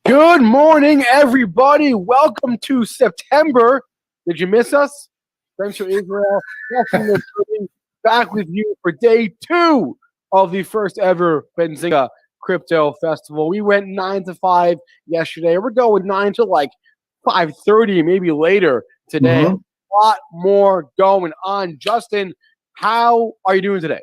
Good morning, everybody. Welcome to September. Did you miss us? Thanks for Israel. Back with you for day 2 of the first ever Benzinga Crypto Festival. We went 9 to 5 yesterday. We're going 9 to like 5:30, maybe later today. A lot more going on. Justin, how are you doing today?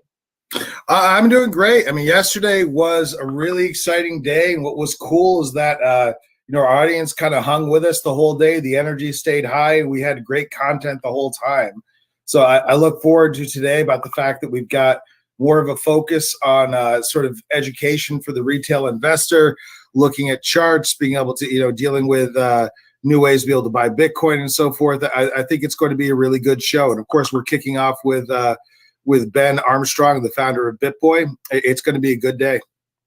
I'm doing great. I mean, yesterday was a really exciting day, and what was cool is that our audience kind of hung with us the whole day. The energy stayed high, and we had great content the whole time. So I look forward to today about the fact that we've got more of a focus on sort of education for the retail investor, looking at charts, being able to dealing with new ways to be able to buy Bitcoin and so forth. I think it's going to be a really good show, and of course, we're kicking off with Ben Armstrong, the founder of BitBoy. It's going to be a good day.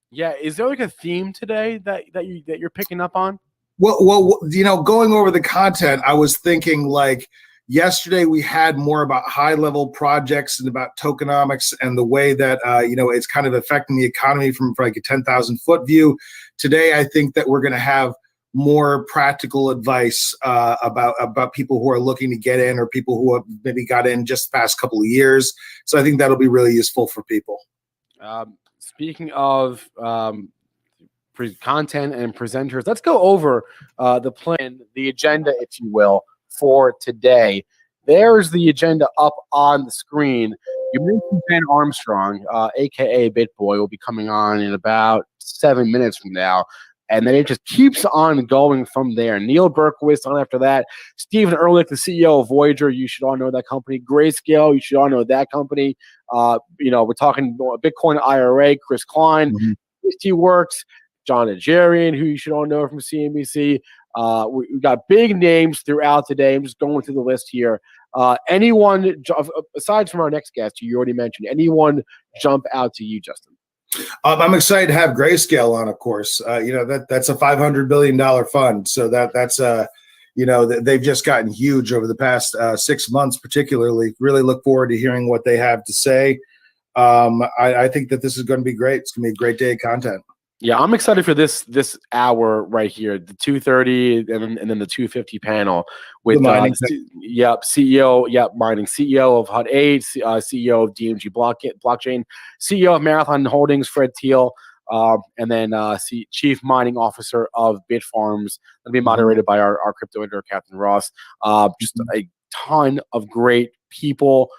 Yeah, is there like a theme today that you're picking up on? Well, going over the content, I was thinking like yesterday we had more about high-level projects and about tokenomics and the way that it's kind of affecting the economy from like a 10,000-foot view. Today, I think that we're going to have more practical advice about people who are looking to get in or people who have maybe got in just the past couple of years. So I think that'll be really useful for people. Speaking of content and presenters, let's go over the plan, the agenda, if you will, for today. There's the agenda up on the screen. You mentioned Ben Armstrong, a.k.a. BitBoy, will be coming on in about 7 minutes from now. And then it just keeps on going from there. Neal Bergquist on after that. Stephen Ehrlich, the CEO of Voyager. You should all know that company. Grayscale. You should all know that company. We're talking Bitcoin IRA. Chris Kline. Tastyworks. John Najarian, who you should all know from CNBC. We've got big names throughout today. I'm just going through the list here. Anyone, aside from our next guest, you already mentioned, anyone jump out to you, Justin? I'm excited to have Grayscale on, of course. That's a $500 billion fund. So that's they've just gotten huge over the past 6 months, particularly. Really look forward to hearing what they have to say. I think that this is going to be great. It's going to be a great day of content. Yeah, I'm excited for this hour right here, the 2:30 and then the 2:50 panel with mining. CEO of HUD 8, CEO of DMG Blockchain, CEO of Marathon Holdings, Fred Thiel, and then Chief Mining Officer of Bitfarms. That'll be moderated by our crypto editor, Captain Ross. Just a ton of great people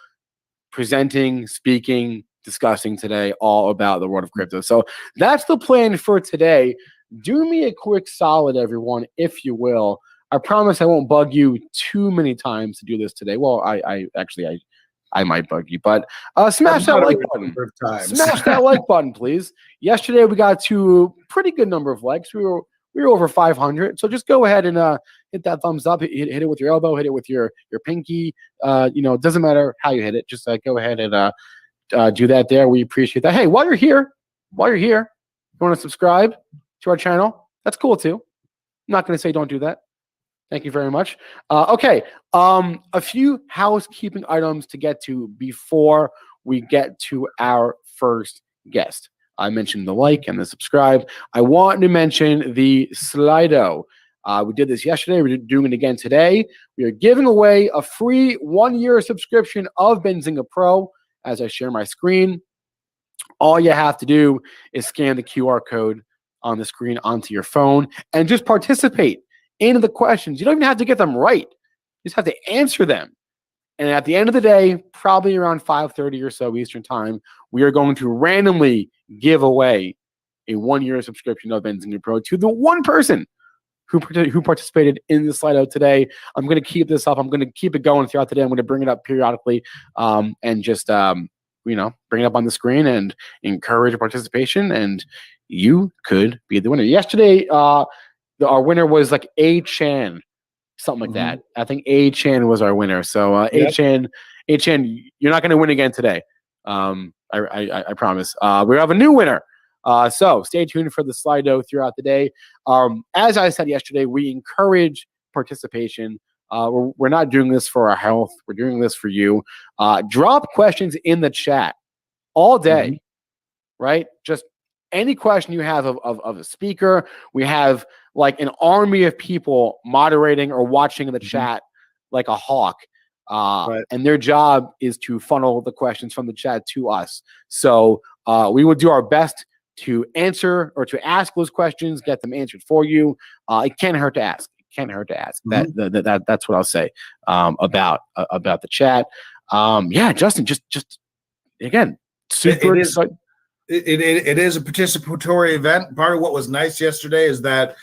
presenting, speaking, discussing today all about the world of crypto. So that's the plan for today. Do me a quick solid, everyone, if you will. I promise I won't bug you too many times to do this today. Well, I might bug you, but smash that like button. Smash that like button, please. Yesterday we got to a pretty good number of likes. We were over 500. So just go ahead and hit that thumbs up. Hit it with your elbow. Hit it with your pinky. It doesn't matter how you hit it. Just go ahead and do that there. We appreciate that. Hey, while you're here, you want to subscribe to our channel? That's cool too. I'm not going to say don't do that. Thank you very much. Okay. A few housekeeping items to get to before we get to our first guest. I mentioned the like and the subscribe. I want to mention the Slido. We did this yesterday. We're doing it again today. We are giving away a free 1-year subscription of Benzinga Pro. As I share my screen, all you have to do is scan the QR code on the screen onto your phone and just participate in the questions. You don't even have to get them right. You just have to answer them. And at the end of the day, probably around 5:30 or so Eastern time, we are going to randomly give away a 1-year subscription of Benzinga Pro to the one person who participated in the Slido today. I'm going to keep this up. I'm going to keep it going throughout the day. I'm going to bring it up periodically and just, bring it up on the screen and encourage participation. And you could be the winner. Yesterday, our winner was like A Chan, something like that. I think A Chan was our winner. So A Chan, you're not going to win again today. I promise. We have a new winner. So stay tuned for the Slido throughout the day. As I said yesterday, we encourage participation. We're not doing this for our health. We're doing this for you. Drop questions in the chat all day, right? Just any question you have of a speaker. We have like an army of people moderating or watching the chat like a hawk. And their job is to funnel the questions from the chat to us. So we will do our best to answer or to ask those questions, get them answered for you. It can't hurt to ask. It can't hurt to ask. That's what I'll say about the chat. Justin, just again, super excited. It is a participatory event. Part of what was nice yesterday is that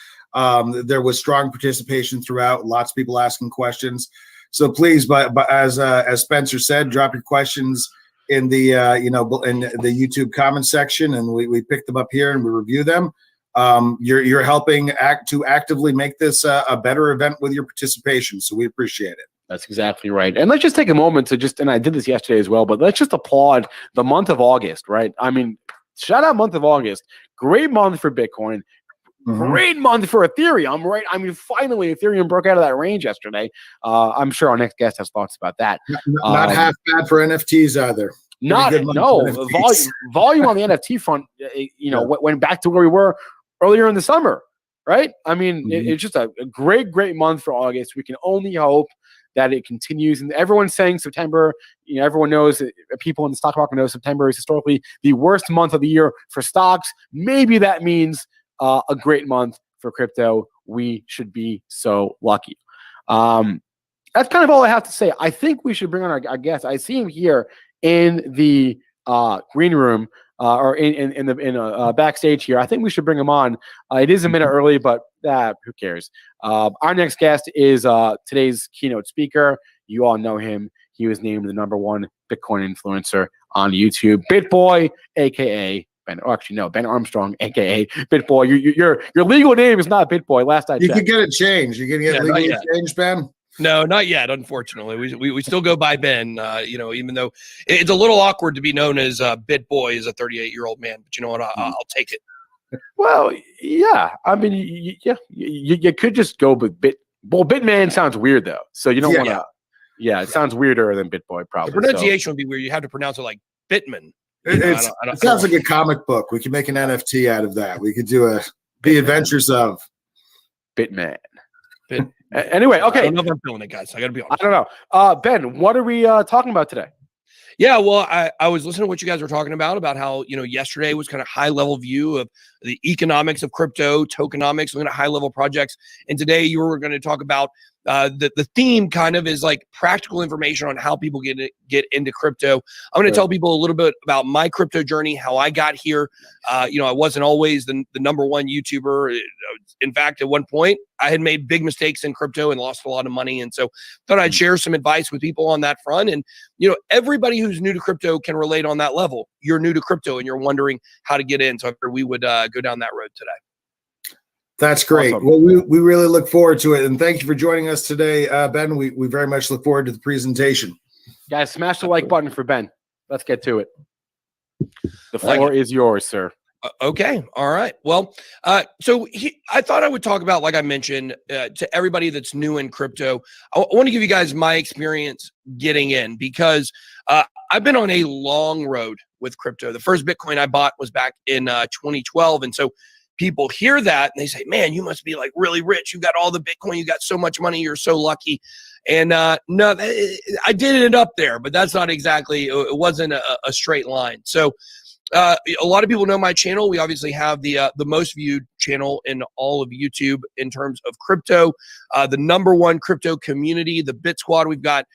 there was strong participation throughout. Lots of people asking questions. So please, but as Spencer said, drop your questions in the in the YouTube comment section, and we pick them up here and we review them. You're helping to actively make this a better event with your participation. So we appreciate it. That's exactly right. And let's just take a moment to and I did this yesterday as well, but let's just applaud the month of August, right? I mean, shout out month of August. Great month for Bitcoin. Great month for Ethereum, right? I mean, finally, Ethereum broke out of that range yesterday. I'm sure our next guest has thoughts about that. Not half bad for NFTs either. Volume on the NFT front, went back to where we were earlier in the summer, right? I mean, it's just a great month for August. We can only hope that it continues. And everyone's saying September, everyone knows, people in the stock market know September is historically the worst month of the year for stocks. Maybe that means a great month for crypto. We should be so lucky. That's kind of all I have to say. I think we should bring on our guest. I see him here in the green room or in the backstage here. I think we should bring him on. It is a minute early, but who cares? Our next guest is today's keynote speaker. You all know him. He was named the #1 Bitcoin influencer on YouTube. BitBoy, aka Ben Armstrong, aka BitBoy. Your legal name is not BitBoy. Last I checked. You can get it changed. You can get legally changed, Ben. No, not yet. Unfortunately, we still go by Ben. Even though it's a little awkward to be known as BitBoy as a 38-year-old man, but you know what? I'll take it. Well, yeah. I mean, you could just go with Bitman sounds weird though, so you don't want to. Yeah, it sounds weirder than BitBoy probably. The pronunciation would be weird. You have to pronounce it like Bitman. It sounds like a comic book. We can make an NFT out of that. We could do The Adventures of Bitman. Anyway, okay. I don't know if I'm feeling it, guys. I got to be honest. I don't know. Ben, what are we talking about today? Yeah, well, I was listening to what you guys were talking about how, yesterday was kind of high-level view of the economics of crypto, tokenomics, looking at high-level projects. And today you were going to talk about the theme kind of is like practical information on how people get into crypto. I'm going to tell people a little bit about my crypto journey, how I got here. I wasn't always the #1 YouTuber. In fact, at one point, I had made big mistakes in crypto and lost a lot of money. And so thought I'd share some advice with people on that front. And, everybody who's new to crypto can relate on that level. You're new to crypto and you're wondering how to get in. So I figured we would go down that road today. That's great. Awesome. Well, we really look forward to it. And thank you for joining us today, Ben. We very much look forward to the presentation. Guys, smash the like button for Ben. Let's get to it. The floor is yours, sir. Okay. All right. Well, I thought I would talk about, like I mentioned, to everybody that's new in crypto. I want to give you guys my experience getting in because I've been on a long road with crypto. The first Bitcoin I bought was back in 2012. And so people hear that and they say, man, you must be like really rich. You got all the Bitcoin. You got so much money. You're so lucky. And no, I did end up there, but that's not exactly, it wasn't a straight line. So a lot of people know my channel. We obviously have the most viewed channel in all of YouTube in terms of crypto, the #1 crypto community, the Bit Squad. We've got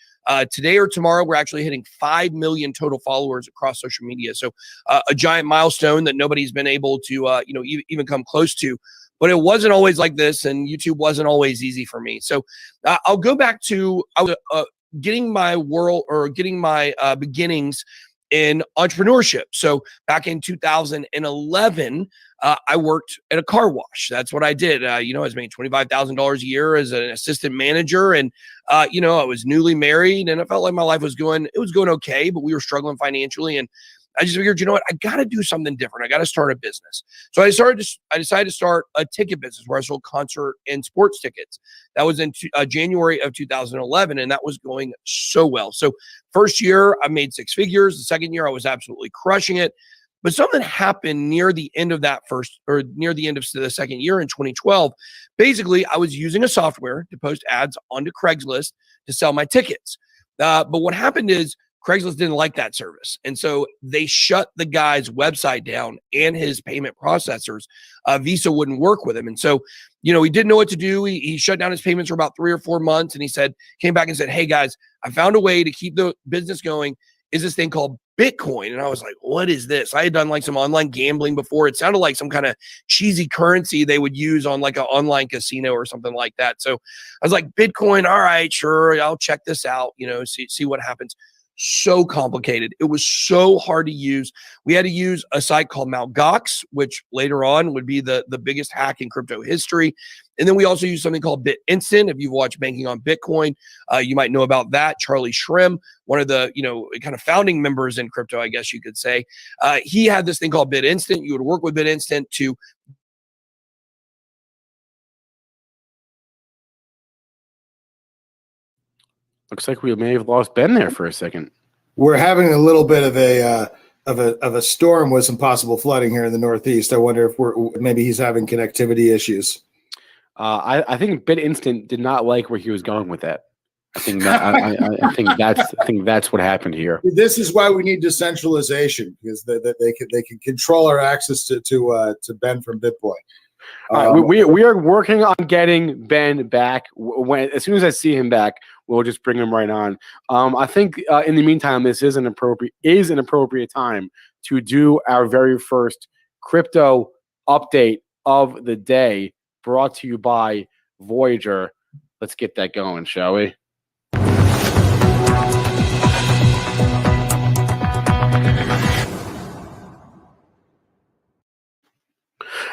today or tomorrow, we're actually hitting 5 million total followers across social media. So a giant milestone that nobody's been able to, even come close to. but it wasn't always like this, and YouTube wasn't always easy for me. So I'll go back to getting my beginnings in entrepreneurship. So back in 2011, I worked at a car wash. That's what I did. I was making $25,000 a year as an assistant manager. And, I was newly married, and I felt like my life was going okay, but we were struggling financially. And I just figured, I got to do something different. I got to start a business. So I decided to start a ticket business where I sold concert and sports tickets. That was in January of 2011, and that was going so well. So first year, I made six figures. The second year, I was absolutely crushing it. But something happened near the end of near the end of the second year in 2012. Basically, I was using a software to post ads onto Craigslist to sell my tickets. But what happened is Craigslist didn't like that service. And so they shut the guy's website down and his payment processors. Visa wouldn't work with him. And so, he didn't know what to do. He shut down his payments for about 3 or 4 months. And he came back and said, hey guys, I found a way to keep the business going. Is this thing called Bitcoin? And I was like, what is this? I had done like some online gambling before. It sounded like some kind of cheesy currency they would use on like an online casino or something like that. So I was like, Bitcoin, all right, sure. I'll check this out, see what happens. So complicated. It was so hard to use. We had to use a site called Mt. Gox, which later on would be the biggest hack in crypto history. And then we also use something called BitInstant. If you've watched Banking on Bitcoin, you might know about that. Charlie Shrem, one of the kind of founding members in crypto, I guess you could say, he had this thing called BitInstant. You would work with BitInstant to Looks like we may have lost Ben there for a second. We're having a little bit of a storm with some possible flooding here in the Northeast. I wonder if maybe he's having connectivity issues. I think BitInstant did not like where he was going with that. I think that's what happened here. This is why we need decentralization, because they can control our access to Ben from BitBoy. We are working on getting Ben back. As soon as I see him back, we'll just bring him right on. I think in the meantime, this is an appropriate time to do our very first crypto update of the day, brought to you by Voyager. Let's get that going, shall we?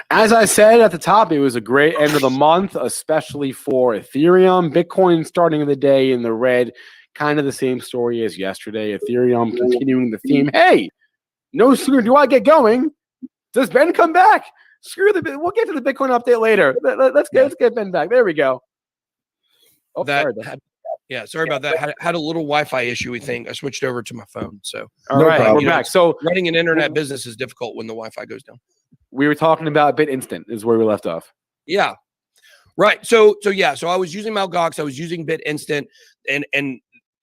As I said at the top, it was a great end of the month, especially for Ethereum. Bitcoin starting the day in the red, kind of the same story as yesterday. Ethereum continuing the theme. Hey, no sooner do I get going, does Ben come back? We'll get to the Bitcoin update later. Let's get Ben back. There we go. Oh, sorry about that. Had a little Wi-Fi issue, we think. I switched over to my phone. So all right, we're back. So running an internet business is difficult when the Wi-Fi goes down. We were talking about BitInstant is where we left off. Yeah. Right. So I was using Mt. Gox. I was using BitInstant, and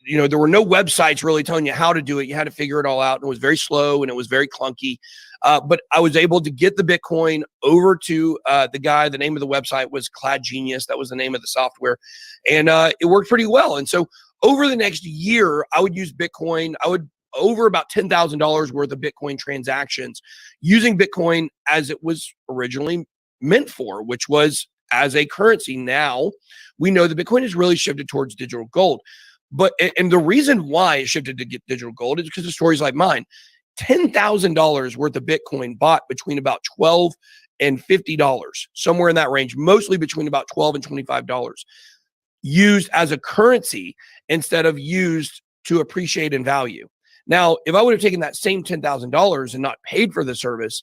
there were no websites really telling you how to do it. You had to figure it all out. And it was very slow and it was very clunky. But I was able to get the Bitcoin over to the guy. The name of the website was Clad Genius. That was the name of the software. And it worked pretty well. And so over the next year, I would use Bitcoin. I would over about $10,000 worth of Bitcoin transactions using Bitcoin as it was originally meant for, which was as a currency. Now we know that Bitcoin has really shifted towards digital gold. And the reason why it shifted to get digital gold is because of stories like mine. $10,000 worth of Bitcoin bought between about $12 and $50, somewhere in that range, mostly between about $12 and $25, used as a currency instead of used to appreciate in value. Now, if I would have taken that same $10,000 and not paid for the service,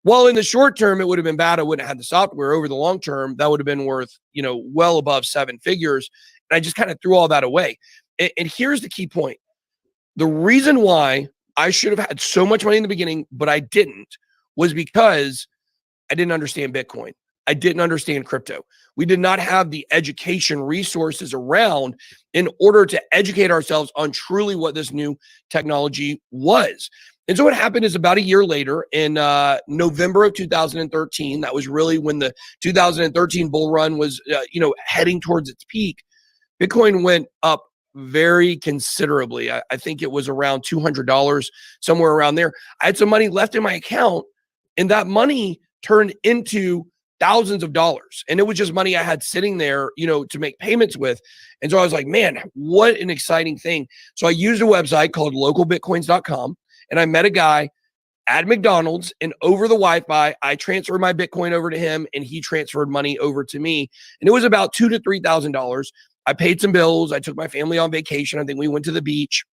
well, in the short term, it would have been bad. I wouldn't have had the software. Over the long term, that would have been worth, well above 7 figures. And I just kind of threw all that away. And here's the key point. The reason why I should have had so much money in the beginning, but I didn't, was because I didn't understand Bitcoin. I didn't understand crypto. We did not have the education resources around in order to educate ourselves on truly what this new technology was. And so what happened is about a year later in November of 2013, that was really when the 2013 bull run was, heading towards its peak. Bitcoin went up very considerably. I think it was around $200, somewhere around there. I had some money left in my account, and that money turned into thousands of dollars. And it was just money I had sitting there, to make payments with. And so I was like, man, what an exciting thing. So I used a website called localbitcoins.com, and I met a guy at McDonald's, and over the Wi-Fi, I transferred my Bitcoin over to him, and he transferred money over to me. And it was about $2,000 to $3,000. I paid some bills. I took my family on vacation. I think we went to the beach,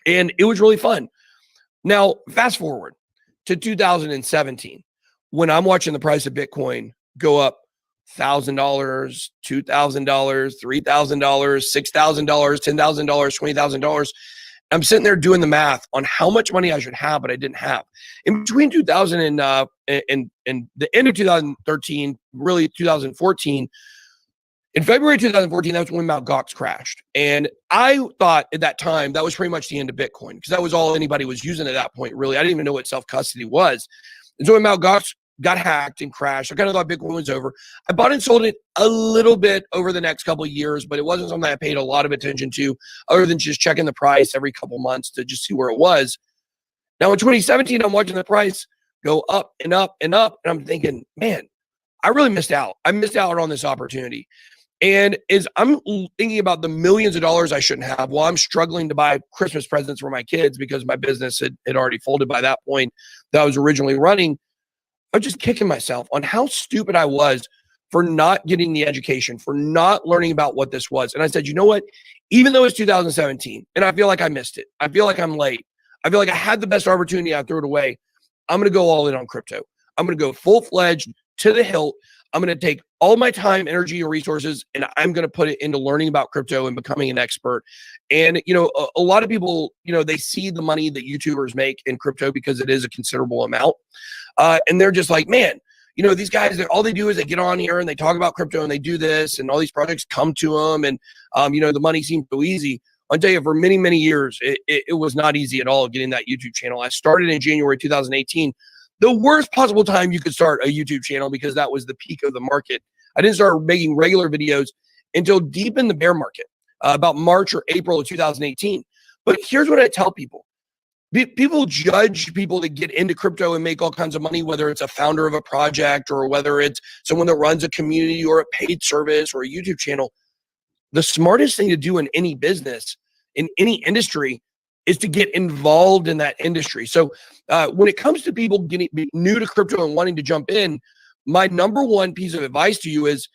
and it was really fun. Now, fast forward to 2017, when I'm watching the price of Bitcoin go up $1,000, $2,000, $3,000, $6,000, $10,000, $20,000. I'm sitting there doing the math on how much money I should have, but I didn't have. In between 2000 and the end of 2013, really 2014, in February 2014, that's when Mt. Gox crashed. And I thought at that time that was pretty much the end of Bitcoin, because that was all anybody was using at that point, really. I didn't even know what self-custody was. And so when Mt. Gox got hacked and crashed, I kind of thought Bitcoin was over. I bought and sold it a little bit over the next couple of years, but it wasn't something I paid a lot of attention to, other than just checking the price every couple months to just see where it was. Now in 2017, I'm watching the price go up and up and up, and I'm thinking, man, I really missed out. I missed out on this opportunity. And as I'm thinking about the millions of dollars I shouldn't have, while I'm struggling to buy Christmas presents for my kids because my business had already folded by that point that I was originally running, I'm just kicking myself on how stupid I was for not getting the education, for not learning about what this was. And I said, you know what? Even though it's 2017 and I feel like I missed it, I feel like I'm late, I feel like I had the best opportunity, I threw it away. I'm going to go all in on crypto. I'm going to go full-fledged to the hilt. I'm going to take all my time, energy, and resources, and I'm going to put it into learning about crypto and becoming an expert. And, a lot of people, they see the money that YouTubers make in crypto because it is a considerable amount. And they're just like, man, these guys, all they do is they get on here and they talk about crypto and they do this, and all these projects come to them, and, the money seems so easy. I'll tell you, for many, many years, it was not easy at all getting that YouTube channel. I started in January 2018. The worst possible time you could start a YouTube channel, because that was the peak of the market. I didn't start making regular videos until deep in the bear market, about March or April of 2018. But here's what I tell people. People judge people that get into crypto and make all kinds of money, whether it's a founder of a project or whether it's someone that runs a community or a paid service or a YouTube channel. The smartest thing to do in any business, in any industry, is to get involved in that industry. So when it comes to people getting new to crypto and wanting to jump in, my number one piece of advice to you is,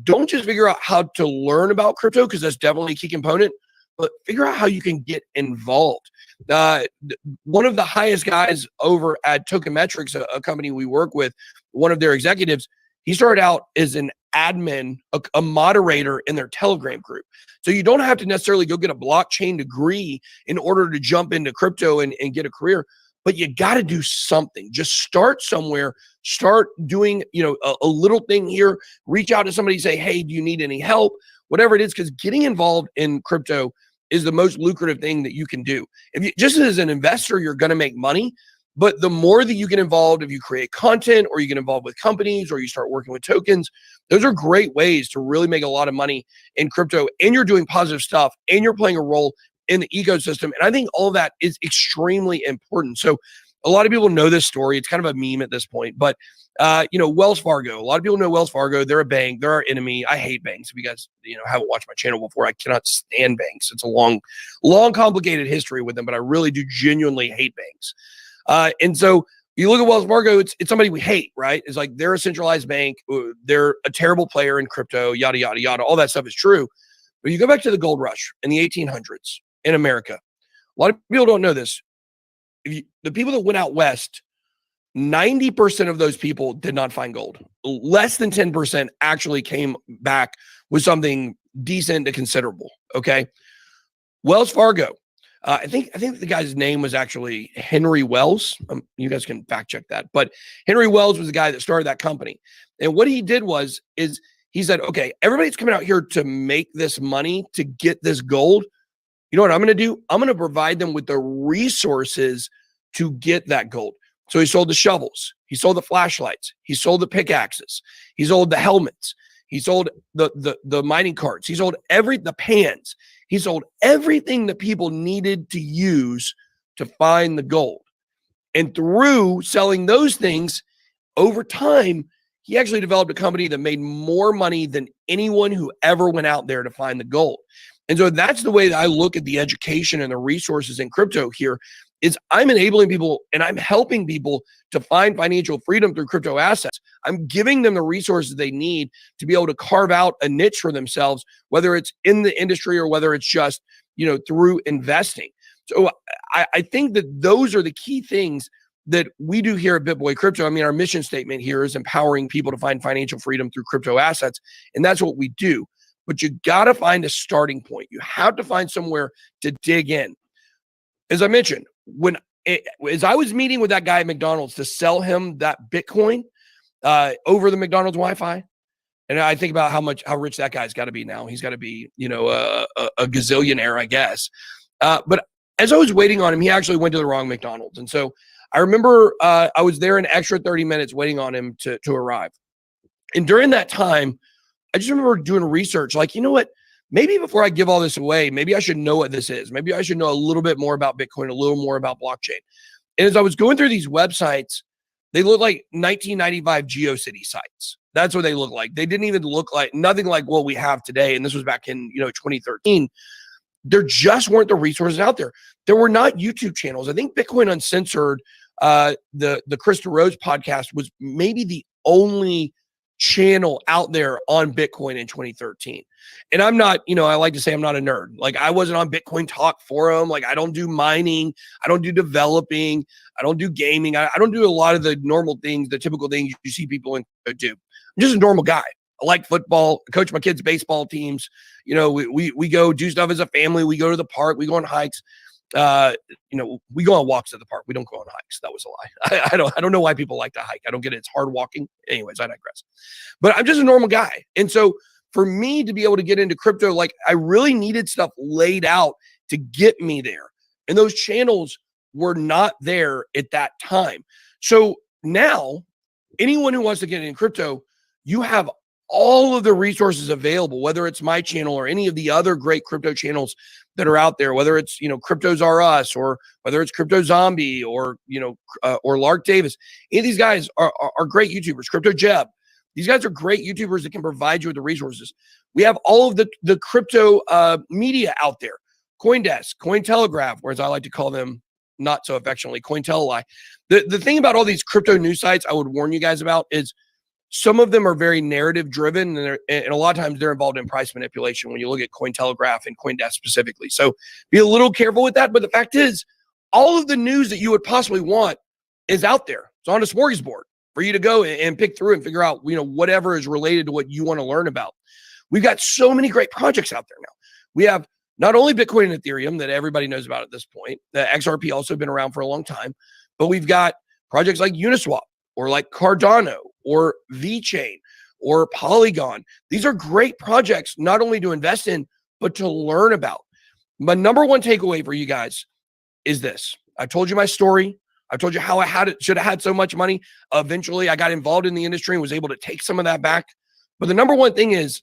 don't just figure out how to learn about crypto, because that's definitely a key component, but figure out how you can get involved. One of the highest guys over at Tokenmetrics, a company we work with, one of their executives, he started out as an admin, a moderator in their Telegram group. So you don't have to necessarily go get a blockchain degree in order to jump into crypto and get a career, but you got to do something. Just start somewhere, start doing, a little thing here, reach out to somebody, say, hey, do you need any help? Whatever it is, because getting involved in crypto is the most lucrative thing that you can do. If you, just as an investor, you're going to make money. But the more that you get involved, if you create content or you get involved with companies or you start working with tokens, those are great ways to really make a lot of money in crypto, and you're doing positive stuff and you're playing a role in the ecosystem. And I think all of that is extremely important. So a lot of people know this story. It's kind of a meme at this point, but Wells Fargo, a lot of people know Wells Fargo. They're a bank. They're our enemy. I hate banks. If you guys, haven't watched my channel before, I cannot stand banks. It's a long, complicated history with them, but I really do genuinely hate banks. And so you look at Wells Fargo, it's somebody we hate, right? It's like they're a centralized bank. They're a terrible player in crypto, yada, yada, yada. All that stuff is true. But you go back to the gold rush in the 1800s in America. A lot of people don't know this. The people that went out west, 90% of those people did not find gold. Less than 10% actually came back with something decent to considerable. Okay. Wells Fargo. I think the guy's name was actually Henry Wells. You guys can fact check that, but Henry Wells was the guy that started that company. And what he did is he said, okay, everybody's coming out here to make this money, to get this gold. You know what I'm going to do? I'm going to provide them with the resources to get that gold. So he sold the shovels. He sold the flashlights. He sold the pickaxes. He sold the helmets. He sold the mining carts. He sold the pans. He sold everything that people needed to use to find the gold. And through selling those things, over time, he actually developed a company that made more money than anyone who ever went out there to find the gold. And so that's the way that I look at the education and the resources in crypto here is I'm enabling people and I'm helping people to find financial freedom through crypto assets. I'm giving them the resources they need to be able to carve out a niche for themselves, whether it's in the industry or whether it's just, through investing. So I think that those are the key things that we do here at BitBoy Crypto. I mean, our mission statement here is empowering people to find financial freedom through crypto assets. And that's what we do. But you got to find a starting point. You have to find somewhere to dig in. As I mentioned, as I was meeting with that guy at McDonald's to sell him that Bitcoin over the McDonald's Wi-Fi, and I think about how rich that guy's got to be now. He's got to be, a gazillionaire, I guess. But as I was waiting on him, he actually went to the wrong McDonald's. And so I remember I was there an extra 30 minutes waiting on him to arrive. And during that time, I just remember doing research, like, you know what? Maybe before I give all this away, maybe I should know what this is. Maybe I should know a little bit more about Bitcoin, a little more about blockchain. And as I was going through these websites, they look like 1995 GeoCity sites. That's what they look like. They didn't even look like nothing like what we have today. And this was back in 2013. There just weren't the resources out there. There were not YouTube channels. I think Bitcoin Uncensored, the Krista Rose podcast was maybe the only channel out there on Bitcoin in 2013. And I'm not, I like to say I'm not a nerd. Like I wasn't on Bitcoin Talk Forum. Like I don't do mining. I don't do developing. I don't do gaming. I don't do a lot of the normal things, the typical things you see people do. I'm just a normal guy. I like football. I coach my kids' baseball teams. We go do stuff as a family. We go to the park. We go on hikes. We go on walks at the park. We don't go on hikes. That was a lie. I don't know why people like to hike. I don't get it. It's hard walking. Anyways, I digress. But I'm just a normal guy. And so for me to be able to get into crypto, like I really needed stuff laid out to get me there. And those channels were not there at that time. So now anyone who wants to get into crypto, you have all of the resources available, whether it's my channel or any of the other great crypto channels that are out there, whether it's, Cryptos R Us or whether it's Crypto Zombie or Lark Davis. Any of these guys are great YouTubers. Crypto Jeb. These guys are great YouTubers that can provide you with the resources. We have all of the crypto media out there. CoinDesk, Cointelegraph, or as I like to call them, not so affectionately, Cointellali. The thing about all these crypto news sites I would warn you guys about is some of them are very narrative driven, and a lot of times they're involved in price manipulation when you look at Cointelegraph and CoinDesk specifically. So be a little careful with that. But the fact is, all of the news that you would possibly want is out there. It's on a smorgasbord for you to go and pick through and figure out, whatever is related to what you want to learn about. We've got so many great projects out there now. We have not only Bitcoin and Ethereum that everybody knows about at this point. The XRP also been around for a long time, but we've got projects like Uniswap or like Cardano or VeChain or Polygon. These are great projects, not only to invest in, but to learn about. My number one takeaway for you guys is this. I told you my story. I told you how I should have had so much money. Eventually, I got involved in the industry and was able to take some of that back. But the number one thing is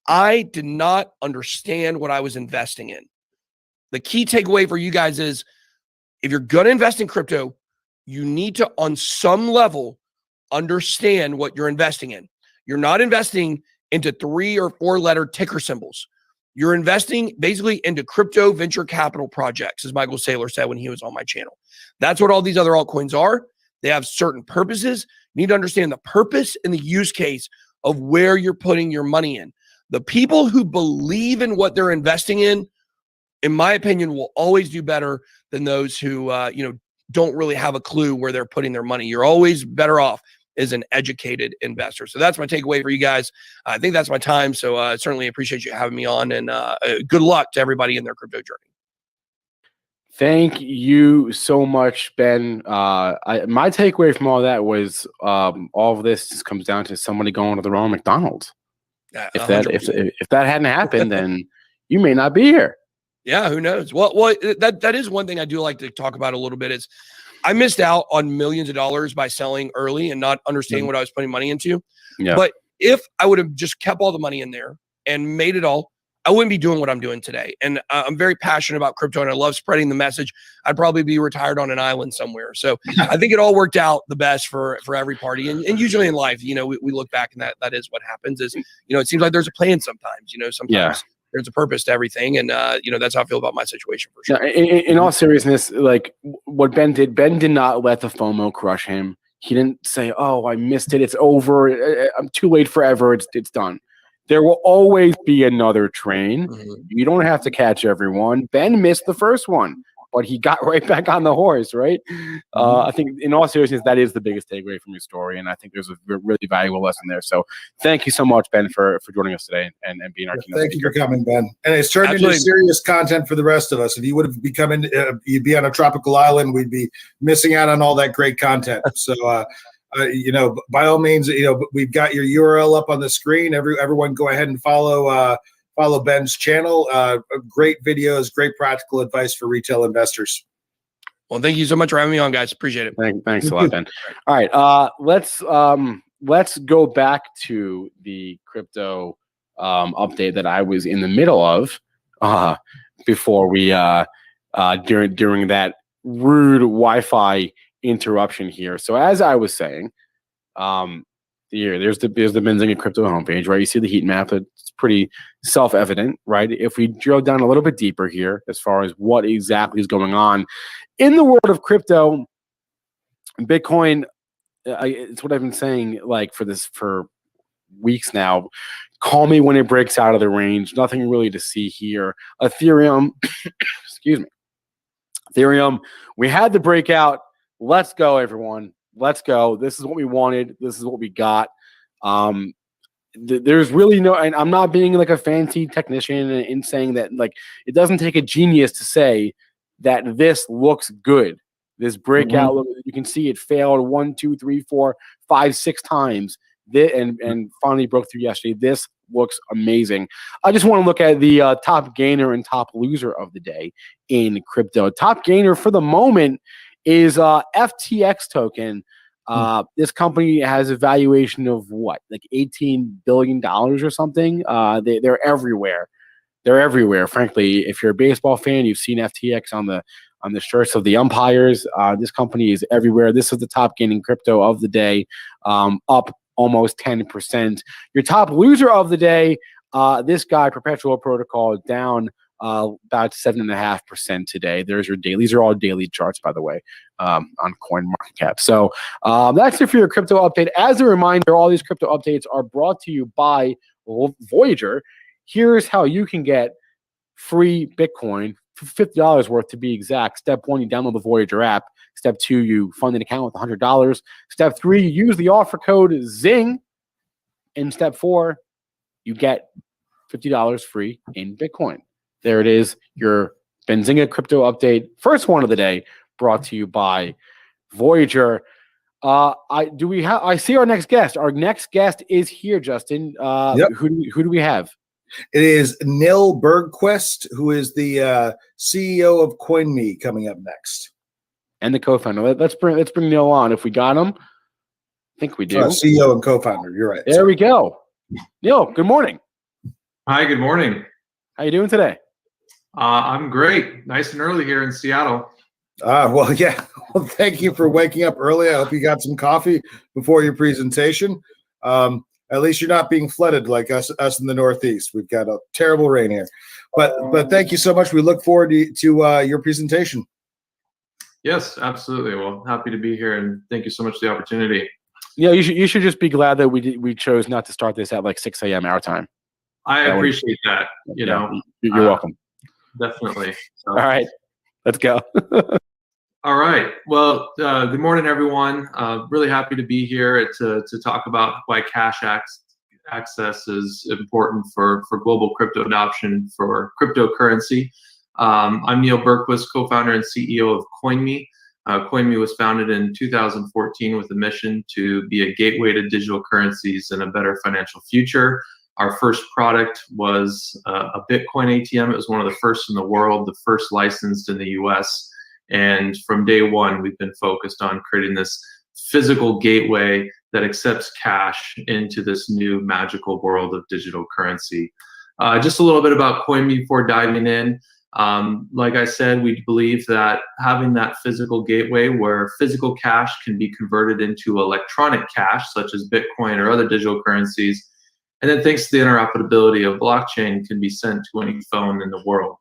I did not understand what I was investing in. The key takeaway for you guys is if you're going to invest in crypto, you need to, on some level, understand what you're investing in. You're not investing into 3 or 4 letter ticker symbols. You're investing basically into crypto venture capital projects, as Michael Saylor said when he was on my channel. That's what all these other altcoins are. They have certain purposes. You need to understand the purpose and the use case of where you're putting your money in. The people who believe in what they're investing in my opinion, will always do better than those who, don't really have a clue where they're putting their money. You're always better off as an educated investor. So that's my takeaway for you guys. I think that's my time. So I certainly appreciate you having me on, and good luck to everybody in their crypto journey. Thank you so much, Ben. My takeaway from all that was all of this just comes down to somebody going to the wrong McDonald's. If that hadn't happened, then you may not be here. Yeah, who knows? Well, that is one thing I do like to talk about a little bit is I missed out on millions of dollars by selling early and not understanding what I was putting money into. Yeah. But if I would have just kept all the money in there and made it all, I wouldn't be doing what I'm doing today. And I'm very passionate about crypto, and I love spreading the message. I'd probably be retired on an island somewhere. So I think it all worked out the best for every party. And usually in life, we look back and that is what happens is, it seems like there's a plan sometimes, sometimes there's a purpose to everything. And, that's how I feel about my situation for sure. In all seriousness, like what Ben did not let the FOMO crush him. He didn't say, "Oh, I missed it. It's over. I'm too late forever. It's done." There will always be another train. You don't have to catch everyone. Ben missed the first one, but he got right back on the horse, right? I think in all seriousness, that is the biggest takeaway from your story. And I think there's a really valuable lesson there. So thank you so much, Ben, for joining us today and being our keynote. Thank you for coming, Ben. And it's turned into serious content for the rest of us. If you would have become you'd be on a tropical island, we'd be missing out on all that great content. So, by all means, we've got your URL up on the screen. Everyone go ahead and follow Ben's channel. Great videos, great practical advice for retail investors. Well, thank you so much for having me on, guys. Appreciate it. Thanks a lot, Ben. All right, let's go back to the crypto update that I was in the middle of before we during that rude Wi-Fi interruption here. So as I was saying, there's the Benzinga crypto homepage, right? You see the heat map. It's pretty self-evident, right? If we drill down a little bit deeper here, as far as what exactly is going on in the world of crypto, Bitcoin, it's what I've been saying for weeks now. Call me when it breaks out of the range. Nothing really to see here. Ethereum, excuse me. Ethereum, we had the breakout. Let's go, everyone. Let's go. This is what we wanted. This is what we got. There's really no, and I'm not being like a fancy technician in saying that, like, it doesn't take a genius to say that this looks good. This breakout, you can see it failed 1, 2, 3, 4, 5, 6 times. And finally broke through yesterday. This looks amazing. I just want to look at the top gainer and top loser of the day in crypto. Top gainer for the moment is FTX token. This company has a valuation of what, like $18 billion or something. They're everywhere. They're everywhere. Frankly, if you're a baseball fan, you've seen FTX on the shirts of the umpires. This company is everywhere. This is the top gaining crypto of the day, up almost 10%. Your top loser of the day, this guy, Perpetual Protocol, down about 7.5% today. There's your daily. These are all daily charts, by the way, on CoinMarketCap. So that's it for your crypto update. As a reminder, all these crypto updates are brought to you by Voyager. Here's how you can get free Bitcoin for $50 worth, to be exact. Step 1, you download the Voyager app. Step 2, you fund an account with $100. Step 3, you use the offer code ZING. And step 4, you get $50 free in Bitcoin. There it is, your Benzinga crypto update, first one of the day, brought to you by Voyager. I see our next guest. Our next guest is here, Justin. Yep. Who do we have? It is Neal Bergquist, who is the CEO of Coinme, coming up next, and the co-founder. Let's bring Neal on. If we got him, I think we do. CEO and co-founder. You're right. There we go. Neal, good morning. Hi, good morning. How you doing today? I'm great. Nice and early here in Seattle. Well, yeah. Well, thank you for waking up early. I hope you got some coffee before your presentation. At least you're not being flooded like us in the Northeast. We've got a terrible rain here. But thank you so much. We look forward to your presentation. Yes, absolutely. Well, happy to be here, and thank you so much for the opportunity. Yeah, you should just be glad that we chose not to start this at like 6 a.m. our time. I appreciate that. You're welcome. Definitely. So. All right, let's go. All right. Well, good morning, everyone. Really happy to be here to talk about why cash access is important for global crypto adoption for cryptocurrency. I'm Neal Bergquist, co-founder and CEO of Coinme. Coinme was founded in 2014 with a mission to be a gateway to digital currencies and a better financial future. Our first product was a Bitcoin ATM. It was one of the first in the world, the first licensed in the US. And from day one, we've been focused on creating this physical gateway that accepts cash into this new magical world of digital currency. Just a little bit about Coinme before diving in. Like I said, we believe that having that physical gateway where physical cash can be converted into electronic cash, such as Bitcoin or other digital currencies, and then thanks to the interoperability of blockchain, can be sent to any phone in the world.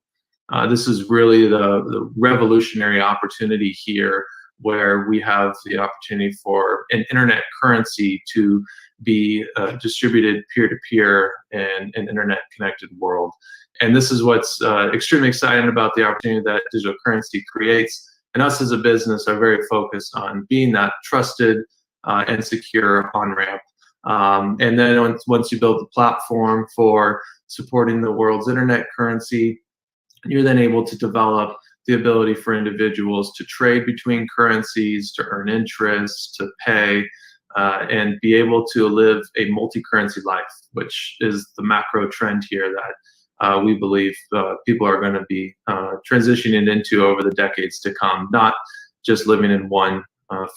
This is really the revolutionary opportunity here, where we have the opportunity for an internet currency to be distributed peer-to-peer in an internet-connected world. And this is what's extremely exciting about the opportunity that digital currency creates. And us as a business are very focused on being that trusted and secure on-ramp. And then once you build the platform for supporting the world's internet currency, you're then able to develop the ability for individuals to trade between currencies, to earn interest, to pay, and be able to live a multi-currency life, which is the macro trend here that we believe people are going to be transitioning into over the decades to come, not just living in one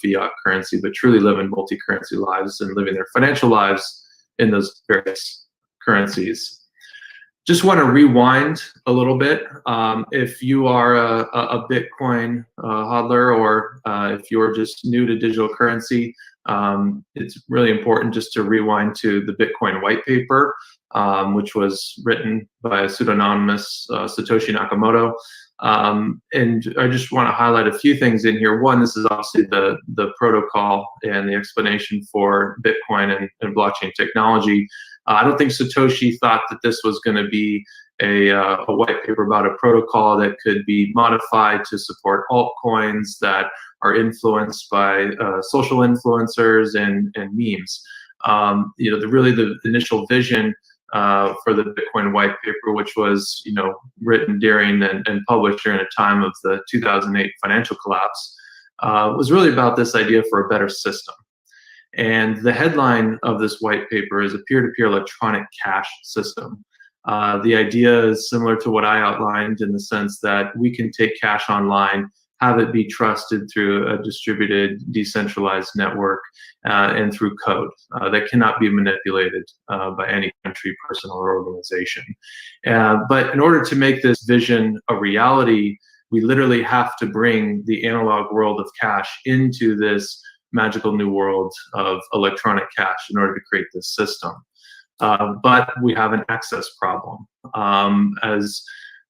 fiat currency, but truly living multi-currency lives and living their financial lives in those various currencies. Just want to rewind a little bit. If you are a Bitcoin hodler, or if you're just new to digital currency, it's really important just to rewind to the Bitcoin white paper, which was written by a pseudonymous Satoshi Nakamoto. And I just want to highlight a few things in here. One, this is obviously the protocol and the explanation for Bitcoin and blockchain technology. I don't think Satoshi thought that this was going to be a white paper about a protocol that could be modified to support altcoins that are influenced by social influencers and memes. Really the initial vision for the Bitcoin white paper, which was written during and published during a time of the 2008 financial collapse, was really about this idea for a better system. And the headline of this white paper is a peer-to-peer electronic cash system. The idea is similar to what I outlined, in the sense that we can take cash online, have it be trusted through a distributed, decentralized network, and through code that cannot be manipulated by any country, person, or organization. But in order to make this vision a reality, we literally have to bring the analog world of cash into this magical new world of electronic cash in order to create this system. But we have an access problem, as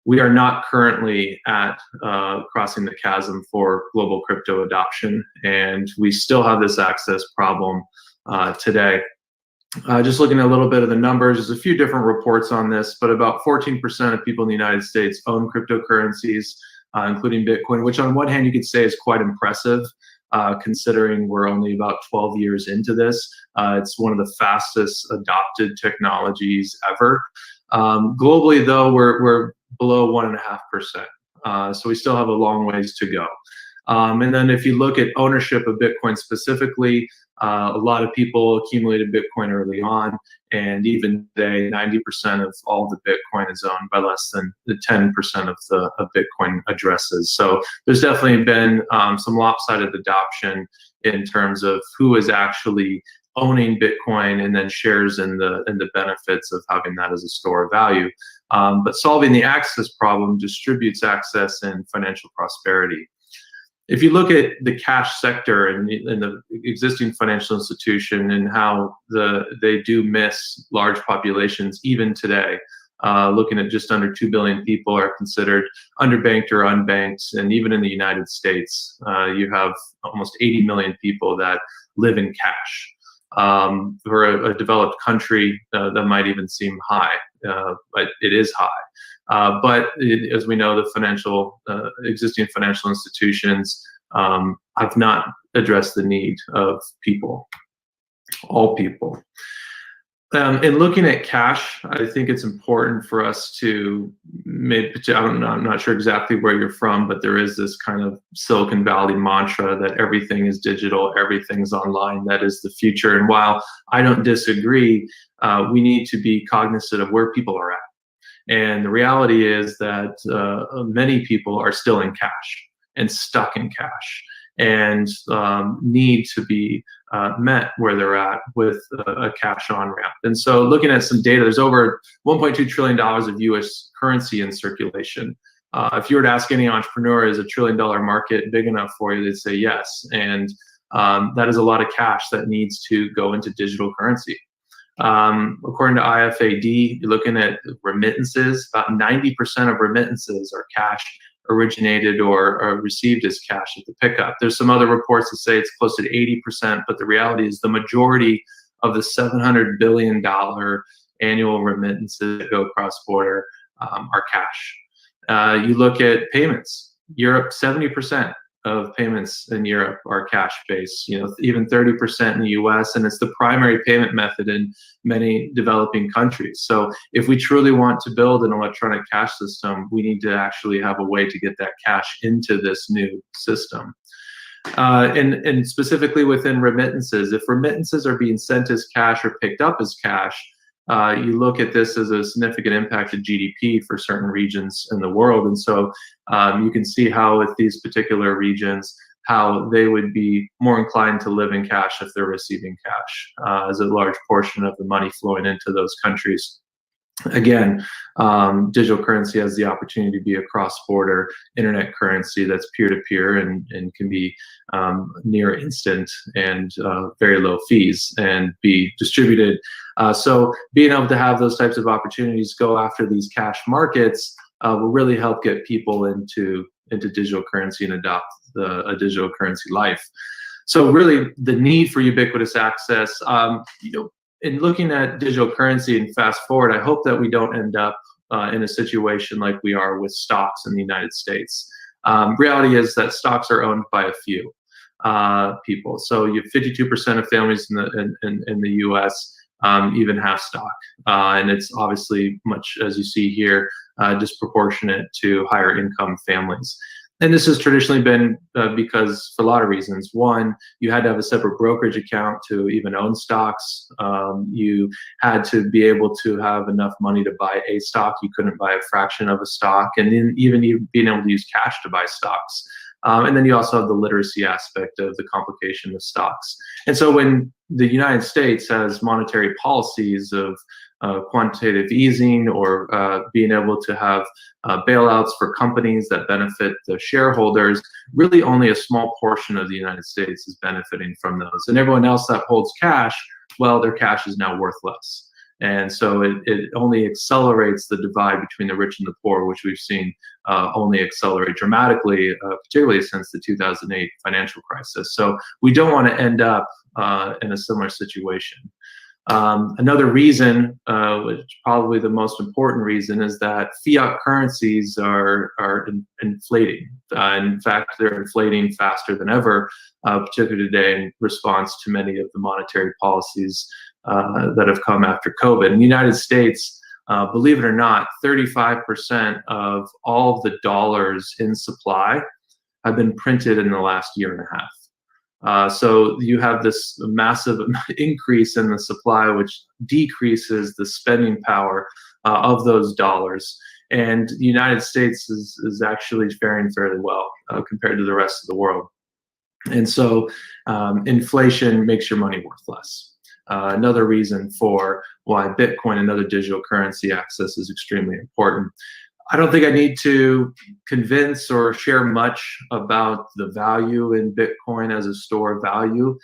we are not currently at crossing the chasm for global crypto adoption, and we still have this access problem today. Just looking at a little bit of the numbers, there's a few different reports on this, but about 14% of people in the United States own cryptocurrencies, including Bitcoin, which on one hand you could say is quite impressive, considering we're only about 12 years into this. It's one of the fastest adopted technologies ever. Globally, though, we're below 1.5%. So we still have a long ways to go. And then if you look at ownership of Bitcoin specifically, a lot of people accumulated Bitcoin early on, and even today, 90% of all the Bitcoin is owned by less than the 10% of Bitcoin addresses. So there's definitely been some lopsided adoption in terms of who is actually owning Bitcoin and then shares in the benefits of having that as a store of value. But solving the access problem distributes access and financial prosperity. If you look at the cash sector and the existing financial institution and how they do miss large populations even today, looking at just under 2 billion people are considered underbanked or unbanked, and even in the United States, you have almost 80 million people that live in cash. For a developed country, that might even seem high, but it is high. But as we know, the existing financial institutions have not addressed the need of people, all people. In looking at cash, I think it's important for us to I'm not sure exactly where you're from, but there is this kind of Silicon Valley mantra that everything is digital, everything's online, that is the future. And while I don't disagree, we need to be cognizant of where people are at. And the reality is that many people are still in cash and stuck in cash. and need to be met where they're at with a cash on ramp. And so looking at some data, there's over $1.2 trillion of US currency in circulation. If you were to ask any entrepreneur, is $1 trillion market big enough for you, they'd say yes. And that is a lot of cash that needs to go into digital currency. According to IFAD, you're looking at remittances. About 90% of remittances are cash originated or received as cash at the pickup. There's some other reports that say it's close to 80%, but the reality is the majority of the $700 billion annual remittances that go cross-border are cash. You look at payments. Europe, 70% of payments in Europe are cash-based, even 30% in the US, and it's the primary payment method in many developing countries. So if we truly want to build an electronic cash system, we need to actually have a way to get that cash into this new system. And specifically within remittances, if remittances are being sent as cash or picked up as cash, you look at this as a significant impact to GDP for certain regions in the world. And so you can see how with these particular regions, how they would be more inclined to live in cash if they're receiving cash as a large portion of the money flowing into those countries. Again, digital currency has the opportunity to be a cross-border internet currency that's peer-to-peer and can be near instant and very low fees and be distributed. So being able to have those types of opportunities go after these cash markets will really help get people into digital currency and adopt a digital currency life. So really the need for ubiquitous access, in looking at digital currency and fast forward, I hope that we don't end up in a situation like we are with stocks in the United States. Reality is that stocks are owned by a few people. So you have 52% of families in the US even have stock. And it's obviously much, as you see here, disproportionate to higher income families. And this has traditionally been because for a lot of reasons. One, you had to have a separate brokerage account to even own stocks. You had to be able to have enough money to buy a stock. You couldn't buy a fraction of a stock. And then even being able to use cash to buy stocks. And then you also have the literacy aspect of the complication of stocks. And so when the United States has monetary policies of quantitative easing or being able to have bailouts for companies that benefit the shareholders, really only a small portion of the United States is benefiting from those. And everyone else that holds cash, well, their cash is now worth less. And so it only accelerates the divide between the rich and the poor, which we've seen only accelerate dramatically, particularly since the 2008 financial crisis. So we don't want to end up in a similar situation. Another reason, which probably the most important reason, is that fiat currencies are inflating. In fact, they're inflating faster than ever, particularly today in response to many of the monetary policies that have come after COVID. In the United States, believe it or not, 35% of all of the dollars in supply have been printed in the last year and a half. So you have this massive increase in the supply, which decreases the spending power of those dollars. And the United States is actually faring fairly well compared to the rest of the world. And so inflation makes your money worth less. Another reason for why Bitcoin and other digital currency access is extremely important. I don't think I need to convince or share much about the value in Bitcoin as a store of value.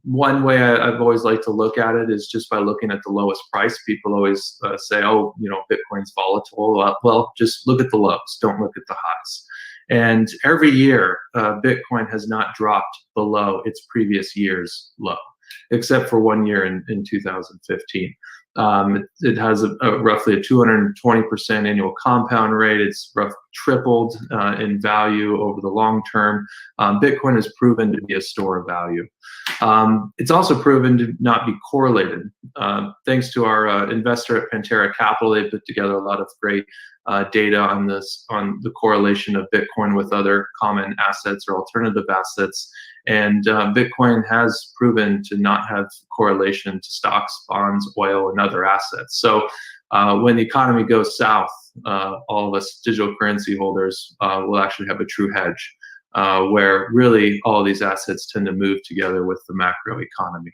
One way I've always liked to look at it is just by looking at the lowest price. People always say, oh, Bitcoin's volatile. Well, just look at the lows, don't look at the highs. And every year, Bitcoin has not dropped below its previous year's low, except for 1 year in 2015. It has roughly a 220% annual compound rate. It's roughly tripled in value over the long term. Bitcoin has proven to be a store of value. It's also proven to not be correlated. Thanks to our investor at Pantera Capital, they put together a lot of great data on the correlation of Bitcoin with other common assets or alternative assets. And Bitcoin has proven to not have correlation to stocks, bonds, oil, and other assets. So when the economy goes south, all of us digital currency holders will actually have a true hedge where really all these assets tend to move together with the macro economy.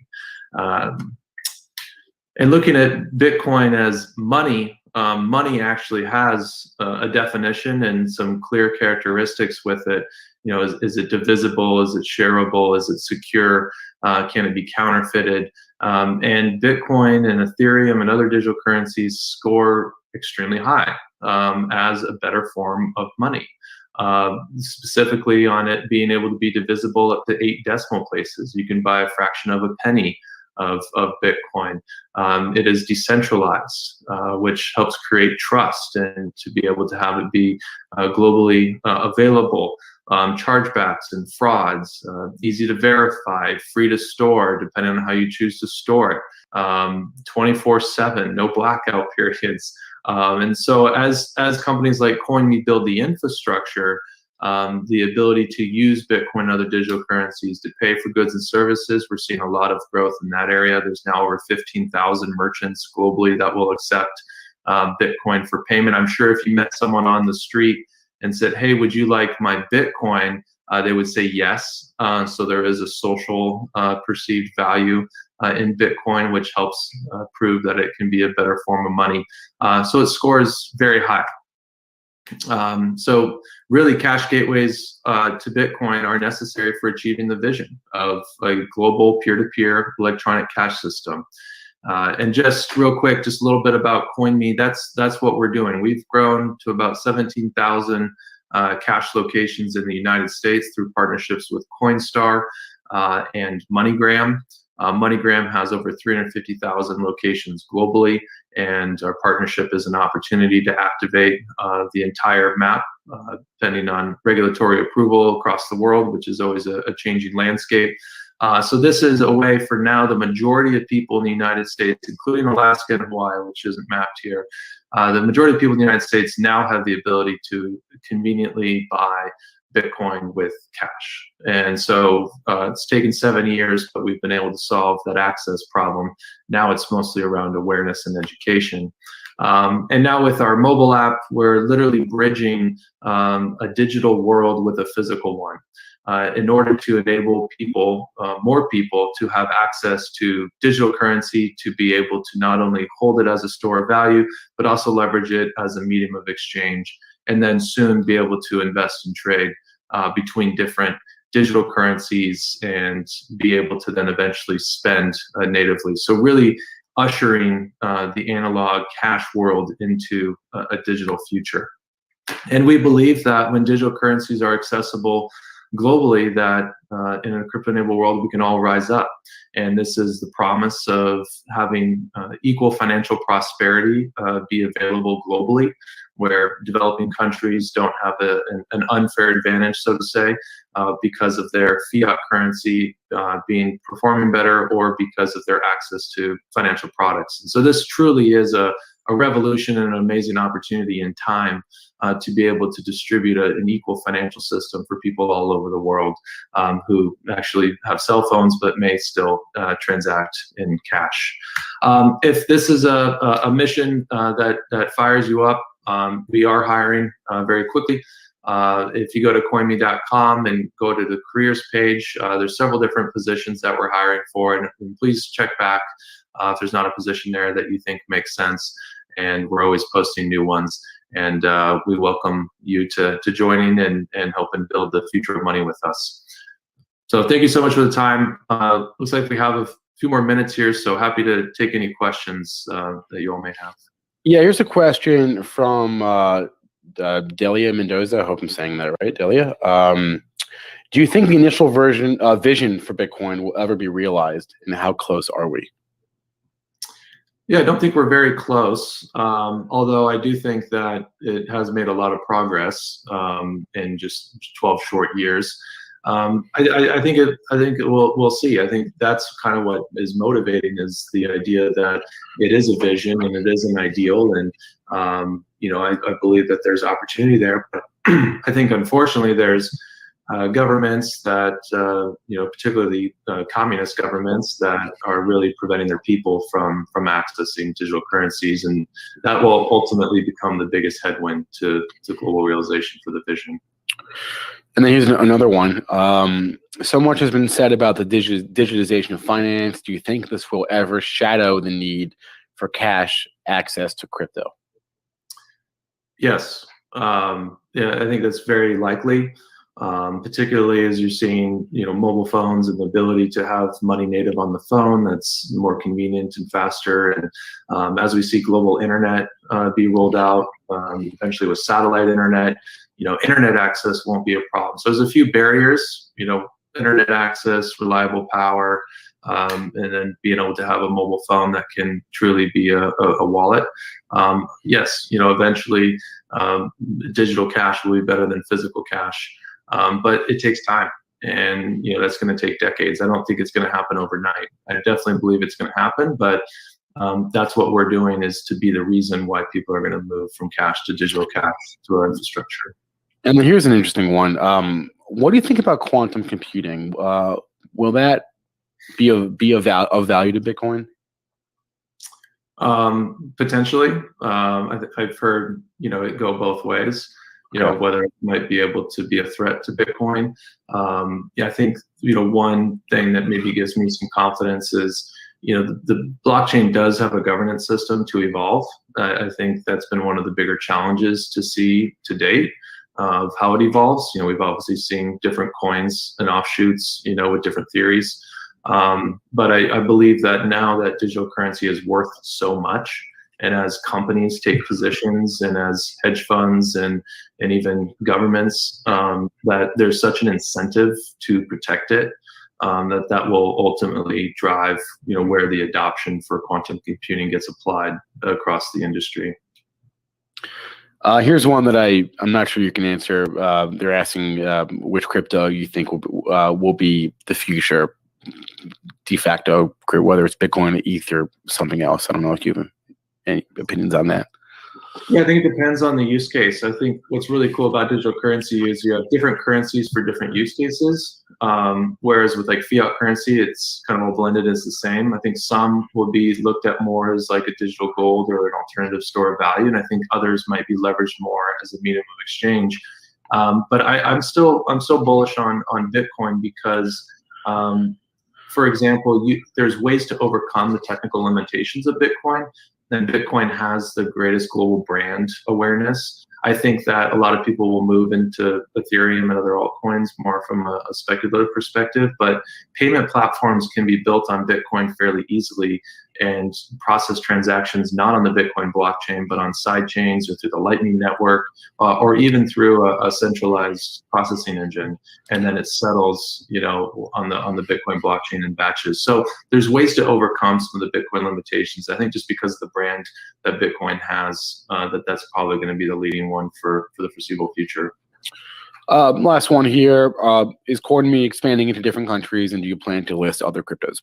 And looking at Bitcoin as money, money actually has a definition and some clear characteristics with it. You know, is it divisible? Is it shareable? Is it secure? Can it be counterfeited? And Bitcoin and Ethereum and other digital currencies score extremely high as a better form of money. Specifically on it being able to be divisible up to 8 decimal places. You can buy a fraction of a penny of Bitcoin. It is decentralized, which helps create trust and to be able to have it be globally available. Chargebacks and frauds, easy to verify, free to store, depending on how you choose to store it, 24/7, no blackout periods. And so as companies like Coinme build the infrastructure, the ability to use Bitcoin and other digital currencies to pay for goods and services, we're seeing a lot of growth in that area. There's now over 15,000 merchants globally that will accept Bitcoin for payment. I'm sure if you met someone on the street and said, hey, would you like my Bitcoin? They would say yes. So there is a social perceived value in Bitcoin, which helps prove that it can be a better form of money. So it scores very high. So really cash gateways to Bitcoin are necessary for achieving the vision of a global peer-to-peer electronic cash system. And just real quick, just a little bit about Coinme. That's what we're doing. We've grown to about 17,000 cash locations in the United States through partnerships with Coinstar and MoneyGram. MoneyGram has over 350,000 locations globally, and our partnership is an opportunity to activate the entire map, depending on regulatory approval across the world, which is always a changing landscape. So this is a way for now the majority of people in the United States, including Alaska and Hawaii, which isn't mapped here, the majority of people in the United States now have the ability to conveniently buy Bitcoin with cash. And so it's taken 7 years, but we've been able to solve that access problem. Now it's mostly around awareness and education. And now with our mobile app, we're literally bridging a digital world with a physical one. In order to enable people, more people, to have access to digital currency, to be able to not only hold it as a store of value, but also leverage it as a medium of exchange, and then soon be able to invest and trade between different digital currencies and be able to then eventually spend natively. So really ushering the analog cash world into a digital future. And we believe that when digital currencies are accessible globally, that in a crypto-enabled world, we can all rise up. And this is the promise of having equal financial prosperity be available globally, where developing countries don't have an unfair advantage, so to say, because of their fiat currency performing better, or because of their access to financial products. And so this truly is a revolution and an amazing opportunity in time to be able to distribute an equal financial system for people all over the world who actually have cell phones but may still transact in cash. If this is a mission that fires you up, we are hiring very quickly. If you go to coinme.com and go to the careers page, there's several different positions that we're hiring for, and please check back if there's not a position there that you think makes sense. And we're always posting new ones, and we welcome you to joining and helping build the future of money with us. So thank you so much for the time. Looks like we have a few more minutes here, so happy to take any questions that you all may have. Yeah, here's a question from Delia Mendoza. I hope I'm saying that right, Delia. Do you think the initial vision for Bitcoin will ever be realized, and how close are we? Yeah, I don't think we're very close, although I do think that it has made a lot of progress in just 12 short years. I think we'll see. I think that's kind of what is motivating, is the idea that it is a vision and it is an ideal, and I believe that there's opportunity there. But I think unfortunately there's governments that particularly communist governments that are really preventing their people from accessing digital currencies, and that will ultimately become the biggest headwind to global realization for the vision. And then here's another one. So much has been said about the digitization of finance. Do you think this will ever shadow the need for cash access to crypto? Yes. Yeah, I think that's very likely, particularly as you're seeing, mobile phones and the ability to have money native on the phone that's more convenient and faster. And as we see global internet be rolled out, eventually with satellite internet, internet access won't be a problem. So there's a few barriers, internet access, reliable power, and then being able to have a mobile phone that can truly be a wallet. Yes, eventually digital cash will be better than physical cash, but it takes time, and that's going to take decades. I don't think it's going to happen overnight. I definitely believe it's going to happen, but that's what we're doing, is to be the reason why people are going to move from cash to digital cash to our infrastructure. And then here's an interesting one. What do you think about quantum computing? Will that be of value to Bitcoin? Potentially. I've heard it go both ways. Whether it might be able to be a threat to Bitcoin. I think one thing that maybe gives me some confidence is the blockchain does have a governance system to evolve. I think that's been one of the bigger challenges to see to date of how it evolves. We've obviously seen different coins and offshoots, with different theories. But I believe that now that digital currency is worth so much, and as companies take positions, and as hedge funds and even governments, that there's such an incentive to protect it, that will ultimately drive where the adoption for quantum computing gets applied across the industry. Here's one that I'm not sure you can answer. They're asking which crypto you think will be the future de facto, whether it's Bitcoin, ETH, or something else. I don't know if you have any opinions on that. Yeah, I think it depends on the use case. I think what's really cool about digital currency is you have different currencies for different use cases. Whereas with like fiat currency, it's kind of all blended as the same. I think some will be looked at more as like a digital gold or an alternative store of value, and I think others might be leveraged more as a medium of exchange. But I'm so bullish on Bitcoin because, for example, there's ways to overcome the technical limitations of Bitcoin. And Bitcoin has the greatest global brand awareness. I think that a lot of people will move into Ethereum and other altcoins more from a speculative perspective, but payment platforms can be built on Bitcoin fairly easily and process transactions not on the Bitcoin blockchain, but on side chains or through the Lightning Network, or even through a centralized processing engine. And then it settles, on the Bitcoin blockchain in batches. So there's ways to overcome some of the Bitcoin limitations. I think just because of the brand that Bitcoin has, that's probably going to be the leading one for the foreseeable future. Last one here. Is Coinme expanding into different countries, and do you plan to list other cryptos?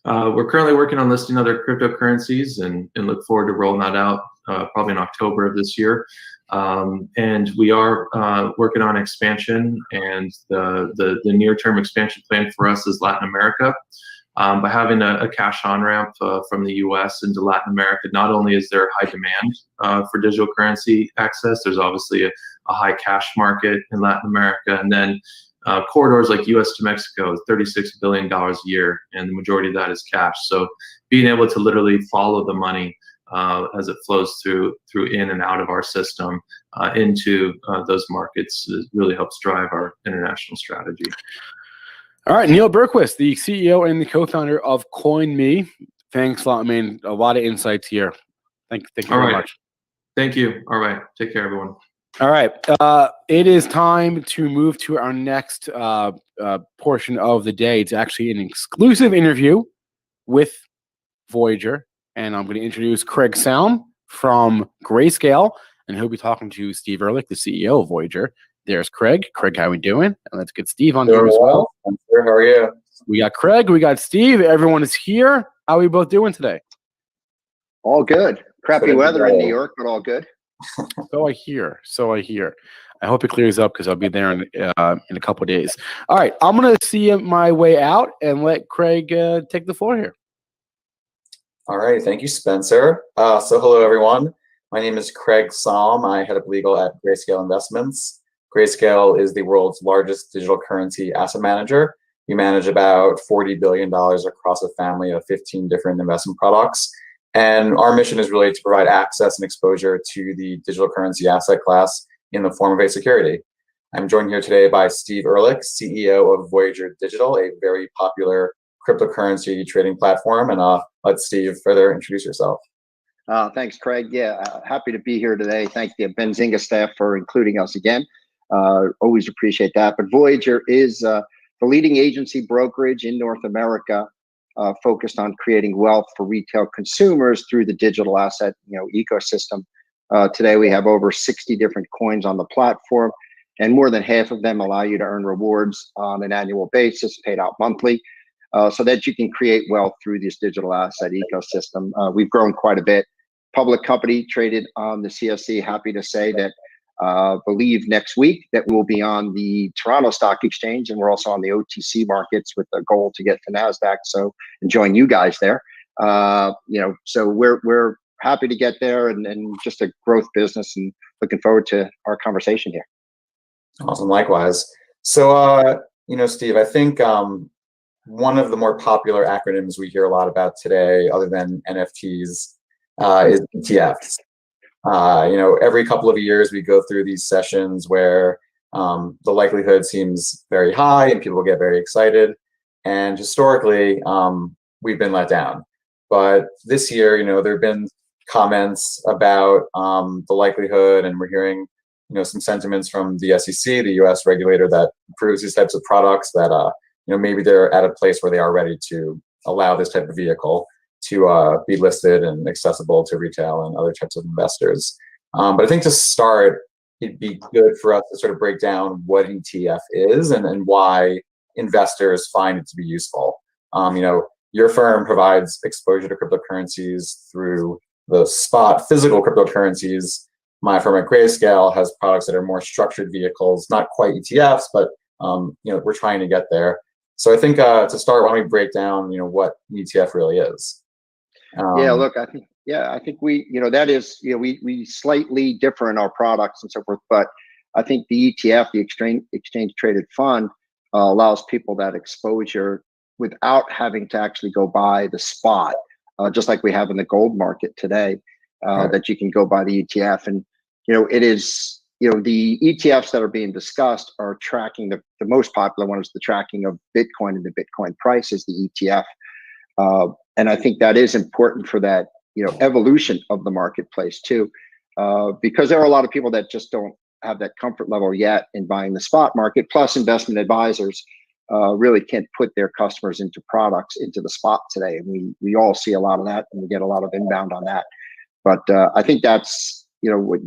We're currently working on listing other cryptocurrencies and look forward to rolling that out probably in October of this year. And we are working on expansion, and the near-term expansion plan for us is Latin America. By having a cash on-ramp from the US into Latin America, not only is there high demand for digital currency access, there's obviously a high cash market in Latin America, and then corridors like US to Mexico, $36 billion a year, and the majority of that is cash. So being able to literally follow the money as it flows through in and out of our system into those markets really helps drive our international strategy. All right, Neal Bergquist, the CEO and the co-founder of Coinme. Thanks a lot, man. A lot of insights here. Thank you very much. Thank you. All right. Take care, everyone. All right. It is time to move to our next portion of the day. It's actually an exclusive interview with Voyager. And I'm going to introduce Craig Salm from Grayscale. And he'll be talking to Steve Ehrlich, the CEO of Voyager. There's Craig. Craig, how we doing? And let's get Steve on here as well. I'm sure. How are you? We got Craig. We got Steve. Everyone is here. How are we both doing today? All good. Crappy weather in New York, but all good. So I hear. I hope it clears up because I'll be there in a couple of days. All right. I'm going to see my way out and let Craig take the floor here. All right. Thank you, Spencer. So hello, everyone. My name is Craig Salm. I head up legal at Grayscale Investments. Grayscale is the world's largest digital currency asset manager. We manage about $40 billion across a family of 15 different investment products. And our mission is really to provide access and exposure to the digital currency asset class in the form of a security. I'm joined here today by Steve Ehrlich, CEO of Voyager Digital, a very popular cryptocurrency trading platform. And let Steve further introduce yourself. Thanks, Craig. Yeah, happy to be here today. Thank the Benzinga staff for including us again. Always appreciate that. But Voyager is the leading agency brokerage in North America, focused on creating wealth for retail consumers through the digital asset, ecosystem. Today we have over 60 different coins on the platform, and more than half of them allow you to earn rewards on an annual basis, paid out monthly, so that you can create wealth through this digital asset ecosystem. We've grown quite a bit. Public company, traded on the CSE. Happy to say that believe next week that we'll be on the Toronto Stock Exchange, and we're also on the OTC markets with the goal to get to NASDAQ. So and join you guys there. So we're happy to get there, and just a growth business, and looking forward to our conversation here. Awesome, likewise. So Steve, I think one of the more popular acronyms we hear a lot about today, other than NFTs, is ETFs. Every couple of years we go through these sessions where the likelihood seems very high and people get very excited. And historically, we've been let down. But this year, there have been comments about the likelihood, and we're hearing, some sentiments from the SEC, the U.S. regulator that approves these types of products, that maybe they're at a place where they are ready to allow this type of vehicle to be listed and accessible to retail and other types of investors. But I think to start, it'd be good for us to sort of break down what ETF is and why investors find it to be useful. Your firm provides exposure to cryptocurrencies through the spot physical cryptocurrencies. My firm at Grayscale has products that are more structured vehicles, not quite ETFs, but we're trying to get there. So I think to start, why don't we break down what an ETF really is? Look, I think we, that is, we slightly differ in our products and so forth, but I think the ETF, the exchange traded fund, allows people that exposure without having to actually go buy the spot, just like we have in the gold market today, right, that you can go buy the ETF. And, it is, the ETFs that are being discussed are tracking, the most popular one is the tracking of Bitcoin, and the Bitcoin price is the ETF. And I think that is important for that, evolution of the marketplace too, because there are a lot of people that just don't have that comfort level yet in buying the spot market. Plus, investment advisors really can't put their customers into products into the spot today, and we all see a lot of that, and we get a lot of inbound on that. But I think that's what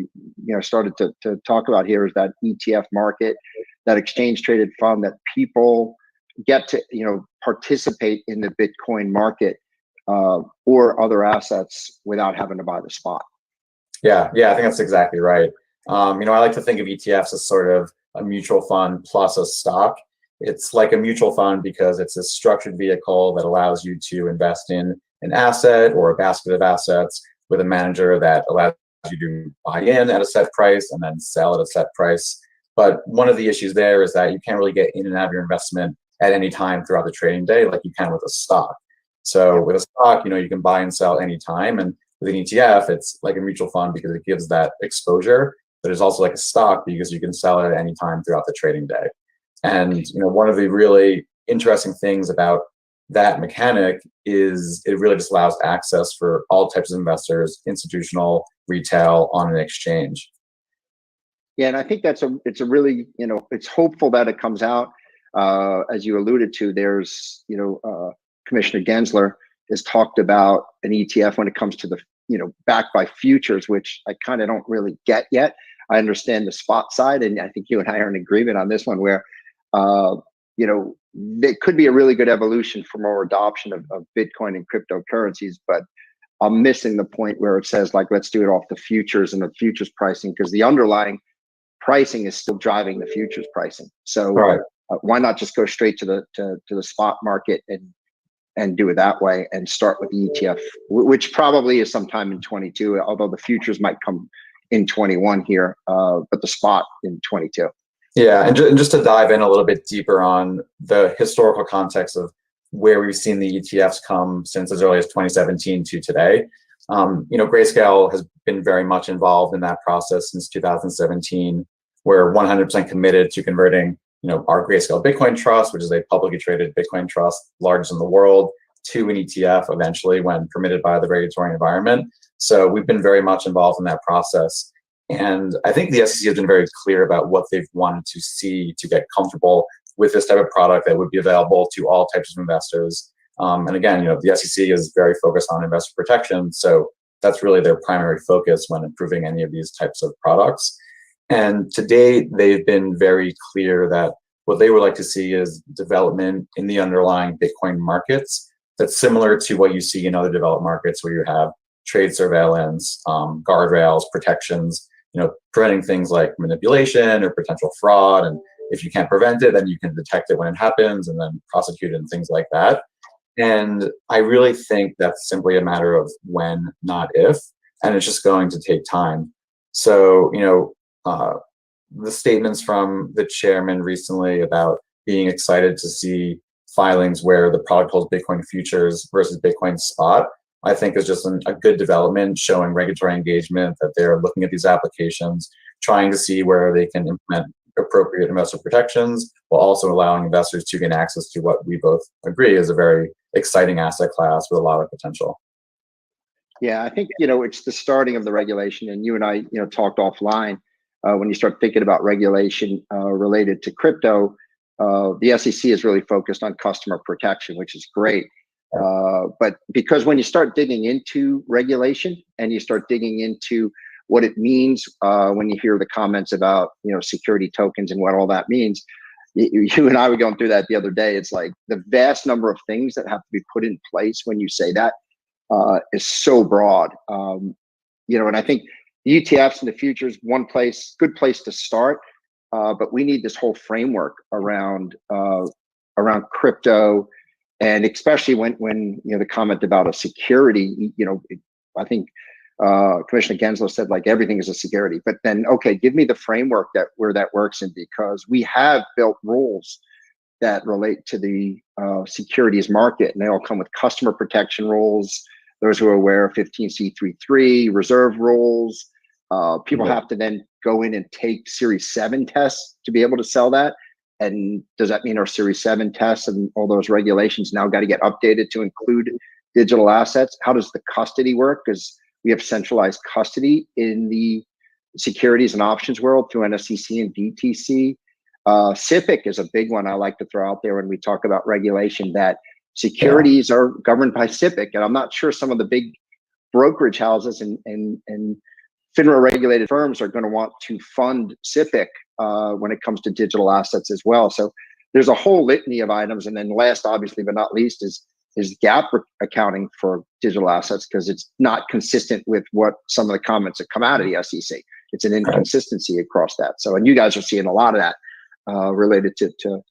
you started to talk about here is that ETF market, that exchange traded fund, that people get to participate in the Bitcoin market or other assets without having to buy the spot. Yeah, I think that's exactly right. I like to think of ETFs as sort of a mutual fund plus a stock. It's like a mutual fund because it's a structured vehicle that allows you to invest in an asset or a basket of assets with a manager that allows you to buy in at a set price and then sell at a set price. But one of the issues there is that you can't really get in and out of your investment at any time throughout the trading day like you can with a stock. So with a stock, you can buy and sell anytime. And with an ETF, it's like a mutual fund because it gives that exposure, but it's also like a stock because you can sell it at any time throughout the trading day. And one of the really interesting things about that mechanic is it really just allows access for all types of investors, institutional, retail, on an exchange. Yeah, and I think it's a really, it's hopeful that it comes out. As you alluded to, there's, Commissioner Gensler has talked about an ETF when it comes to the, backed by futures, which I kind of don't really get yet. I understand the spot side, and I think you and I are in agreement on this one where, it could be a really good evolution for more adoption of Bitcoin and cryptocurrencies, but I'm missing the point where it says, like, let's do it off the futures and the futures pricing, because the underlying pricing is still driving the futures pricing. So right. Why not just go straight to the spot market and do it that way and start with the ETF, which probably is sometime in 22, although the futures might come in 21 here, but the spot in 22. Yeah, and just to dive in a little bit deeper on the historical context of where we've seen the ETFs come since as early as 2017 to today. Grayscale has been very much involved in that process since 2017. We're 100% committed to converting, our Grayscale Bitcoin Trust, which is a publicly traded Bitcoin trust, largest in the world, to an ETF eventually when permitted by the regulatory environment. So we've been very much involved in that process. And I think the SEC has been very clear about what they've wanted to see to get comfortable with this type of product that would be available to all types of investors. And again, the SEC is very focused on investor protection. So that's really their primary focus when improving any of these types of products. And to date, they've been very clear that what they would like to see is development in the underlying Bitcoin markets that's similar to what you see in other developed markets where you have trade surveillance, guardrails, protections, preventing things like manipulation or potential fraud. And if you can't prevent it, then you can detect it when it happens and then prosecute it and things like that. And I really think that's simply a matter of when, not if, and it's just going to take time. So, the statements from the chairman recently about being excited to see filings where the product holds Bitcoin futures versus Bitcoin spot, I think is just a good development showing regulatory engagement, that they're looking at these applications, trying to see where they can implement appropriate investor protections while also allowing investors to gain access to what we both agree is a very exciting asset class with a lot of potential. Yeah, I think, it's the starting of the regulation, and you and I, talked offline. When you start thinking about regulation related to crypto, the SEC is really focused on customer protection, which is great. But because when you start digging into regulation and you start digging into what it means, when you hear the comments about, security tokens and what all that means, you and I were going through that the other day. It's like the vast number of things that have to be put in place when you say that is so broad. And I think the ETFs and the futures, good place to start. But we need this whole framework around crypto, and especially when the comment about a security. I think Commissioner Gensler said like everything is a security. But then, okay, give me the framework where that works in, because we have built rules that relate to the securities market, and they all come with customer protection rules. Those who are aware of 15C33 reserve rules. People have to then go in and take Series 7 tests to be able to sell that. And does that mean our Series 7 tests and all those regulations now got to get updated to include digital assets? How does the custody work? Because we have centralized custody in the securities and options world through NSCC and DTC. SIPC is a big one I like to throw out there when we talk about regulation, that securities are governed by SIPC. And I'm not sure some of the big brokerage houses and FINRA regulated firms are going to want to fund SIPC when it comes to digital assets as well. So there's a whole litany of items. And then last, obviously, but not least, is GAAP accounting for digital assets, because it's not consistent with what some of the comments that come out of the SEC. It's an inconsistency across that. So, and you guys are seeing a lot of that related to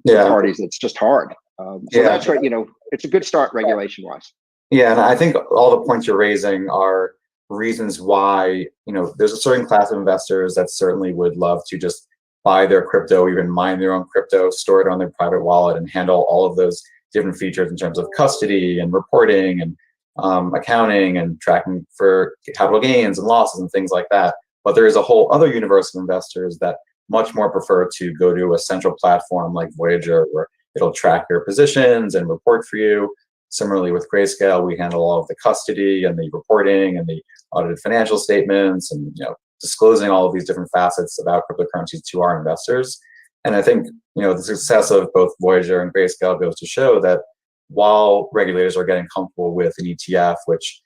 parties. It's just hard. So that's right. It's a good start regulation wise. Yeah, and I think all the points you're raising are reasons why, there's a certain class of investors that certainly would love to just buy their crypto, even mine their own crypto, store it on their private wallet, and handle all of those different features in terms of custody and reporting and accounting and tracking for capital gains and losses and things like that. But there is a whole other universe of investors that much more prefer to go to a central platform like Voyager, where it'll track your positions and report for you. Similarly with Grayscale, we handle all of the custody and the reporting and the audited financial statements and disclosing all of these different facets about cryptocurrencies to our investors. And I think the success of both Voyager and Grayscale goes to show that while regulators are getting comfortable with an ETF, which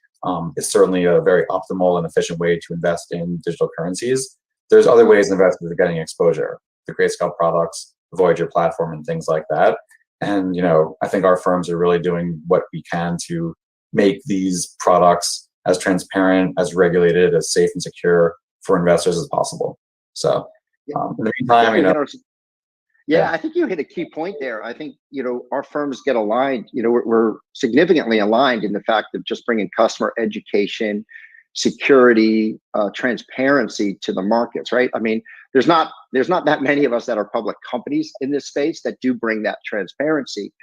is certainly a very optimal and efficient way to invest in digital currencies, there's other ways investors are getting exposure, the Grayscale products, the Voyager platform, and things like that. And, I think our firms are really doing what we can to make these products as transparent, as regulated, as safe and secure for investors as possible. So in the meantime, I think you hit a key point there. I think, our firms get aligned, we're significantly aligned in the fact of just bringing customer education, security, transparency to the markets, right? I mean, there's not that many of us that are public companies in this space that do bring that transparency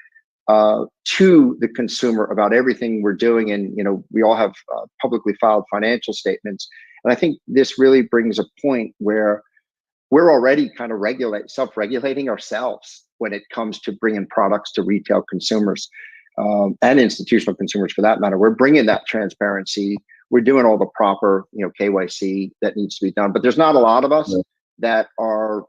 to the consumer about everything we're doing. And, we all have publicly filed financial statements. And I think this really brings a point where we're already kind of self-regulating ourselves when it comes to bringing products to retail consumers and institutional consumers for that matter. We're bringing that transparency. We're doing all the proper, KYC that needs to be done. But there's not a lot of us that are,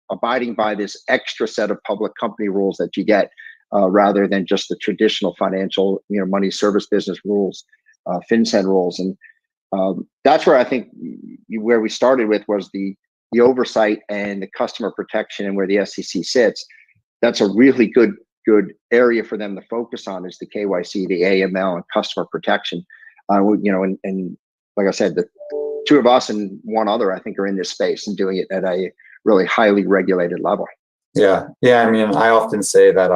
abiding by this extra set of public company rules that you get rather than just the traditional financial, money service business rules, FinCEN rules. And that's where I think where we started with was the oversight and the customer protection, and where the SEC sits. That's a really good area for them to focus on, is the KYC, the AML, and customer protection. And like I said, the two of us and one other, I think, are in this space and doing it at a really highly regulated level. Yeah. I mean, I often say that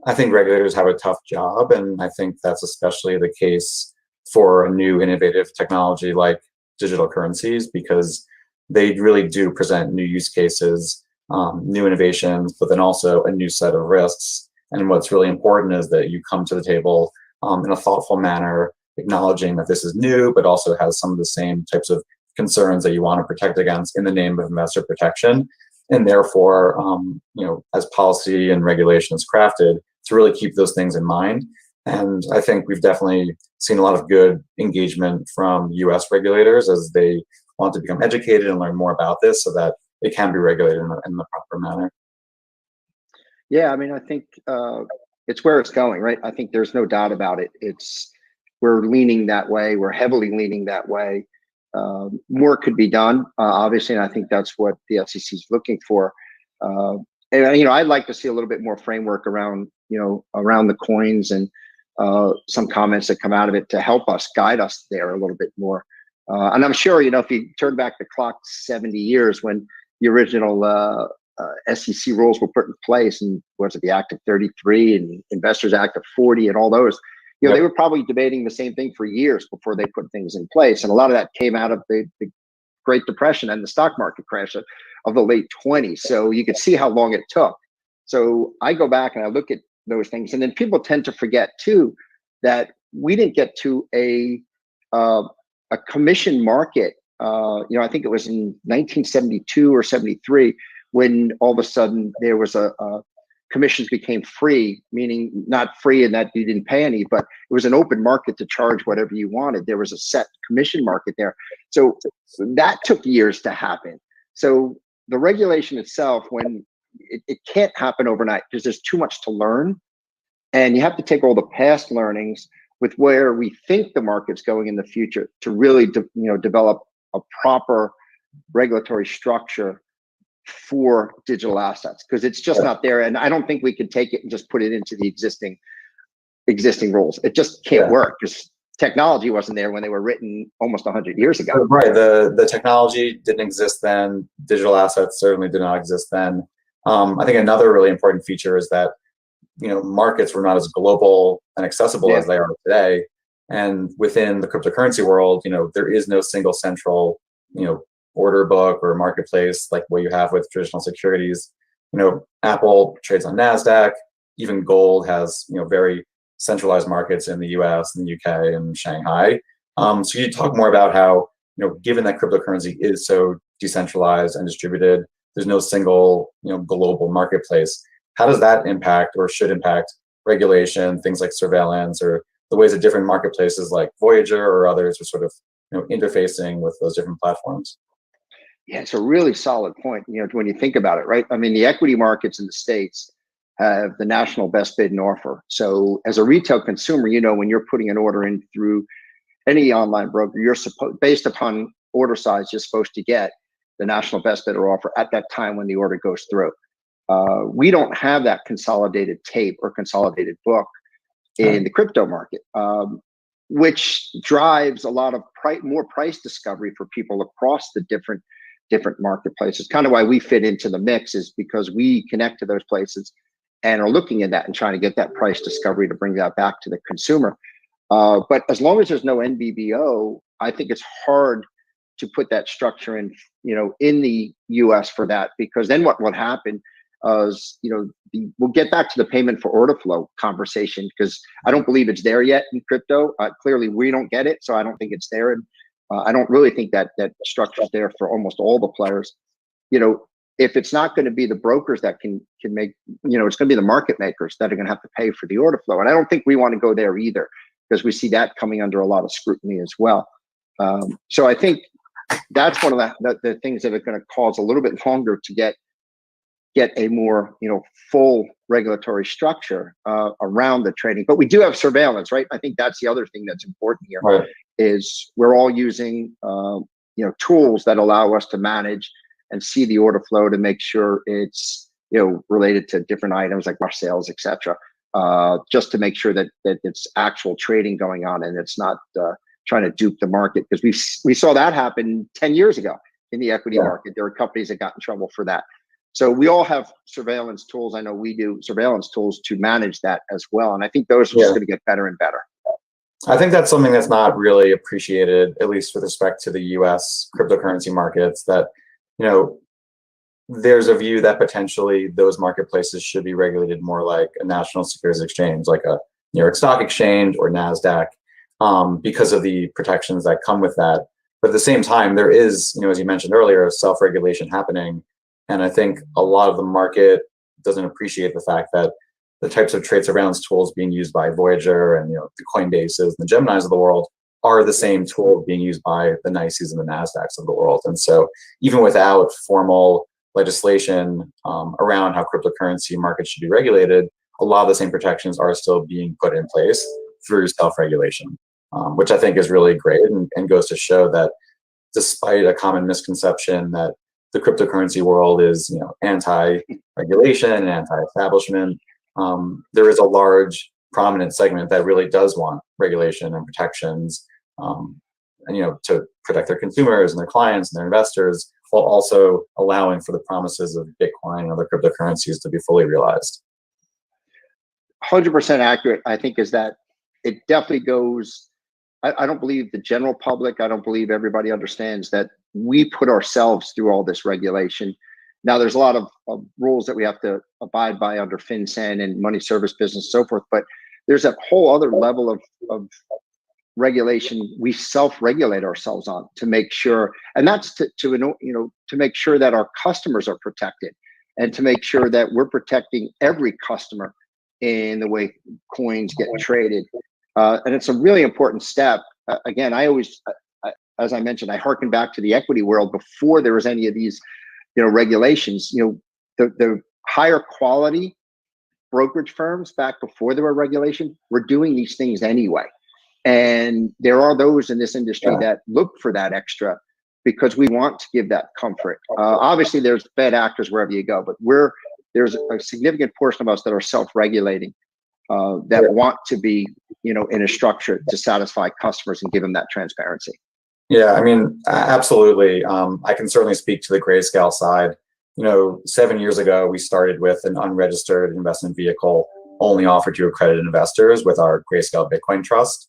I think regulators have a tough job, and I think that's especially the case for a new innovative technology like digital currencies, because they really do present new use cases, new innovations, but then also a new set of risks. And what's really important is that you come to the table in a thoughtful manner, acknowledging that this is new, but also has some of the same types of concerns that you want to protect against in the name of investor protection. And therefore, as policy and regulation is crafted, to really keep those things in mind. And I think we've definitely seen a lot of good engagement from US regulators as they want to become educated and learn more about this so that it can be regulated in the proper manner. Yeah, I mean, I think it's where it's going, right? I think there's no doubt about it. We're leaning that way. We're heavily leaning that way. More could be done, obviously, and I think that's what the SEC is looking for. And I'd like to see a little bit more framework around the coins and some comments that come out of it to help us, guide us there a little bit more. And I'm sure, if you turn back the clock 70 years when the original SEC rules were put in place, and was it the Act of 33 and Investors Act of 40 and all those, they were probably debating the same thing for years before they put things in place. And a lot of that came out of the Great Depression and the stock market crash of the late 20s. So you could see how long it took. So I go back and I look at those things, and then people tend to forget too that we didn't get to a commission market. I think it was in 1972 or 73 when all of a sudden there was commissions became free, meaning not free in that you didn't pay any, but it was an open market to charge whatever you wanted. There was a set commission market there. So that took years to happen. So the regulation itself, when it can't happen overnight because there's too much to learn, and you have to take all the past learnings with where we think the market's going in the future to really develop a proper regulatory structure for digital assets, because it's just not there. And I don't think we could take it and just put it into the existing rules. It just can't work because technology wasn't there when they were written almost 100 years ago. Right. The technology didn't exist then. Digital assets certainly did not exist then. I think another really important feature is that markets were not as global and accessible as they are today. And within the cryptocurrency world, there is no single central order book or marketplace like what you have with traditional securities. Apple trades on NASDAQ. Even gold has very centralized markets in the US and the UK and Shanghai. So you talk more about how given that cryptocurrency is so decentralized and distributed, there's no single global marketplace. How does that impact or should impact regulation, things like surveillance, or the ways that different marketplaces like Voyager or others are sort of interfacing with those different platforms? Yeah, it's a really solid point. When you think about it, right? I mean, the equity markets in the States have the national best bid and offer. So as a retail consumer, when you're putting an order in through any online broker, you're supposed, based upon order size, you're supposed to get the national best bid or offer at that time when the order goes through. We don't have that consolidated tape or consolidated book in the crypto market, which drives a lot of more price discovery for people across the different marketplaces. Kind of why we fit into the mix is because we connect to those places and are looking at that and trying to get that price discovery to bring that back to the consumer. But as long as there's no NBBO, I think it's hard to put that structure in, in the US for that, because then what will happen is, we'll get back to the payment for order flow conversation, because I don't believe it's there yet in crypto. Clearly we don't get it, so I don't think it's there. And I don't really think that structure is there for almost all the players. If it's not going to be the brokers that can make, it's going to be the market makers that are going to have to pay for the order flow. And I don't think we want to go there either, because we see that coming under a lot of scrutiny as well. So I think that's one of the things that are going to cause a little bit longer to get a more, full regulatory structure around the trading. But we do have surveillance, right? I think that's the other thing that's important here, right, is we're all using, tools that allow us to manage and see the order flow to make sure it's, related to different items like our sales, et cetera, just to make sure that it's actual trading going on and it's not trying to dupe the market. Because we saw that happen 10 years ago in the equity market. There were companies that got in trouble for that. So we all have surveillance tools. I know we do surveillance tools to manage that as well. And I think those are just going to get better and better. I think that's something that's not really appreciated, at least with respect to the US cryptocurrency markets, that, there's a view that potentially those marketplaces should be regulated more like a national securities exchange, like a New York Stock Exchange or NASDAQ, because of the protections that come with that. But at the same time, there is, as you mentioned earlier, self-regulation happening. And I think a lot of the market doesn't appreciate the fact that the types of trade surveillance tools being used by Voyager and the Coinbases and the Geminis of the world are the same tools being used by the NYSEs and the NASDAQs of the world. And so even without formal legislation around how cryptocurrency markets should be regulated, a lot of the same protections are still being put in place through self-regulation, which I think is really great and goes to show that despite a common misconception that the cryptocurrency world is anti-regulation and anti-establishment, there is a large prominent segment that really does want regulation and protections, and to protect their consumers and their clients and their investors, while also allowing for the promises of Bitcoin and other cryptocurrencies to be fully realized. 100% accurate, I think, is that it definitely goes. I don't believe the general public, I don't believe everybody understands that we put ourselves through all this regulation. Now, there's a lot of rules that we have to abide by under FinCEN and money service business and so forth, but there's a whole other level of regulation we self-regulate ourselves on to make sure, and that's to make sure that our customers are protected and to make sure that we're protecting every customer in the way coins get traded. And it's a really important step. Again, as I mentioned, I hearken back to the equity world before there was any of these, regulations. The higher quality brokerage firms back before there were regulation were doing these things anyway. And there are those in this industry that look for that extra because we want to give that comfort. Obviously, there's bad actors wherever you go, but there's a significant portion of us that are self-regulating, that want to be, in a structure to satisfy customers and give them that transparency. Yeah, I mean, absolutely. I can certainly speak to the Grayscale side. 7 years ago, we started with an unregistered investment vehicle only offered to accredited investors with our Grayscale Bitcoin Trust.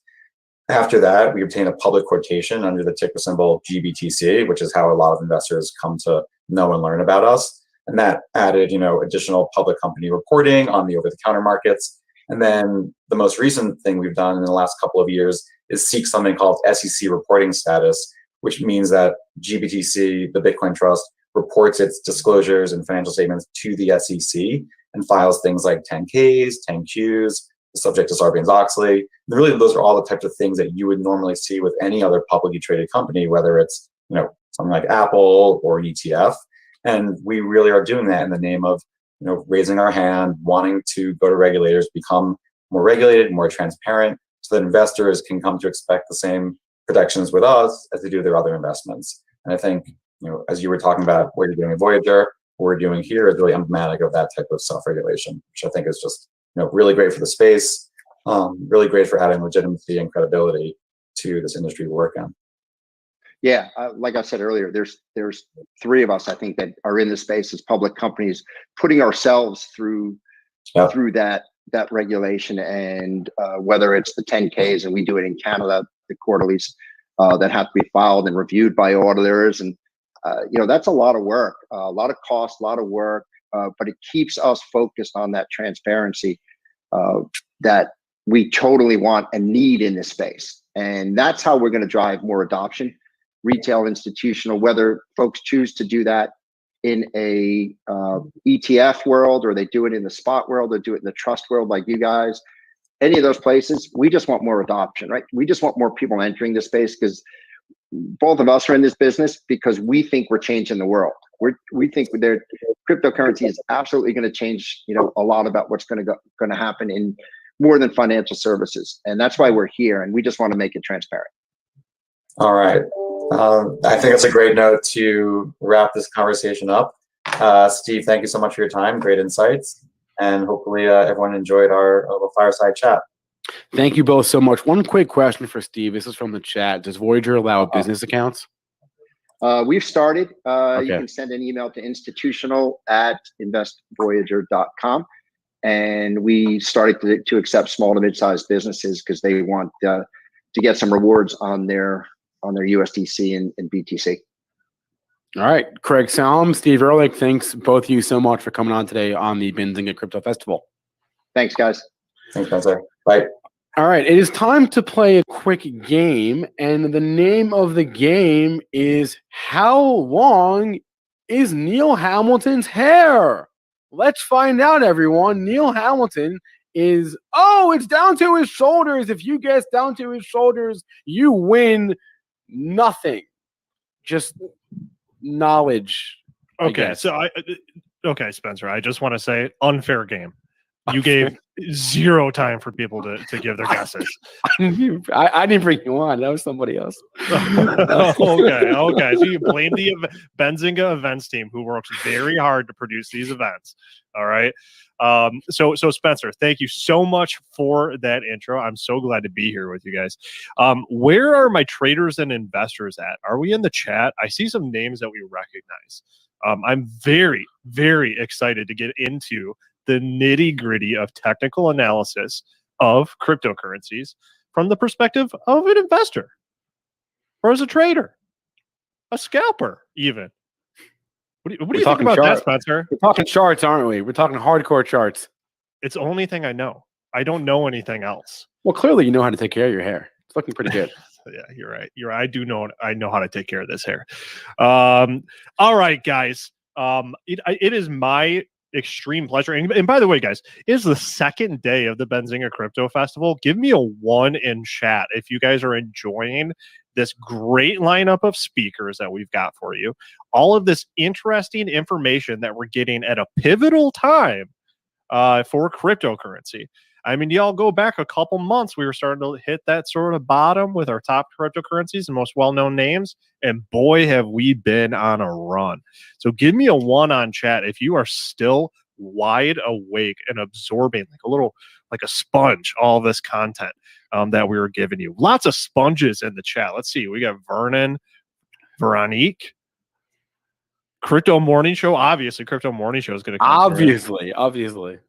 After that, we obtained a public quotation under the ticker symbol GBTC, which is how a lot of investors come to know and learn about us. And that added, additional public company reporting on the over-the-counter markets. And then the most recent thing we've done in the last couple of years is seek something called SEC reporting status, which means that GBTC, the Bitcoin Trust, reports its disclosures and financial statements to the SEC and files things like 10Ks, 10Qs, subject to Sarbanes-Oxley. And really, those are all the types of things that you would normally see with any other publicly traded company, whether it's something like Apple or an ETF. And we really are doing that in the name of raising our hand, wanting to go to regulators, become more regulated, more transparent, so that investors can come to expect the same protections with us as they do their other investments. And I think, as you were talking about what you're doing in Voyager, what we're doing here is really emblematic of that type of self-regulation, which I think is just really great for the space, really great for adding legitimacy and credibility to this industry we work in. Yeah, like I said earlier, there's three of us, I think, that are in the space as public companies, putting ourselves through that regulation, and whether it's the 10Ks, and we do it in Canada, the quarterlies, that have to be filed and reviewed by auditors. And, that's a lot of work, a lot of cost, a lot of work, but it keeps us focused on that transparency that we totally want and need in this space. And that's how we're going to drive more adoption, retail, institutional, whether folks choose to do that in a ETF world, or they do it in the spot world, or do it in the trust world like you guys. Any of those places, we just want more adoption, right? We just want more people entering this space, because both of us are in this business because we think we're changing the world. We think cryptocurrency is absolutely going to change, a lot about what's going to happen in more than financial services, and that's why we're here. And we just want to make it transparent. All right, I think that's a great note to wrap this conversation up. Steve, thank you so much for your time. Great insights, and hopefully everyone enjoyed our little fireside chat. Thank you both so much. One quick question for Steve. This is from the chat. Does Voyager allow business accounts? We've started. Okay. You can send an email to institutional@investvoyager.com. And we started to accept small to mid-sized businesses because they want to get some rewards on their USDC and BTC. All right. Craig Salm, Steve Ehrlich, thanks both of you so much for coming on today on the Benzinga Crypto Festival. Thanks, guys. Thanks, Spencer. Bye. All right. It is time to play a quick game. And the name of the game is How Long is Neal Hamilton's Hair? Let's find out, everyone. Neal Hamilton is, it's down to his shoulders. If you guess down to his shoulders, you win nothing. Just knowledge. Okay, okay, Spencer, I just want to say, unfair game. You gave zero time for people to give their guesses. I didn't bring you on. That was somebody else. Okay. So you blame the Benzinga events team, who works very hard to produce these events. All right. So Spencer, thank you so much for that intro. I'm so glad to be here with you guys. Where are my traders and investors at? Are we in the chat? I see some names that we recognize. I'm very, very excited to get into the nitty-gritty of technical analysis of cryptocurrencies from the perspective of an investor, or as a trader, a scalper, even. What do you think about that, Spencer? We're talking charts, aren't we? We're talking hardcore charts. It's the only thing I know. I don't know anything else. Well, clearly you know how to take care of your hair. It's looking pretty good. Yeah, you're right. I do know. I know how to take care of this hair. All right, guys. It is my extreme pleasure. And by the way, guys, it is the second day of the Benzinga Crypto Festival. Give me a 1 in chat if you guys are enjoying this great lineup of speakers that we've got for you. All of this interesting information that we're getting at a pivotal time for cryptocurrency. I mean, y'all go back a couple months, we were starting to hit that sort of bottom with our top cryptocurrencies and most well-known names. And boy, have we been on a run. So give me a 1 on chat if you are still wide awake and absorbing like a sponge, all this content that we were giving you. Lots of sponges in the chat. Let's see. We got Vernon, Veronique, Crypto Morning Show. Obviously, Crypto Morning Show is going to come. Obviously.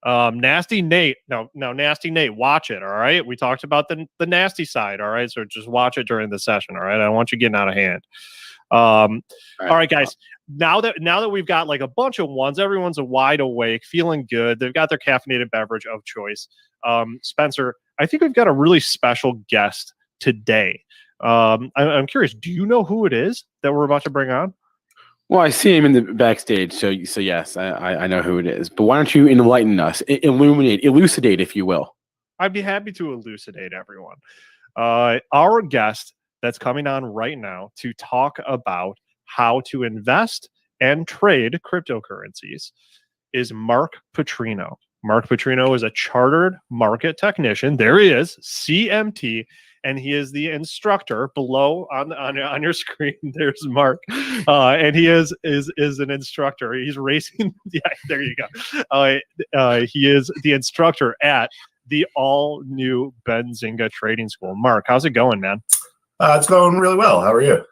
Nasty Nate. No, Nasty Nate, watch it. All right. We talked about the nasty side. All right. So just watch it during the session. All right. I don't want you getting out of hand. All right, guys. Now that we've got like a bunch of ones, everyone's wide awake, feeling good. They've got their caffeinated beverage of choice. Spencer, I think we've got a really special guest today. I'm curious. Do you know who it is that we're about to bring on? Well, I see him in the backstage, so yes, I know who it is. But why don't you enlighten us, elucidate, if you will? I'd be happy to elucidate everyone. Our guest that's coming on right now to talk about how to invest and trade cryptocurrencies is Mark Putrino. Mark Putrino is a chartered market technician. There he is, CMT. And he is the instructor below on your screen. There's Mark, and he is an instructor. He's racing. Yeah, there you go. He is the instructor at the all new Benzinga Trading School. Mark, how's it going, man? It's going really well. How are you?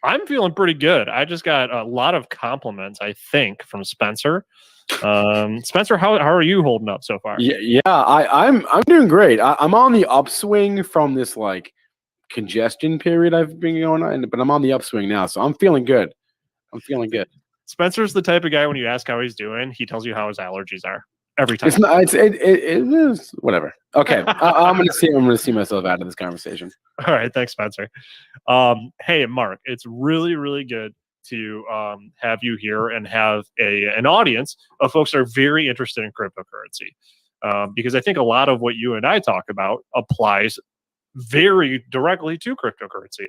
I'm feeling pretty good. I just got a lot of compliments, I think, from Spencer. Spencer, how are you holding up so far? Yeah, I'm doing great. I'm on the upswing from this like congestion period I've been going on, but I'm on the upswing now, so I'm feeling good. Spencer's the type of guy when you ask how he's doing, he tells you how his allergies are every time. It's not. It is whatever. Okay, I'm gonna see myself out of this conversation. All right, thanks, Spencer. Hey, Mark, it's really, really good to have you here and have an audience of folks that are very interested in cryptocurrency, because I think a lot of what you and I talk about applies very directly to cryptocurrency.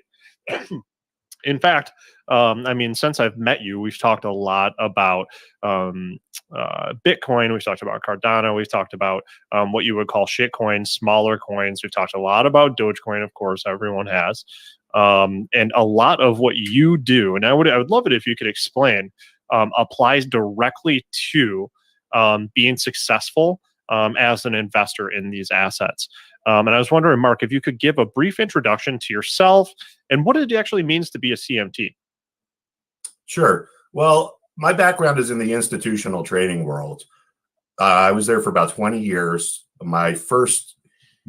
In fact, I mean, since I've met you, we've talked a lot about Bitcoin. We've talked about Cardano. We've talked about what you would call shitcoins, smaller coins. We've talked a lot about Dogecoin, of course, everyone has. And a lot of what you do, and I would love it if you could explain, applies directly to being successful as an investor in these assets. And I was wondering, Mark, if you could give a brief introduction to yourself and what it actually means to be a CMT. Sure. Well, my background is in the institutional trading world. I was there for about 20 years. My first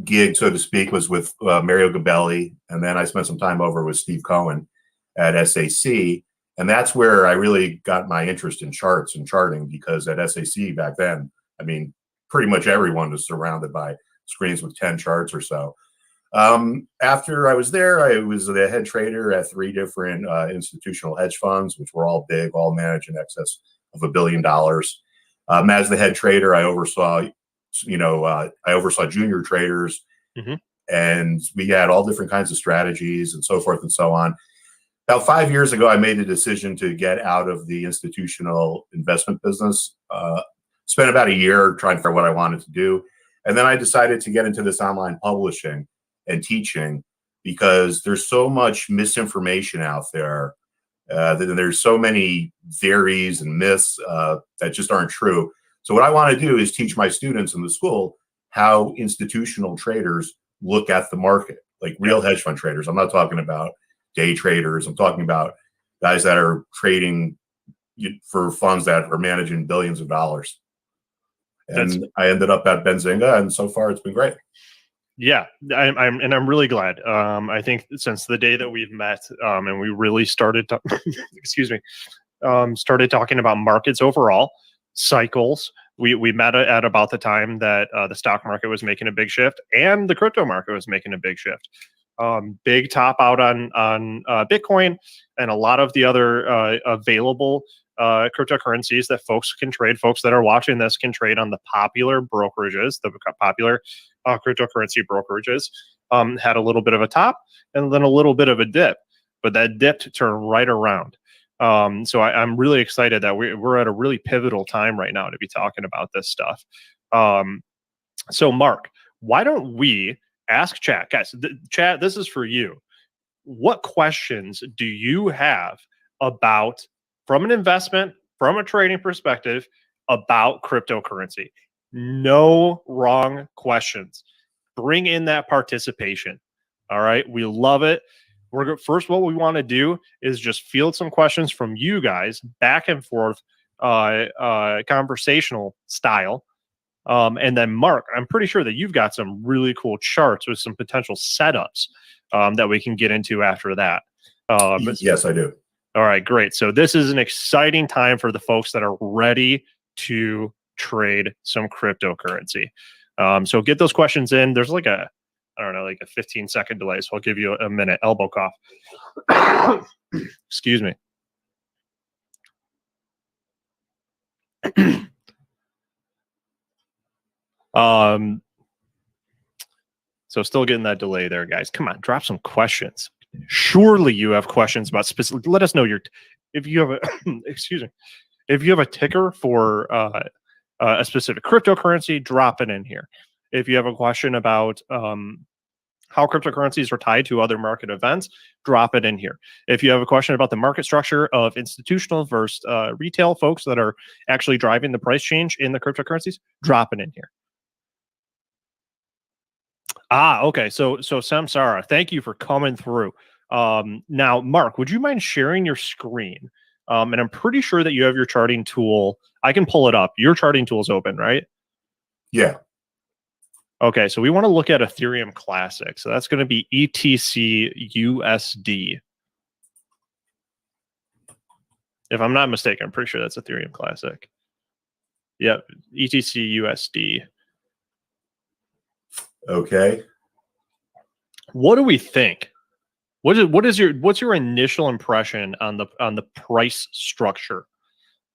gig, so to speak, was with Mario Gabelli, and then I spent some time over with Steve Cohen at SAC, and that's where I really got my interest in charts and charting, because at SAC back then, I mean, pretty much everyone was surrounded by screens with 10 charts or so. After I was there, I was the head trader at 3 different institutional hedge funds, which were all big, all managed in excess of $1 billion. As the head trader, I oversaw junior traders, and we had all different kinds of strategies and so forth and so on. About 5 years ago, I made a decision to get out of the institutional investment business. Spent about a year trying to figure out what I wanted to do. And then I decided to get into this online publishing and teaching, because there's so much misinformation out there. There's so many theories and myths that just aren't true. So what I want to do is teach my students in the school how institutional traders look at the market, like real hedge fund traders. I'm not talking about day traders. I'm talking about guys that are trading for funds that are managing billions of dollars. And I ended up at Benzinga, and so far it's been great. Yeah, I'm really glad. I think since the day that we've met, and we really started started talking about markets overall, cycles. We met at about the time that the stock market was making a big shift and the crypto market was making a big shift. Big top out on Bitcoin and a lot of the other available cryptocurrencies that folks can trade. Folks that are watching this can trade on the popular brokerages, the popular cryptocurrency brokerages. Had a little bit of a top and then a little bit of a dip, but that dip turned right around. So I'm really excited that we're at a really pivotal time right now to be talking about this stuff. So Mark, why don't we ask chat, guys? Chat, this is for you. What questions do you have about, from an investment, from a trading perspective, about cryptocurrency? No wrong questions. Bring in that participation. All right, we love it. First, what we want to do is just field some questions from you guys, back and forth, conversational style. And then Mark, I'm pretty sure that you've got some really cool charts with some potential setups that we can get into after that. Yes, I do. All right, great. So this is an exciting time for the folks that are ready to trade some cryptocurrency. So get those questions in. There's like a 15-second delay. So I'll give you a minute. Elbow cough. Excuse me. So still getting that delay there, guys. Come on, drop some questions. Surely you have questions about specific. Let us know if you have a if you have a ticker for a specific cryptocurrency, drop it in here. If you have a question about how cryptocurrencies are tied to other market events, drop it in here. If you have a question about the market structure of institutional versus retail folks that are actually driving the price change in the cryptocurrencies, drop it in here. Okay. So Samsara, thank you for coming through. Now, Mark, would you mind sharing your screen? And I'm pretty sure that you have your charting tool. I can pull it up. Your charting tool is open, right? Yeah. Okay, so we want to look at Ethereum Classic. So that's going to be ETC USD. If I'm not mistaken, I'm pretty sure that's Ethereum Classic. Yep, ETC USD. Okay. What do we think? What's your initial impression on the price structure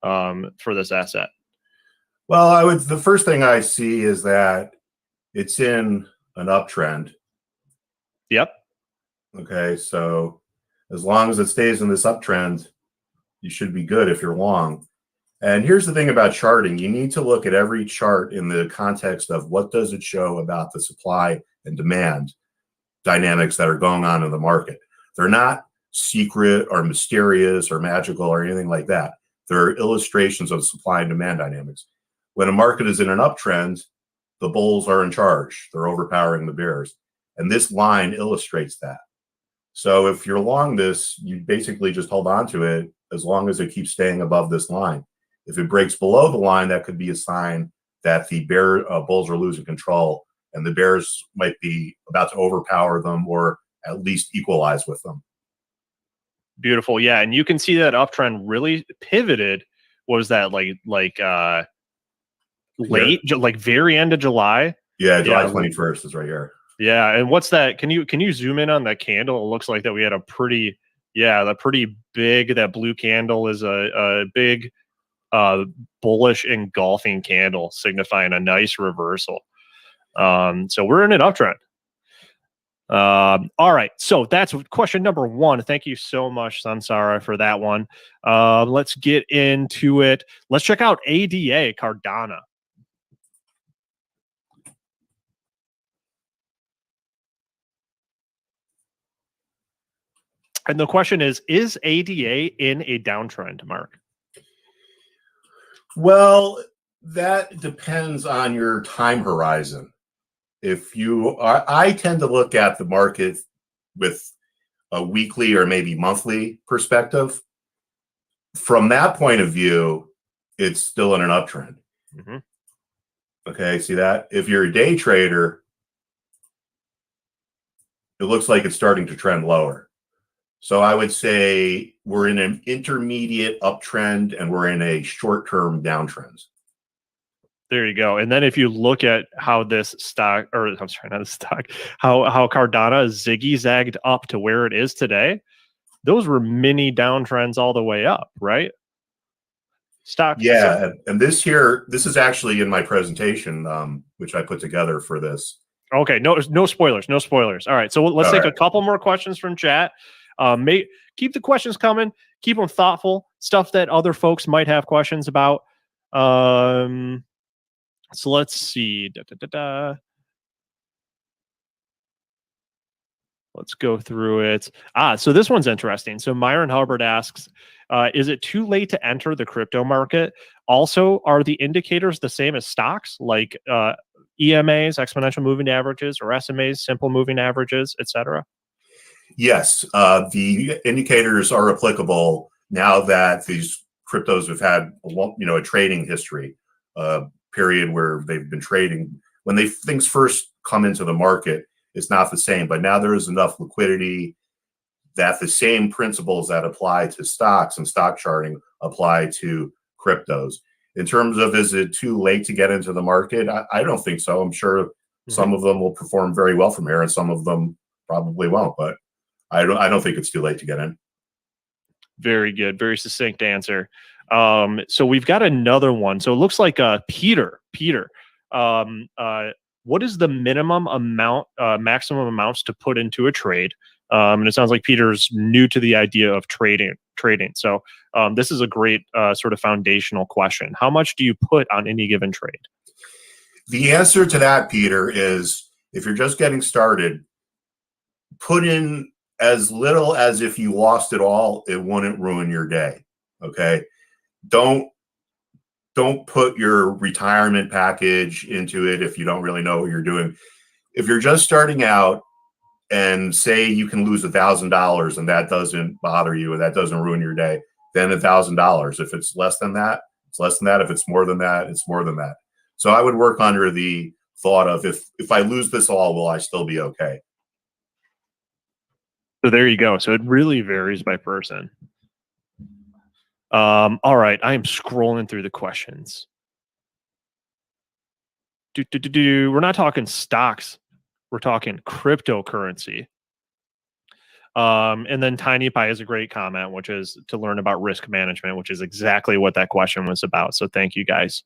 for this asset? Well, the first thing I see is that it's in an uptrend. Yep. Okay, so as long as it stays in this uptrend, you should be good if you're long. And here's the thing about charting. You need to look at every chart in the context of what does it show about the supply and demand dynamics that are going on in the market. They're not secret or mysterious or magical or anything like that. They're illustrations of supply and demand dynamics. When a market is in an uptrend, the bulls are in charge. They're overpowering the bears. And this line illustrates that. So if you're long this, you basically just hold on to it as long as it keeps staying above this line. If it breaks below the line, that could be a sign that the bulls are losing control and the bears might be about to overpower them or at least equalize with them. Beautiful. Yeah. And you can see that uptrend really pivoted. What was that like late, like very end of July? Yeah, July 21st is right here. Yeah. And what's that? Can you zoom in on that candle? It looks like that we had a pretty big, that blue candle is a big bullish engulfing candle signifying a nice reversal. So we're in an uptrend. All right, so that's question number one. Thank you so much, Sansara, for that one. Let's get into it. Let's check out ADA Cardano. And the question is ADA in a downtrend, Mark? Well, that depends on your time horizon. I tend to look at the market with a weekly or maybe monthly perspective. From that point of view, it's still in an uptrend. Mm-hmm. Okay, see that? If you're a day trader, it looks like it's starting to trend lower. So I would say we're in an intermediate uptrend and we're in a short-term downtrend. There you go. And then if you look at how this stock, or I'm sorry, not the stock, how Cardano ziggy-zagged up to where it is today, those were mini downtrends all the way up, right? Stock. Yeah, and this is actually in my presentation, which I put together for this. Okay, no spoilers. All right, so let's take a couple more questions from chat. Keep the questions coming. Keep them thoughtful. Stuff that other folks might have questions about. So let's see. Let's go through it. So this one's interesting. So Myron Hubbard asks, is it too late to enter the crypto market? Also, are the indicators the same as stocks, like EMAs, exponential moving averages, or SMAs, simple moving averages, etc.? Yes, the indicators are applicable now that these cryptos have had a trading history, period where they've been trading. When things first come into the market, it's not the same, but now there is enough liquidity that the same principles that apply to stocks and stock charting apply to cryptos. In terms of, is it too late to get into the market? I don't think so. I'm sure some of them will perform very well from here and some of them probably won't, but I don't think it's too late to get in. Very good. Very succinct answer. So we've got another one. So it looks like Peter, what is the minimum amount, maximum amounts to put into a trade? And it sounds like Peter's new to the idea of trading. So this is a great sort of foundational question. How much do you put on any given trade? The answer to that, Peter, is if you're just getting started, put in as little as if you lost it all, it wouldn't ruin your day. Okay. Don't put your retirement package into it if you don't really know what you're doing. If you're just starting out and say you can lose $1,000 and that doesn't bother you and that doesn't ruin your day, then $1,000. If it's less than that, it's less than that. If it's more than that, it's more than that. So I would work under the thought of if I lose this all, will I still be okay? So there you go. So it really varies by person. All right, I am scrolling through the questions. We're not talking stocks. We're talking cryptocurrency. And then Tiny Pie has a great comment, which is to learn about risk management, which is exactly what that question was about. So thank you guys.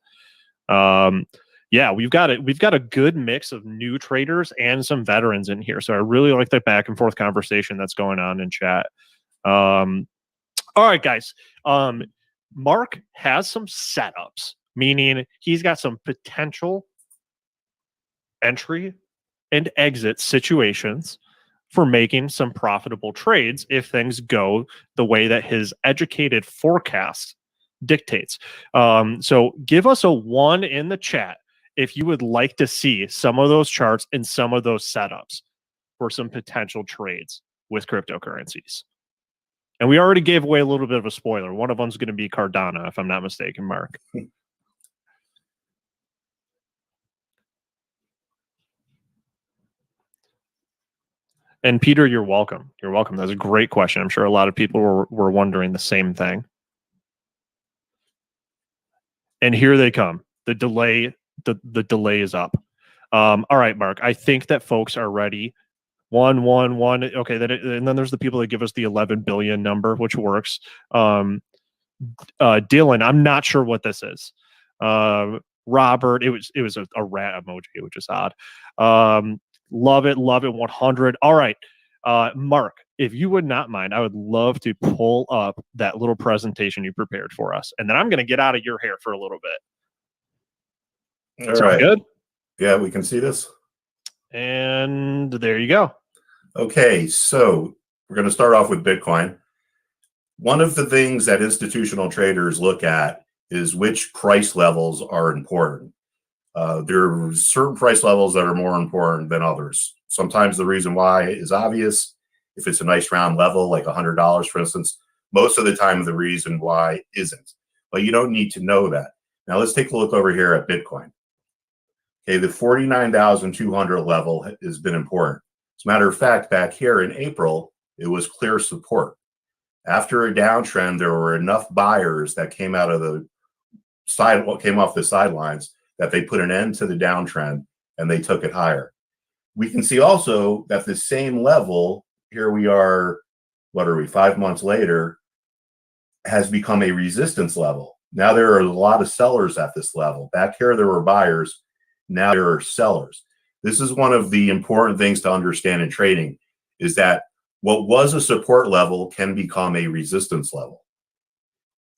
Yeah, we've got a good mix of new traders and some veterans in here. So I really like the back and forth conversation that's going on in chat. All right, guys. Mark has some setups, meaning he's got some potential entry and exit situations for making some profitable trades if things go the way that his educated forecast dictates. So give us a 1 in the chat if you would like to see some of those charts and some of those setups for some potential trades with cryptocurrencies. And we already gave away a little bit of a spoiler. One of them's going to be Cardano, if I'm not mistaken, Mark. And Peter, you're welcome. You're welcome. That's a great question. I'm sure a lot of people were wondering the same thing. And here they come. The delay is up. All right, Mark. I think that folks are ready. 1, 1, 1. Okay, and then there's the people that give us the 11 billion number, which works. Dylan, I'm not sure what this is. Robert, it was a rat emoji, which is odd. Love it, 100. All right, Mark, if you would not mind, I would love to pull up that little presentation you prepared for us, and then I'm going to get out of your hair for a little bit. All Sound right. Good? Yeah, we can see this. And there you go. Okay, so we're going to start off with Bitcoin. One of the things that institutional traders look at is which price levels are important. There are certain price levels that are more important than others. Sometimes the reason why is obvious. If it's a nice round level, like $100, for instance, most of the time the reason why isn't. But you don't need to know that. Now let's take a look over here at Bitcoin. Okay, the 49,200 level has been important. As a matter of fact, back here in April, it was clear support. After a downtrend, there were enough buyers that came out of the came off the sidelines that they put an end to the downtrend and they took it higher. We can see also that the same level, here we are, what are we, 5 months later, has become a resistance level. Now there are a lot of sellers at this level. Back here there were buyers. Now there are sellers. This is one of the important things to understand in trading, is that what was a support level can become a resistance level.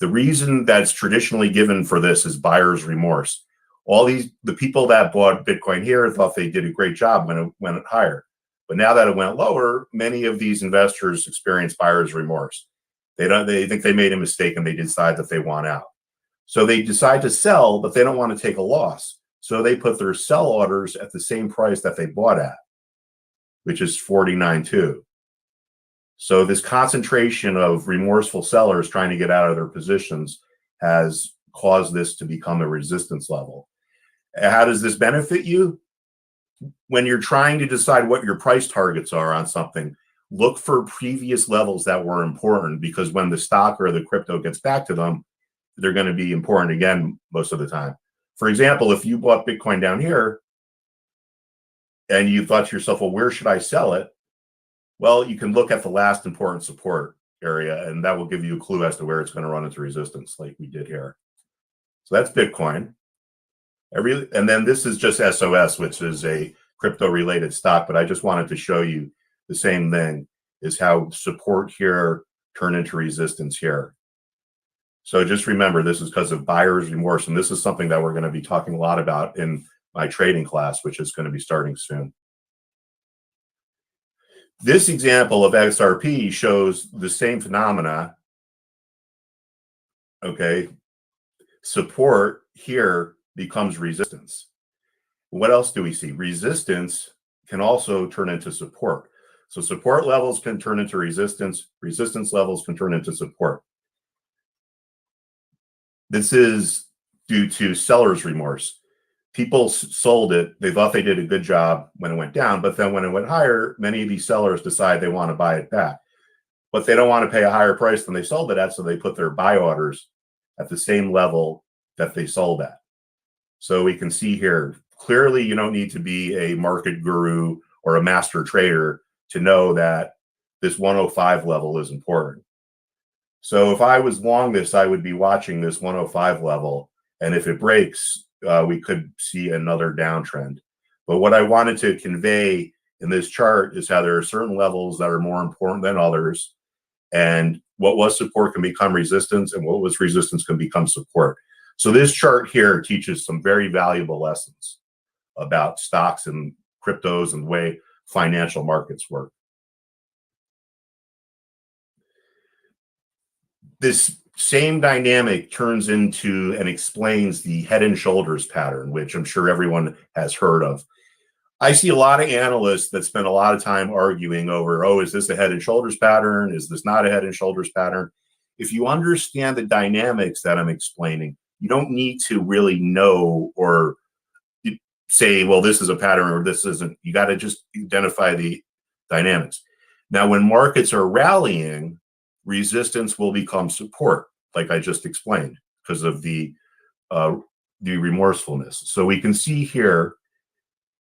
The reason that's traditionally given for this is buyer's remorse. The people that bought Bitcoin here thought they did a great job when it went higher. But now that it went lower, many of these investors experience buyer's remorse. They think they made a mistake and they decide that they want out. So they decide to sell, but they don't want to take a loss. So they put their sell orders at the same price that they bought at, which is 49.2. So this concentration of remorseful sellers trying to get out of their positions has caused this to become a resistance level. How does this benefit you? When you're trying to decide what your price targets are on something, look for previous levels that were important, because when the stock or the crypto gets back to them, they're going to be important again most of the time. For example, if you bought Bitcoin down here and you thought to yourself, well, where should I sell it? Well, you can look at the last important support area, and that will give you a clue as to where it's going to run into resistance, like we did here. So that's Bitcoin. And then this is just SOS, which is a crypto-related stock, but I just wanted to show you the same thing, is how support here turned into resistance here. So just remember, this is because of buyer's remorse, and this is something that we're going to be talking a lot about in my trading class, which is going to be starting soon. This example of XRP shows the same phenomena. Okay, support here becomes resistance. What else do we see? Resistance can also turn into support. So support levels can turn into resistance. Resistance levels can turn into support. This is due to seller's remorse. people sold it. They thought they did a good job when it went down, but then when it went higher, many of these sellers decide they want to buy it back, but they don't want to pay a higher price than they sold it at, so they put their buy orders at the same level that they sold at. So we can see here, clearly you don't need to be a market guru or a master trader to know that this 105 level is important. So if I was long this, I would be watching this 105 level, and if it breaks, we could see another downtrend. But what I wanted to convey in this chart is how there are certain levels that are more important than others, and what was support can become resistance, and what was resistance can become support. So this chart here teaches some very valuable lessons about stocks and cryptos and the way financial markets work. This same dynamic turns into and explains the head and shoulders pattern, which I'm sure everyone has heard of. I see a lot of analysts that spend a lot of time arguing over, oh, is this a head and shoulders pattern? Is this not a head and shoulders pattern? If you understand the dynamics that I'm explaining, you don't need to really know or say, well, this is a pattern or this isn't. You got to just identify the dynamics. Now, when markets are rallying, resistance will become support, like I just explained, because of the remorsefulness. So we can see here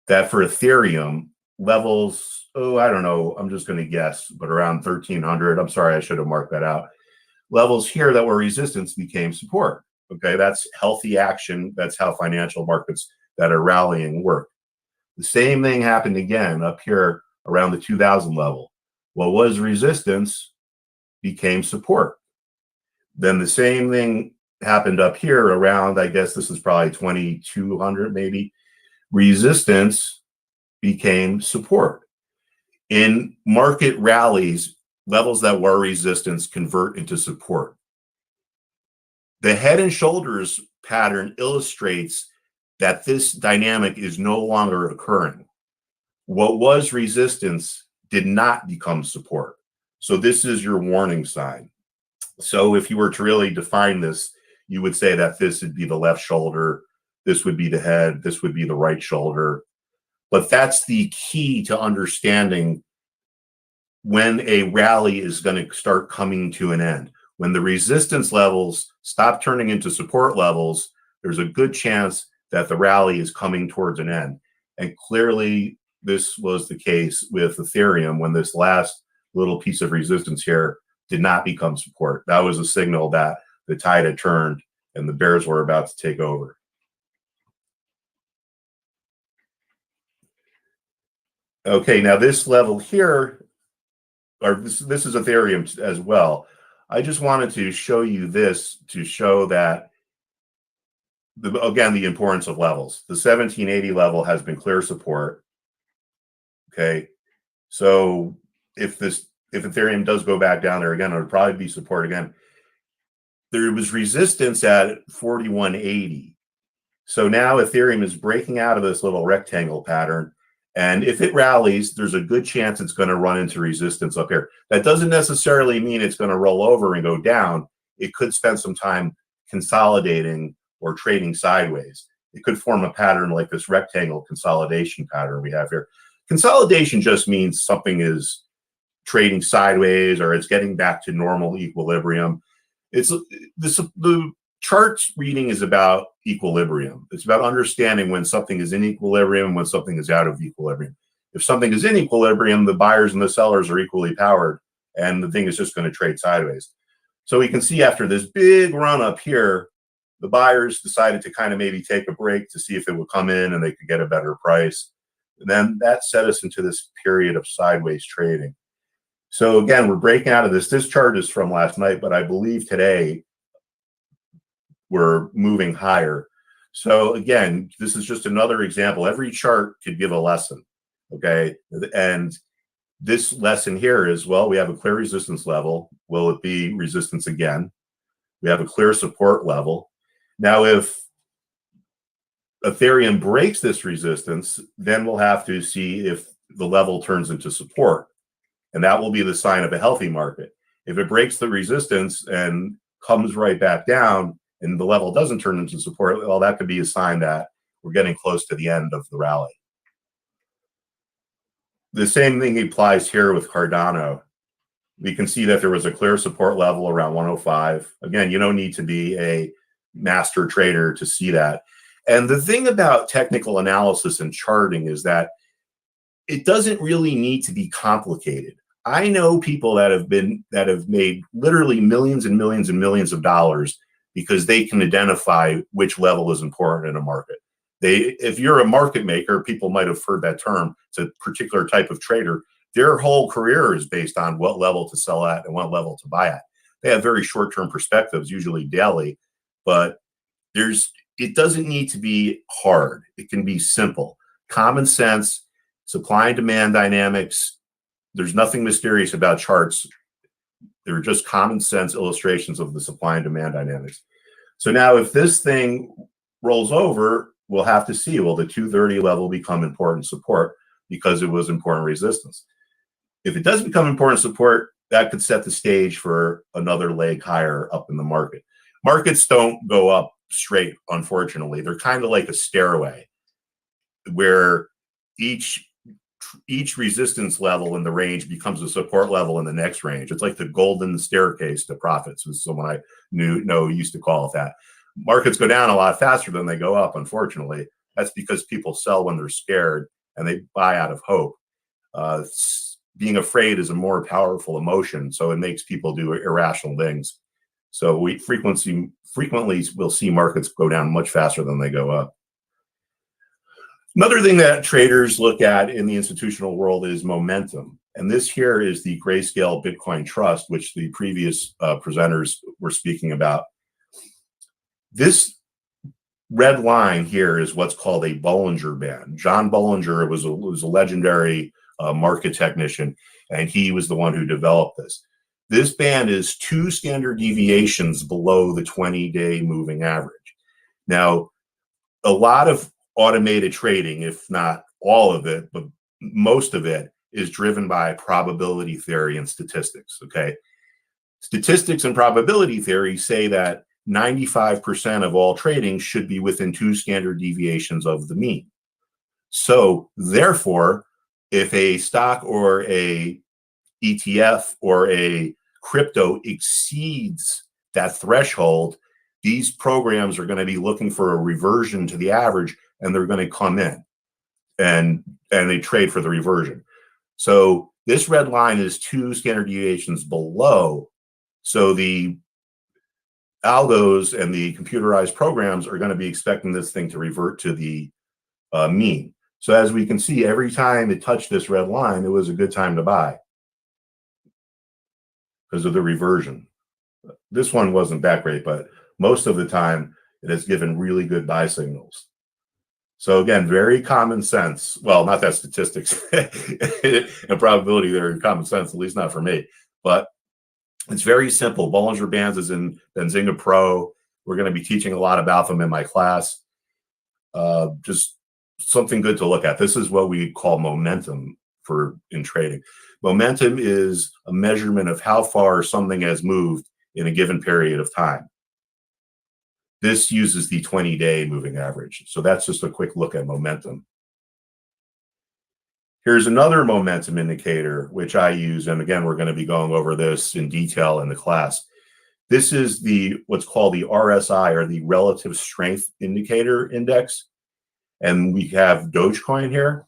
that for Ethereum, levels, oh, I don't know, I'm just going to guess, but around 1,300. I'm sorry, I should have marked that out. Levels here that were resistance became support. Okay, that's healthy action. That's how financial markets that are rallying work. The same thing happened again up here around the 2,000 level. What was resistance became support. Then the same thing happened up here around, I guess this is probably 2,200 maybe. Resistance became support. In market rallies, levels that were resistance convert into support. The head and shoulders pattern illustrates that this dynamic is no longer occurring. What was resistance did not become support. So this is your warning sign. So if you were to really define this, you would say that this would be the left shoulder, this would be the head, this would be the right shoulder. But that's the key to understanding when a rally is going to start coming to an end. When the resistance levels stop turning into support levels, there's a good chance that the rally is coming towards an end. And clearly, this was the case with Ethereum when this last little piece of resistance here did not become support. That was a signal that the tide had turned and the bears were about to take over. Okay, now this level here, or this is Ethereum as well. I just wanted to show you this to show that, again, the importance of levels. The 1780 level has been clear support. Okay, so if Ethereum does go back down there again, it would probably be support again. There was resistance at 4180. So now Ethereum is breaking out of this little rectangle pattern. And if it rallies, there's a good chance it's going to run into resistance up here. That doesn't necessarily mean it's going to roll over and go down. It could spend some time consolidating or trading sideways. It could form a pattern like this rectangle consolidation pattern we have here. Consolidation just means something is trading sideways or it's getting back to normal equilibrium. The charts reading is about equilibrium. It's about understanding when something is in equilibrium, when something is out of equilibrium. If something is in equilibrium, the buyers and the sellers are equally powered, and the thing is just going to trade sideways. So we can see after this big run up here, the buyers decided to kind of maybe take a break to see if it would come in and they could get a better price. And then that set us into this period of sideways trading. So again, we're breaking out of this. This chart is from last night, but I believe today we're moving higher. So again, this is just another example. Every chart could give a lesson, okay? And this lesson here is, well, we have a clear resistance level. Will it be resistance again? We have a clear support level. Now, if Ethereum breaks this resistance, then we'll have to see if the level turns into support. And that will be the sign of a healthy market. If it breaks the resistance and comes right back down, and the level doesn't turn into support, well, that could be a sign that we're getting close to the end of the rally. The same thing applies here with Cardano. We can see that there was a clear support level around 105. Again, you don't need to be a master trader to see that. And the thing about technical analysis and charting is that it doesn't really need to be complicated. I know people that have made literally millions and millions and millions of dollars because they can identify which level is important in a market. If you're a market maker, people might have heard that term. It's a particular type of trader. Their whole career is based on what level to sell at and what level to buy at. They have very short-term perspectives, usually daily, but it doesn't need to be hard. It can be simple. Common sense, supply and demand dynamics. There's nothing mysterious about charts. They're just common sense illustrations of the supply and demand dynamics. So now if this thing rolls over, we'll have to see, will the 230 level become important support because it was important resistance? If it does become important support, that could set the stage for another leg higher up in the market. Markets don't go up straight, unfortunately. They're kind of like a stairway where each resistance level in the range becomes a support level in the next range. It's like the golden staircase to profits, was someone I know used to call it that. Markets go down a lot faster than they go up, unfortunately. That's because people sell when they're scared and they buy out of hope. Being afraid is a more powerful emotion, so it makes people do irrational things. So we frequently will see markets go down much faster than they go up. Another thing that traders look at in the institutional world is momentum. And this here is the Grayscale Bitcoin Trust, which the previous presenters were speaking about. This red line here is what's called a Bollinger Band. John Bollinger was a legendary market technician, and he was the one who developed this. This band is 2 standard deviations below the 20-day moving average. Now, a lot of automated trading, if not all of it, but most of it, is driven by probability theory and statistics, okay? Statistics and probability theory say that 95% of all trading should be within 2 standard deviations of the mean. So, therefore, if a stock or a ETF or a crypto exceeds that threshold, these programs are going to be looking for a reversion to the average, and they're going to come in and they trade for the reversion. So this red line is 2 standard deviations below. So the algos and the computerized programs are going to be expecting this thing to revert to the mean. So as we can see, every time it touched this red line, it was a good time to buy because of the reversion. This one wasn't that great, but most of the time it has given really good buy signals. So again, very common sense. Well, not that statistics and probability, they're common sense, at least not for me. But it's very simple. Bollinger Bands is in Benzinga Pro. We're going to be teaching a lot about them in my class. Just something good to look at. This is what we call momentum in trading. Momentum is a measurement of how far something has moved in a given period of time. This uses the 20-day moving average. So that's just a quick look at momentum. Here's another momentum indicator, which I use. And again, we're going to be going over this in detail in the class. This is what's called the RSI, or the Relative Strength Indicator Index. And we have Dogecoin here.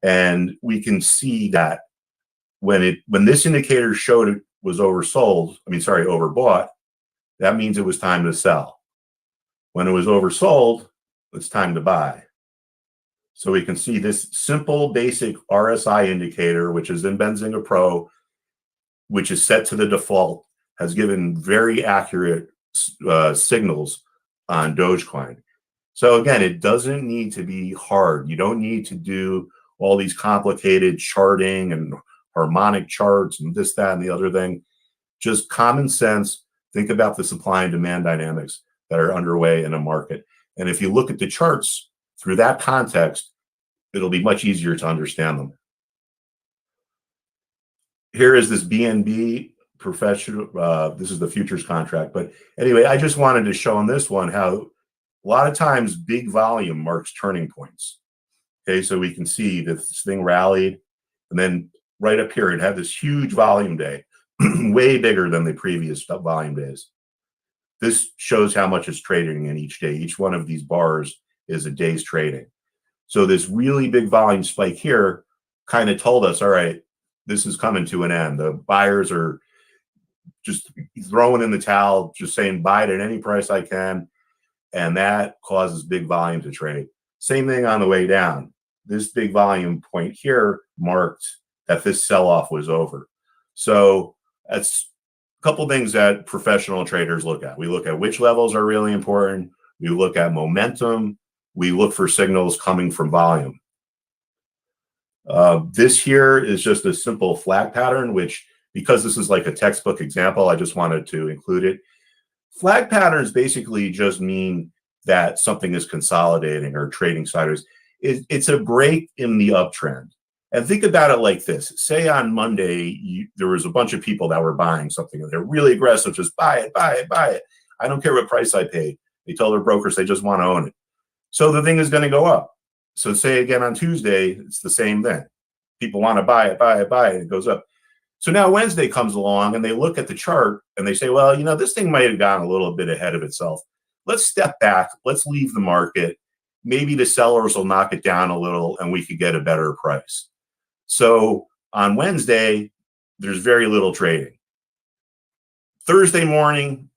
And we can see that when this indicator showed it was overbought, that means it was time to sell. When it was oversold, it's time to buy. So we can see this simple, basic RSI indicator, which is in Benzinga Pro, which is set to the default, has given very accurate signals on Dogecoin. So again, it doesn't need to be hard. You don't need to do all these complicated charting and harmonic charts and this, that, and the other thing. Just common sense. Think about the supply and demand dynamics that are underway in a market. And if you look at the charts through that context, it'll be much easier to understand them. Here is this BNB professional. This is the futures contract. But anyway, I just wanted to show on this one how A lot of times, big volume marks turning points. Okay, so we can see that this thing rallied, and then right up here, it had this huge volume day, way bigger than the previous volume days. This shows how much is trading in each day. Each one of these bars is a day's trading. So this really big volume spike here kind of told us, all right, this is coming to an end. The buyers are just throwing in the towel, just saying buy it at any price I can. And that causes big volume to trade. Same thing on the way down. This big volume point here marked that this sell-off was over. So that's a couple things that professional traders look at. We look at which levels are really important. We look at momentum. We look for signals coming from volume. This here is just a simple flag pattern, which, because this is like a textbook example, I just wanted to include it. Flag patterns basically just mean that something is consolidating or trading sideways. It's a break in the uptrend. And think about it like this. Say on Monday, there was a bunch of people that were buying something, and they're really aggressive, just buy it, buy it, buy it. I don't care what price I paid. They tell their brokers they just want to own it. So the thing is going to go up. So say again on Tuesday, it's the same thing. People want to buy it, buy it, buy it. It goes up. So now Wednesday comes along and they look at the chart and they say, well, you know, this thing might have gone a little bit ahead of itself. Let's step back. Let's leave the market. Maybe the sellers will knock it down a little and we could get a better price. So on Wednesday, there's very little trading. Thursday morning,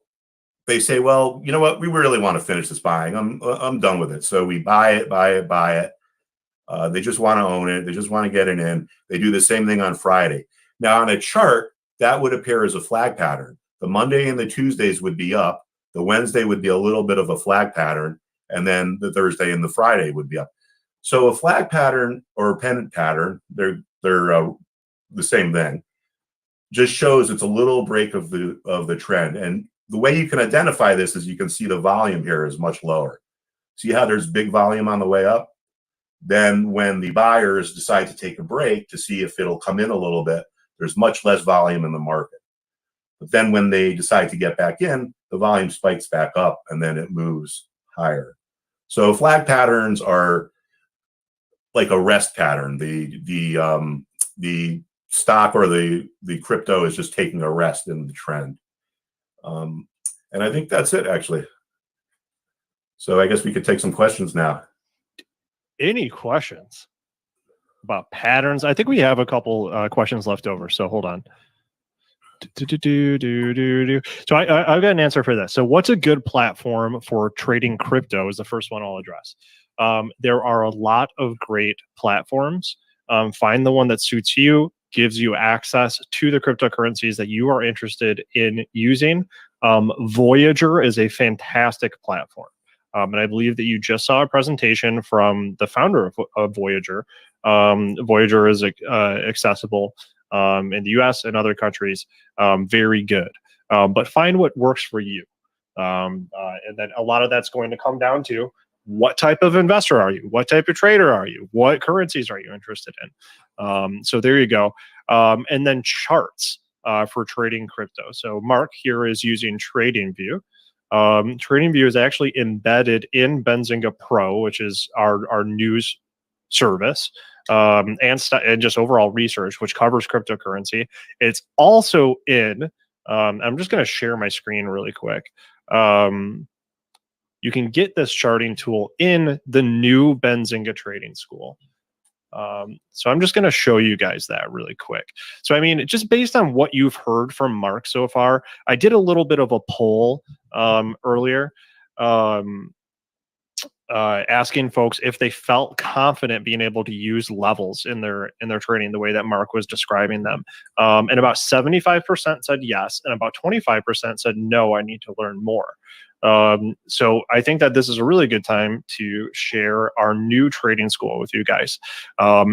they say, well, you know what? We really want to finish this buying. I'm done with it. So we buy it, buy it, buy it. They just want to own it. They just want to get it in. They do the same thing on Friday. Now on a chart, that would appear as a flag pattern. The Monday and the Tuesdays would be up. The Wednesday would be a little bit of a flag pattern. And then the Thursday and the Friday would be up. So a flag pattern or a pennant pattern, they're the same thing. Just shows it's a little break of the trend. And the way you can identify this is you can see the volume here is much lower. See how there's big volume on the way up? Then when the buyers decide to take a break to see if it'll come in a little bit, there's much less volume in the market. But then when they decide to get back in, the volume spikes back up and then it moves higher. So flag patterns are like a rest pattern. The stock or the crypto is just taking a rest in the trend. And I think that's it, actually. So I guess we could take some questions now. Any questions about patterns? I think we have a couple questions left over, so hold on. So I've got an answer for this. So what's a good platform for trading crypto is the first one I'll address. There are a lot of great platforms. Find the one that suits you, gives you access to the cryptocurrencies that you are interested in using. Voyager is a fantastic platform. And I believe that you just saw a presentation from the founder of Voyager. Voyager is accessible in the US and other countries. Very good. But find what works for you. And then a lot of that's going to come down to what type of investor are you? What type of trader are you? What currencies are you interested in? So there you go. And then charts for trading crypto. So Mark here is using TradingView. TradingView is actually embedded in Benzinga Pro, which is our news service, and just overall research, which covers cryptocurrency. It's also in, I'm just going to share my screen really quick. You can get this charting tool in the new Benzinga Trading School. So I'm just going to show you guys that really quick. So, I mean, just based on what you've heard from Mark so far, I did a little bit of a poll earlier, asking folks if they felt confident being able to use levels in their trading the way that Mark was describing them. And about 75% said yes, and about 25% said no, I need to learn more. So I think that this is a really good time to share our new trading school with you guys.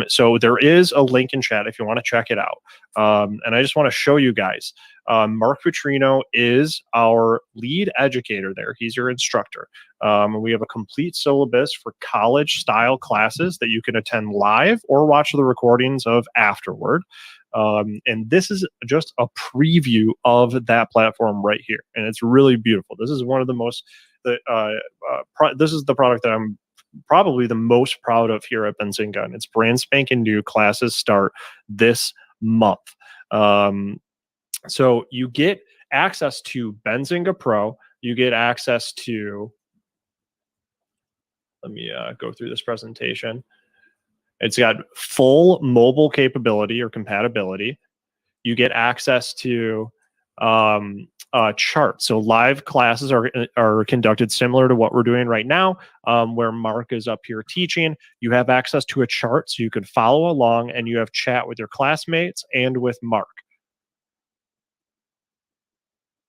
So there is a link in chat if you want to check it out. And I just want to show you guys, Mark Putrino is our lead educator there. He's your instructor. We have a complete syllabus for college style classes that you can attend live or watch the recordings of afterward. And this is just a preview of that platform right here. And it's really beautiful. This is one of the most this is the product that I'm probably the most proud of here at Benzinga, and it's brand spanking new. Classes start this month. So you get access to Benzinga Pro. You get access to, let me go through this presentation. It's got full mobile capability or compatibility. You get access to charts. So live classes are conducted similar to what we're doing right now, where Mark is up here teaching. You have access to a chart so you can follow along, and you have chat with your classmates and with Mark.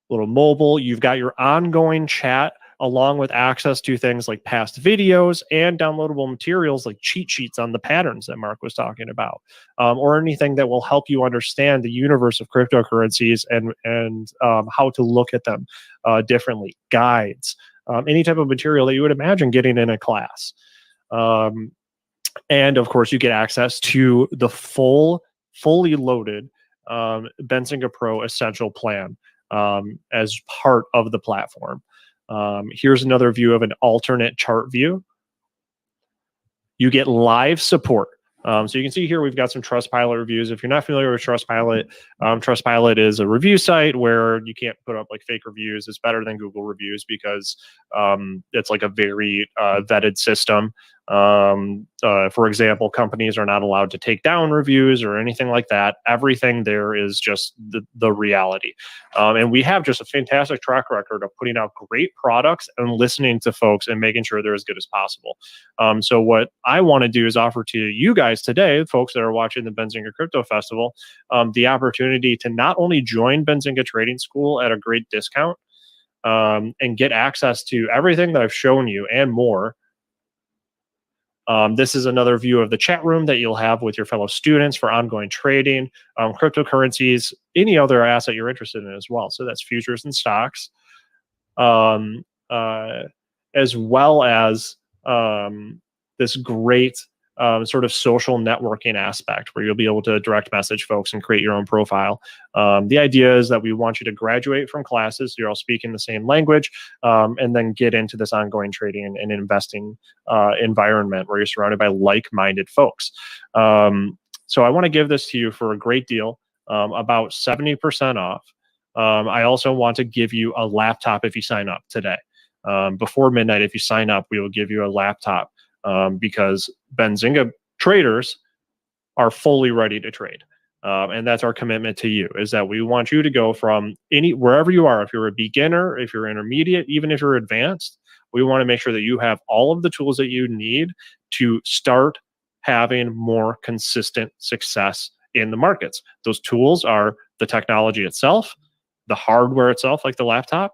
Little mobile, you've got your ongoing chat along with access to things like past videos and downloadable materials like cheat sheets on the patterns that Mark was talking about, or anything that will help you understand the universe of cryptocurrencies and how to look at them differently, guides, any type of material that you would imagine getting in a class. And of course, you get access to the fully loaded Benzinga Pro Essential Plan as part of the platform. Here's another view of an alternate chart view. You get live support. So you can see here we've got some Trustpilot reviews. If you're not familiar with Trustpilot, Trustpilot is a review site where you can't put up like fake reviews. It's better than Google reviews because it's like a very vetted system. For example, companies are not allowed to take down reviews or anything like that. Everything there is just the reality. And we have just a fantastic track record of putting out great products and listening to folks and making sure they're as good as possible. So what I want to do is offer to you guys today, folks that are watching the Benzinga Crypto Festival, the opportunity to not only join Benzinga Trading School at a great discount and get access to everything that I've shown you and more. This is another view of the chat room that you'll have with your fellow students for ongoing trading, cryptocurrencies, any other asset you're interested in as well. So that's futures and stocks, as well as this great sort of social networking aspect where you'll be able to direct message folks and create your own profile. The idea is that we want you to graduate from classes, so you're all speaking the same language, and then get into this ongoing trading and investing environment where you're surrounded by like-minded folks. So I want to give this to you for a great deal, about 70% off. I also want to give you a laptop if you sign up today. Before midnight, if you sign up, we will give you a laptop. Because Benzinga traders are fully ready to trade. And that's our commitment to you, is that we want you to go from wherever you are, if you're a beginner, if you're intermediate, even if you're advanced, we want to make sure that you have all of the tools that you need to start having more consistent success in the markets. Those tools are the technology itself, the hardware itself, like the laptop,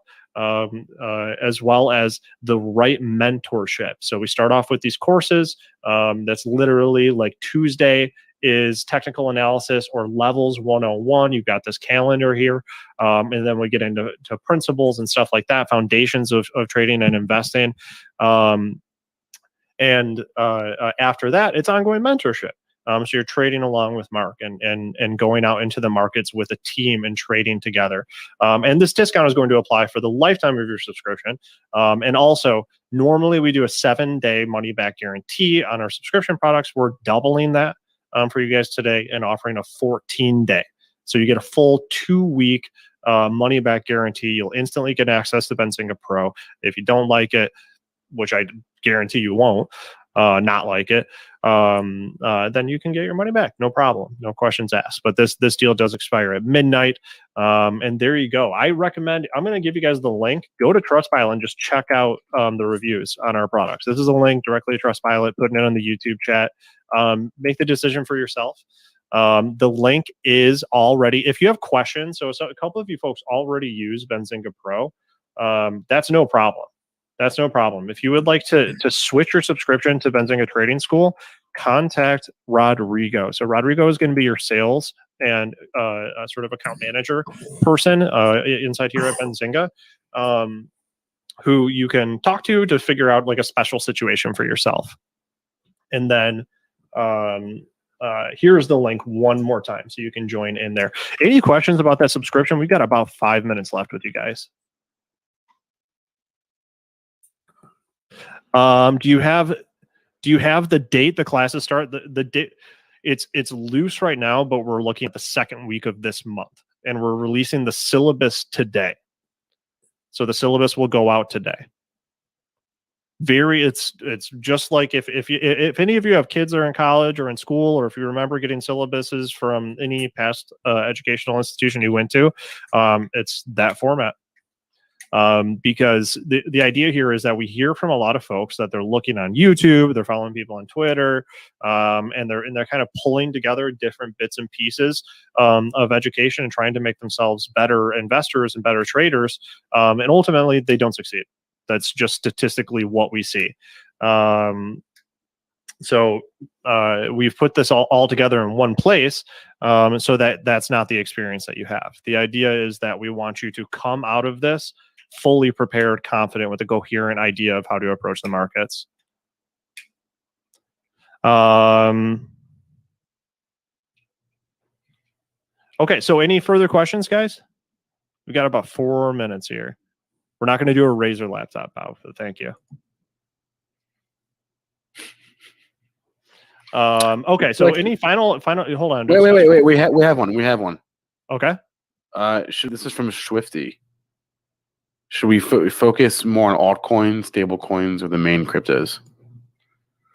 as well as the right mentorship. So we start off with these courses. That's literally like Tuesday is technical analysis or levels 101. You've got this calendar here. And then we get into principles and stuff like that, foundations of trading and investing. And after that, it's ongoing mentorship. So you're trading along with Mark and going out into the markets with a team and trading together. And this discount is going to apply for the lifetime of your subscription. And also, normally we do a 7-day money back guarantee on our subscription products. We're doubling that for you guys today and offering a 14-day. So you get a full 2-week money back guarantee. You'll instantly get access to Benzinga Pro. If you don't like it, which I guarantee you won't, not like it, then you can get your money back. No problem. No questions asked. But this deal does expire at midnight. And there you go. I recommend, I'm going to give you guys the link. Go to Trustpilot and just check out the reviews on our products. This is a link directly to Trustpilot, putting it on the YouTube chat. Make the decision for yourself. The link is already, if you have questions, so a couple of you folks already use Benzinga Pro, that's no problem. That's no problem. If you would like to switch your subscription to Benzinga Trading School, contact Rodrigo. So Rodrigo is going to be your sales and sort of account manager person inside here at Benzinga, who you can talk to figure out like a special situation for yourself. And then here's the link one more time so you can join in there. Any questions about that subscription? We've got about 5 minutes left with you guys. Do you have the date the classes start? The date, it's loose right now, but we're looking at the second week of this month, and we're releasing the syllabus today. So the syllabus will go out today. It's just like if any of you have kids that are in college or in school, or if you remember getting syllabuses from any past educational institution you went to, it's that format. Because the idea here is that we hear from a lot of folks that they're looking on YouTube, they're following people on Twitter, and they're kind of pulling together different bits and pieces of education and trying to make themselves better investors and better traders, and ultimately they don't succeed. That's just statistically what we see. So we've put this all together in one place, so that's not the experience that you have. The idea is that we want you to come out of this fully prepared, confident, with a coherent idea of how to approach the markets. Okay, so any further questions, guys? We got about 4 minutes here. We're not going to do a Razer laptop outfit. Thank you. Okay, so any final hold on. Wait. We have one. Okay. This is from Swifty. Should we focus more on altcoins, stable coins, or the main cryptos?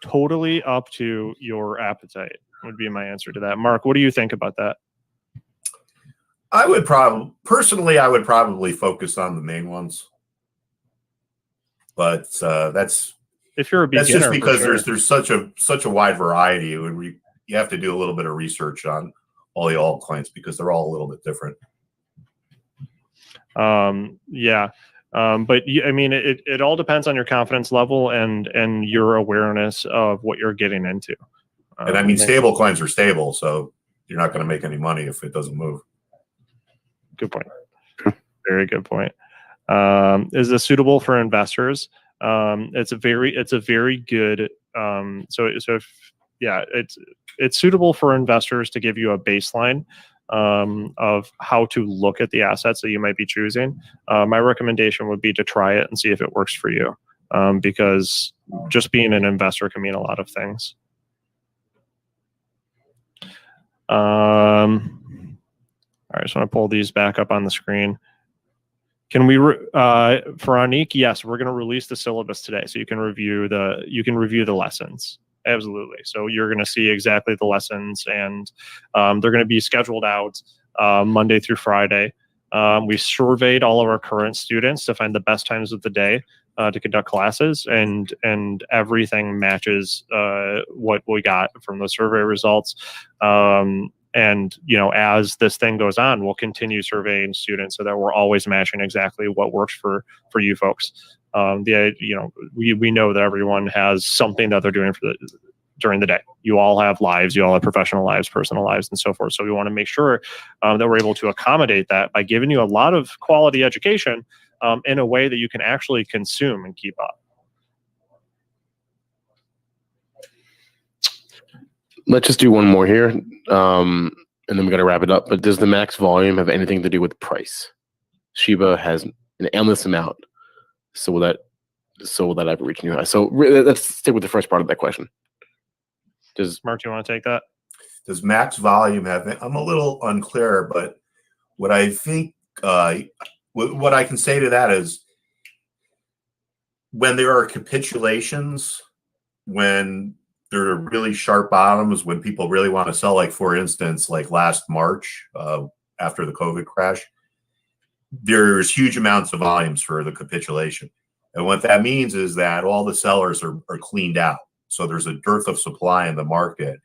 Totally up to your appetite would be my answer to that. Mark, what do you think about that? I would probably focus on the main ones. But that's if you're a beginner, that's just because sure. there's such a wide variety. You have to do a little bit of research on all the altcoins because they're all a little bit different. Yeah. But I mean, it all depends on your confidence level and your awareness of what you're getting into. And I mean, stable coins are stable, so you're not going to make any money if it doesn't move. Good point. Very good point. Is this suitable for investors? It's a very good. It's suitable for investors to give you a baseline of how to look at the assets that you might be choosing. My recommendation would be to try it and see if it works for you, because just being an investor can mean a lot of things. All right, so I'm going to pull these back up on the screen. Can we, for Anik? Yes, we're going to release the syllabus today, so you can review the lessons. Absolutely. So you're going to see exactly the lessons, and they're going to be scheduled out Monday through Friday. We surveyed all of our current students to find the best times of the day to conduct classes, and everything matches what we got from the survey results. And as this thing goes on, we'll continue surveying students so that we're always matching exactly what works for you folks. We know that everyone has something that they're doing during the day. You all have lives, you all have professional lives, personal lives, and so forth. So we want to make sure that we're able to accommodate that by giving you a lot of quality education in a way that you can actually consume and keep up. Let's just do one more here, and then we got to wrap it up. But does the max volume have anything to do with price? Shiba has an endless amount, so will that ever reach new highs? So let's stick with the first part of that question. Mark, do you want to take that? Does max volume have? I'm a little unclear, but what I think, what I can say to that is, when there are capitulations, when there are really sharp bottoms, when people really want to sell, like for instance, like last March after the COVID crash, there's huge amounts of volumes for the capitulation. And what that means is that all the sellers are cleaned out. So there's a dearth of supply in the market,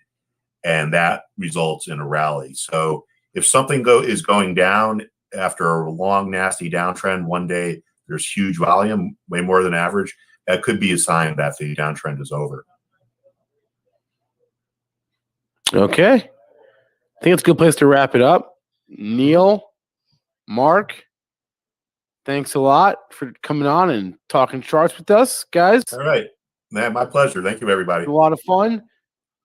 and that results in a rally. So if something is going down after a long, nasty downtrend, one day there's huge volume, way more than average, that could be a sign that the downtrend is over. Okay. I think it's a good place to wrap it up. Neal, Mark, thanks a lot for coming on and talking charts with us, guys. All right. Man, my pleasure. Thank you, everybody. A lot of fun.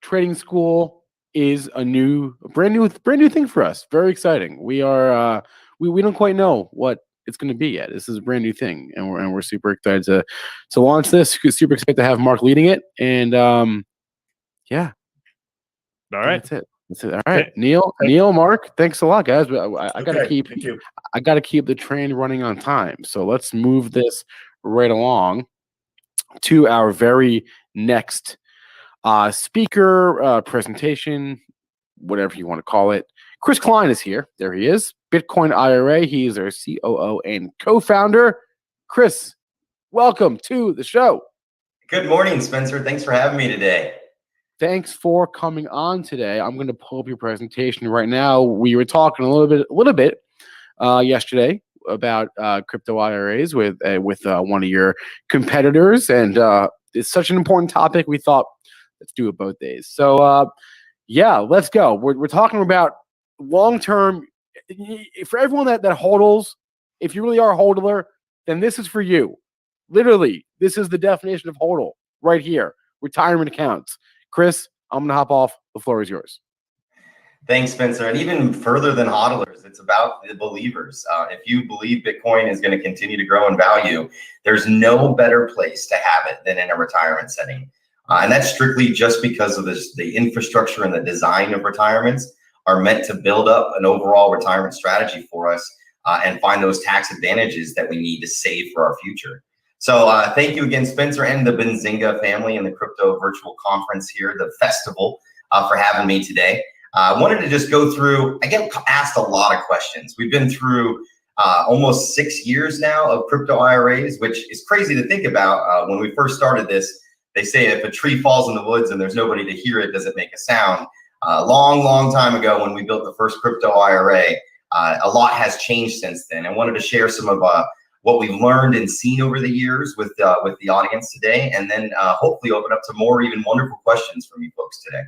Trading school is a brand new thing for us. Very exciting. We are we don't quite know what it's going to be yet. This is a brand new thing, and we're super excited to launch this. Super excited to have Mark leading it, and yeah. All right, that's it. All right, Neal, Mark, thanks a lot, guys. I got to keep the train running on time, so let's move this right along to our very next speaker presentation, whatever you want to call it. Chris Kline is here. There he is. Bitcoin IRA. He is our COO and co-founder. Chris, welcome to the show. Good morning, Spencer. Thanks for having me today. Thanks for coming on today. I'm going to pull up your presentation right now. We were talking a little bit yesterday about crypto IRAs with one of your competitors, and it's such an important topic. We thought let's do it both days. So yeah, let's go. We're talking about long-term. For everyone that hodls, if you really are a hodler, then this is for you. Literally, this is the definition of hodl right here. Retirement accounts. Chris, I'm going to hop off. The floor is yours. Thanks, Spencer. And even further than hodlers, it's about the believers. If you believe Bitcoin is going to continue to grow in value, there's no better place to have it than in a retirement setting. And that's strictly just because of the infrastructure and the design of retirements are meant to build up an overall retirement strategy for us and find those tax advantages that we need to save for our future. So thank you again, Spencer, and the Benzinga family and the crypto virtual conference here, the festival, for having me today. I wanted to just go through, I get asked a lot of questions. We've been through almost 6 years now of crypto IRAs, which is crazy to think about. When we first started this, they say if a tree falls in the woods and there's nobody to hear it, does it make a sound? Long time ago when we built the first crypto IRA, a lot has changed since then. I wanted to share some of what we've learned and seen over the years with the audience today, and then hopefully open up to more even wonderful questions from you folks today.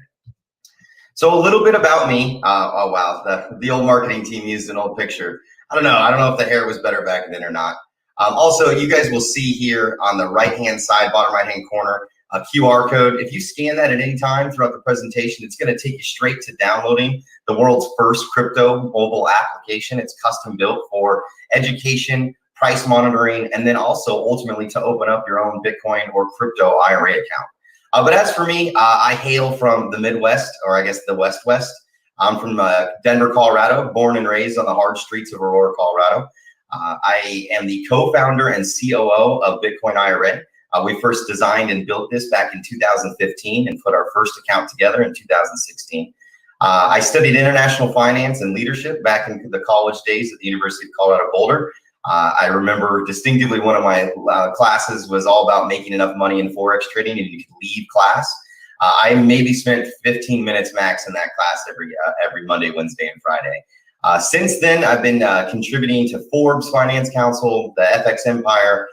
So a little bit about me. Oh wow, the old marketing team used an old picture. I don't know if the hair was better back then or not. Also, you guys will see here on the right-hand side, bottom right-hand corner, a QR code. If you scan that at any time throughout the presentation, it's going to take you straight to downloading the world's first crypto mobile application. It's custom built for education, price monitoring, and then also ultimately to open up your own Bitcoin or crypto IRA account. But as for me, I hail from the Midwest, or I guess the West. I'm from Denver, Colorado, born and raised on the hard streets of Aurora, Colorado. I am the co-founder and COO of Bitcoin IRA. We first designed and built this back in 2015 and put our first account together in 2016. I studied international finance and leadership back in the college days at the University of Colorado Boulder. I remember distinctively one of my classes was all about making enough money in Forex trading, and you could leave class. I maybe spent 15 minutes max in that class every Monday, Wednesday, and Friday. Since then, I've been contributing to Forbes Finance Council, the FX Empire.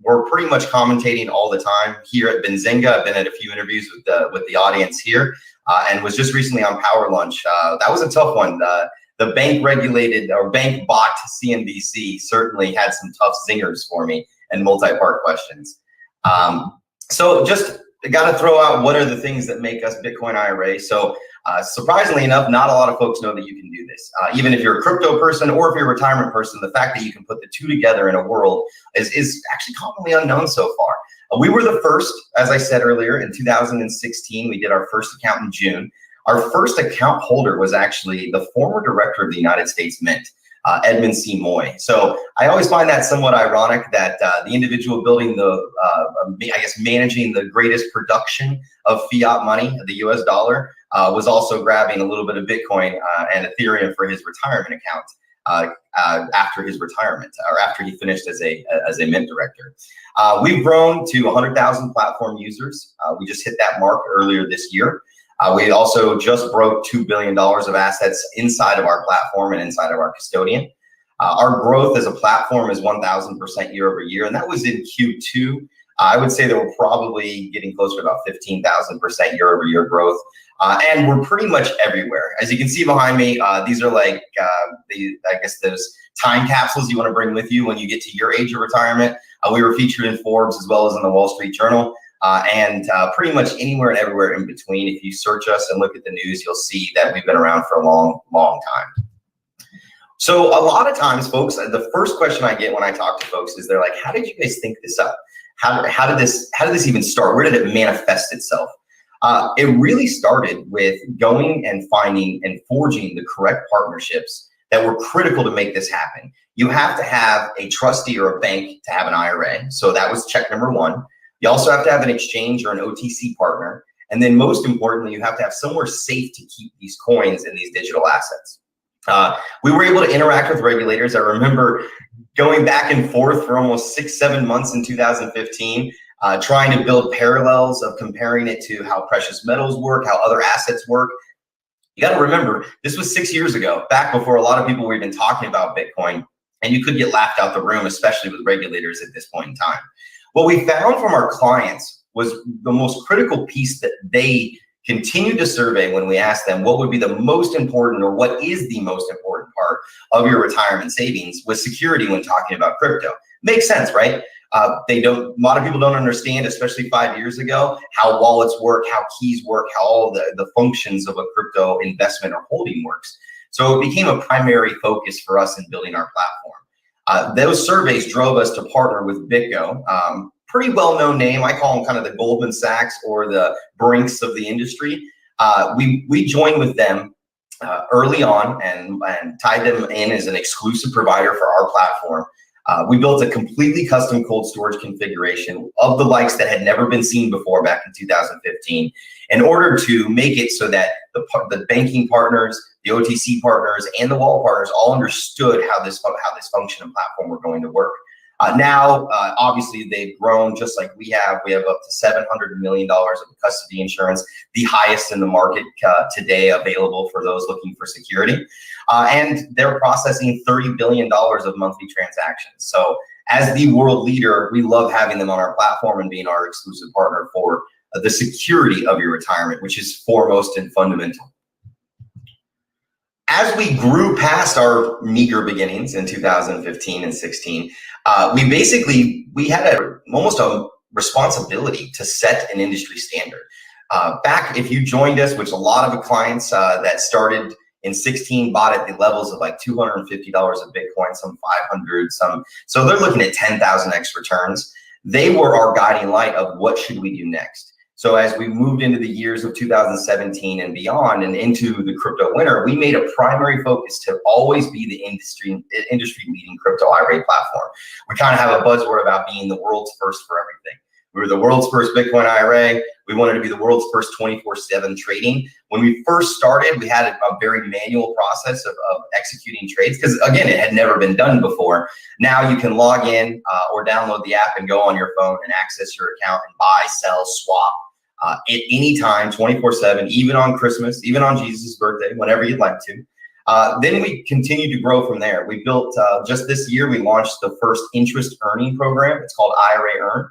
We're pretty much commentating all the time here at Benzinga. I've been at a few interviews with the audience here, and was just recently on Power Lunch. That was a tough one. The bank regulated or bank bought CNBC certainly had some tough zingers for me and multi-part questions. So just got to throw out what are the things that make us Bitcoin IRA. So surprisingly enough, not a lot of folks know that you can do this. Even if you're a crypto person or if you're a retirement person, the fact that you can put the two together in a world is actually commonly unknown so far. We were the first, as I said earlier, in 2016, we did our first account in June. Our first account holder was actually the former director of the United States Mint, Edmund C. Moy. So I always find that somewhat ironic that the individual building managing the greatest production of fiat money, the US dollar, was also grabbing a little bit of Bitcoin and Ethereum for his retirement account after his retirement, or after he finished as a Mint director. We've grown to 100,000 platform users. We just hit that mark earlier this year. We also just broke $2 billion of assets inside of our platform and inside of our custodian. Our growth as a platform is 1,000% year over year, and that was in Q2. I would say that we're probably getting closer to about 15,000% year over year growth. And we're pretty much everywhere. As you can see behind me, these are like, those time capsules you want to bring with you when you get to your age of retirement. We were featured in Forbes as well as in the Wall Street Journal. And pretty much anywhere and everywhere in between. If you search us and look at the news, you'll see that we've been around for a long time. So a lot of times, folks, the first question I get when I talk to folks is they're like, how did you guys think this up? How did this even start? Where did it manifest itself? It really started with going and finding and forging the correct partnerships that were critical to make this happen. You have to have a trustee or a bank to have an IRA. So that was check number one. You also have to have an exchange or an OTC partner. And then most importantly, you have to have somewhere safe to keep these coins and these digital assets. We were able to interact with regulators. I remember going back and forth for almost 6-7 months in 2015, trying to build parallels of comparing it to how precious metals work, how other assets work. You got to remember, this was 6 years ago, back before a lot of people were even talking about Bitcoin, and you could get laughed out the room, especially with regulators at this point in time. What we found from our clients was the most critical piece that they continued to survey when we asked them what would be the most important or what is the most important part of your retirement savings was security when talking about crypto. Makes sense, right? A lot of people don't understand, especially 5 years ago, how wallets work, how keys work, how all the functions of a crypto investment or holding works. So it became a primary focus for us in building our platform. Those surveys drove us to partner with BitGo. Pretty well-known name. I call them kind of the Goldman Sachs or the Brinks of the industry. We joined with them early on and tied them in as an exclusive provider for our platform. We built a completely custom cold storage configuration of the likes that had never been seen before back in 2015 in order to make it so that the banking partners, the OTC partners, and the wallet partners all understood how this function and platform were going to work. Now, obviously, they've grown just like we have. We have up to $700 million of custody insurance, the highest in the market today available for those looking for security. And they're processing $30 billion of monthly transactions. So as the world leader, we love having them on our platform and being our exclusive partner for the security of your retirement, which is foremost and fundamental. As we grew past our meager beginnings in 2015 and 16, we had almost a responsibility to set an industry standard. Back, if you joined us, which a lot of the clients that started in 16 bought at the levels of like $250 of Bitcoin, some 500, so they're looking at 10,000x returns. They were our guiding light of what should we do next. So as we moved into the years of 2017 and beyond and into the crypto winter, we made a primary focus to always be the industry leading crypto IRA platform. We kind of have a buzzword about being the world's first for everything. We were the world's first Bitcoin IRA. We wanted to be the world's first 24/7 trading. When we first started, we had a very manual process of executing trades because, again, it had never been done before. Now you can log in or download the app and go on your phone and access your account and buy, sell, swap at any time, 24/7, even on Christmas, even on Jesus' birthday, whenever you'd like to. Then we continued to grow from there. We built, just this year, we launched the first interest earning program. It's called IRA Earn.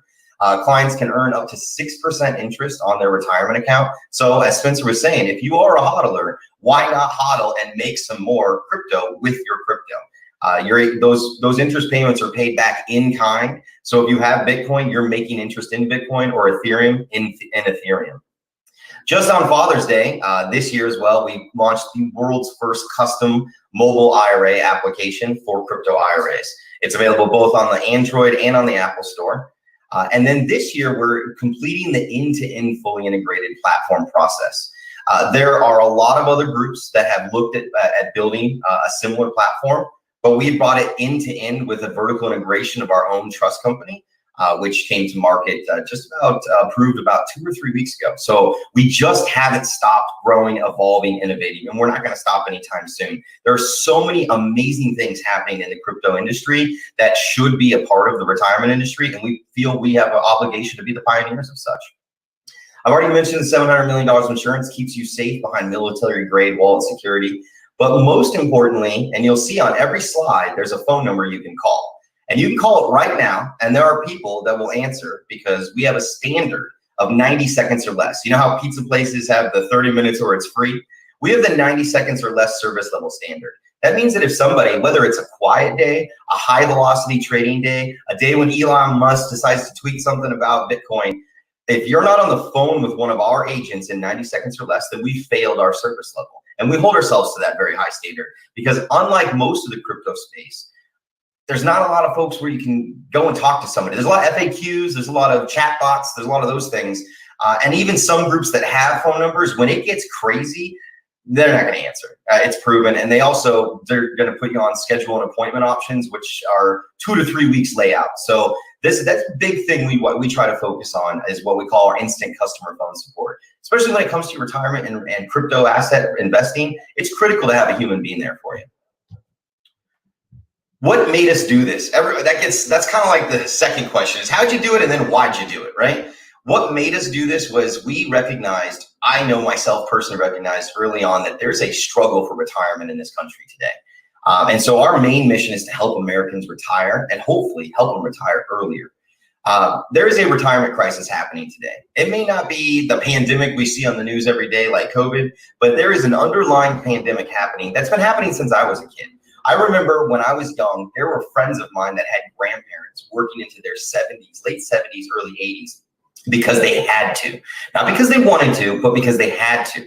Clients can earn up to 6% interest on their retirement account. So as Spencer was saying, if you are a hodler, why not hodl and make some more crypto with your crypto? Those interest payments are paid back in kind. So if you have Bitcoin, you're making interest in Bitcoin or Ethereum in Ethereum. Just on Father's Day this year as well, we launched the world's first custom mobile IRA application for crypto IRAs. It's available both on the Android and on the Apple Store. And then this year, we're completing the end-to-end fully integrated platform process. There are a lot of other groups that have looked at building a similar platform, but we brought it end-to-end with a vertical integration of our own trust company, which came to market just about approved about 2 or 3 weeks ago. So we just haven't stopped growing, evolving, innovating, and we're not going to stop anytime soon. There are so many amazing things happening in the crypto industry that should be a part of the retirement industry, and we feel we have an obligation to be the pioneers of such. I've already mentioned the $700 million of insurance keeps you safe behind military-grade wallet security, but most importantly, and you'll see on every slide, there's a phone number you can call. And you can call it right now, and there are people that will answer because we have a standard of 90 seconds or less. You know how pizza places have the 30 minutes or it's free? We have the 90 seconds or less service level standard. That means that if somebody, whether it's a quiet day, a high velocity trading day, a day when Elon Musk decides to tweet something about Bitcoin, if you're not on the phone with one of our agents in 90 seconds or less, then we failed our service level. And we hold ourselves to that very high standard because unlike most of the crypto space, there's not a lot of folks where you can go and talk to somebody. There's a lot of FAQs, there's a lot of chat bots, there's a lot of those things. And even some groups that have phone numbers, when it gets crazy, they're not going to answer. It's proven. And they're going to put you on schedule and appointment options, which are 2 to 3 weeks layout. So that's a big thing we try to focus on is what we call our instant customer phone support. Especially when it comes to retirement and crypto asset investing, it's critical to have a human being there for you. What made us do this? That's kind of like the second question is how'd you do it and then why'd you do it, right? What made us do this was we recognized, I know myself personally recognized early on that there's a struggle for retirement in this country today. And so our main mission is to help Americans retire and hopefully help them retire earlier. There is a retirement crisis happening today. It may not be the pandemic we see on the news every day like COVID, but there is an underlying pandemic happening that's been happening since I was a kid. I remember when I was young, there were friends of mine that had grandparents working into their 70s, late 70s, early 80s. Because they had to, not because they wanted to, but because they had to.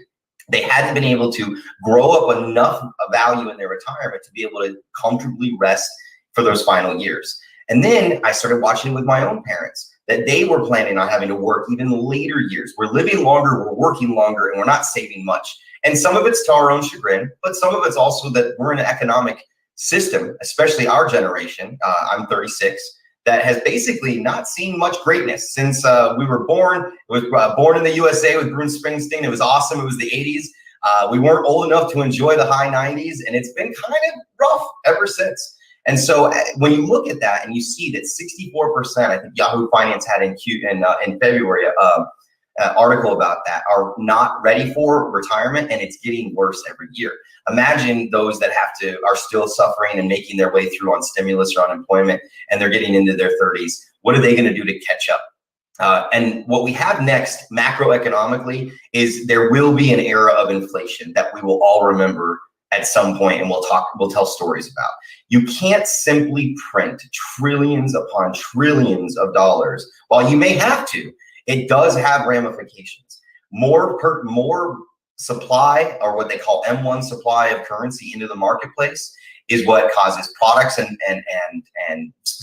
They hadn't been able to grow up enough value in their retirement to be able to comfortably rest for those final years. And then I started watching with my own parents that they were planning on having to work even later years. We're living longer, we're working longer, and we're not saving much. And some of it's to our own chagrin, but some of it's also that we're in an economic system, especially our generation. I'm 36. That has basically not seen much greatness since we were born. It was born in the USA with Bruce Springsteen. It was awesome. It was the 80s. We weren't old enough to enjoy the high 90s, and it's been kind of rough ever since. And so when you look at that and you see that 64%, I think Yahoo Finance had in February, article about that, are not ready for retirement, and it's getting worse every year. Imagine those that are still suffering and making their way through on stimulus or unemployment, and they're getting into their 30s. What are they going to do to catch up? And what we have next macroeconomically is there will be an era of inflation that we will all remember at some point, and we'll tell stories about. You can't simply print trillions upon trillions of dollars. While you may have to, it does have ramifications. More supply, or what they call M1 supply of currency into the marketplace, is what causes products and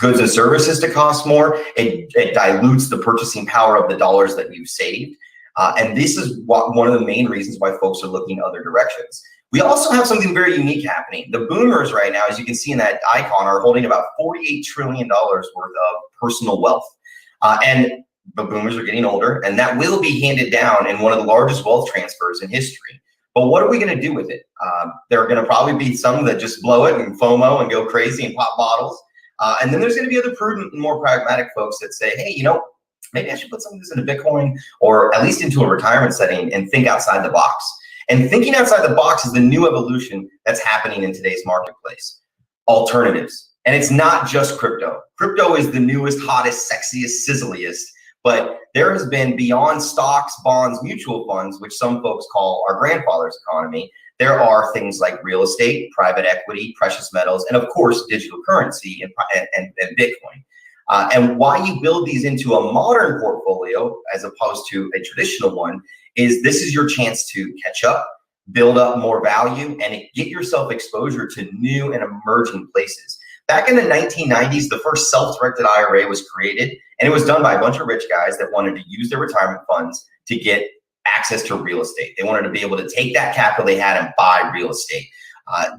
goods and services to cost more. It dilutes the purchasing power of the dollars that you've saved. And this is one of the main reasons why folks are looking other directions. We also have something very unique happening. The boomers right now, as you can see in that icon, are holding about $48 trillion worth of personal wealth. And the boomers are getting older, and that will be handed down in one of the largest wealth transfers in history. But what are we going to do with it? There are going to probably be some that just blow it and FOMO and go crazy and pop bottles. And then there's going to be other prudent and more pragmatic folks that say, hey, maybe I should put some of this into Bitcoin, or at least into a retirement setting, and think outside the box. And thinking outside the box is the new evolution that's happening in today's marketplace. Alternatives. And it's not just crypto. Crypto is the newest, hottest, sexiest, sizzliest. But there has been, beyond stocks, bonds, mutual funds, which some folks call our grandfather's economy, there are things like real estate, private equity, precious metals, and of course, digital currency and Bitcoin. And why you build these into a modern portfolio as opposed to a traditional one is this is your chance to catch up, build up more value, and get yourself exposure to new and emerging places. Back in the 1990s, the first self-directed IRA was created, and it was done by a bunch of rich guys that wanted to use their retirement funds to get access to real estate. They wanted to be able to take that capital they had and buy real estate.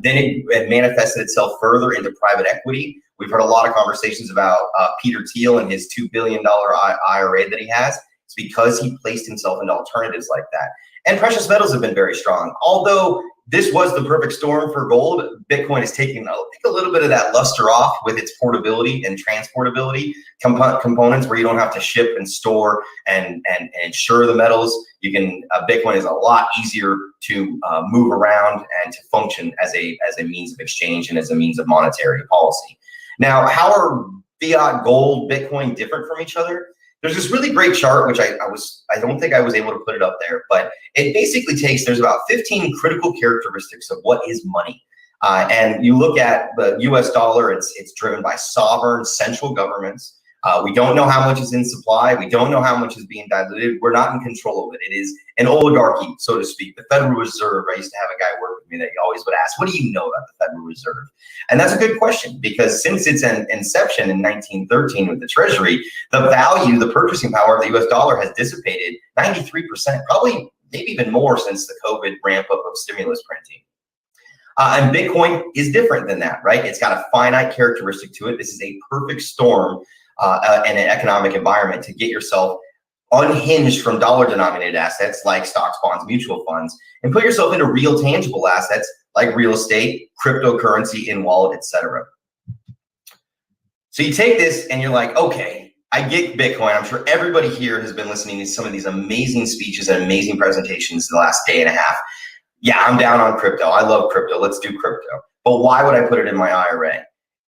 Then it manifested itself further into private equity. We've heard a lot of conversations about Peter Thiel and his $2 billion IRA that he has. It's because he placed himself into alternatives like that. And precious metals have been very strong. Although this was the perfect storm for gold, Bitcoin is taking a little bit of that luster off with its portability and transportability components, where you don't have to ship and store and insure the metals. Bitcoin is a lot easier to move around and to function as a means of exchange and as a means of monetary policy. Now, how are fiat, gold, Bitcoin different from each other? There's this really great chart, which I don't think I was able to put it up there, but it basically there's about 15 critical characteristics of what is money. And you look at the US dollar, it's driven by sovereign central governments. We don't know how much is in supply. We don't know how much is being diluted. We're not in control of it. It is an oligarchy, so to speak. The Federal Reserve, I used to have a guy work with me that he always would ask, what do you know about the Federal Reserve? And that's a good question, because since its inception in 1913 with the Treasury, the value, the purchasing power of the US dollar has dissipated 93%, probably maybe even more since the COVID ramp up of stimulus printing. And Bitcoin is different than that, right? It's got a finite characteristic to it. This is a perfect storm in an economic environment to get yourself unhinged from dollar-denominated assets like stocks, bonds, mutual funds, and put yourself into real tangible assets like real estate, cryptocurrency, in-wallet, etc. So you take this and you're like, okay, I get Bitcoin. I'm sure everybody here has been listening to some of these amazing speeches and amazing presentations in the last day and a half. Yeah, I'm down on crypto. I love crypto. Let's do crypto. But why would I put it in my IRA?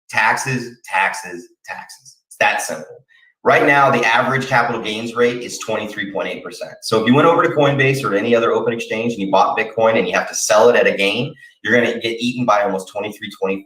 Taxes, taxes, taxes. It's that simple. Right now, the average capital gains rate is 23.8%. So if you went over to Coinbase or any other open exchange and you bought Bitcoin and you have to sell it at a gain, you're going to get eaten by almost 24%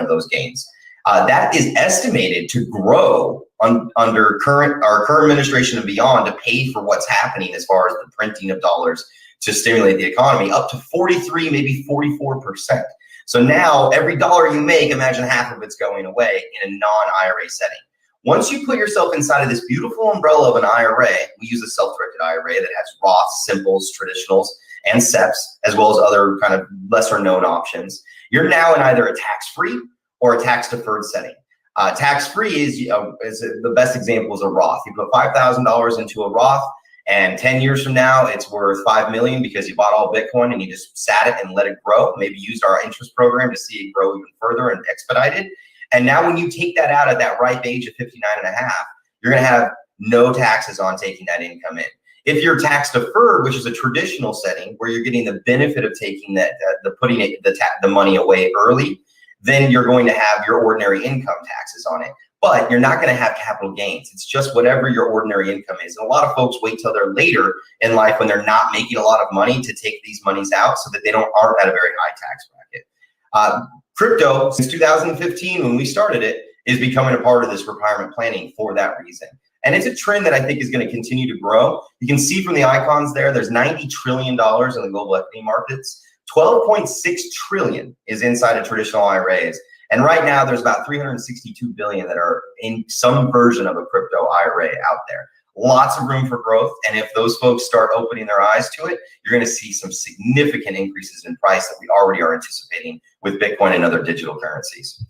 of those gains. That is estimated to grow under our current administration and beyond to pay for what's happening as far as the printing of dollars to stimulate the economy, up to 43, maybe 44%. So now every dollar you make, imagine half of it's going away in a non-IRA setting. Once you put yourself inside of this beautiful umbrella of an IRA, we use a self-directed IRA that has Roths, simples, traditionals, and SEPs, as well as other kind of lesser known options. You're now in either a tax-free or a tax-deferred setting. Tax-free is the best example is a Roth. You put $5,000 into a Roth, and 10 years from now, it's worth $5 million because you bought all Bitcoin and you just sat it and let it grow. Maybe used our interest program to see it grow even further and expedite it. And now when you take that out at that ripe age of 59 and a half, you're going to have no taxes on taking that income in. If you're tax deferred, which is a traditional setting where you're getting the benefit of taking the money away early, then you're going to have your ordinary income taxes on it. But you're not going to have capital gains. It's just whatever your ordinary income is. And a lot of folks wait till they're later in life when they're not making a lot of money to take these monies out so that they aren't at a very high tax bracket. Crypto, since 2015, when we started it, is becoming a part of this retirement planning for that reason. And it's a trend that I think is going to continue to grow. You can see from the icons there's $90 trillion in the global equity markets. 12.6 trillion is inside of traditional IRAs. And right now there's about 362 billion that are in some version of a crypto IRA out there. Lots of room for growth. And if those folks start opening their eyes to it, you're going to see some significant increases in price that we already are anticipating with Bitcoin and other digital currencies.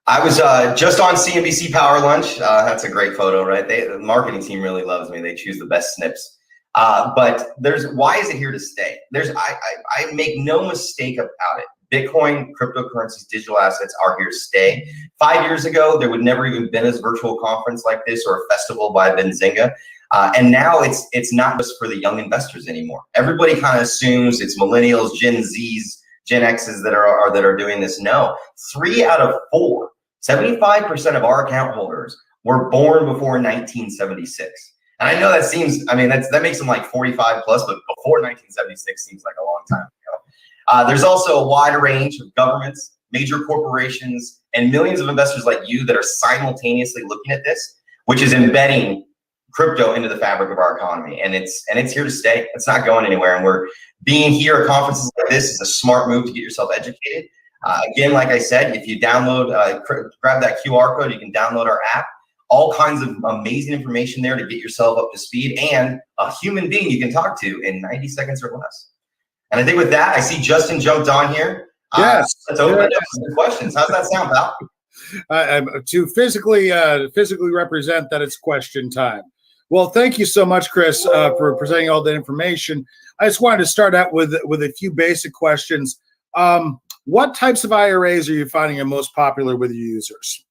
I was just on CNBC Power Lunch. That's a great photo, right? The marketing team really loves me. They choose the best snips. But why is it here to stay? I make no mistake about it. Bitcoin, cryptocurrencies, digital assets are here to stay. 5 years ago, there would never even been a virtual conference like this or a festival by Benzinga. And now it's not just for the young investors anymore. Everybody kind of assumes it's millennials, Gen Zs, Gen Xs that are doing this. No, 3 out of 4, 75% of our account holders were born before 1976. And I know that seems, that makes them like 45 plus, but before 1976 seems like a long time ago. There's also a wide range of governments, major corporations, and millions of investors like you that are simultaneously looking at this, which is embedding crypto into the fabric of our economy. And it's here to stay. It's not going anywhere. And we're being here at conferences like this is a smart move to get yourself educated. Again, like I said, if you download, grab that QR code, you can download our app. All kinds of amazing information there to get yourself up to speed, and a human being you can talk to in 90 seconds or less. And I think with that, I see Justin jumped on here. Yes. Let's open it up to some questions. How's that sound, pal? To physically represent that it's question time. Well, thank you so much, Chris, for presenting all that information. I just wanted to start out with a few basic questions. What types of IRAs are you finding are most popular with your users?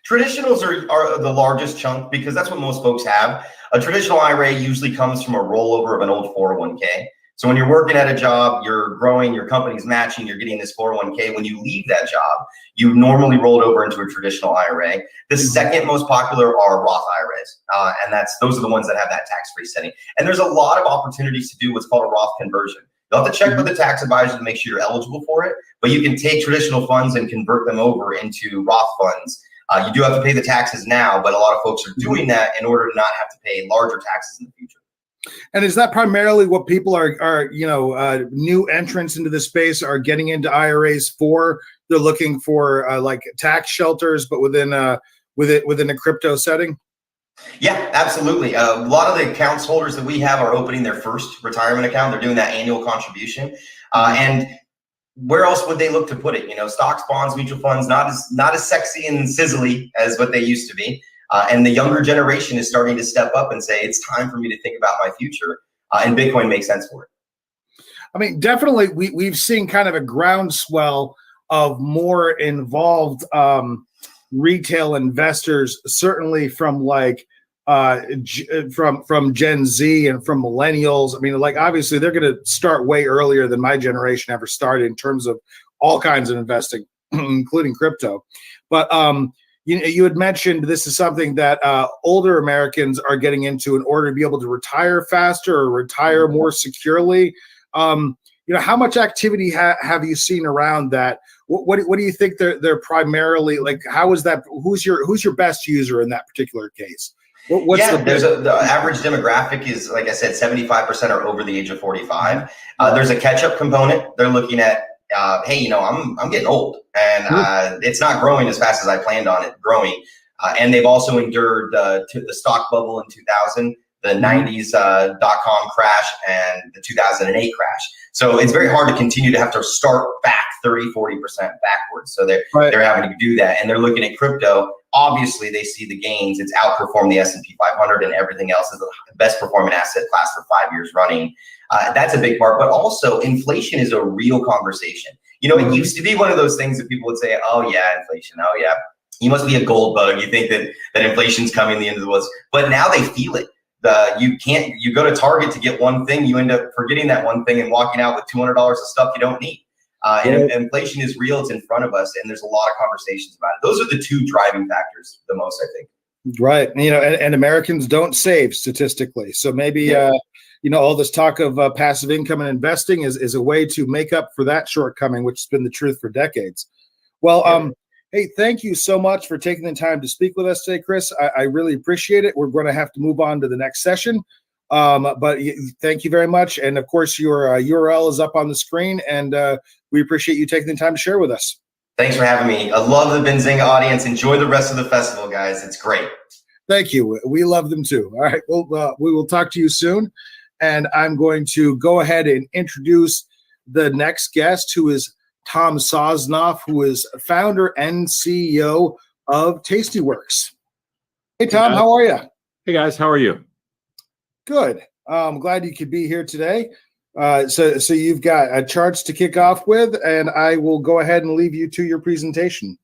Traditionals are the largest chunk because that's what most folks have. A traditional IRA usually comes from a rollover of an old 401k. So when you're working at a job, you're growing, your company's matching, you're getting this 401k. When you leave that job, you normally rolled over into a traditional IRA. The second most popular are Roth IRAs. And those are the ones that have that tax-free setting. And there's a lot of opportunities to do what's called a Roth conversion. You'll have to check with the tax advisor to make sure you're eligible for it, but you can take traditional funds and convert them over into Roth funds. You do have to pay the taxes now, but a lot of folks are doing that in order to not have to pay larger taxes in the future. And is that primarily what people are new entrants into the space are getting into IRAs for? They're looking for like tax shelters, but within a crypto setting? Yeah, absolutely. A lot of the accounts holders that we have are opening their first retirement account. They're doing that annual contribution. And where else would they look to put it? You know, stocks, bonds, mutual funds, not as sexy and sizzly as what they used to be. And the younger generation is starting to step up and say, it's time for me to think about my future. And Bitcoin makes sense for it. I mean, definitely we've seen kind of a groundswell of more involved retail investors, certainly from like from Gen Z and from millennials. I mean, like obviously they're going to start way earlier than my generation ever started in terms of all kinds of investing, including crypto. But you had mentioned this is something that older Americans are getting into in order to be able to retire faster or retire more securely. How much activity have you seen around that? What do you think they're primarily like? How is that? Who's your best user in that particular case? The average demographic is, like I said, 75% are over the age of 45. There's a catch-up component. They're looking at, hey, I'm getting old and it's not growing as fast as I planned on it growing. And they've also endured the stock bubble in 2000, the 90s .com crash, and the 2008 crash. So it's very hard to continue to have to start back 30, 40% backwards. So they're having to do that. And they're looking at crypto. Obviously, they see the gains. It's outperformed the S&P 500 and everything else is the best performing asset class for 5 years running. That's a big part. But also, inflation is a real conversation. It used to be one of those things that people would say, oh, yeah, inflation. Oh, yeah. You must be a gold bug. You think that inflation's coming the end of the woods. But now they feel it. You go to Target to get one thing, you end up forgetting that one thing and walking out with $200 of stuff you don't need. And inflation is real, it's in front of us, and there's a lot of conversations about it. Those are the two driving factors the most, I think. Right. And Americans don't save statistically. So maybe, all this talk of passive income and investing is a way to make up for that shortcoming, which has been the truth for decades. Well, hey, thank you so much for taking the time to speak with us today, Chris. I really appreciate it. We're going to have to move on to the next session. But thank you very much. And of course, your URL is up on the screen, and we appreciate you taking the time to share with us. Thanks for having me. I love the Benzinga audience. Enjoy the rest of the festival, guys. It's great. Thank you. We love them too. All right. Well, we will talk to you soon. And I'm going to go ahead and introduce the next guest, who is Tom Sosnoff, who is founder and CEO of Tastyworks. Hey, Tom, how are you? Hey, guys, how are you? Good. I'm glad you could be here today. So you've got charts to kick off with, and I will go ahead and leave you to your presentation.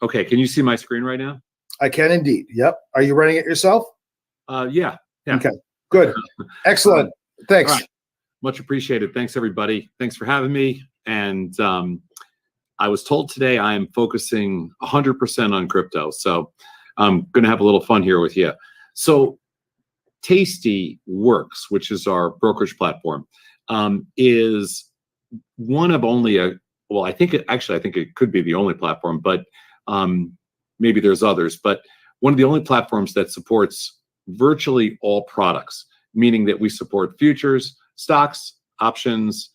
Okay. Can you see my screen right now? I can indeed. Yep. Are you running it yourself? Yeah. Okay. Good. Excellent. Thanks. Right. Much appreciated. Thanks, everybody. Thanks for having me. And I was told today I am focusing 100% on crypto. So I'm going to have a little fun here with you. So Tastyworks, which is our brokerage platform, is one of only I think it could be the only platform, but maybe there's others, but one of the only platforms that supports virtually all products, meaning that we support futures, stocks, options,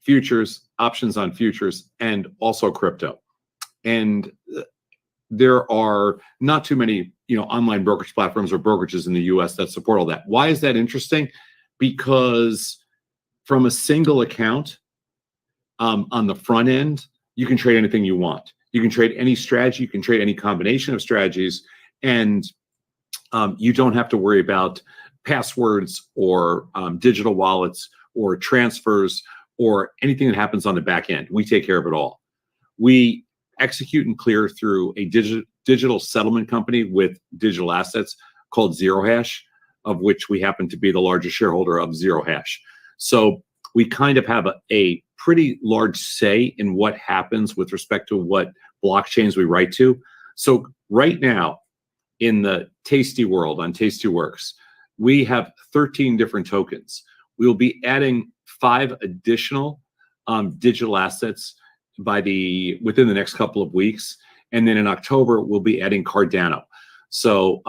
futures, options on futures, and also crypto. And there are not too many, online brokerage platforms or brokerages in the US that support all that. Why is that interesting? Because from a single account on the front end, you can trade anything you want. You can trade any strategy, you can trade any combination of strategies, and you don't have to worry about passwords or digital wallets or transfers or anything that happens on the back end. We take care of it all. We execute and clear through a digital settlement company with digital assets called Zero Hash, of which we happen to be the largest shareholder of Zero Hash. So we kind of have a pretty large say in what happens with respect to what blockchains we write to. So right now in the Tasty world on Tastyworks, we have 13 different tokens. We will be adding 5 additional digital assets within the next couple of weeks. And then in October, we'll be adding Cardano. So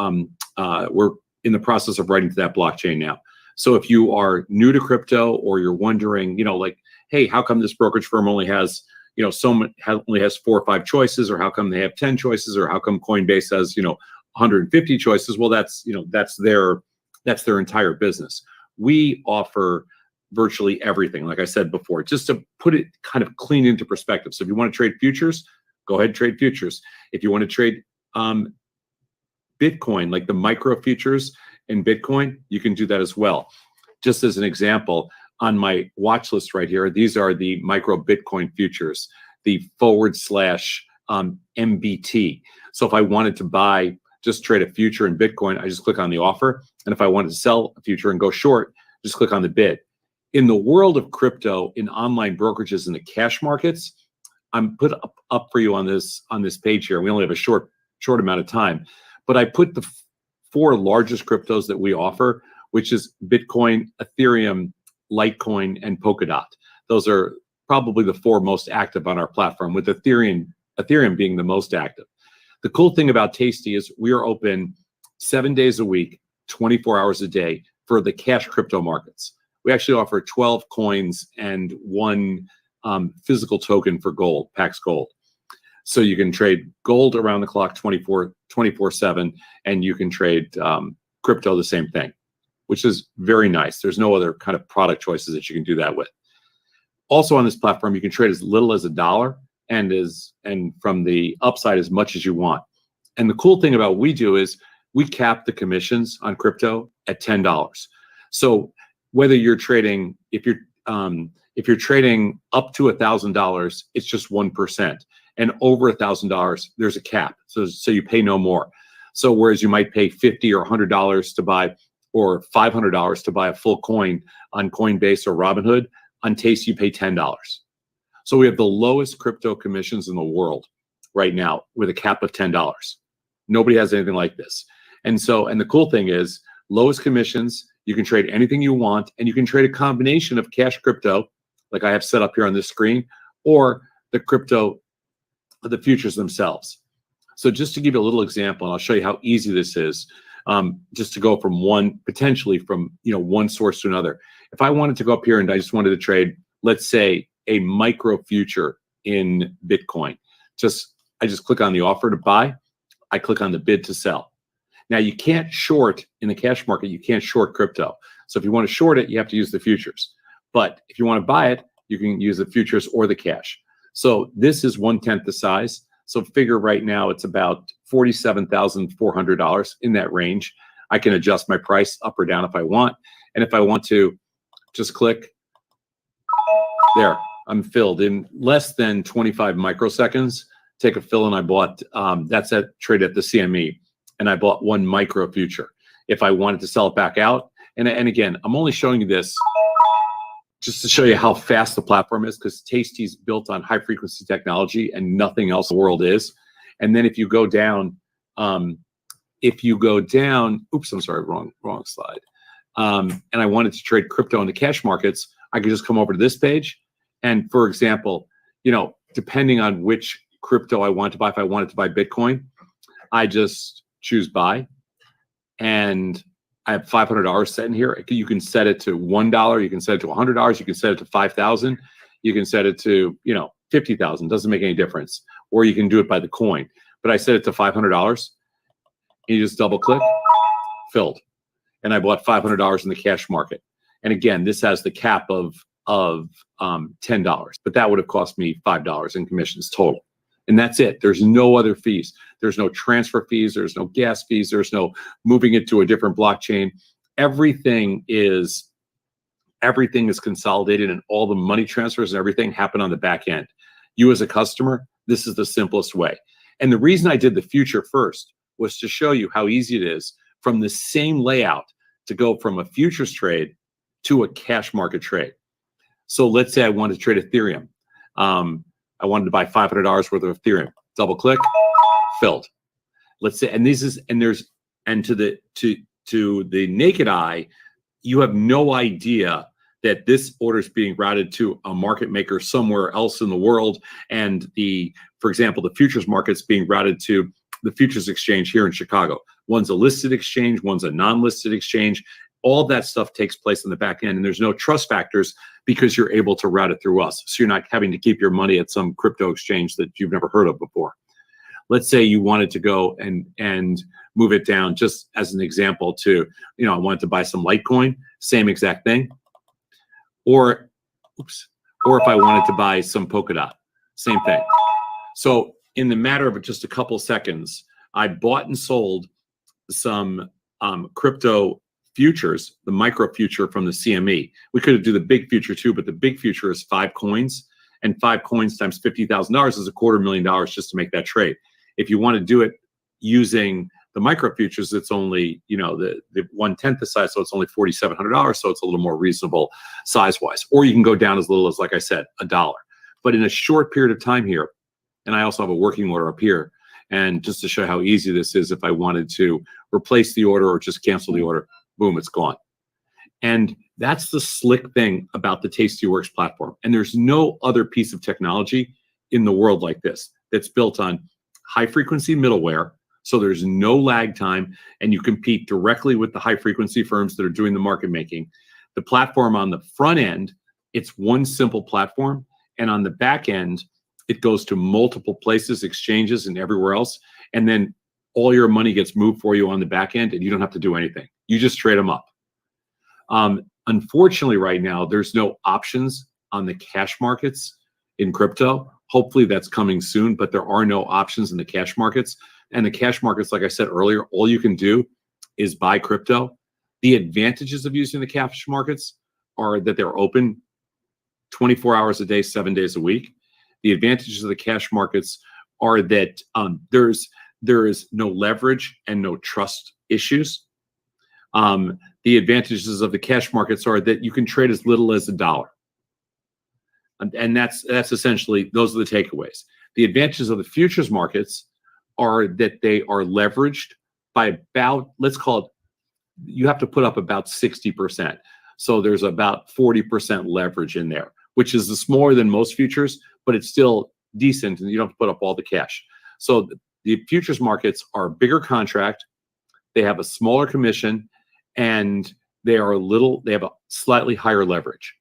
we're in the process of writing to that blockchain now. So if you are new to crypto, or you're wondering, like, hey, how come this brokerage firm only has, only has 4 or 5 choices, or how come they have 10 choices, or how come Coinbase has, 150 choices? Well, that's their entire business. We offer virtually everything, like I said before, just to put it kind of clean into perspective. So if you want to trade futures, go ahead and trade futures. If you want to trade Bitcoin, like the micro futures in Bitcoin, you can do that as well. Just as an example, on my watch list right here, these are the micro Bitcoin futures, the / MBT. So if I wanted to just trade a future in Bitcoin, I just click on the offer. And if I wanted to sell a future and go short, just click on the bid. In the world of crypto, in online brokerages in the cash markets, I'm put up for you on this page here. We only have a short amount of time, but I put the 4 largest cryptos that we offer, which is Bitcoin, Ethereum, Litecoin, and Polkadot. Those are probably the 4 most active on our platform, with Ethereum being the most active. The cool thing about Tasty is we are open 7 days a week, 24 hours a day for the cash crypto markets. We actually offer 12 coins and 1 physical token for gold, Pax Gold. So you can trade gold around the clock 24/7, and you can trade crypto the same thing, which is very nice. There's no other kind of product choices that you can do that with. Also on this platform, you can trade as little as $1 and from the upside as much as you want. And the cool thing about what we do is we cap the commissions on crypto at $10. So whether you're trading, if you're trading up to $1,000, it's just 1%, and over $1,000, there's a cap. So you pay no more. So whereas you might pay $50 or $100 to buy, or $500 to buy a full coin on Coinbase or Robinhood, on Tasty you pay $10. So we have the lowest crypto commissions in the world right now, with a cap of $10. Nobody has anything like this. And the cool thing is, lowest commissions, you can trade anything you want, and you can trade a combination of cash crypto, like I have set up here on this screen, or the futures themselves. So just to give you a little example, and I'll show you how easy this is, just to go from one source to another. If I wanted to go up here and I just wanted to trade, let's say, a micro future in Bitcoin, I just click on the offer to buy, I click on the bid to sell. Now you can't short in the cash market, you can't short crypto. So if you want to short it, you have to use the futures. But if you want to buy it, you can use the futures or the cash. So this is 1/10 the size. So figure right now it's about $47,400, in that range. I can adjust my price up or down if I want. And if I want to, just click there. I'm filled in less than 25 microseconds. Take a fill, and I bought, that's at trade at the CME, and I bought 1 micro future. If I wanted to sell it back out, and again, I'm only showing you this just to show you how fast the platform is, because Tasty's built on high frequency technology and nothing else in the world is. And then if you go down, oops, I'm sorry, wrong slide. And I wanted to trade crypto in the cash markets, I could just come over to this page. And for example, depending on which crypto I want to buy, if I wanted to buy Bitcoin, I just choose buy, and I have $500 set in here. You can set it to $1, you can set it to $100, you can set it to 5,000, you can set it to 50,000. Doesn't make any difference. Or you can do it by the coin. But I set it to $500, and you just double click, filled, and I bought $500 in the cash market. And again, this has the cap of $10, but that would have cost me $5 in commissions total. And that's it. There's no other fees. There's no transfer fees. There's no gas fees. There's no moving it to a different blockchain. Everything is consolidated, and all the money transfers and everything happen on the back end. You as a customer, this is the simplest way. And the reason I did the future first was to show you how easy it is from the same layout to go from a futures trade to a cash market trade. So let's say I wanted to trade Ethereum. I wanted to buy $500 worth of Ethereum. Double click, filled. Let's say, to the naked eye, you have no idea that this order is being routed to a market maker somewhere else in the world, and for example, the futures market's being routed to the futures exchange here in Chicago. One's a listed exchange, one's a non-listed exchange. All that stuff takes place in the back end, and there's no trust factors because you're able to route it through us. So you're not having to keep your money at some crypto exchange that you've never heard of before. Let's say you wanted to go and move it down, just as an example, to, I wanted to buy some Litecoin, same exact thing. Or if I wanted to buy some Polkadot, same thing. So in the matter of just a couple seconds, I bought and sold some crypto futures, the micro future from the CME. We could do the big future too, but the big future is 5 coins, and 5 coins times $50,000 is $250,000 just to make that trade. If you want to do it using the micro futures, it's only, the 1/10 the size, so it's only $4,700, so it's a little more reasonable size-wise. Or you can go down as little as, like I said, $1. But in a short period of time here, and I also have a working order up here, and just to show how easy this is, if I wanted to replace the order or just cancel the order, boom, it's gone. And that's the slick thing about the Tastyworks platform. And there's no other piece of technology in the world like this that's built on high-frequency middleware, so there's no lag time, and you compete directly with the high-frequency firms that are doing the market making. The platform on the front end, it's one simple platform, and on the back end, it goes to multiple places, exchanges, and everywhere else, and then all your money gets moved for you on the back end, and you don't have to do anything. You just trade them up. Unfortunately, right now, there's no options on the cash markets in crypto. Hopefully that's coming soon, but there are no options in the cash markets. And the cash markets, like I said earlier, all you can do is buy crypto. The advantages of using the cash markets are that they're open 24 hours a day, 7 days a week. The advantages of the cash markets are that there is no leverage and no trust issues. The advantages of the cash markets are that you can trade as little as $1. And that's essentially, those are the takeaways. The advantages of the futures markets are that they are leveraged by about, let's call it, you have to put up about 60%. So there's about 40% leverage in there, which is smaller than most futures, but it's still decent, and you don't have to put up all the cash. So the futures markets are a bigger contract, they have a smaller commission, and they have a slightly higher leverage.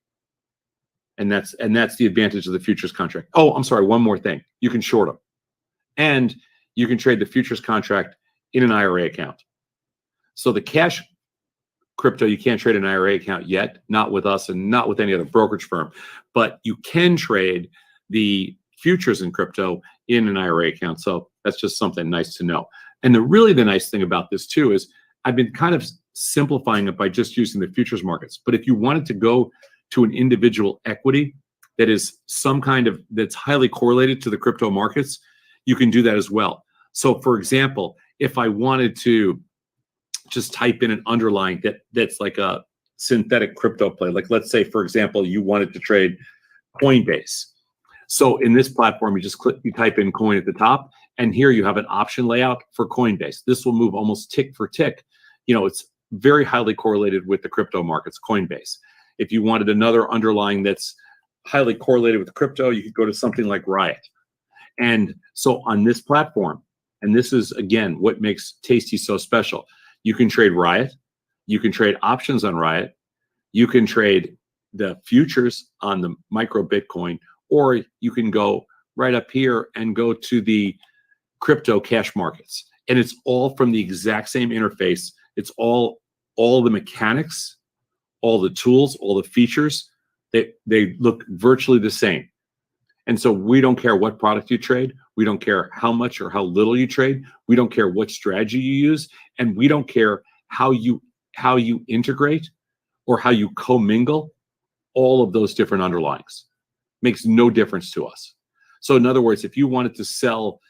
And that's the advantage of the futures contract. Oh, I'm sorry, one more thing. You can short them. And you can trade the futures contract in an IRA account. So the cash crypto, you can't trade an IRA account yet, not with us and not with any other brokerage firm. But you can trade the futures in crypto in an IRA account. So that's just something nice to know. And the nice thing about this too is I've been kind of simplifying it by just using the futures markets. But if you wanted to go to an individual equity that is that's highly correlated to the crypto markets, you can do that as well. So for example, if I wanted to just type in an underlying that's like a synthetic crypto play, like let's say, for example, you wanted to trade Coinbase. So in this platform, you type in coin at the top, and here you have an option layout for Coinbase. This will move almost tick for tick. It's very highly correlated with the crypto markets, Coinbase. If you wanted another underlying that's highly correlated with crypto, you could go to something like Riot. And so on this platform, and this is, again, what makes Tasty so special, you can trade Riot, you can trade options on Riot, you can trade the futures on the micro Bitcoin, or you can go right up here and go to the crypto cash markets. And it's all from the exact same interface. It's all the mechanics, all the tools, all the features, they look virtually the same. And so we don't care what product you trade. We don't care how much or how little you trade. We don't care what strategy you use. And we don't care how you integrate or how you commingle all of those different underlyings. Makes no difference to us. So in other words, if you wanted to sell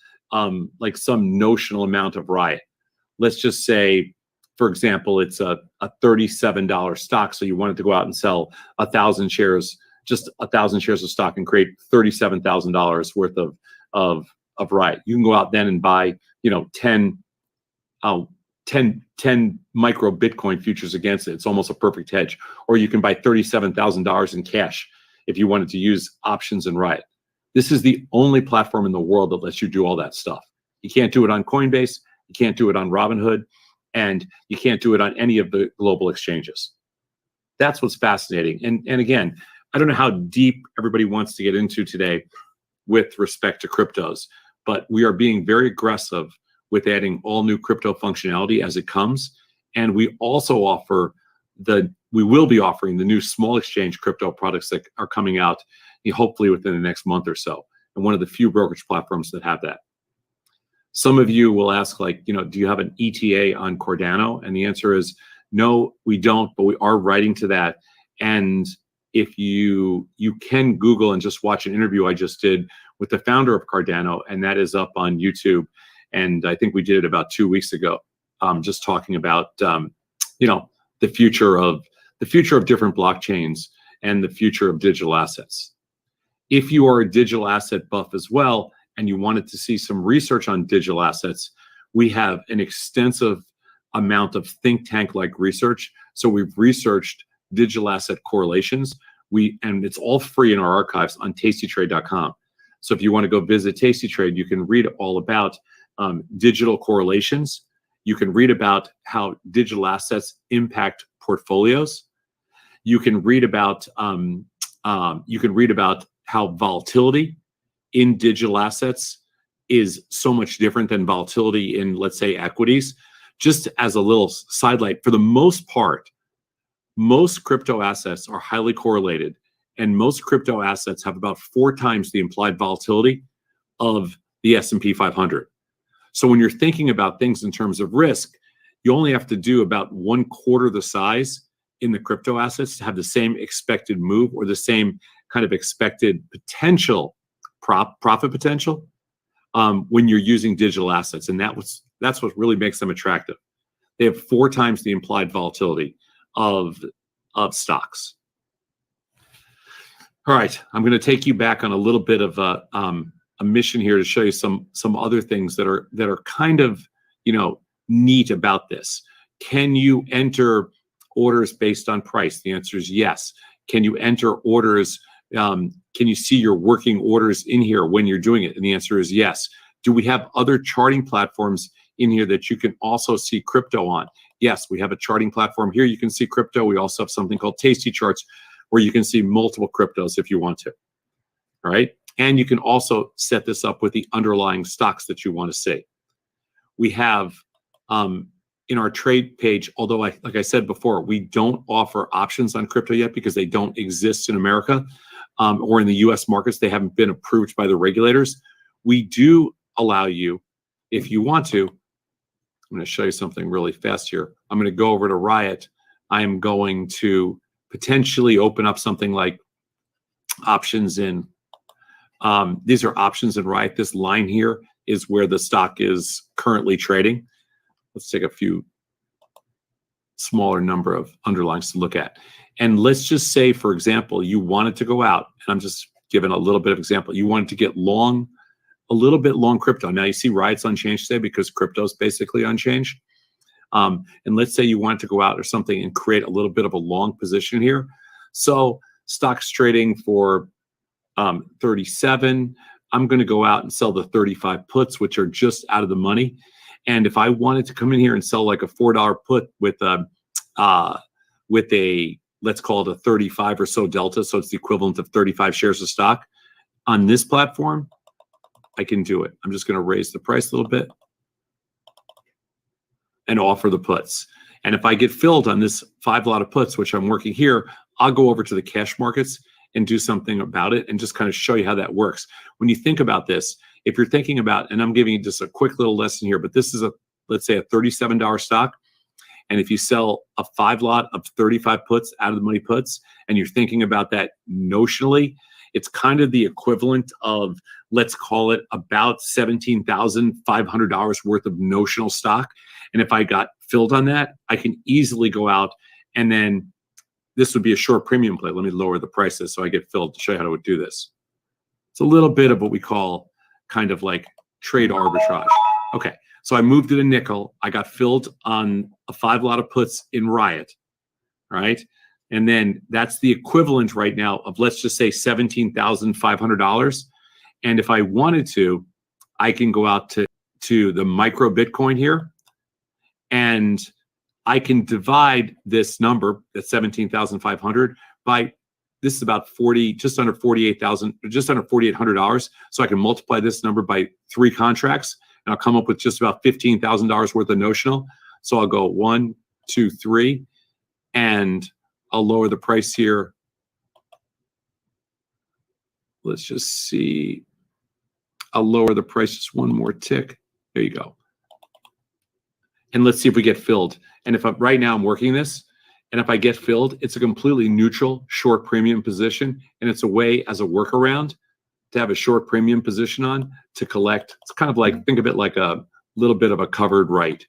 like some notional amount of Riot, let's just say, for example, it's a $37 stock. So you wanted to go out and sell 1,000 shares, just 1,000 shares of stock, and create $37,000 worth of Riot. You can go out then and buy, 10 10 micro Bitcoin futures against it. It's almost a perfect hedge. Or you can buy $37,000 in cash if you wanted to use options in Riot. This is the only platform in the world that lets you do all that stuff. You can't do it on Coinbase, you can't do it on Robinhood, and you can't do it on any of the global exchanges. That's what's fascinating. And again, I don't know how deep everybody wants to get into today with respect to cryptos, but we are being very aggressive with adding all new crypto functionality as it comes. And we also we will be offering the new small exchange crypto products that are coming out hopefully within the next month or so. And one of the few brokerage platforms that have that. Some of you will ask, like, do you have an ETA on Cardano? And the answer is no, we don't, but we are writing to that. And if you can Google and just watch an interview I just did with the founder of Cardano, and that is up on YouTube. And I think we did it about 2 weeks ago, just talking about the future of different blockchains and the future of digital assets. If you are a digital asset buff as well, and you wanted to see some research on digital assets, we have an extensive amount of think tank-like research. So we've researched digital asset correlations. And it's all free in our archives on tastytrade.com. So if you want to go visit Tastytrade, you can read all about digital correlations. You can read about how digital assets impact portfolios. You can read about how volatility in digital assets is so much different than volatility in, let's say, equities. Just as a little sidelight, for the most part, most crypto assets are highly correlated, and most crypto assets have about 4 times the implied volatility of the S&P 500. So when you're thinking about things in terms of risk, you only have to do about 1/4 the size in the crypto assets to have the same expected move or the same kind of expected potential profit potential when you're using digital assets. And that's what really makes them attractive. They have 4 times the implied volatility of stocks. All right, I'm going to take you back on a little bit of a mission here to show you some other things that are kind of neat about this. Can you enter orders based on price? The answer is yes. Can you enter orders? Can you see your working orders in here when you're doing it? And the answer is yes. Do we have other charting platforms in here that you can also see crypto on? Yes, we have a charting platform here. You can see crypto. We also have something called Tasty Charts where you can see multiple cryptos if you want to. All right. And you can also set this up with the underlying stocks that you want to see. We have in our trade page, although like I said before, we don't offer options on crypto yet because they don't exist in America or in the US markets. They haven't been approved by the regulators. We do allow you, if you want to, I'm going to show you something really fast here. I'm going to go over to Riot. I am going to potentially open up something like options in, these are options in Riot. This line here is where the stock is currently trading. Let's take a few smaller number of underlines to look at. And let's just say, for example, you wanted to go out, and I'm just giving a little bit of example. You wanted to get long, a little bit long crypto. Now you see Riot's unchanged today because crypto is basically unchanged. And let's say you wanted to go out or something and create a little bit of a long position here. So stock's trading for 37. I'm going to go out and sell the 35 puts, which are just out of the money. And if I wanted to come in here and sell like a $4 put with a let's call it a 35 or so delta, so it's the equivalent of 35 shares of stock on this platform, I can do it. I'm just going to raise the price a little bit and offer the puts. And if I get filled on this 5 lot of puts, which I'm working here, I'll go over to the cash markets and do something about it and just kind of show you how that works. When you think about this, if you're thinking about, and I'm giving you just a quick little lesson here, but this is let's say a $37 stock. And if you sell a 5 lot of 35 puts out of the money puts, and you're thinking about that notionally, it's kind of the equivalent of, let's call it about $17,500 worth of notional stock. And if I got filled on that, I can easily go out and then this would be a short premium play. Let me lower the prices so I get filled to show you how to do this. It's a little bit of what we call kind of like trade arbitrage. Okay, So I moved it a nickel. I got filled on a 5 lot of puts in Riot, right? And then that's the equivalent right now of, let's just say, $17,500. And if I wanted to, I can go out to the micro Bitcoin here, and I can divide this number at 17,500 by, this is about 40, just under 48,000, just under $4,800. So I can multiply this number by 3 contracts, and I'll come up with just about $15,000 worth of notional. So I'll go 1, 2, 3, and I'll lower the price here. Let's just see. I'll lower the price just one more tick. There you go. And let's see if we get filled. And if right now I'm working this, and if I get filled, it's a completely neutral short premium position. And it's a way, as a workaround, to have a short premium position on to collect. It's kind of like, think of it like a little bit of a covered right,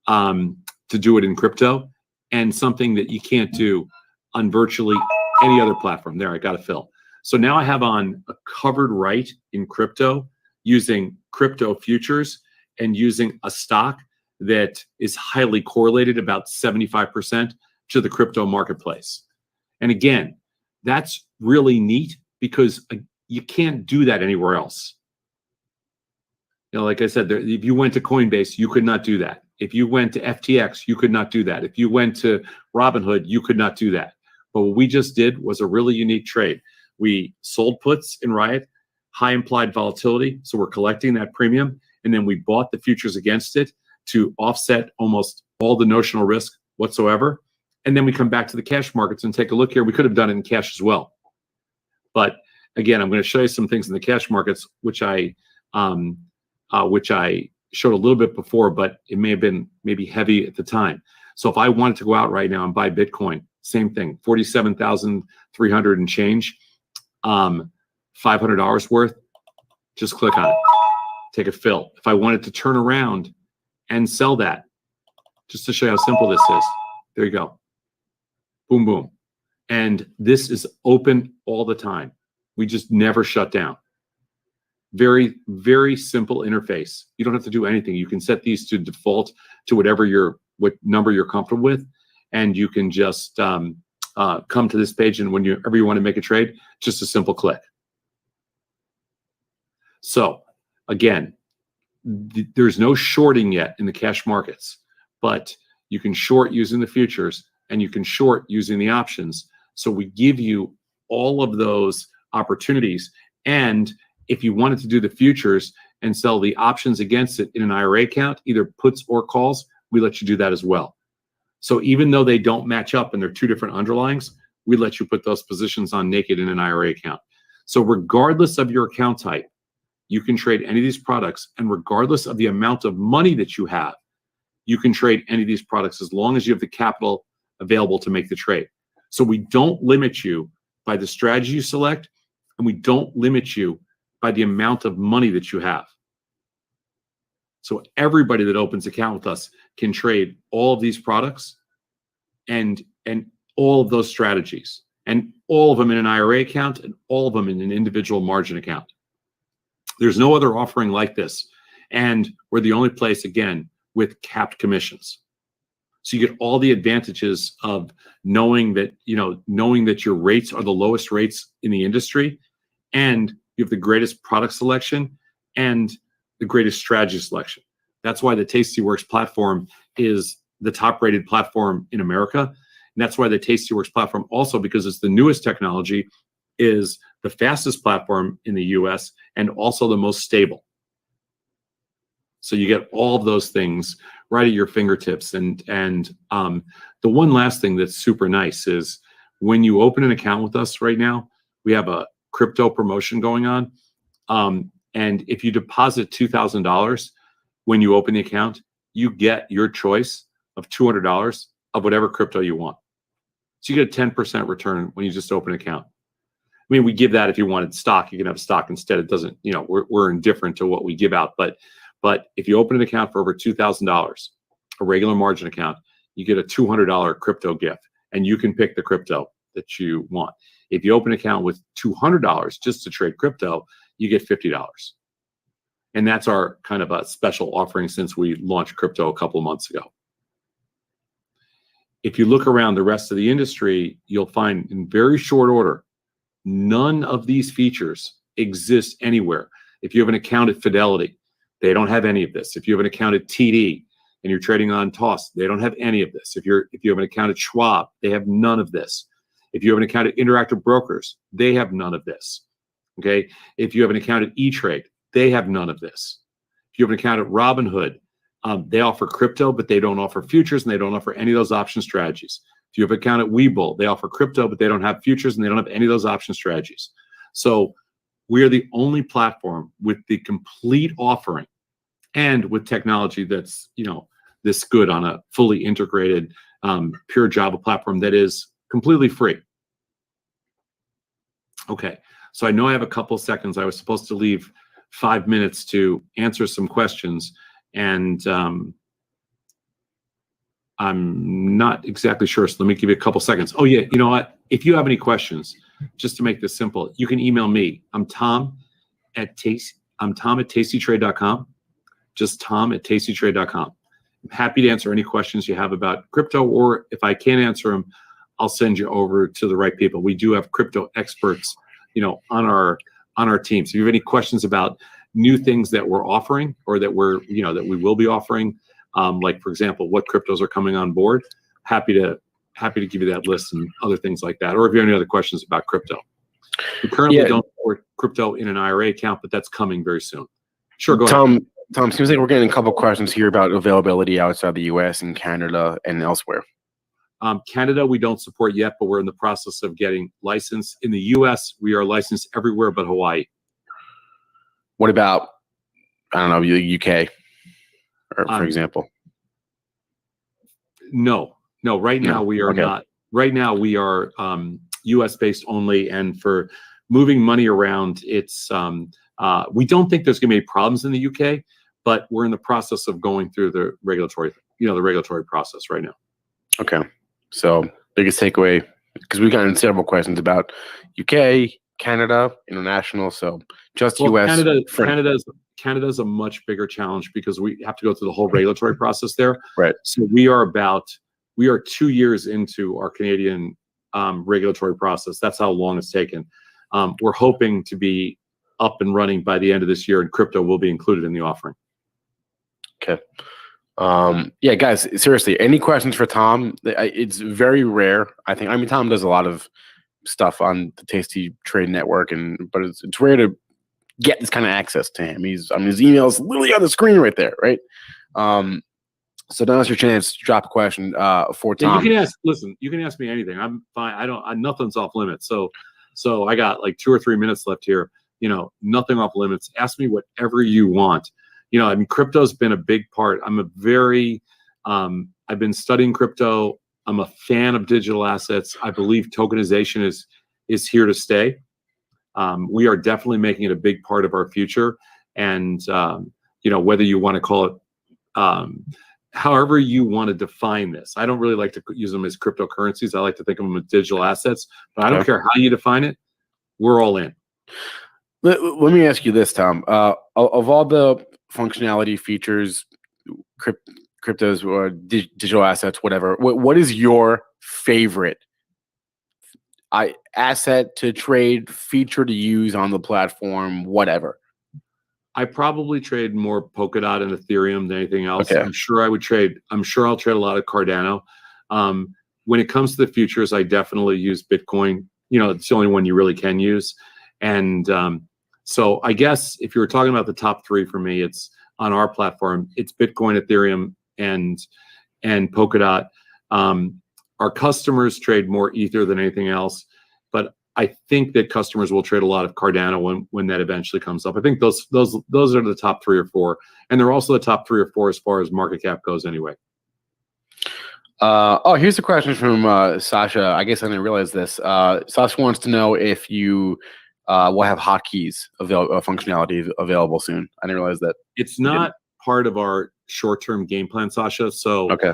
to do it in crypto, and something that you can't do on virtually any other platform. There, I got to fill. So now I have on a covered right in crypto using crypto futures and using a stock that is highly correlated, about 75%, to the crypto marketplace. And again, that's really neat because you can't do that anywhere else. You know, like I said, if you went to Coinbase, you could not do that. If you went to FTX, you could not do that. If you went to Robinhood, you could not do that. But what we just did was a really unique trade. We sold puts in Riot, high implied volatility, so we're collecting that premium, and then we bought the futures against it to offset almost all the notional risk whatsoever. And then we come back to the cash markets and take a look here. We could have done it in cash as well. But again, I'm going to show you some things in the cash markets, which I showed a little bit before, but it may have been maybe heavy at the time. So if I wanted to go out right now and buy Bitcoin, same thing, 47,300 and change, $500 worth, just click on it, take a fill. If I wanted to turn around and sell that, just to show you how simple this is, there you go. Boom, boom. And this is open all the time. We just never shut down. Very, very simple interface. You don't have to do anything. You can set these to default to what number you're comfortable with, and you can just come to this page, and whenever you want to make a trade, just a simple click. So again, there's no shorting yet in the cash markets, but you can short using the futures and you can short using the options. So we give you all of those opportunities. And if you wanted to do the futures and sell the options against it in an IRA account, either puts or calls, we let you do that as well. So even though they don't match up and they're 2 different underlyings, we let you put those positions on naked in an IRA account. So regardless of your account type, you can trade any of these products, and regardless of the amount of money that you have, you can trade any of these products as long as you have the capital available to make the trade. So we don't limit you by the strategy you select, and we don't limit you by the amount of money that you have. So everybody that opens an account with us can trade all of these products and all of those strategies, and all of them in an IRA account and all of them in an individual margin account. There's no other offering like this. And we're the only place, again, with capped commissions. So you get all the advantages of knowing that your rates are the lowest rates in the industry, and you have the greatest product selection and the greatest strategy selection. That's why the Tastyworks platform is the top-rated platform in America. And that's why the Tastyworks platform, also because it's the newest technology, is the fastest platform in the US and also the most stable. So you get all of those things right at your fingertips. And the one last thing that's super nice is when you open an account with us right now, we have a crypto promotion going on. And if you deposit $2,000 when you open the account, you get your choice of $200 of whatever crypto you want. So you get a 10% return when you just open an account. I mean, we give that if you wanted stock, you can have stock instead. It doesn't, we're indifferent to what we give out. But if you open an account for over $2,000, a regular margin account, you get a $200 crypto gift, and you can pick the crypto that you want. If you open an account with $200 just to trade crypto, you get $50. And that's our kind of a special offering since we launched crypto a couple of months ago. If you look around the rest of the industry, you'll find in very short order, none of these features exist anywhere. If you have an account at Fidelity, they don't have any of this. If you have an account at TD and you're trading on TOS, they don't have any of this. If you have an account at Schwab, they have none of this. If you have an account at Interactive Brokers, they have none of this. Okay. If you have an account at E-Trade, they have none of this. If you have an account at Robinhood, they offer crypto, but they don't offer futures, and they don't offer any of those option strategies. If you have an account at Webull, they offer crypto, but they don't have futures, and they don't have any of those option strategies. So we are the only platform with the complete offering and with technology that's, this good on a fully integrated, pure Java platform that is completely free. Okay, so I know I have a couple seconds. I was supposed to leave 5 minutes to answer some questions, and I'm not exactly sure, so let me give you a couple seconds. Oh yeah, you know what? If you have any questions, just to make this simple, you can email me. I'm Tom at tastytrade.com. Just Tom at tastytrade.com. I'm happy to answer any questions you have about crypto, or if I can't answer them, I'll send you over to the right people. We do have crypto experts, on our team. So if you have any questions about new things that we're offering, or that that we will be offering, like for example, what cryptos are coming on board, happy to give you that list and other things like that. Or if you have any other questions about crypto. We currently don't support crypto in an IRA account, but that's coming very soon. Sure, go ahead. Tom, seems like we're getting a couple questions here about availability outside the US and Canada and elsewhere. Canada, we don't support yet, but we're in the process of getting licensed. In the US, we are licensed everywhere but Hawaii. What about, I don't know, the UK, or, for example? No. Right now we are not. Right now we are US based only, and for moving money around, it's we don't think there's going to be any problems in the UK, but we're in the process of going through the regulatory process right now. Okay. So biggest takeaway, because we've gotten several questions about UK, Canada, international. So just US. Canada's a much bigger challenge because we have to go through the whole regulatory process there. Right. So we are 2 years into our Canadian regulatory process. That's how long it's taken. We're hoping to be up and running by the end of this year, and crypto will be included in the offering. Okay. Yeah, guys, seriously, any questions for Tom? It's very rare. I mean, Tom does a lot of stuff on the Tasty Trade Network, but it's rare to get this kind of access to him. His email's literally on the screen right there, right? So now's your chance to drop a question for Tom. You can ask me anything. I'm fine. Nothing's off limits. So I got like 2 or 3 minutes left here. Nothing off limits. Ask me whatever you want. Crypto's been a big part. I've been studying crypto. I'm a fan of digital assets. I believe tokenization is here to stay. We are definitely making it a big part of our future. And, whether you want to call it, however you want to define this. I don't really like to use them as cryptocurrencies. I like to think of them as digital assets, but I don't care how you define it. We're all in. Let me ask you this, Tom. Of all the functionality, features, cryptos, or digital assets, whatever, what is your favorite asset to trade, feature to use on the platform, whatever? I probably trade more Polkadot and Ethereum than anything else. Okay. I'm sure I'll trade a lot of Cardano. When it comes to the futures, I definitely use Bitcoin. It's the only one you really can use. And so I guess if you were talking about the top 3 for me, it's on our platform, it's Bitcoin, Ethereum, and Polkadot. Our customers trade more Ether than anything else, but I think that customers will trade a lot of Cardano when that eventually comes up. I think those are the top 3 or 4, and they're also the top 3 or 4 as far as market cap goes anyway. Here's a question from Sasha. I guess I didn't realize this. Sasha wants to know if you will have hotkeys functionality available soon. I didn't realize that. It's not part of our short-term game plan, Sasha. So okay.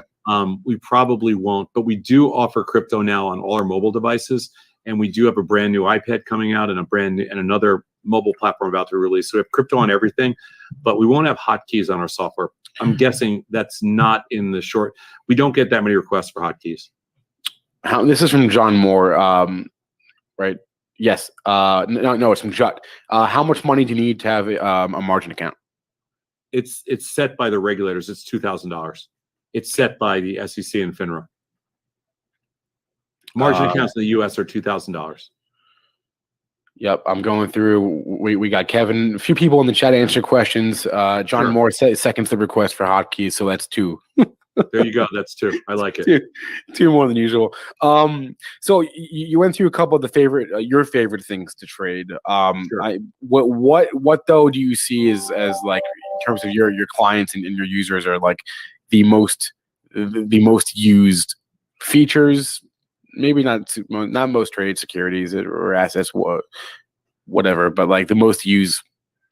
We probably won't, but we do offer crypto now on all our mobile devices. and we do have a brand new iPad coming out and another mobile platform about to release. So we have crypto on everything, but we won't have hotkeys on our software. I'm guessing that's not in the short. We don't get that many requests for hotkeys. This is from John Moore, right? Yes. No, it's from Jut. How much money do you need to have a margin account? It's set by the regulators. It's $2,000. It's set by the SEC and FINRA. Margin accounts in the U.S. are $2,000. Yep, I'm going through. We got Kevin. A few people in the chat answer questions. John Moore seconds the request for hotkeys, so that's 2. There you go. That's 2. I like it. Two more than usual. So you went through a couple of the your favorite things to trade. Sure. What though do you see as like in terms of your clients and your users are like the most used features? Maybe not most traded securities or assets, whatever, but like the most used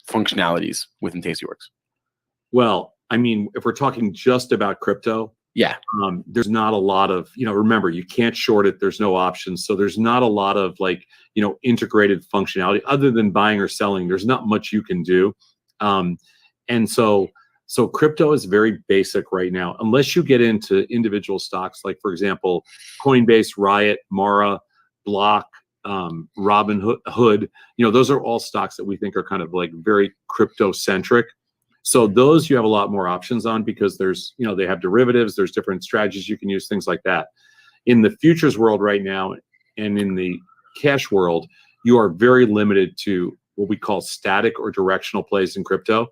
functionalities within Tastyworks. Well, I mean, if we're talking just about crypto, there's not a lot of, remember, you can't short it. There's no options. So there's not a lot of like, integrated functionality other than buying or selling. There's not much you can do. And so crypto is very basic right now, unless you get into individual stocks, like, for example, Coinbase, Riot, Mara, Block, Robinhood. Those are all stocks that we think are kind of like very crypto centric. So those you have a lot more options on because there's, they have derivatives, there's different strategies you can use, things like that. In the futures world right now and in the cash world, you are very limited to what we call static or directional plays in crypto.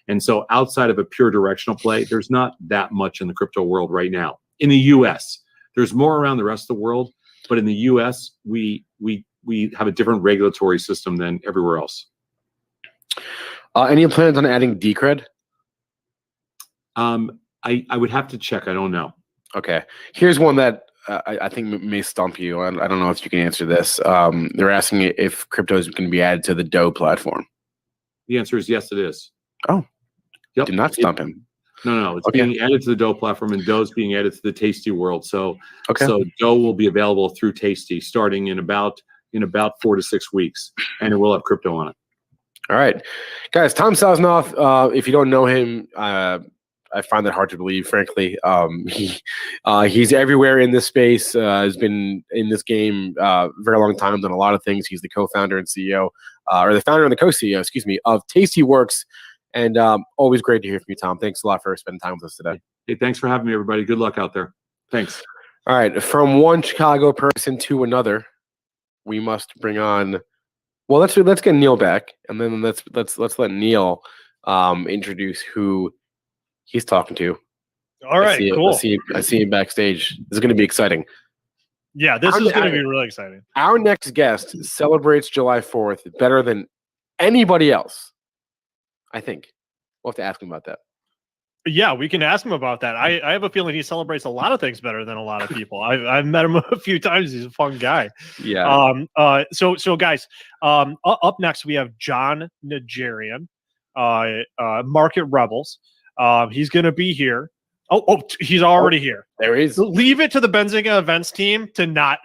And so outside of a pure directional play, there's not that much in the crypto world right now. In the US, there's more around the rest of the world, but in the US, we have a different regulatory system than everywhere else. Any plans on adding Decred? I would have to check. I don't know. Okay. Here's one that I think may stump you. I don't know if you can answer this. They're asking if crypto is going to be added to the Doge platform. The answer is yes, it is. Oh. Yep. Do not stump him. No. It's being added to the Doge platform, and Doge is being added to the Tasty world. So Doge will be available through Tasty starting in about 4 to 6 weeks, and it will have crypto on it. All right, guys. Tom Sosnoff. If you don't know him, I find that hard to believe, frankly. He's everywhere in this space. Has been in this game a very long time. Done a lot of things. He's the co-founder and CEO, or the founder and the co-CEO, of Tastyworks. And always great to hear from you, Tom. Thanks a lot for spending time with us today. Hey, thanks for having me, everybody. Good luck out there. Thanks. All right, from one Chicago person to another, we must bring on. Well, let's get Neal back, and then let's let Neal introduce who he's talking to. All right, cool. I see him backstage. This is going to be exciting. Yeah, this is going to be really exciting. Our next guest celebrates July 4th better than anybody else. I think we'll have to ask him about that. Yeah, we can ask him about that. I have a feeling he celebrates a lot of things better than a lot of people. I've met him a few times. He's a fun guy. Yeah. So guys, up next we have John Najarian, Market Rebels. He's going to be here. Oh, he's already here. There he is. Leave it to the Benzinga events team to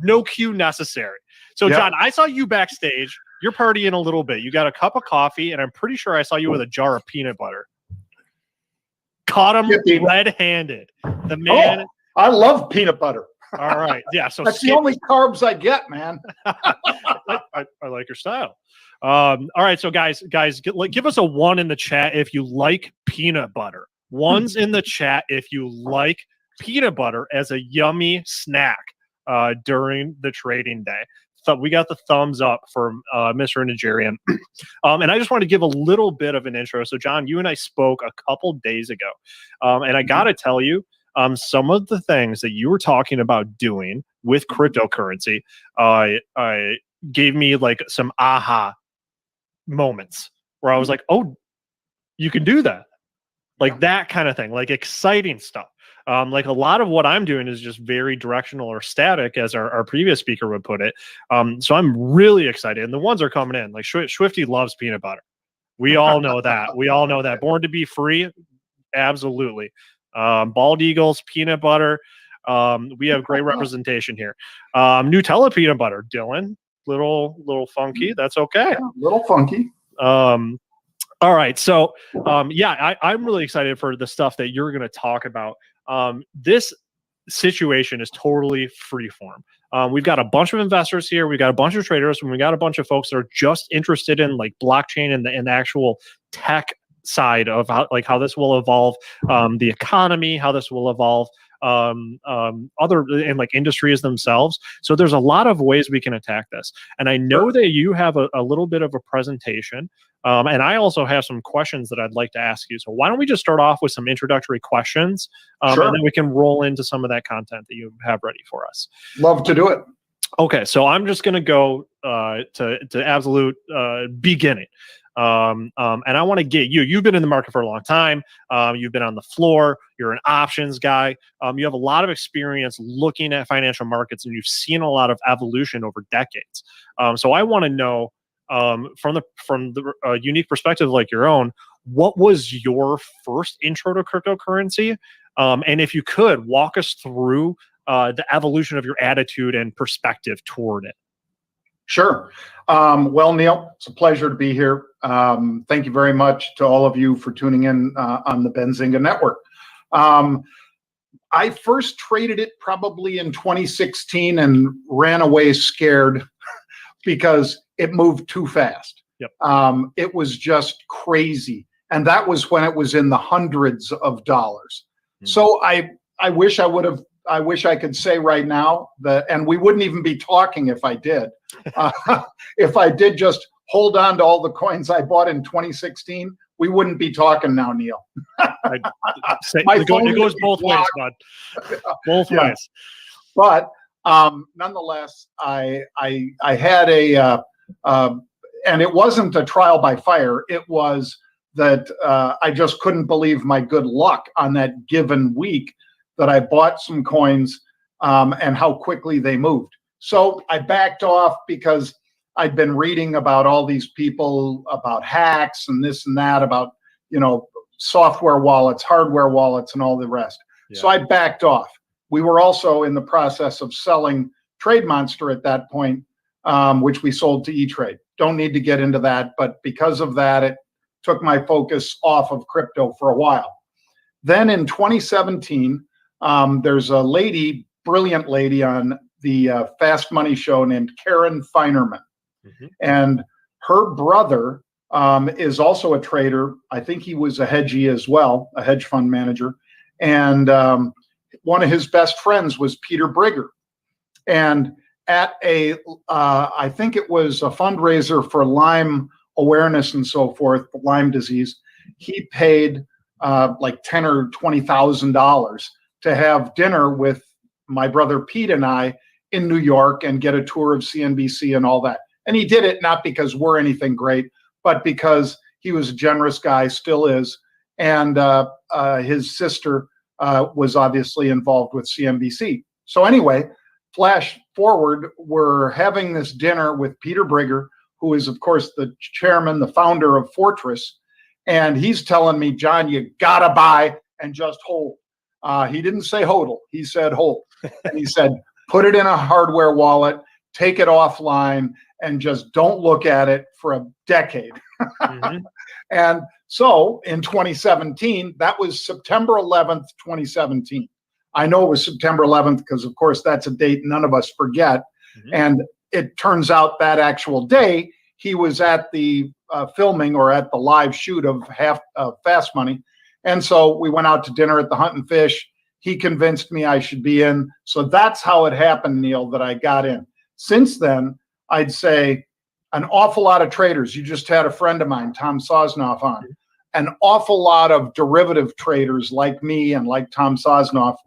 no cue necessary. So John, I saw you backstage. You're partying a little bit. You got a cup of coffee, and I'm pretty sure I saw you with a jar of peanut butter. Caught him red-handed. The man. Oh, I love peanut butter. All right. Yeah. So that's the only carbs I get, man. I like your style. All right. So guys, give us a 1 in the chat if you like peanut butter. 1s in the chat if you like peanut butter as a yummy snack during the trading day. So we got the thumbs up from Mr. Najarian. And I just want to give a little bit of an intro. So, John, you and I spoke a couple days ago. And I got to tell you, some of the things that you were talking about doing with cryptocurrency gave me like some aha moments where I was like, oh, you can do that. Like that kind of thing, like exciting stuff. Like a lot of what I'm doing is just very directional or static, as our previous speaker would put it. So I'm really excited. And the ones are coming in. Like Swifty loves peanut butter. We all know that. We all know that. Born to be free. Absolutely. Bald Eagles, peanut butter. We have great representation here. Nutella peanut butter, Dylan. Little funky. That's okay. Yeah, little funky. All right. So, I'm really excited for the stuff that you're going to talk about. This situation is totally freeform. We've got a bunch of investors here. We've got a bunch of traders, and we got a bunch of folks that are just interested in like blockchain and the actual tech side of how this will evolve, the economy, how this will evolve, other and like industries themselves. So there's a lot of ways we can attack this. And I know that you have a little bit of a presentation. And I also have some questions that I'd like to ask you. So why don't we just start off with some introductory questions, and then we can roll into some of that content that you have ready for us. Love to do it. Okay, so I'm just going to go to absolute beginning. And I want to get you've been in the market for a long time. You've been on the floor. You're an options guy. You have a lot of experience looking at financial markets, and you've seen a lot of evolution over decades. So I want to know, from the unique perspective like your own, what was your first intro to cryptocurrency? And if you could walk us through the evolution of your attitude and perspective toward it. Sure. Well, Neal, it's a pleasure to be here. Thank you very much to all of you for tuning in on the Benzinga network. I first traded it probably in 2016 and ran away scared because it moved too fast. Yep. It was just crazy. And that was when it was in the hundreds of dollars. Mm-hmm. So I wish I could say right now that, and we wouldn't even be talking if I did. If I did just hold on to all the coins I bought in 2016, we wouldn't be talking now, Neal. It goes both ways, bud. Both ways. But nonetheless, I had and it wasn't a trial by fire. It was that I just couldn't believe my good luck on that given week that I bought some coins and how quickly they moved. So I backed off because I'd been reading about all these people, about hacks and this and that, about, software wallets, hardware wallets, and all the rest. Yeah. So I backed off. We were also in the process of selling Trade Monster at that point, which we sold to E-Trade. Don't need to get into that, but because of that, it took my focus off of crypto for a while. Then in 2017, there's a lady, brilliant lady on the Fast Money show named Karen Feinerman. Mm-hmm. And her brother is also a trader. I think he was a hedgie as well, a hedge fund manager. And one of his best friends was Peter Brigger. And at I think it was a fundraiser for Lyme awareness and so forth, Lyme disease, he paid like $10,000 or $20,000 to have dinner with my brother Pete and I in New York and get a tour of CNBC and all that. And he did it not because we're anything great, but because he was a generous guy, still is. And his sister was obviously involved with CNBC. So anyway, flash forward, we're having this dinner with Peter Brigger, who is, of course, the chairman, the founder of Fortress. And he's telling me, John, you gotta buy and just hold. He didn't say hodl, he said hold. And he said, put it in a hardware wallet, take it offline, and just don't look at it for a decade. Mm-hmm. And so in 2017, that was September 11th, 2017. I know it was September 11th because, of course, that's a date none of us forget. Mm-hmm. And it turns out that actual day, he was at the filming or at the live shoot of Fast Money. And so we went out to dinner at the Hunt and Fish. He convinced me I should be in. So that's how it happened, Neal, that I got in. Since then, I'd say an awful lot of traders. You just had a friend of mine, Tom Sosnoff, on. An awful lot of derivative traders like me and like Tom Sosnoff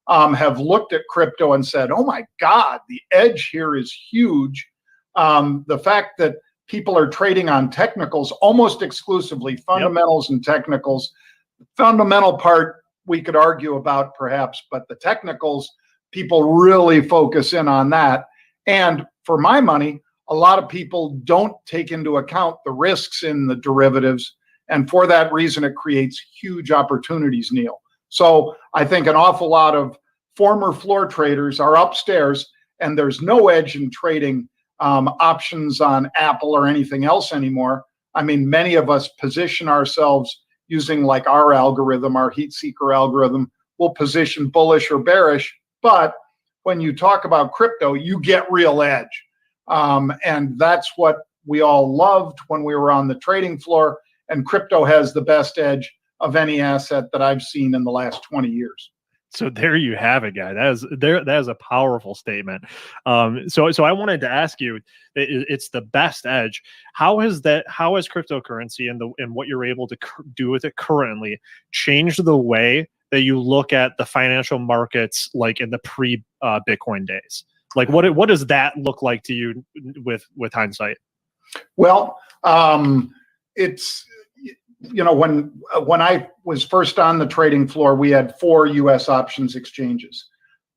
have looked at crypto and said, oh my God, the edge here is huge. The fact that people are trading on technicals almost exclusively, fundamentals and technicals. The fundamental part we could argue about perhaps, but the technicals, people really focus in on that. And for my money, a lot of people don't take into account the risks in the derivatives. And for that reason, it creates huge opportunities, Neal. So I think an awful lot of former floor traders are upstairs, and there's no edge in trading options on Apple or anything else anymore. I mean, many of us position ourselves using like our algorithm, our heat seeker algorithm. We'll position bullish or bearish, but when you talk about crypto, you get real edge. And that's what we all loved when we were on the trading floor. And crypto has the best edge of any asset that I've seen in the last 20 years. So there you have it, guy. That is a powerful statement. So I wanted to ask you, it's the best edge. How has cryptocurrency and what you're able to do with it currently changed the way that you look at the financial markets, like in the pre-Bitcoin days? Like what does that look like to you with hindsight? Well, it's, when I was first on the trading floor, we had 4 U.S. options exchanges: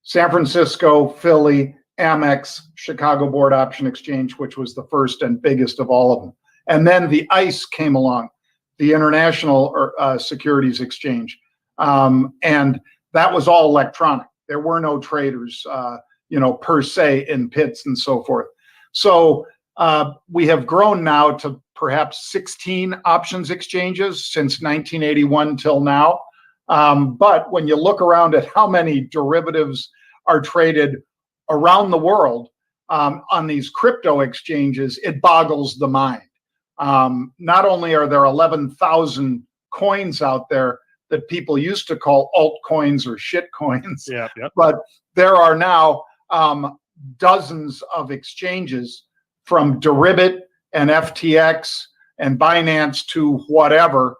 San Francisco, Philly, Amex, Chicago Board Option Exchange, which was the first and biggest of all of them. And then the ICE came along, the International Securities Exchange. And that was all electronic. There were no traders, per se in pits and so forth. So we have grown now to perhaps 16 options exchanges since 1981 till now. But when you look around at how many derivatives are traded around the world on these crypto exchanges, it boggles the mind. Not only are there 11,000 coins out there that people used to call altcoins or shit coins, but there are now dozens of exchanges, from Deribit and FTX and Binance to whatever,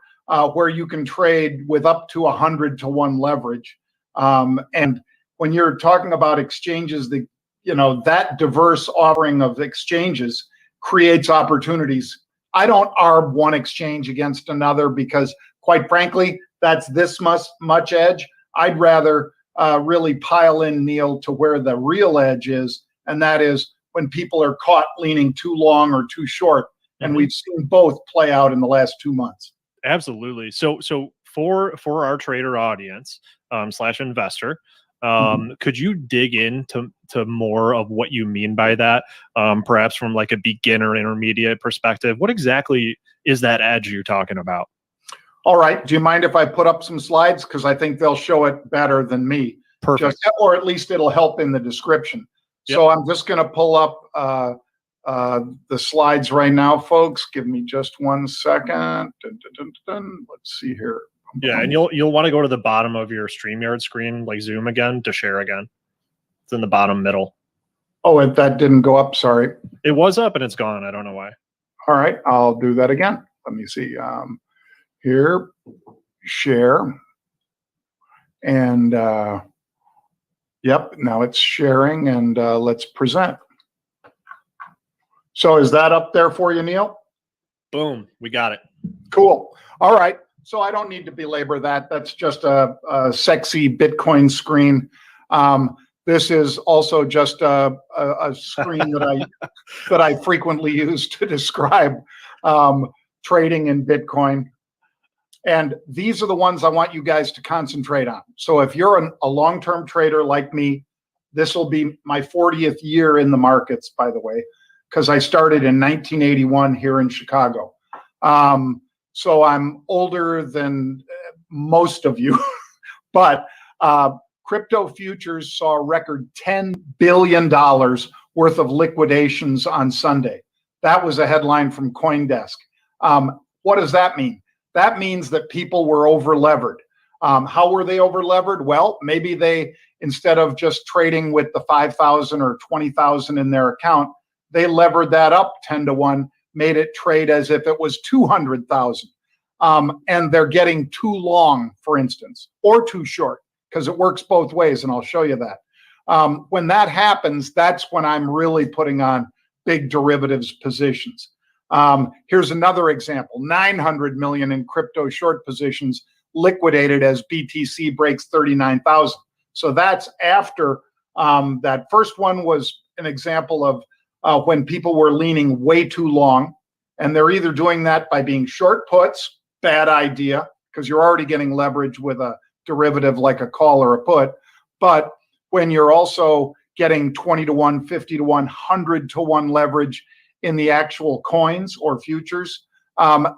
where you can trade with up to 100-to-1 leverage. And when you're talking about exchanges, that diverse offering of exchanges creates opportunities. I don't arb one exchange against another because, quite frankly, that's this much edge. I'd rather really pile in, Neal, to where the real edge is, and that is when people are caught leaning too long or too short. And we've seen both play out in the last 2 months. Absolutely. So for our trader audience / investor, could you dig into more of what you mean by that, perhaps from like a beginner intermediate perspective? What exactly is that edge you're talking about? All right. Do you mind if I put up some slides? Because I think they'll show it better than me. Perfect. Or at least it'll help in the description. Yep. So I'm just going to pull up the slides right now, folks. Give me just 1 second. Let's see here. Yeah, and you'll want to go to the bottom of your StreamYard screen, like Zoom again, to share again. It's in the bottom middle. Oh, that didn't go up. Sorry. It was up and it's gone. I don't know why. All right, I'll do that again. Let me see. Here, share, and yep, now it's sharing, and let's present. So is that up there for you, Neal? Boom, we got it. Cool. All right. So I don't need to belabor that. That's just a sexy Bitcoin screen. This is also just a screen that I frequently use to describe trading in Bitcoin. And these are the ones I want you guys to concentrate on. So if you're a long-term trader like me, this will be my 40th year in the markets, by the way, because I started in 1981 here in Chicago. So I'm older than most of you, but crypto futures saw a record $10 billion worth of liquidations on Sunday. That was a headline from CoinDesk. What does that mean? That means that people were over-levered. How were they over-levered? Well, maybe they, instead of just trading with the 5,000 or 20,000 in their account, they levered that up 10-to-1, made it trade as if it was 200,000. And they're getting too long, for instance, or too short, because it works both ways, and I'll show you that. When that happens, that's when I'm really putting on big derivatives positions. Here's another example: 900 million in crypto short positions liquidated as BTC breaks 39,000. So that's after that first one was an example of when people were leaning way too long, and they're either doing that by being short puts, bad idea, because you're already getting leverage with a derivative like a call or a put, but when you're also getting 20 to 1, 50 to 1, 100 to 1 leverage in the actual coins or futures.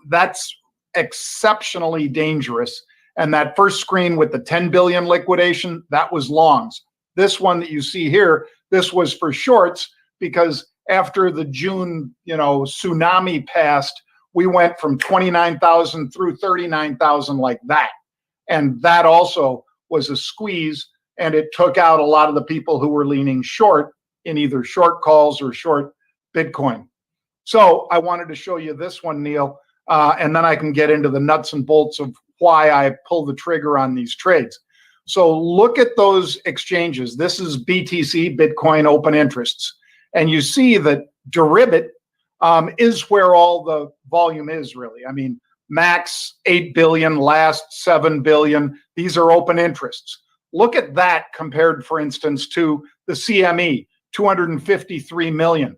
That's exceptionally dangerous. And that first screen with the 10 billion liquidation, that was longs. This one that you see here, this was for shorts, because after the June, tsunami passed, we went from 29,000 through 39,000 like that. And that also was a squeeze, and it took out a lot of the people who were leaning short in either short calls or short Bitcoin. So I wanted to show you this one, Neal, and then I can get into the nuts and bolts of why I pull the trigger on these trades. So look at those exchanges. This is BTC, Bitcoin Open Interests. And you see that derivative is where all the volume is, really. I mean, max 8 billion, last 7 billion. These are open interests. Look at that compared, for instance, to the CME, 253 million.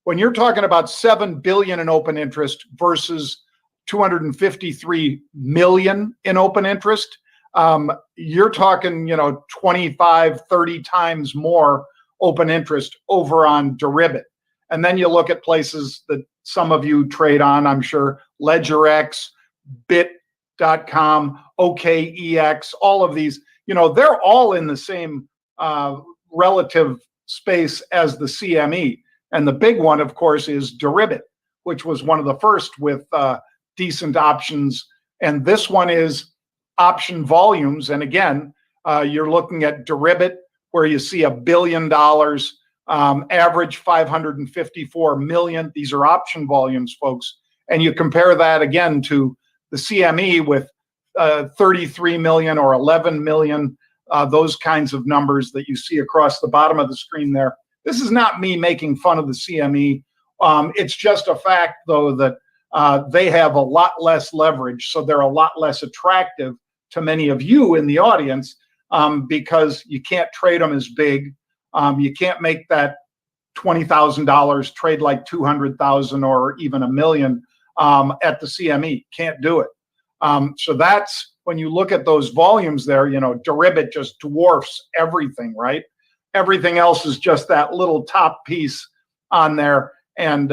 When you're talking about 7 billion in open interest versus 253 million in open interest, you're talking, 25, 30 times more open interest over on derivative. And then you look at places that some of you trade on, I'm sure, LedgerX, Bit.com, OKEX, all of these, they're all in the same relative space as the CME. And the big one, of course, is derivative, which was one of the first with decent options. And this one is option volumes. And again, you're looking at derivative, where you see $1 billion, average 554 million. These are option volumes, folks. And you compare that again to the CME with 33 million or 11 million, those kinds of numbers that you see across the bottom of the screen there. This is not me making fun of the CME. It's just a fact, though, that they have a lot less leverage, so they're a lot less attractive to many of you in the audience, because you can't trade them as big. You can't make that $20,000 trade like 200,000 or even $1 million at the CME. Can't do it. So that's when you look at those volumes there. Derivative just dwarfs everything, right? Everything else is just that little top piece on there, and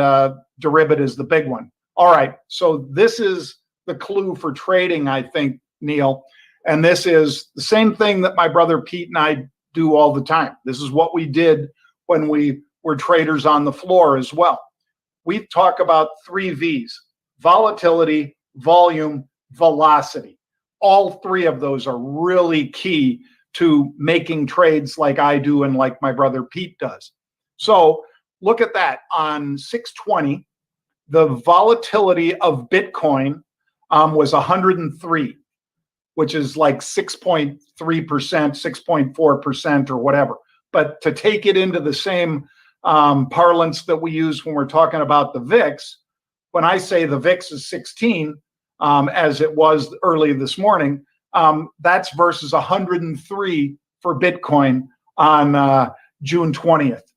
derivative is the big one. All right, so this is the clue for trading, I think, Neal. And this is the same thing that my brother Pete and I do all the time. This is what we did when we were traders on the floor as well. We talk about 3 V's: volatility, volume, velocity. All 3 of those are really key to making trades like I do and like my brother Pete does. So look at that. On 6/20, the volatility of Bitcoin was 103, which is like 6.3%, 6.4% or whatever. But to take it into the same parlance that we use when we're talking about the VIX, when I say the VIX is 16, as it was early this morning, that's versus 103 for Bitcoin on June 20th.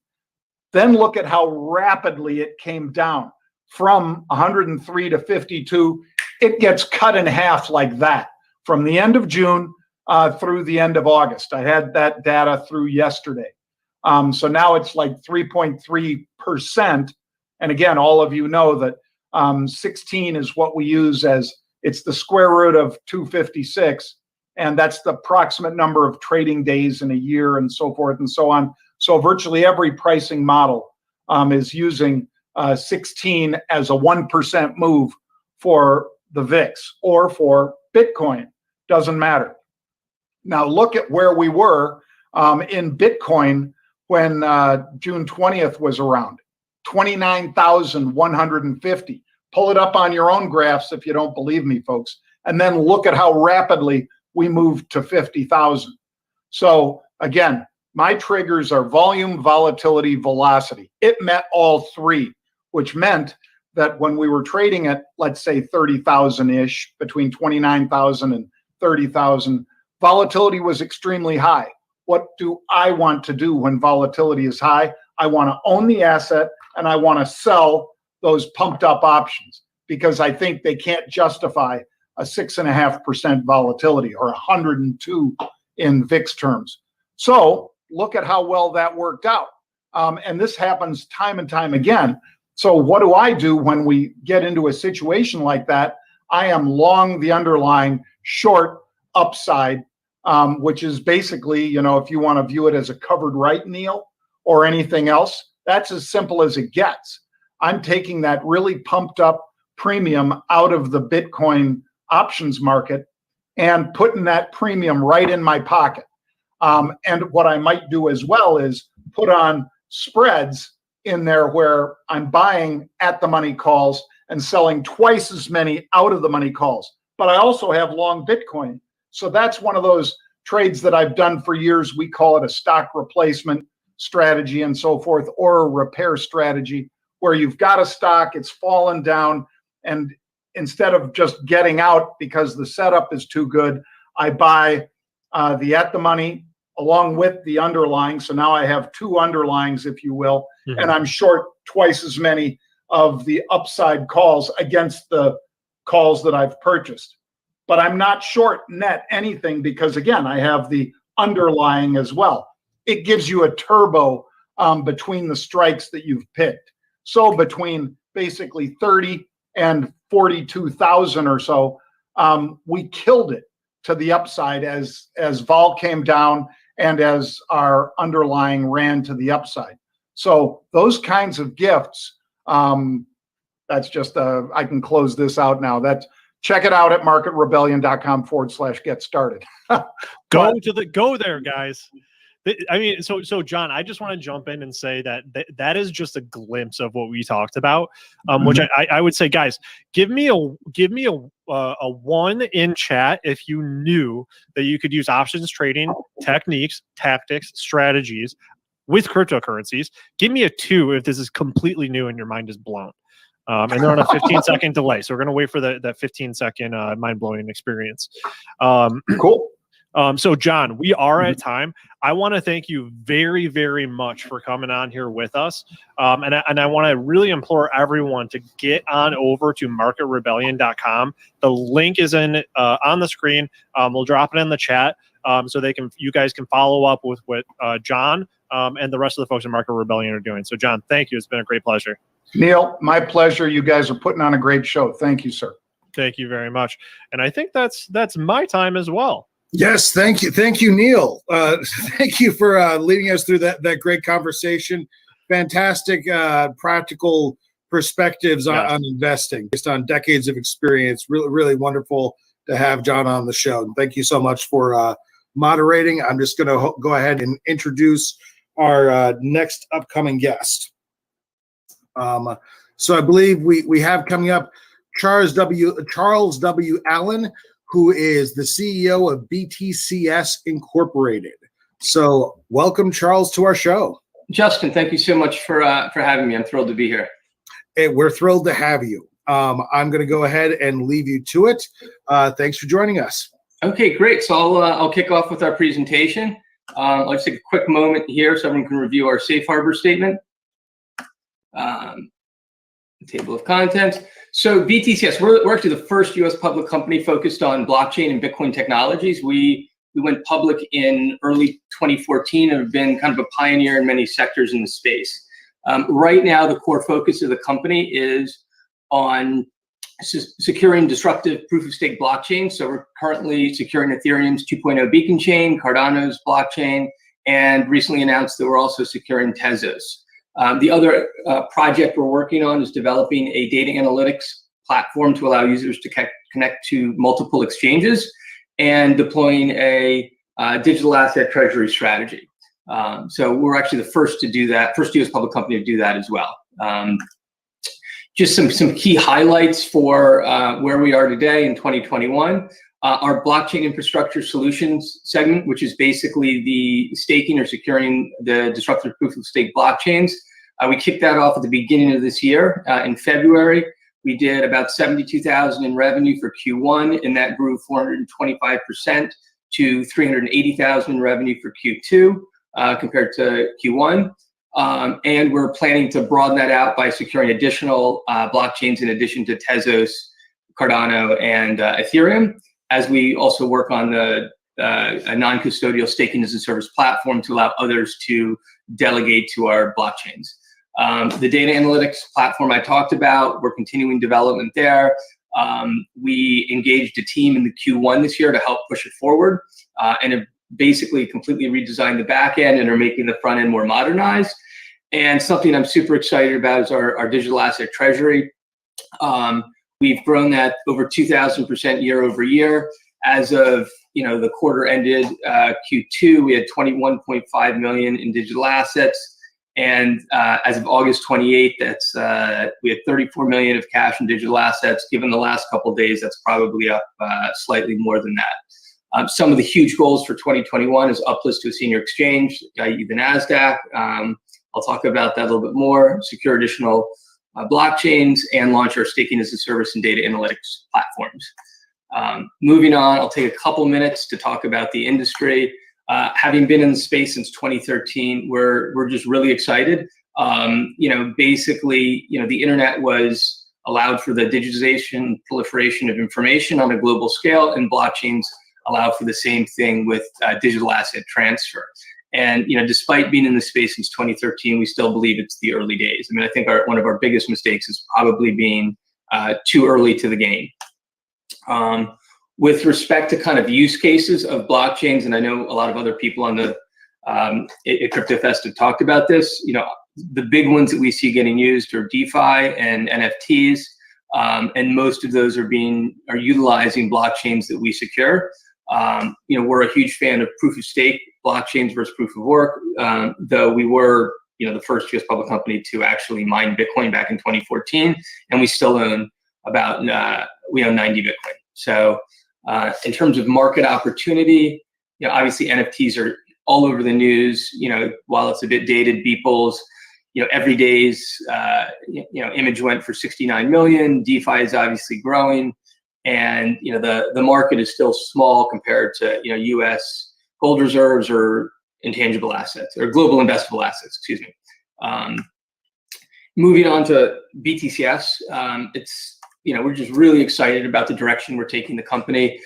Then look at how rapidly it came down from 103 to 52. It gets cut in half like that from the end of June through the end of August. I had that data through yesterday. So now it's like 3.3%. And again, all of you know that 16 is what we use as, it's the square root of 256. And that's the approximate number of trading days in a year and so forth and so on. So virtually every pricing model is using 16 as a 1% move for the VIX or for Bitcoin. Doesn't matter. Now look at where we were in Bitcoin when June 20th was around. 29,150. Pull it up on your own graphs if you don't believe me, folks. And then look at how rapidly we moved to 50,000. So again, my triggers are volume, volatility, velocity. It met all 3, which meant that when we were trading at, let's say, 30,000-ish, between 29,000 and 30,000, volatility was extremely high. What do I want to do when volatility is high? I want to own the asset and I want to sell those pumped up options, because I think they can't justify a 6.5% volatility or 102 in VIX terms. So look at how well that worked out. And this happens time and time again. So what do I do when we get into a situation like that? I am long the underlying, short upside, which is basically, you know, if you want to view it as a covered right, Neal, or anything else, that's as simple as it gets. I'm taking that really pumped up premium out of the Bitcoin options market and putting that premium right in my pocket. And what I might do as well is put on spreads in there where I'm buying at the money calls and selling twice as many out of the money calls. But I also have long Bitcoin. So that's one of those trades that I've done for years. We call it a stock replacement strategy and so forth, or a repair strategy, where you've got a stock, it's fallen down, and instead of just getting out because the setup is too good, I buy the at the money along with the underlying. So now I have two underlyings, if you will, and I'm short twice as many of the upside calls against the calls that I've purchased. But I'm not short net anything because, again, I have the underlying as well. It gives you a turbo between the strikes that you've picked. So between basically 30 and 42,000 or so, we killed it to the upside as vol came down and as our underlying ran to the upside. So those kinds of gifts, that's just, I can close this out now. Check it out at marketrebellion.com/get started. Go there, guys. I mean, so John, I just want to jump in and say that is just a glimpse of what we talked about, which I would say, guys, give me a one in chat if you knew that you could use options trading techniques, tactics, strategies with cryptocurrencies. Give me a 2 if this is completely new and your mind is blown. And they're on a 15-second delay, so we're gonna wait for that 15-second mind-blowing experience. Cool. So John, we are at time. I want to thank you very, very much for coming on here with us. And I want to really implore everyone to get on over to marketrebellion.com. The link is on the screen. We'll drop it in the chat so you guys can follow up with what John and the rest of the folks at Market Rebellion are doing. So John, thank you. It's been a great pleasure. Neal, my pleasure. You guys are putting on a great show. Thank you, sir. Thank you very much. And I think that's my time as well. Yes, thank you, Neal. Thank you for leading us through that great conversation. Fantastic, practical perspectives on investing based on decades of experience. Really, really wonderful to have John on the show. And thank you so much for moderating. I'm just going to go ahead and introduce our next upcoming guest. So I believe we have coming up Charles W. Allen, who is the CEO of BTCS Incorporated. So welcome, Charles, to our show. Justin, thank you so much for having me. I'm thrilled to be here. Hey, we're thrilled to have you. I'm going to go ahead and leave you to it. Thanks for joining us. Okay, great. So I'll kick off with our presentation. Let's take a quick moment here so everyone can review our safe harbor statement. Table of contents. So BTCS, we're actually the first U.S. public company focused on blockchain and Bitcoin technologies. We went public in early 2014 and have been kind of a pioneer in many sectors in the space. Right now, the core focus of the company is on securing disruptive proof-of-stake blockchain. So we're currently securing Ethereum's 2.0 beacon chain, Cardano's blockchain, and recently announced that we're also securing Tezos. The other project we're working on is developing a data analytics platform to allow users to connect to multiple exchanges and deploying a digital asset treasury strategy. So we're actually the first to do that, first U.S. public company to do that as well. Just some key highlights for where we are today in 2021. Our blockchain infrastructure solutions segment, which is basically the staking or securing the disruptive proof of stake blockchains. We kicked that off at the beginning of this year. In February, we did about 72,000 in revenue for Q1, and that grew 425% to 380,000 in revenue for Q2 compared to Q1. And we're planning to broaden that out by securing additional blockchains in addition to Tezos, Cardano, and Ethereum, as we also work on the a non-custodial staking as a service platform to allow others to delegate to our blockchains. The data analytics platform I talked about, we're continuing development there. We engaged a team in the Q1 this year to help push it forward, and have basically completely redesigned the back end and are making the front end more modernized. And something I'm super excited about is our digital asset treasury. We've grown that over 2,000% year over year. As of the quarter ended Q2, we had 21.5 million in digital assets. And as of August 28th, we had 34 million of cash and digital assets. Given the last couple of days, that's probably up slightly more than that. Some of the huge goals for 2021 is uplist to a senior exchange, i.e. the NASDAQ. I'll talk about that a little bit more, secure additional blockchains, and launch our staking as a service and data analytics platforms. Moving on, I'll take a couple minutes to talk about the industry. Having been in the space since 2013, we're just really excited. Basically, the internet was allowed for the digitization, proliferation of information on a global scale, and blockchains allow for the same thing with digital asset transfer. And despite being in the space since 2013, we still believe it's the early days. I mean, I think one of our biggest mistakes is probably being too early to the game. With respect to kind of use cases of blockchains, and I know a lot of other people on the CryptoFest have talked about this, the big ones that we see getting used are DeFi and NFTs, and most of those are utilizing blockchains that we secure. We're a huge fan of proof of stake blockchains versus proof of work, though we were the first US public company to actually mine Bitcoin back in 2014, and we still own we own 90 Bitcoin. So in terms of market opportunity, obviously NFTs are all over the news. While it's a bit dated, Beeple's, every day's image went for 69 million. DeFi is obviously growing, and the market is still small compared to US gold reserves or intangible assets or global investable assets, excuse me. Moving on to BTCS, we're just really excited about the direction we're taking the company.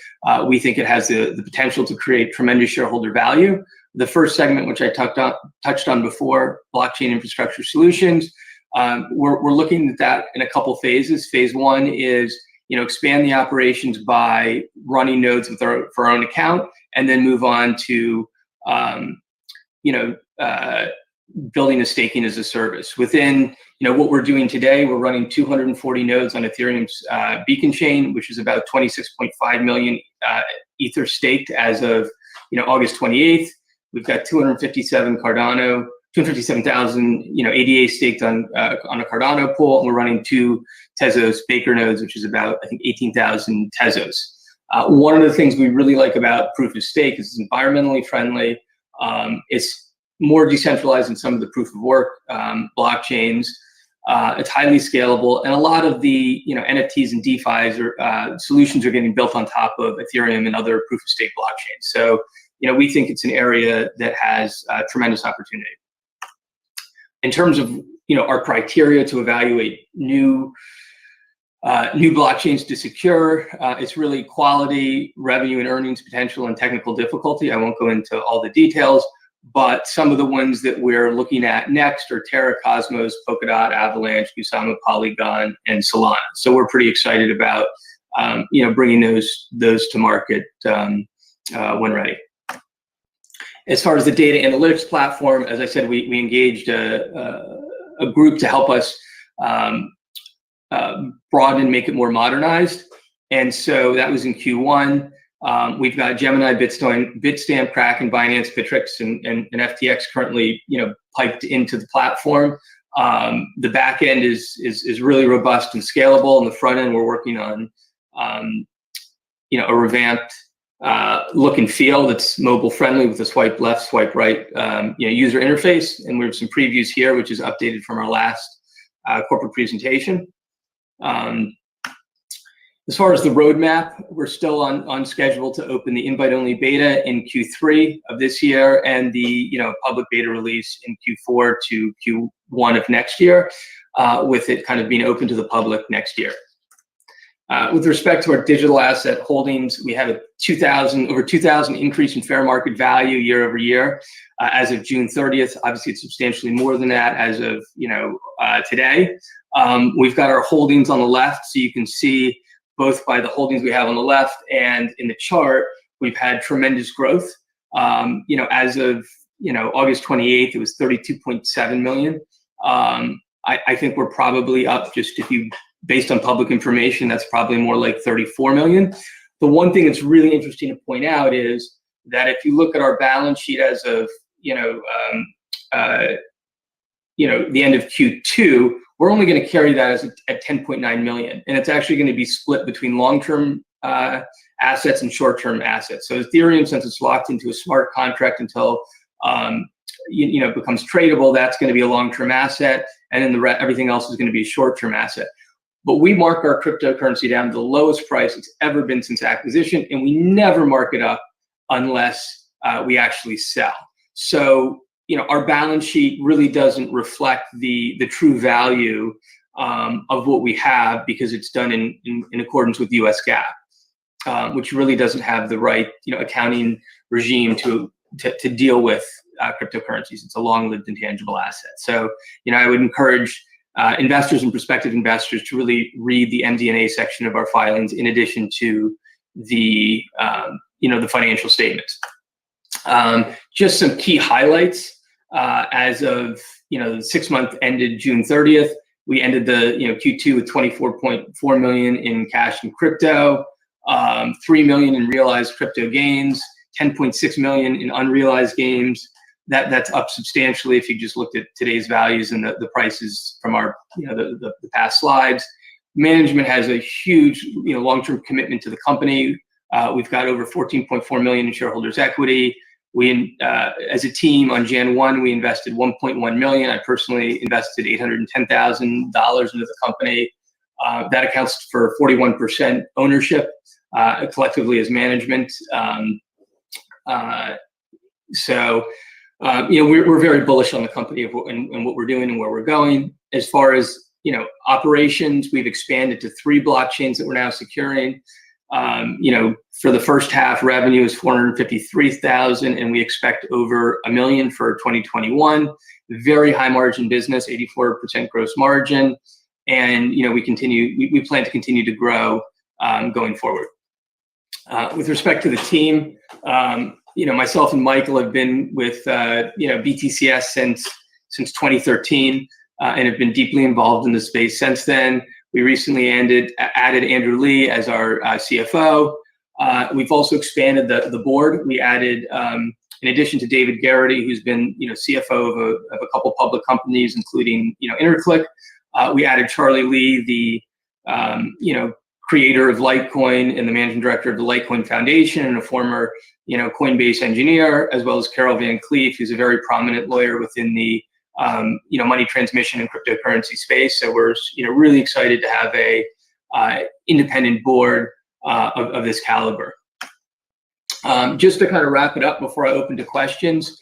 We think it has the potential to create tremendous shareholder value. The first segment, which I touched on before, blockchain infrastructure solutions, we're looking at that in a couple phases. Phase one is expand the operations by running nodes for our own account, and then move on to building a staking as a service. Within what we're doing today, we're running 240 nodes on Ethereum's Beacon chain, which is about 26.5 million Ether staked as of August 28th. We've got 257 Cardano, 257,000 ADA staked on a Cardano pool, and we're running 2 Tezos Baker nodes, which is about, I think, 18,000 Tezos. One of the things we really like about proof of stake is it's environmentally friendly. It's more decentralized than some of the proof of work blockchains. It's highly scalable, and a lot of the NFTs and DeFi's or solutions are getting built on top of Ethereum and other proof of stake blockchains. So we think it's an area that has tremendous opportunity. In terms of our criteria to evaluate new blockchains to secure, it's really quality, revenue and earnings potential, and technical difficulty. I won't go into all the details, but some of the ones that we're looking at next are Terra, Cosmos, Polkadot, Avalanche, Kusama, Polygon, and Solana. So we're pretty excited about bringing those to market when ready. As far as the data analytics platform, as I said, we engaged a group to help us broaden and make it more modernized. And so that was in Q1. We've got Gemini, Bitstamp, Kraken, Binance, Bittrex, and FTX currently piped into the platform. The back end is really robust and scalable. And the front end, we're working on a revamped look and feel that's mobile friendly with a swipe left, swipe right user interface. And we have some previews here, which is updated from our last corporate presentation. As far as the roadmap, we're still on schedule to open the invite-only beta in Q3 of this year, and the public beta release in Q4 to Q1 of next year, with it kind of being open to the public next year. With respect to our digital asset holdings, we have a over 2,000 increase in fair market value year over year as of June 30th. Obviously, it's substantially more than that as of today. We've got our holdings on the left, so you can see both by the holdings we have on the left and in the chart, we've had tremendous growth. As of August 28th, it was 32.7 million. I think we're probably up, just based on public information, that's probably more like 34 million. The one thing that's really interesting to point out is that if you look at our balance sheet as of the end of Q2, we're only going to carry that at 10.9 million, and it's actually going to be split between long-term assets and short-term assets. So Ethereum, since it's locked into a smart contract until it becomes tradable, that's going to be a long-term asset, and then everything else is going to be a short-term asset. But we mark our cryptocurrency down to the lowest price it's ever been since acquisition, and we never mark it up unless we actually sell. So our balance sheet really doesn't reflect the true value of what we have, because it's done in accordance with US GAAP, which really doesn't have the right accounting regime to deal with cryptocurrencies. It's a long-lived intangible asset. So I would encourage investors and prospective investors to really read the MD&A section of our filings in addition to the the financial statements. Just some key highlights. As of the 6 month ended June 30th, we ended the Q2 with 24.4 million in cash and crypto, 3 million in realized crypto gains, 10.6 million in unrealized gains. That's up substantially if you just looked at today's values and the prices from our the past slides. Management has a huge long-term commitment to the company. We've got over 14.4 million in shareholders' equity. We, as a team, on Jan 1, we invested 1.1 million. I personally invested $810,000 into the company. That accounts for 41% ownership collectively as management. We're very bullish on the company and what we're doing and where we're going. As far as operations, we've expanded to 3 blockchains that we're now securing. For the first half, revenue is 453,000, and we expect over $1 million for 2021. Very high margin business, 84% gross margin, and we plan to continue to grow going forward. With respect to the team, myself and Michael have been with BTCS since 2013 and have been deeply involved in the space since then. We recently added Andrew Lee as our CFO. We've also expanded the board. We added, in addition to David Garrity, who's been CFO of a couple public companies, including Interclick. We added Charlie Lee, the creator of Litecoin and the managing director of the Litecoin Foundation, and a former Coinbase engineer, as well as Carol Van Cleef, who's a very prominent lawyer within the money transmission and cryptocurrency space. So we're really excited to have a independent board of this caliber. Just to kind of wrap it up before I open to questions,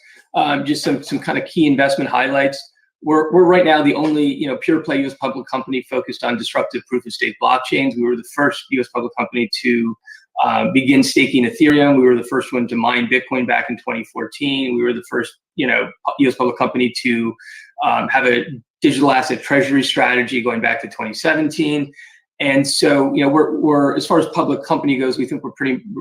just some kind of key investment highlights. We're right now the only pure play U.S. public company focused on disruptive proof of stake blockchains. We were the first U.S. public company to begin staking Ethereum. We were the first one to mine Bitcoin back in 2014. We were the first U.S. public company to have a digital asset treasury strategy going back to 2017. And so we're as far as public company goes, we think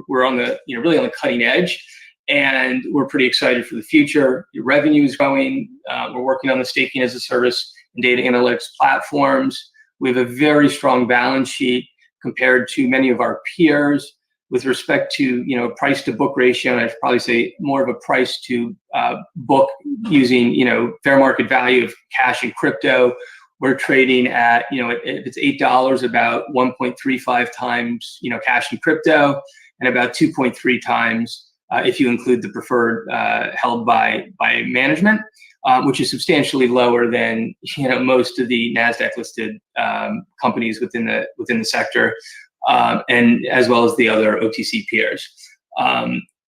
we're on the really on the cutting edge. And we're pretty excited for the future. The revenue is growing. We're working on the staking as a service and data analytics platforms. We have a very strong balance sheet compared to many of our peers with respect to price to book ratio. And I'd probably say more of a price to book using fair market value of cash and crypto. We're trading at if it's $8, about 1.35 times cash and crypto, and about 2.3 times if you include the preferred held by management, which is substantially lower than most of the Nasdaq listed companies within the sector, and as well as the other OTC peers.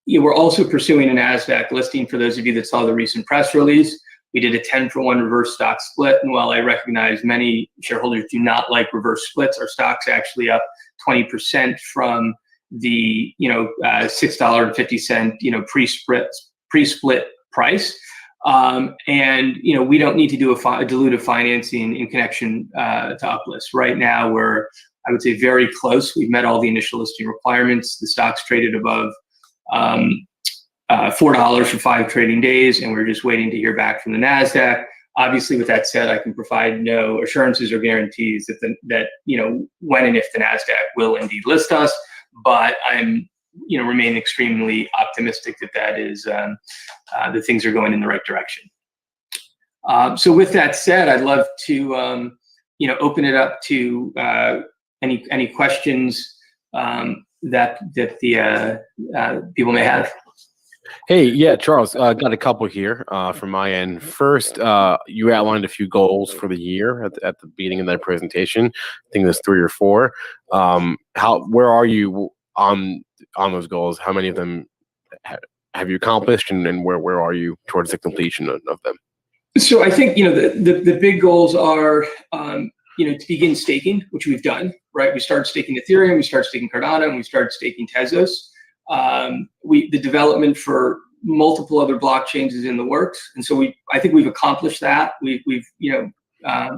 We're also pursuing a Nasdaq listing. For those of you that saw the recent press release, we did a 10-for-1 reverse stock split, and while I recognize many shareholders do not like reverse splits, our stock's actually up 20% from the $6.50 pre-split price. And we don't need to do a dilutive financing in connection to uplist. Right now, we're, I would say, very close. We've met all the initial listing requirements. The stock's traded above $4 for 5 trading days, and we're just waiting to hear back from the NASDAQ. Obviously, with that said, I can provide no assurances or guarantees that when and if the NASDAQ will indeed list us. But I'm remain extremely optimistic that is that things are going in the right direction. So with that said, I'd love to open it up to any questions that the people may have. Hey, yeah, Charles, got a couple here from my end. First, you outlined a few goals for the year at the beginning of that presentation. I think there's 3 or 4. Where are you on those goals? How many of them have you accomplished, and where are you towards the completion of them? So I think the big goals are to begin staking, which we've done. Right, we started staking Ethereum, we started staking Cardano, and we started staking Tezos. The development for multiple other blockchains is in the works, and so I think we've accomplished that.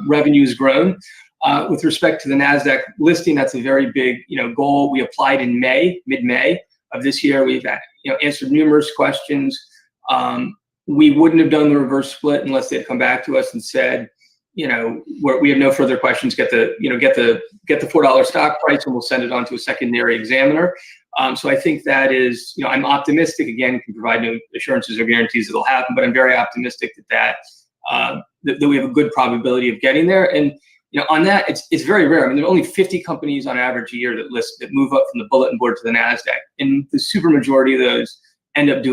Revenue has grown. With respect to the NASDAQ listing, that's a very big goal. We applied in mid-May of this year. We've answered numerous questions. We wouldn't have done the reverse split unless they'd come back to us and said, we have no further questions. Get the $4 stock price, and we'll send it on to a secondary examiner. So I think that is, I'm optimistic. Again, can provide no assurances or guarantees it'll happen, but I'm very optimistic that we have a good probability of getting there. And on that, it's very rare. I mean, there are only 50 companies on average a year that move up from the bulletin board to the NASDAQ, and the super majority of those end up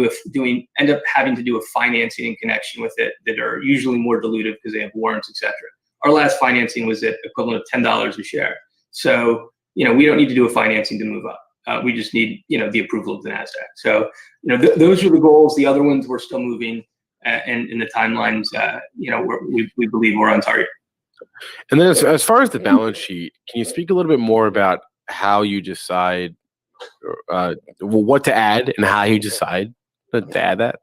having to do a financing in connection with it that are usually more dilutive because they have warrants, etc. Our last financing was at equivalent of $10 a share. So we don't need to do a financing to move up. We just need the approval of the NASDAQ. So those are the goals. The other ones we're still moving, and in the timelines, we believe we're on target. And then as far as the balance sheet, can you speak a little bit more about how you decide what to add and how you decide to add that?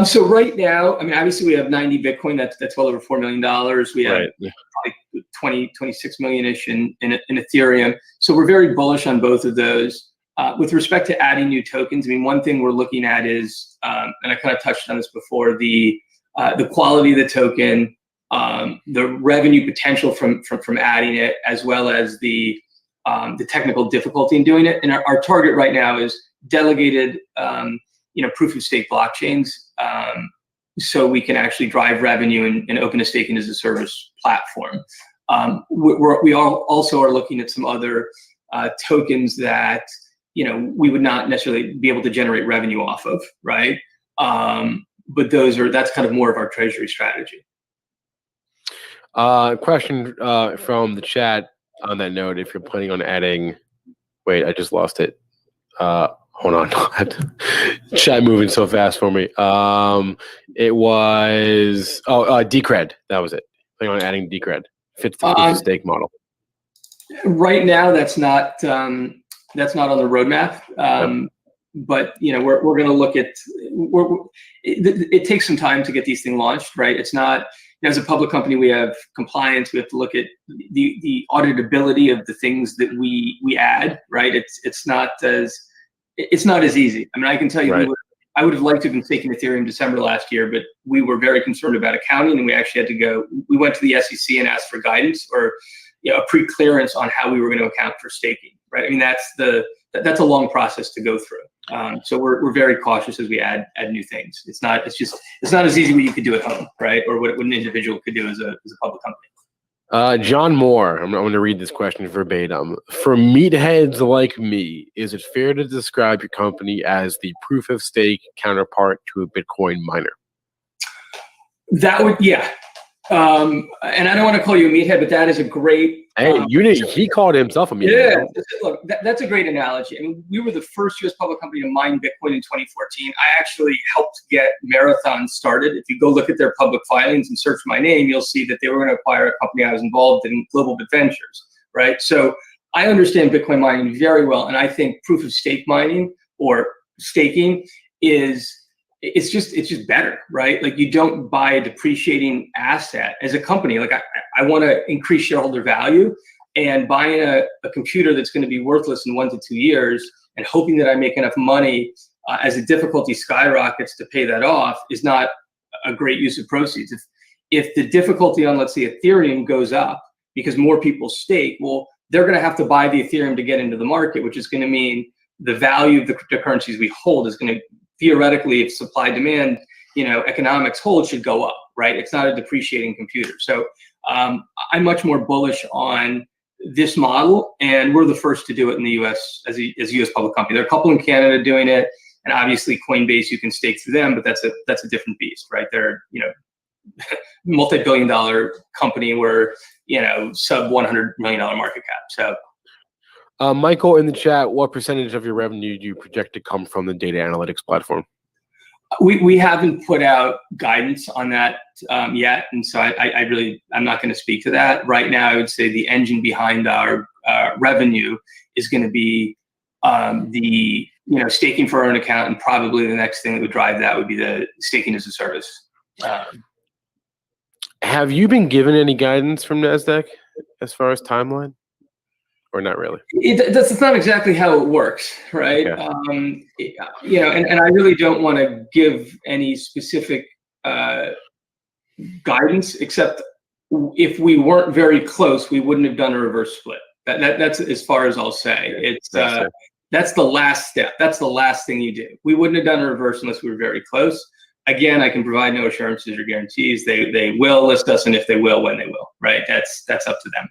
So right now, I mean, obviously we have 90 Bitcoin. That's well over $4 million. We have probably 26 million-ish in Ethereum. So we're very bullish on both of those. With respect to adding new tokens, I mean, one thing we're looking at is, and I kind of touched on this before, the quality of the token, the revenue potential from adding it, as well as the technical difficulty in doing it. And our target right now is delegated, proof of stake blockchains, so we can actually drive revenue and open a staking as a service platform. We also are looking at some other tokens that we would not necessarily be able to generate revenue off of, right? But that's kind of more of our treasury strategy. Question from the chat on that note: if you're planning on adding, wait, I just lost it. Hold on, chat moving so fast for me. It was Decred. That was it. Planning on adding Decred. Fits the stake model. Right now, that's not on the roadmap. But we're going to look at. It takes some time to get these things launched, right? It's not. As a public company, we have compliance. We have to look at the auditability of the things that we add, right? It's not as easy. I mean, I can tell you, right. I would have liked to have been staking Ethereum December last year, but we were very concerned about accounting, and we actually had to go. We went to the SEC and asked for guidance or a pre-clearance on how we were going to account for staking, right? I mean, that's a long process to go through. So we're very cautious as we add new things. It's not as easy what you could do at home, right? Or what an individual could do as a public company. John Moore, I'm going to read this question verbatim. For meatheads like me, is it fair to describe your company as the proof of stake counterpart to a Bitcoin miner? That would, yeah. And I don't want to call you a meathead, but that is a great. Hey, he called himself a meathead. Yeah, look, that's a great analogy. I mean, we were the first U.S. public company to mine Bitcoin in 2014. I actually helped get Marathon started. If you go look at their public filings and search my name, you'll see that they were going to acquire a company I was involved in, Global Bit Ventures, right? So I understand Bitcoin mining very well, and I think proof of stake mining or staking it's just better, right? Like, you don't buy a depreciating asset as a company. Like, I want to increase shareholder value, and buying a computer that's going to be worthless in 1 to 2 years and hoping that I make enough money as the difficulty skyrockets to pay that off is not a great use of proceeds. If the difficulty on, let's say, Ethereum goes up because more people stake, well, they're going to have to buy the Ethereum to get into the market, which is going to mean the value of the cryptocurrencies we hold is going to, theoretically, if supply demand, economics hold, should go up, right? It's not a depreciating computer. So I'm much more bullish on this model, and we're the first to do it in the US as a US public company. There are a couple in Canada doing it, and obviously Coinbase, you can stake through them, but that's a different beast, right? They're multi-billion-dollar company where sub $100 million market cap. So Michael in the chat, what percentage of your revenue do you project to come from the data analytics platform? we haven't put out guidance on that yet, and so I'm not going to speak to that right now. I would say the engine behind our revenue is going to be the staking for our own account, and probably the next thing that would drive that would be the staking as a service. Have you been given any guidance from NASDAQ as far as timeline, or not really? That's not exactly how it works, right? Okay. And I really don't want to give any specific guidance, except if we weren't very close, we wouldn't have done a reverse split. That's as far as I'll say. It's that's the last step. That's the last thing you do. We wouldn't have done a reverse unless we were very close. Again, I can provide no assurances or guarantees. They will list us, and if they will, when they will, right? That's up to them.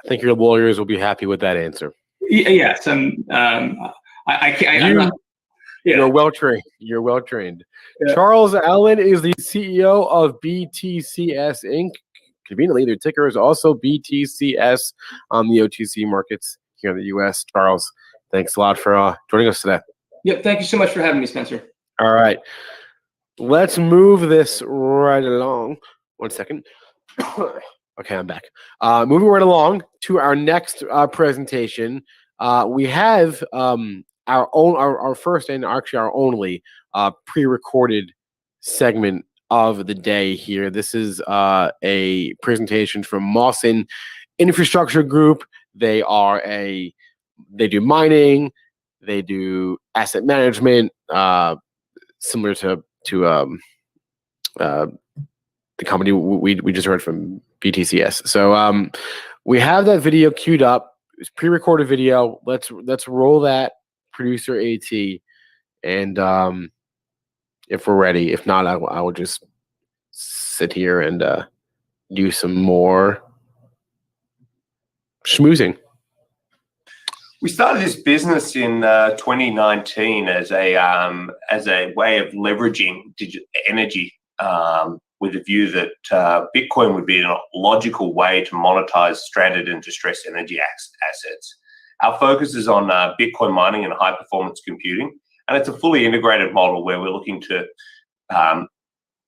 I think your lawyers will be happy with that answer. Yes, You're well trained. You're well trained. Yeah. Charles Allen is the CEO of BTCS Inc. Conveniently, their ticker is also BTCS on the OTC markets here in the U.S. Charles, thanks a lot for joining us today. Yep. Thank you so much for having me, Spencer. All right. Let's move this right along. 1 second. Okay, I'm back. Moving right along to our next presentation. We have our first and actually our only pre-recorded segment of the day here. This is a presentation from Mawson Infrastructure Group. They do mining, they do asset management, similar to the company we just heard from, BTCS. So we have that video queued up. It's pre-recorded video. Let's roll that, producer AT, and if we're ready. If not, I will just sit here and do some more schmoozing. We started this business in 2019 as a way of leveraging energy with a view that Bitcoin would be a logical way to monetize stranded and distressed energy assets. Our focus is on Bitcoin mining and high performance computing, and it's a fully integrated model where we're looking to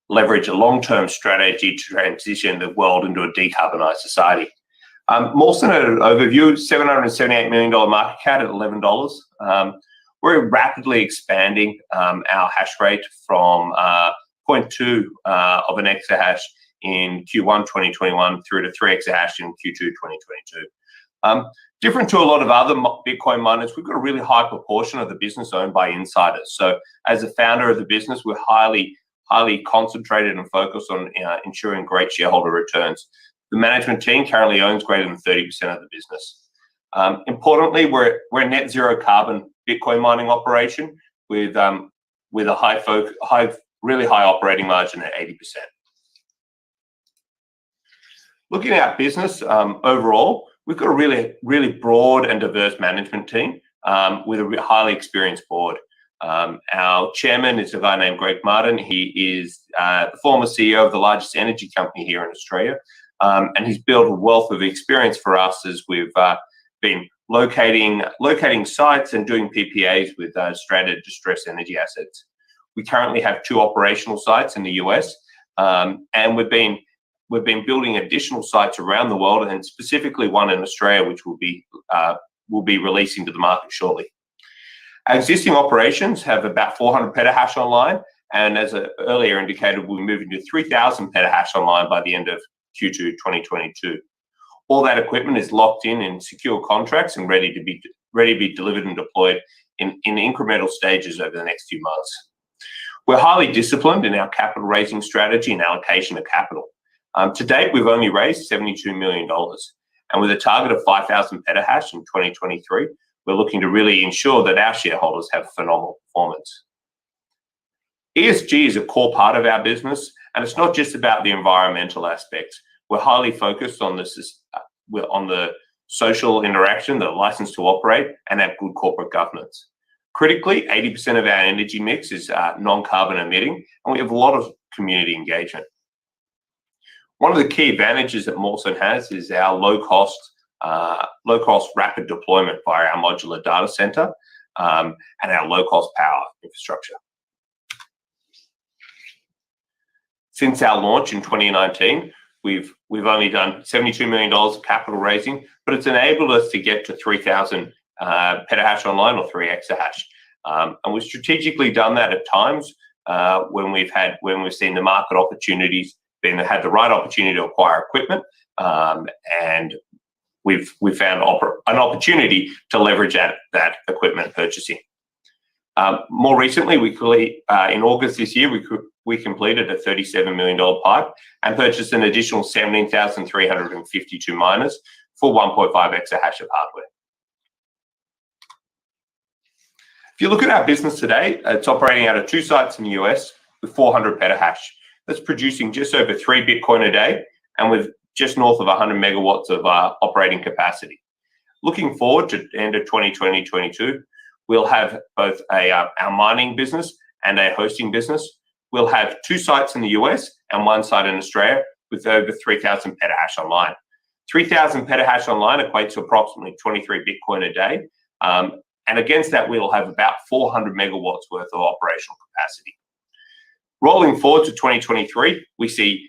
leverage a long-term strategy to transition the world into a decarbonized society. Mawson, at an overview, $778 million market cap at $11. We're rapidly expanding our hash rate from 0.2 of an exahash in Q1 2021 through to 3 exahash in Q2 2022. Different to a lot of other Bitcoin miners, we've got a really high proportion of the business owned by insiders. So as a founder of the business, we're highly concentrated and focused on ensuring great shareholder returns. The management team currently owns greater than 30% of the business. Importantly, we're a net zero carbon Bitcoin mining operation with a really high operating margin at 80%. Looking at our business overall, we've got a really broad and diverse management team with a highly experienced board. Our chairman is a guy named Greg Martin. He is the former CEO of the largest energy company here in Australia. And he's built a wealth of experience for us as we've been locating sites and doing PPAs with stranded distressed energy assets. We currently have 2 operational sites in the US, and we've we've been building additional sites around the world, and specifically one in Australia, which will be releasing to the market shortly. Our existing operations have about 400 petahash online, and as I earlier indicated, we'll be moving to 3,000 petahash online by the end of Q2 2022. All that equipment is locked in secure contracts and ready to be delivered and deployed in incremental stages over the next few months. We're highly disciplined in our capital raising strategy and allocation of capital. To date, we've only raised $72 million, and with a target of 5,000 petahash in 2023, we're looking to really ensure that our shareholders have phenomenal performance. ESG is a core part of our business, and it's not just about the environmental aspects. We're highly focused on the social interaction, the license to operate, and have good corporate governance. Critically, 80% of our energy mix is non-carbon emitting, and we have a lot of community engagement. One of the key advantages that Mawson has is our low-cost rapid deployment via our modular data center and our low-cost power infrastructure. Since our launch in 2019, we've only done $72 million of capital raising, but it's enabled us to get to 3,000 petahash online, or 3 exahash. And we've strategically done that at times when we've seen the market opportunities, had the right opportunity to acquire equipment, and we've found an opportunity to leverage that equipment purchasing. More recently, in August this year, we completed a $37 million PIPE and purchased an additional 17,352 miners for 1.5 exahash of hardware. If you look at our business today, it's operating out of 2 sites in the US with 400 petahash. That's producing just over 3 Bitcoin a day, and with just north of 100 megawatts of operating capacity. Looking forward to the end of 2022, we'll have both our mining business and a hosting business. We'll have 2 sites in the US and 1 site in Australia with over 3,000 petahash online. 3,000 petahash online equates to approximately 23 Bitcoin a day. And against that, we'll have about 400 megawatts worth of operational capacity. Rolling forward to 2023, we see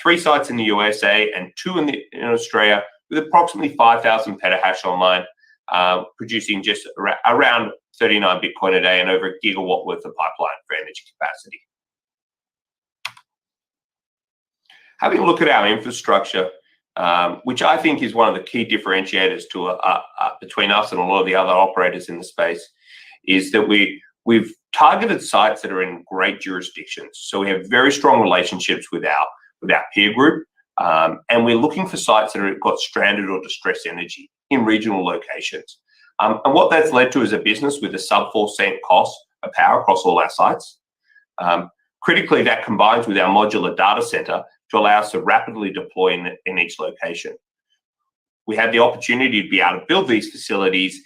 3 sites in the USA and 2 in Australia with approximately 5,000 petahash online, producing just around 39 Bitcoin a day and over a gigawatt worth of pipeline for energy capacity. Having a look at our infrastructure, which I think is one of the key differentiators between us and a lot of the other operators in the space, is that we've targeted sites that are in great jurisdictions. So we have very strong relationships with our peer group, and we're looking for sites that have got stranded or distressed energy in regional locations. And what that's led to is a business with a sub 4-cent cost of power across all our sites. Critically, that combines with our modular data center to allow us to rapidly deploy in each location. We have the opportunity to be able to build these facilities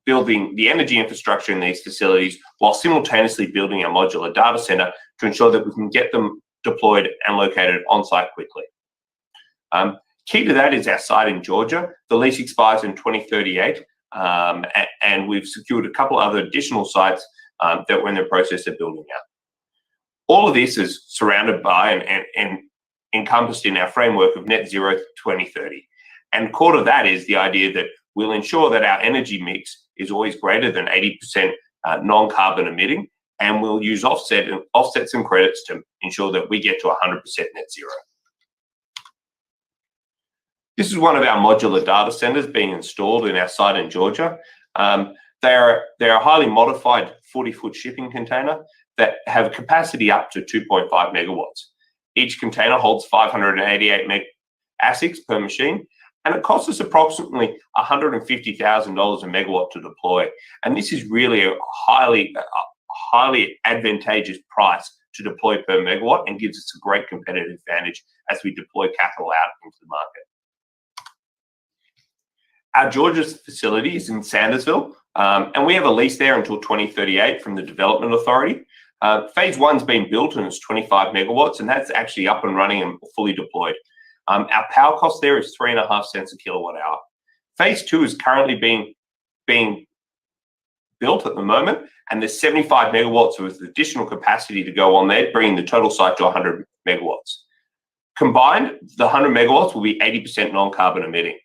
building the energy infrastructure in these facilities while simultaneously building a modular data center to ensure that we can get them deployed and located on site quickly. Key to that is our site in Georgia. The lease expires in 2038, and we've secured a couple other additional sites that we're in the process of building out. All of this is surrounded by and encompassed in our framework of net zero 2030. And core to that is the idea that we'll ensure that our energy mix is always greater than 80% non-carbon emitting, and we'll use offsets and credits to ensure that we get to 100% net zero. This is one of our modular data centers being installed in our site in Georgia. They're a highly modified 40-foot shipping container that have capacity up to 2.5 megawatts. Each container holds 588 ASICs per machine, and it costs us approximately $150,000 a megawatt to deploy. And this is really a highly advantageous price to deploy per megawatt, and gives us a great competitive advantage as we deploy capital out into the market. Our Georgia facility is in Sandersville, and we have a lease there until 2038 from the Development Authority. Phase 1's been built and it's 25 megawatts, and that's actually up and running and fully deployed. Our power cost there is 3.5 cents a kilowatt hour. Phase 2 is currently being built at the moment, and there's 75 megawatts with additional capacity to go on there, bringing the total site to 100 megawatts. Combined, the 100 megawatts will be 80% non-carbon emitting.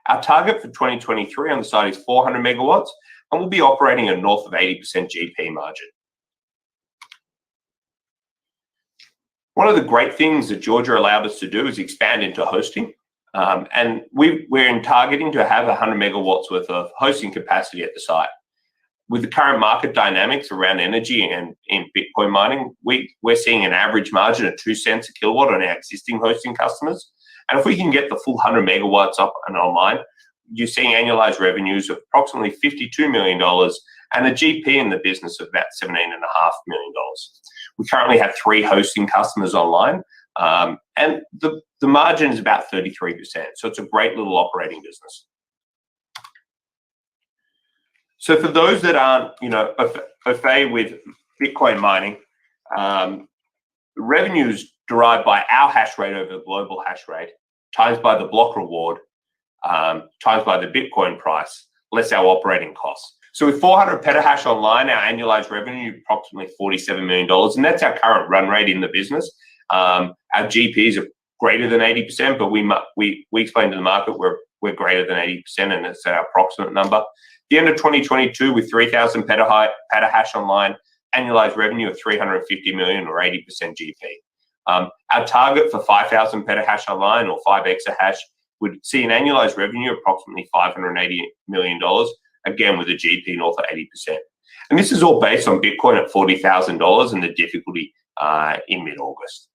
Our target for 2023 on the site is 400 megawatts, and we'll be operating at north of 80% GP margin. One of the great things that Georgia allowed us to do is expand into hosting. And we're targeting to have 100 megawatts worth of hosting capacity at the site. With the current market dynamics around energy and in Bitcoin mining, we're seeing an average margin of 2 cents a kilowatt on our existing hosting customers. And if we can get the full 100 megawatts up and online, you're seeing annualized revenues of approximately $52 million and a GP in the business of about $17.5 million. We currently have 3 hosting customers online, and the margin is about 33%. So it's a great little operating business. So for those that aren't, au fait with Bitcoin mining, revenues derived by our hash rate over the global hash rate, times by the block reward, times by the Bitcoin price, less our operating costs. So with 400 petahash online, our annualized revenue approximately $47 million, and that's our current run rate in the business. Our GPs are greater than 80%, but we explained to the market we're greater than 80%, and that's our approximate number. The end of 2022 with 3,000 petahash online, annualized revenue of $350 million or 80% GP. Our target for 5,000 petahash online or 5 exahash would see an annualized revenue of approximately $580 million, again with a GP north of 80%. And this is all based on Bitcoin at $40,000 and the difficulty in mid-August.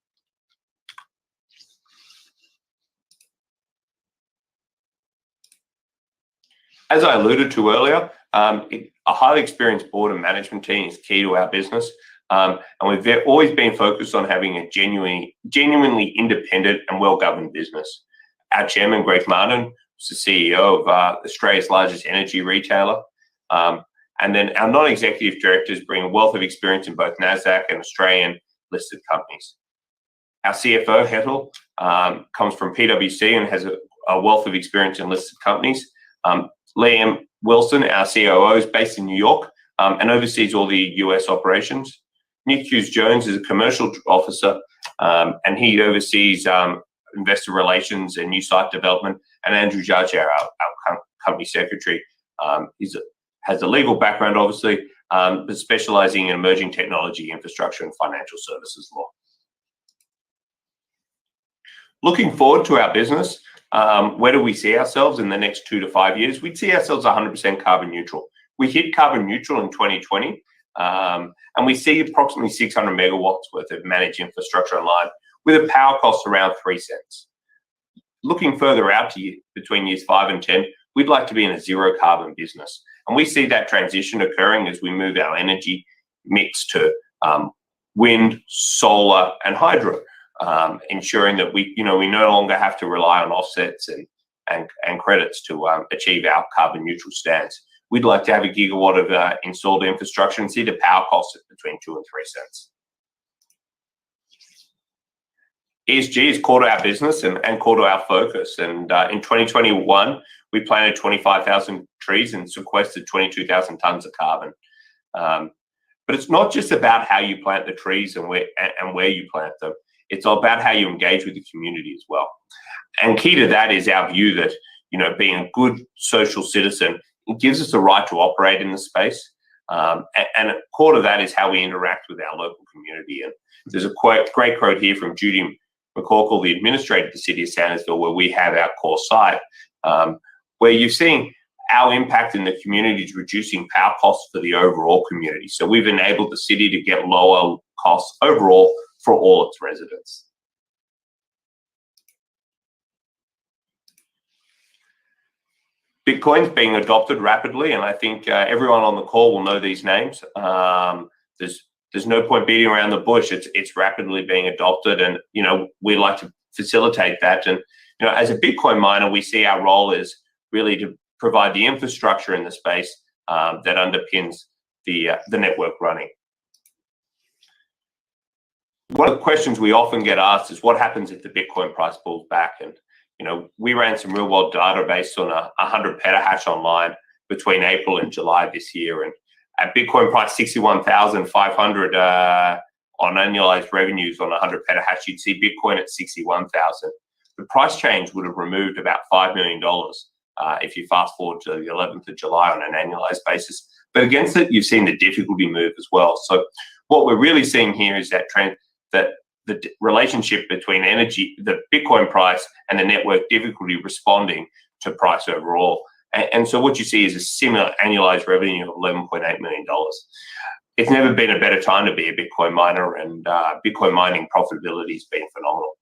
As I alluded to earlier, a highly experienced board and management team is key to our business. And we've always been focused on having a genuinely independent and well-governed business. Our chairman, Greg Martin, is the CEO of Australia's largest energy retailer. And then our non-executive directors bring a wealth of experience in both NASDAQ and Australian listed companies. Our CFO, Hetal, comes from PwC and has a wealth of experience in listed companies. Liam Wilson, our COO, is based in New York and oversees all the US operations. Nick Hughes-Jones is a commercial officer, and he oversees investor relations and new site development. And Andrew Judge, our company secretary, has a legal background, obviously, but specializing in emerging technology, infrastructure, and financial services law. Looking forward to our business, where do we see ourselves in the next 2 to 5 years? We'd see ourselves 100% carbon neutral. We hit carbon neutral in 2020, and we see approximately 600 megawatts worth of managed infrastructure online with a power cost around 3 cents. Looking further out to between years 5 and 10, we'd like to be in a zero carbon business. And we see that transition occurring as we move our energy mix to wind, solar, and hydro, ensuring that we no longer have to rely on offsets and credits to achieve our carbon neutral stance. We'd like to have a gigawatt of installed infrastructure and see the power cost at between 2 and 3 cents. ESG is core to our business and core to our focus. And in 2021, we planted 25,000 trees and sequestered 22,000 tons of carbon. But it's not just about how you plant the trees and where you plant them. It's all about how you engage with the community as well. And key to that is our view that, being a good social citizen, it gives us the right to operate in the space. And core to that is how we interact with our local community. And there's a great quote here from Judy McCorkle, the administrator of the city of Sandersville, where we have our core site, where you're seeing our impact in the community is reducing power costs for the overall community. So we've enabled the city to get lower costs overall for all its residents. Bitcoin's being adopted rapidly, and I think everyone on the call will know these names. There's no point beating around the bush. It's rapidly being adopted, and we like to facilitate that. And as a Bitcoin miner, we see our role is really to provide the infrastructure in the space that underpins the network running. One of the questions we often get asked is what happens if the Bitcoin price pulls back? And we ran some real world data based on 100 petahash online between April and July this year, and at Bitcoin price 61,500 on annualized revenues on 100 petahash, you'd see Bitcoin at 61,000. The price change would have removed about $5 million if you fast forward to the 11th of July on an annualized basis. But against it, you've seen the difficulty move as well. So what we're really seeing here is that trend, that the relationship between energy, the Bitcoin price, and the network difficulty responding to price overall. And so what you see is a similar annualized revenue of $11.8 million. It's never been a better time to be a Bitcoin miner, and Bitcoin mining profitability has been phenomenal.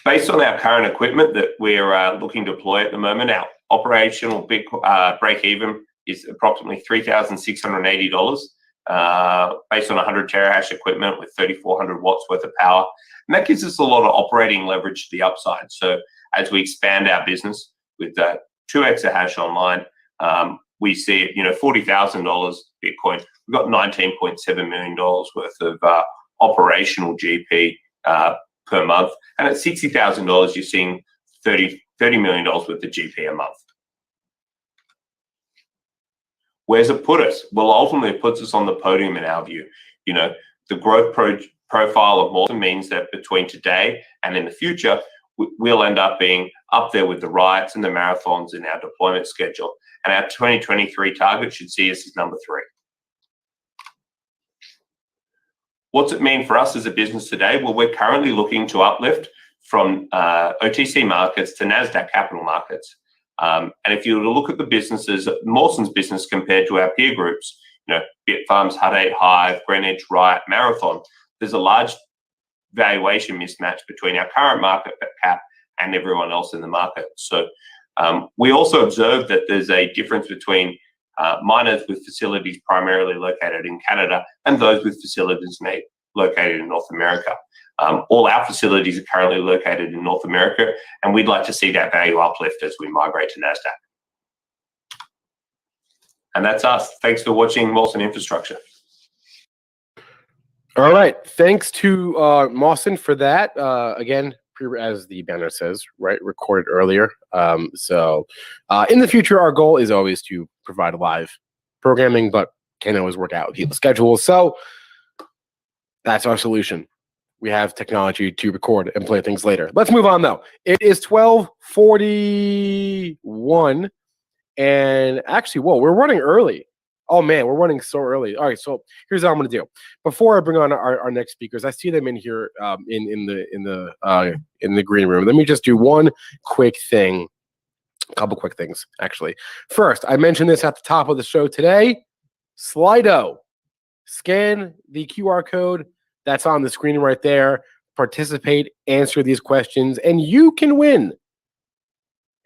Based on our current equipment that we're looking to deploy at the moment, our operational break even is approximately $3,680 based on 100 terahash equipment with 3,400 watts worth of power. And that gives us a lot of operating leverage to the upside. So as we expand our business with 2 exahash online, we see, $40,000 Bitcoin. We've got $19.7 million worth of operational GP per month. And at $60,000, you're seeing $30 million worth of GP a month. Where's it put us? Well, ultimately, it puts us on the podium in our view. The growth profile of Mawson means that between today and in the future, we'll end up being up there with the riots and the marathons in our deployment schedule. And our 2023 target should see us as number 3. What's it mean for us as a business today? Well, we're currently looking to uplift from OTC markets to NASDAQ capital markets. And if you were to look at the businesses, Mawson's business compared to our peer groups, Bitfarms, Hut 8, Hive, Greenwich, Riot, Marathon, there's a large valuation mismatch between our current market cap and everyone else in the market. So we also observed that there's a difference between miners with facilities primarily located in Canada and those with facilities located in North America. All our facilities are currently located in North America, and we'd like to see that value uplift as we migrate to NASDAQ. And that's us. Thanks for watching Mawson Infrastructure. All right. Thanks to Mawson for that. Again, as the banner says, right, recorded earlier. So in the future, our goal is always to provide live programming, but can't always work out with people's schedules. So that's our solution. We have technology to record and play things later. Let's move on, though. It is 12:41, and actually, whoa, we're running early. Oh man, we're running so early. All right, so here's what I'm going to do. Before I bring on our next speakers, I see them in here in the green room. Let me just do one quick thing. A couple quick things, actually. First, I mentioned this at the top of the show today. Slido. Scan the QR code that's on the screen right there. Participate, answer these questions, and you can win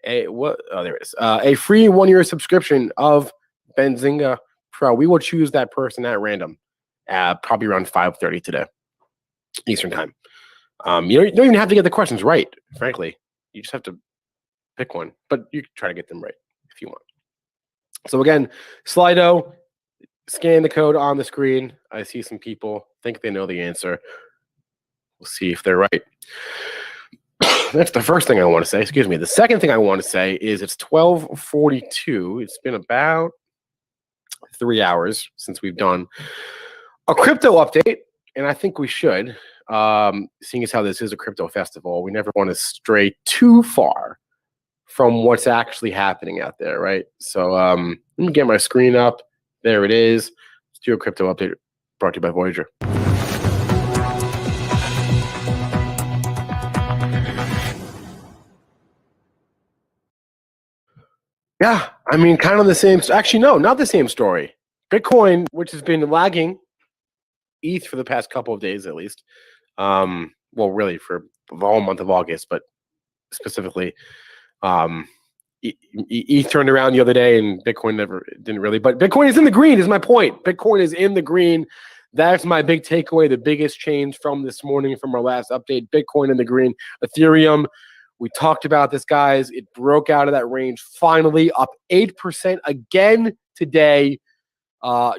there it is. A free 1-year subscription of Benzinga Pro. We will choose that person at random, probably around 5:30 today, Eastern time. You don't even have to get the questions right, frankly. You just have to pick one, but you can try to get them right if you want. So again, Slido, scan the code on the screen. I see some people think they know the answer. We'll see if they're right. That's the first thing I want to say. Excuse me. The second thing I want to say is it's 12:42. It's been about 3 hours since we've done a crypto update, and I think we should, seeing as how this is a crypto festival. We never want to stray too far from what's actually happening out there, right? So let me get my screen up. There it is. Let's do a crypto update brought to you by Voyager. Yeah, I mean, kind of the same. Actually, no, not the same story. Bitcoin, which has been lagging ETH for the past couple of days at least. Well, really for the whole month of August, but specifically, ETH turned around the other day and Bitcoin didn't really. But Bitcoin is in the green, is my point. Bitcoin is in the green. That's my big takeaway, the biggest change from this morning from our last update. Bitcoin in the green. Ethereum, we talked about this, guys. It broke out of that range finally, up 8% again today.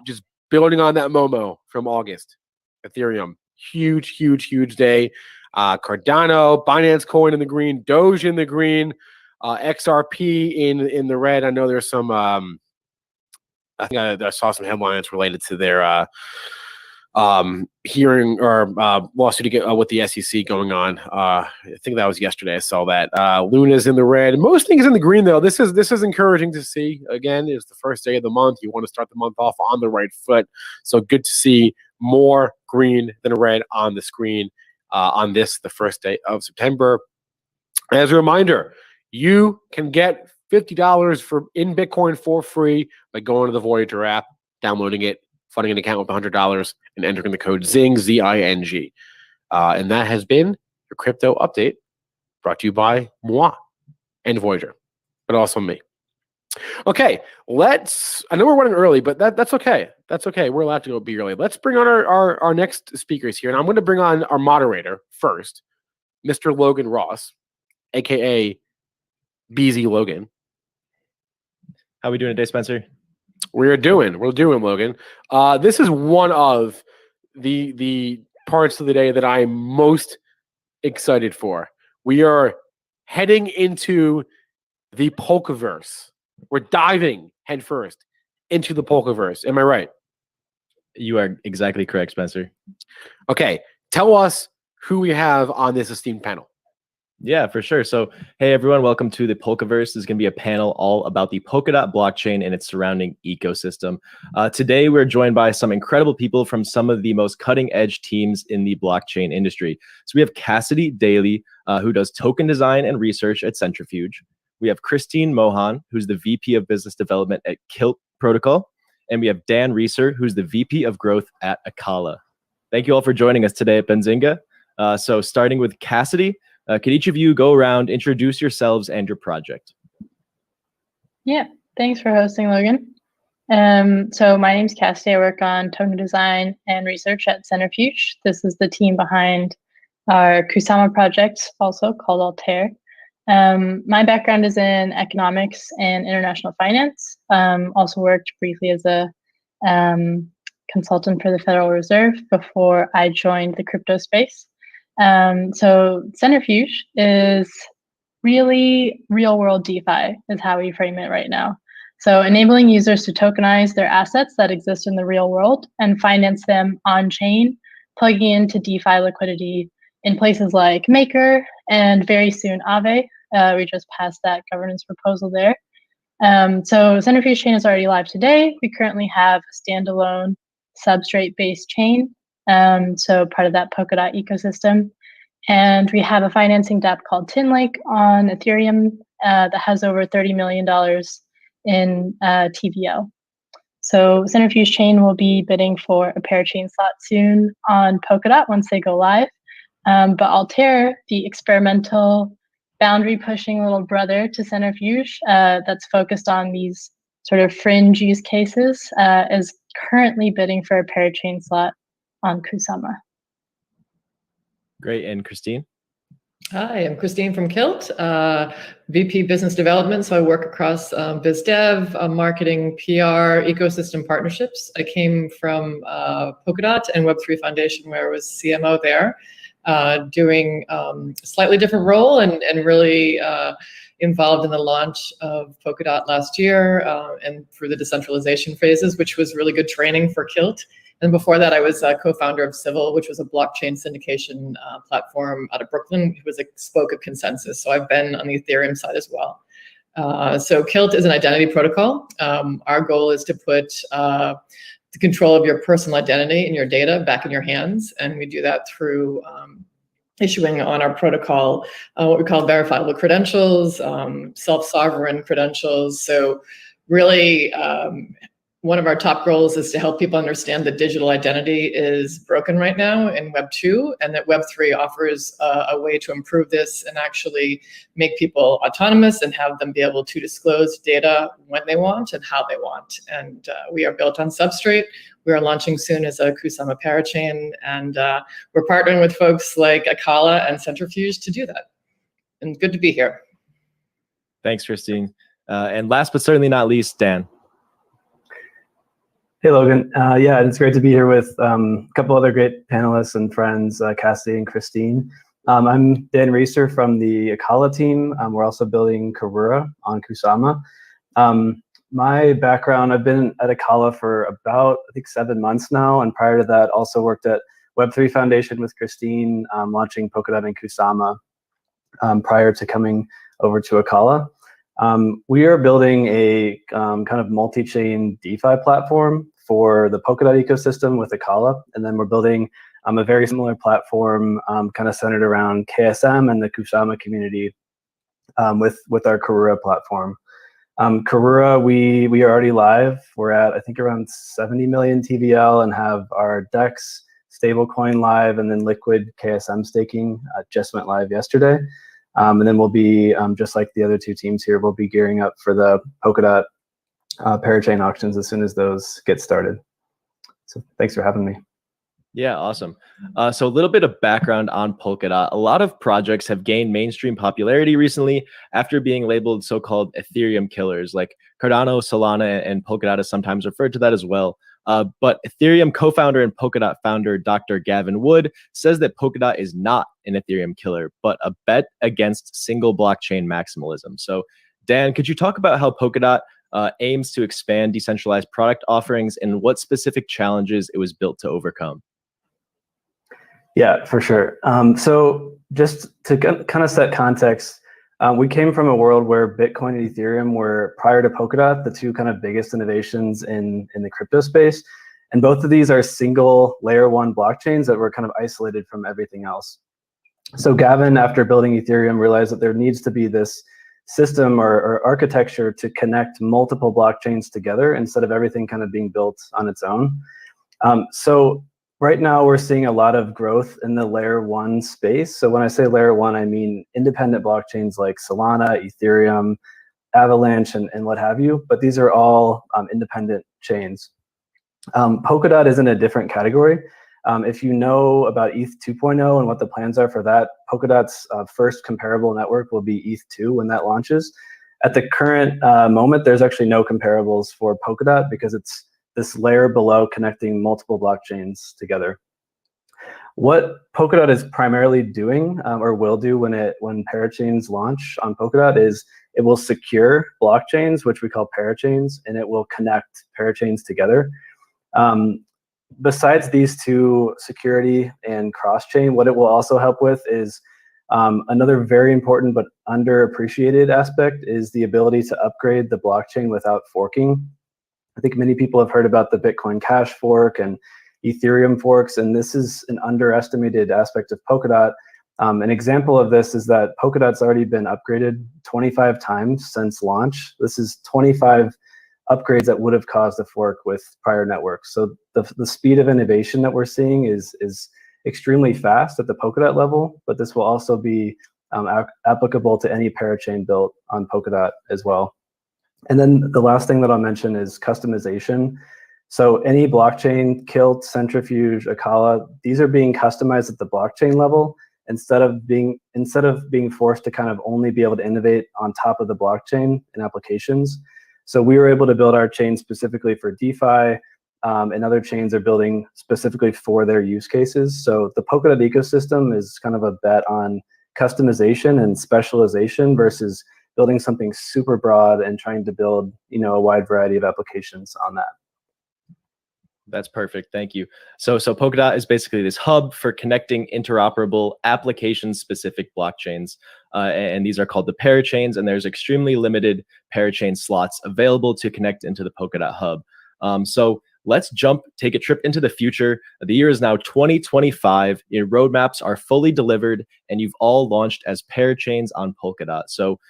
Just building on that Momo from August. Ethereum, huge, huge, huge day. Cardano, Binance Coin in the green, Doge in the green, XRP in the red. I know there's some I think I saw some headlines related to their hearing or lawsuit with the SEC going on. I think that was yesterday. I saw that. Luna's in the red. Most things in the green, though. This is encouraging to see. Again, it's the first day of the month. You want to start the month off on the right foot. So good to see more green than red on the screen on this, the first day of September. As a reminder, you can get $50 in Bitcoin for free by going to the Voyager app, downloading it, funding an account with $100, and entering the code ZING, Z-I-N-G. And that has been your crypto update, brought to you by moi and Voyager, but also me. Okay, I know we're running early, but that's okay. That's okay. We're allowed to be early. Let's bring on our next speakers here. And I'm going to bring on our moderator first, Mr. Logan Ross, a.k.a. BZ Logan. How are we doing today, Spencer? We're doing, Logan. This is one of the parts of the day that I'm most excited for. We are heading into the Polkaverse. We're diving headfirst into the Polkaverse. Am I right? You are exactly correct, Spencer. Okay, tell us who we have on this esteemed panel. Yeah, for sure. So, hey, everyone, welcome to the Polkaverse. This is going to be a panel all about the Polkadot blockchain and its surrounding ecosystem. Today, we're joined by some incredible people from some of the most cutting-edge teams in the blockchain industry. So we have Cassidy Daly, who does token design and research at Centrifuge. We have Christine Mohan, who's the VP of Business Development at Kilt Protocol. And we have Dan Reeser, who's the VP of Growth at Akala. Thank you all for joining us today at Benzinga. So starting with Cassidy, could each of you go around, introduce yourselves and your project? Yeah, thanks for hosting, Logan. So my name's Cassidy. I work on token design and research at Centrifuge. This is the team behind our Kusama project, also called Altair. My background is in economics and international finance. Also worked briefly as a consultant for the Federal Reserve before I joined the crypto space. So Centrifuge is really real world DeFi is how we frame it right now. So enabling users to tokenize their assets that exist in the real world and finance them on chain, plugging into DeFi liquidity in places like Maker and very soon Aave. We just passed that governance proposal there. So Centrifuge chain is already live today. We currently have a standalone substrate-based chain. So part of that Polkadot ecosystem. And we have a financing dApp called TinLake on Ethereum that has over $30 million in TVL. So Centrifuge chain will be bidding for a parachain slot soon on Polkadot once they go live. But Altair, the experimental boundary pushing little brother to Centrifuge that's focused on these sort of fringe use cases, is currently bidding for a parachain slot on Kusama. Great. And Christine? Hi, I'm Christine from Kilt, VP Business Development. So I work across biz dev, marketing, PR, ecosystem partnerships. I came from Polkadot and Web3 Foundation, where I was CMO there, doing a slightly different role and really involved in the launch of Polkadot last year and through the decentralization phases, which was really good training for Kilt. And before that, I was a co-founder of Civil, which was a blockchain syndication platform out of Brooklyn. It was a spoke of consensus. So I've been on the Ethereum side as well. So Kilt is an identity protocol. Our goal is to put the control of your personal identity and your data back in your hands. And we do that through issuing on our protocol what we call verifiable credentials, self-sovereign credentials. So really, one of our top goals is to help people understand that digital identity is broken right now in Web 2, and that Web 3 offers a way to improve this and actually make people autonomous and have them be able to disclose data when they want and how they want. And we are built on Substrate. We are launching soon as a Kusama parachain, and we're partnering with folks like Akala and Centrifuge to do that. And good to be here. Thanks, Christine. And last but certainly not least, Dan. Hey, Logan. Yeah, it's great to be here with a couple other great panelists and friends, Cassidy and Christine. I'm Dan Reeser from the Akala team. We're also building Karura on Kusama. My background, I've been at Acala for about, I think, 7 months now. And prior to that, also worked at Web3 Foundation with Christine, launching Polkadot and Kusama prior to coming over to Acala. We are building a kind of multi-chain DeFi platform for the Polkadot ecosystem with Acala. And then we're building a very similar platform kind of centered around KSM and the Kusama community with our Karura platform. Karura, we are already live. We're at, I think, around 70 million TVL and have our DEX stablecoin live, and then liquid KSM staking just went live yesterday. And then we'll be, just like the other two teams here, we'll be gearing up for the Polkadot parachain auctions as soon as those get started. So thanks for having me. Yeah, awesome. So a little bit of background on Polkadot. A lot of projects have gained mainstream popularity recently after being labeled so-called Ethereum killers, like Cardano, Solana, and Polkadot is sometimes referred to that as well. But Ethereum co-founder and Polkadot founder Dr. Gavin Wood says that Polkadot is not an Ethereum killer, but a bet against single blockchain maximalism. So Dan, could you talk about how Polkadot aims to expand decentralized product offerings and what specific challenges it was built to overcome? Yeah, for sure. So just to kind of set context, we came from a world where Bitcoin and Ethereum were, prior to Polkadot, the two kind of biggest innovations in the crypto space. And both of these are single layer one blockchains that were kind of isolated from everything else. So Gavin, after building Ethereum, realized that there needs to be this system or architecture to connect multiple blockchains together instead of everything kind of being built on its own. So right now we're seeing a lot of growth in the layer one space. So when I say layer one, I mean independent blockchains like Solana, Ethereum, Avalanche, and what have you. But these are all independent chains. Polkadot is in a different category. If you know about ETH 2.0 and what the plans are for that, Polkadot's first comparable network will be ETH 2 when that launches. At the current moment, there's actually no comparables for Polkadot because it's this layer below connecting multiple blockchains together. What Polkadot is primarily doing, or will do when parachains launch on Polkadot, is it will secure blockchains, which we call parachains, and it will connect parachains together. Besides these two, security and cross-chain, what it will also help with is another very important but underappreciated aspect is the ability to upgrade the blockchain without forking. I think many people have heard about the Bitcoin Cash fork and Ethereum forks, and this is an underestimated aspect of Polkadot. An example of this is that Polkadot's already been upgraded 25 times since launch. This is 25 upgrades that would have caused a fork with prior networks. So the speed of innovation that we're seeing is extremely fast at the Polkadot level, but this will also be applicable to any parachain built on Polkadot as well. And then the last thing that I'll mention is customization. So any blockchain, Kilt, Centrifuge, Acala, these are being customized at the blockchain level instead of being forced to kind of only be able to innovate on top of the blockchain in applications. So we were able to build our chain specifically for DeFi, and other chains are building specifically for their use cases. So the Polkadot ecosystem is kind of a bet on customization and specialization versus building something super broad and trying to build, a wide variety of applications on that. That's perfect. Thank you. So Polkadot is basically this hub for connecting interoperable application-specific blockchains, and these are called the parachains. And there's extremely limited parachain slots available to connect into the Polkadot hub. So let's take a trip into the future. The year is now 2025. Your roadmaps are fully delivered, and you've all launched as parachains on Polkadot. So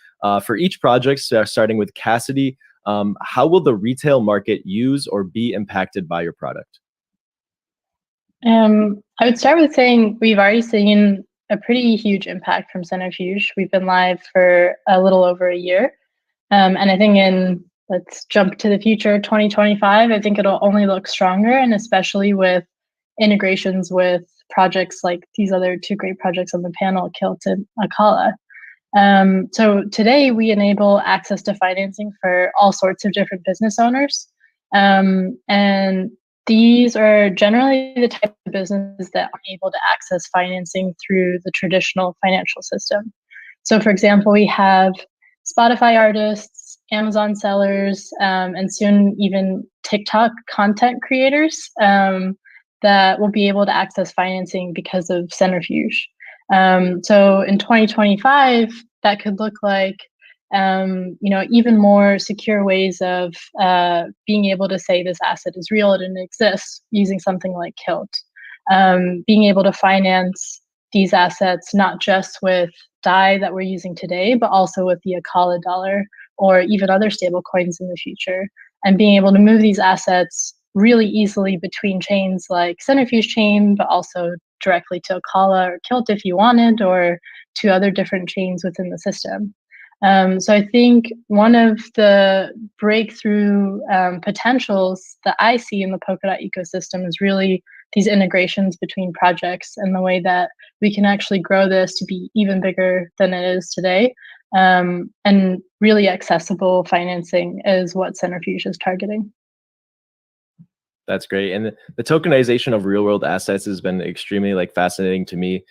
for each project, starting with Cassidy, how will the retail market use or be impacted by your product? I would start with saying we've already seen a pretty huge impact from Centrifuge. We've been live for a little over a year. And I think let's jump to the future, 2025, I think it'll only look stronger, and especially with integrations with projects like these other two great projects on the panel, Kilt and Acala. So today we enable access to financing for all sorts of different business owners. And these are generally the type of businesses that are able to access financing through the traditional financial system. So for example, we have Spotify artists, Amazon sellers, and soon even TikTok content creators that will be able to access financing because of Centrifuge. So in 2025, that could look like even more secure ways of being able to say this asset is real and it exists using something like Kilt. Being able to finance these assets not just with DAI that we're using today, but also with the Akala dollar or even other stable coins in the future, and being able to move these assets really easily between chains like Centrifuge Chain, but also directly to Akala or Kilt if you wanted, or to other different chains within the system. So I think one of the breakthrough potentials that I see in the Polkadot ecosystem is really these integrations between projects and the way that we can actually grow this to be even bigger than it is today. And really accessible financing is what Centrifuge is targeting. That's great. And the tokenization of real world assets has been extremely fascinating to me,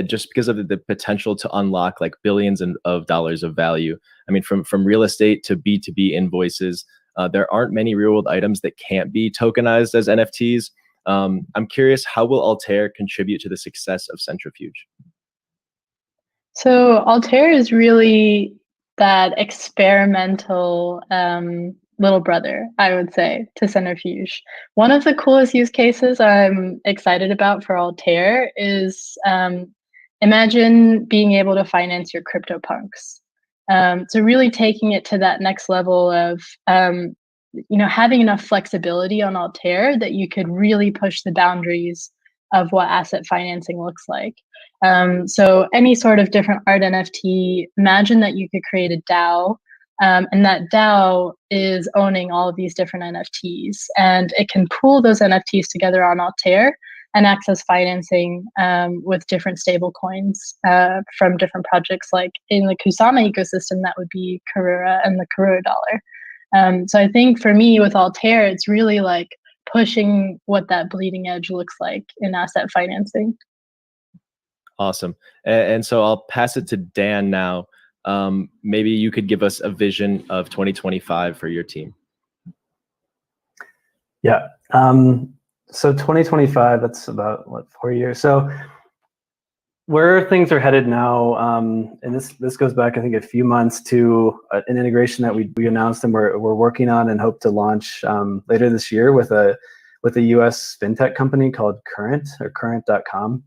just because of the potential to unlock billions of dollars of value. I mean, from real estate to B2B invoices, there aren't many real world items that can't be tokenized as NFTs. I'm curious, how will Altair contribute to the success of Centrifuge? So Altair is really that experimental little brother, I would say, to Centrifuge. One of the coolest use cases I'm excited about for Altair is imagine being able to finance your CryptoPunks. So really taking it to that next level of having enough flexibility on Altair that you could really push the boundaries of what asset financing looks like. So any sort of different art NFT, imagine that you could create a DAO, and that DAO is owning all of these different NFTs, and it can pool those NFTs together on Altair and access financing with different stable coins from different projects. Like in the Kusama ecosystem, that would be Karura and the Karura dollar. So I think for me with Altair, it's really pushing what that bleeding edge looks like in asset financing. Awesome. And so I'll pass it to Dan now. Maybe you could give us a vision of 2025 for your team. Yeah. So 2025, that's about 4 years. So where things are headed now, and this goes back, I think, a few months to an integration that we announced and we're working on and hope to launch later this year with a US fintech company called Current, or current.com.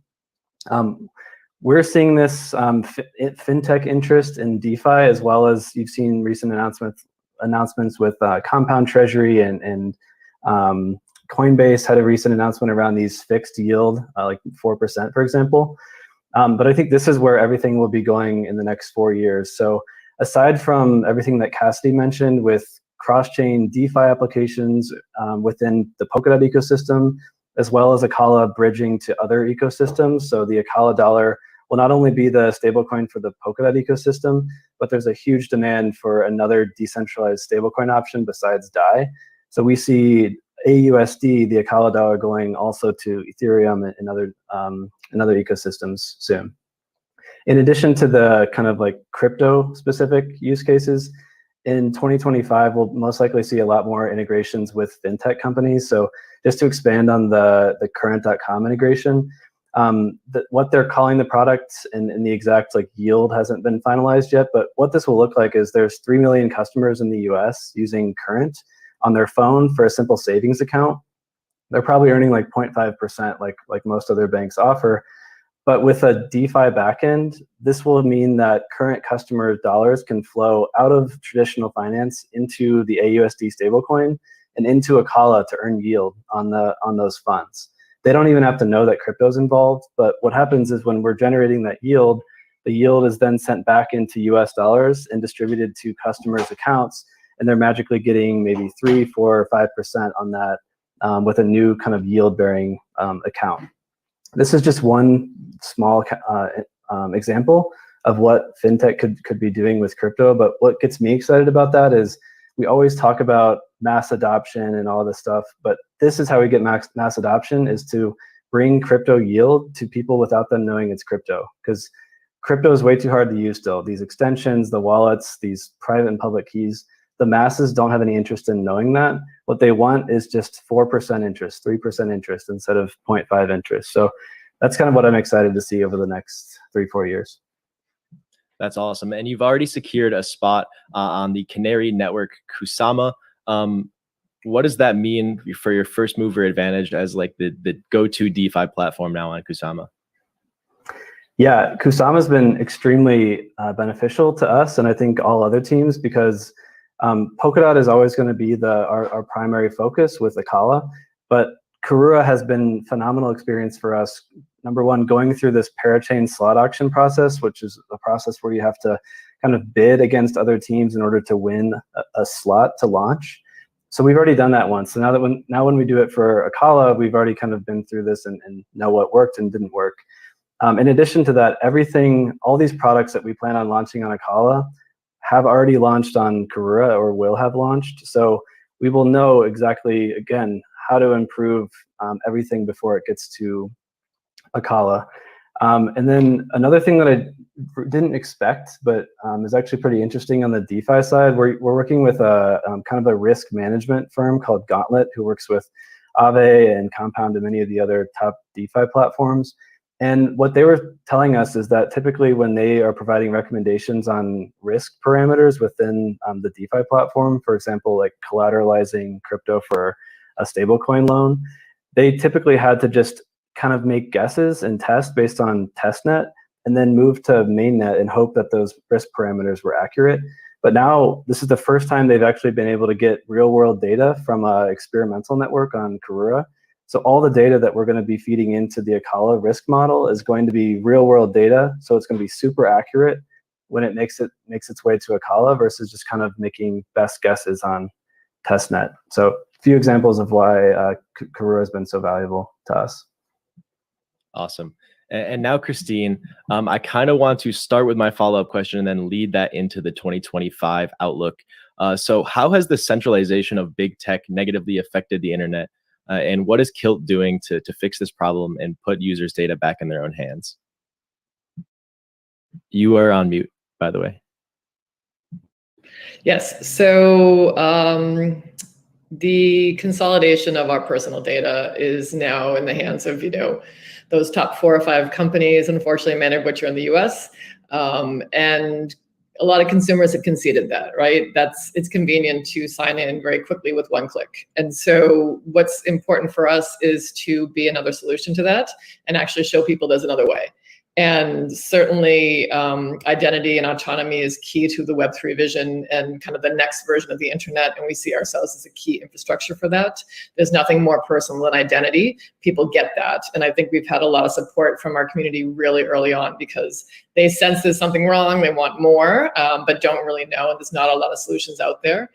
We're seeing this fintech interest in DeFi, as well as you've seen recent announcements with Compound Treasury and Coinbase had a recent announcement around these fixed yield, like 4%, for example. But I think this is where everything will be going in the next 4 years. So aside from everything that Cassidy mentioned with cross-chain DeFi applications within the Polkadot ecosystem, as well as Akala bridging to other ecosystems. So the Akala dollar will not only be the stablecoin for the Polkadot ecosystem, but there's a huge demand for another decentralized stablecoin option besides DAI. So we see AUSD, the Akala dollar, going also to Ethereum and other ecosystems soon. In addition to the kind of crypto specific use cases, in 2025, we'll most likely see a lot more integrations with fintech companies. So just to expand on the current.com integration, what they're calling the product and the exact yield hasn't been finalized yet, but what this will look like is there's 3 million customers in the US using Current on their phone for a simple savings account. They're probably earning 0.5% like most other banks offer. But with a DeFi backend, this will mean that current customer dollars can flow out of traditional finance into the AUSD stablecoin and into Akala to earn yield on those funds. They don't even have to know that crypto is involved, but what happens is when we're generating that yield, the yield is then sent back into US dollars and distributed to customers' accounts, and they're magically getting maybe 3, 4, or 5% on that with a new kind of yield-bearing account. This is just one small example of what fintech could be doing with crypto. But what gets me excited about that is we always talk about mass adoption and all this stuff, but this is how we get mass adoption, is to bring crypto yield to people without them knowing it's crypto. Because crypto is way too hard to use still. These extensions, the wallets, these private and public keys, the masses don't have any interest in knowing that. What they want is just 4% interest, 3% interest instead of 0.5 interest. So that's kind of what I'm excited to see over the next 3-4 years. That's awesome. And you've already secured a spot on the Canary Network Kusama. What does that mean for your first mover advantage as like the go-to DeFi platform now on Kusama? Yeah, Kusama's been extremely beneficial to us, and I think all other teams, because Polkadot is always going to be our primary focus with Akala, but Karura has been phenomenal experience for us. Number one, going through this parachain slot auction process, which is a process where you have to kind of bid against other teams in order to win a slot to launch. So we've already done that once. So now when we do it for Akala, we've already kind of been through this and know what worked and didn't work. In addition to that, all these products that we plan on launching on Akala have already launched on Karura or will have launched. So we will know exactly, again, how to improve everything before it gets to Akala. And then another thing that I didn't expect, but is actually pretty interesting on the DeFi side, we're working with a kind of a risk management firm called Gauntlet, who works with Aave and Compound and many of the other top DeFi platforms. And what they were telling us is that typically when they are providing recommendations on risk parameters within the DeFi platform, for example, like collateralizing crypto for a stablecoin loan, they typically had to just kind of make guesses and test based on testnet and then move to mainnet and hope that those risk parameters were accurate. But now this is the first time they've actually been able to get real world data from an experimental network on Karura. So all the data that we're going to be feeding into the Akala risk model is going to be real world data. So it's going to be super accurate when it makes its way to Akala versus just kind of making best guesses on testnet. So a few examples of why Karura has been so valuable to us. Awesome. And now, Christine, I kind of want to start with my follow-up question and then lead that into the 2025 outlook. So how has the centralization of big tech negatively affected the internet? And what is Kilt doing to fix this problem and put users' data back in their own hands? You are on mute, by the way. Yes. So the consolidation of our personal data is now in the hands of, those top 4 or 5 companies, unfortunately, many of which are in the US. And a lot of consumers have conceded that, right? It's convenient to sign in very quickly with one click. And so what's important for us is to be another solution to that and actually show people there's another way. And certainly identity and autonomy is key to the Web3 vision and kind of the next version of the internet. And we see ourselves as a key infrastructure for that. There's nothing more personal than identity. People get that. And I think we've had a lot of support from our community really early on because they sense there's something wrong, they want more, but don't really know. And there's not a lot of solutions out there.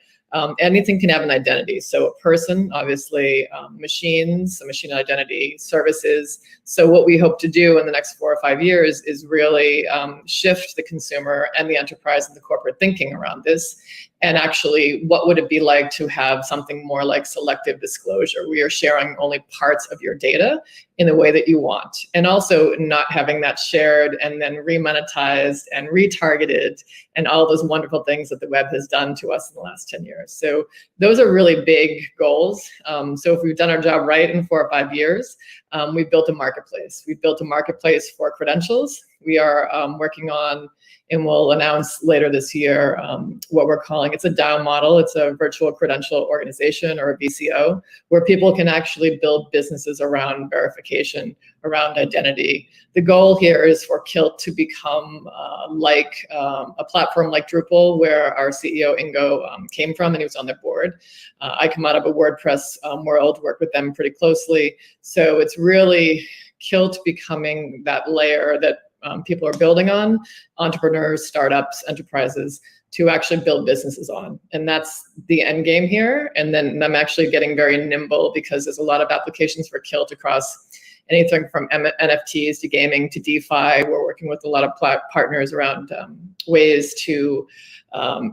Anything can have an identity. So a person, obviously, machines, a machine identity, services. So what we hope to do in the next 4 or 5 years is really shift the consumer and the enterprise and the corporate thinking around this. And actually, what would it be like to have something more like selective disclosure? We are sharing only parts of your data in the way that you want. And also not having that shared and then remonetized and retargeted and all those wonderful things that the web has done to us in the last 10 years. So those are really big goals. So if we've done our job right in 4 or 5 years, we've built a marketplace. We've built a marketplace for credentials. We are working on, and we'll announce later this year what we're calling, it's a DAO model. It's a virtual credential organization, or a VCO, where people can actually build businesses around verification, around identity. The goal here is for Kilt to become like a platform like Drupal, where our CEO Ingo came from, and he was on their board. I come out of a WordPress world, work with them pretty closely. So it's really Kilt becoming that layer that people are building on, entrepreneurs, startups, enterprises, to actually build businesses on. And that's the end game here. And then I'm actually getting very nimble because there's a lot of applications for Kilt across anything from NFTs to gaming to DeFi. We're working with a lot of partners around ways to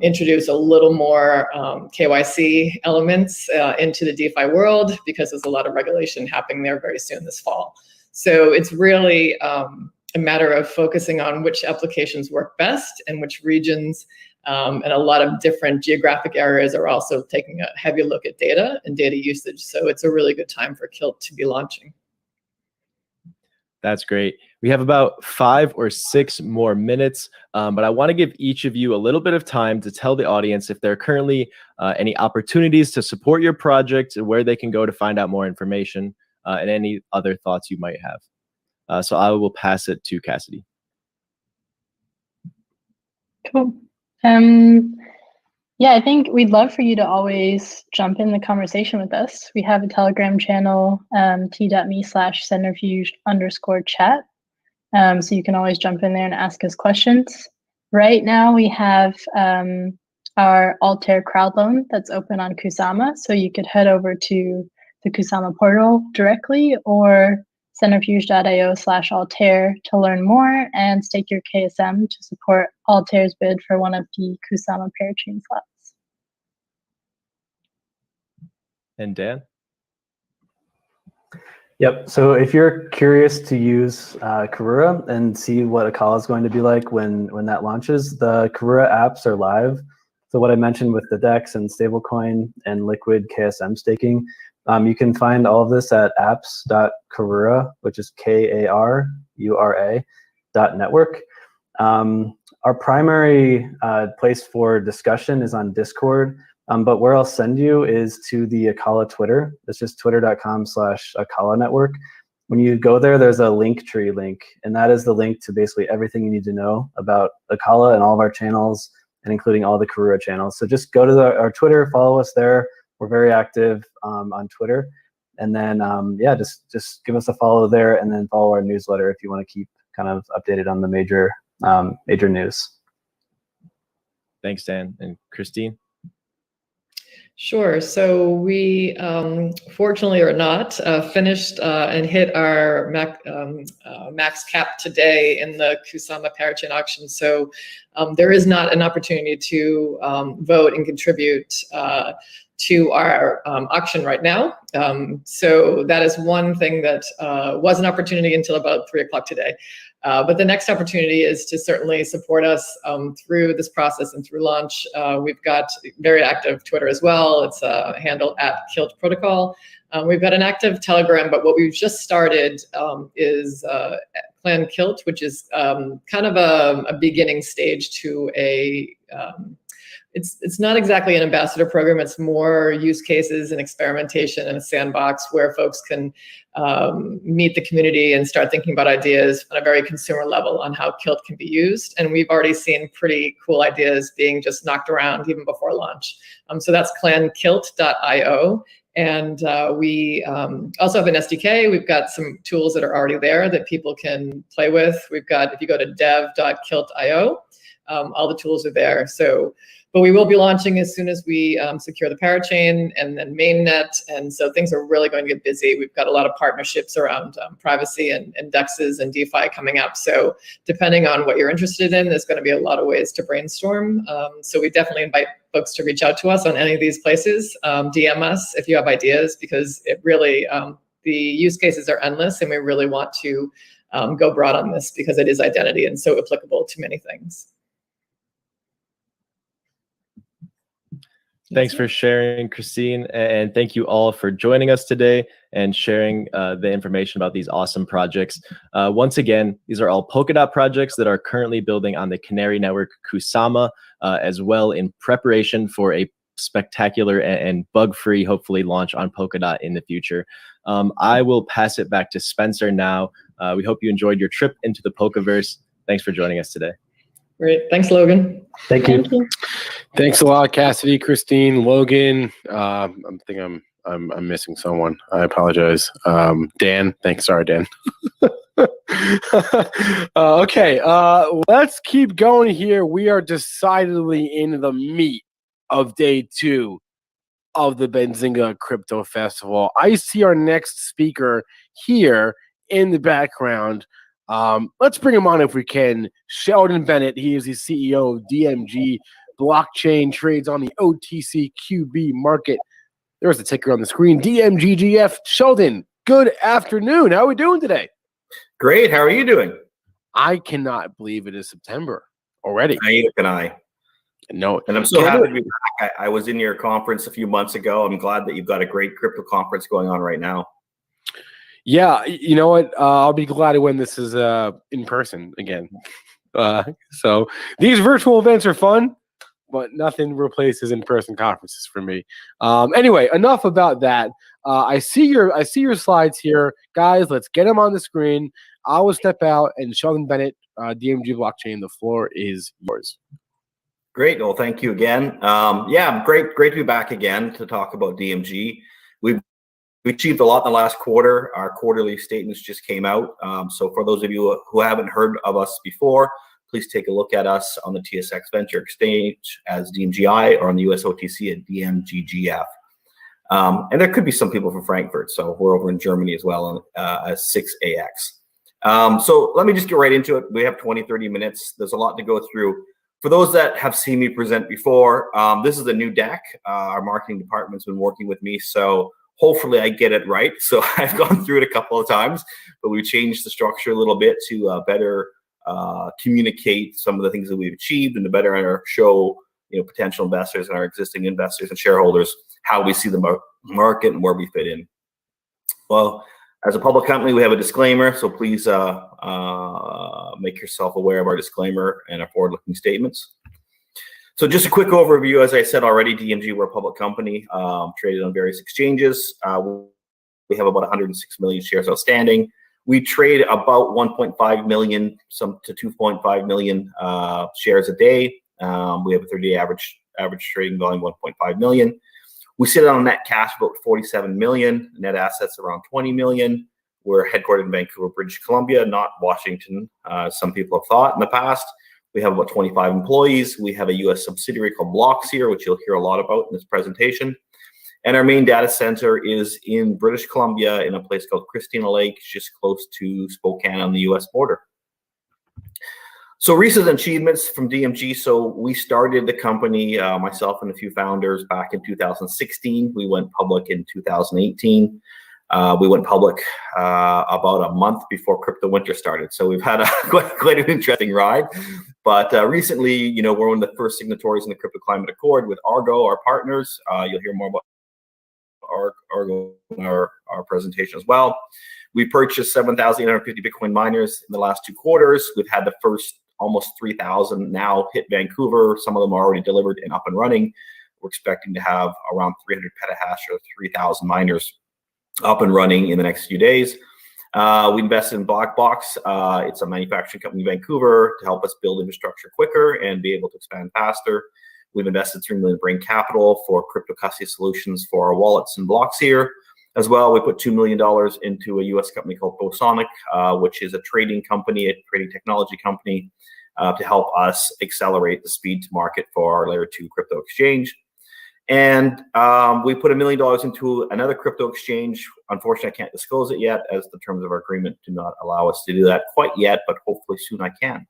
introduce a little more KYC elements into the DeFi world, because there's a lot of regulation happening there very soon this fall. So it's really a matter of focusing on which applications work best and which regions And a lot of different geographic areas are also taking a heavy look at data and data usage. So it's a really good time for Kilt to be launching. That's great. We have about 5 or 6 more minutes, but I want to give each of you a little bit of time to tell the audience if there are currently any opportunities to support your project, where they can go to find out more information, and any other thoughts you might have. So I will pass it to Cassidy. Cool. Yeah, I think we'd love for you to always jump in the conversation with us. We have a Telegram channel, t.me/centrifuge_chat. So you can always jump in there and ask us questions. Right now we have our Altair crowd loan that's open on Kusama. So you could head over to the Kusama portal directly or centrifuge.io/Altair to learn more and stake your KSM to support Altair's bid for one of the Kusama parachain slots. And Dan? Yep. So if you're curious to use Karura and see what a call is going to be like when that launches, the Karura apps are live. So what I mentioned with the DEX and stablecoin and liquid KSM staking, you can find all of this at apps.karura, which is KARURA.network. Our primary place for discussion is on Discord, but where I'll send you is to the Akala Twitter. It's just twitter.com/Akala network. When you go there, there's a Linktree link, and that is the link to basically everything you need to know about Akala and all of our channels, and including all the Karura channels. So just go to our Twitter, follow us there. We're very active on Twitter. And then, yeah, just give us a follow there, and then follow our newsletter if you want to keep kind of updated on the major news. Thanks, Dan. And Christine? Sure. So we, fortunately or not, finished and hit our max cap today in the Kusama parachain auction. So there is not an opportunity to vote and contribute to our auction right now. So that is one thing that was an opportunity until about 3 o'clock today. But the next opportunity is to certainly support us through this process and through launch. We've got very active Twitter as well. It's handled @Kilt Protocol. We've got an active Telegram, but what we've just started is Clan Kilt, which is kind of a beginning stage to a it's not exactly an ambassador program. It's more use cases and experimentation in a sandbox where folks can meet the community and start thinking about ideas on a very consumer level on how Kilt can be used. And we've already seen pretty cool ideas being just knocked around even before launch. So that's clankilt.io. And we also have an SDK. We've got some tools that are already there that people can play with. We've got, if you go to dev.kilt.io, all the tools are there. So, but we will be launching as soon as we secure the parachain and then mainnet. And so things are really going to get busy. We've got a lot of partnerships around privacy and DEXs and DeFi coming up. So depending on what you're interested in, there's going to be a lot of ways to brainstorm. So we definitely invite folks to reach out to us on any of these places. DM us if you have ideas, because it really, the use cases are endless, and we really want to go broad on this because it is identity and so applicable to many things. Thanks for sharing, Christine, and thank you all for joining us today and sharing the information about these awesome projects. Once again, these are all Polkadot projects that are currently building on the Canary Network Kusama, as well in preparation for a spectacular and bug-free, hopefully, launch on Polkadot in the future. I will pass it back to Spencer now. We hope you enjoyed your trip into the Polkaverse. Thanks for joining us today. Great. Thanks, Logan. Thank you. Thanks a lot, Cassidy, Christine, Logan. I think I'm missing someone. I apologize. Dan. Thanks. Sorry, Dan. Okay. Let's keep going here. We are decidedly in the meat of day 2 of the Benzinga Crypto Festival. I see our next speaker here in the background. Let's bring him on if we can. Sheldon Bennett. He is the CEO of DMG Blockchain, trades on the OTCQB market. There's the ticker on the screen, DMGGF. Sheldon, good afternoon. How are we doing today? Great. How are you doing? I cannot believe it is September already. Neither can I. No, and I'm so happy to be back. I was in your conference a few months ago. I'm glad that you've got a great crypto conference going on right now. Yeah, you know what? I'll be glad when this is in person again. So these virtual events are fun, but nothing replaces in-person conferences for me. Anyway, enough about that. I see your slides here, guys. Let's get them on the screen. I will step out, and Sheldon Bennett, DMG Blockchain. The floor is yours. Great. Well, thank you again. Yeah, great to be back again to talk about DMG. We achieved a lot in the last quarter. Our quarterly statements just came out. So for those of you who haven't heard of us before, please take a look at us on the TSX Venture Exchange as DMGI or on the US OTC at DMGGF. And there could be some people from Frankfurt. So we're over in Germany as well as 6AX. So let me just get right into it. We have 20, 30 minutes. There's a lot to go through. For those that have seen me present before, this is a new deck. Our marketing department's been working with me, so hopefully I get it right. So I've gone through it a couple of times, but we've changed the structure a little bit to better communicate some of the things that we've achieved and to better show potential investors and our existing investors and shareholders how we see the market and where we fit in. Well, as a public company, we have a disclaimer, so please make yourself aware of our disclaimer and our forward-looking statements. So just a quick overview, as I said already, DMG, we're a public company, traded on various exchanges. We have about 106 million shares outstanding. We trade about 1.5 million, some to 2.5 million shares a day. We have a 30-day average trading volume 1.5 million. We sit on a net cash about 47 million, net assets around 20 million. We're headquartered in Vancouver, British Columbia, not Washington, some people have thought in the past. We have about 25 employees. We have a US subsidiary called Blockseer, which you'll hear a lot about in this presentation. And our main data center is in British Columbia in a place called Christina Lake, just close to Spokane on the US border. So recent achievements from DMG. So we started the company, myself and a few founders, back in 2016. We went public in 2018. We went public about a month before crypto winter started. So we've had quite an interesting ride. But recently, we're one of the first signatories in the Crypto Climate Accord with Argo, our partners. You'll hear more about Argo in our presentation as well. We purchased 7,850 Bitcoin miners in the last 2 quarters. We've had the first almost 3,000 now hit Vancouver. Some of them are already delivered and up and running. We're expecting to have around 300 petahash or 3,000 miners up and running in the next few days. We invested in Blackbox. It's a manufacturing company in Vancouver to help us build infrastructure quicker and be able to expand faster. We've invested $3 million Brain Capital for crypto custody solutions for our wallets and blocks here. As well, we put $2 million into a US company called Bosonic, which is a trading company, a trading technology company, to help us accelerate the speed to market for our layer 2 crypto exchange. And we put $1 million into another crypto exchange. Unfortunately, I can't disclose it yet, as the terms of our agreement do not allow us to do that quite yet, but hopefully soon I can.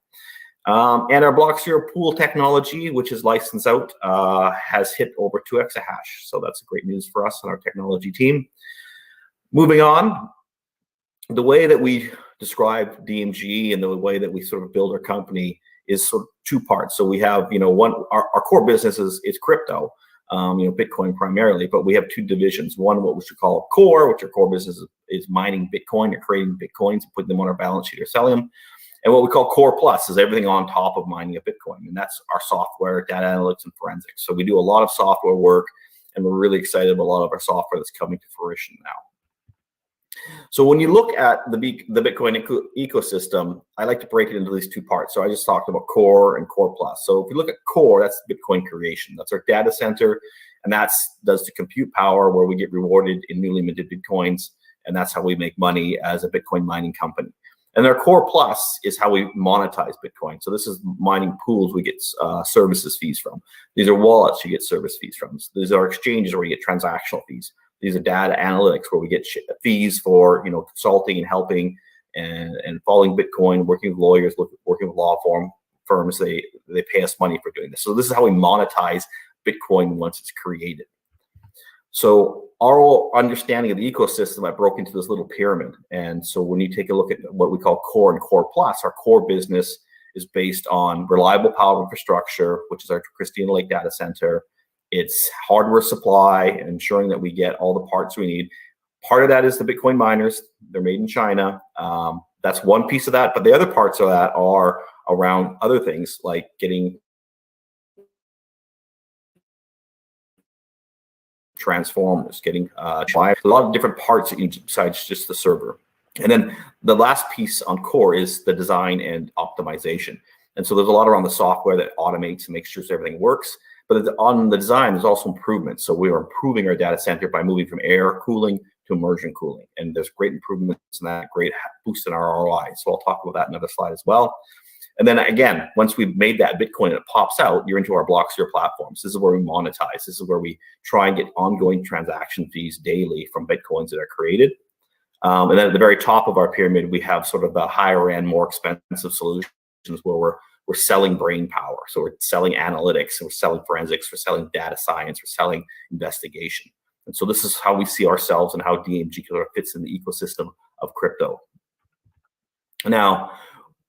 And our Blockseer pool technology, which is licensed out, has hit over 2 exahash. So that's great news for us and our technology team. Moving on, the way that we describe DMG and the way that we sort of build our company is sort of 2 parts. So we have, one, our core business is crypto, Bitcoin primarily, but we have 2 divisions. One, what we should call core, which our core business is mining Bitcoin or creating Bitcoins and putting them on our balance sheet or selling them. And what we call Core Plus is everything on top of mining a Bitcoin. And that's our software, data analytics, and forensics. So we do a lot of software work, and we're really excited about a lot of our software that's coming to fruition now. So when you look at the Bitcoin ecosystem, I like to break it into these 2 parts. So I just talked about Core and Core Plus. So if you look at Core, that's Bitcoin creation. That's our data center, and that does the compute power where we get rewarded in newly minted Bitcoins, and that's how we make money as a Bitcoin mining company. And our Core Plus is how we monetize Bitcoin. So this is mining pools we get services fees from. These are wallets you get service fees from. These are exchanges where you get transactional fees. These are data analytics where we get fees for consulting and helping and following Bitcoin, working with lawyers, working with law firms. They pay us money for doing this. So this is how we monetize Bitcoin once it's created. So our understanding of the ecosystem, I broke into this little pyramid. And so when you take a look at what we call Core and Core Plus, our core business is based on reliable power infrastructure, which is our Christina Lake data center. It's hardware supply and ensuring that we get all the parts we need. Part of that is the Bitcoin miners. They're made in China. That's one piece of that. But the other parts of that are around other things like getting transformers, getting a lot of different parts besides just the server. And then the last piece on core is the design and optimization. And so there's a lot around the software that automates and makes sure everything works. But on the design, there's also improvements. So we are improving our data center by moving from air cooling to immersion cooling. And there's great improvements in that, great boost in our ROI. So I'll talk about that in another slide as well. And then again, once we've made that Bitcoin and it pops out, you're into our Blocksphere platforms. This is where we monetize. This is where we try and get ongoing transaction fees daily from Bitcoins that are created. And then at the very top of our pyramid, we have sort of the higher end, more expensive solutions where we're selling brain power. So we're selling analytics, and we're selling forensics, we're selling data science, we're selling investigation. And so this is how we see ourselves and how DMG fits in the ecosystem of crypto. Now,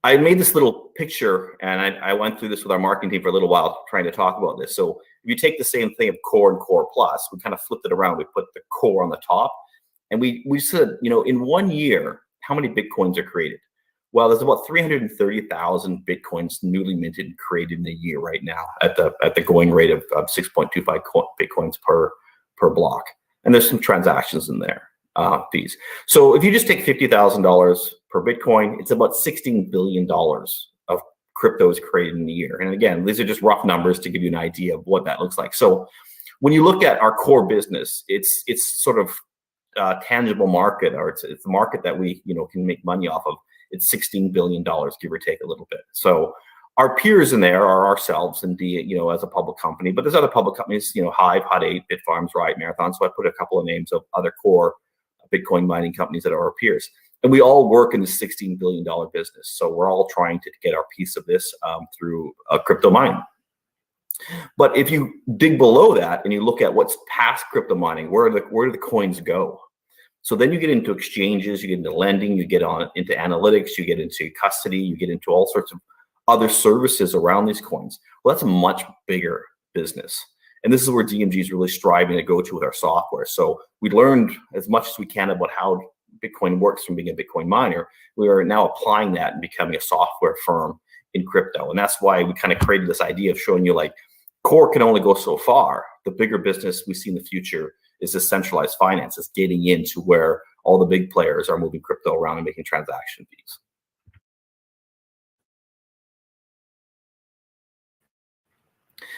I made this little picture, and I went through this with our marketing team for a little while trying to talk about this. So if you take the same thing of core and core plus, we kind of flipped it around. We put the core on the top, and we said, you know, in 1 year, how many Bitcoins are created? Well, there's about 330,000 Bitcoins newly minted and created in a year right now at the going rate of 6.25 Bitcoins per block. And there's some transactions in there, fees. So if you just take $50,000 per Bitcoin, it's about $16 billion of crypto is created in a year. And again, these are just rough numbers to give you an idea of what that looks like. So when you look at our core business, it's sort of tangible market, or it's the market that we can make money off of. It's $16 billion, give or take a little bit. So our peers in there are ourselves and as a public company, but there's other public companies, Hive, Hut 8, Bitfarms, Riot, Marathon. So I put a couple of names of other core Bitcoin mining companies that are our peers. And we all work in the $16 billion business. So we're all trying to get our piece of this through a crypto mine. But if you dig below that and you look at what's past crypto mining, where do the coins go? So then you get into exchanges, you get into lending, you get into analytics, you get into custody, you get into all sorts of other services around these coins. Well, that's a much bigger business. And this is where DMG is really striving to go to with our software. So we learned as much as we can about how Bitcoin works from being a Bitcoin miner. We are now applying that and becoming a software firm in crypto. And that's why we kind of created this idea of showing you like core can only go so far. The bigger business we see in the future is the centralized finance. It's getting into where all the big players are moving crypto around and making transaction fees.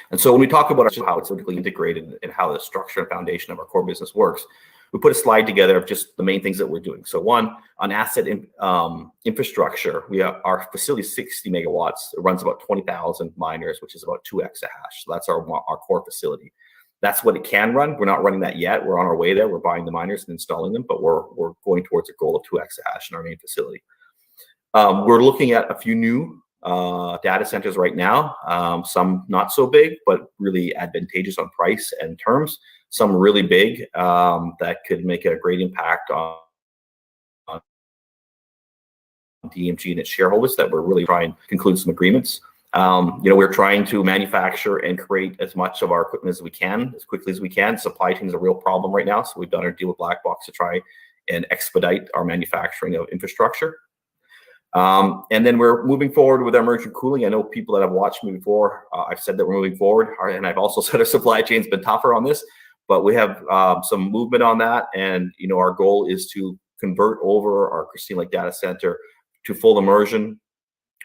And so when we talk about how it's vertically integrated and how the structure and foundation of our core business works, we put a slide together of just the main things that we're doing. So one, on asset infrastructure, our facility is 60 megawatts. It runs about 20,000 miners, which is about 2 exahash. So that's our core facility. That's what it can run. We're not running that yet. We're on our way there. We're buying the miners and installing them, but we're going towards a goal of 2 exahash in our main facility. We're looking at a few new data centers right now. Some not so big, but really advantageous on price and terms. Some really big that could make a great impact on DMG and its shareholders that we're really trying to conclude some agreements. We're trying to manufacture and create as much of our equipment as we can, as quickly as we can. Supply chain is a real problem right now. So we've done our deal with Blackbox to try and expedite our manufacturing of infrastructure. And then we're moving forward with our immersion cooling. I know people that have watched me before, I've said that we're moving forward. And I've also said our supply chain's been tougher on this, but we have some movement on that. And, our goal is to convert over our Christina Lake data center to full immersion.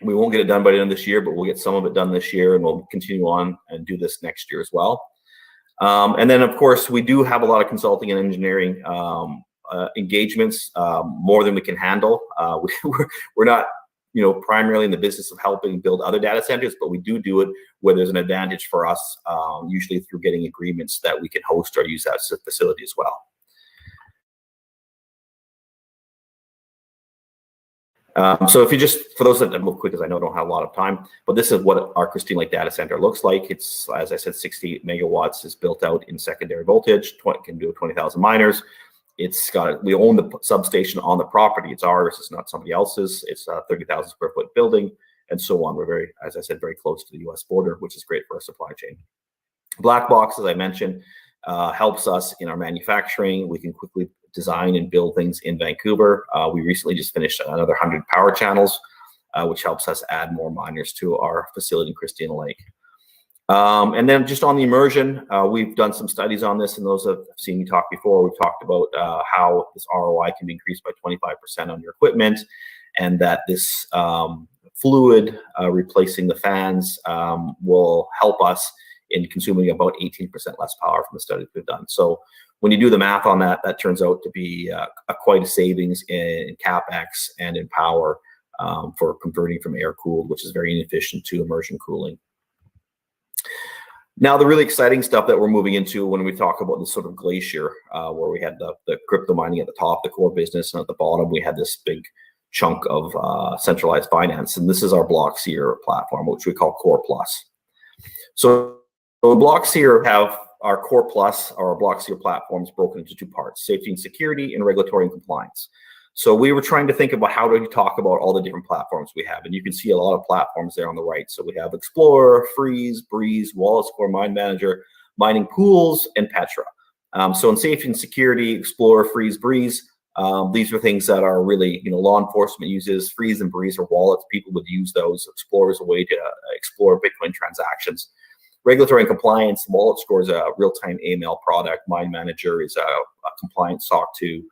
We won't get it done by the end of this year, but we'll get some of it done this year, and we'll continue on and do this next year as well. And then, of course, we do have a lot of consulting and engineering engagements, more than we can handle. We're not, primarily in the business of helping build other data centers, but we do it where there's an advantage for us, usually through getting agreements that we can host or use that facility as well. So if you just, for those that move quick, because I know I don't have a lot of time, but this is what our Christina Lake data center looks like. It's, as I said, 68 megawatts is built out in secondary voltage, can do 20,000 miners. We own the substation on the property. It's ours, it's not somebody else's. It's a 30,000 square foot building. and so on. We're very, as I said, very close to the U.S. border, which is great for our supply chain. Black Box, as I mentioned, helps us in our manufacturing. We can quickly design and build things in Vancouver. We recently just finished another 100 power channels, which helps us add more miners to our facility in Christina Lake. And then just on the immersion, we've done some studies on this, and those have seen me talk before. We've talked about how this ROI can be increased by 25% on your equipment, and that this fluid replacing the fans will help us in consuming about 18% less power from the studies we've done. So when you do the math on that, that turns out to be quite a savings in CapEx and in power for converting from air-cooled, which is very inefficient, to immersion cooling. Now, the really exciting stuff that we're moving into when we talk about this sort of glacier, where we had the crypto mining at the top, the core business, and at the bottom we had this big chunk of centralized finance. And this is our Blockseer platform, which we call Core Plus. So Blockseer have our Core Plus, our Blockseer platforms, broken into two parts: safety and security, and regulatory and compliance. So we were trying to think about how do we talk about all the different platforms we have. And you can see a lot of platforms there on the right. So we have Explorer, Freeze, Breeze, Wallet Score, Mine Manager, Mining Pools, and Petra. So in safety and security, Explorer, Freeze, Breeze, these are things that are really, law enforcement uses. Freeze and Breeze are wallets. People would use those. Explorer is a way to explore Bitcoin transactions. Regulatory and compliance, Wallet Score is a real-time AML product. Mine Manager is a compliance SOC 2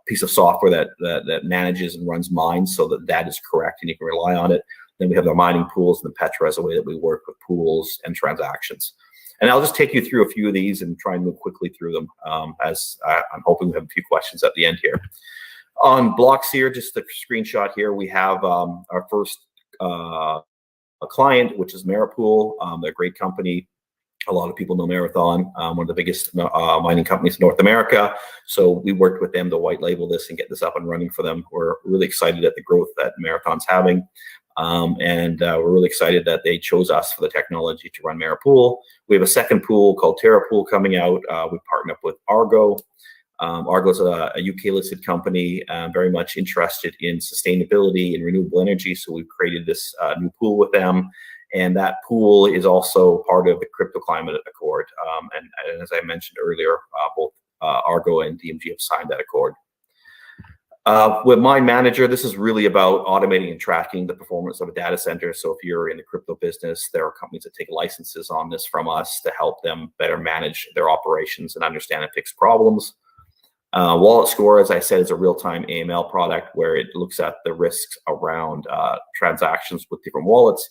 piece of software that manages and runs mines so that that is correct and you can rely on it. Then we have the mining pools and the Petra as a way that we work with pools and transactions. And I'll just take you through a few of these and try and move quickly through them, as I'm hoping we have a few questions at the end here. On Blockseer, just a screenshot here, we have our first client, which is Marapool. They're a great company. A lot of people know Marathon, one of the biggest mining companies in North America. So we worked with them to white label this and get this up and running for them. We're really excited at the growth that Marathon's having. And we're really excited that they chose us for the technology to run Marapool. We have a second pool called TerraPool coming out. We partnered up with Argo. Argo is a UK-listed company, very much interested in sustainability and renewable energy. So we've created this new pool with them. And that pool is also part of the Crypto Climate Accord. And as I mentioned earlier, both Argo and DMG have signed that accord. With Mine Manager, this is really about automating and tracking the performance of a data center. So if you're in the crypto business, there are companies that take licenses on this from us to help them better manage their operations and understand and fix problems. Wallet Score, as I said, is a real-time AML product where it looks at the risks around transactions with different wallets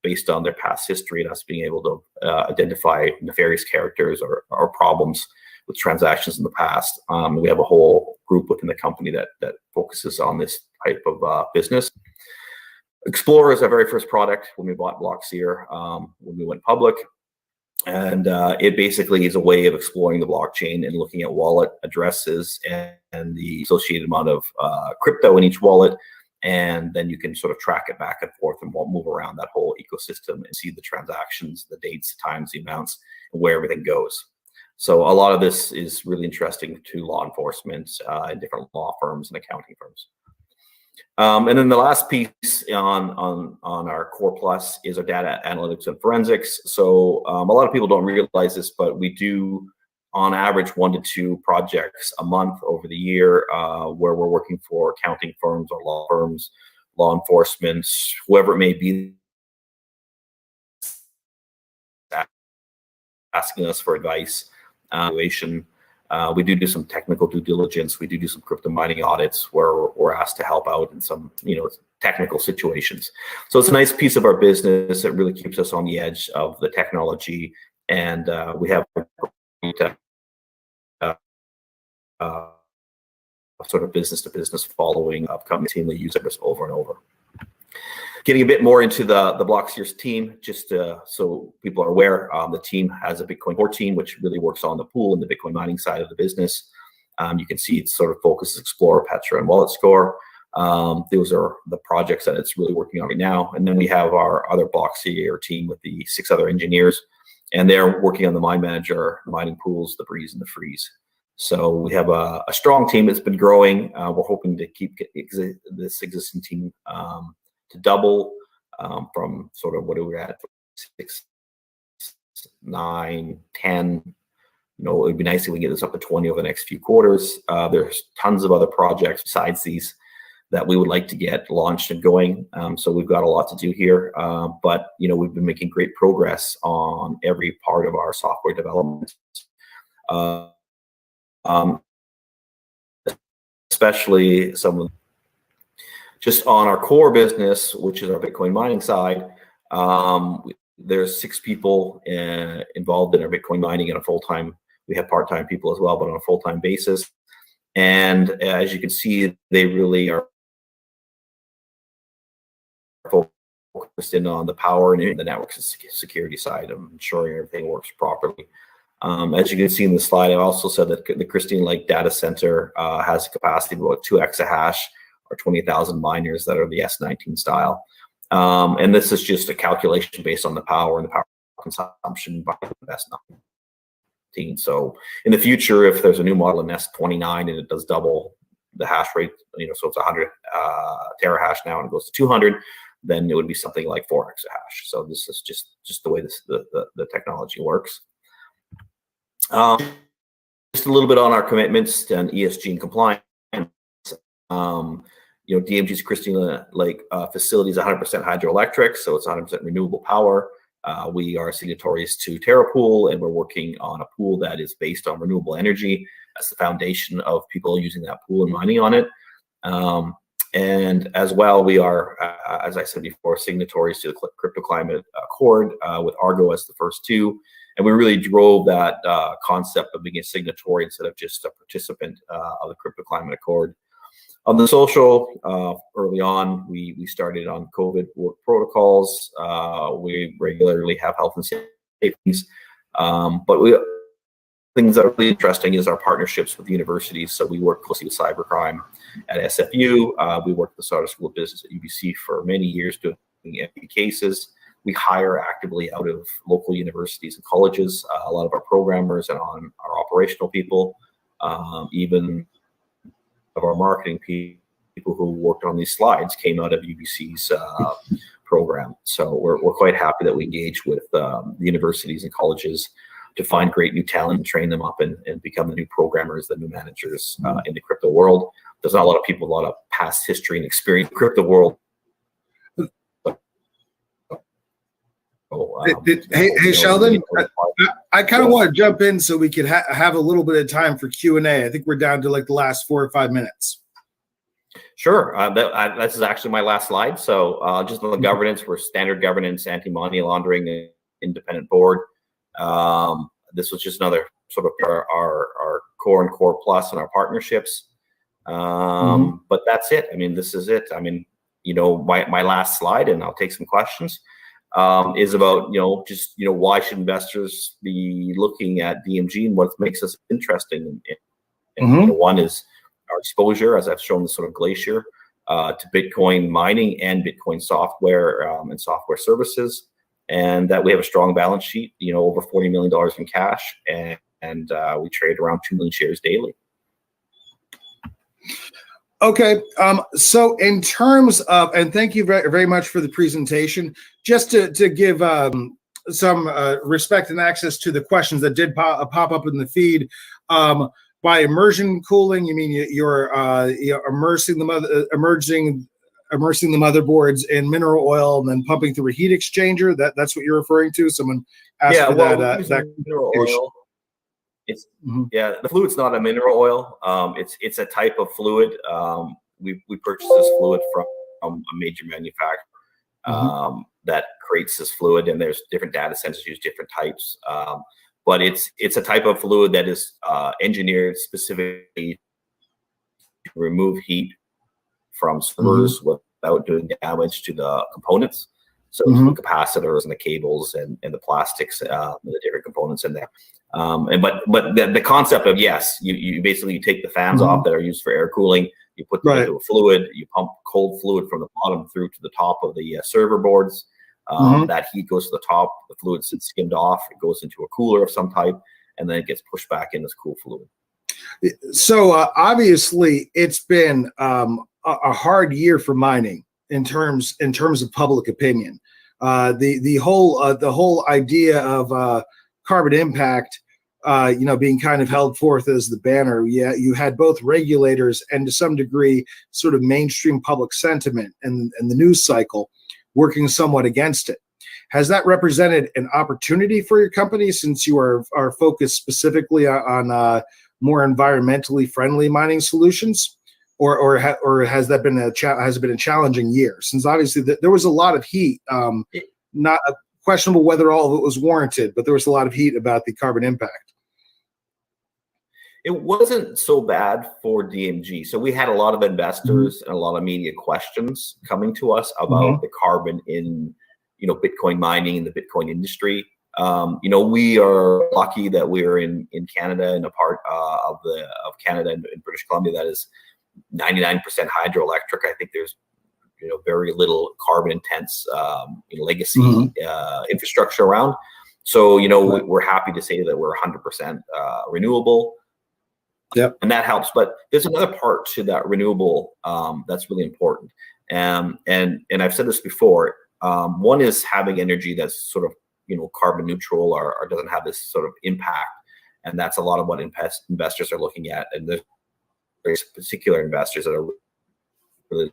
based on their past history and us being able to identify nefarious characters or problems with transactions in the past. We have a whole group within the company that focuses on this type of business. Explorer is our very first product when we bought Blockseer, when we went public. And it basically is a way of exploring the blockchain and looking at wallet addresses and the associated amount of crypto in each wallet. And then you can sort of track it back and forth and move around that whole ecosystem and see the transactions, the dates, the times, the amounts, and where everything goes. So a lot of this is really interesting to law enforcement and different law firms and accounting firms. And then the last piece on our Core Plus is our data analytics and forensics. So a lot of people don't realize this, but we do on average 1 to 2 projects a month over the year where we're working for accounting firms or law firms, law enforcement, whoever it may be, asking us for advice, evaluation. We do some technical due diligence. We do some crypto mining audits where we're asked to help out in some, technical situations. So it's a nice piece of our business that really keeps us on the edge of the technology. And we have sort of business-to-business following of companies team that use it over and over. Getting a bit more into the Blockseer's team, just so people are aware, the team has a Bitcoin core team, which really works on the pool and the Bitcoin mining side of the business. You can see it sort of focuses Explorer, Petra, and Wallet Score. Those are the projects that it's really working on right now. And then we have our other Blockseer team with the 6 other engineers, and they're working on the Mine Manager, the mining pools, the Breeze, and the Freeze. So we have a strong team that's been growing. We're hoping to keep this existing team double from sort of what we were at 6, 9, 10. You know, it'd be nice if we get this up to 20 over the next few quarters. There's tons of other projects besides these that we would like to get launched and going. So we've got a lot to do here. But, you know, we've been making great progress on every part of our software development. Especially some of just on our core business, which is our Bitcoin mining side. There's 6 people involved in our Bitcoin mining on a full-time. We have part-time people as well, but on a full-time basis. And as you can see, they really are focused in on the power and the network security side of ensuring everything works properly. As you can see in the slide, I also said that the Christine Lake data center has a capacity of about 2 exahash or 20,000 miners that are the S19 style. And this is just a calculation based on the power and the power consumption by the S19. So in the future, if there's a new model in S29 and it does double the hash rate, you know, so it's 100 terahash now and it goes to 200, then it would be something like 4 exahash. So this is just the way the technology works. Just a little bit on our commitments and ESG and compliance. You know, DMG's Christina Lake facility is 100% hydroelectric, so it's 100% renewable power. We are signatories to TerraPool, and we're working on a pool that is based on renewable energy. That's the foundation of people using that pool and mining on it. And as well, we are, as I said before, signatories to the Crypto Climate Accord with Argo as the first 2. And we really drove that concept of being a signatory instead of just a participant of the Crypto Climate Accord. On the social, early on, we started on COVID work protocols. We regularly have health and safety. But things that are really interesting is our partnerships with universities. So we work closely with cybercrime at SFU. We worked with the Sauder School of Business at UBC for many years doing FP cases. We hire actively out of local universities and colleges, a lot of our programmers and on our operational people, even of our marketing people who worked on these slides came out of UBC's program. So we're quite happy that we engage with the universities and colleges to find great new talent and train them up and become the new programmers, the new managers in the crypto world. There's not a lot of people, a lot of past history and experience in the crypto world. Hey, Sheldon, I kind of want to jump in so we could have a little bit of time for Q&A. I think we're down to like the last 4 or 5 minutes. Sure. This is actually my last slide. So just on the governance, we're standard governance, anti-money laundering, independent board. This was just another sort of our core and core plus and our partnerships. But that's it. I mean, this is it. I mean, you know, my last slide, and I'll take some questions. Is about, you know, just, you know, why should investors be looking at DMG and what makes us interesting? And you know, one is our exposure, as I've shown, the sort of glacier to Bitcoin mining and Bitcoin software and software services, and that we have a strong balance sheet, you know, over $40 million in cash, and we trade around 2 million shares daily. Okay, so in terms of, and thank you very, very much for the presentation, just to give some respect and access to the questions that did pop up in the feed. By immersion cooling, you mean you're immersing the motherboards in mineral oil and then pumping through a heat exchanger? That's what you're referring to? Someone asked for that mineral oil. It's yeah, the fluid's not a mineral oil. It's a type of fluid. We purchased this fluid from a major manufacturer that creates this fluid, and there's different data centers use different types. But it's a type of fluid that is engineered specifically to remove heat from servers without doing damage to the components. So the capacitors and the cables and the plastics, the different components in there. But the concept of, yes, you basically take the fans off that are used for air cooling, you put them into a fluid, you pump cold fluid from the bottom through to the top of the server boards. That heat goes to the top, the fluid sits skimmed off, it goes into a cooler of some type, and then it gets pushed back in this cool fluid. So obviously it's been a hard year for mining. in terms of public opinion. The whole idea of carbon impact, being kind of held forth as the banner. Yeah, you had both regulators and to some degree sort of mainstream public sentiment and the news cycle working somewhat against it. Has that represented an opportunity for your company since you are focused specifically on more environmentally friendly mining solutions, or has that been has it been a challenging year? Since obviously there was a lot of heat, not questionable whether all of it was warranted, but there was a lot of heat about the carbon impact. It wasn't so bad for DMG. So we had a lot of investors and a lot of media questions coming to us about the carbon in Bitcoin mining and the Bitcoin industry. We are lucky that we're in Canada, in a part of Canada and in British Columbia that is 99% hydroelectric. I think there's very little carbon intense legacy infrastructure around. So we're happy to say that we're 100% renewable. Yep. And that helps. But there's another part to that renewable that's really important. And I've said this before. One is having energy that's sort of carbon neutral or doesn't have this sort of impact, and that's a lot of what investors are looking at. And there's particular investors that are really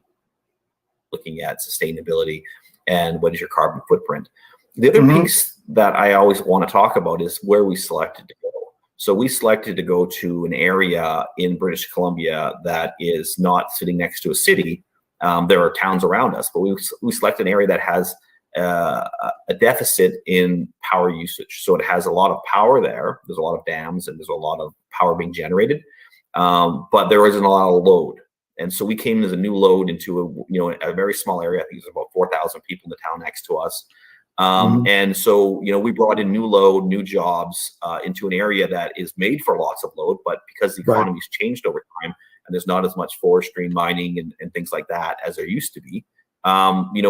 looking at sustainability and what is your carbon footprint. The other piece that I always want to talk about is where we selected to go. So we selected to go to an area in British Columbia that is not sitting next to a city. There are towns around us, but we selected an area that has a deficit in power usage. So it has a lot of power there. There's a lot of dams and there's a lot of power being generated, but there isn't a lot of load. And so we came as a new load into a very small area. I think there's about 4,000 people in the town next to us. And so, we brought in new load, new jobs into an area that is made for lots of load, but because the economy's changed over time and there's not as much forestry mining and things like that as there used to be,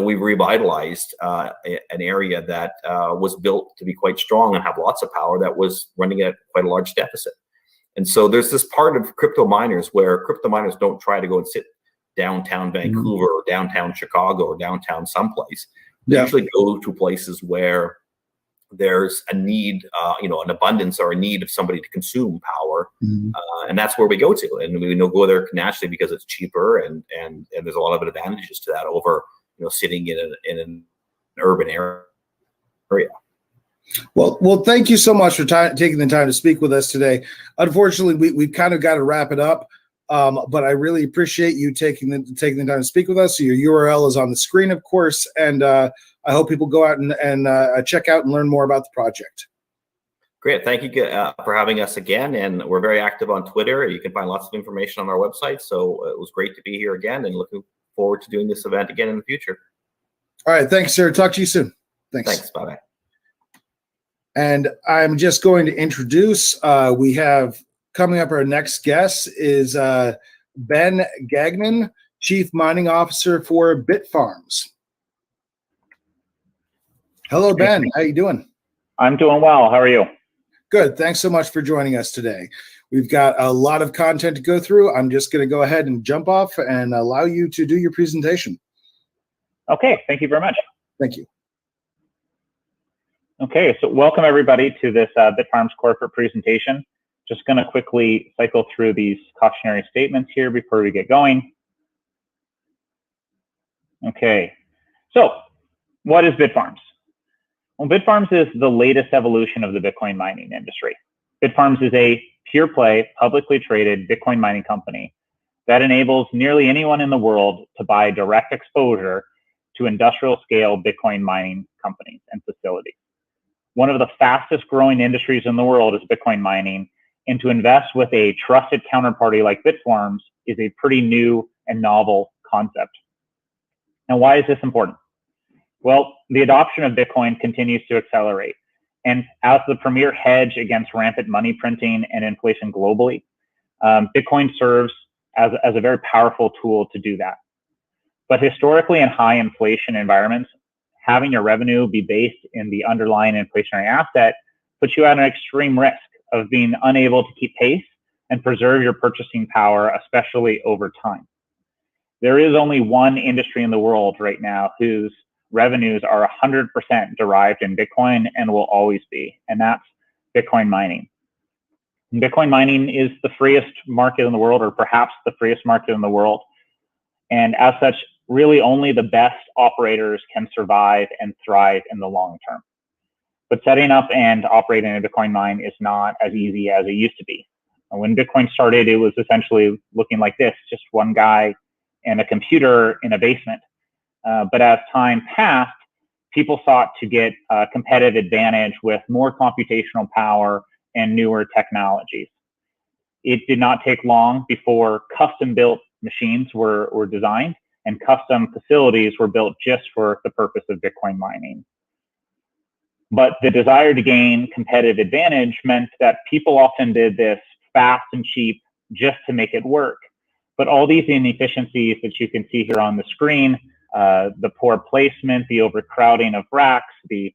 we've revitalized an area that was built to be quite strong and have lots of power that was running at quite a large deficit. And so there's this part of crypto miners where crypto miners don't try to go and sit downtown Vancouver or downtown Chicago or downtown someplace. They usually go to places where there's a need, an abundance or a need of somebody to consume power. And that's where we go to. And we go there naturally because it's cheaper and there's a lot of advantages to that over, sitting in an urban area. Well, thank you so much for taking the time to speak with us today. Unfortunately, we've kind of got to wrap it up. But I really appreciate you taking the time to speak with us. Your URL is on the screen, of course, and I hope people go out and check out and learn more about the project. Great. Thank you for having us again. And we're very active on Twitter. You can find lots of information on our website. So it was great to be here again and looking forward to doing this event again in the future. All right. Thanks, sir. Talk to you soon. Thanks. Bye-bye. And I'm just going to introduce, we have coming up, our next guest is Ben Gagnon, Chief Mining Officer for Bitfarms. Hello, Ben. How you doing? I'm doing well. How are you? Good. Thanks so much for joining us today. We've got a lot of content to go through. I'm just going to go ahead and jump off and allow you to do your presentation. Okay. Thank you very much. Thank you. Okay. So welcome, everybody, to this Bitfarms corporate presentation. Just going to quickly cycle through these cautionary statements here before we get going. Okay, so what is Bitfarms? Well, Bitfarms is the latest evolution of the Bitcoin mining industry. Bitfarms is a pure play, publicly traded Bitcoin mining company that enables nearly anyone in the world to buy direct exposure to industrial scale Bitcoin mining companies and facilities. One of the fastest growing industries in the world is Bitcoin mining, and to invest with a trusted counterparty like Bitfarms is a pretty new and novel concept. Now, why is this important? Well, the adoption of Bitcoin continues to accelerate. And as the premier hedge against rampant money printing and inflation globally, Bitcoin serves as a very powerful tool to do that. But historically, in high inflation environments, having your revenue be based in the underlying inflationary asset puts you at an extreme risk of being unable to keep pace and preserve your purchasing power, especially over time. There is only one industry in the world right now whose revenues are 100% derived in Bitcoin and will always be, and that's Bitcoin mining. And Bitcoin mining is the freest market in the world, or perhaps the freest market in the world. And as such, really only the best operators can survive and thrive in the long term. But setting up and operating a Bitcoin mine is not as easy as it used to be. When Bitcoin started, it was essentially looking like this, just one guy and a computer in a basement. But as time passed, people sought to get a competitive advantage with more computational power and newer technologies. It did not take long before custom-built machines were designed and custom facilities were built just for the purpose of Bitcoin mining. But the desire to gain competitive advantage meant that people often did this fast and cheap just to make it work. But all these inefficiencies that you can see here on the screen, the poor placement, the overcrowding of racks, the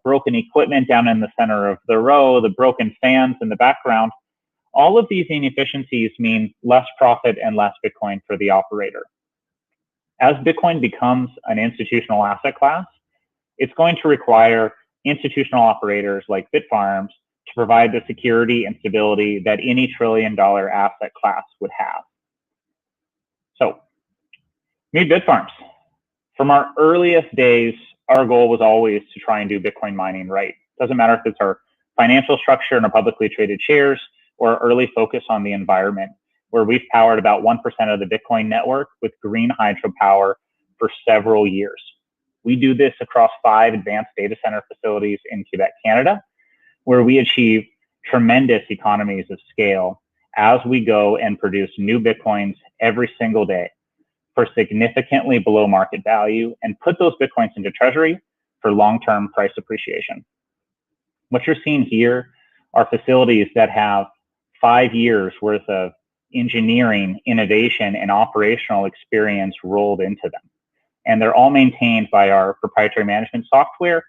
broken equipment down in the center of the row, the broken fans in the background, all of these inefficiencies mean less profit and less Bitcoin for the operator. As Bitcoin becomes an institutional asset class, it's going to require institutional operators like Bitfarms to provide the security and stability that any trillion-dollar asset class would have. So, meet Bitfarms. From our earliest days, our goal was always to try and do Bitcoin mining right. Doesn't matter if it's our financial structure and our publicly traded shares or our early focus on the environment, where we've powered about 1% of the Bitcoin network with green hydropower for several years. We do this across 5 advanced data center facilities in Quebec, Canada, where we achieve tremendous economies of scale as we go and produce new Bitcoins every single day for significantly below market value and put those Bitcoins into treasury for long-term price appreciation. What you're seeing here are facilities that have 5 years worth of engineering, innovation, and operational experience rolled into them. And they're all maintained by our proprietary management software,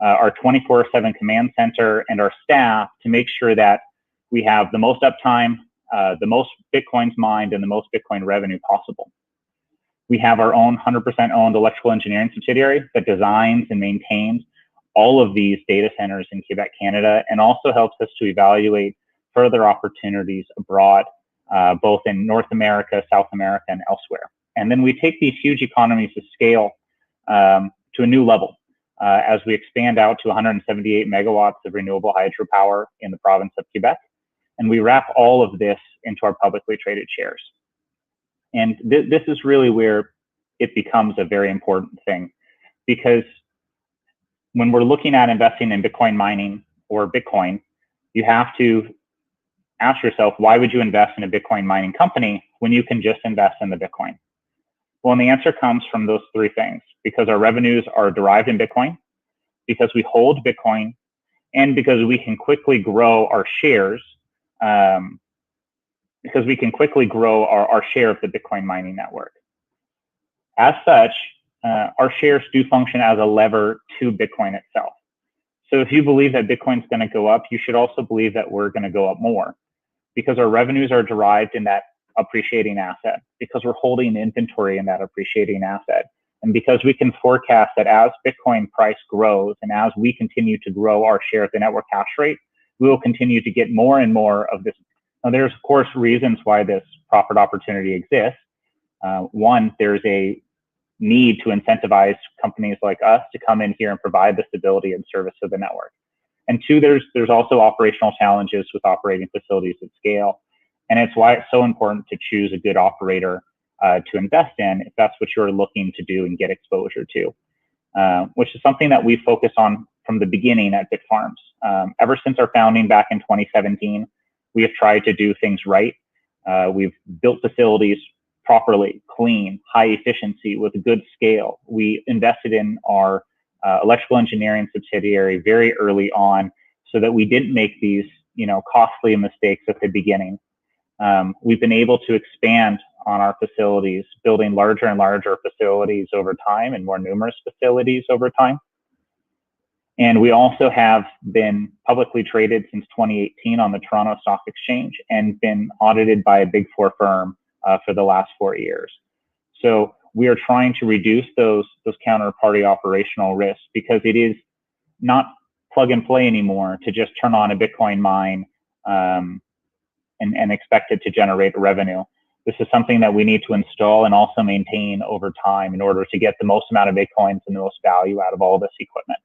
our 24/7 command center, and our staff to make sure that we have the most uptime, the most Bitcoins mined, and the most Bitcoin revenue possible. We have our own 100% owned electrical engineering subsidiary that designs and maintains all of these data centers in Quebec, Canada, and also helps us to evaluate further opportunities abroad, both in North America, South America, and elsewhere. And then we take these huge economies of scale to a new level as we expand out to 178 megawatts of renewable hydropower in the province of Quebec. And we wrap all of this into our publicly traded shares. And this is really where it becomes a very important thing, because when we're looking at investing in Bitcoin mining or Bitcoin, you have to ask yourself, why would you invest in a Bitcoin mining company when you can just invest in the Bitcoin? Well, and the answer comes from those 3 things: because our revenues are derived in Bitcoin, because we hold Bitcoin, and because we can quickly grow our shares, because we can quickly grow our share of the Bitcoin mining network. As such, our shares do function as a lever to Bitcoin itself. So if you believe that Bitcoin's going to go up, you should also believe that we're going to go up more, because our revenues are derived in that appreciating asset, because we're holding inventory in that appreciating asset, and because we can forecast that as Bitcoin price grows and as we continue to grow our share of the network hash rate, we will continue to get more and more of this. Now, there's of course reasons why this profit opportunity exists. One, there's a need to incentivize companies like us to come in here and provide the stability and service of the network. And 2, there's also operational challenges with operating facilities at scale. And it's why it's so important to choose a good operator to invest in if that's what you're looking to do and get exposure to, which is something that we focus on from the beginning at Bitfarms. Ever since our founding back in 2017, we have tried to do things right. We've built facilities properly, clean, high efficiency with good scale. We invested in our electrical engineering subsidiary very early on so that we didn't make these costly mistakes at the beginning. We've been able to expand on our facilities, building larger and larger facilities over time and more numerous facilities over time. And we also have been publicly traded since 2018 on the Toronto Stock Exchange and been audited by a Big Four firm for the last 4 years. So we are trying to reduce those counterparty operational risks, because it is not plug and play anymore to just turn on a Bitcoin mine and expect it to generate revenue. This is something that we need to install and also maintain over time in order to get the most amount of Bitcoins and the most value out of all this equipment.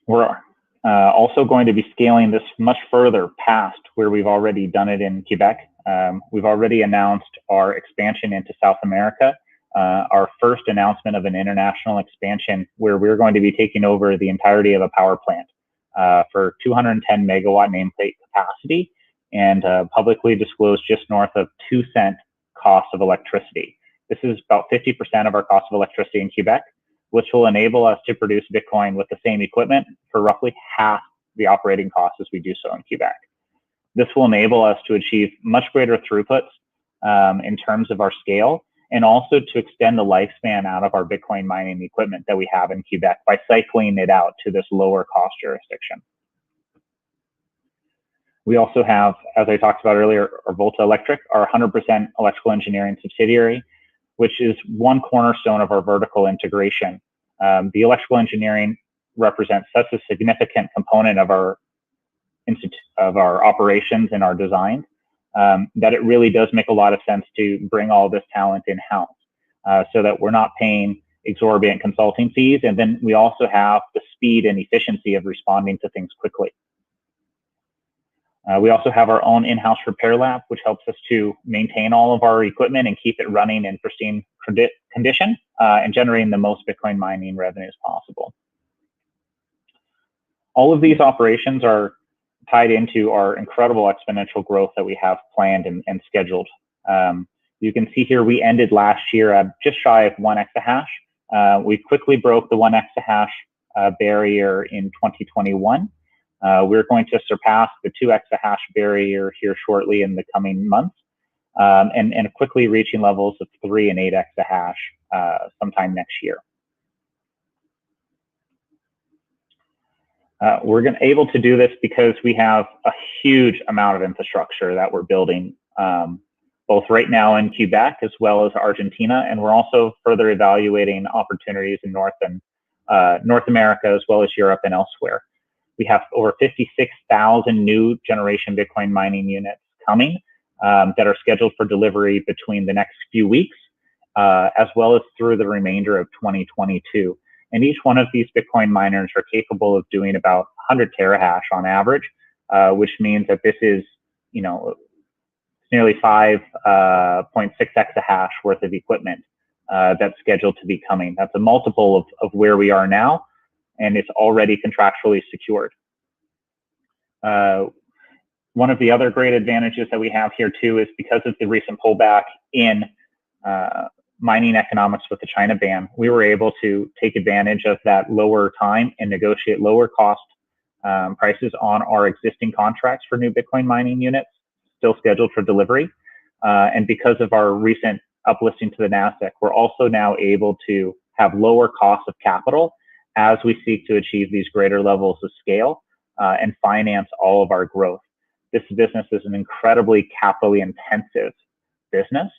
We're also going to be scaling this much further past where we've already done it in Quebec. We've already announced our expansion into South America, our first announcement of an international expansion where we're going to be taking over the entirety of a power plant for 210 megawatt nameplate capacity, and publicly disclosed just north of 2-cent cost of electricity. This is about 50% of our cost of electricity in Quebec, which will enable us to produce Bitcoin with the same equipment for roughly half the operating costs as we do so in Quebec. This will enable us to achieve much greater throughputs in terms of our scale, and also to extend the lifespan out of our Bitcoin mining equipment that we have in Quebec by cycling it out to this lower cost jurisdiction. We also have, as I talked about earlier, our Volta Electric, our 100% electrical engineering subsidiary, which is one cornerstone of our vertical integration. The electrical engineering represents such a significant component of our operations and our design that it really does make a lot of sense to bring all this talent in-house, so that we're not paying exorbitant consulting fees, and then we also have the speed and efficiency of responding to things quickly. We also have our own in-house repair lab, which helps us to maintain all of our equipment and keep it running in pristine condition and generating the most Bitcoin mining revenues possible. All of these operations are tied into our incredible exponential growth that we have planned and scheduled. You can see here we ended last year at just shy of 1 exahash. We quickly broke the 1 exahash barrier in 2021. We're going to surpass the 2 exahash barrier here shortly in the coming months, and quickly reaching levels of 3 and 8 exahash sometime next year. We're able to do this because we have a huge amount of infrastructure that we're building, both right now in Quebec as well as Argentina, and we're also further evaluating opportunities in North America as well as Europe and elsewhere. We have over 56,000 new generation Bitcoin mining units coming that are scheduled for delivery between the next few weeks, as well as through the remainder of 2022. And each one of these Bitcoin miners are capable of doing about 100 terahash on average, which means that this is, nearly 5.6 exahash worth of equipment that's scheduled to be coming. That's a multiple of where we are now, and it's already contractually secured. One of the other great advantages that we have here too is because of the recent pullback in mining economics with the China ban, we were able to take advantage of that lower time and negotiate lower cost prices on our existing contracts for new Bitcoin mining units still scheduled for delivery. And because of our recent uplisting to the NASDAQ, we're also now able to have lower costs of capital as we seek to achieve these greater levels of scale and finance all of our growth. This business is an incredibly capitally intensive business.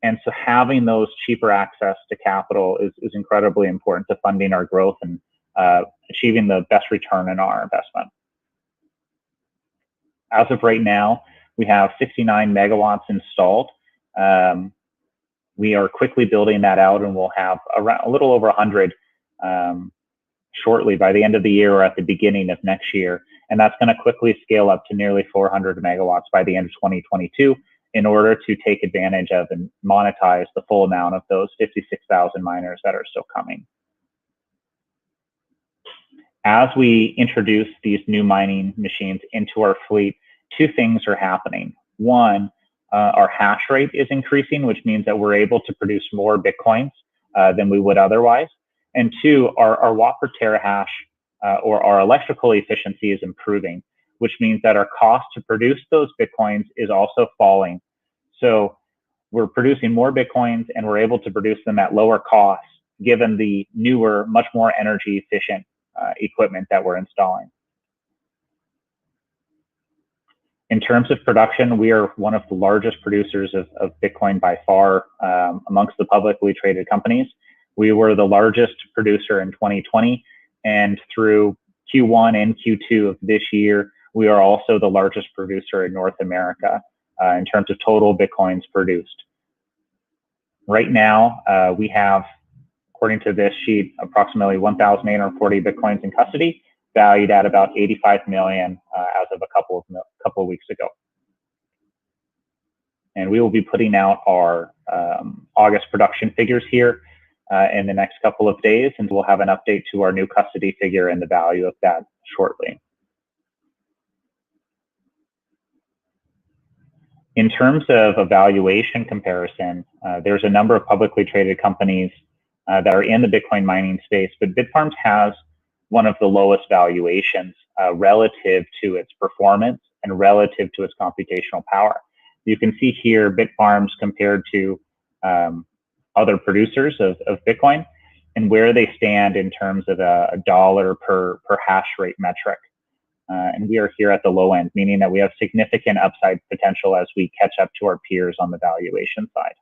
And so having those cheaper access to capital is incredibly important to funding our growth and achieving the best return in our investment. As of right now, we have 69 megawatts installed. We are quickly building that out, and we'll have around a little over 100 shortly by the end of the year or at the beginning of next year. And that's going to quickly scale up to nearly 400 megawatts by the end of 2022 in order to take advantage of and monetize the full amount of those 56,000 miners that are still coming. As we introduce these new mining machines into our fleet, two things are happening. One, our hash rate is increasing, which means that we're able to produce more Bitcoins than we would otherwise. And two, our watt per terahash or our electrical efficiency is improving, which means that our cost to produce those Bitcoins is also falling. So we're producing more Bitcoins and we're able to produce them at lower costs, given the newer, much more energy efficient equipment that we're installing. In terms of production, we are one of the largest producers of Bitcoin by far amongst the publicly traded companies. We were the largest producer in 2020, and through Q1 and Q2 of this year, we are also the largest producer in North America in terms of total Bitcoins produced. Right now, we have, according to this sheet, approximately 1,840 Bitcoins in custody, valued at about 85 million as of a couple of weeks ago. And we will be putting out our August production figures here in the next couple of days, and we'll have an update to our new custody figure and the value of that shortly. In terms of a valuation comparison, there's a number of publicly traded companies that are in the Bitcoin mining space, but Bitfarms has one of the lowest valuations relative to its performance and relative to its computational power. You can see here Bitfarms compared to other producers of Bitcoin and where they stand in terms of a dollar per hash rate metric. And we are here at the low end, meaning that we have significant upside potential as we catch up to our peers on the valuation side.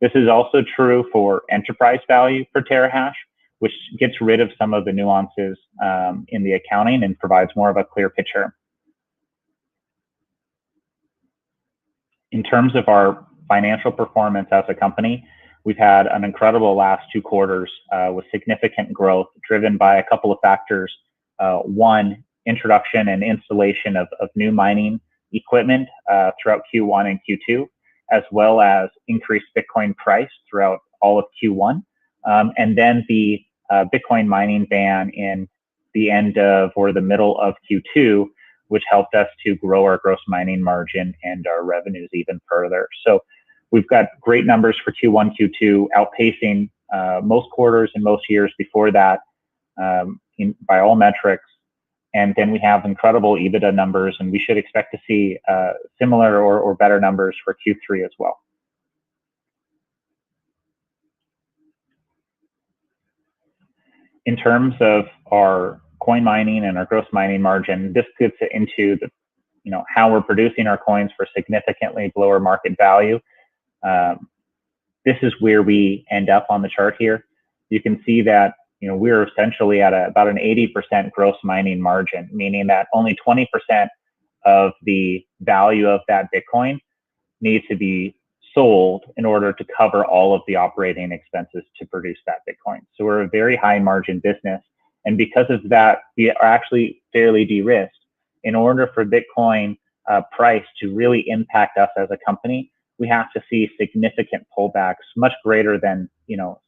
This is also true for enterprise value per terahash, which gets rid of some of the nuances in the accounting and provides more of a clear picture. In terms of our financial performance as a company, we've had an incredible last 2 quarters with significant growth driven by a couple of factors. One, introduction and installation of new mining equipment throughout Q1 and Q2, as well as increased Bitcoin price throughout all of Q1. And then the Bitcoin mining ban in the end of or the middle of Q2, which helped us to grow our gross mining margin and our revenues even further. So we've got great numbers for Q1, Q2, outpacing most quarters and most years before that by all metrics. And then we have incredible EBITDA numbers, and we should expect to see similar or better numbers for Q3 as well. In terms of our coin mining and our gross mining margin, this gets into the, how we're producing our coins for significantly lower market value. This is where we end up on the chart here. You can see that we're essentially at about an 80% gross mining margin, meaning that only 20% of the value of that Bitcoin needs to be sold in order to cover all of the operating expenses to produce that Bitcoin. So we're a very high margin business. And because of that, we are actually fairly de-risked. In order for Bitcoin price to really impact us as a company, we have to see significant pullbacks, much greater than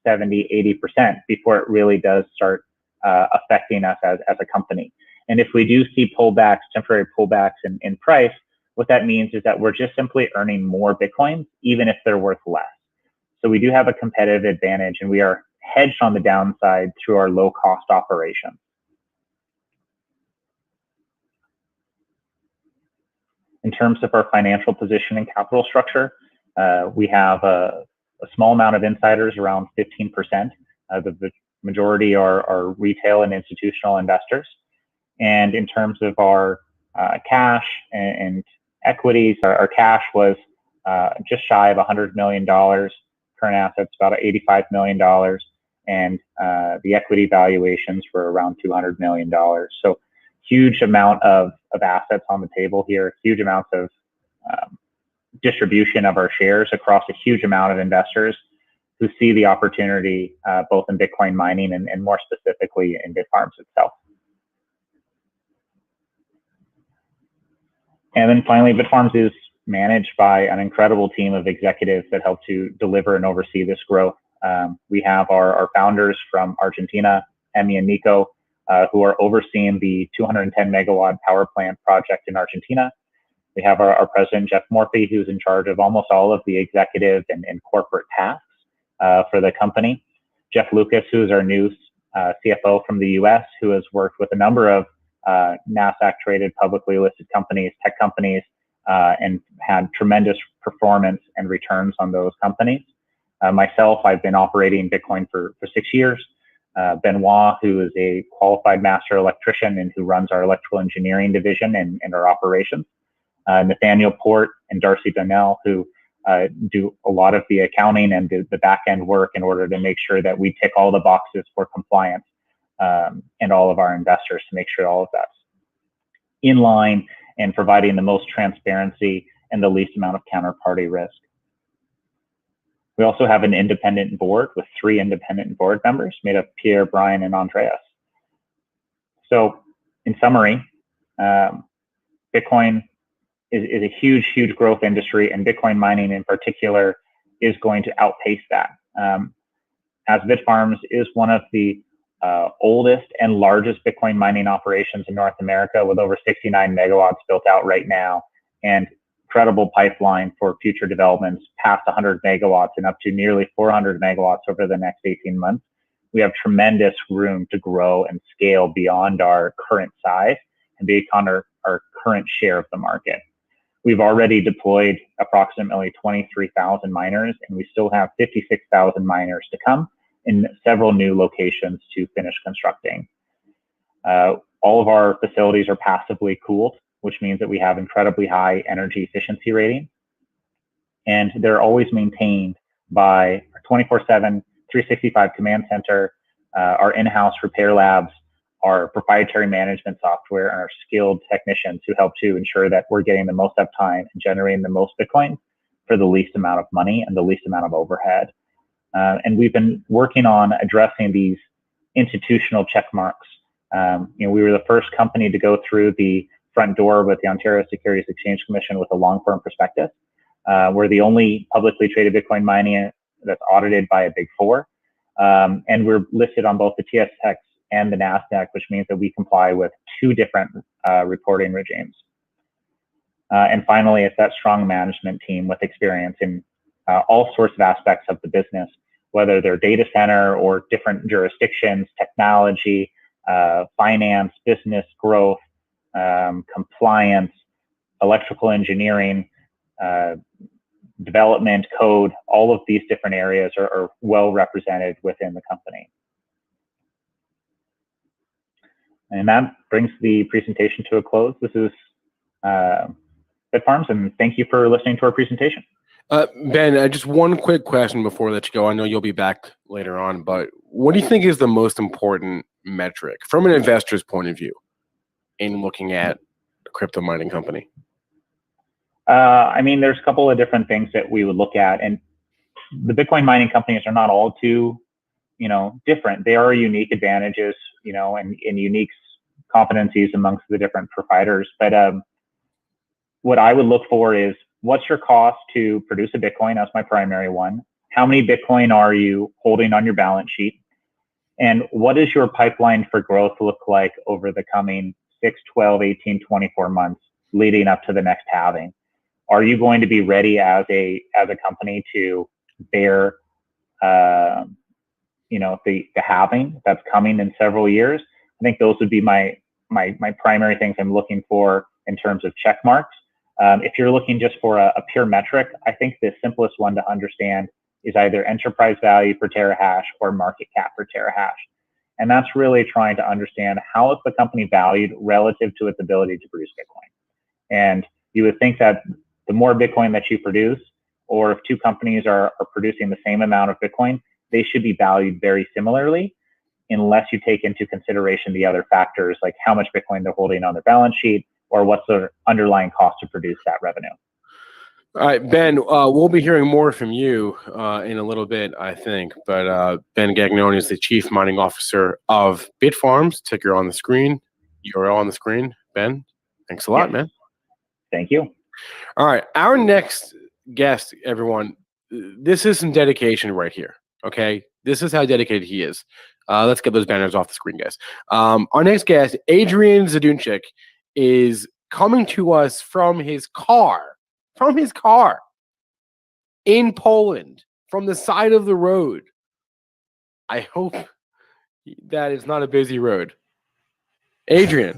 70, 80% before it really does start affecting us as a company. And if we do see pullbacks, temporary pullbacks in price, what that means is that we're just simply earning more Bitcoins, even if they're worth less. So we do have a competitive advantage, and we are hedged on the downside through our low cost operation. In terms of our financial position and capital structure, we have a small amount of insiders, around 15%. The majority are retail and institutional investors. And in terms of our cash and equities, our cash was just shy of $100 million. Current assets about $85 million, and the equity valuations were around $200 million. So huge amount of assets on the table here, huge amounts of distribution of our shares across a huge amount of investors who see the opportunity both in Bitcoin mining and more specifically in Bitfarms itself. And then finally, Bitfarms is managed by an incredible team of executives that help to deliver and oversee this growth. We have our founders from Argentina, Emi and Nico, who are overseeing the 210 megawatt power plant project in Argentina. We have our president, Jeff Morphy, who's in charge of almost all of the executive and corporate tasks for the company. Jeff Lucas, who is our new CFO from the US, who has worked with a number of NASDAQ-traded publicly listed companies, tech companies, and had tremendous performance and returns on those companies. Myself, I've been operating Bitcoin for 6 years. Benoit, who is a qualified master electrician and who runs our electrical engineering division and our operations. Nathaniel Port and Darcy Donnell, who do a lot of the accounting and the back end work in order to make sure that we tick all the boxes for compliance, and all of our investors to make sure all of that's in line and providing the most transparency and the least amount of counterparty risk. We also have an independent board with 3 independent board members made of Pierre, Brian, and Andreas. So in summary, Bitcoin is a huge, huge growth industry, and Bitcoin mining in particular is going to outpace that. As Bitfarms is one of the oldest and largest Bitcoin mining operations in North America, with over 69 megawatts built out right now, and incredible pipeline for future developments past 100 megawatts and up to nearly 400 megawatts over the next 18 months. We have tremendous room to grow and scale beyond our current size and beyond our current share of the market. We've already deployed approximately 23,000 miners, and we still have 56,000 miners to come in several new locations to finish constructing. All of our facilities are passively cooled, which means that we have incredibly high energy efficiency rating. And they're always maintained by our 24/7, 365 command center, our in-house repair labs, our proprietary management software, and our skilled technicians who help to ensure that we're getting the most uptime and generating the most Bitcoin for the least amount of money and the least amount of overhead. And we've been working on addressing these institutional check marks. We were the first company to go through the front door with the Ontario Securities Exchange Commission with a long-form prospectus. We're the only publicly traded Bitcoin mining that's audited by a Big Four. And we're listed on both the TSX and the NASDAQ, which means that we comply with 2 different reporting regimes. And finally, it's that strong management team with experience in all sorts of aspects of the business, whether they're data center or different jurisdictions, technology, finance, business growth, compliance, electrical engineering, development, code. All of these different areas are well represented within the company. And that brings the presentation to a close. This is Bitfarms, and thank you for listening to our presentation. Ben, just one quick question before I let you go. I know you'll be back later on, but what do you think is the most important metric from an investor's point of view in looking at a crypto mining company? I mean, there's a couple of different things that we would look at, and the Bitcoin mining companies are not all too, different. There are unique advantages, and unique competencies amongst the different providers. But what I would look for is, what's your cost to produce a Bitcoin? That's my primary one. How many Bitcoin are you holding on your balance sheet? And what does your pipeline for growth look like over the coming 6, 12, 18, 24 months leading up to the next halving? Are you going to be ready as a company to bear, the halving that's coming in several years? I think those would be my primary things I'm looking for in terms of check marks. If you're looking just for a pure metric, I think the simplest one to understand is either enterprise value per terahash or market cap per terahash. And that's really trying to understand how is the company valued relative to its ability to produce Bitcoin. And you would think that the more Bitcoin that you produce, or if 2 companies are producing the same amount of Bitcoin, they should be valued very similarly, unless you take into consideration the other factors, like how much Bitcoin they're holding on their balance sheet, or what's the underlying cost to produce that revenue. All right, Ben, we'll be hearing more from you in a little bit, I think. But Ben Gagnon is the Chief Mining Officer of Bitfarms. Ticker on the screen, URL on the screen. Ben, thanks a lot, man. Thank you. All right, our next guest, everyone, this is some dedication right here, okay? This is how dedicated he is. Let's get those banners off the screen, guys. Our next guest, Adrian Zadunchik, is coming to us from his car in Poland, from the side of the road. I hope that it's not a busy road. Adrian,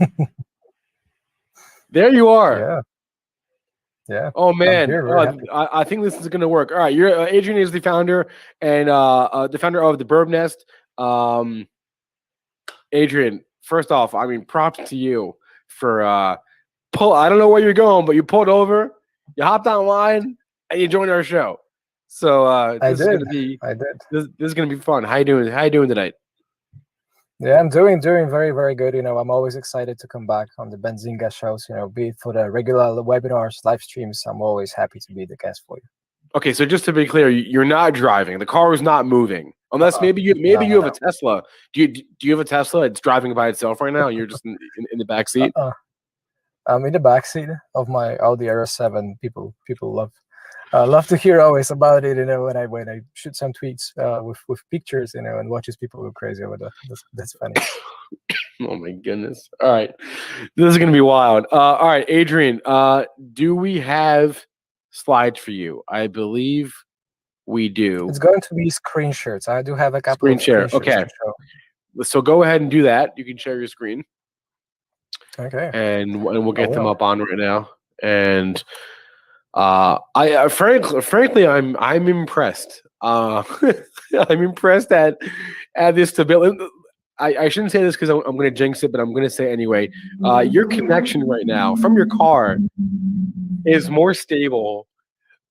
there you are. Yeah. Oh man, here, very happy. I think this is going to work. All right, you're Adrian is the founder and the founder of the Birb Nest. Adrian, first off, I mean, props to you for I don't know where you're going, but you pulled over, you hopped online, and you joined our show. So this is gonna be this is gonna be fun. How you doing? How you doing tonight? Yeah, I'm doing very, very good. I'm always excited to come back on the Benzinga shows, be it for the regular webinars, live streams. I'm always happy to be the guest for you. Okay, so just to be clear, you're not driving. The car is not moving, unless maybe you have a Tesla. Do you have a Tesla? It's driving by itself right now. And you're just in the back seat. I'm in the back seat of my Audi RS7. People love to hear always about it. When I shoot some tweets with pictures, and watches people go crazy over that. That's funny. Oh my goodness! All right, this is gonna be wild. All right, Adrian, do we have slides for you? I believe we do. It's going to be screen shares. I do have a couple Screen of share. screen shares Okay. to show. So go ahead and do that. You can share your screen. Okay. And we'll get them up on right now. And I frankly I'm impressed. I'm impressed at this stability. I shouldn't say this because I'm going to jinx it, but I'm going to say it anyway. Your connection right now from your car is more stable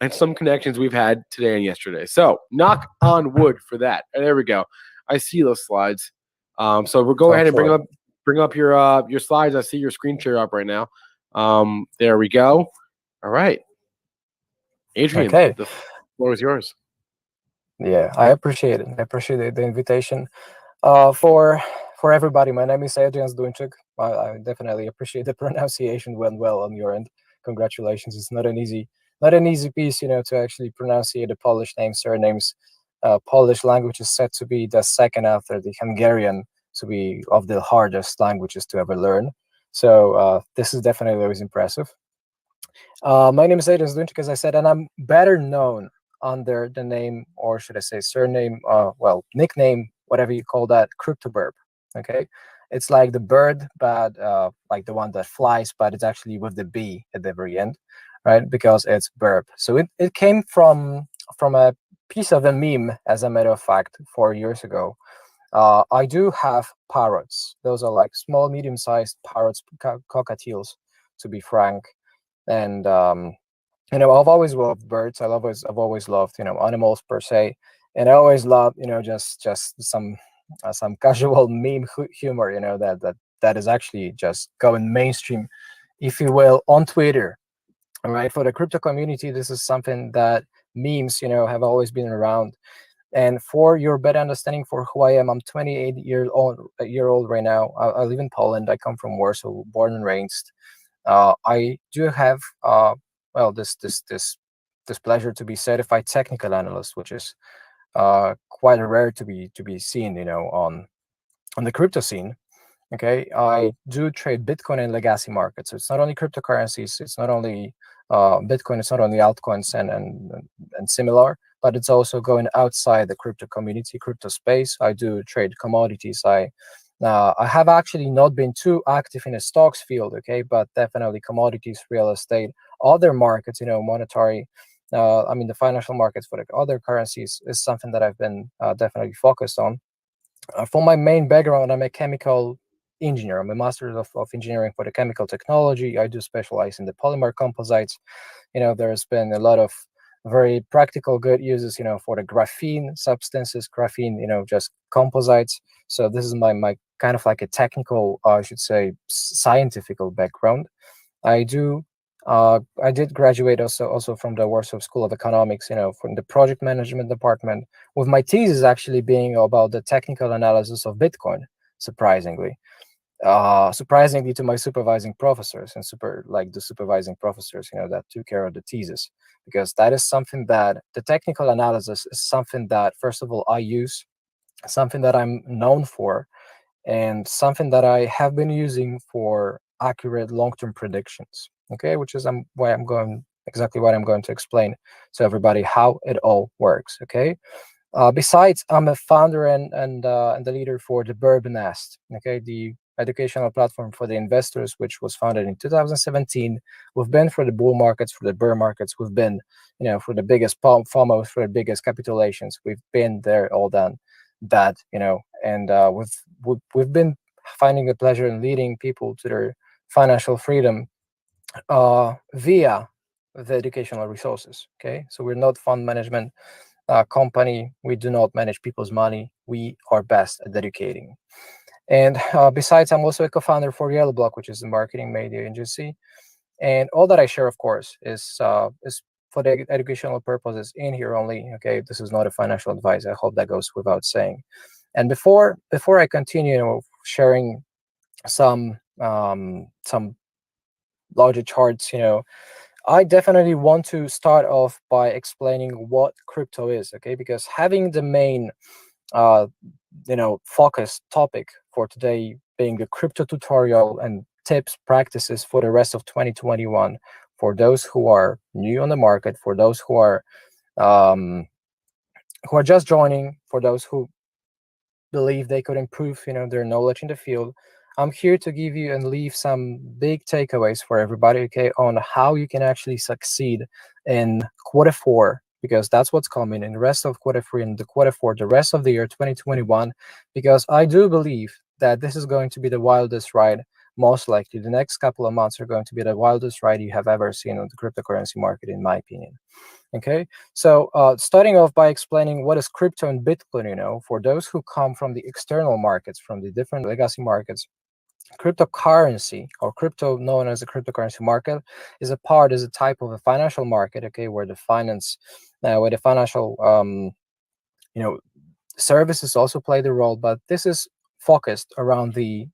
than some connections we've had today and yesterday. So knock on wood for that. And there we go. I see those slides. So we'll go ahead and bring up your slides. I see your screen share up right now. There we go. All right, Adrian. Okay. The floor is yours. Yeah, I appreciate it. I appreciate the invitation. For everybody, my name is Adrian Zdunchuk. I definitely appreciate the pronunciation went well on your end. Congratulations. It's not an easy piece, to actually pronounce the Polish names, surnames. Polish language is said to be the second after the Hungarian to be of the hardest languages to ever learn. So this is definitely always impressive. My name is Adrian Zdunchuk, as I said, and I'm better known under the name, or should I say surname, nickname, whatever you call that, CryptoBirb. Okay, it's like the bird, but like the one that flies, but it's actually with the B at the very end, right? Because it's Birb. So it came from a piece of a meme, as a matter of fact, 4 years ago. I do have parrots. Those are like small, medium-sized parrots, cockatiels, to be frank. And I've always loved birds. I've always loved animals per se, and I always love just some casual meme humor that is actually just going mainstream, if you will, on Twitter. All right, for the crypto community, this is something that memes have always been around. And for your better understanding for who I am, I'm 28 year old right now. I live in Poland. I come from Warsaw, born and raised. I do have this pleasure to be certified technical analyst, which is quite rare to be seen, on the crypto scene. Okay, I do trade Bitcoin and legacy markets. So it's not only cryptocurrencies, it's not only Bitcoin, it's not only altcoins and similar, but it's also going outside the crypto community, crypto space. I do trade commodities. I have actually not been too active in the stocks field, okay, but definitely commodities, real estate, other markets, monetary, the financial markets for the other currencies is something that I've been definitely focused on. For my main background, I'm a chemical engineer. I'm a master of engineering for the chemical technology. I do specialize in the polymer composites. There's been a lot of very practical good uses, for the graphene substances, just composites. So this is my kind of like a technical, I should say, scientific background. I did graduate also from the Warsaw School of Economics, from the project management department, with my thesis actually being about the technical analysis of Bitcoin, surprisingly to my supervising professors and the supervising professors, that took care of the thesis, because that is something that the technical analysis is something that, first of all, I use, something that I'm known for, and something that I have been using for accurate long-term predictions. Okay, which is exactly what I'm going to explain to everybody how it all works. Okay. Besides, I'm a founder and the leader for the Birb Nest. Okay, the educational platform for the investors, which was founded in 2017. We've been for the bull markets, for the bear markets. We've been, for the biggest FOMOs, for the biggest capitulations. We've been there, all done that, and we've been finding the pleasure in leading people to their financial freedom via the educational resources. Okay, so we're not fund management company. We do not manage people's money. We are best at educating. And besides, I'm also a co-founder for Yellow Block, which is a marketing media agency. And all that I share, of course, is for the educational purposes in here only. Okay, this is not a financial advice. I hope that goes without saying. And before I continue sharing some larger charts, I definitely want to start off by explaining what crypto is. Okay, because having the main focus topic for today being the crypto tutorial and tips, practices for the rest of 2021 for those who are new on the market, for those who are just joining, for those who believe they could improve, their knowledge in the field. I'm here to give you and leave some big takeaways for everybody, okay, on how you can actually succeed in Q4, because that's what's coming in the rest of Q3 and the Q4, the rest of the year 2021, because I do believe that this is going to be the wildest ride. Most likely, the next couple of months are going to be the wildest ride you have ever seen on the cryptocurrency market, in my opinion. Okay, so starting off by explaining what is crypto and Bitcoin, for those who come from the external markets, from the different legacy markets, cryptocurrency, or crypto known as a cryptocurrency market, is a type of a financial market, okay, where the financial services also play the role, but this is focused around the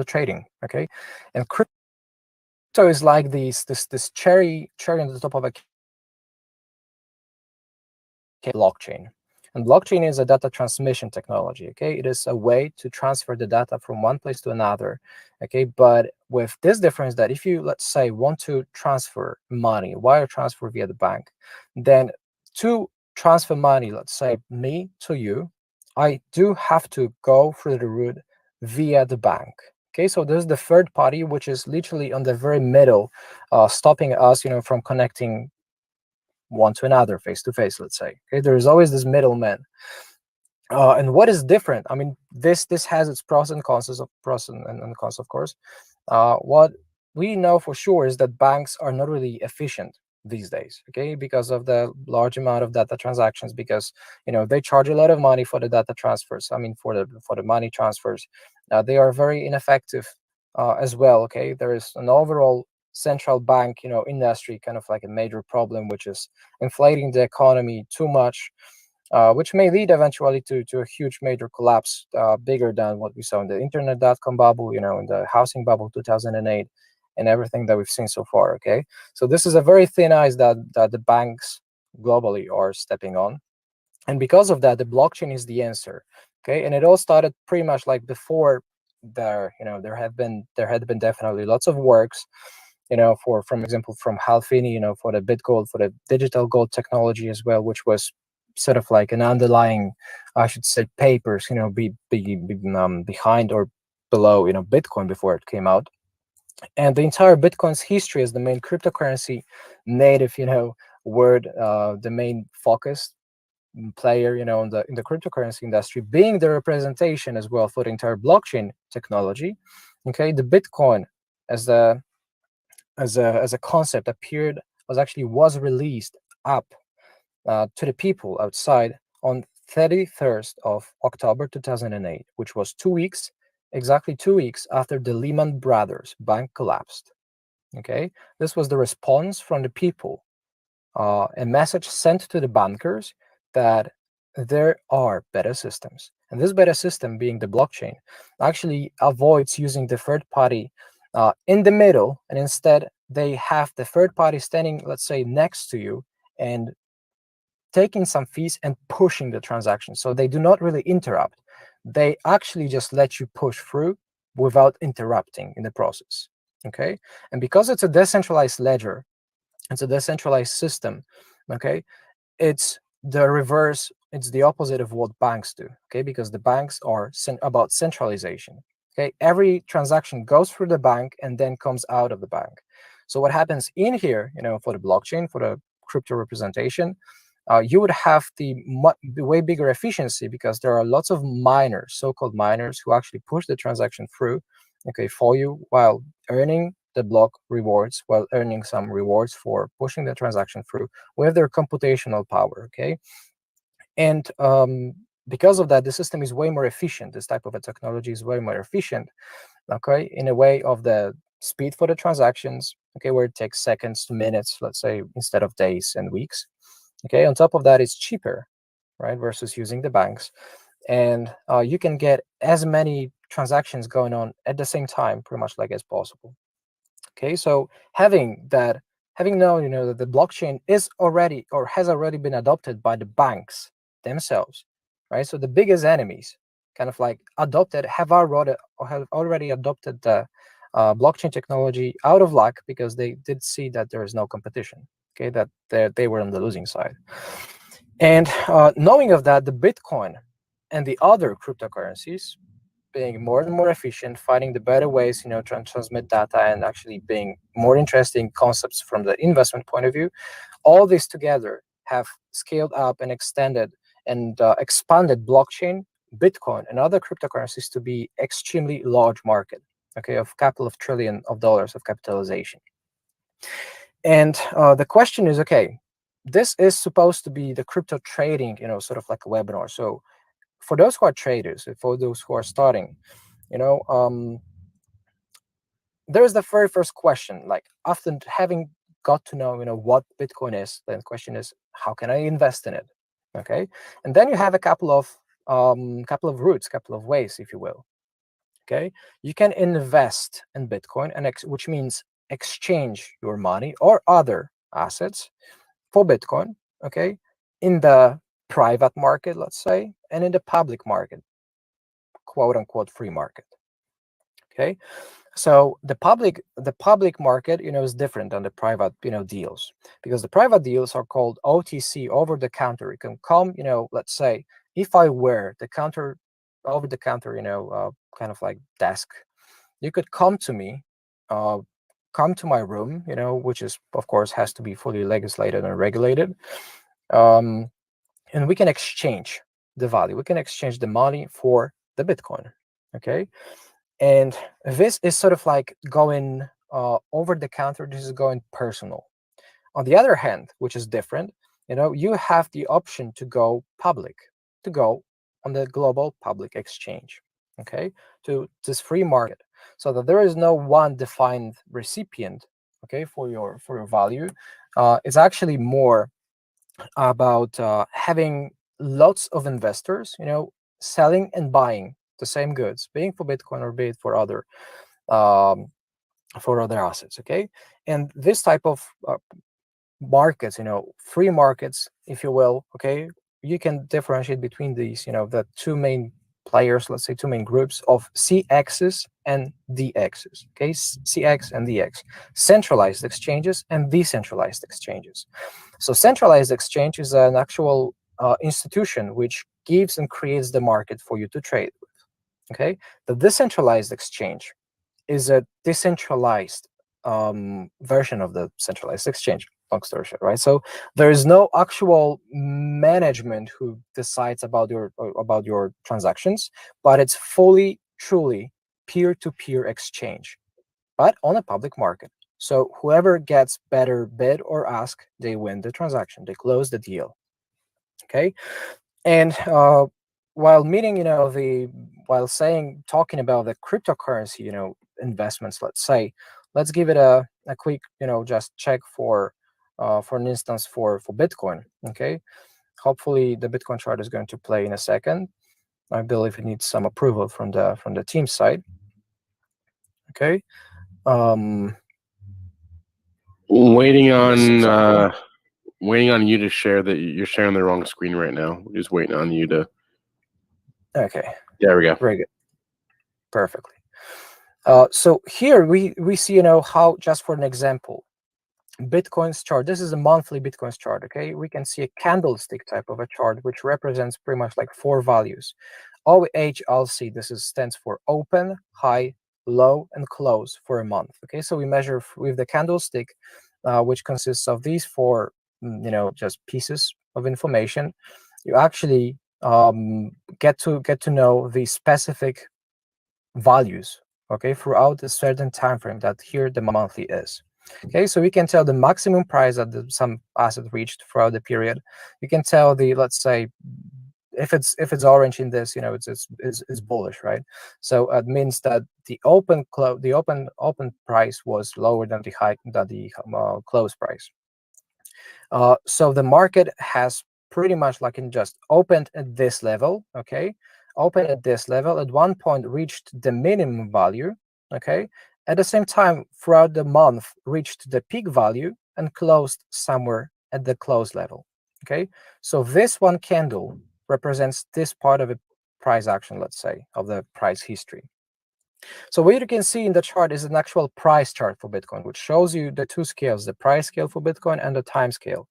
trading, okay, and crypto is like this cherry on the top of a blockchain. And blockchain is a data transmission technology, okay? It is a way to transfer the data from one place to another, okay? But with this difference that if you, let's say, want to transfer money, wire transfer via the bank, then to transfer money, let's say me to you, I do have to go through the route via the bank. Okay, so there's the third party, which is literally on the very middle, stopping us, from connecting one to another, face to face, let's say. Okay, there is always this middleman. And what is different? I mean, this has its pros and cons, of course. What we know for sure is that banks are not really efficient these days, okay, because of the large amount of data transactions, because they charge a lot of money for the data transfers. I mean, for the money transfers, they are very ineffective as well. Okay, there is an overall central bank industry kind of like a major problem, which is inflating the economy too much, which may lead eventually to a huge major collapse, bigger than what we saw in the internet.com bubble, in the housing bubble 2008, and everything that we've seen so far. Okay, so this is a very thin ice that the banks globally are stepping on, and because of that, the blockchain is the answer. Okay, and it all started pretty much like before there had been definitely lots of works, from example from Hal Finney, for the BitGold, for the digital gold technology as well, which was sort of like an underlying, I should say, papers, behind or below, Bitcoin before it came out. And the entire Bitcoin's history as the main cryptocurrency native, word, the main focus player, in the cryptocurrency industry, being the representation as well for the entire blockchain technology. Okay, the Bitcoin as a concept was released up to the people outside on 31st of October 2008, which was exactly 2 weeks after the Lehman Brothers bank collapsed. Okay, this was the response from the people, a message sent to the bankers that there are better systems, and this better system, being the blockchain, actually avoids using the third party in the middle, and instead they have the third party standing, let's say, next to you and taking some fees and pushing the transaction. So they do not really interrupt. They actually just let you push through without interrupting in the process. Okay, and because it's a decentralized ledger, it's a decentralized system. Okay, it's the reverse. It's the opposite of what banks do. Okay, because the banks are about centralization. Okay, every transaction goes through the bank and then comes out of the bank. So what happens in here, for the blockchain, for the crypto representation, you would have the way bigger efficiency, because there are lots of miners, so-called miners, who actually push the transaction through. okay, for you, while earning the block rewards, while earning some rewards for pushing the transaction through with their computational power, okay? And because of that, the system is way more efficient. This type of a technology is way more efficient, okay, in a way of the speed for the transactions, okay, where it takes seconds to minutes, let's say, instead of days and weeks. Okay, on top of that, it's cheaper, right, versus using the banks. And you can get as many transactions going on at the same time, pretty much like as possible. Okay, so having known, that the blockchain is already or has already been adopted by the banks themselves, right? So the biggest enemies kind of like have already adopted the blockchain technology out of luck because they did see that there is no competition, okay, that they were on the losing side. And knowing of that, the Bitcoin and the other cryptocurrencies being more and more efficient, finding the better ways, to transmit data and actually being more interesting concepts from the investment point of view, all this together have scaled up and extended and expanded blockchain, Bitcoin, and other cryptocurrencies to be extremely large market, okay, of a couple of trillion of dollars of capitalization. And the question is, okay, this is supposed to be the crypto trading, sort of like a webinar. So for those who are traders, for those who are starting, there's the very first question. Like, after having got to know, what Bitcoin is, then the question is, how can I invest in it? Okay, and then you have a couple of routes, couple of ways, if you will. Okay, you can invest in Bitcoin, and which means exchange your money or other assets for Bitcoin. Okay, in the private market, let's say, and in the public market, quote unquote free market. Okay, so the public market, is different than the private, deals, because the private deals are called OTC, over the counter. You can come, let's say, if I were the counter, over the counter, kind of like desk, you could come to me, come to my room, which is, of course, has to be fully legislated and regulated. And we can exchange the value. We can exchange the money for the Bitcoin, okay? And this is sort of like going over the counter. This is going personal. On the other hand, which is different, you have the option to go public, to go on the global public exchange, okay, to this free market, so that there is no one defined recipient, okay, for your value. It's actually more about having lots of investors, selling and buying the same goods, being for Bitcoin or be it for other assets. Okay, and this type of markets, free markets, if you will. Okay, you can differentiate between these, the two main players, let's say two main groups of CXs and DXs. Okay, CX and DX, centralized exchanges and decentralized exchanges. So centralized exchange is an actual institution which gives and creates the market for you to trade with. Okay, the decentralized exchange is a decentralized version of the centralized exchange. Long story short, right? So there is no actual management who decides about your transactions, but it's fully, truly peer-to-peer exchange, but on a public market. So whoever gets better bid or ask, they win the transaction. They close the deal. Okay, and while meeting, talking about the cryptocurrency, investments, let's give it a quick, just check for an instance for Bitcoin. Okay, hopefully the Bitcoin chart is going to play in a second. I believe it needs some approval from the team side. Okay, waiting on you to share that. You're sharing the wrong screen right now. We're just waiting on you to. Okay. There we go. Very good. Perfectly. So here we see, how, just for an example, Bitcoin's chart. This is a monthly Bitcoin's chart. Okay, we can see a candlestick type of a chart, which represents pretty much like 4 values. OHLC. This stands for open, high, low, and close for a month. Okay, so we measure with the candlestick, which consists of these 4, just pieces of information. You actually get to know the specific values okay, throughout a certain time frame that here the monthly is. Okay, so we can tell the maximum price that some asset reached throughout the period. You can tell the, let's say, if it's orange in this, it's bullish, right? So it means that the open price was lower than the close price. So the market has pretty much like just opened at this level, okay? Opened at this level, at one point reached the minimum value, okay? At the same time, throughout the month, reached the peak value and closed somewhere at the close level, okay? So this one candle represents this part of a price action, let's say, of the price history. So what you can see in the chart is an actual price chart for Bitcoin, which shows you the two scales, the price scale for Bitcoin and the time scale.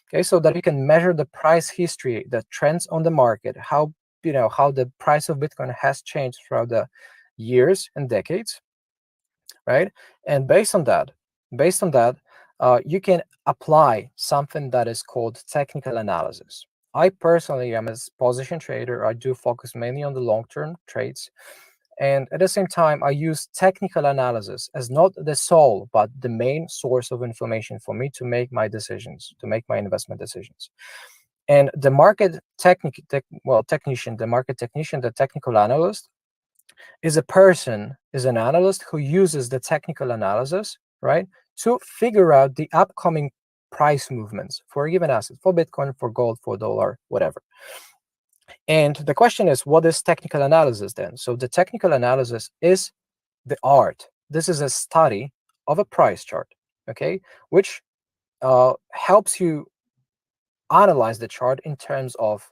Okay, so that you can measure the price history, the trends on the market, how the price of Bitcoin has changed throughout the years and decades, right? And based on that, you can apply something that is called technical analysis. I personally am a position trader. I do focus mainly on the long-term trades. And at the same time, I use technical analysis as not the sole, but the main source of information for me to make my decisions, to make my investment decisions. And the market technician, the technical analyst, is an analyst who uses the technical analysis, right, to figure out the upcoming price movements for a given asset, for Bitcoin, for gold, for dollar, whatever. And the question is, what is technical analysis then? So the technical analysis is the art. This is a study of a price chart, okay, which helps you analyze the chart in terms of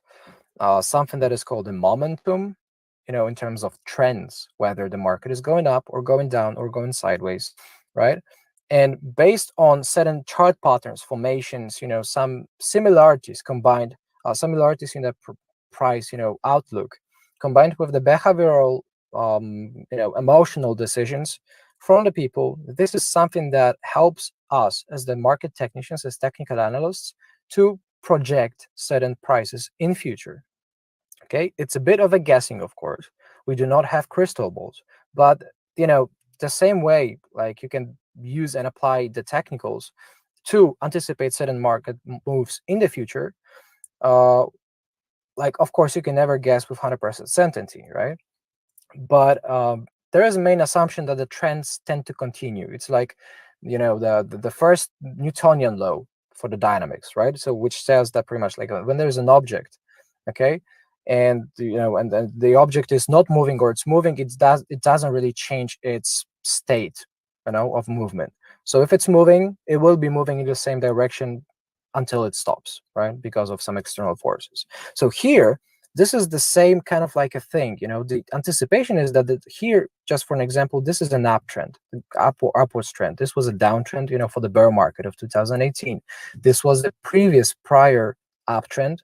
something that is called a momentum, in terms of trends, whether the market is going up or going down or going sideways, right? And based on certain chart patterns, formations, some similarities combined, similarities in the price, outlook, combined with the behavioral, emotional decisions from the people, this is something that helps us as the market technicians, as technical analysts, to project certain prices in future. Okay, it's a bit of a guessing, of course. We do not have crystal balls, but the same way, like you can use and apply the technicals to anticipate certain market moves in the future. Like, of course, you can never guess with 100% certainty, right? But there is a main assumption that the trends tend to continue. It's like, the first Newtonian law for the dynamics, right? So which says that pretty much like when there's an object, okay, and and then the object is not moving or it's moving, it doesn't really change its state, of movement. So if it's moving, it will be moving in the same direction until it stops, right? Because of some external forces. So here, this is the same kind of like a thing, the anticipation is that here, just for an example, this is an uptrend, upwards trend. This was a downtrend, for the bear market of 2018. This was the prior uptrend,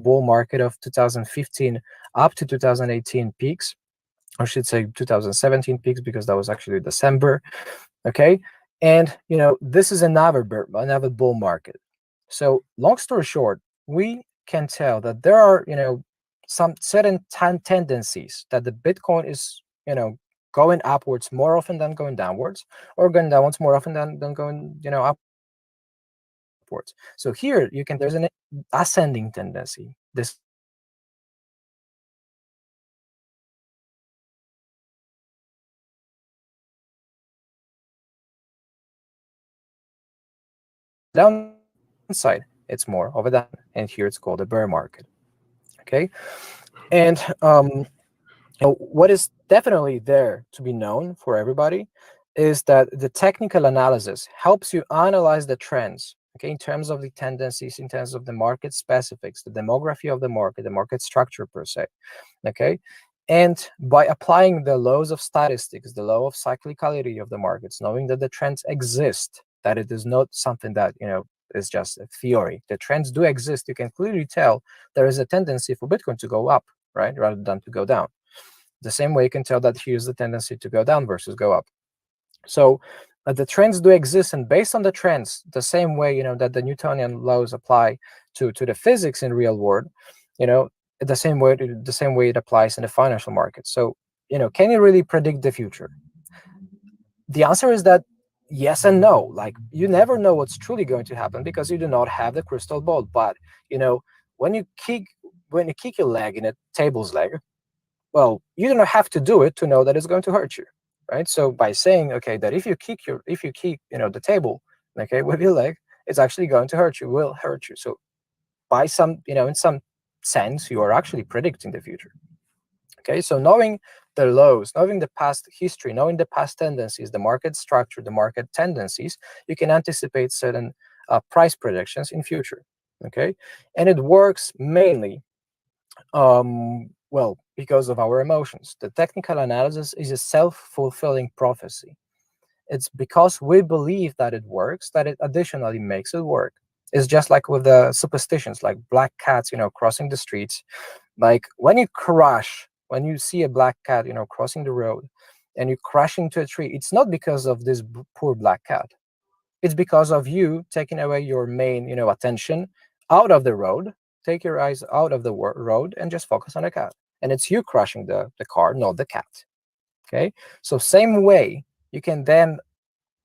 bull market of 2015 up to 2018 peaks. I should say 2017 peaks, because that was actually December. Okay, and this is another bull market. So long story short, we can tell that there are some certain tendencies that the Bitcoin is going upwards more often than going downwards, or going downwards more often than going upwards. So here there's an ascending tendency. This downside, it's more of a down, and here it's called a bear market. Okay, and what is definitely there to be known for everybody is that the technical analysis helps you analyze the trends, okay, in terms of the tendencies, in terms of the market specifics, the demography of the market structure per se, okay, and by applying the laws of statistics, the law of cyclicality of the markets, knowing that the trends exist, that it is not something that is just a theory. The trends do exist. You can clearly tell there is a tendency for Bitcoin to go up, right, rather than to go down. The same way you can tell that here's the tendency to go down versus go up. So the trends do exist, and based on the trends, the same way that the Newtonian laws apply to the physics in real world, the same way it applies in the financial market. So can you really predict the future? the answer is that yes and no. Like, you never know what's truly going to happen because you do not have the crystal ball. But when you kick your leg in a table's leg, well, you don't have to do it to know that it's going to hurt you, right? So by saying, okay, that if you kick the table, okay, with your leg, it's actually going to hurt you, will hurt you. So by some, in some sense, you are actually predicting the future. Okay, so knowing the lows, knowing the past history, knowing the past tendencies, the market structure, the market tendencies, you can anticipate certain price predictions in future. Okay, and it works mainly, well, because of our emotions. The technical analysis is a self-fulfilling prophecy. It's because we believe that it works that it additionally makes it work. It's just like with the superstitions, like black cats, crossing the streets. Like when you see a black cat, crossing the road, and you crash into a tree, it's not because of this poor black cat. It's because of you taking away your main, attention out of the road. Take your eyes out of the road and just focus on the cat. And it's you crashing the car, not the cat. Okay, so same way, you can then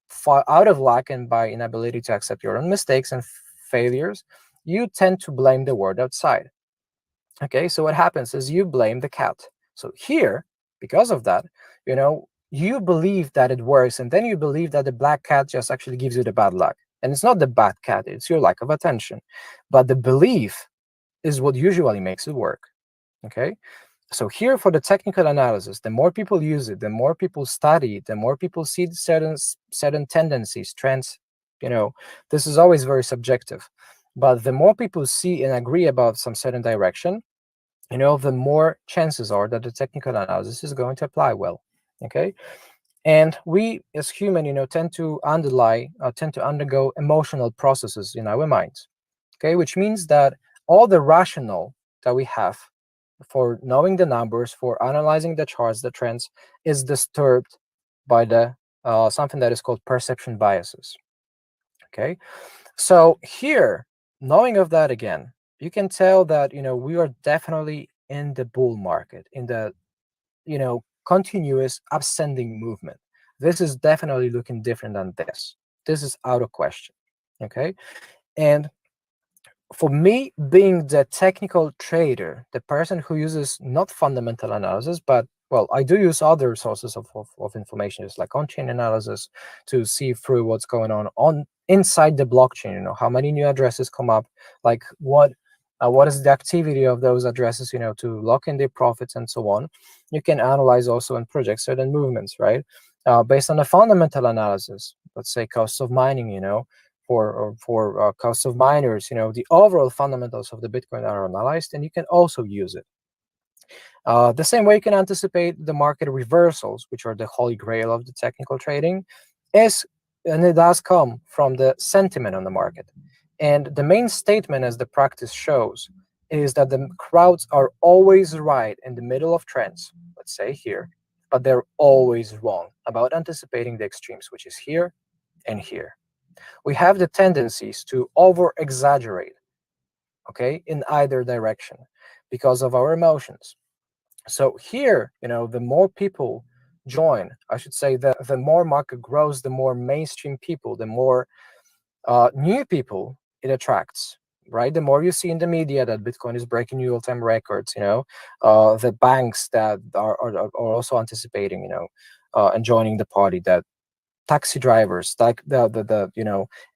fall out of luck and by inability to accept your own mistakes and failures, you tend to blame the world outside. Okay, so what happens is you blame the cat. So here, because of that, you believe that it works, and then you believe that the black cat just actually gives you the bad luck. And it's not the bad cat, it's your lack of attention. But the belief is what usually makes it work. Okay, so here for the technical analysis, the more people use it, the more people study it, the more people see certain tendencies, trends. This is always very subjective. But the more people see and agree about some certain direction, the more chances are that the technical analysis is going to apply well. Okay, and we as human, tend to undergo emotional processes in our minds. Okay, which means that all the rational that we have for knowing the numbers, for analyzing the charts, the trends, is disturbed by the something that is called perception biases. Okay, so here, knowing of that again, you can tell that we are definitely in the bull market, in the continuous ascending movement. This is definitely looking different than this. This is out of question. Okay, and for me, being the technical trader, the person who uses not fundamental analysis, but well, I do use other sources of information, just like on-chain analysis, to see through what's going on inside the blockchain. How many new addresses come up, like what is the activity of those addresses, to lock in their profits and so on. You can analyze also and project certain movements, right? Based on a fundamental analysis, let's say costs of mining, for costs of miners, the overall fundamentals of the Bitcoin are analyzed, and you can also use it. The same way you can anticipate the market reversals, which are the holy grail of the technical trading, and it does come from the sentiment on the market. And the main statement, as the practice shows, is that the crowds are always right in the middle of trends, let's say here, but they're always wrong about anticipating the extremes, which is here and here. We have the tendencies to over-exaggerate, okay, in either direction because of our emotions. So here, the more people join, I should say, the more market grows, the more mainstream people, the more new people it attracts, right? The more you see in the media that Bitcoin is breaking new all-time records, the banks that are also anticipating, and joining the party, that taxi drivers, like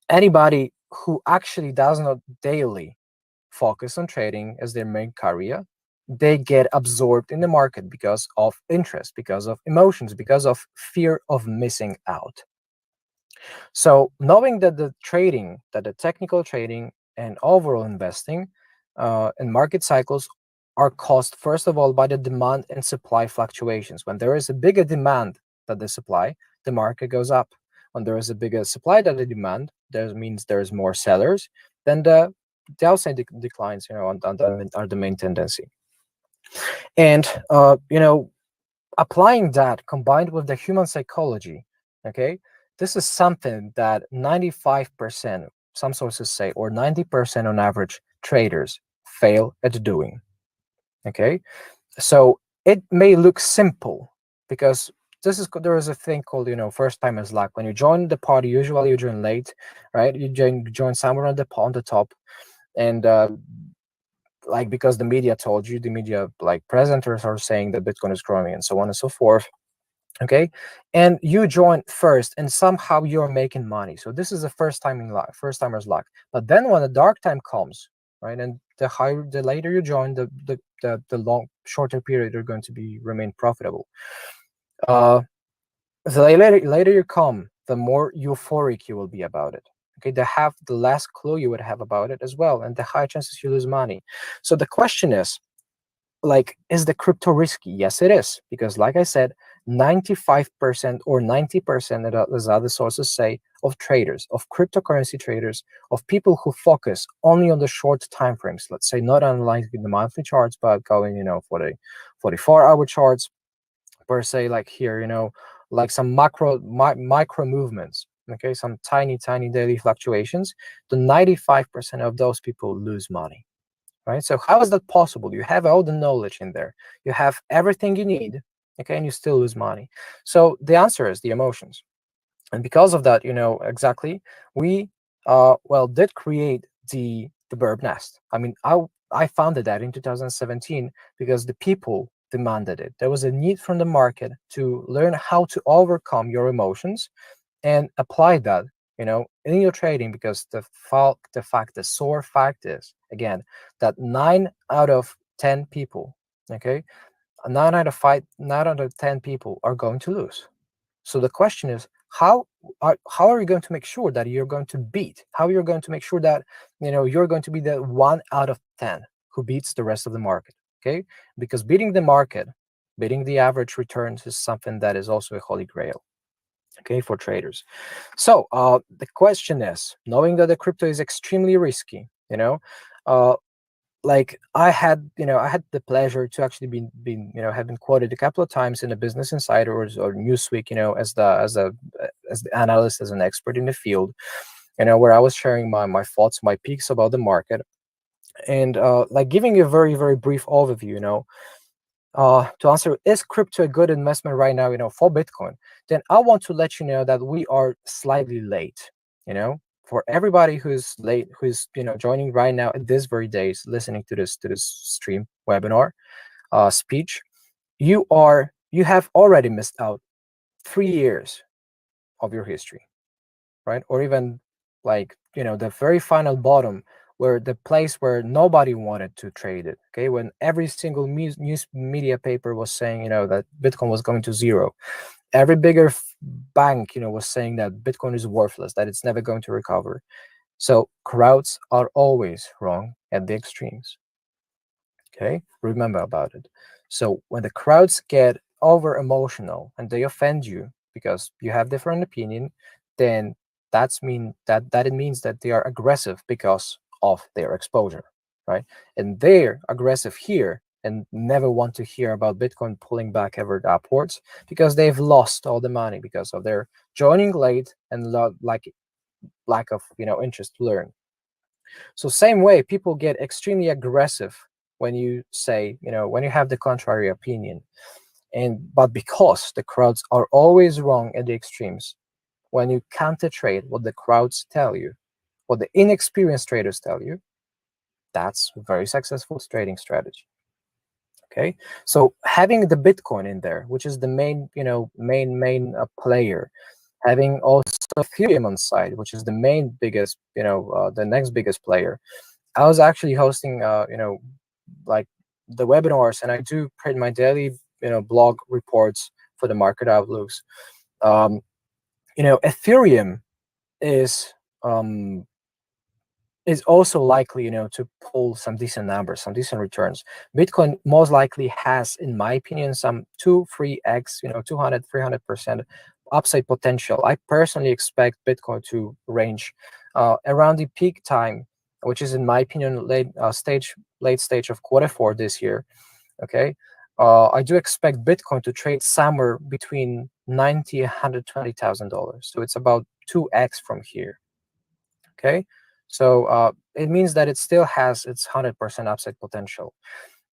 anybody who actually does not daily focus on trading as their main career, they get absorbed in the market because of interest, because of emotions, because of fear of missing out. So knowing that the technical trading and overall investing in market cycles are caused, first of all, by the demand and supply fluctuations. When there is a bigger demand than the supply, the market goes up. When there is a bigger supply than the demand, that means there's more sellers, then the downside declines, are the main tendency. And applying that combined with the human psychology, okay, this is something that 95%, some sources say, or 90% on average, traders fail at doing. Okay, so it may look simple because there is a thing called, you know, first time is luck. When you join the party, usually you join late, right? You join somewhere on the top, and like, because the media told you, the media like presenters are saying that Bitcoin is growing and so on and so forth. Okay, and you join first, and somehow you're making money. So this is the first timer's luck. But then when the dark time comes, right, and the later you join, the shorter period you're going to remain profitable. The later you come, the more euphoric you will be about it. Okay, the less clue you would have about it as well, and the high chances you lose money. So the question is, like, is the crypto risky? Yes, it is, because like I said, 95% or 90%, as other sources say, of traders, of cryptocurrency traders, of people who focus only on the short time frames, let's say not analyzing the monthly charts, but going, you know, for the 44-hour charts per se, like here, you know, like some micro movements, okay, some tiny daily fluctuations, the 95% of those people lose money. Right? So how is that possible? You have all the knowledge in there. You have everything you need, okay, and you still lose money. So the answer is the emotions. And because of that, you know, exactly, we did create the Birb nest. I mean, I founded that in 2017 because the people demanded it. There was a need from the market to learn how to overcome your emotions and apply that, you know, in your trading, because the sore fact is, again, that 9 out of 10 people, okay, 9 out of 10 people are going to lose. So the question is, how are you going to make sure that you're going to beat? How you're going to make sure that, you know, you're going to be the 1 out of 10 who beats the rest of the market? Okay, because beating the market, beating the average returns is something that is also a holy grail. Okay, for traders. So the question is, knowing that the crypto is extremely risky, you know, like I had the pleasure to actually have been quoted a couple of times in the Business Insider or Newsweek, you know, as the analyst, as an expert in the field, you know, where I was sharing my thoughts, my peaks about the market, and like giving you a very, very brief overview, you know. To answer, is crypto a good investment right now, you know, for Bitcoin? Then I want to let you know that we are slightly late, you know, for everybody who's late, who's, you know, joining right now at this very days, listening to this stream, webinar, speech, you have already missed out 3 years of your history, right? Or even, like, you know, the very final bottom, where the place where nobody wanted to trade it, okay, when every single news media paper was saying, you know, that Bitcoin was going to zero, every bigger bank, you know, was saying that Bitcoin is worthless, that it's never going to recover. So crowds are always wrong at the extremes. Okay, remember about it. So when the crowds get over emotional and they offend you because you have different opinion, then it means that they are aggressive because of their exposure, right? And they're aggressive here and never want to hear about Bitcoin pulling back ever upwards because they've lost all the money because of their joining late and lack of, you know, interest to learn. So same way, people get extremely aggressive when you say, you know, when you have the contrary opinion, but because the crowds are always wrong at the extremes, when you counter trade what the crowds tell you, what the inexperienced traders tell you, that's a very successful trading strategy. Okay, so having the Bitcoin in there, which is the main player, having also Ethereum on side, which is the biggest, the next biggest player. I was actually hosting, like the webinars, and I do print my daily, blog reports for the market outlooks. Ethereum is also likely, to pull some decent numbers, some decent returns. Bitcoin most likely has, in my opinion, some 2-3x, 200-300% upside potential. I personally expect Bitcoin to range around the peak time, which is, in my opinion, late stage of Q4 this year. Okay, I do expect Bitcoin to trade somewhere between $90,000 and $120,000. So it's about 2x from here. Okay, so it means that it still has its 100% upside potential.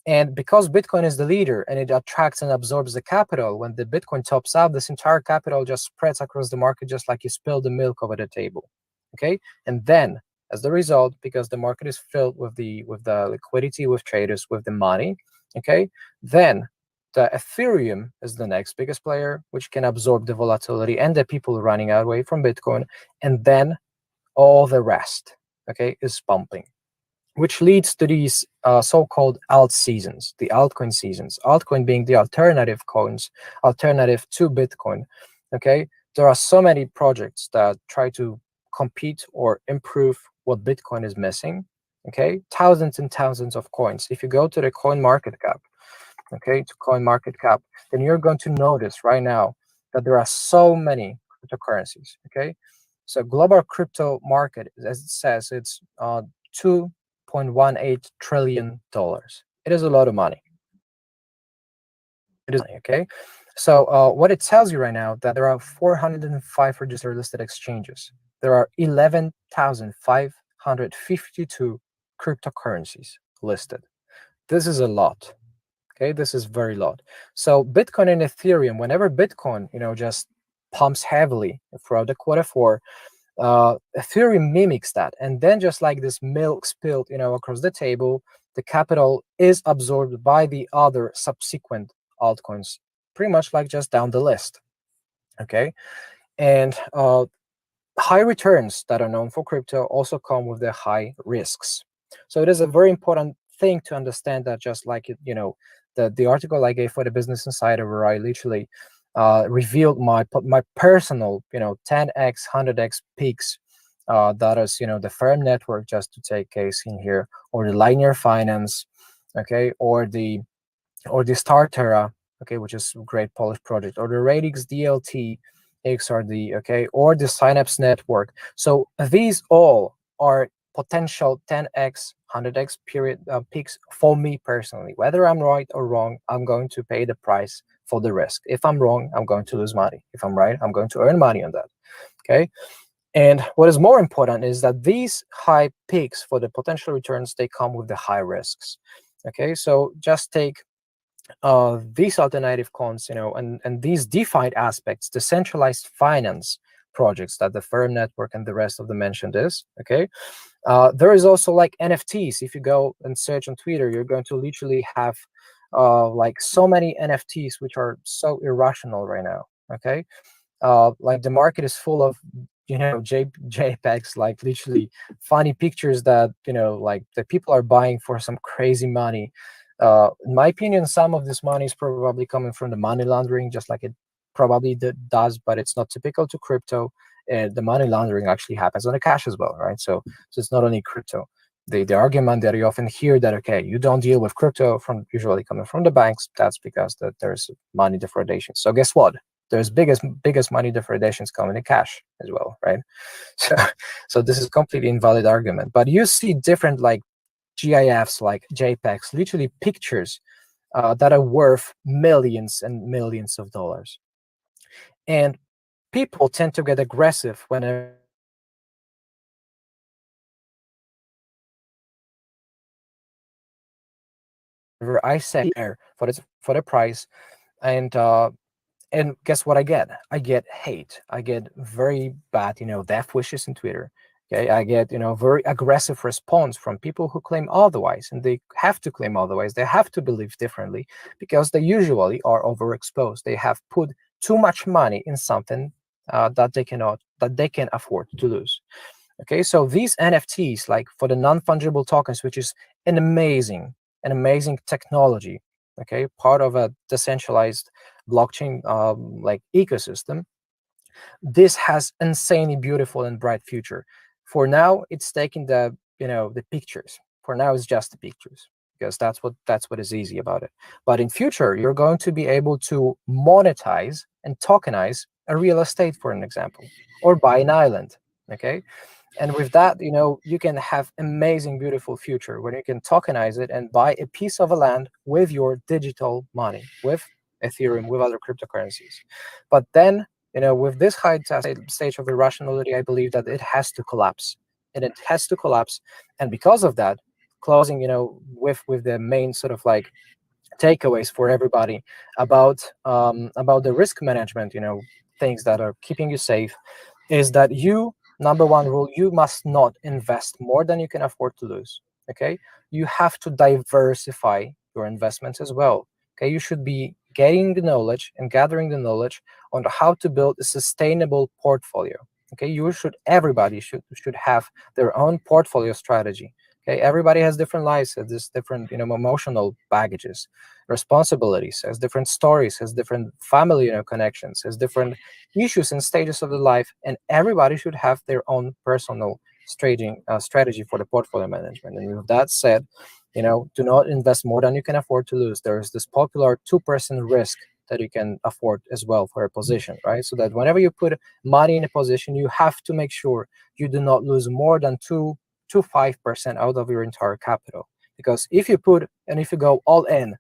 And because Bitcoin is the leader and it attracts and absorbs the capital, when the Bitcoin tops out, this entire capital just spreads across the market, just like you spill the milk over the table. Okay, and then as the result, because the market is filled with the liquidity, with traders, with the money, okay, then the Ethereum is the next biggest player, which can absorb the volatility and the people running away from Bitcoin, and then all the rest, okay, is pumping, which leads to these so-called alt seasons, the altcoin seasons. Altcoin being the alternative coins, alternative to Bitcoin. Okay, there are so many projects that try to compete or improve what Bitcoin is missing. Okay, thousands and thousands of coins. If you go to the coin market cap, okay, to coin market cap, then you're going to notice right now that there are so many cryptocurrencies. Okay, so global crypto market, as it says, it's $2.18 trillion. It is a lot of money. It is, okay. So what it tells you right now, that there are 405 registered listed exchanges. There are 11,552 cryptocurrencies listed. This is a lot. Okay, this is very lot. So Bitcoin and Ethereum, whenever Bitcoin, just pumps heavily throughout the Q4, Ethereum mimics that, and then just like this milk spilled, across the table, the capital is absorbed by the other subsequent altcoins, pretty much like just down the list. Okay, and high returns that are known for crypto also come with the high risks. So it is a very important thing to understand that, just like the article I gave for the Business Insider, where I literally revealed my personal 10x 100x peaks, that is the firm network, just to take case in here, or the linear finance, okay, or the Starterra, okay, which is a great Polish project, or the Radix DLT XRD, okay, or the Synapse network. So these all are potential 10x 100x period peaks for me personally. Whether I'm right or wrong, I'm going to pay the price for the risk. If I'm wrong, I'm going to lose money. If I'm right, I'm going to earn money on that. Okay. And what is more important is that these high peaks for the potential returns, they come with the high risks. Okay. So just take these alternative coins, and these defined aspects, the centralized finance projects that the firm network and the rest of the mentioned is. Okay. There is also like NFTs. If you go and search on Twitter, you're going to literally have like so many NFTs, which are so irrational right now. Okay, like the market is full of JPEGs, like literally funny pictures that like the people are buying for some crazy money. In my opinion, some of this money is probably coming from the money laundering, just like it probably does, but it's not typical to crypto. The money laundering actually happens on the cash as well, right? So it's not only crypto. The argument that you often hear that, okay, you don't deal with crypto from usually coming from the banks, that's because that there's money defraudation. So guess what? There's biggest money depredations coming in cash as well, right? So this is completely invalid argument. But you see different like GIFs, like JPEGs, literally pictures that are worth millions and millions of dollars. And people tend to get aggressive whenever I say for the price, and guess what I get? I get hate. I get very bad, death wishes in Twitter. Okay, I get very aggressive response from people who claim otherwise, and they have to claim otherwise. They have to believe differently because they usually are overexposed. They have put too much money in something that they can afford to lose. Okay, so these NFTs, like for the non-fungible tokens, which is an amazing technology, okay, part of a decentralized blockchain like ecosystem, this has insanely beautiful and bright future. For now, it's taking the pictures. For now, it's just the pictures, because that's what is easy about it. But in future, you're going to be able to monetize and tokenize a real estate, for an example, or buy an island. Okay, and with that, you can have amazing, beautiful future where you can tokenize it and buy a piece of a land with your digital money, with Ethereum, with other cryptocurrencies. But then, with this high stage of irrationality, I believe that it has to collapse. And it has to collapse. And because of that, closing, with the main sort of like takeaways for everybody about the risk management, things that are keeping you safe, is that number one rule, you must not invest more than you can afford to lose. Okay, you have to diversify your investments as well. Okay, you should be getting the knowledge and gathering the knowledge on how to build a sustainable portfolio. Okay, everybody should have their own portfolio strategy. Okay, everybody has different lives, has different emotional baggages, responsibilities, has different stories, has different family connections, has different issues and stages of the life, and everybody should have their own personal strategy for the portfolio management. And with that said, do not invest more than you can afford to lose. There is this popular 2% risk that you can afford as well for a position, right? So that whenever you put money in a position, you have to make sure you do not lose more than 2 to 5% out of your entire capital. Because if you go all in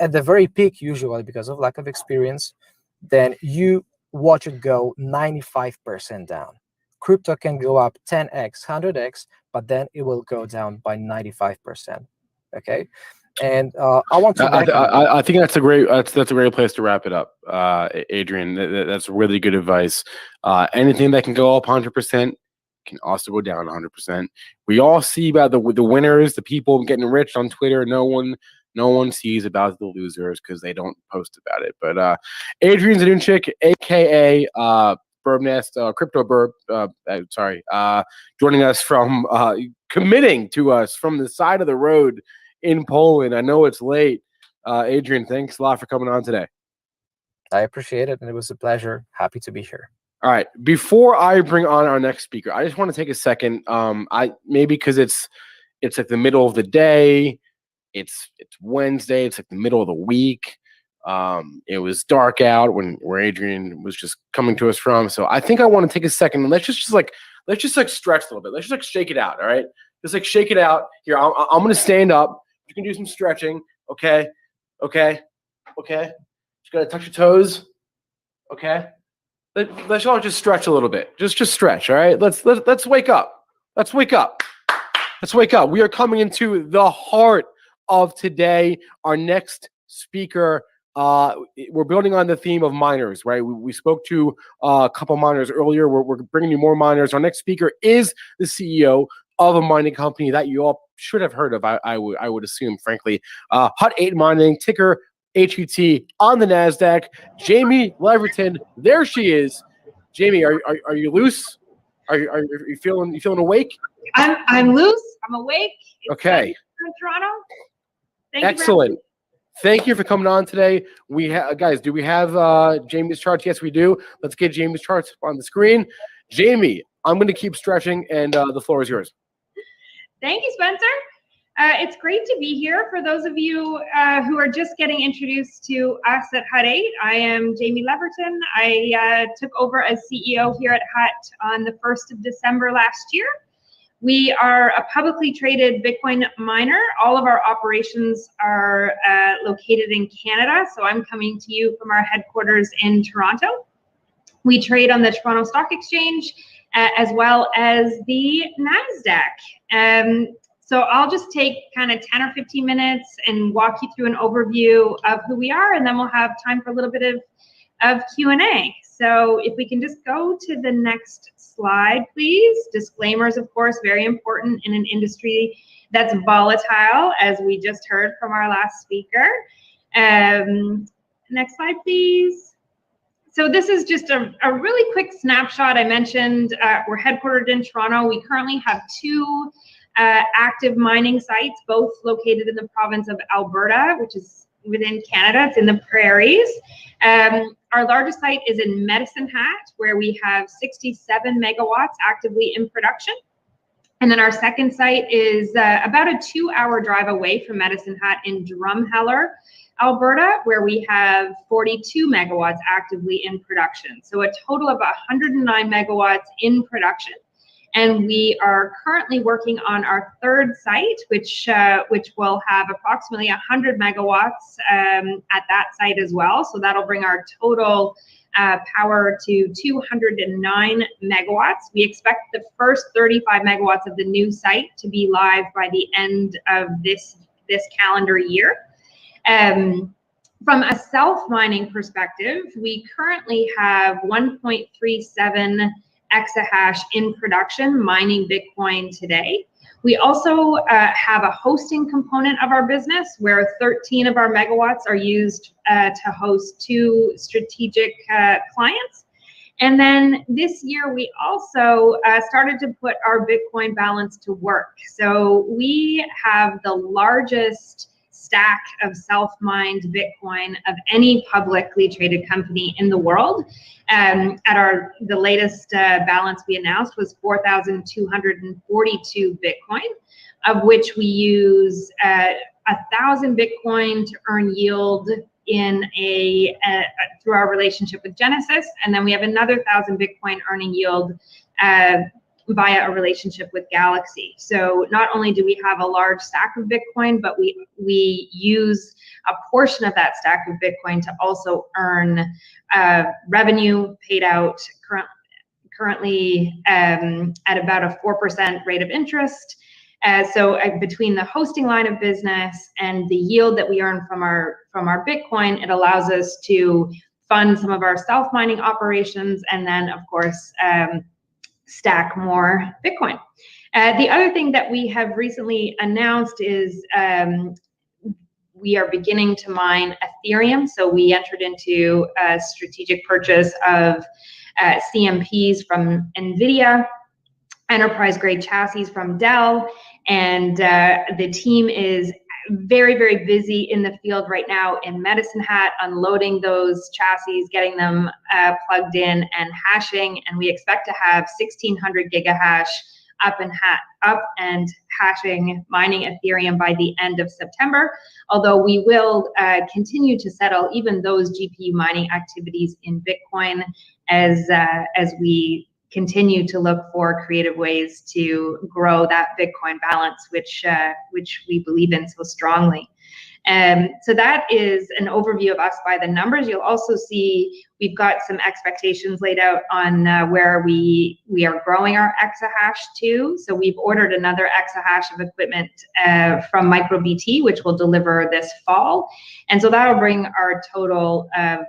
at the very peak, usually because of lack of experience, then you watch it go 95% down. Crypto can go up 10x, 100x, but then it will go down by 95%. Okay, and I want to. I think that's a great place to wrap it up, Adrian. That's really good advice. Anything that can go up 100% can also go down 100%. We all see about the winners, the people getting rich on Twitter. No one sees about the losers because they don't post about it. But Adrian Zadunchik, aka Birb Nest, Crypto Birb, joining us from committing to us from the side of the road in Poland. I know it's late. Adrian, thanks a lot for coming on today. I appreciate it, and it was a pleasure. Happy to be here. All right. Before I bring on our next speaker, I just want to take a second. Maybe because it's like the middle of the day. It's Wednesday. It's like the middle of the week. It was dark out where Adrian was just coming to us from. So I think I want to take a second and let's just stretch a little bit. Let's just shake it out. All right. Just shake it out here. I'm going to stand up. You can do some stretching. Okay. Just got to touch your toes. Okay. Let's all just stretch a little bit. Just stretch. All right. Let's wake up. Let's wake up. We are coming into the heart of today. Our next speaker, we're building on the theme of miners, right? We spoke to a couple miners earlier. We're bringing you more miners. Our next speaker is the CEO of a mining company that you all should have heard of, I would assume, frankly. Hut 8 Mining, ticker HUT on the NASDAQ. Jamie Leverton, there she is. Jamie, are you loose? Are you feeling awake? I'm loose. I'm awake. It's okay. In Toronto. Excellent. Thank you for coming on today. Guys, do we have Jamie's charts? Yes, we do. Let's get Jamie's charts on the screen. Jamie, I'm going to keep stretching, and the floor is yours. Thank you, Spencer. It's great to be here. For those of you who are just getting introduced to us at Hut 8, I am Jamie Leverton. I took over as CEO here at Hut on the 1st of December last year. We are a publicly traded Bitcoin miner. All of our operations are located in Canada, so I'm coming to you from our headquarters in Toronto. We trade on the Toronto Stock Exchange as well as the NASDAQ. So I'll just take kind of 10 or 15 minutes and walk you through an overview of who we are, and then we'll have time for a little bit of Q&A. So if we can just go to the next slide, please. Disclaimers, of course, very important in an industry that's volatile, as we just heard from our last speaker. Next slide, please. So this is just a really quick snapshot. I mentioned we're headquartered in Toronto. We currently have 2 active mining sites, both located in the province of Alberta, which is within Canada. It's in the prairies. Our largest site is in Medicine Hat, where we have 67 megawatts actively in production. And then our second site is about a 2-hour drive away from Medicine Hat in Drumheller, Alberta, where we have 42 megawatts actively in production. So a total of 109 megawatts in production. And we are currently working on our 3rd site, which will have approximately 100 megawatts at that site as well. So that'll bring our total power to 209 megawatts. We expect the first 35 megawatts of the new site to be live by the end of this calendar year. From a self-mining perspective, we currently have 1.37 exahash in production mining Bitcoin today. We also have a hosting component of our business where 13 of our megawatts are used to host 2 strategic clients. And then this year, we also started to put our Bitcoin balance to work. So we have the largest stack of self-mined Bitcoin of any publicly traded company in the world. The latest balance we announced was 4,242 Bitcoin, of which we use 1,000 Bitcoin to earn yield in through our relationship with Genesis, and then we have another 1,000 Bitcoin earning yield via a relationship with Galaxy. So not only do we have a large stack of Bitcoin, but we use a portion of that stack of Bitcoin to also earn revenue paid out currently at about a 4% rate of interest. So between the hosting line of business and the yield that we earn from our Bitcoin, it allows us to fund some of our self-mining operations and then, of course, stack more Bitcoin. The other thing that we have recently announced is we are beginning to mine Ethereum. So we entered into a strategic purchase of CMPs from NVIDIA, enterprise-grade chassis from Dell, and the team is very, very busy in the field right now in Medicine Hat, unloading those chassis, getting them plugged in and hashing, and we expect to have 1,600 gigahash up and hashing, mining Ethereum by the end of September, although we will continue to settle even those GPU mining activities in Bitcoin as we continue to look for creative ways to grow that Bitcoin balance, which we believe in so strongly. So that is an overview of us by the numbers. You'll also see we've got some expectations laid out on where we are growing our exahash to. So we've ordered another exahash of equipment from MicroBT, which will deliver this fall. And so that'll bring our total of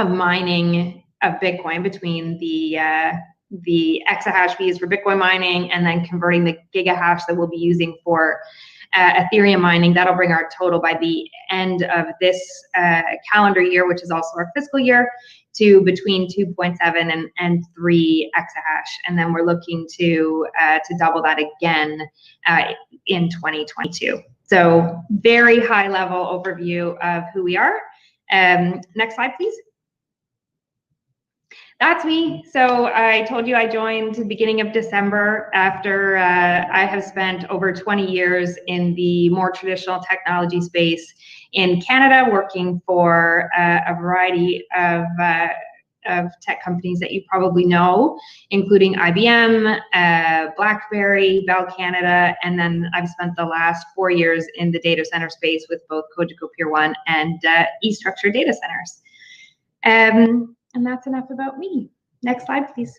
mining of Bitcoin between the exahash we use for Bitcoin mining and then converting the gigahash that we'll be using for Ethereum mining. That'll bring our total by the end of this calendar year, which is also our fiscal year, to between 2.7 and 3 exahash. And then we're looking to double that again in 2022. So very high level overview of who we are. Next slide, please. That's me. So I told you I joined the beginning of December after I have spent over 20 years in the more traditional technology space in Canada, working for a variety of tech companies that you probably know, including IBM, BlackBerry, Bell Canada, and then I've spent the last 4 years in the data center space with both Cogeco Peer 1 and eStructure data centers. And that's enough about me. Next slide, please.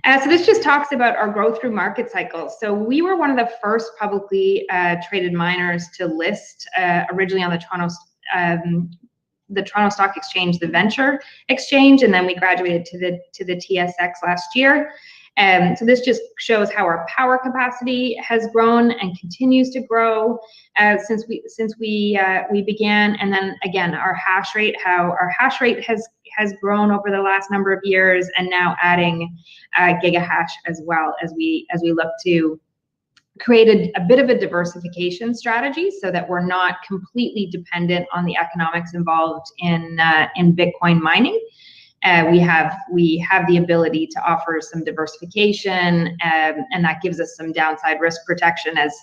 So this just talks about our growth through market cycles. So we were one of the first publicly traded miners to list originally on the Toronto Stock Exchange, the Venture Exchange, and then we graduated to the TSX last year. So this just shows how our power capacity has grown and continues to grow since we began, and then again how our hash rate has grown over the last number of years, and now adding gigahash as well as we look to create a bit of a diversification strategy so that we're not completely dependent on the economics involved in Bitcoin mining. We have the ability to offer some diversification, and that gives us some downside risk protection as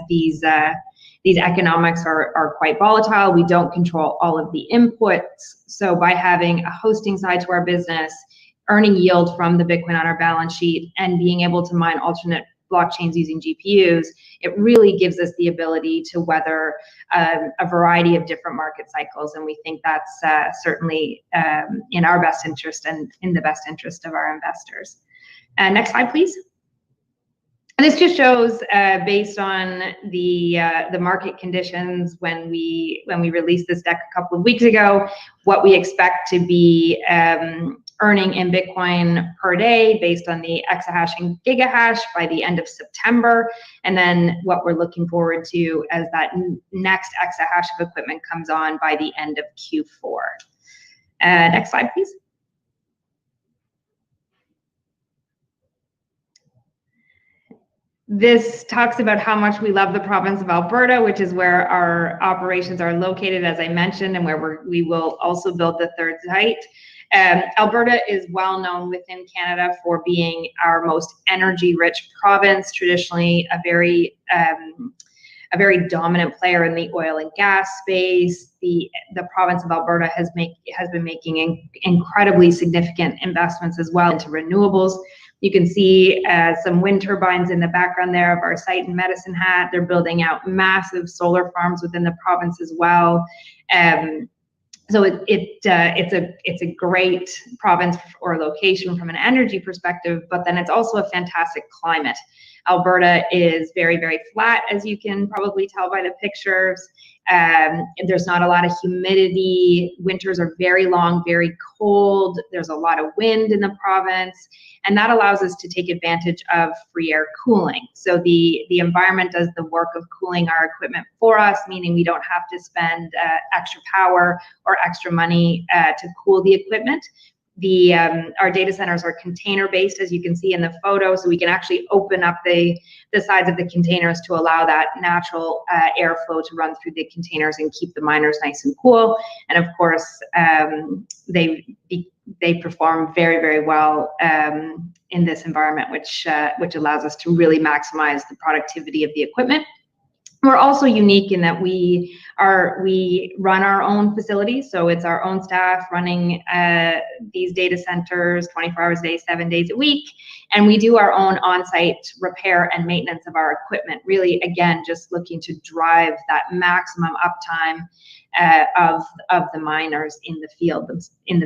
these economics are quite volatile. We don't control all of the inputs. So by having a hosting side to our business, earning yield from the Bitcoin on our balance sheet, and being able to mine alternate blockchains using GPUs, it really gives us the ability to weather a variety of different market cycles. And we think that's certainly in our best interest and in the best interest of our investors. Next slide, please. And this just shows, based on the market conditions when we released this deck a couple of weeks ago, what we expect to be earning in Bitcoin per day based on the exahash and gigahash by the end of September, and then what we're looking forward to as that next exahash of equipment comes on by the end of Q4. Next slide, please. This talks about how much we love the province of Alberta, which is where our operations are located, as I mentioned, and where we will also build the third site. Alberta is well known within Canada for being our most energy-rich province, traditionally a very dominant player in the oil and gas space. The province of Alberta has been making incredibly significant investments as well into renewables. You can see some wind turbines in the background there of our site in Medicine Hat. They're building out massive solar farms within the province as well. So it's a great province or location from an energy perspective, but then it's also a fantastic climate. Alberta is very, very flat, as you can probably tell by the pictures. There's not a lot of humidity. Winters are very long, very cold. There's a lot of wind in the province, and that allows us to take advantage of free air cooling. So the environment does the work of cooling our equipment for us, meaning we don't have to spend extra power or extra money to cool the equipment. Our data centers are container based, as you can see in the photo, so we can actually open up the sides of the containers to allow that natural airflow to run through the containers and keep the miners nice and cool. And of course, they perform very, very well in this environment, which allows us to really maximize the productivity of the equipment. We're also unique in that we run our own facilities, so it's our own staff running these data centers 24 hours a day, 7 days a week, and we do our own on-site repair and maintenance of our equipment. Really, again, just looking to drive that maximum uptime of the miners in the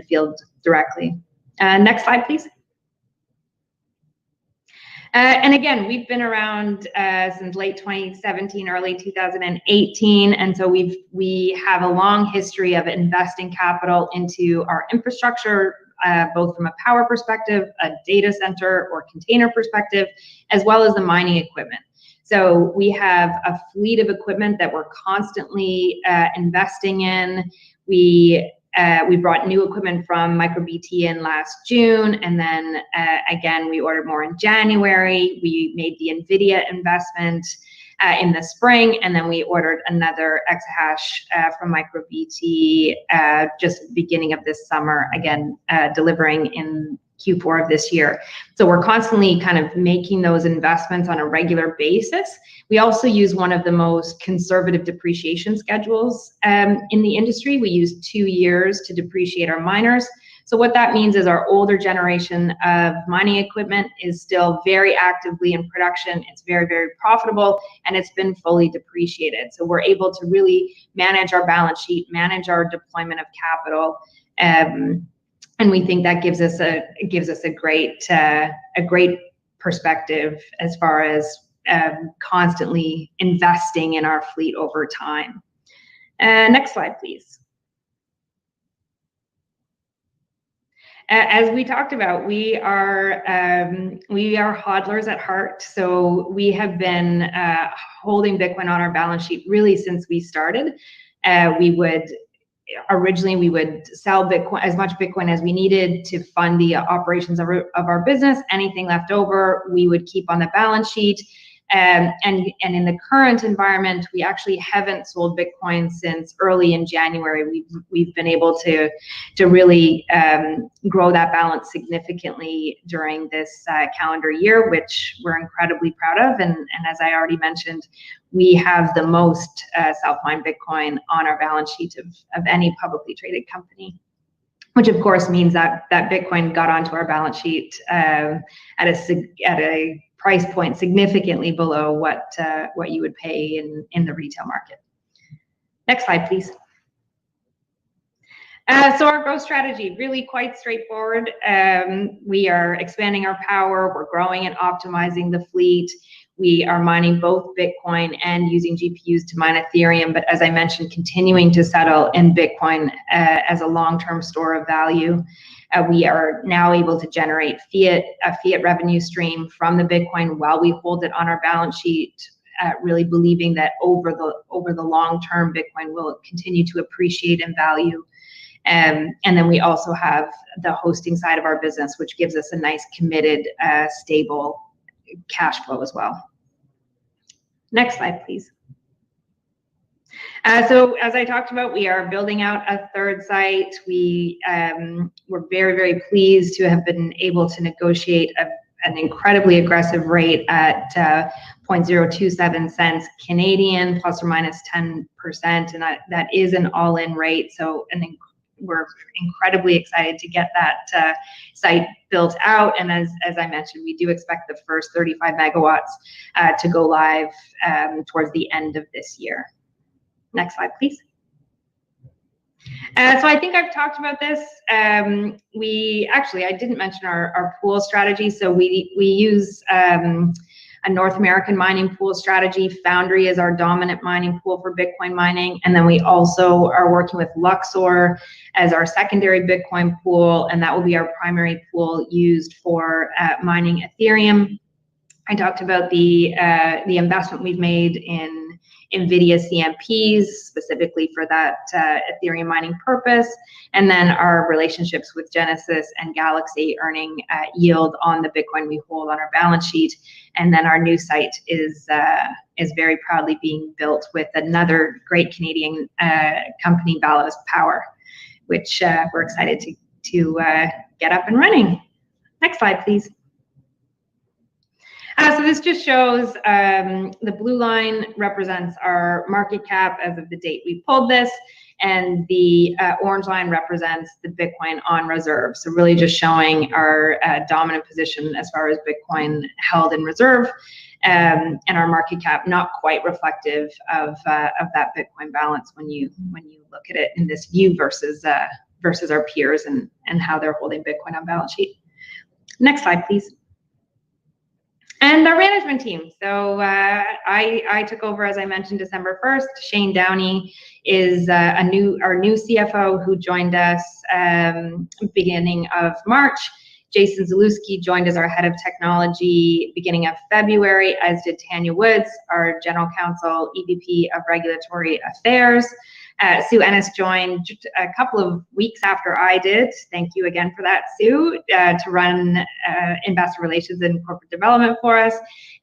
field directly. Next slide, please. And again, we've been around since late 2017, early 2018, and so we have a long history of investing capital into our infrastructure, both from a power perspective, a data center or container perspective, as well as the mining equipment. So we have a fleet of equipment that we're constantly investing in. We brought new equipment from MicroBT in last June, and then again, we ordered more in January. We made the NVIDIA investment in the spring, and then we ordered another exahash from MicroBT just beginning of this summer, again, delivering in Q4 of this year. So we're constantly kind of making those investments on a regular basis. We also use one of the most conservative depreciation schedules in the industry. We use 2 years to depreciate our miners. So what that means is our older generation of mining equipment is still very actively in production. It's very, very profitable, and it's been fully depreciated. So we're able to really manage our balance sheet, manage our deployment of capital, and we think that gives us a great perspective as far as constantly investing in our fleet over time. Next slide, please. As we talked about, we are hodlers at heart. So we have been holding Bitcoin on our balance sheet really since we started. Originally, we would sell Bitcoin, as much Bitcoin as we needed to fund the operations of our business. Anything left over, we would keep on the balance sheet. And in the current environment, we actually haven't sold Bitcoin since early in January. We've been able to really grow that balance significantly during this calendar year, which we're incredibly proud of. And as I already mentioned, we have the most self-mined Bitcoin on our balance sheet of any publicly traded company, which of course means that Bitcoin got onto our balance sheet at a price point significantly below what you would pay in the retail market. Next slide, please. So our growth strategy, really quite straightforward. We are expanding our power, we're growing and optimizing the fleet. We are mining both Bitcoin and using GPUs to mine Ethereum, but as I mentioned, continuing to settle in Bitcoin as a long-term store of value. We are now able to generate a fiat revenue stream from the Bitcoin while we hold it on our balance sheet, really believing that over the long term, Bitcoin will continue to appreciate in value. And then we also have the hosting side of our business, which gives us a nice committed, stable cash flow as well. Next slide, please. So as I talked about, we are building out a third site. We're very, very pleased to have been able to negotiate an incredibly aggressive rate at 0.027 cents Canadian, plus or minus 10%, and that is an all-in rate. So we're incredibly excited to get that site built out. And as I mentioned, we do expect the first 35 megawatts to go live towards the end of this year. Next slide, please. So I think I've talked about this. I didn't mention our pool strategy. So we use a North American mining pool strategy. Foundry is our dominant mining pool for Bitcoin mining. And then we also are working with Luxor as our secondary Bitcoin pool, and that will be our primary pool used for mining Ethereum. I talked about the investment we've made in NVIDIA CMPs, specifically for that Ethereum mining purpose, and then our relationships with Genesis and Galaxy earning yield on the Bitcoin we hold on our balance sheet. And then our new site is very proudly being built with another great Canadian company, Ballast Power, which we're excited to get up and running. Next slide, please. So this just shows the blue line represents our market cap as of the date we pulled this, and the orange line represents the Bitcoin on reserve. So really just showing our dominant position as far as Bitcoin held in reserve, and our market cap not quite reflective of that Bitcoin balance when you look at it in this view versus our peers and how they're holding Bitcoin on balance sheet. Next slide, please. And our management team. So I took over, as I mentioned, December 1st. Shane Downey is our new CFO who joined us beginning of March. Jason Zalewski joined as our head of technology beginning of February, as did Tanya Woods, our general counsel, EVP of regulatory affairs. Sue Ennis joined a couple of weeks after I did. Thank you again for that, Sue, to run investor relations and corporate development for us.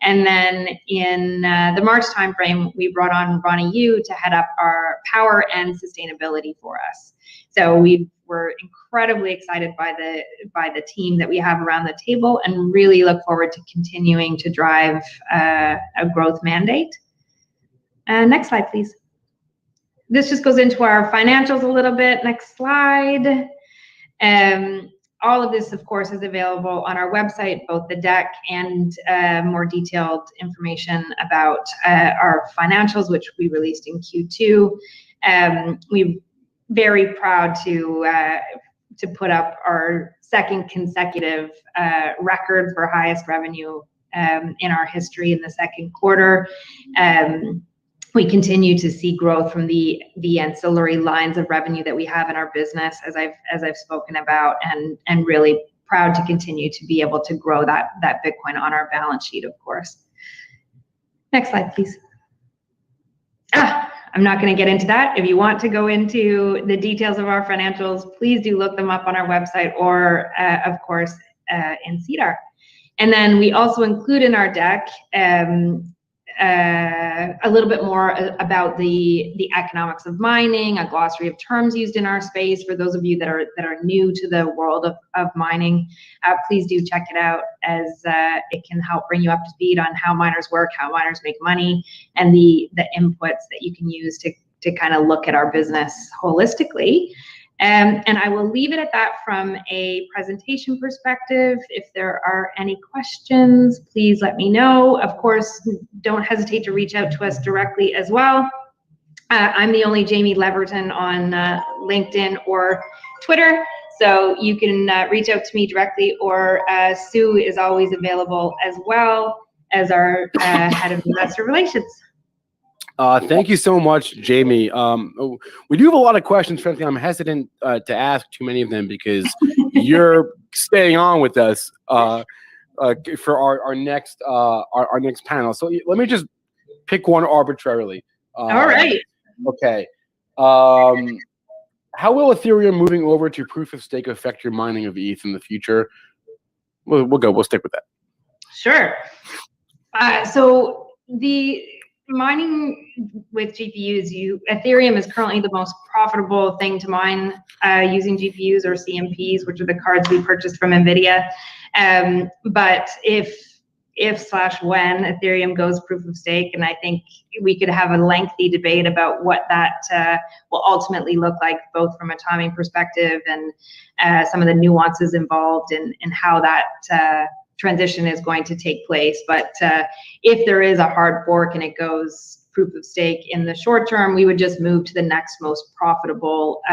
And then in the March timeframe, we brought on Ronnie Yu to head up our power and sustainability for us. So we're incredibly excited by the team that we have around the table, and really look forward to continuing to drive a growth mandate. Next slide, please. This just goes into our financials a little bit. Next slide. All of this, of course, is available on our website, both the deck and more detailed information about our financials, which we released in Q2. We're very proud to put up our second consecutive record for highest revenue in our history in the second quarter. We continue to see growth from the ancillary lines of revenue that we have in our business, as I've spoken about, and really proud to continue to be able to grow that Bitcoin on our balance sheet, of course. Next slide, please. I'm not going to get into that. If you want to go into the details of our financials, please do look them up on our website, or of course in SEDAR. And then we also include in our deck a little bit more about the economics of mining, a glossary of terms used in our space for those of you that are new to the world of mining. Please do check it out, as it can help bring you up to speed on how miners work, how miners make money, and the inputs that you can use to kind of look at our business holistically. And I will leave it at that from a presentation perspective. If there are any questions, please let me know. Of course, don't hesitate to reach out to us directly as well. I'm the only Jamie Leverton on LinkedIn or Twitter, so you can reach out to me directly, or Sue is always available as well as our head of investor relations. Thank you so much, Jamie. We do have a lot of questions. Frankly, I'm hesitant to ask too many of them because you're staying on with us for our next panel. So let me just pick one arbitrarily. All right. Okay. How will Ethereum moving over to proof of stake affect your mining of ETH in the future? We'll stick with that. Sure. So the mining with GPUs, Ethereum is currently the most profitable thing to mine using GPUs or CMPs, which are the cards we purchased from NVIDIA. But if/when Ethereum goes proof of stake, and I think we could have a lengthy debate about what that will ultimately look like, both from a timing perspective and some of the nuances involved in how that transition is going to take place. But if there is a hard fork and it goes proof of stake in the short term, we would just move to the next most profitable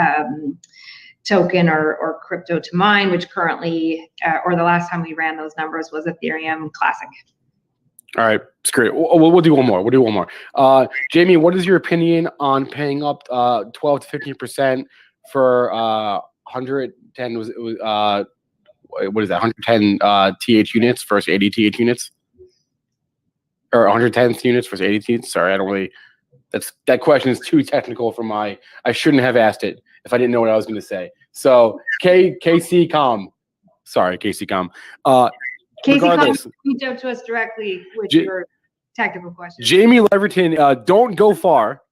token or crypto to mine, which currently, or the last time we ran those numbers, was Ethereum Classic. All right, it's great. We'll do one more. Jamie, what is your opinion on paying up 12 to 15% for 110? What is that? 110 TH units versus 80 TH units, or 110 units versus 80 TH? Sorry, I don't really. That question is too technical for my. I shouldn't have asked it if I didn't know what I was going to say. So KCCom, sorry, KCCom. KCCom, reach out to us directly with your technical questions. Jamie Leverton, don't go far.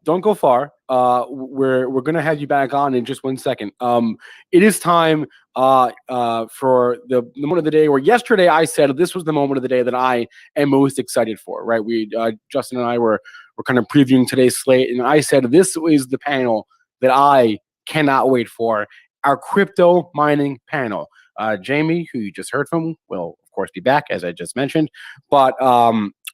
Don't go far. We're gonna have you back on in just 1 second. It is time for the moment of the day where yesterday I said this was the moment of the day that I am most excited for. Right? Justin and I were kind of previewing today's slate, and I said this is the panel that I cannot wait for, our crypto mining panel. Jamie, who you just heard from, will of course be back, as I just mentioned, but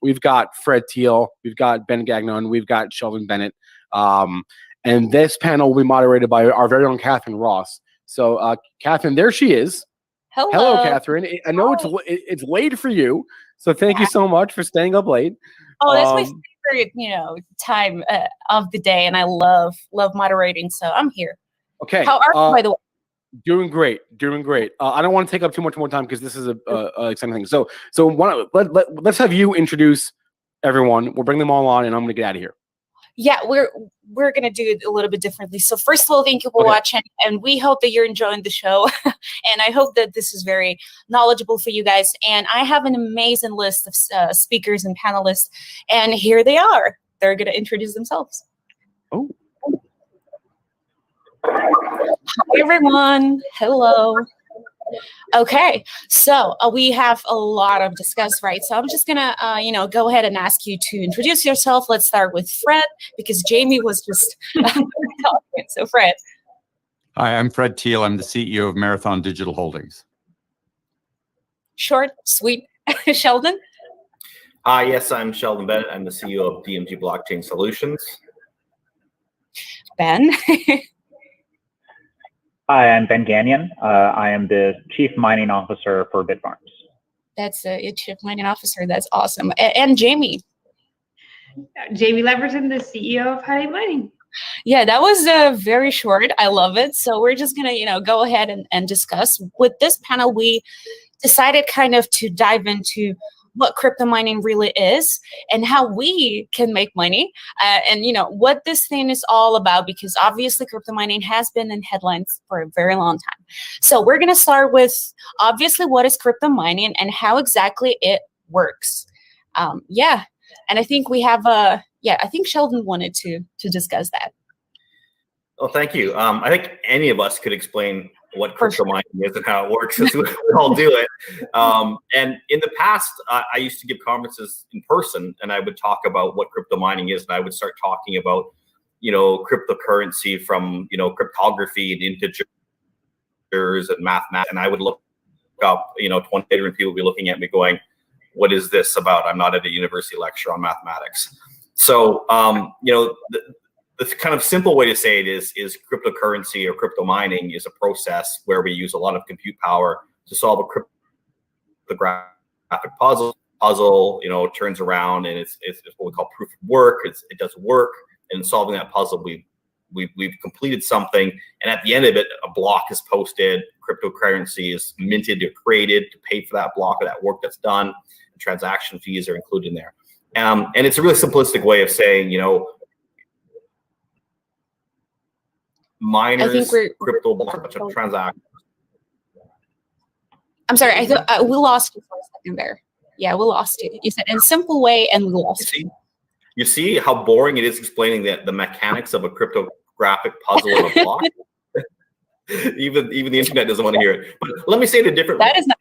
we've got Fred Thiel, we've got Ben Gagnon, we've got Sheldon Bennett, and this panel will be moderated by our very own Catherine Ross. So Catherine, there she is. Hello, Catherine. I know it's late for you, so thank you so much for staying up late. Oh, that's my favorite, time of the day, and I love moderating, so I'm here. Okay. How are you, by the way? Doing great. I don't want to take up too much more time because this is a exciting thing. So let's have you introduce everyone. We'll bring them all on, and I'm going to get out of here. Yeah, we're gonna do it a little bit differently. So first of all, thank you for watching, and we hope that you're enjoying the show. And I hope that this is very knowledgeable for you guys. And I have an amazing list of speakers and panelists, and here they are. They're gonna introduce themselves. Oh. Hi everyone. Hello. Okay, so we have a lot of discuss, right? So I'm just gonna, go ahead and ask you to introduce yourself. Let's start with Fred, because Jamie was just talking. So Fred. Hi, I'm Fred Thiel. I'm the CEO of Marathon Digital Holdings. Short, sweet. Sheldon. Yes, I'm Sheldon Bennett. I'm the CEO of DMG Blockchain Solutions. Ben. Hi, I'm Ben Gagnon. I am the Chief Mining Officer for Bitfarms. That's a Chief Mining Officer. That's awesome. And Jamie. Jamie Leverton, the CEO of Hut 8 Mining. Yeah, that was very short. I love it. So we're just going to, go ahead and discuss. With this panel, we decided kind of to dive into what crypto mining really is and how we can make money and what this thing is all about, because obviously crypto mining has been in headlines for a very long time. So we're going to start with obviously what is crypto mining and how exactly it works. And I think we have I think Sheldon wanted to discuss that. Well, thank you. I think any of us could explain what crypto mining is and how it works, as we all do it. And in the past, I used to give conferences in person, and I would talk about what crypto mining is, and I would start talking about, cryptocurrency from cryptography and integers and mathematics, and I would look up 20 different people would be looking at me going, what is this about? I'm not at a university lecture on mathematics. So the kind of simple way to say it is cryptocurrency or crypto mining is a process where we use a lot of compute power to solve a cryptographic puzzle. Turns around and it's what we call proof of work. It does work, and in solving that puzzle, we've completed something, and at the end of it, a block is posted. Cryptocurrency is minted or created to pay for that block or that work that's done. And transaction fees are included in there, and it's a really simplistic way of saying, miners crypto block transactions. I'm sorry, I thought we lost you for a second there. Yeah, we lost you. You said in a simple way, and we lost you. You see how boring it is explaining the mechanics of a cryptographic puzzle in a block? even the internet doesn't want to hear it. But let me say it a different way. That is not.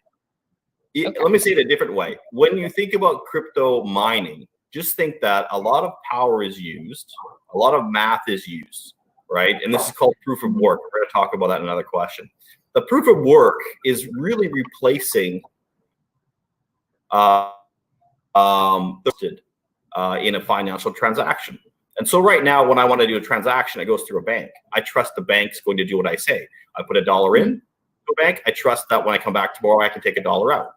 Okay. Let me say it a different way. When you think about crypto mining, just think that a lot of power is used, a lot of math is used, right? And this is called proof of work. We're going to talk about that in another question. The proof of work is really replacing in a financial transaction. And so right now, when I want to do a transaction, it goes through a bank. I trust the bank's going to do what I say. I put $1 in to a bank. I trust that when I come back tomorrow, I can take $1 out.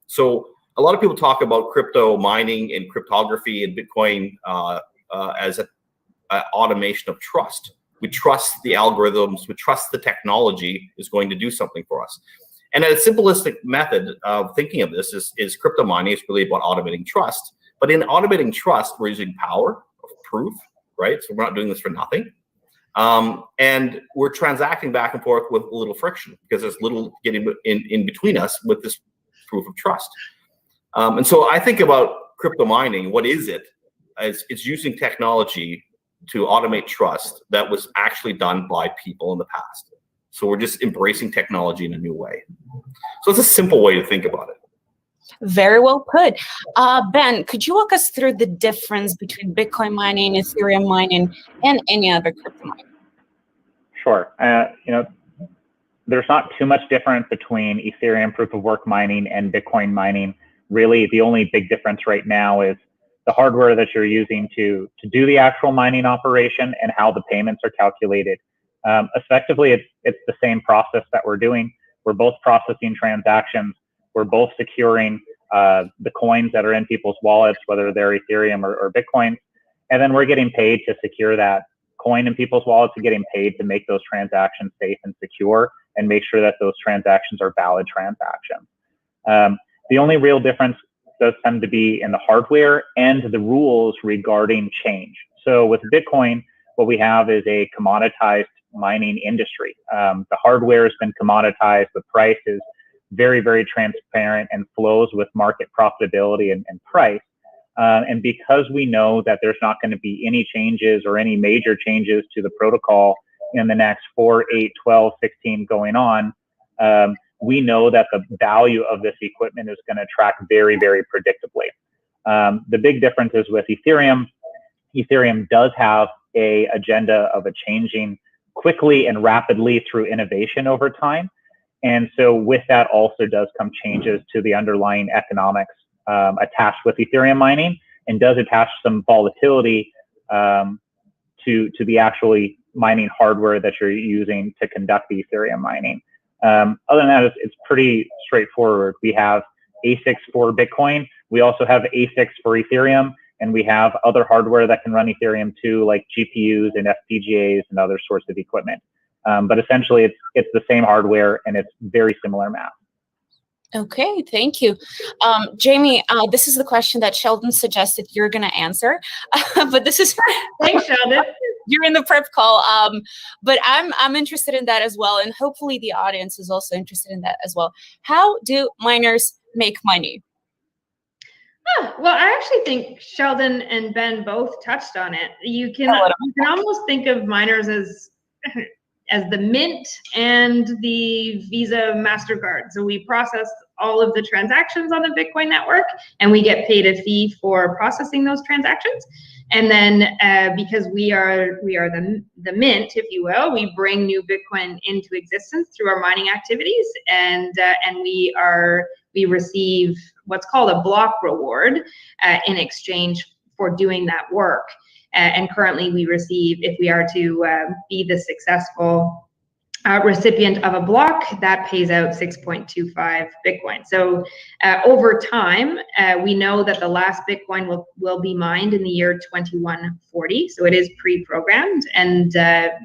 So a lot of people talk about crypto mining and cryptography and Bitcoin as an automation of trust. We trust the algorithms. We trust the technology is going to do something for us. And a simplistic method of thinking of this is crypto mining is really about automating trust. But in automating trust, we're using power of proof, right? So we're not doing this for nothing. And we're transacting back and forth with little friction because there's little getting in between us with this proof of trust. And so I think about crypto mining. What is it? It's using technology to automate trust that was actually done by people in the past. So we're just embracing technology in a new way. So it's a simple way to think about it. Very well put. Ben, could you walk us through the difference between Bitcoin mining, Ethereum mining, and any other crypto mining? Sure. There's not too much difference between Ethereum proof of work mining and Bitcoin mining. Really, the only big difference right now is the hardware that you're using to do the actual mining operation and how the payments are calculated. Effectively, it's the same process that we're doing. We're both processing transactions. We're both securing the coins that are in people's wallets, whether they're Ethereum or Bitcoin. And then we're getting paid to secure that coin in people's wallets and getting paid to make those transactions safe and secure and make sure that those transactions are valid transactions. The only real difference does tend to be in the hardware and the rules regarding change. So with Bitcoin, what we have is a commoditized mining industry. The hardware has been commoditized. The price is very, very transparent and flows with market profitability and price. And because we know that there's not going to be any changes or any major changes to the protocol in the next 4, 8, 12, 16 going on, we know that the value of this equipment is going to track very, very predictably. The big difference is with Ethereum. Ethereum does have an agenda of a changing quickly and rapidly through innovation over time. And so with that also does come changes to the underlying economics attached with Ethereum mining, and does attach some volatility to the actually mining hardware that you're using to conduct the Ethereum mining. Other than that, it's pretty straightforward. We have ASICs for Bitcoin. We also have ASICs for Ethereum, and we have other hardware that can run Ethereum too, like GPUs and FPGAs and other sorts of equipment. But essentially, it's the same hardware and it's very similar math. Okay, thank you. Jamie, this is the question that Sheldon suggested you're going to answer. But this is thanks, Sheldon. You're in the prep call. But I'm interested in that as well. And hopefully the audience is also interested in that as well. How do miners make money? Well, I actually think Sheldon and Ben both touched on it. You can almost think of miners as the Mint and the Visa MasterCard. So we process all of the transactions on the Bitcoin network, and we get paid a fee for processing those transactions. And then because we are the mint, if you will, we bring new Bitcoin into existence through our mining activities, and we receive what's called a block reward in exchange for doing that work. And currently we receive, if we are to be the successful recipient of a block, that pays out 6.25 Bitcoin. So over time, we know that the last Bitcoin will be mined in the year 2140. So it is pre-programmed, and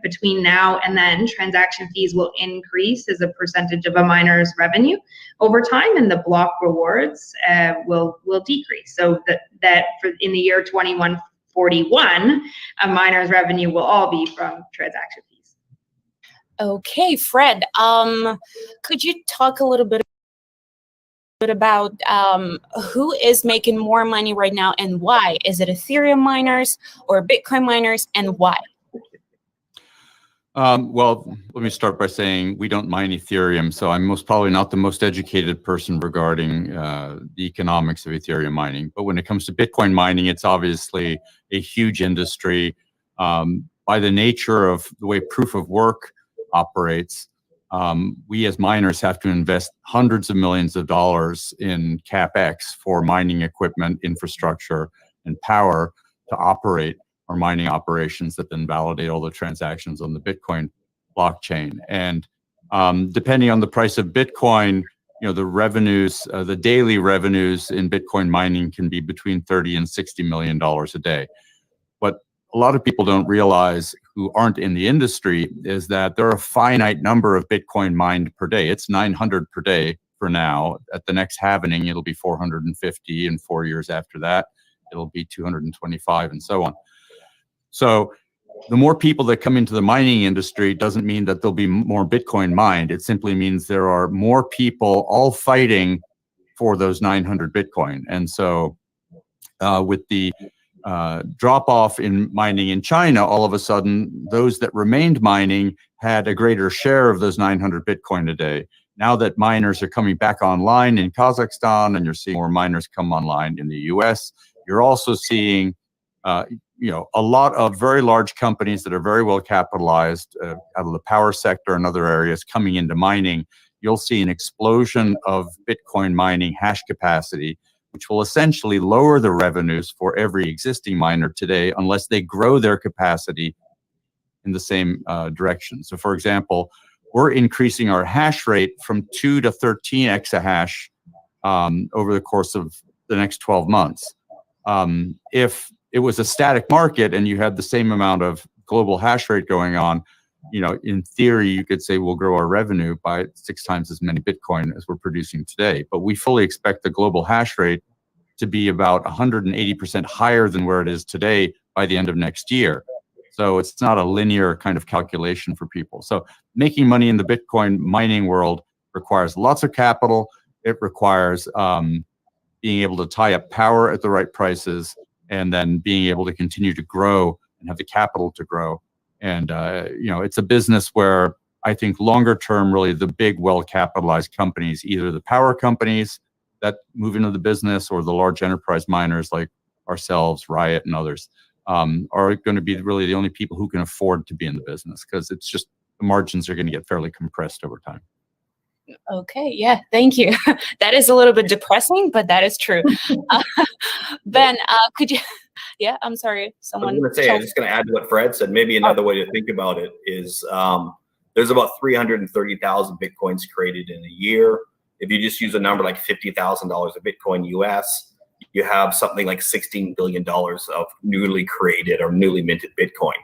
between now and then, transaction fees will increase as a percentage of a miner's revenue over time, and the block rewards will decrease. So that for in the year 2141, a miner's revenue will all be from transaction fees. Okay, Fred, could you talk a little bit about who is making more money right now and why? Is it Ethereum miners or Bitcoin miners, and why? Well, let me start by saying we don't mine Ethereum, so I'm most probably not the most educated person regarding the economics of Ethereum mining. But when it comes to Bitcoin mining, it's obviously a huge industry. By the nature of the way proof of work operates, we as miners have to invest hundreds of millions of dollars in CapEx for mining equipment, infrastructure, and power to operate our mining operations that then validate all the transactions on the Bitcoin blockchain. And depending on the price of Bitcoin, the revenues, the daily revenues in Bitcoin mining can be between $30 and $60 million a day. What a lot of people don't realize who aren't in the industry is that there are a finite number of Bitcoin mined per day. It's 900 per day for now. At the next halvening, it'll be 450, and 4 years after that, it'll be 225, and so on. So the more people that come into the mining industry doesn't mean that there'll be more Bitcoin mined. It simply means there are more people all fighting for those 900 Bitcoin. And so with the drop off in mining in China, all of a sudden, those that remained mining had a greater share of those 900 Bitcoin a day. Now that miners are coming back online in Kazakhstan, and you're seeing more miners come online in the US, you're also seeing a lot of very large companies that are very well capitalized out of the power sector and other areas coming into mining. You'll see an explosion of Bitcoin mining hash capacity, which will essentially lower the revenues for every existing miner today unless they grow their capacity in the same direction. So for example, we're increasing our hash rate from 2 to 13 exahash over the course of the next 12 months. If it was a static market and you had the same amount of global hash rate going on, in theory, you could say we'll grow our revenue by 6 times as many Bitcoin as we're producing today. But we fully expect the global hash rate to be about 180% higher than where it is today by the end of next year. So it's not a linear kind of calculation for people. So making money in the Bitcoin mining world requires lots of capital. It requires being able to tie up power at the right prices, and then being able to continue to grow and have the capital to grow. And, it's a business where I think longer term, really the big well-capitalized companies, either the power companies that move into the business or the large enterprise miners like ourselves, Riot, and others, are going to be really the only people who can afford to be in the business, because it's just the margins are going to get fairly compressed over time. Okay, yeah, thank you. That is a little bit depressing, but that is true. Ben, could you? Yeah, I'm sorry. Someone. I was going to say, I'm just going to add to what Fred said. Maybe another way to think about it is there's about 330,000 Bitcoins created in a year. If you just use a number like $50,000 of Bitcoin US, you have something like $16 billion of newly created or newly minted Bitcoin.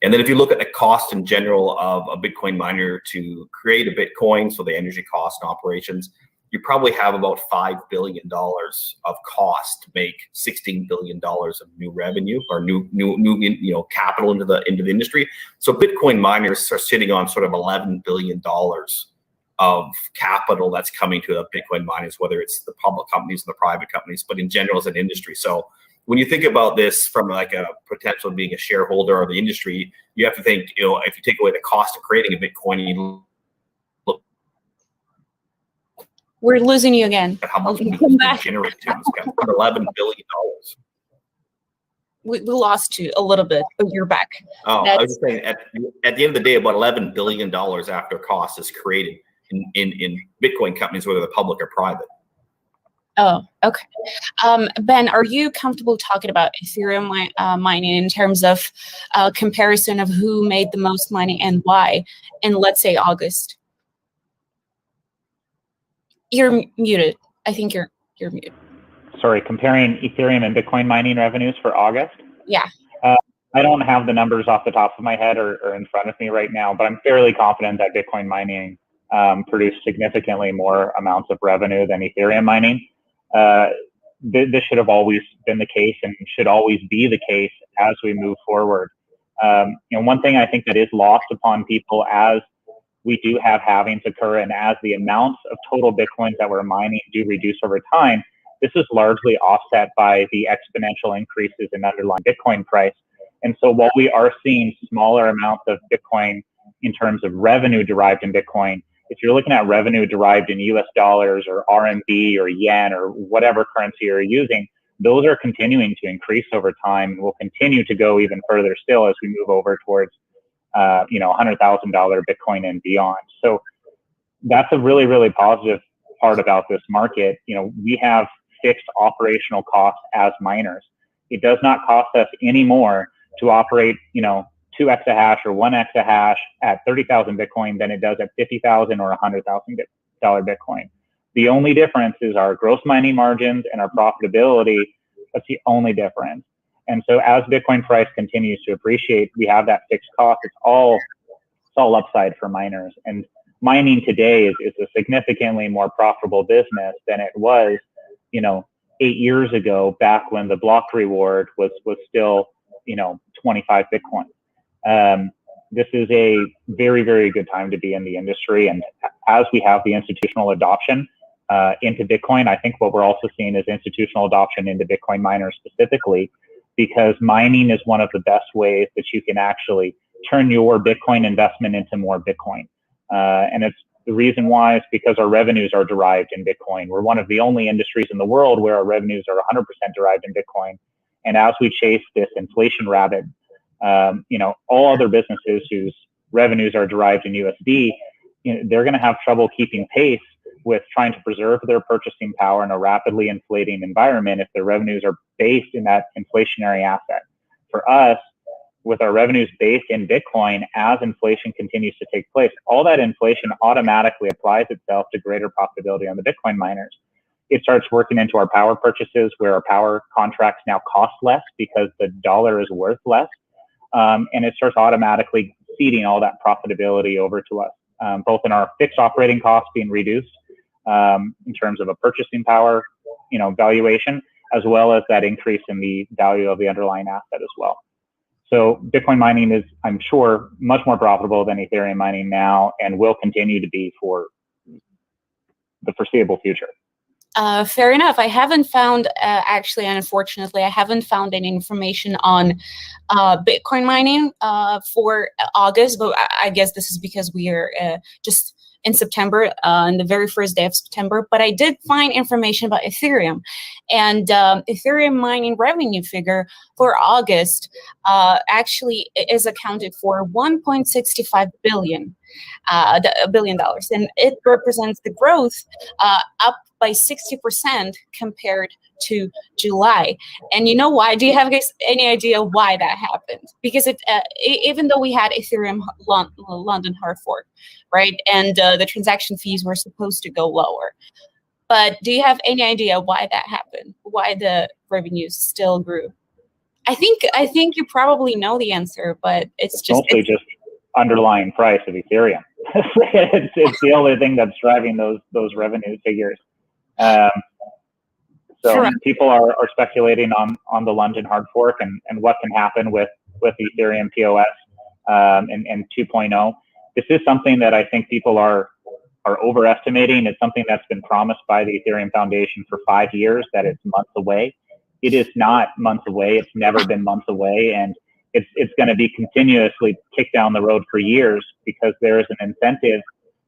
And then if you look at the cost in general of a Bitcoin miner to create a Bitcoin, so the energy cost and operations, you probably have about $5 billion of cost to make $16 billion of new revenue or new capital into the industry. So Bitcoin miners are sitting on sort of $11 billion of capital that's coming to the Bitcoin miners, whether it's the public companies and the private companies, but in general as an industry. So when you think about this from like a potential being a shareholder of the industry, you have to think, if you take away the cost of creating a Bitcoin, you look. We're losing you again. At how much money is generated to this guy? $11 billion. we lost you a little bit, but you're back. Oh, I was just saying, at the end of the day, about $11 billion after cost is created in Bitcoin companies, whether they're public or private. Oh, okay. Ben, are you comfortable talking about Ethereum mining in terms of comparison of who made the most money and why in, let's say, August? You're muted. I think you're muted. Sorry, comparing Ethereum and Bitcoin mining revenues for August? Yeah. I don't have the numbers off the top of my head or in front of me right now, but I'm fairly confident that Bitcoin mining produced significantly more amounts of revenue than Ethereum mining. This should have always been the case and should always be the case as we move forward. One thing I think that is lost upon people as we do have halvings occur and as the amounts of total Bitcoins that we're mining do reduce over time, this is largely offset by the exponential increases in underlying Bitcoin price. And so while we are seeing smaller amounts of Bitcoin in terms of revenue derived in Bitcoin, if you're looking at revenue derived in US dollars or RMB or yen or whatever currency you're using, those are continuing to increase over time and will continue to go even further still as we move over towards $100,000 Bitcoin and beyond. So that's a really, really positive part about this market. We have fixed operational costs as miners. It does not cost us any more to operate, 2 exahash or 1 exahash at 30,000 Bitcoin than it does at 50,000 or $100,000 Bitcoin. The only difference is our gross mining margins and our profitability. That's the only difference. And so as Bitcoin price continues to appreciate, we have that fixed cost. It's all upside for miners. And mining today is a significantly more profitable business than it was, 8 years ago, back when the block reward was still, 25 Bitcoin. This is a very, very good time to be in the industry. And as we have the institutional adoption into Bitcoin, I think what we're also seeing is institutional adoption into Bitcoin miners specifically, because mining is one of the best ways that you can actually turn your Bitcoin investment into more Bitcoin. And it's the reason why is because our revenues are derived in Bitcoin. We're one of the only industries in the world where our revenues are 100% derived in Bitcoin. And as we chase this inflation rabbit, all other businesses whose revenues are derived in USD, they're going to have trouble keeping pace with trying to preserve their purchasing power in a rapidly inflating environment if their revenues are based in that inflationary asset. For us, with our revenues based in Bitcoin, as inflation continues to take place, all that inflation automatically applies itself to greater profitability on the Bitcoin miners. It starts working into our power purchases where our power contracts now cost less because the dollar is worth less. And it starts automatically feeding all that profitability over to us, both in our fixed operating costs being reduced in terms of a purchasing power, valuation, as well as that increase in the value of the underlying asset as well. So Bitcoin mining is, I'm sure, much more profitable than Ethereum mining now and will continue to be for the foreseeable future. Fair enough. I haven't found, actually, unfortunately, I haven't found any information on Bitcoin mining for August, but I guess this is because we are just in September, on the very first day of September. But I did find information about Ethereum, and Ethereum mining revenue figure for August actually is accounted for $1.65 billion, $1 billion, and it represents the growth up by 60% compared to July. And you know why? Do you have any idea why that happened? Because even though we had Ethereum London hard fork, right, and the transaction fees were supposed to go lower, but do you have any idea why that happened? Why the revenues still grew? I think you probably know the answer, but it's mostly just underlying price of Ethereum. it's the only thing that's driving those revenue figures. So Correct. People are speculating on the London hard fork and what can happen with Ethereum POS and 2.0. This is something that I think people are overestimating. It's something that's been promised by the Ethereum Foundation for 5 years, that it's months away. It is not months away. It's never been months away, and it's going to be continuously kicked down the road for years because there is an incentive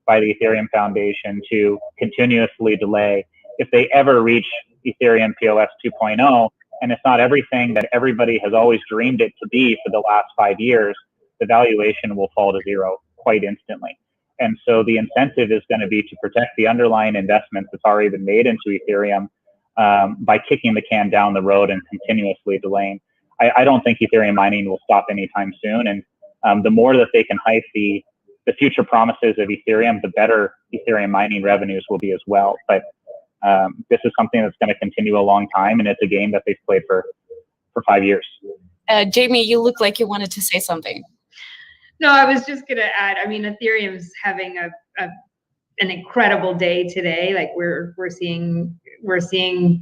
by the Ethereum Foundation to continuously delay. If they ever reach Ethereum POS 2.0, and it's not everything that everybody has always dreamed it to be for the last 5 years, the valuation will fall to zero quite instantly. And so the incentive is going to be to protect the underlying investments that's already been made into Ethereum by kicking the can down the road and continuously delaying. I don't think Ethereum mining will stop anytime soon. And the more that they can hype the future promises of Ethereum, the better Ethereum mining revenues will be as well. But this is something that's going to continue a long time, and it's a game that they've played for 5 years. Jamie, you look like you wanted to say something. No, I was just going to add, I mean, Ethereum's having an incredible day today. Like we're seeing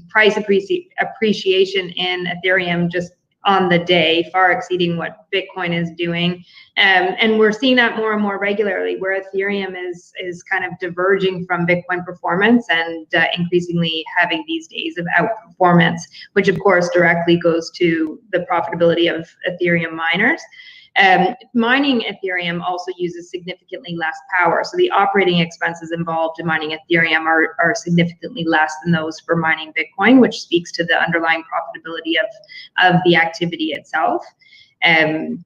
price appreciation in Ethereum just on the day, far exceeding what Bitcoin is doing. And we're seeing that more and more regularly, where Ethereum is kind of diverging from Bitcoin performance and increasingly having these days of outperformance, which of course directly goes to the profitability of Ethereum miners. Mining Ethereum also uses significantly less power. So the operating expenses involved in mining Ethereum are significantly less than those for mining Bitcoin, which speaks to the underlying profitability of the activity itself. And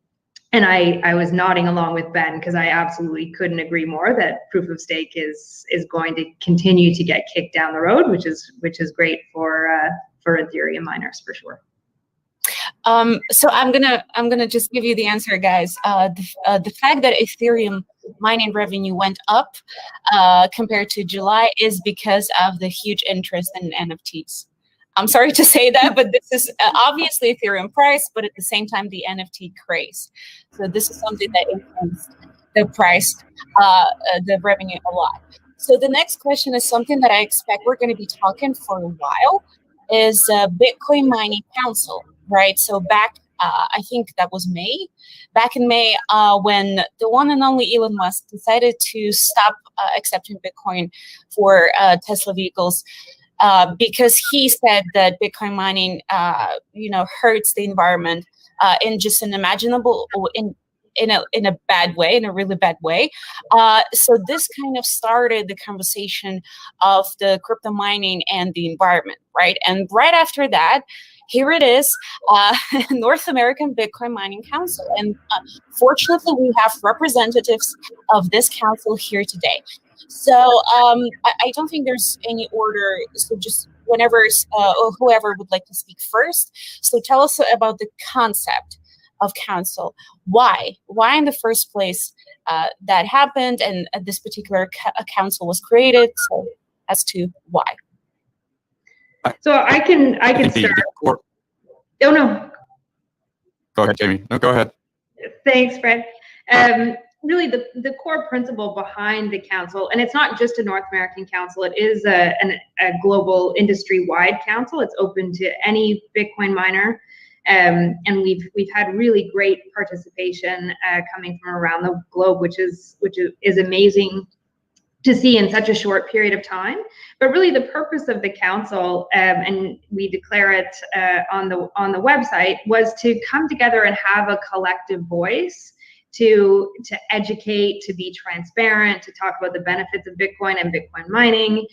I was nodding along with Ben because I absolutely couldn't agree more that proof of stake is going to continue to get kicked down the road, which is great for Ethereum miners for sure. So I'm gonna just give you the answer, guys. The fact that Ethereum mining revenue went up compared to July is because of the huge interest in NFTs. I'm sorry to say that, but this is obviously Ethereum price, but at the same time the NFT craze. So this is something that influenced the price, the revenue a lot. So the next question is something that I expect we're going to be talking for a while. Is Bitcoin Mining Council. Right. So back, I think that was May. Back in May, when the one and only Elon Musk decided to stop accepting Bitcoin for Tesla vehicles because he said that Bitcoin mining, hurts the environment in just an imaginable in a bad way, in a really bad way. So this kind of started the conversation of the crypto mining and the environment, right? And right after that, here it is, North American Bitcoin Mining Council. And fortunately, we have representatives of this council here today. So I don't think there's any order. So just whenever or whoever would like to speak first. So tell us about the concept of council. Why in the first place that happened and this particular council was created. So as to why. So I can start. Oh no. Go ahead, Jamie. No, go ahead. Thanks, Fred. Really, the core principle behind the council, and it's not just a North American council, it is a global industry-wide council. It's open to any Bitcoin miner. And we've had really great participation coming from around the globe, which is amazing to see in such a short period of time. But really the purpose of the council, and we declare it on the website, was to come together and have a collective voice to educate, to be transparent, to talk about the benefits of Bitcoin and Bitcoin mining,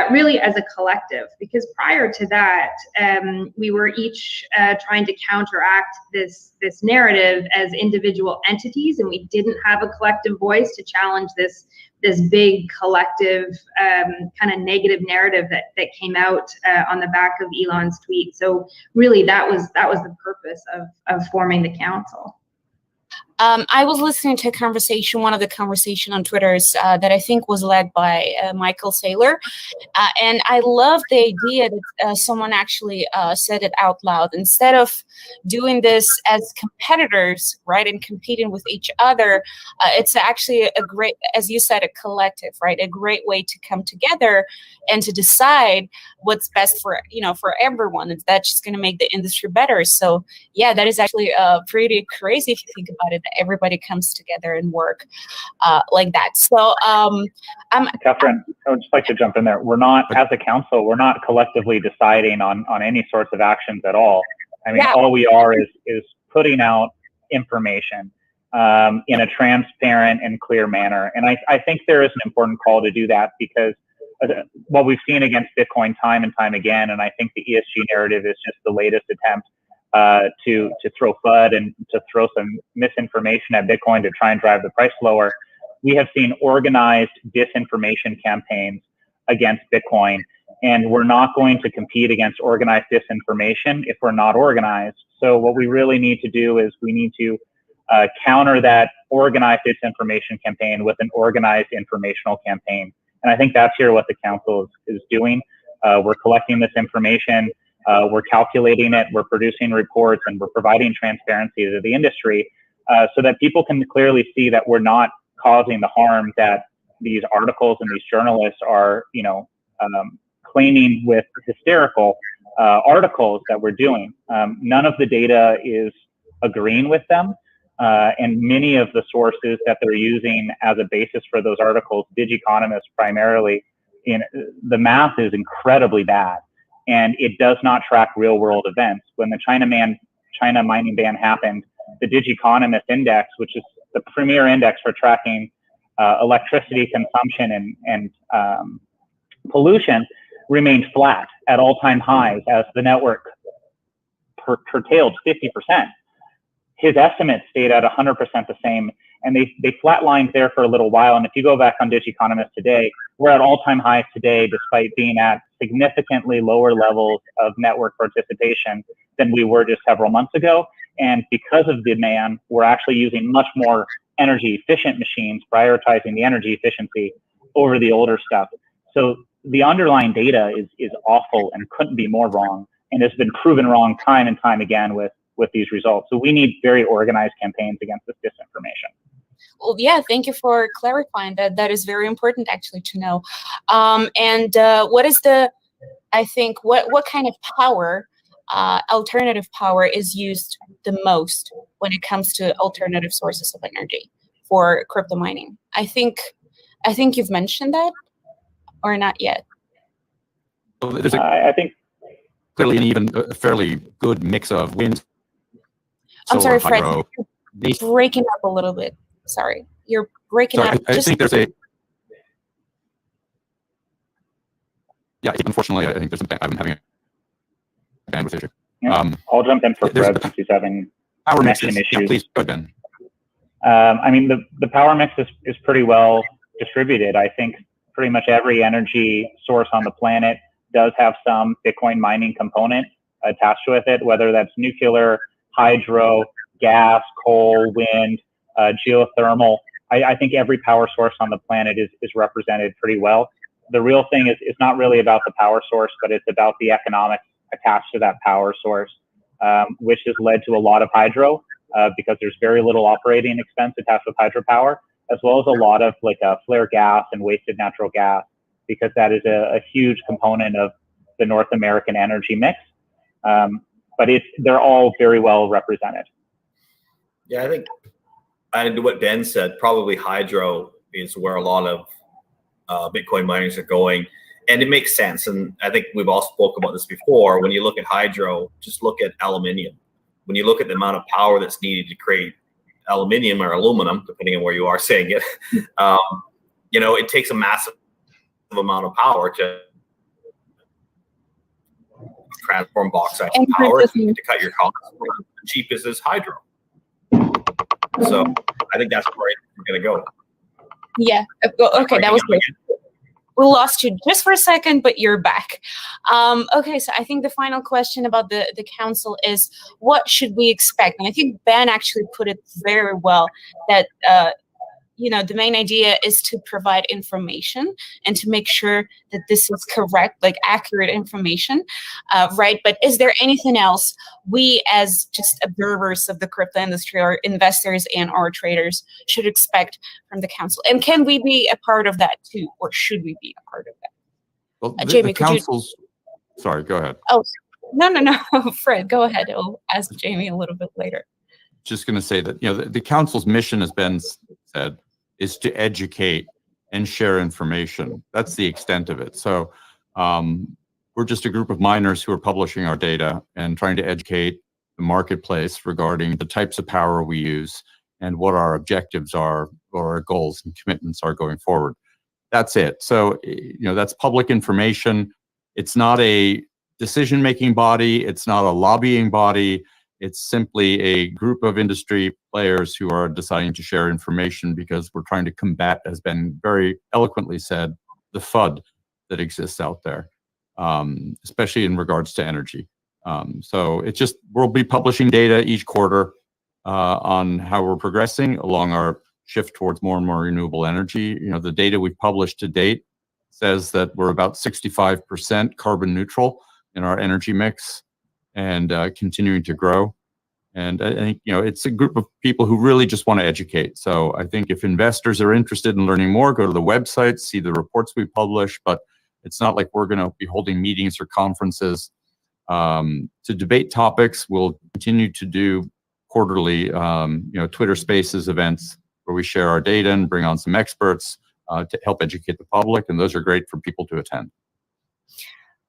really as a collective. Because prior to that, we were each trying to counteract this narrative as individual entities, and we didn't have a collective voice to challenge this big collective kind of negative narrative that came out on the back of Elon's tweet. So really, that was the purpose of forming the council. I was listening to a conversation, one of the conversation on Twitter's that I think was led by Michael Saylor. And I love the idea that someone actually said it out loud. Instead of doing this as competitors, right, and competing with each other, it's actually a great, as you said, a collective, right, a great way to come together and to decide what's best for everyone. And that's just going to make the industry better. So yeah, that is actually pretty crazy if you think about it, that everybody comes together and work like that. So Catherine, I would just like to jump in there. We're not, as a council, we're not collectively deciding on any sorts of actions at all. I mean, all we are is putting out information in a transparent and clear manner. And I think there is an important call to do that, because what we've seen against Bitcoin time and time again, and I think the ESG narrative is just the latest attempt to throw FUD and to throw some misinformation at Bitcoin to try and drive the price lower. We have seen organized disinformation campaigns against Bitcoin, and we're not going to compete against organized disinformation if we're not organized. So what we really need to do is we need to counter that organized disinformation campaign with an organized informational campaign. And I think that's here what the council is doing. We're collecting this information, we're calculating it, we're producing reports, and we're providing transparency to the industry so that people can clearly see that we're not causing the harm that these articles and these journalists are, claiming with hysterical articles that we're doing. None of the data is agreeing with them. And many of the sources that they're using as a basis for those articles, digiconomists primarily, the math is incredibly bad, and it does not track real world events. When the China mining ban happened, the Digiconomist index, which is the premier index for tracking electricity consumption and pollution, remained flat at all-time highs as the network curtailed 50%. His estimates stayed at 100% the same, and they flatlined there for a little while. And if you go back on Digiconomist today, we're at all-time highs today, despite being at significantly lower levels of network participation than we were just several months ago. And because of demand, we're actually using much more energy efficient machines, prioritizing the energy efficiency over the older stuff. So the underlying data is awful and couldn't be more wrong, and has been proven wrong time and time again with these results. So we need very organized campaigns against this disinformation. Well, yeah, thank you for clarifying that. That is very important actually to know. What is what kind of power, alternative power, is used the most when it comes to alternative sources of energy for crypto mining? I think you've mentioned that, or not yet. Well, there's I think clearly an even a fairly good mix of wind. I'm sorry, solar, Fred. hydro. You're breaking up a little bit. Sorry, you're breaking Sorry, up. I think there's unfortunately, I think I'm having a bandwidth issue. Yeah, I'll jump in for Fred since he's having connection issues. Yeah, please, go ahead, Ben. I mean, the power mix is pretty well distributed. I think pretty much every energy source on the planet does have some Bitcoin mining component attached with it, whether that's nuclear, hydro, gas, coal, wind, geothermal. I think every power source on the planet is represented pretty well. The real thing is not really about the power source, but it's about the economics attached to that power source, which has led to a lot of hydro because there's very little operating expense attached with hydropower, as well as a lot of flare gas and wasted natural gas, because that is a huge component of the North American energy mix. But they're all very well represented. Yeah, I think to what Ben said, probably hydro is where a lot of Bitcoin miners are going. And it makes sense. And I think we've all spoke about this before. When you look at hydro, just look at aluminium. When you look at the amount of power that's needed to create aluminium or aluminum, depending on where you are saying it, it takes a massive amount of power to transform bauxite to power to cut your costs. The cheapest is hydro. So I think that's where we're going to go. Yeah. Okay, that was good. We lost you just for a second, but you're back. Okay, so I think the final question about the council is, what should we expect? And I think Ben actually put it very well, that the main idea is to provide information and to make sure that this is correct, accurate information, right? But is there anything else we, as just observers of the crypto industry, or investors and or traders, should expect from the council? And can we be a part of that too, or should we be a part of that? Well, Jamie, the council's. Sorry, go ahead. Oh, no, Fred, go ahead. I'll ask Jamie a little bit later. Just going to say that the council's mission, as Ben said, is to educate and share information. That's the extent of it. So we're just a group of miners who are publishing our data and trying to educate the marketplace regarding the types of power we use and what our objectives are, or our goals and commitments are going forward. That's it. So, that's public information. It's not a decision-making body. It's not a lobbying body. It's simply a group of industry players who are deciding to share information because we're trying to combat, as Ben very eloquently said, the FUD that exists out there, especially in regards to energy. So we'll be publishing data each quarter on how we're progressing along our shift towards more and more renewable energy. The data we've published to date says that we're about 65% carbon neutral in our energy mix and continuing to grow. And I think, it's a group of people who really just want to educate. So I think if investors are interested in learning more, go to the website, see the reports we publish, but it's not like we're going to be holding meetings or conferences to debate topics. We'll continue to do quarterly, Twitter Spaces events where we share our data and bring on some experts to help educate the public, and those are great for people to attend.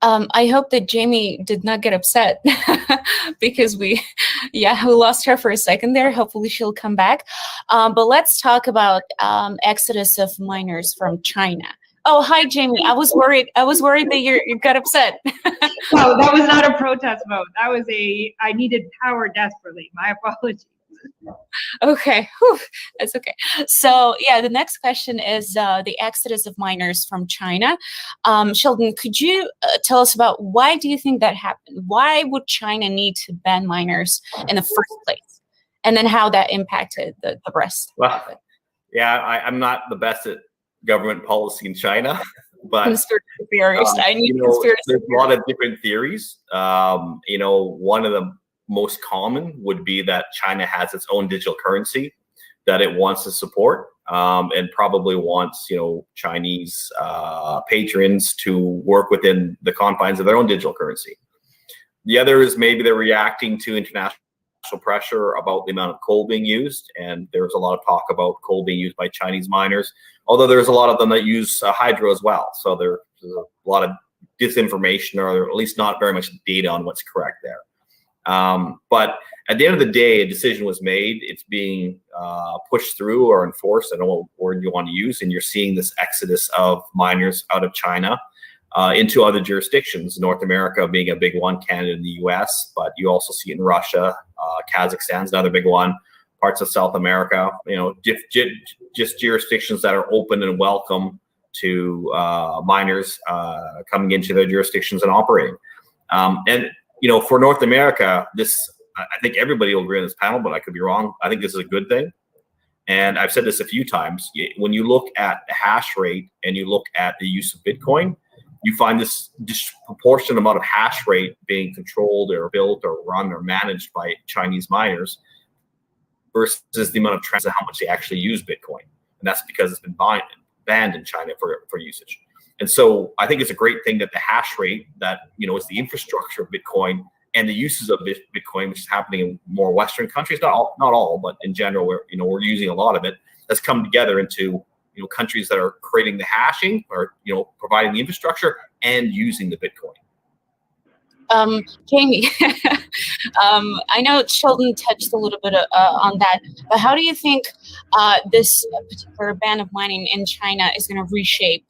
I hope that Jamie did not get upset because we lost her for a second there. Hopefully she'll come back. But let's talk about exodus of miners from China. Oh, hi, Jamie. I was worried that you got upset. No, that was not a protest vote. That was I needed power desperately. My apologies. Okay, whew, that's okay. So the next question is the exodus of miners from China. Sheldon, could you tell us about why do you think that happened? Why would China need to ban miners in the first place? And then how that impacted the rest of it? Yeah, I'm not the best at government policy in China, but conspiracy theorist. I need conspiracy there's a lot of different theories. One of the most common would be that China has its own digital currency that it wants to support, and probably wants Chinese patrons to work within the confines of their own digital currency. The other is maybe they're reacting to international pressure about the amount of coal being used, and there's a lot of talk about coal being used by Chinese miners, although there's a lot of them that use hydro as well. So there's a lot of disinformation, or at least not very much data on what's correct there. But at the end of the day, a decision was made. It's being pushed through or enforced. I don't know what word you want to use. And you're seeing this exodus of miners out of China into other jurisdictions, North America being a big one, Canada and the US, but you also see it in Russia, Kazakhstan's another big one, parts of South America, just jurisdictions that are open and welcome to miners coming into their jurisdictions and operating. For North America, I think everybody will agree on this panel, but I could be wrong. I think this is a good thing. And I've said this a few times. When you look at the hash rate and you look at the use of Bitcoin, you find this disproportionate amount of hash rate being controlled or built or run or managed by Chinese miners versus the amount of transactions, how much they actually use Bitcoin. And that's because it's been banned in China for usage. And so I think it's a great thing that the hash rate that, is the infrastructure of Bitcoin and the uses of Bitcoin, which is happening in more Western countries, not all, but in general, we're using a lot of it, has come together into, countries that are creating the hashing or, providing the infrastructure and using the Bitcoin. Jamie, I know Sheldon touched a little bit on that, but how do you think this particular ban of mining in China is going to reshape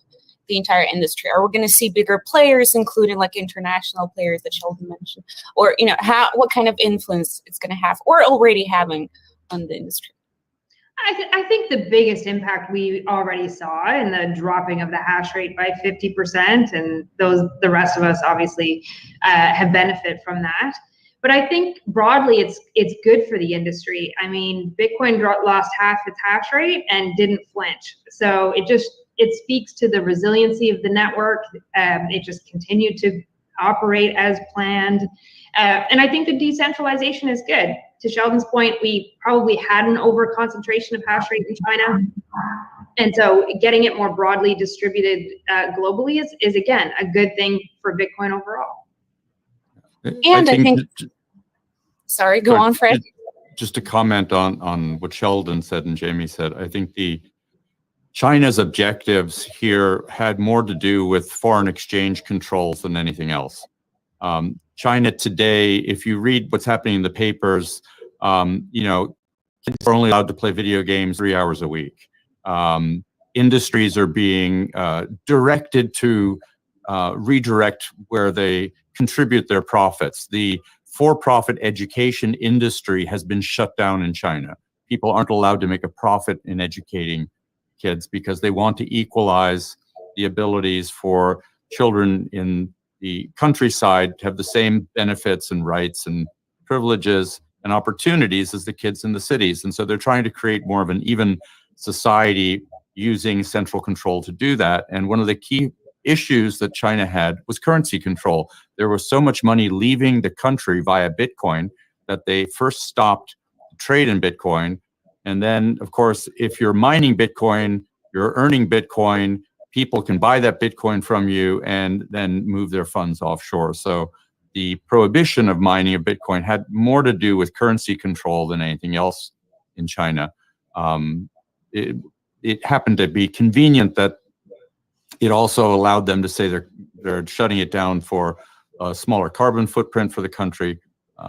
the entire industry? Are we going to see bigger players, including like international players that Sheldon mentioned, or what kind of influence it's going to have, or already having on the industry? I think the biggest impact we already saw in the dropping of the hash rate by 50%, and the rest of us obviously have benefit from that. But I think broadly, it's good for the industry. I mean, Bitcoin lost half its hash rate and didn't flinch, so it speaks to the resiliency of the network. It just continued to operate as planned. And I think the decentralization is good. To Sheldon's point, we probably had an over-concentration of hash rate in China. And so getting it more broadly distributed globally is again, a good thing for Bitcoin overall. And I think sorry, go on, Fred. Just to comment on what Sheldon said and Jamie said, I think China's objectives here had more to do with foreign exchange controls than anything else. China today, if you read what's happening in the papers, kids are only allowed to play video games 3 hours a week. industries are being directed to redirect where they contribute their profits. The for-profit education industry has been shut down in China. People aren't allowed to make a profit in educating kids because they want to equalize the abilities for children in the countryside to have the same benefits and rights and privileges and opportunities as the kids in the cities. And so they're trying to create more of an even society using central control to do that. And one of the key issues that China had was currency control. There was so much money leaving the country via Bitcoin that they first stopped trade in Bitcoin. And then, of course, if you're mining Bitcoin, you're earning Bitcoin, people can buy that Bitcoin from you and then move their funds offshore. So the prohibition of mining of Bitcoin had more to do with currency control than anything else in China. It happened to be convenient that it also allowed them to say they're shutting it down for a smaller carbon footprint for the country,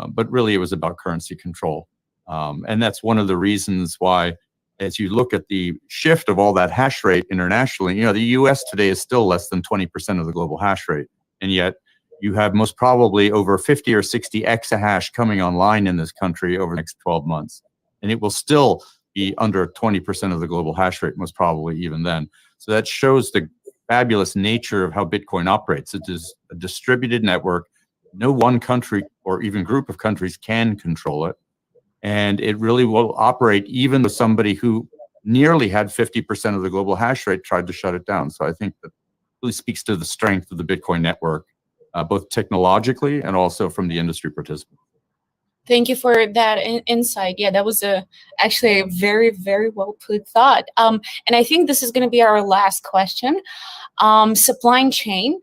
but really it was about currency control. And that's one of the reasons why, as you look at the shift of all that hash rate internationally, you know, the US today is still less than 20% of the global hash rate. And yet you have most probably over 50 or 60 exahash coming online in this country over the next 12 months. And it will still be under 20% of the global hash rate, most probably even then. So that shows the fabulous nature of how Bitcoin operates. It is a distributed network. No one country or even group of countries can control it. And it really will operate even with somebody who nearly had 50% of the global hash rate tried to shut it down. So I think that really speaks to the strength of the Bitcoin network, both technologically and also from the industry participants. Thank you for that insight. Yeah, that was actually a very, very well put thought. And I think this is going to be our last question. Supply chain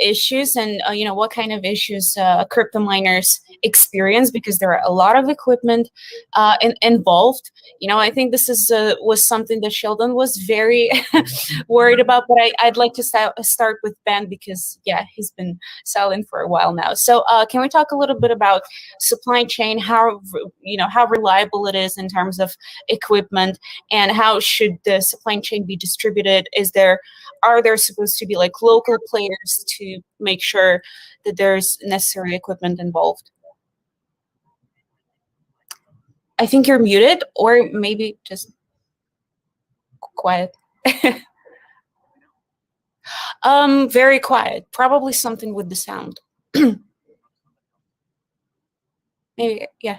issues and you know, what kind of issues crypto miners experience, because there are a lot of equipment involved. You know, I think this is was something that Sheldon was very worried about, but I'd like to start with Ben because yeah, he's been selling for a while now. So can we talk a little bit about supply chain, how, you know, how reliable it is in terms of equipment, and how should the supply chain be distributed? Are there supposed to be like local players to make sure that there's necessary equipment involved? I think you're muted, or maybe just quiet. Very quiet. Probably something with the sound. Maybe, yeah.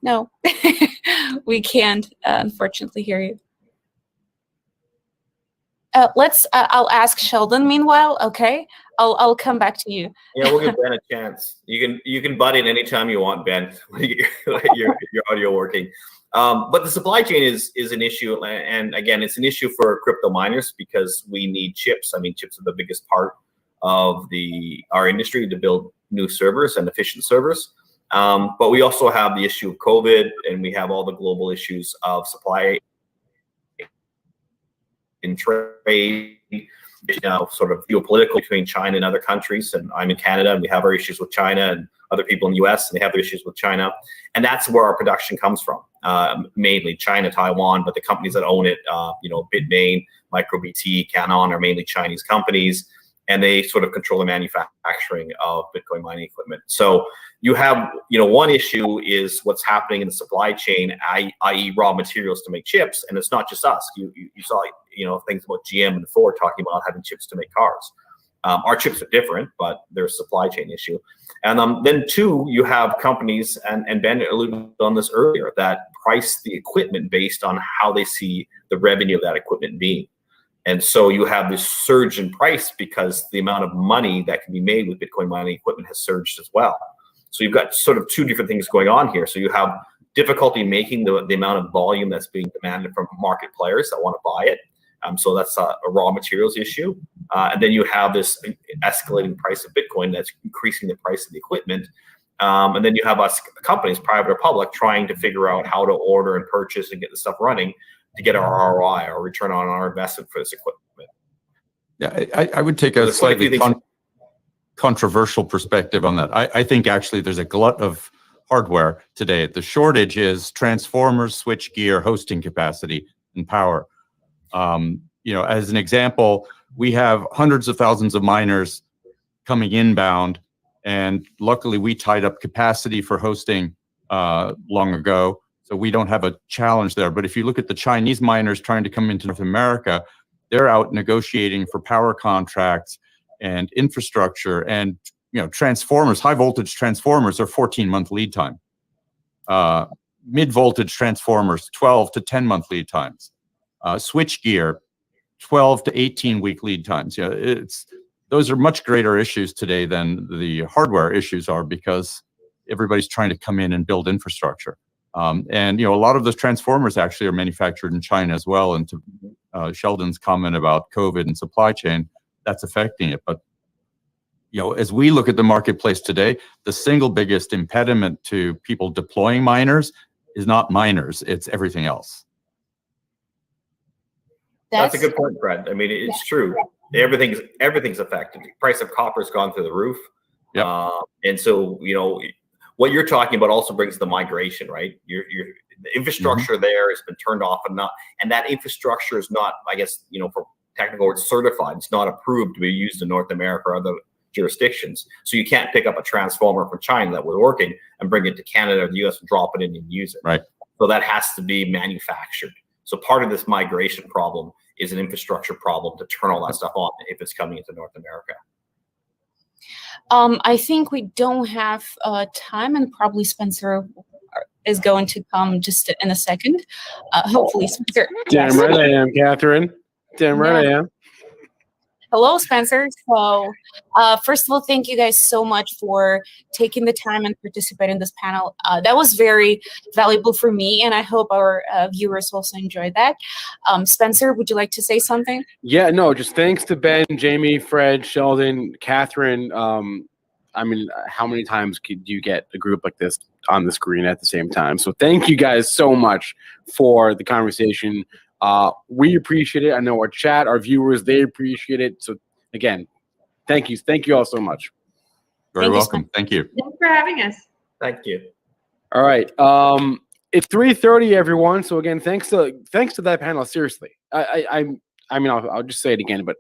No, we can't unfortunately hear you. I'll ask Sheldon meanwhile, okay? I'll come back to you. Yeah, we'll give Ben a chance. You can butt in anytime you want, Ben. your audio working. But the supply chain is an issue, and again, it's an issue for crypto miners because we need chips. I mean, chips are the biggest part of our industry to build new servers and efficient servers. But we also have the issue of COVID, and we have all the global issues of supply in trade, you know, sort of geopolitical between China and other countries. And I'm in Canada, and we have our issues with China, and other people in the US, and they have their issues with China. And that's where our production comes from, mainly China, Taiwan, but the companies that own it, you know, BitMain, MicroBT, Gagnon are mainly Chinese companies, and they sort of control the manufacturing of Bitcoin mining equipment. So you have, you know, one issue is what's happening in the supply chain, i.e. raw materials to make chips. And it's not just us. You saw, you know, things about GM and Ford talking about having chips to make cars. Our chips are different, but there's a supply chain issue. And then two, you have companies, and Ben alluded on this earlier, that price the equipment based on how they see the revenue of that equipment being. And so you have this surge in price because the amount of money that can be made with Bitcoin mining equipment has surged as well. So you've got sort of two different things going on here. So you have difficulty making the amount of volume that's being demanded from market players that want to buy it. So that's a raw materials issue. And then you have this escalating price of Bitcoin that's increasing the price of the equipment. And then you have us companies, private or public, trying to figure out how to order and purchase and get the stuff running to get our ROI, or return on our investment for this equipment. Yeah, I would take a slightly controversial perspective on that. I think actually there's a glut of hardware today. The shortage is transformers, switch gear, hosting capacity, and power. As an example, we have hundreds of thousands of miners coming inbound, and luckily we tied up capacity for hosting long ago, so we don't have a challenge there. But if you look at the Chinese miners trying to come into North America, they're out negotiating for power contracts and infrastructure, and transformers, high voltage transformers are 14-month lead time. Mid voltage transformers, 12 to 10-month lead times. Switch gear, 12 to 18-week lead times. Those are much greater issues today than the hardware issues are, because everybody's trying to come in and build infrastructure. And a lot of those transformers actually are manufactured in China as well. And to Sheldon's comment about COVID and supply chain, that's affecting it. But as we look at the marketplace today, the single biggest impediment to people deploying miners is not miners, it's everything else. That's a good point, Brent. I mean, it's true. Everything's affected. The price of copper has gone through the roof. And so, what you're talking about also brings the migration, right? The infrastructure there has been turned off, and that infrastructure is not, I guess, for technical words, certified. It's not approved to be used in North America or other jurisdictions. So you can't pick up a transformer from China that was working and bring it to Canada or the US and drop it in and use it. Right. So that has to be manufactured. So part of this migration problem is an infrastructure problem to turn all that stuff on if it's coming into North America. I think we don't have time, and probably Spencer is going to come just in a second. Hopefully, Spencer. Damn right I am, Catherine. Damn right I am. Hello, Spencer. So, first of all, thank you guys so much for taking the time and participating in this panel. That was very valuable for me, and I hope our viewers also enjoyed that. Spencer, would you like to say something? Yeah, no, just thanks to Ben, Jamie, Fred, Sheldon, Catherine. I mean, how many times could you get a group like this on the screen at the same time? So thank you guys so much for the conversation. We appreciate it. I know our chat, our viewers, they appreciate it. So again, thank you. Thank you all so much. Very welcome. Thank you. Thanks for having us. Thank you. All right. It's 3:30, everyone. So again, thanks to that panel. Seriously, I mean, I'll just say it again. But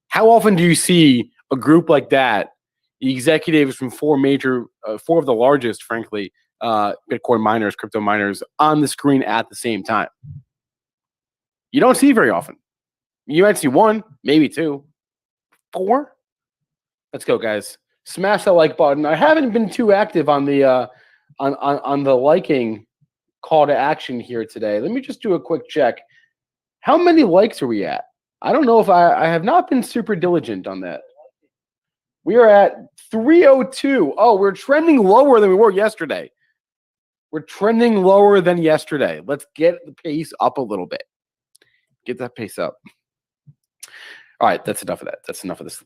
how often do you see a group like that, the executives from four of the largest, frankly, Bitcoin miners, crypto miners, on the screen at the same time? You don't see very often. You might see one, maybe two, four. Let's go, guys. Smash that like button. I haven't been too active on the on the liking call to action here today. Let me just do a quick check. How many likes are we at? I don't know if I have not been super diligent on that. We are at 302. Oh, we're trending lower than we were yesterday. We're trending lower than yesterday. Let's get the pace up a little bit. Get that pace up. All right, that's enough of that. That's enough of this.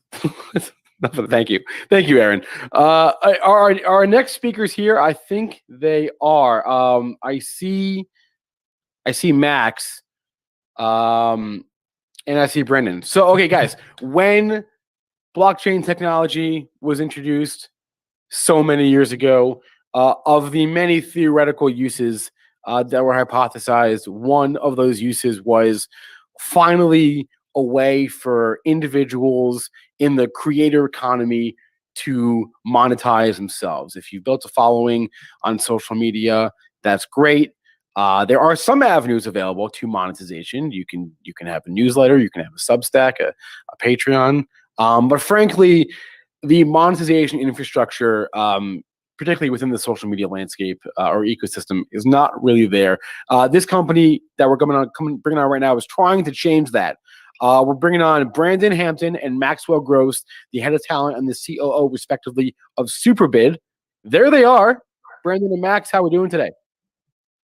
Enough of thank you, Aaron. Our next speakers here, I think they are. I see Max, and I see Brendan. So, okay, guys, when blockchain technology was introduced so many years ago, of the many theoretical uses that were hypothesized, one of those uses was finally a way for individuals in the creator economy to monetize themselves. If you built a following on social media, that's great. There are some avenues available to monetization. You can have a newsletter, you can have a Substack, a Patreon. But frankly, the monetization infrastructure, particularly within the social media landscape or ecosystem, is not really there. This company that we're bringing on right now is trying to change that. We're bringing on Brandon Hampton and Maxwell Gross, the head of talent and the COO, respectively, of Superbid. There they are. Brandon and Max, how are we doing today?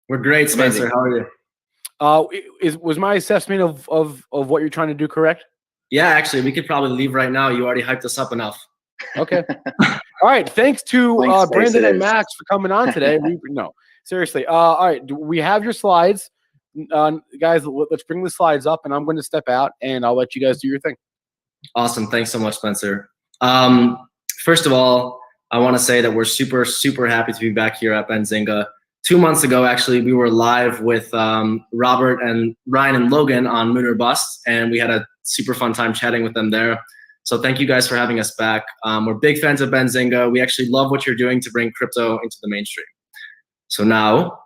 We're great, Spencer. How are you? Was my assessment of what you're trying to do correct? Yeah, actually, we could probably leave right now. You already hyped us up enough. Okay. All right. Thanks to Brandon and Max for coming on today. No, seriously. All right. We have your slides. Guys, let's bring the slides up, and I'm going to step out, and I'll let you guys do your thing. Awesome. Thanks so much, Spencer. First of all, I want to say that we're super, super happy to be back here at Benzinga. 2 months ago, actually, we were live with Robert and Ryan and Logan on Moon or Bust, and we had a super fun time chatting with them there. So thank you guys for having us back. We're big fans of Benzinga. We actually love what you're doing to bring crypto into the mainstream. So now,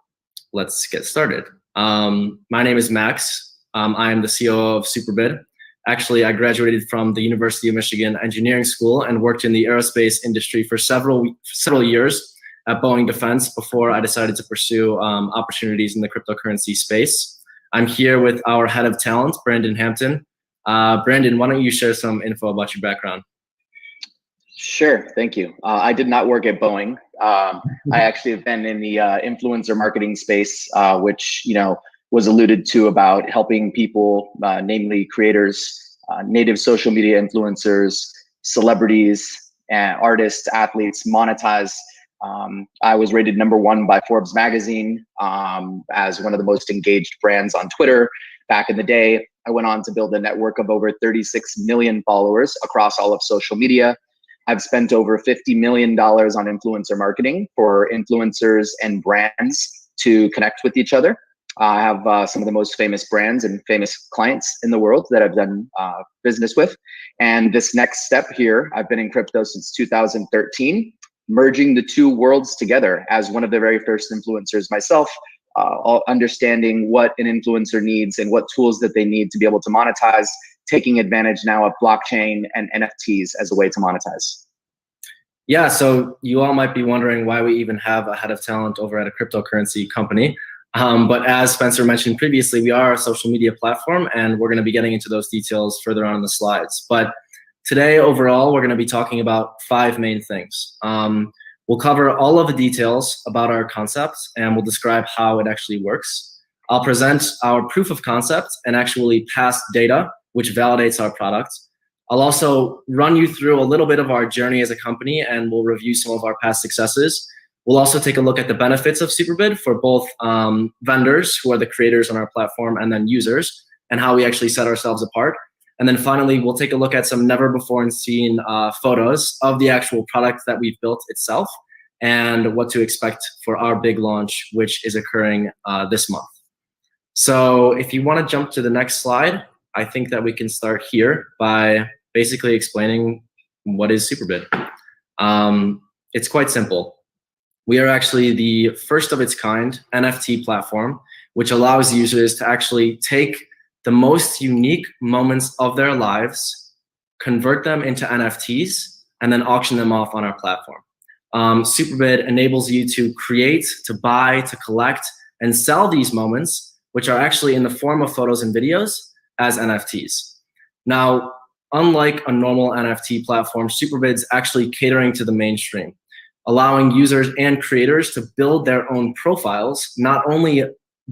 let's get started. My name is Max. I am the CEO of Superbid. Actually, I graduated from the University of Michigan Engineering School and worked in the aerospace industry for several years at Boeing Defense before I decided to pursue opportunities in the cryptocurrency space. I'm here with our head of talent, Brandon Hampton. Brandon, why don't you share some info about your background? Sure, thank you. I did not work at Boeing. I actually have been in the influencer marketing space, which was alluded to about helping people, namely creators, native social media influencers, celebrities, and artists, athletes, monetize. I was rated #1 by Forbes magazine as one of the most engaged brands on Twitter back in the day. I went on to build a network of over 36 million followers across all of social media. I've spent over $50 million on influencer marketing for influencers and brands to connect with each other. I have some of the most famous brands and famous clients in the world that I've done business with. And this next step here, I've been in crypto since 2013, merging the two worlds together as one of the very first influencers myself, understanding what an influencer needs and what tools that they need to be able to monetize, taking advantage now of blockchain and NFTs as a way to monetize. Yeah, so you all might be wondering why we even have a head of talent over at a cryptocurrency company. But as Spencer mentioned previously, we are a social media platform, and we're going to be getting into those details further on in the slides. But today, overall, we're going to be talking about 5 main things. We'll cover all of the details about our concept, and we'll describe how it actually works. I'll present our proof of concept and actually past data, which validates our product. I'll also run you through a little bit of our journey as a company, and we'll review some of our past successes. We'll also take a look at the benefits of Superbid for both vendors, who are the creators on our platform, and then users, and how we actually set ourselves apart. And then finally, we'll take a look at some never before seen photos of the actual product that we've built itself and what to expect for our big launch, which is occurring this month. So if you want to jump to the next slide, I think that we can start here by basically explaining what is Superbid. It's quite simple. We are actually the first of its kind NFT platform, which allows users to actually take the most unique moments of their lives, convert them into NFTs, and then auction them off on our platform. Superbid enables you to create, to buy, to collect, and sell these moments, which are actually in the form of photos and videos, as NFTs. Now, unlike a normal NFT platform, Superbid's actually catering to the mainstream, allowing users and creators to build their own profiles, not only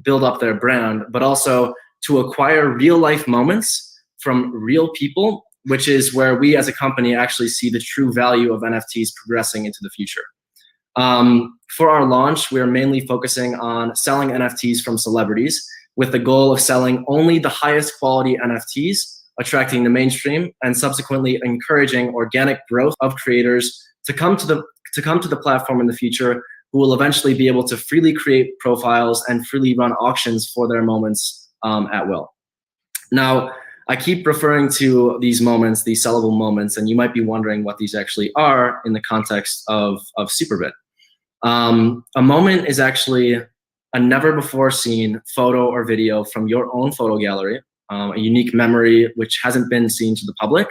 build up their brand, but also to acquire real life moments from real people, which is where we as a company actually see the true value of NFTs progressing into the future. For our launch, we're mainly focusing on selling NFTs from celebrities with the goal of selling only the highest quality NFTs, attracting the mainstream, and subsequently encouraging organic growth of creators to come to the platform in the future, who will eventually be able to freely create profiles and freely run auctions for their moments at will. Now, I keep referring to these moments, these sellable moments, and you might be wondering what these actually are in the context of Superbid. A moment is actually a never before seen photo or video from your own photo gallery, a unique memory which hasn't been seen to the public,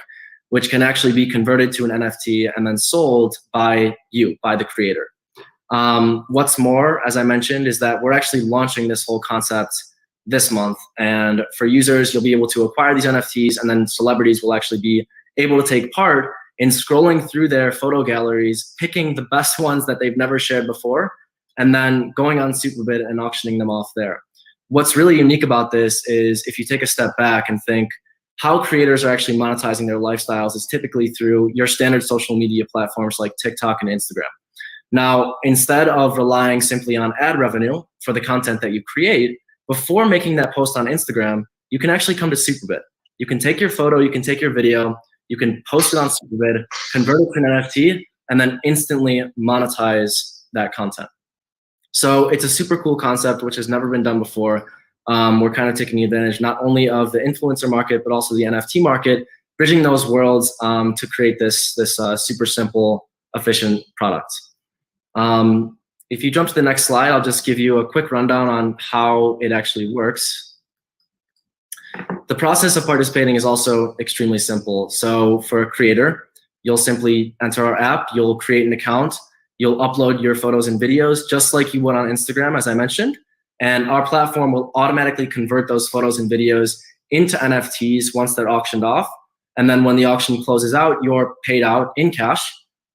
which can actually be converted to an NFT and then sold by you, by the creator. What's more, as I mentioned, is that we're actually launching this whole concept this month. And for users, you'll be able to acquire these NFTs, and then celebrities will actually be able to take part in scrolling through their photo galleries, picking the best ones that they've never shared before, and then going on Superbid and auctioning them off there. What's really unique about this is if you take a step back and think how creators are actually monetizing their lifestyles is typically through your standard social media platforms like TikTok and Instagram. Now, instead of relying simply on ad revenue for the content that you create, before making that post on Instagram, you can actually come to Superbid. You can take your photo, you can take your video, you can post it on Superbid, convert it to an NFT, and then instantly monetize that content. So it's a super cool concept, which has never been done before. We're kind of taking advantage not only of the influencer market, but also the NFT market, bridging those worlds to create this super simple, efficient product. If you jump to the next slide, I'll just give you a quick rundown on how it actually works. The process of participating is also extremely simple. So for a creator, you'll simply enter our app, you'll create an account, you'll upload your photos and videos just like you would on Instagram, as I mentioned, and our platform will automatically convert those photos and videos into NFTs once they're auctioned off. And then when the auction closes out, you're paid out in cash.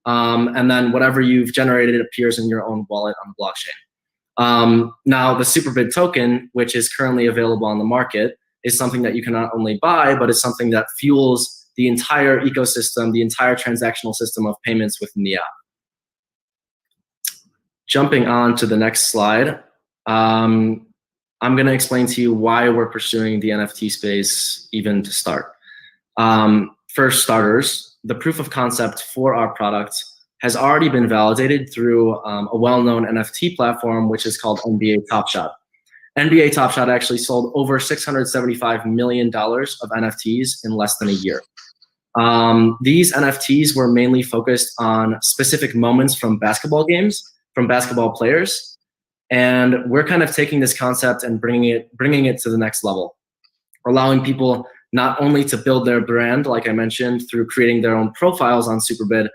And then whatever you've generated appears in your own wallet on the blockchain. Now, the Superbid token, which is currently available on the market, is something that you can not only buy, but it's something that fuels the entire ecosystem, the entire transactional system of payments within the app. Jumping on to the next slide, I'm going to explain to you why we're pursuing the NFT space even to start. For starters, the proof of concept for our product has already been validated through a well-known NFT platform, which is called NBA Top Shot. NBA Top Shot actually sold over $675 million of NFTs in less than a year. These NFTs were mainly focused on specific moments from basketball games, from basketball players, and we're kind of taking this concept and bringing it to the next level, allowing people not only to build their brand, like I mentioned, through creating their own profiles on Superbid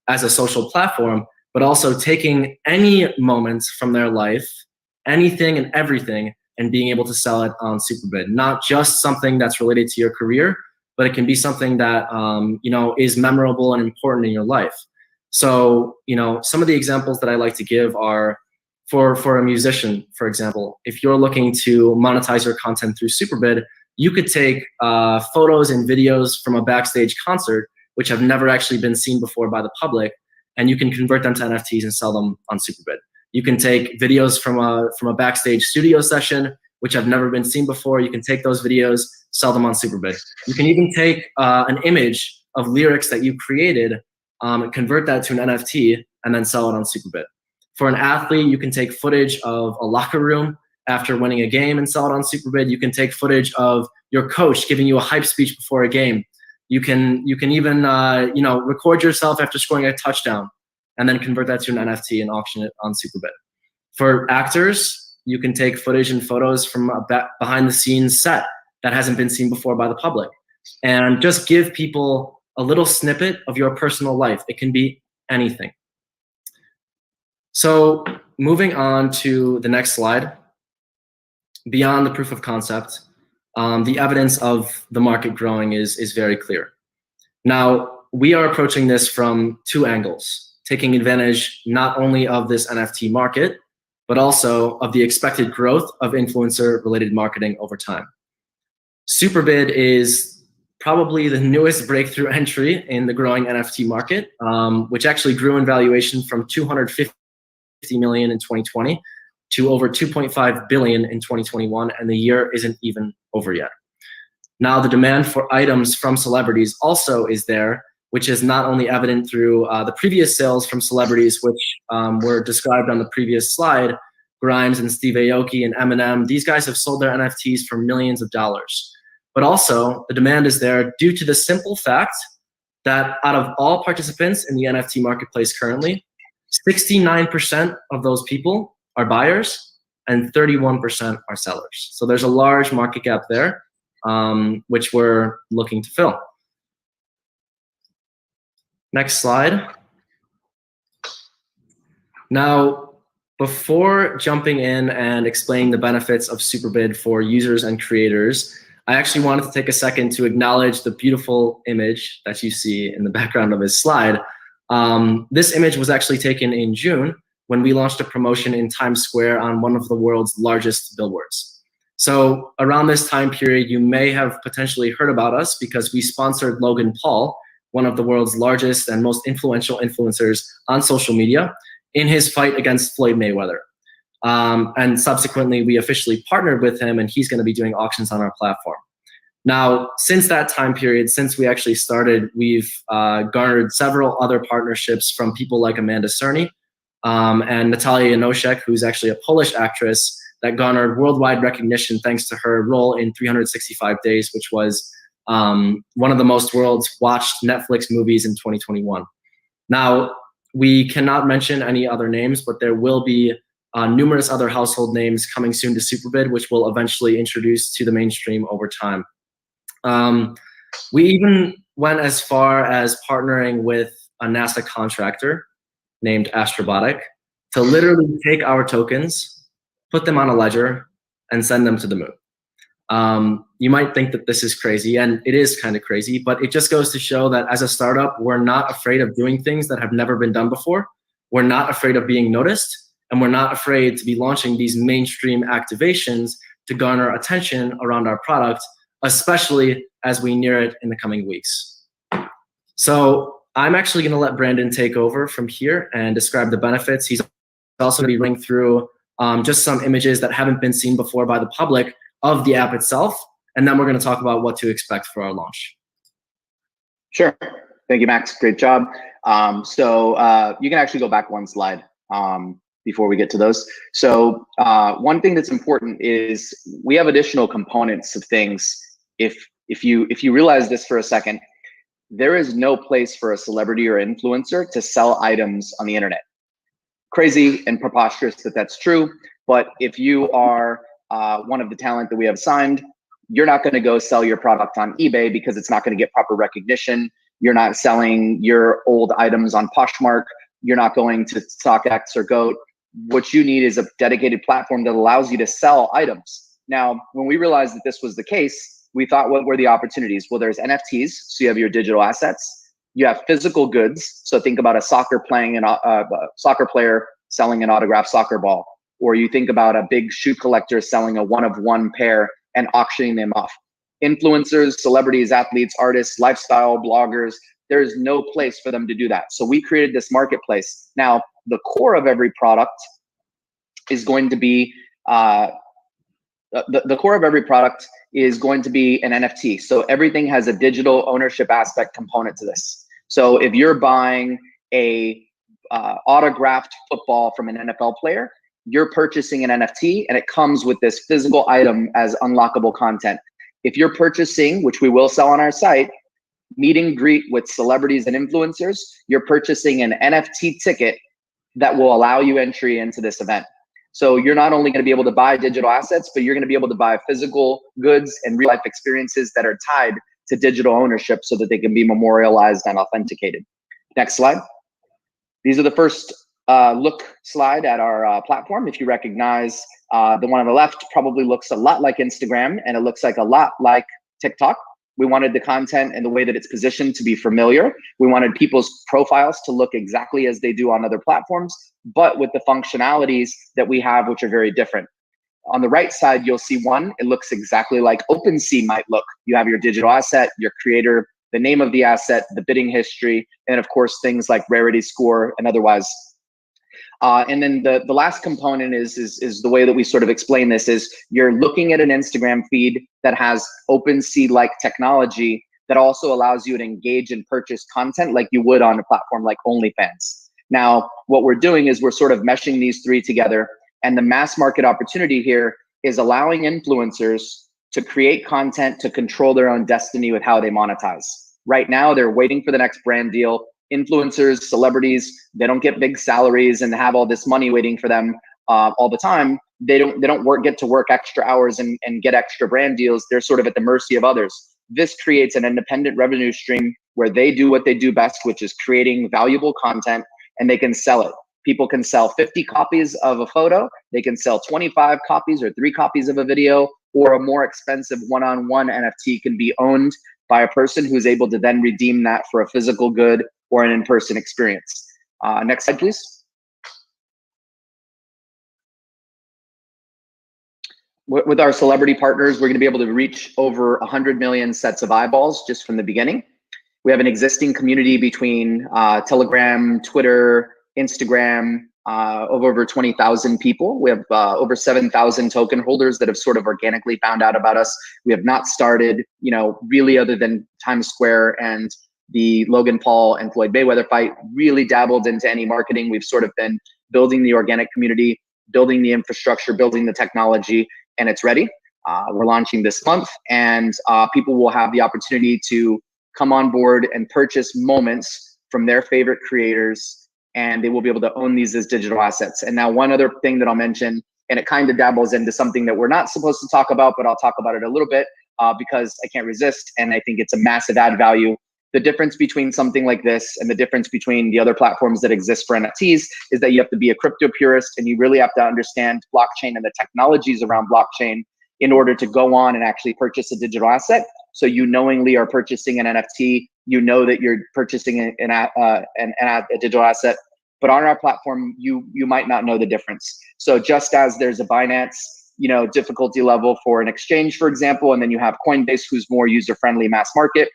as a social platform, but also taking any moments from their life, anything and everything, and being able to sell it on Superbid. Not just something that's related to your career, but it can be something that is memorable and important in your life. So, some of the examples that I like to give are for a musician, for example. If you're looking to monetize your content through Superbid, you could take photos and videos from a backstage concert, which have never actually been seen before by the public, and you can convert them to NFTs and sell them on Superbid. You can take videos from a backstage studio session, which have never been seen before. You can take those videos, sell them on Superbid. You can even take an image of lyrics that you created, convert that to an NFT, and then sell it on Superbid. For an athlete, you can take footage of a locker room after winning a game and sell it on Superbid. You can take footage of your coach giving you a hype speech before a game. You can even record yourself after scoring a touchdown and then convert that to an NFT and auction it on Superbid. For actors, you can take footage and photos from a behind the scenes set that hasn't been seen before by the public and just give people a little snippet of your personal life. It can be anything. So moving on to the next slide. Beyond the proof of concept, the evidence of the market growing is very clear. Now, we are approaching this from two angles, taking advantage not only of this NFT market, but also of the expected growth of influencer-related marketing over time. Superbid is probably the newest breakthrough entry in the growing NFT market, which actually grew in valuation from $250 million in 2020 to over 2.5 billion in 2021, and the year isn't even over yet. Now, the demand for items from celebrities also is there, which is not only evident through the previous sales from celebrities, which were described on the previous slide. Grimes and Steve Aoki and Eminem, these guys have sold their NFTs for millions of dollars. But also, the demand is there due to the simple fact that out of all participants in the NFT marketplace currently, 69% of those people are buyers and 31% are sellers. So there's a large market gap there, which we're looking to fill. Next slide. Now, before jumping in and explaining the benefits of Superbid for users and creators, I actually wanted to take a second to acknowledge the beautiful image that you see in the background of this slide. This image was actually taken in June when we launched a promotion in Times Square on one of the world's largest billboards. So around this time period, you may have potentially heard about us because we sponsored Logan Paul, one of the world's largest and most influential influencers on social media, in his fight against Floyd Mayweather. And subsequently, we officially partnered with him, and he's going to be doing auctions on our platform. Now, since that time period, since we actually started, we've garnered several other partnerships from people like Amanda Cerny and Natalia Janoszek, who's actually a Polish actress that garnered worldwide recognition thanks to her role in 365 Days, which was one of the most world's watched Netflix movies in 2021. Now, we cannot mention any other names, but there will be numerous other household names coming soon to Superbid, which we'll eventually introduce to the mainstream over time. We even went as far as partnering with a NASA contractor named Astrobotic to literally take our tokens, put them on a ledger, and send them to the moon. You might think that this is crazy, and it is kind of crazy, but it just goes to show that as a startup, we're not afraid of doing things that have never been done before. We're not afraid of being noticed, and we're not afraid to be launching these mainstream activations to garner attention around our product, especially as we near it in the coming weeks. So I'm actually gonna let Brandon take over from here and describe the benefits. He's also gonna be running through just some images that haven't been seen before by the public of the app itself, and then we're gonna talk about what to expect for our launch. Sure, thank you, Max, great job. You can actually go back one slide before we get to those. So one thing that's important is we have additional components of things. If you realize this for a second, there is no place for a celebrity or influencer to sell items on the internet. Crazy and preposterous that that's true, but if you are one of the talent that we have signed, you're not going to go sell your product on eBay because it's not going to get proper recognition. You're not selling your old items on Poshmark. You're not going to StockX or Goat. What you need is a dedicated platform that allows you to sell items. Now, when we realized that this was the case, we thought, what were the opportunities? Well, there's NFTs, so you have your digital assets. You have physical goods, so think about a soccer player selling an autographed soccer ball, or you think about a big shoe collector selling a one-of-one pair and auctioning them off. Influencers, celebrities, athletes, artists, lifestyle bloggers, there's no place for them to do that. So we created this marketplace. Now, the core of every product is going to be the core of every product is going to be an NFT. So everything has a digital ownership aspect component to this. So if you're buying a autographed football from an NFL player, you're purchasing an NFT and it comes with this physical item as unlockable content. If you're purchasing, which we will sell on our site, meet and greet with celebrities and influencers, you're purchasing an NFT ticket that will allow you entry into this event. So you're not only going to be able to buy digital assets, but you're going to be able to buy physical goods and real life experiences that are tied to digital ownership so that they can be memorialized and authenticated. Next slide. These are the first look slide at our platform. If you recognize the one on the left, probably looks a lot like Instagram, and it looks like a lot like TikTok. We wanted the content and the way that it's positioned to be familiar. We wanted people's profiles to look exactly as they do on other platforms, but with the functionalities that we have, which are very different. On the right side, you'll see one, it looks exactly like OpenSea might look. You have your digital asset, your creator, the name of the asset, the bidding history, and of course, things like rarity score and otherwise. And then the last component is the way that we sort of explain this is you're looking at an Instagram feed that has OpenSea-like technology that also allows you to engage and purchase content like you would on a platform like OnlyFans. Now, what we're doing is we're sort of meshing these three together, and the mass market opportunity here is allowing influencers to create content to control their own destiny with how they monetize. Right now, they're waiting for the next brand deal. Influencers, celebrities, they don't get big salaries and have all this money waiting for them all the time. They don't get to work extra hours and get extra brand deals. They're sort of at the mercy of others. This creates an independent revenue stream where they do what they do best, which is creating valuable content, and they can sell it. People can sell 50 copies of a photo. They can sell 25 copies or 3 copies of a video, or a more expensive one-on-one NFT can be owned by a person who's able to then redeem that for a physical good or an in-person experience. Next slide, please. With our celebrity partners, we're gonna be able to reach over 100 million sets of eyeballs just from the beginning. We have an existing community between Telegram, Twitter, Instagram, over 20,000 people. We have over 7,000 token holders that have sort of organically found out about us. We have not started, really other than Times Square and the Logan Paul and Floyd Mayweather fight, really dabbled into any marketing. We've sort of been building the organic community, building the infrastructure, building the technology, and it's ready. We're launching this month, and people will have the opportunity to come on board and purchase moments from their favorite creators, and they will be able to own these as digital assets. And now one other thing that I'll mention, and it kind of dabbles into something that we're not supposed to talk about, but I'll talk about it a little bit because I can't resist, and I think it's a massive add value. The difference between something like this and the difference between the other platforms that exist for NFTs is that you have to be a crypto purist, and you really have to understand blockchain and the technologies around blockchain in order to go on and actually purchase a digital asset. So you knowingly are purchasing an NFT, you know that you're purchasing a digital asset, but on our platform, you might not know the difference. So just as there's a Binance, difficulty level for an exchange, for example, and then you have Coinbase, who's more user-friendly mass market.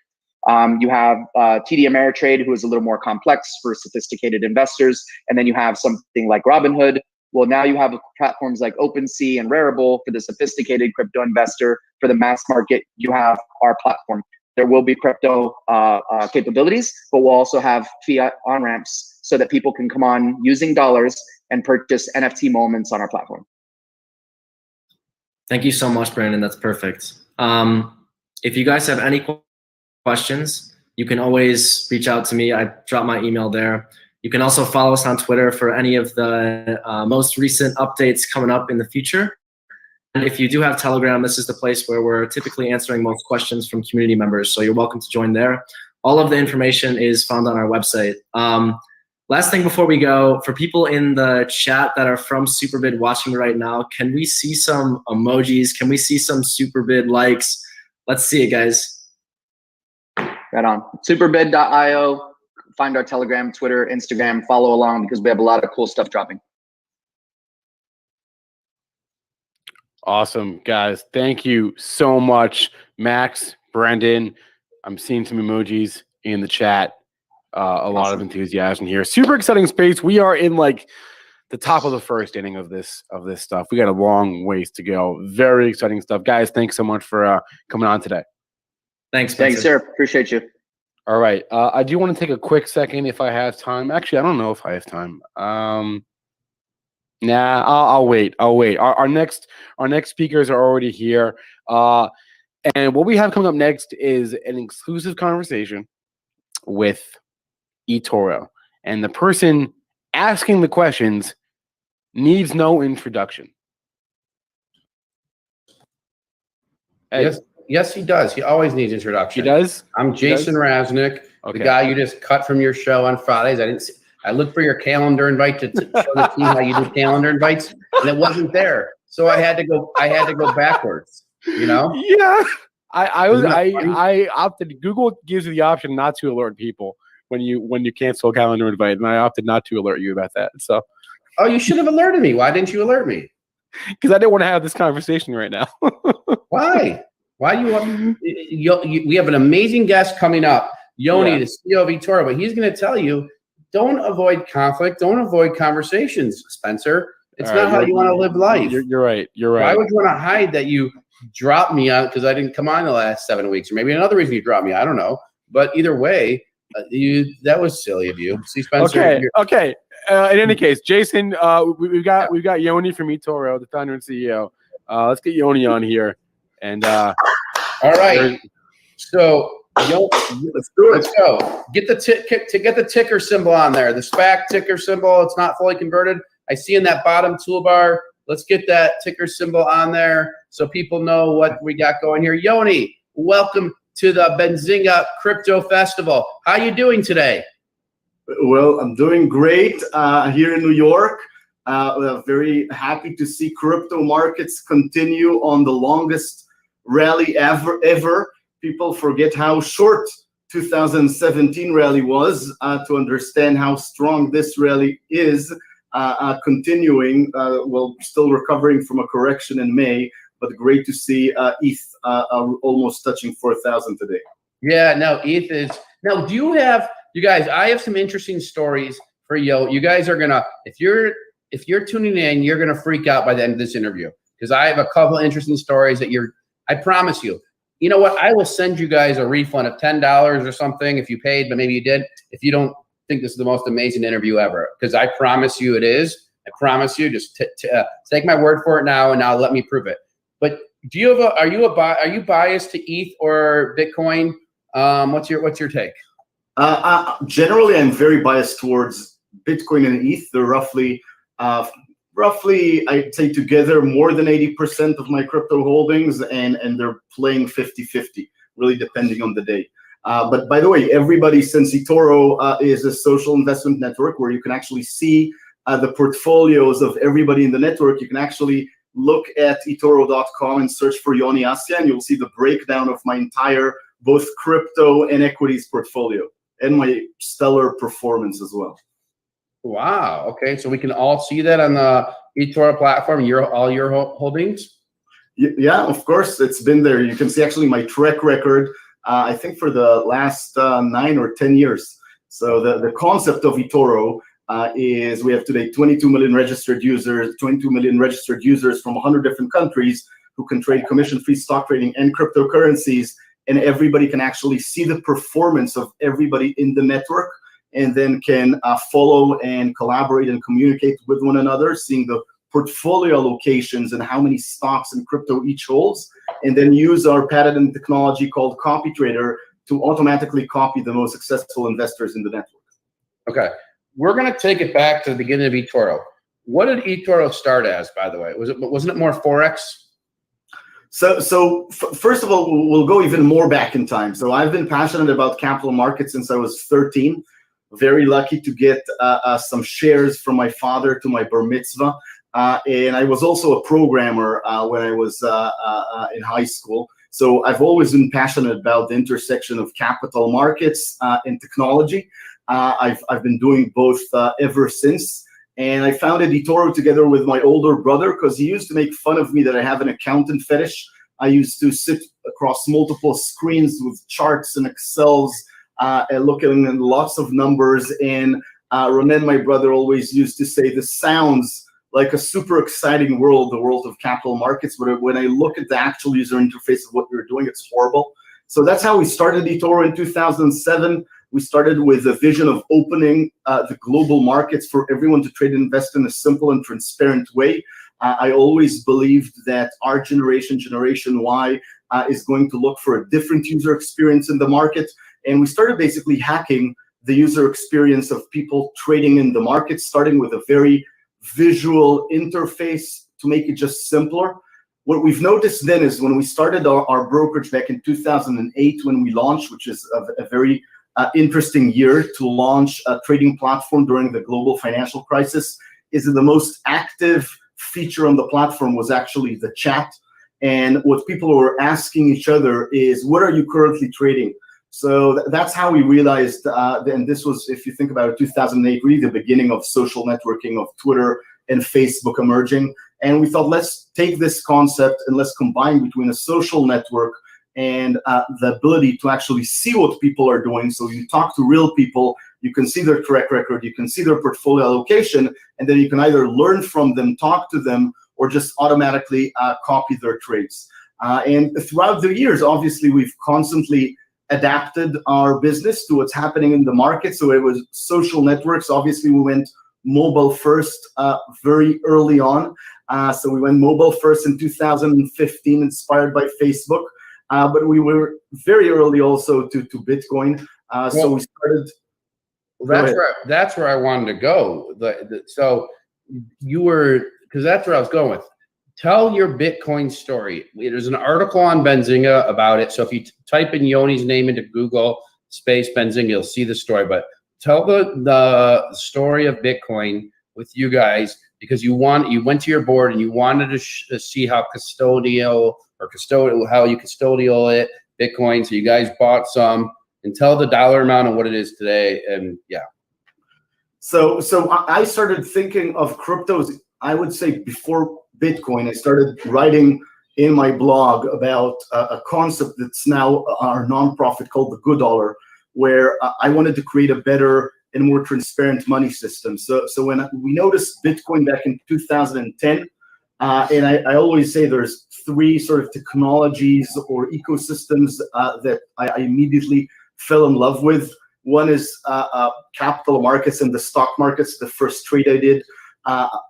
You have TD Ameritrade, who is a little more complex for sophisticated investors. And then you have something like Robinhood. Well, now you have platforms like OpenSea and Rarible for the sophisticated crypto investor. For the mass market, you have our platform. There will be crypto capabilities, but we'll also have fiat on-ramps so that people can come on using dollars and purchase NFT moments on our platform. Thank you so much, Brandon. That's perfect. If you guys have any questions, you can always reach out to me. I drop my email there. You can also follow us on Twitter for any of the most recent updates coming up in the future. And if you do have Telegram, this is the place where we're typically answering most questions from community members. So you're welcome to join there. All of the information is found on our website. Last thing before we go, for people in the chat that are from Superbid watching right now, can we see some emojis? Can we see some Superbid likes? Let's see it, guys. Right on. Superbid.io. Find our Telegram, Twitter, Instagram. Follow along because we have a lot of cool stuff dropping. Awesome, guys. Thank you so much, Max, Brendan. I'm seeing some emojis in the chat. A lot of enthusiasm here. Super exciting space. We are in like the top of the first inning of this stuff. We got a long ways to go. Very exciting stuff, guys. Thanks so much for coming on today. Thanks, Spencer. Thanks, sir. Appreciate you. All right. I do want to take a quick second if I have time. Actually, I don't know if I have time. Nah, I'll wait. Our next speakers are already here. And what we have coming up next is an exclusive conversation with eToro. And the person asking the questions needs no introduction. Hey. Yes, he does. He always needs introduction. He does? I'm Jason Raznick, the guy you just cut from your show on Fridays. I looked for your calendar invite to show the team how you do calendar invites, and it wasn't there. So I had to go backwards. Yeah. I opted. Google gives you the option not to alert people when you cancel a calendar invite, and I opted not to alert you about that. So. Oh, you should have alerted me. Why didn't you alert me? Because I didn't want to have this conversation right now. Why? Why do you want? We have an amazing guest coming up, Yoni, the CEO of eToro, but he's going to tell you, don't avoid conflict, don't avoid conversations, Spencer. It's not how you want to live life. You're right. You're right. Why would you want to hide that you dropped me on because I didn't come on the last 7 weeks, or maybe another reason you dropped me? I don't know. But either way, that was silly of you. See, Spencer. Okay. In any case, Jason, we've got Yoni from eToro, the founder and CEO. Let's get Yoni on here. And all right, so let's go. Get the ticker symbol on there. The SPAC ticker symbol. It's not fully converted. I see in that bottom toolbar. Let's get that ticker symbol on there so people know what we got going here. Yoni, welcome to the Benzinga Crypto Festival. How you doing today? Well, I'm doing great here in New York. We're very happy to see crypto markets continue on the longest rally ever. People forget how short 2017 rally was to understand how strong this rally is continuing. Well, still recovering from a correction in May, but great to see ETH almost touching 4,000 today. Yeah, no, ETH is. Now, do you have, you guys, I have some interesting stories for Yo. You guys are gonna, if you're tuning in, you're gonna freak out by the end of this interview, because I have a couple interesting stories that I promise you. You know what? I will send you guys a refund of $10 or something if you paid, but maybe you did. If you don't think this is the most amazing interview ever, because I promise you it is. I promise you. Just take my word for it now, and now let me prove it. But do you have are you biased to ETH or Bitcoin? What's your take? Generally, I'm very biased towards Bitcoin and ETH. They're roughly, I'd say together more than 80% of my crypto holdings, and they're playing 50-50, really depending on the day. But by the way, everybody, since eToro is a social investment network where you can actually see the portfolios of everybody in the network, you can actually look at eToro.com and search for Yoni Assia, and you'll see the breakdown of my entire both crypto and equities portfolio, and my stellar performance as well. Wow. Okay, so we can all see that on the eToro platform. All your holdings. Yeah, of course, it's been there. You can see actually my track record. I think for the last 9 or 10 years. So the concept of eToro is we have today 22 million registered users from 100 different countries who can trade commission-free stock trading and cryptocurrencies, and everybody can actually see the performance of everybody in the network, and then can follow and collaborate and communicate with one another, seeing the portfolio allocations and how many stocks and crypto each holds, and then use our patented technology called Copy Trader to automatically copy the most successful investors in the network. Okay, we're going to take it back to the beginning of eToro. What did eToro start as, by the way? Wasn't it more Forex? So first of all, we'll go even more back in time. So I've been passionate about capital markets since I was 13. Very lucky to get some shares from my father to my bar mitzvah. And I was also a programmer when I was in high school. So I've always been passionate about the intersection of capital markets and technology. I've been doing both ever since. And I founded eToro together with my older brother because he used to make fun of me that I have an accountant fetish. I used to sit across multiple screens with charts and Excels, looking at lots of numbers. And Ronen, my brother, always used to say, this sounds like a super exciting world, the world of capital markets. But when I look at the actual user interface of what we were doing, it's horrible. So that's how we started eToro in 2007. We started with a vision of opening the global markets for everyone to trade and invest in a simple and transparent way. I always believed that our generation, Generation Y, is going to look for a different user experience in the market. And we started basically hacking the user experience of people trading in the market, starting with a very visual interface to make it just simpler. What we've noticed then is when we started our brokerage back in 2008, when we launched, which is a very interesting year to launch a trading platform during the global financial crisis, is that the most active feature on the platform was actually the chat. And what people were asking each other is, what are you currently trading? So that's how we realized, and this was, if you think about it, 2008, really the beginning of social networking, of Twitter and Facebook emerging. And we thought, let's take this concept and let's combine between a social network and the ability to actually see what people are doing. So you talk to real people, you can see their track record, you can see their portfolio allocation, and then you can either learn from them, talk to them, or just automatically copy their trades. And throughout the years, obviously, we've constantly adapted our business to what's happening in the market. So it was social networks. Obviously, we went mobile first very early on. So we went mobile first in 2015, inspired by Facebook. But we were very early also to Bitcoin. So we started. That's where I wanted to go. So you were, because that's where I was going with. Tell your Bitcoin story. There's an article on Benzinga about it. So if you type in Yoni's name into Google space Benzinga, you'll see the story. But tell the story of Bitcoin with you guys, because you went to your board and you wanted to see how how you custodial it, Bitcoin. So you guys bought some, and tell the dollar amount and what it is today. And yeah. So I started thinking of cryptos, I would say before Bitcoin. I started writing in my blog about a concept that's now our nonprofit called the Good Dollar, where I wanted to create a better and more transparent money system. So when we noticed Bitcoin back in 2010, and I always say there's three sort of technologies or ecosystems that I immediately fell in love with. One is capital markets and the stock markets, the first trade I did.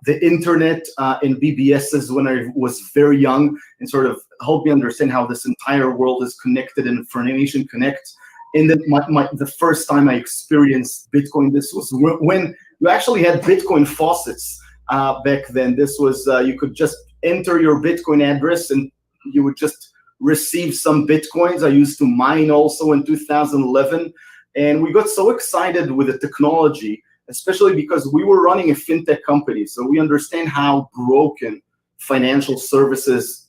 The internet and BBSs when I was very young, and sort of helped me understand how this entire world is connected and information connects. And then the first time I experienced Bitcoin, this was when you actually had Bitcoin faucets back then. This was, you could just enter your Bitcoin address and you would just receive some Bitcoins. I used to mine also in 2011. And we got so excited with the technology, especially because we were running a fintech company. So we understand how broken financial services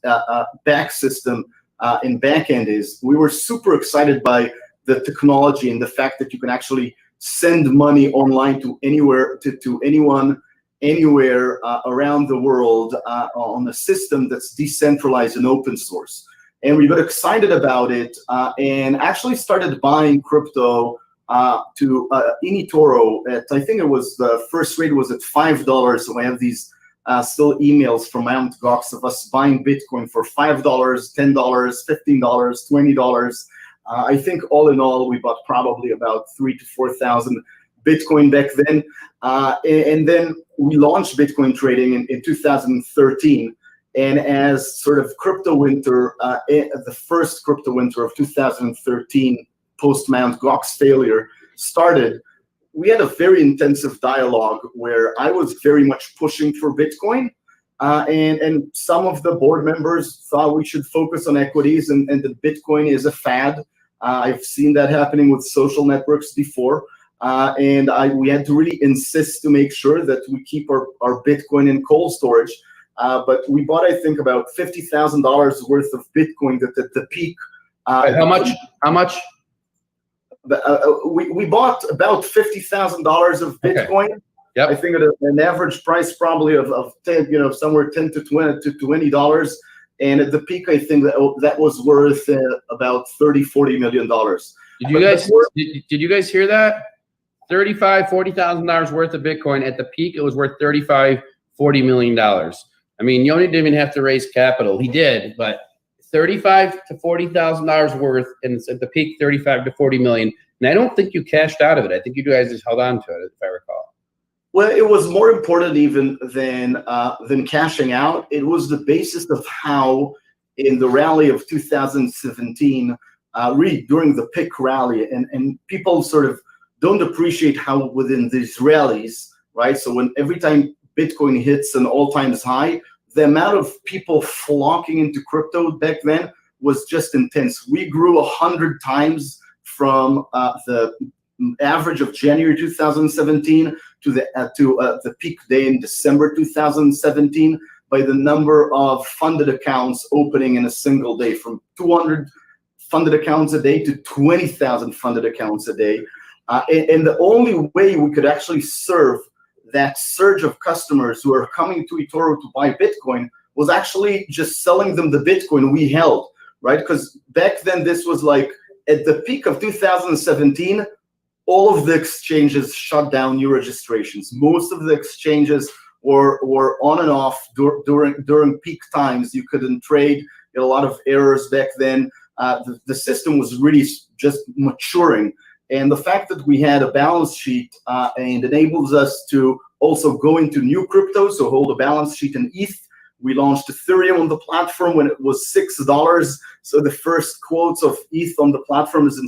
back system and back end is. We were super excited by the technology and the fact that you can actually send money online to anywhere, to anyone, anywhere around the world on a system that's decentralized and open source. And we got excited about it and actually started buying crypto to in eToro at, I think it was, the first rate was at $5. So I have these still emails from Mt. Gox of us buying Bitcoin for $5, $10, $15, $20. I think all in all, we bought probably about 3,000 to 4,000 Bitcoin back then. And then we launched Bitcoin trading in 2013. And as sort of crypto winter, the first crypto winter of 2013, post Mt. Gox failure started, we had a very intensive dialogue where I was very much pushing for Bitcoin. And some of the board members thought we should focus on equities and that Bitcoin is a fad. I've seen that happening with social networks before. And we had to really insist to make sure that we keep our Bitcoin in cold storage. But we bought, I think, about $50,000 worth of Bitcoin at the peak. How much? How much? We bought about $50,000 of Bitcoin. Okay. Yep. I think at an average price probably of 10, somewhere $10 to $20. And at the peak, I think that was worth about $30-40 million. Did you guys hear that? $40,000 worth of Bitcoin. At the peak, it was worth $35-40 million. I mean, Yoni didn't even have to raise capital. He did, but $35,000 to $40,000 worth, and it's at the peak $35 to $40 million. And I don't think you cashed out of it. I think you guys just held on to it, if I recall. Well, it was more important even than cashing out. It was the basis of how, in the rally of 2017, really during the peak rally, and people sort of don't appreciate how within these rallies, right? So when every time Bitcoin hits an all-time high, the amount of people flocking into crypto back then was just intense. We grew 100 times from the average of January 2017 to the peak day in December 2017 by the number of funded accounts opening in a single day, from 200 funded accounts a day to 20,000 funded accounts a day. And the only way we could actually serve that surge of customers who are coming to eToro to buy Bitcoin was actually just selling them the Bitcoin we held, right? Because back then, this was like at the peak of 2017, all of the exchanges shut down new registrations. Most of the exchanges were on and off during peak times. You couldn't trade. You had a lot of errors back then. The system was really just maturing. And the fact that we had a balance sheet and enables us to also go into new cryptos, so hold a balance sheet in ETH. We launched Ethereum on the platform when it was $6. So the first quotes of ETH on the platform is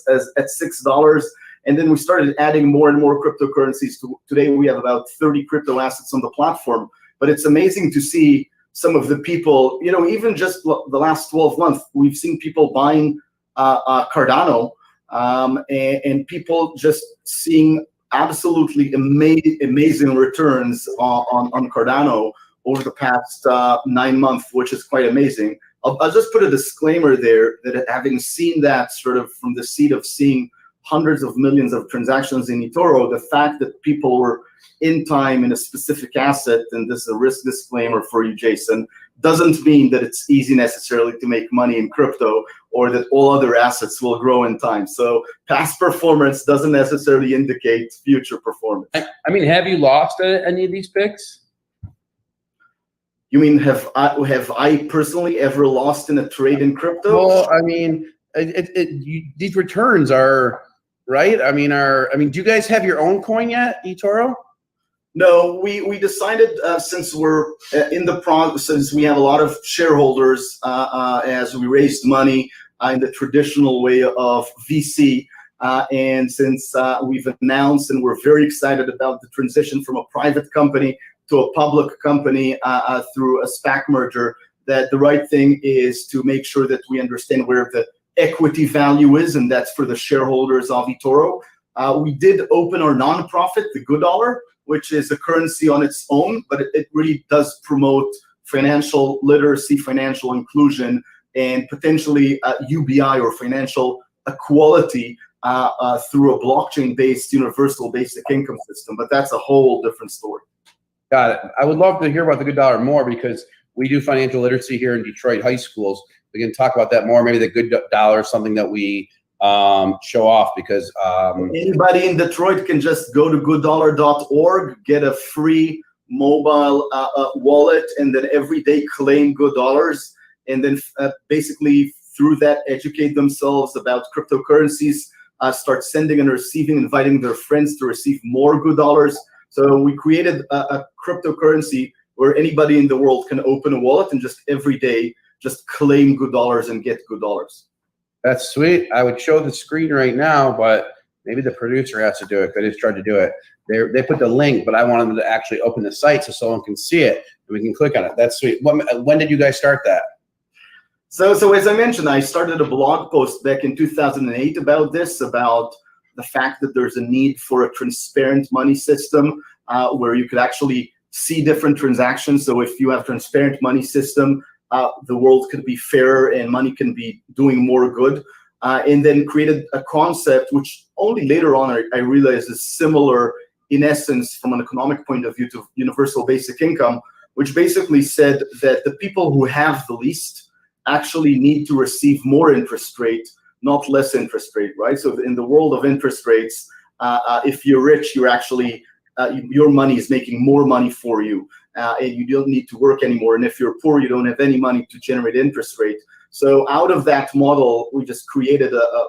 at $6. And then we started adding more and more cryptocurrencies. Today we have about 30 crypto assets on the platform. But it's amazing to see some of the people, even just the last 12 months, we've seen people buying Cardano. And people just seeing absolutely amazing returns on Cardano over the past 9 months, which is quite amazing. I'll just put a disclaimer there that having seen that sort of from the seat of seeing hundreds of millions of transactions in eToro, the fact that people were in time in a specific asset, and this is a risk disclaimer for you, Jason, doesn't mean that it's easy necessarily to make money in crypto or that all other assets will grow in time. So past performance doesn't necessarily indicate future performance. I mean, have you lost any of these picks? You mean have I personally ever lost in a trade in crypto? Well, I mean, these returns are right. I mean, do you guys have your own coin yet, eToro? No, we decided since we're in the process, since we have a lot of shareholders as we raised money in the traditional way of VC, and since we've announced and we're very excited about the transition from a private company to a public company through a SPAC merger, that the right thing is to make sure that we understand where the equity value is, and that's for the shareholders of eToro. We did open our nonprofit, the Good Dollar, which is a currency on its own, but it really does promote financial literacy, financial inclusion, and potentially UBI or financial equality through a blockchain-based universal basic income system. But that's a whole different story. Got it. I would love to hear about the Good Dollar more because we do financial literacy here in Detroit high schools. We can talk about that more. Maybe the Good Dollar is something that we show off because anybody in Detroit can just go to gooddollar.org, get a free mobile wallet, and then every day claim good dollars, and then basically through that educate themselves about cryptocurrencies, start sending and receiving, inviting their friends to receive more good dollars. So we created a cryptocurrency where anybody in the world can open a wallet and just every day just claim good dollars and get good dollars. That's sweet. I would show the screen right now, but maybe the producer has to do it. I just tried to do it. They put the link, but I wanted them to actually open the site so someone can see it and we can click on it. That's sweet. When did you guys start that? So as I mentioned, I started a blog post back in 2008 about this, about the fact that there's a need for a transparent money system where you could actually see different transactions. So if you have a transparent money system, the world could be fairer and money can be doing more good. And then created a concept which only later on I realized is similar in essence from an economic point of view to universal basic income, which basically said that the people who have the least actually need to receive more interest rate, not less interest rate, right? So in the world of interest rates, if you're rich, you're actually, your money is making more money for you, and you don't need to work anymore. And if you're poor, you don't have any money to generate interest rate. So out of that model, we just created a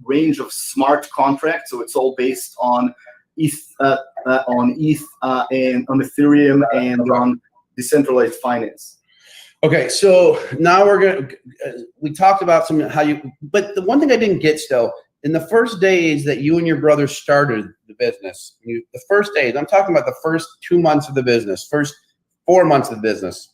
range of smart contracts. So it's all based on ETH, and on Ethereum and on decentralized finance. Okay, so now we talked about but the one thing I didn't get still, in the first days that you and your brother started the business, the first days, I'm talking about the first 2 months of the business, first 4 months of the business,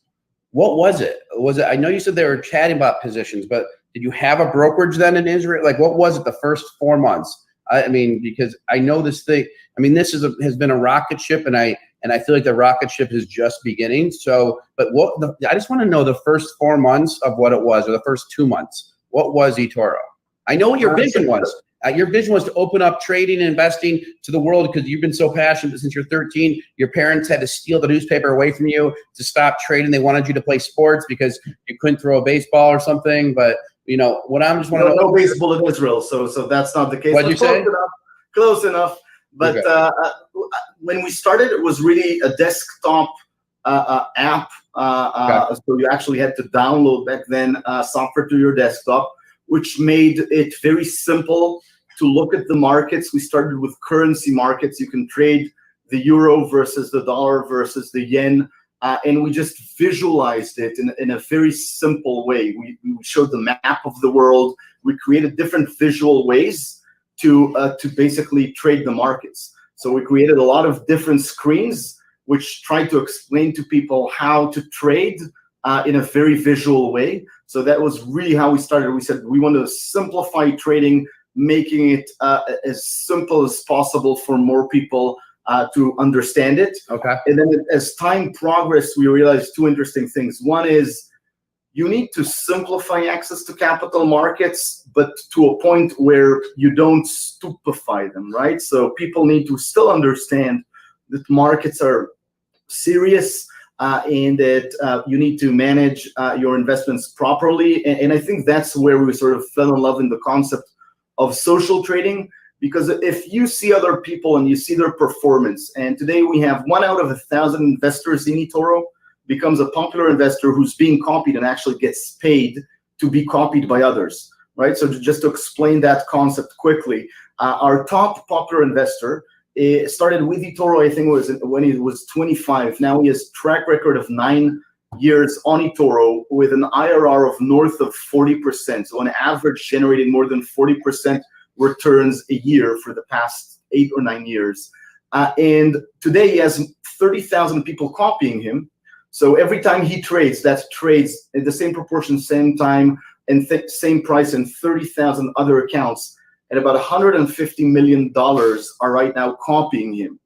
what was it? I know you said they were chatting about positions, but did you have a brokerage then in Israel? Like, what was it the first 4 months? I mean, because I know this thing, I mean, this has been a rocket ship, and I feel like the rocket ship is just beginning. So, but I just want to know the first 4 months of what it was, or the first 2 months. What was eToro? I know what your vision was. Your vision was to open up trading and investing to the world because you've been so passionate since you're 13. Your parents had to steal the newspaper away from you to stop trading. They wanted you to play sports because you couldn't throw a baseball or something. But you know what I'm just want to know. No baseball in Israel, so that's not the case. What'd you say? Close enough. But okay. When we started, it was really a desktop app. Okay. So you actually had to download back then software to your desktop, which made it very simple to look at the markets. We started with currency markets. You can trade the euro versus the dollar versus the yen. And we just visualized it in a very simple way. We showed the map of the world. We created different visual ways to basically trade the markets. So we created a lot of different screens which tried to explain to people how to trade in a very visual way. So that was really how we started. We said we want to simplify trading, making it as simple as possible for more people to understand it. Okay. And then as time progressed, we realized two interesting things. One is you need to simplify access to capital markets, but to a point where you don't stupefy them, right? So people need to still understand that markets are serious, and that you need to manage your investments properly. And I think that's where we sort of fell in love in the concept of social trading, because if you see other people and you see their performance, and today we have 1 out of 1,000 investors in eToro becomes a popular investor who's being copied and actually gets paid to be copied by others, right? So just to explain that concept quickly, our top popular investor started with eToro, I think it was when he was 25. Now he has a track record of 9 years on eToro with an IRR of north of 40%. So on average, generating more than 40% returns a year for the past 8 or 9 years. And today he has 30,000 people copying him. So every time he trades, that trades at the same proportion, same time, and same price, and 30,000 other accounts at about $150 million are right now copying him.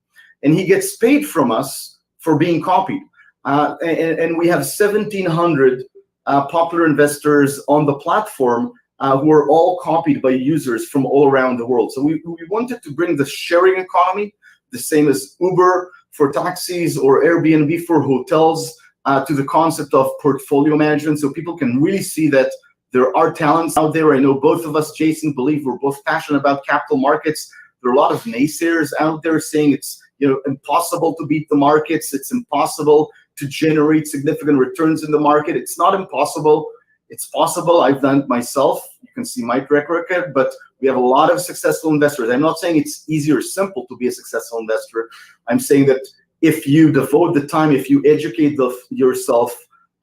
And he gets paid from us for being copied. And we have 1,700 popular investors on the platform who are all copied by users from all around the world. So we wanted to bring the sharing economy, the same as Uber for taxis or Airbnb for hotels, to the concept of portfolio management, so people can really see that there are talents out there. I know both of us, Jason, believe we're both passionate about capital markets. There are a lot of naysayers out there saying it's impossible to beat the markets. It's impossible to generate significant returns in the market. It's not impossible. It's possible. I've done it myself. You can see my track record, but we have a lot of successful investors. I'm not saying it's easy or simple to be a successful investor. I'm saying that if you devote the time, if you educate yourself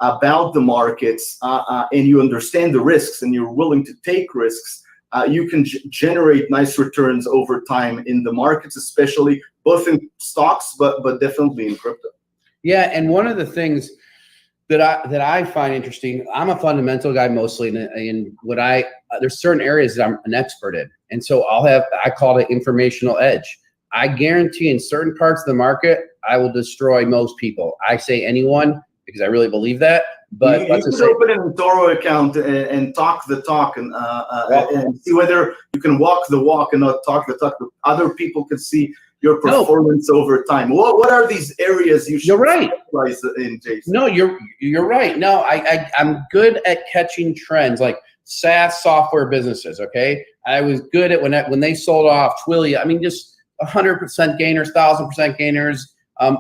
about the markets and you understand the risks and you're willing to take risks, you can generate nice returns over time in the markets, especially both in stocks, but definitely in crypto. Yeah, and one of the things that I find interesting, I'm a fundamental guy mostly, and there's certain areas that I'm an expert in, and so I call it informational edge. I guarantee in certain parts of the market, I will destroy most people. I say anyone because I really believe that. But you could open an eToro account and talk the talk and see whether you can walk the walk and not talk the talk. Other people can see your performance over time. What are these areas you should specialize in, Jason? No, you're right. No, I'm good at catching trends like SaaS software businesses. Okay, I was good at when they sold off Twilio. I mean, just 100% gainers, 1,000% gainers.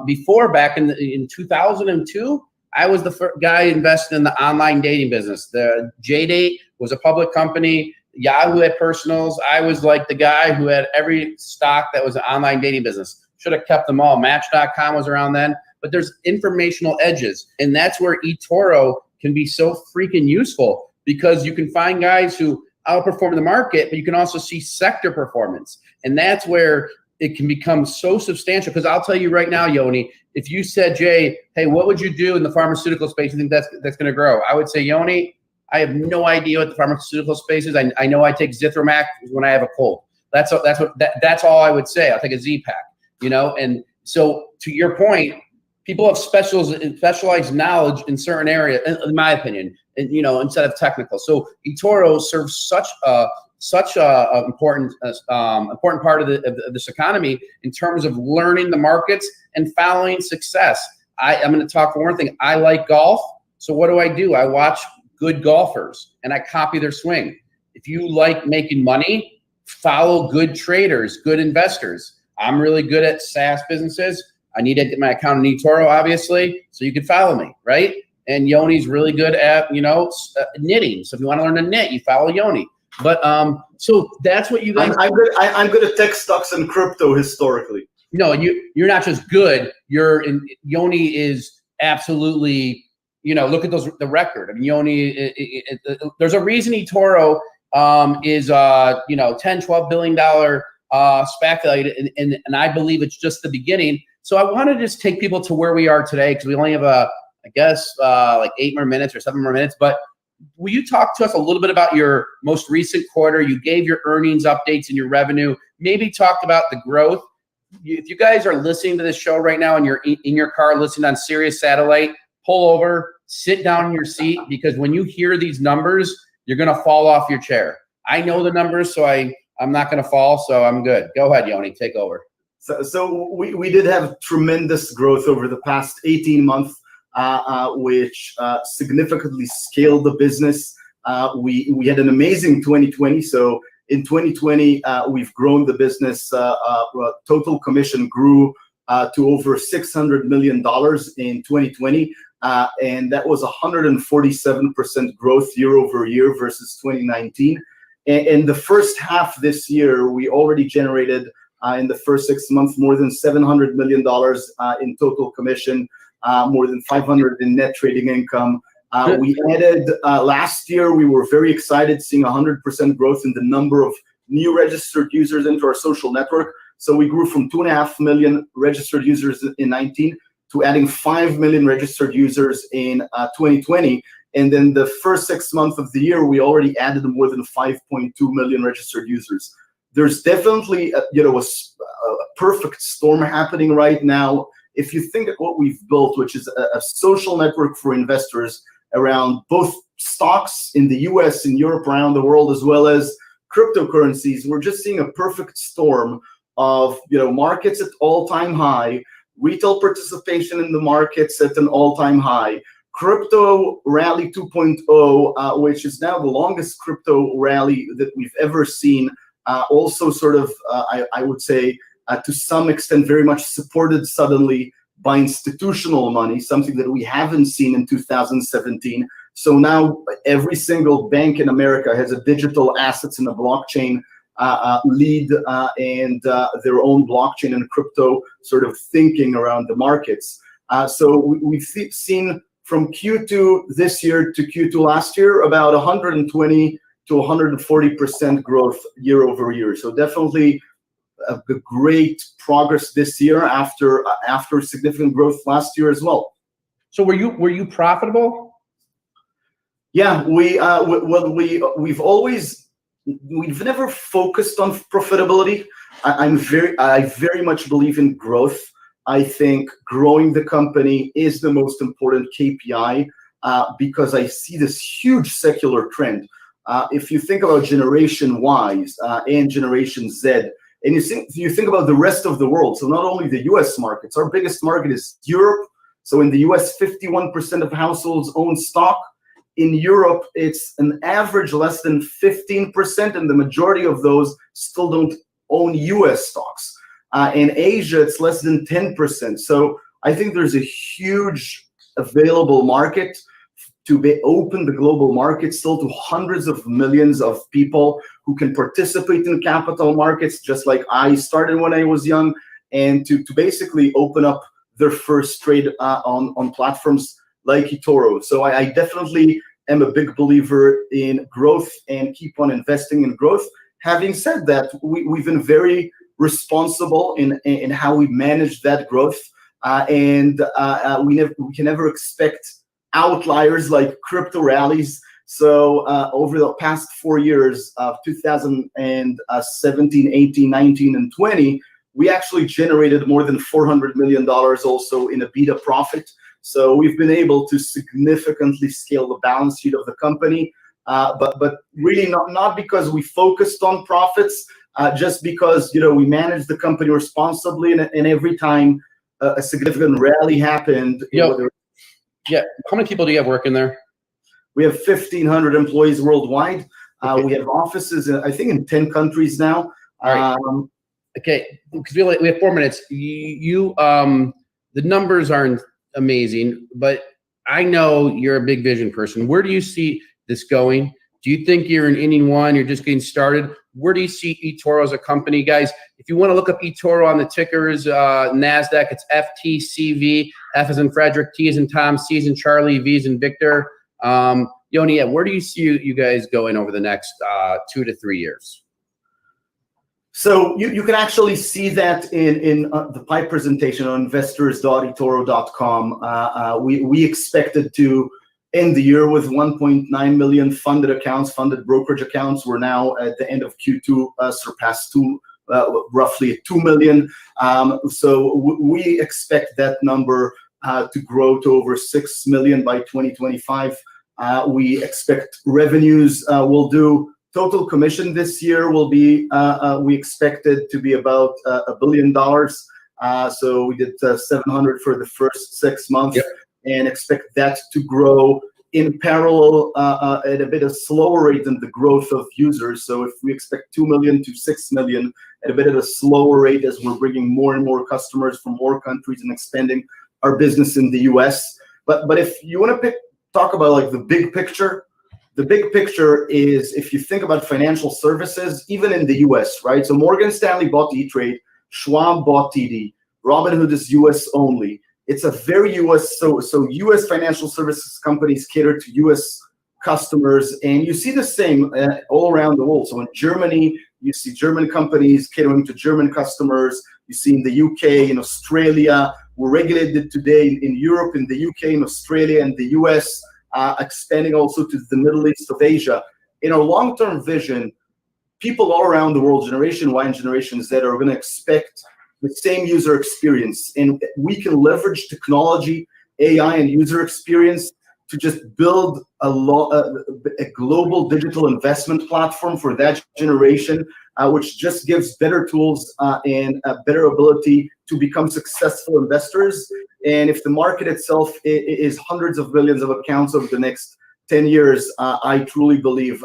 Before, back in 2002, I was the first guy invested in the online dating business. The JDate was a public company. Yahoo had personals. I was like the guy who had every stock that was an online dating business. Should have kept them all. Match.com was around then. But there's informational edges. And that's where eToro can be so freaking useful, because you can find guys who outperform the market, but you can also see sector performance. And that's where it can become so substantial. Because I'll tell you right now, Yoni, if you said, Jay, hey, what would you do in the pharmaceutical space you think that's going to grow? I would say, Yoni, I have no idea what the pharmaceutical space is. I know I take Zithromax when I have a cold. That's all I would say. I'll take a Z-Pack, And so to your point, people have specialized knowledge in certain areas, in my opinion, and instead of technical. So eToro serves such a important part of this economy in terms of learning the markets and following success. I'm going to talk for one thing. I like golf, so what do? I watch good golfers and I copy their swing. If you like making money, follow good traders, good investors. I'm really good at SaaS businesses. I need to get my account in eToro, obviously, so you can follow me, right? And Yoni's really good at knitting. So if you want to learn to knit, you follow Yoni. But so that's what you guys. I'm good at tech stocks and crypto historically. No, you're not just good. Yoni is absolutely. Look at the record. I mean, Yoni. There's a reason eToro is $10-12 billion SPAC value, and I believe it's just the beginning. So I want to just take people to where we are today, because we only have like 8 more minutes or 7 more minutes. But will you talk to us a little bit about your most recent quarter? You gave your earnings updates and your revenue. Maybe talked about the growth. If you guys are listening to this show right now and you're in your car listening on Sirius Satellite, pull over, sit down in your seat, because when you hear these numbers, you're going to fall off your chair. I know the numbers, so I'm not going to fall, so I'm good. Go ahead, Yoni, take over. So we did have tremendous growth over the past 18 months. which significantly scaled the business. We had an amazing 2020. So in 2020, we've grown the business. Total commission grew to over $600 million in 2020. And that was 147% growth year over year versus 2019. In the first half this year, we already generated in the first 6 months more than $700 million in total commission, more than 500 in net trading income. We added last year, we were very excited seeing 100% growth in the number of new registered users into our social network. So we grew from 2.5 million registered users in 19 to adding 5 million registered users in 2020. And then the first 6 months of the year, we already added more than 5.2 million registered users. There's definitely a perfect storm happening right now. If you think of what we've built, which is a social network for investors around both stocks in the US, in Europe, around the world, as well as cryptocurrencies, we're just seeing a perfect storm of markets at all-time high, retail participation in the markets at an all-time high, crypto rally 2.0, which is now the longest crypto rally that we've ever seen. Also sort of, I would say, to some extent, very much supported suddenly by institutional money, something that we haven't seen in 2017. So now every single bank in America has a digital assets in a blockchain lead and their own blockchain and crypto sort of thinking around the markets. So we've seen from Q2 this year to Q2 last year about 120 to 140% growth year over year. So definitely a great progress this year after significant growth last year as well. So were you profitable? Yeah, we've never focused on profitability. I very much believe in growth. I think growing the company is the most important KPI because I see this huge secular trend. If you think about Generation Y and Generation Z, and you think about the rest of the world, so not only the US markets, our biggest market is Europe. So in the US, 51% of households own stock. In Europe, it's an average less than 15%, and the majority of those still don't own US stocks. In Asia, it's less than 10%. So I think there's a huge available market to open the global market still to hundreds of millions of people who can participate in capital markets, just like I started when I was young, and to basically open up their first trade on platforms like eToro. So I definitely am a big believer in growth and keep on investing in growth. Having said that, we've been very responsible in how we manage that growth, and we can never expect outliers like crypto rallies. So over the past 4 years of 2017, 18, 19, and 20, we actually generated more than $400 million also in EBITDA profit. So we've been able to significantly scale the balance sheet of the company, but really not because we focused on profits, just because we managed the company responsibly, and every time a significant rally happened. Yeah, how many people do you have working there? We have 1,500 employees worldwide. Okay. We have offices, I think, in 10 countries now. All right. Okay, because we have 4 minutes. The numbers aren't amazing, but I know you're a big vision person. Where do you see this going? Do you think you're in inning one? You're just getting started? Where do you see eToro as a company, guys? If you want to look up eToro on the tickers, NASDAQ, it's FTCV. F as in Frederick, T as in Tom, C as in Charlie, V as in Victor. Yoni, where do you see you guys going over the next 2 to 3 years? So you can actually see that in the PIPE presentation on investors.etoro.com. We expected to end the year with 1.9 million funded accounts, funded brokerage accounts. We're now at the end of Q2 surpassed roughly 2 million. So we expect that number to grow to over 6 million by 2025. We expect revenues will do. Total commission this year will be, we expect it to be about $1 billion. So we did 700 for the first 6 months. Yep. and expect that to grow in parallel at a bit of slower rate than the growth of users. So if we expect 2 million to 6 million at a bit of a slower rate as we're bringing more and more customers from more countries and expanding our business in the US. But if you want to talk about like the big picture is, if you think about financial services, even in the US, right? So Morgan Stanley bought E-Trade, Schwab bought TD, Robinhood is US only. It's a very US, so US financial services companies cater to US customers, and you see the same all around the world. So in Germany, you see German companies catering to German customers. You see in the UK, in Australia, we're regulated today in Europe, in the UK, in Australia, and the US, expanding also to the Middle East of Asia. In our long-term vision, people all around the world, Generation Y and Generation Z, are going to expect the same user experience, and we can leverage technology, AI, and user experience to just build a global digital investment platform for that generation, which just gives better tools and a better ability to become successful investors. And if the market itself is hundreds of millions of accounts over the next 10 years, I truly believe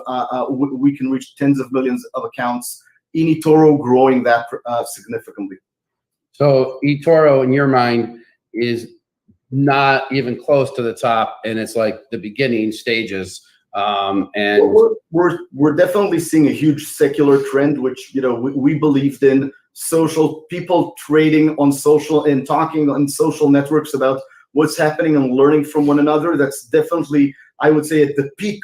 we can reach tens of millions of accounts in eToro, growing that significantly. So eToro, in your mind, is not even close to the top, and it's like the beginning stages. And we're definitely seeing a huge secular trend, which we believed in. Social people trading on social and talking on social networks about what's happening and learning from one another. That's definitely, I would say, at the peak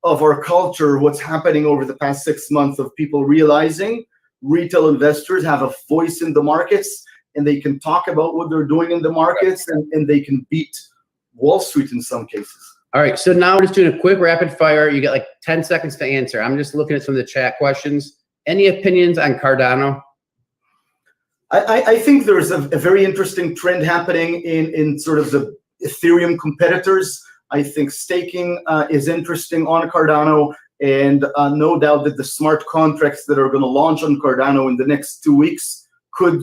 of our culture. What's happening over the past 6 months of people realizing retail investors have a voice in the markets, and they can talk about what they're doing in the markets, and they can beat Wall Street in some cases. All right, so now we're just doing a quick rapid fire. You got like 10 seconds to answer. I'm just looking at some of the chat questions. Any opinions on Cardano? I think there's a very interesting trend happening in sort of the Ethereum competitors. I think staking is interesting on Cardano, and no doubt that the smart contracts that are going to launch on Cardano in the next 2 weeks could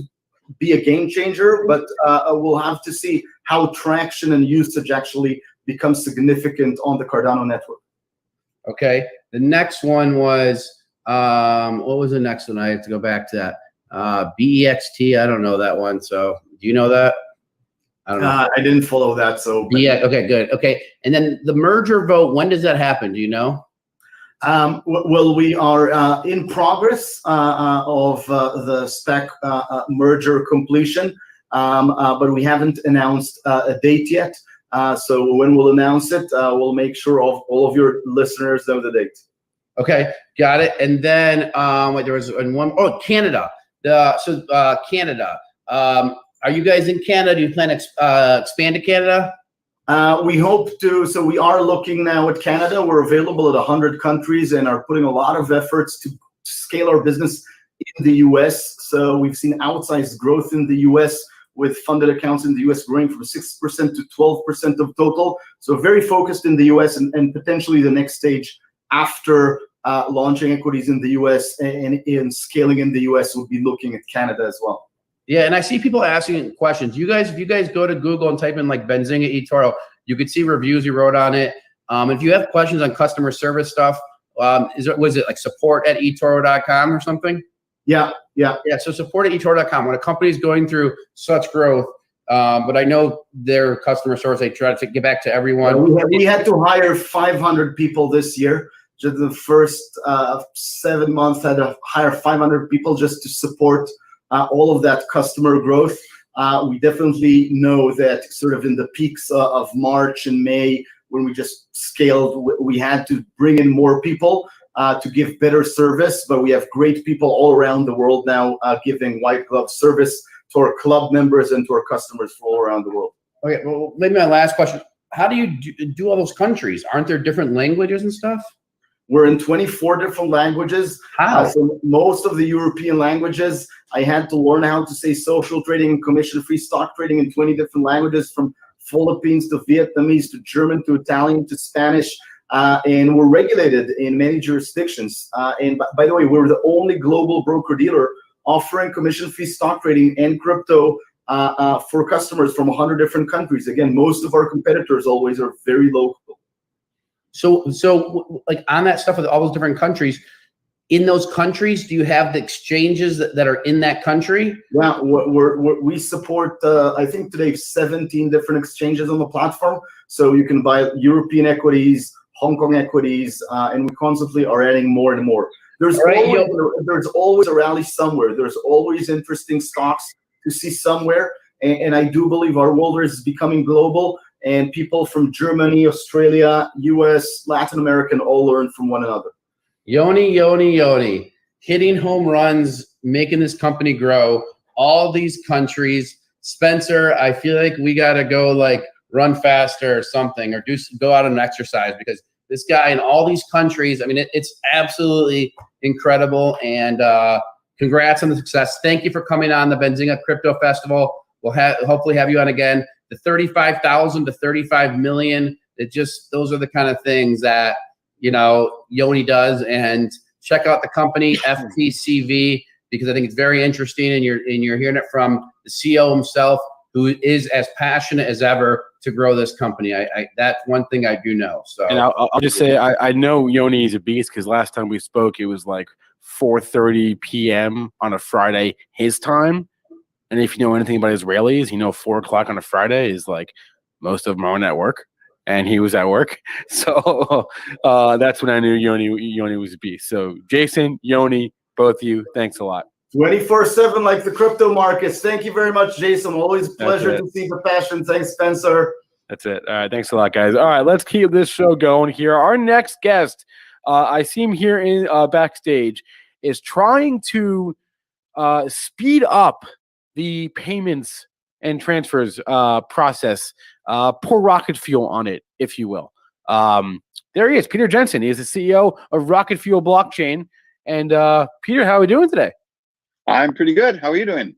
be a game changer, but we'll have to see how traction and usage actually becomes significant on the Cardano network. Okay, the next one was, what was the next one? I have to go back to that. BEXT, I don't know that one, so do you know that? I don't know. I didn't follow that, so. Yeah, okay, good. Okay, and then the merger vote, when does that happen? Do you know? Well, we are in progress of the SPAC merger completion, but we haven't announced a date yet. So when we'll announce it, we'll make sure all of your listeners know the date. Okay, got it. And then wait, there was one. Oh, Canada. Canada. Are you guys in Canada? Do you plan to expand to Canada? We hope to. So we are looking now at Canada. We're available at 100 countries and are putting a lot of efforts to scale our business in the US. So we've seen outsized growth in the US, with funded accounts in the US growing from 6% to 12% of total. So very focused in the US, and potentially the next stage after launching equities in the US and in scaling in the US would be looking at Canada as well. Yeah, and I see people asking questions. If you guys go to Google and type in like Benzinga eToro, you could see reviews you wrote on it. If you have questions on customer service stuff, was it like support@etoro.com or something? Yeah. So support@etoro.com. When a company's going through such growth, but I know their customer service, they try to get back to everyone. We had to hire 500 people this year. Just the first 7 months, had to hire 500 people just to support all of that customer growth. We definitely know that sort of in the peaks of March and May, when we just scaled, we had to bring in more people to give better service, but we have great people all around the world now giving white glove service to our club members and to our customers from all around the world. Okay, well, maybe my last question. How do you do all those countries? Aren't there different languages and stuff? We're in 24 different languages. How? So most of the European languages, I had to learn how to say social trading and commission-free stock trading in 20 different languages, from Philippines to Vietnamese to German to Italian to Spanish. And we're regulated in many jurisdictions. And by the way, we're the only global broker-dealer offering commission-free stock trading and crypto for customers from 100 different countries. Again, most of our competitors always are very local. So like on that stuff with all those different countries, in those countries, do you have the exchanges that are in that country? Yeah, we support, I think today, 17 different exchanges on the platform. So you can buy European equities, Hong Kong equities, and we constantly are adding more and more. There's always a rally somewhere. There's always interesting stocks to see somewhere. And I do believe our world is becoming global, and people from Germany, Australia, US, Latin America can all learn from one another. Yoni, hitting home runs, making this company grow, all these countries. Spencer, I feel like we got to go like run faster or something, or go out and exercise, because this guy in all these countries, I mean, it's absolutely incredible. And congrats on the success. Thank you for coming on the Benzinga Crypto Festival. We'll hopefully have you on again. The 35,000 to 35 million, those are the kind of things that, you know, Yoni does. And check out the company FTCV, because I think it's very interesting, and you're hearing it from the CEO himself, who is as passionate as ever to grow this company. That's one thing I do know. So, and I'll just say I know Yoni is a beast, because last time we spoke, it was like 4:30 p.m. on a Friday his time. And if you know anything about Israelis, you know 4 o'clock on a Friday is like most of them are at work. And he was at work. So that's when I knew Yoni was a beast. So Jason, Yoni, both of you, thanks a lot. 24/7 like the crypto markets. Thank you very much, Jason. Always a pleasure to see the passion. Thanks, Spencer. That's it. All right. Thanks a lot, guys. All right. Let's keep this show going here. Our next guest, I see him here in backstage, is trying to speed up the payments and transfers process. Pour rocket fuel on it, if you will. There he is, Peter Jensen. He is the CEO of Rocket Fuel Blockchain. And Peter, how are we doing today? I'm pretty good. How are you doing?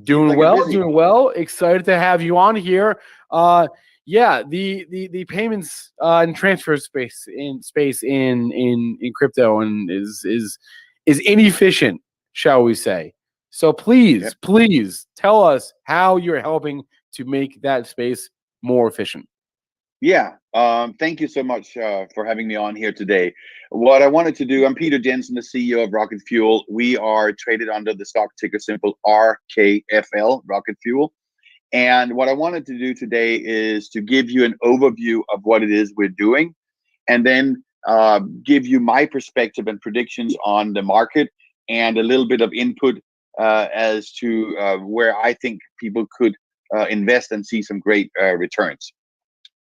Doing well. Excited to have you on here. Yeah, the payments and transfer space in crypto and is inefficient, shall we say? So please tell us how you're helping to make that space more efficient. Yeah. Thank you so much for having me on here today. What I wanted to do, I'm Peter Jensen, the CEO of Rocket Fuel. We are traded under the stock ticker symbol RKFL, Rocket Fuel. And what I wanted to do today is to give you an overview of what it is we're doing, and then give you my perspective and predictions on the market, and a little bit of input as to where I think people could invest and see some great returns.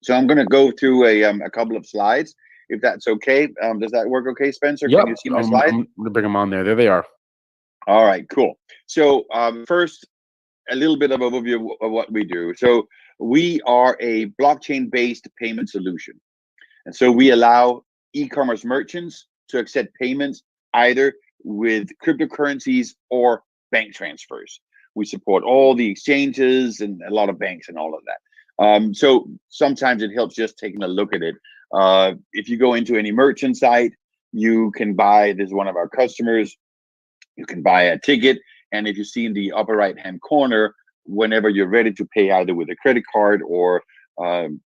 So I'm going to go through a couple of slides, if that's okay. Does that work okay, Spencer? Yep. Can you see my slides? I'm going to bring them on there. There they are. All right, cool. So first, a little bit of overview of what we do. So we are a blockchain-based payment solution. And so we allow e-commerce merchants to accept payments either with cryptocurrencies or bank transfers. We support all the exchanges and a lot of banks and all of that. So sometimes it helps just taking a look at it. If you go into any merchant site, you can buy, this is one of our customers, you can buy a ticket. And if you see in the upper right-hand corner, whenever you're ready to pay either with a credit card or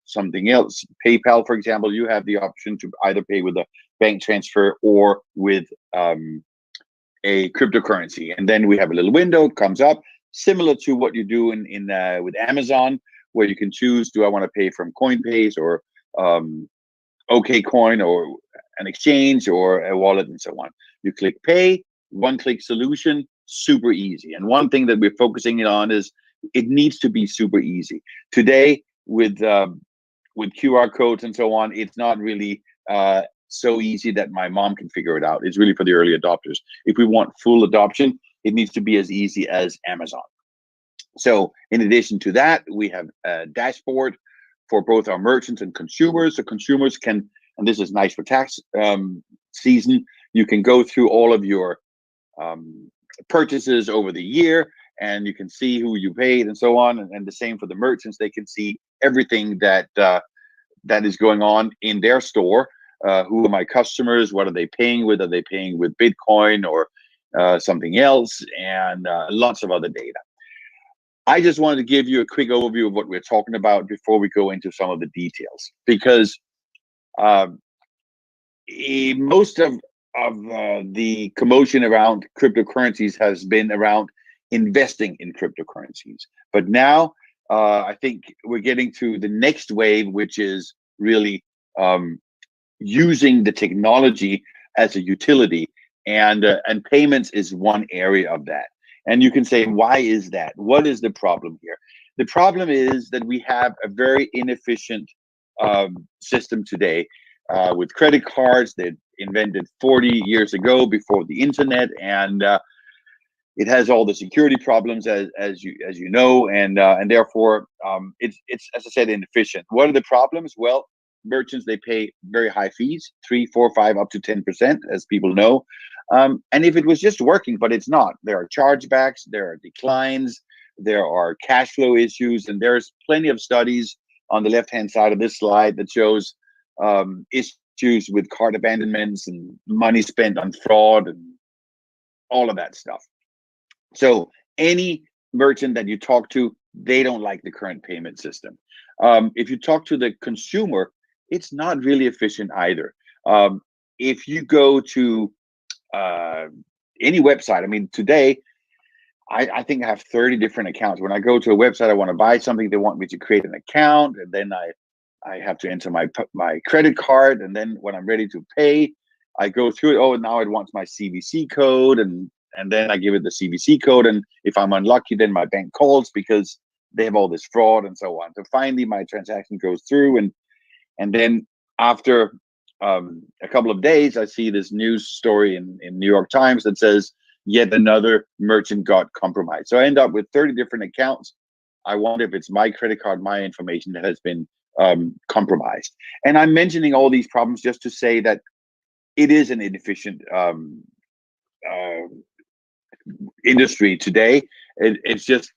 something else, PayPal, for example, you have the option to either pay with a bank transfer or with a cryptocurrency. And then we have a little window, comes up, similar to what you do with Amazon, where you can choose, do I want to pay from Coinbase or OKCoin or an exchange or a wallet and so on. You click pay, one-click solution, super easy. And one thing that we're focusing on is it needs to be super easy. Today, with QR codes and so on, it's not really so easy that my mom can figure it out. It's really for the early adopters. If we want full adoption, it needs to be as easy as Amazon. So in addition to that, we have a dashboard for both our merchants and consumers. So consumers can, and this is nice for tax season, you can go through all of your purchases over the year, and you can see who you paid and so on. And the same for the merchants. They can see everything that is going on in their store. Who are my customers? What are they paying with? Are they paying with Bitcoin or something else? And lots of other data. I just wanted to give you a quick overview of what we're talking about before we go into some of the details, because most of the commotion around cryptocurrencies has been around investing in cryptocurrencies. But now I think we're getting to the next wave, which is really using the technology as a utility, and payments is one area of that. And you can say, why is that? What is the problem here? The problem is that we have a very inefficient system today with credit cards that invented 40 years ago before the internet, and it has all the security problems as you know, and therefore it's as I said, inefficient. What are the problems? Well, merchants, they pay very high fees, 3, 4, 5, up to 10%, as people know. And if it was just working, but it's not, there are chargebacks, there are declines, there are cash flow issues, and there's plenty of studies on the left-hand side of this slide that shows issues with cart abandonments and money spent on fraud and all of that stuff. So any merchant that you talk to, they don't like the current payment system. If you talk to the consumer, it's not really efficient either. If you go to any website, I mean, today, I think I have 30 different accounts. When I go to a website, I want to buy something, they want me to create an account, and then I have to enter my credit card, and then when I'm ready to pay, I go through it. Oh, now it wants my CVC code, and then I give it the CVC code, and if I'm unlucky, then my bank calls because they have all this fraud and so on. So finally, my transaction goes through, and then after a couple of days, I see this news story in New York Times that says yet another merchant got compromised. So I end up with 30 different accounts. I wonder if it's my credit card, my information that has been compromised. And I'm mentioning all these problems just to say that it is an inefficient industry today. It's just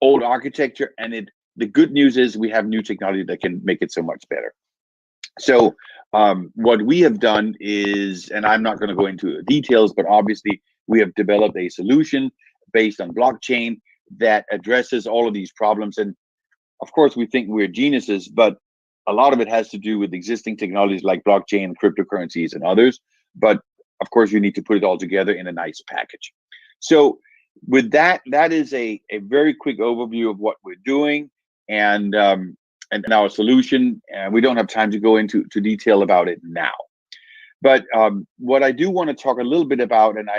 old architecture, and the good news is we have new technology that can make it so much better. So what we have done is, and I'm not going to go into the details, but obviously we have developed a solution based on blockchain that addresses all of these problems. And of course, we think we're geniuses, but a lot of it has to do with existing technologies like blockchain, cryptocurrencies, and others. But of course, you need to put it all together in a nice package. So with that, that is a very quick overview of what we're doing and our solution. And we don't have time to go into detail about it now. But what I do want to talk a little bit about, and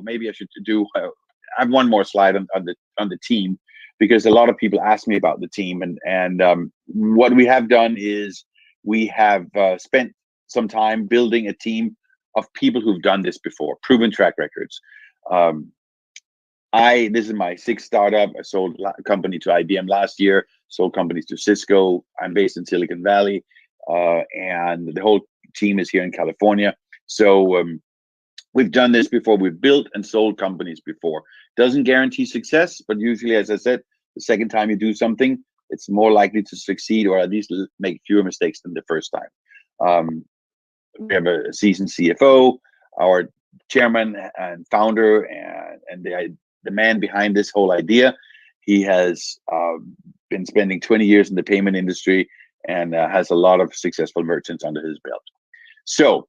maybe I should do, I have one more slide on the team, because a lot of people ask me about the team, and what we have done is we have spent some time building a team of people who've done this before, proven track records. This is my 6th startup. I sold a company to IBM last year, sold companies to Cisco. I'm based in Silicon Valley, and the whole team is here in California. So we've done this before. We've built and sold companies before. Doesn't guarantee success, but usually, as I said, the second time you do something, it's more likely to succeed, or at least make fewer mistakes than the first time. We have a seasoned CFO, our chairman and founder, and the man behind this whole idea. He has been spending 20 years in the payment industry and has a lot of successful merchants under his belt. So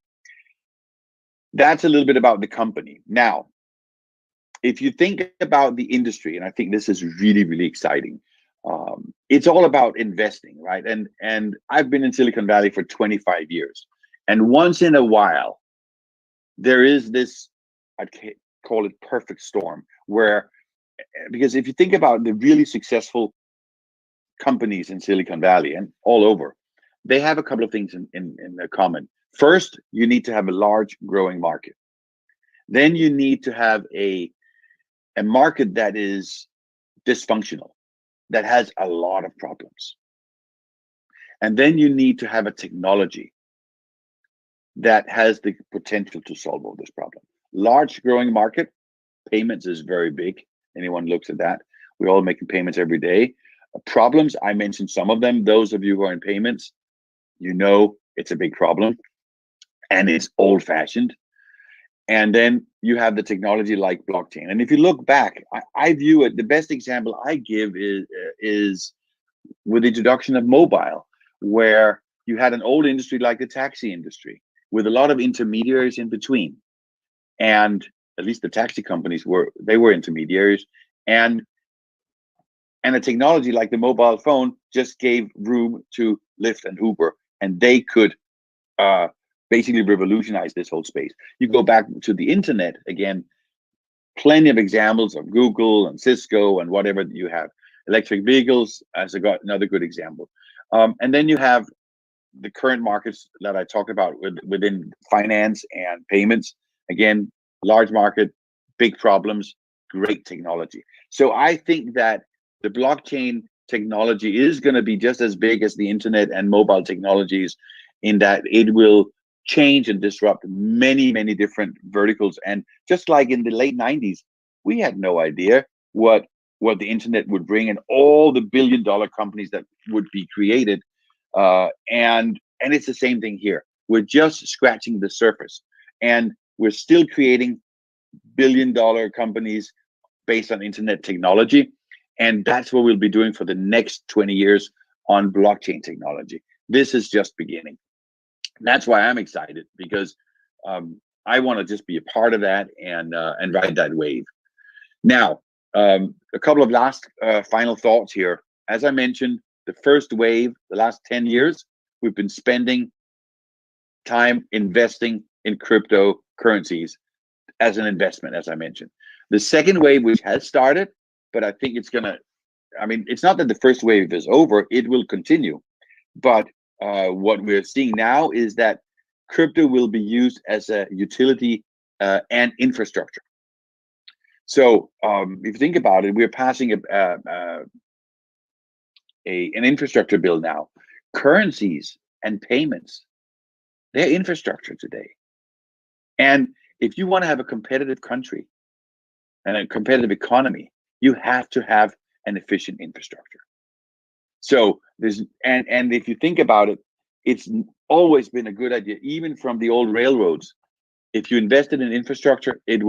that's a little bit about the company. Now, if you think about the industry, and I think this is really, really exciting, it's all about investing, right? And I've been in Silicon Valley for 25 years. And once in a while, there is this, I'd call it perfect storm, where, because if you think about the really successful companies in Silicon Valley and all over, they have a couple of things in common. First, you need to have a large growing market. Then you need to have a market that is dysfunctional, that has a lot of problems. And then you need to have a technology that has the potential to solve all this problem. Large growing market, payments is very big. Anyone looks at that. We're all making payments every day. Problems, I mentioned some of them. Those of you who are in payments, you know it's a big problem, and it's old-fashioned. And then you have the technology like blockchain. And if you look back, I view it, the best example I give is with the introduction of mobile, where you had an old industry like the taxi industry with a lot of intermediaries in between. And at least the taxi companies were intermediaries. And a technology like the mobile phone just gave room to Lyft and Uber, and they could basically revolutionize this whole space. You go back to the internet, again, plenty of examples of Google and Cisco and whatever you have. Electric vehicles as another good example. And then you have the current markets that I talked about within finance and payments. Again, large market, big problems, great technology. So I think that the blockchain technology is going to be just as big as the internet and mobile technologies, in that it will change and disrupt many, many different verticals. And just like in the late 90s, we had no idea what the internet would bring and all the billion-dollar companies that would be created. And it's the same thing here. We're just scratching the surface, and we're still creating billion-dollar companies based on internet technology. And that's what we'll be doing for the next 20 years on blockchain technology. This is just beginning. That's why I'm excited, because I want to just be a part of that and ride that wave. Now, a couple of last final thoughts here. As I mentioned, the first wave, the last 10 years, we've been spending time investing in cryptocurrencies as an investment, as I mentioned. The second wave, which has started, but I think it's it's not that the first wave is over, it will continue. But what we're seeing now is that crypto will be used as a utility and infrastructure. So if you think about it, we're passing an infrastructure bill now. Currencies and payments, they're infrastructure today. And if you want to have a competitive country and a competitive economy, you have to have an efficient infrastructure. So and if you think about it, it's always been a good idea, even from the old railroads. If you invested in infrastructure, it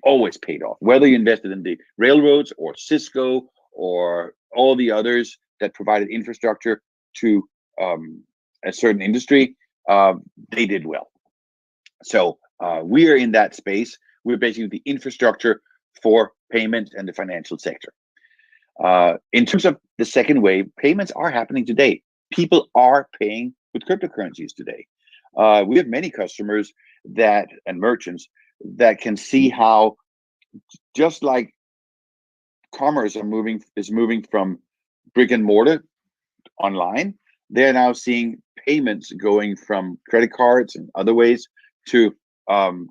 always paid off. Whether you invested in the railroads or Cisco or all the others that provided infrastructure to a certain industry, they did well. So we are in that space. We're basically the infrastructure for payments and the financial sector. In terms of the second wave, payments are happening today. People are paying with cryptocurrencies today. We have many customers and merchants that can see how, just like commerce is moving from brick and mortar online, they're now seeing payments going from credit cards and other ways to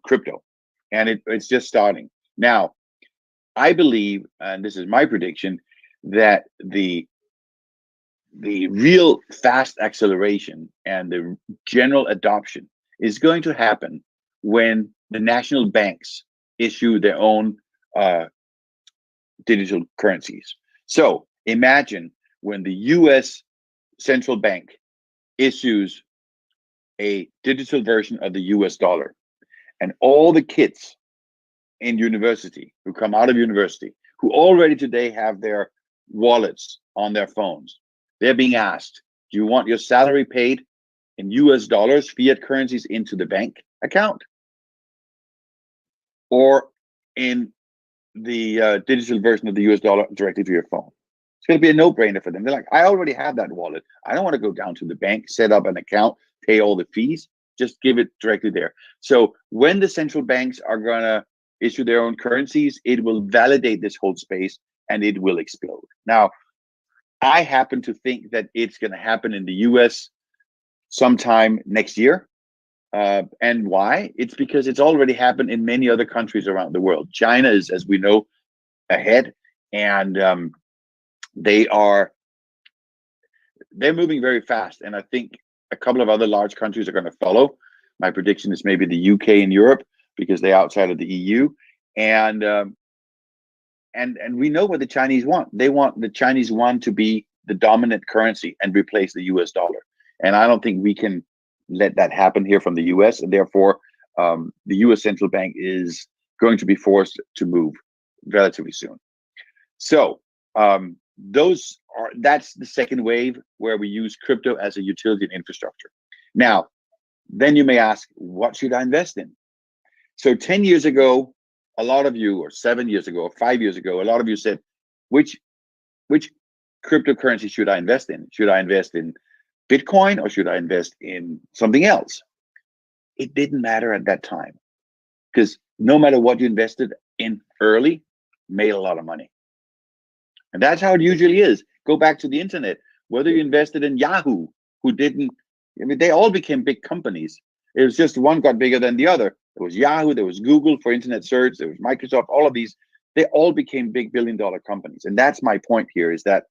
crypto, and it's just starting now. I believe, and this is my prediction, that the real fast acceleration and the general adoption is going to happen when the national banks issue their own digital currencies. So imagine when the US central bank issues a digital version of the US dollar, and all the kids in university who come out of university, who already today have their wallets on their phones, they're being asked, do you want your salary paid in US dollars, fiat currencies, into the bank account, or in the digital version of the US dollar directly to your phone? It's going to be a no-brainer for them. They're like, I already have that wallet. I don't want to go down to the bank, set up an account, pay all the fees, just give it directly there. So when the central banks are going to issue their own currencies, it will validate this whole space and it will explode. Now, I happen to think that it's going to happen in the US sometime next year. And why? It's because it's already happened in many other countries around the world. China is, as we know, ahead, and they're moving very fast. And I think a couple of other large countries are going to follow. My prediction is maybe the UK and Europe, because they're outside of the EU. And we know what the Chinese want. They want the Chinese yuan to be the dominant currency and replace the US dollar. And I don't think we can let that happen here from the US. And therefore, the U.S. central bank is going to be forced to move relatively soon. So that's the second wave where we use crypto as a utility and infrastructure. Now, then you may ask, what should I invest in? So 10 years ago, a lot of you, or 7 years ago, or 5 years ago, a lot of you said, which cryptocurrency should I invest in? Should I invest in Bitcoin or should I invest in something else? It didn't matter at that time, because no matter what you invested in early, made a lot of money. And that's how it usually is. Go back to the internet. Whether you invested in Yahoo, who didn't, I mean, they all became big companies. It was just one got bigger than the other. There was Yahoo, there was Google for internet search, there was Microsoft, all of these, they all became big billion-dollar companies. And that's my point here, is that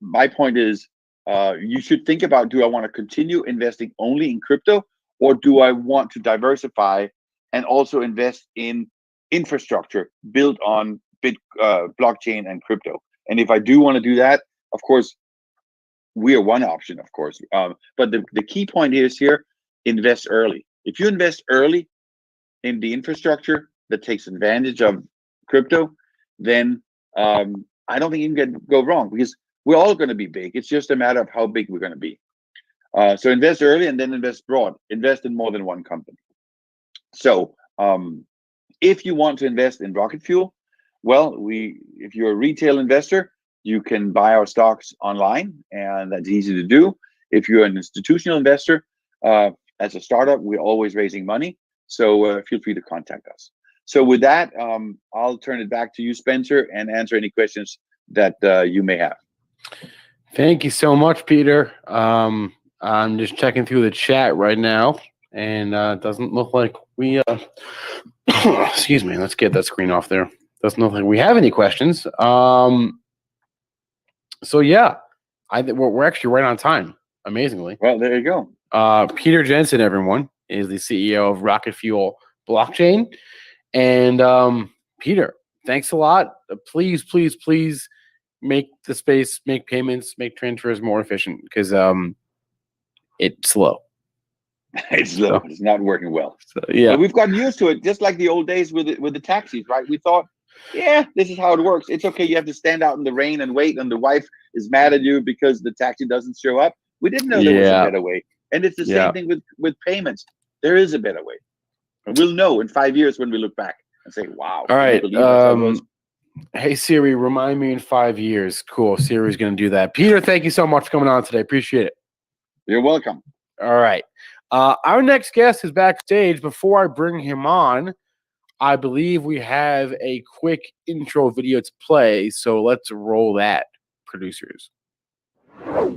my point is you should think about, do I want to continue investing only in crypto, or do I want to diversify and also invest in infrastructure built on blockchain and crypto? And if I do want to do that, of course, we are one option, of course. But the key point is here, invest early. If you invest early in the infrastructure that takes advantage of crypto, then I don't think you can go wrong, because we're all going to be big. It's just a matter of how big we're going to be. So invest early and then invest broad. Invest in more than one company. So if you want to invest in rocket fuel, well, if you're a retail investor, you can buy our stocks online, and that's easy to do. If you're an institutional investor, as a startup, we're always raising money. So feel free to contact us. So with that, I'll turn it back to you, Spencer, and answer any questions that you may have. Thank you so much, Peter. I'm just checking through the chat right now, and it doesn't look like we excuse me, let's get that screen off there. Doesn't look like we have any questions. So yeah, we're actually right on time, amazingly. Well, there you go. Peter Jensen, everyone, is the CEO of Rocket Fuel Blockchain. And Peter, thanks a lot. Please, please, please make the space, make payments, make transfers more efficient, because it's slow. It's slow. It's not working well. So, yeah, but we've gotten used to it, just like the old days with the taxis, right? We thought, yeah, this is how it works. It's okay. You have to stand out in the rain and wait, and the wife is mad at you because the taxi doesn't show up. We didn't know there was a better way. And it's the same thing with payments. There is a better way. And we'll know in 5 years when we look back and say, wow. All right. Hey, Siri, remind me in 5 years. Cool. Siri's going to do that. Peter, thank you so much for coming on today. Appreciate it. You're welcome. All right. Our next guest is backstage. Before I bring him on, I believe we have a quick intro video to play. So let's roll that, producers.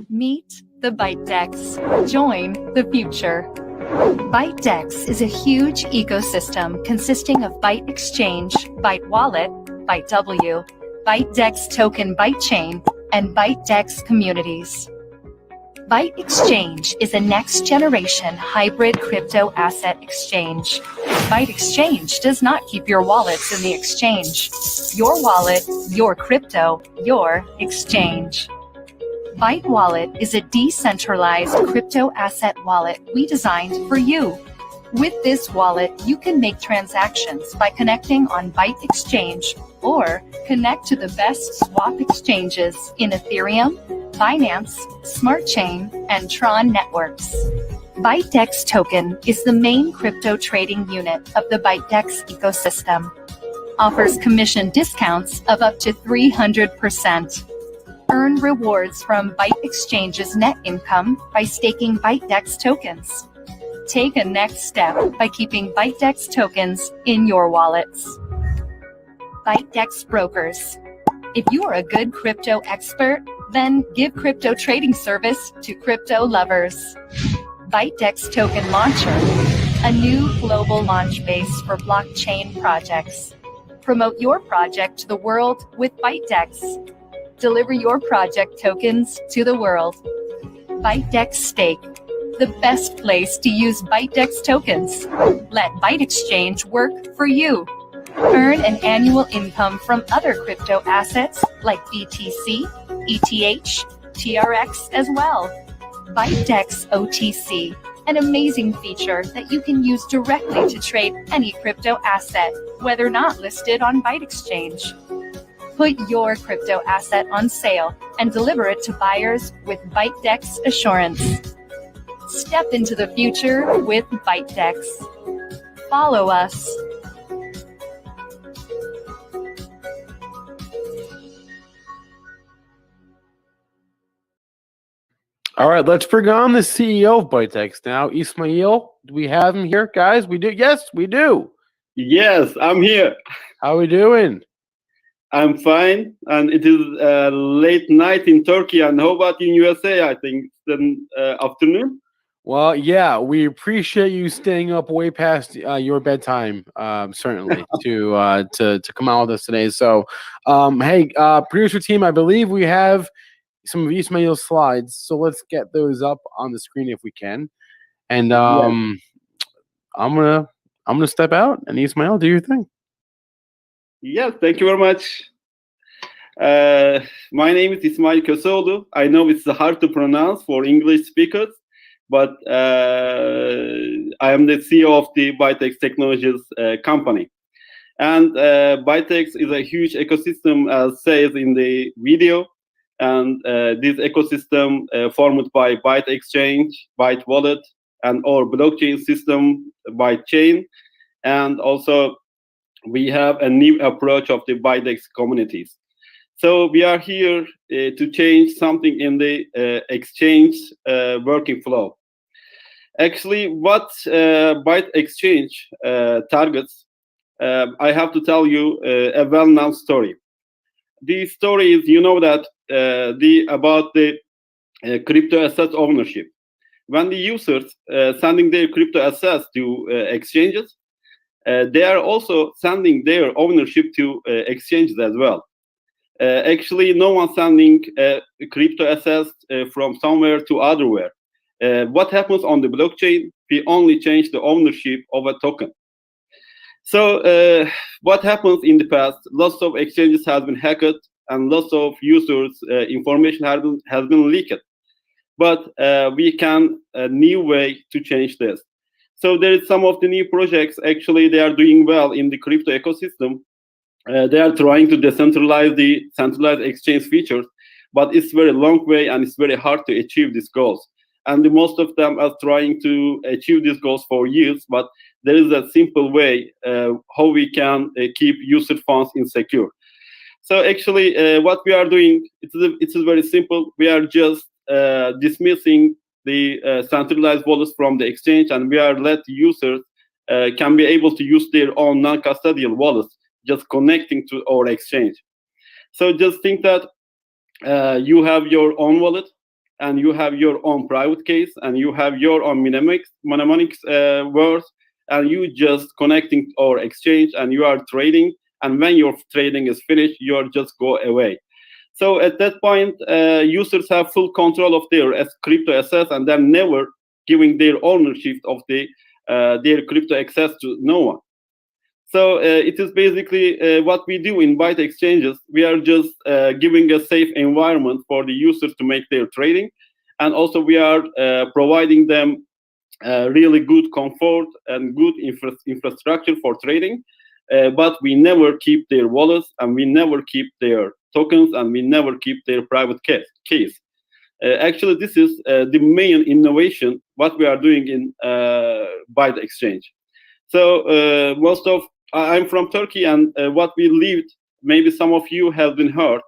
Meet the ByteDEX. Join the future. ByteDEX is a huge ecosystem consisting of Byte Exchange, Byte Wallet, ByteW, ByteDEX Token ByteChain, and ByteDEX communities. Byte Exchange is a next-generation hybrid crypto asset exchange. Byte Exchange does not keep your wallets in the exchange. Your wallet, your crypto, your exchange. Byte Wallet is a decentralized crypto asset wallet we designed for you. With this wallet, you can make transactions by connecting on Byte Exchange or connect to the best swap exchanges in Ethereum, Binance, Smart Chain, and Tron networks. ByteDEX token is the main crypto trading unit of the ByteDEX ecosystem. Offers commission discounts of up to 300%. Earn rewards from Byte Exchange's net income by staking ByteDEX tokens. Take a next step by keeping ByteDEX tokens in your wallets. ByteDEX brokers. If you are a good crypto expert, then give crypto trading service to crypto lovers. ByteDEX Token Launcher, a new global launch base for blockchain projects. Promote your project to the world with ByteDEX. Deliver your project tokens to the world. ByteDEX Stake, the best place to use ByteDEX tokens. Let Byte Exchange work for you. Earn an annual income from other crypto assets like BTC, ETH, TRX as well. ByteDEX OTC, an amazing feature that you can use directly to trade any crypto asset, whether not listed on Byte Exchange. Put your crypto asset on sale and deliver it to buyers with ByteDex assurance. Step into the future with ByteDex. Follow us. All right, let's bring on the CEO of ByteDex now, Ismail. Do we have him here, guys? We do. Yes, we do. Yes, I'm here. How are we doing? I'm fine, and it is late night in Turkey. And how about in USA? I think it's the afternoon. Well, yeah, we appreciate you staying up way past your bedtime, certainly, to come out with us today. So, hey, producer team, I believe we have some of Ismail's slides, so let's get those up on the screen if we can. And I'm gonna step out, and Ismail, do your thing. Yes, thank you very much. My name is Ismail Köseoğlu. I know it's hard to pronounce for English speakers, but I am the CEO of the ByteDex Technologies company. And ByteDex is a huge ecosystem, as says in the video. And this ecosystem formed by Byte Exchange, Byte Wallet, and our blockchain system, Byte Chain. And also, we have a new approach of the ByteDex communities. So we are here to change something in the exchange working flow. Actually, what Byte Exchange targets, I have to tell you a well-known story. The story is, you know, that about the crypto asset ownership. When the users sending their crypto assets to exchanges, they are also sending their ownership to exchanges as well. Actually, no one sending crypto assets from somewhere to otherwhere. What happens on the blockchain? We only change the ownership of a token. So what happens in the past? Lots of exchanges have been hacked, and lots of users' information has been leaked. But we can a new way to change this. So there is some of the new projects. Actually, they are doing well in the crypto ecosystem. They are trying to decentralize the centralized exchange features, but it's very long way and it's very hard to achieve these goals. And most of them are trying to achieve these goals for years, but there is a simple way how we can keep user funds insecure. So actually, what we are doing, it is very simple. We are just dismissing the centralized wallets from the exchange, and we are let users can be able to use their own non-custodial wallets, just connecting to our exchange. So just think that you have your own wallet, and you have your own private keys, and you have your own mnemonics words, and you just connecting to our exchange, and you are trading. And when your trading is finished, you just go away. So at that point, users have full control of their crypto assets, and they're never giving their ownership of their crypto access to no one. So it is basically what we do in Byte exchanges. We are just giving a safe environment for the users to make their trading, and also we are providing them really good comfort and good infrastructure for trading. But we never keep their wallets, and we never keep their tokens, and we never keep their private keys. Actually, this is the main innovation what we are doing in Byte Exchange. So I'm from Turkey, and what we lived, maybe some of you have been heard,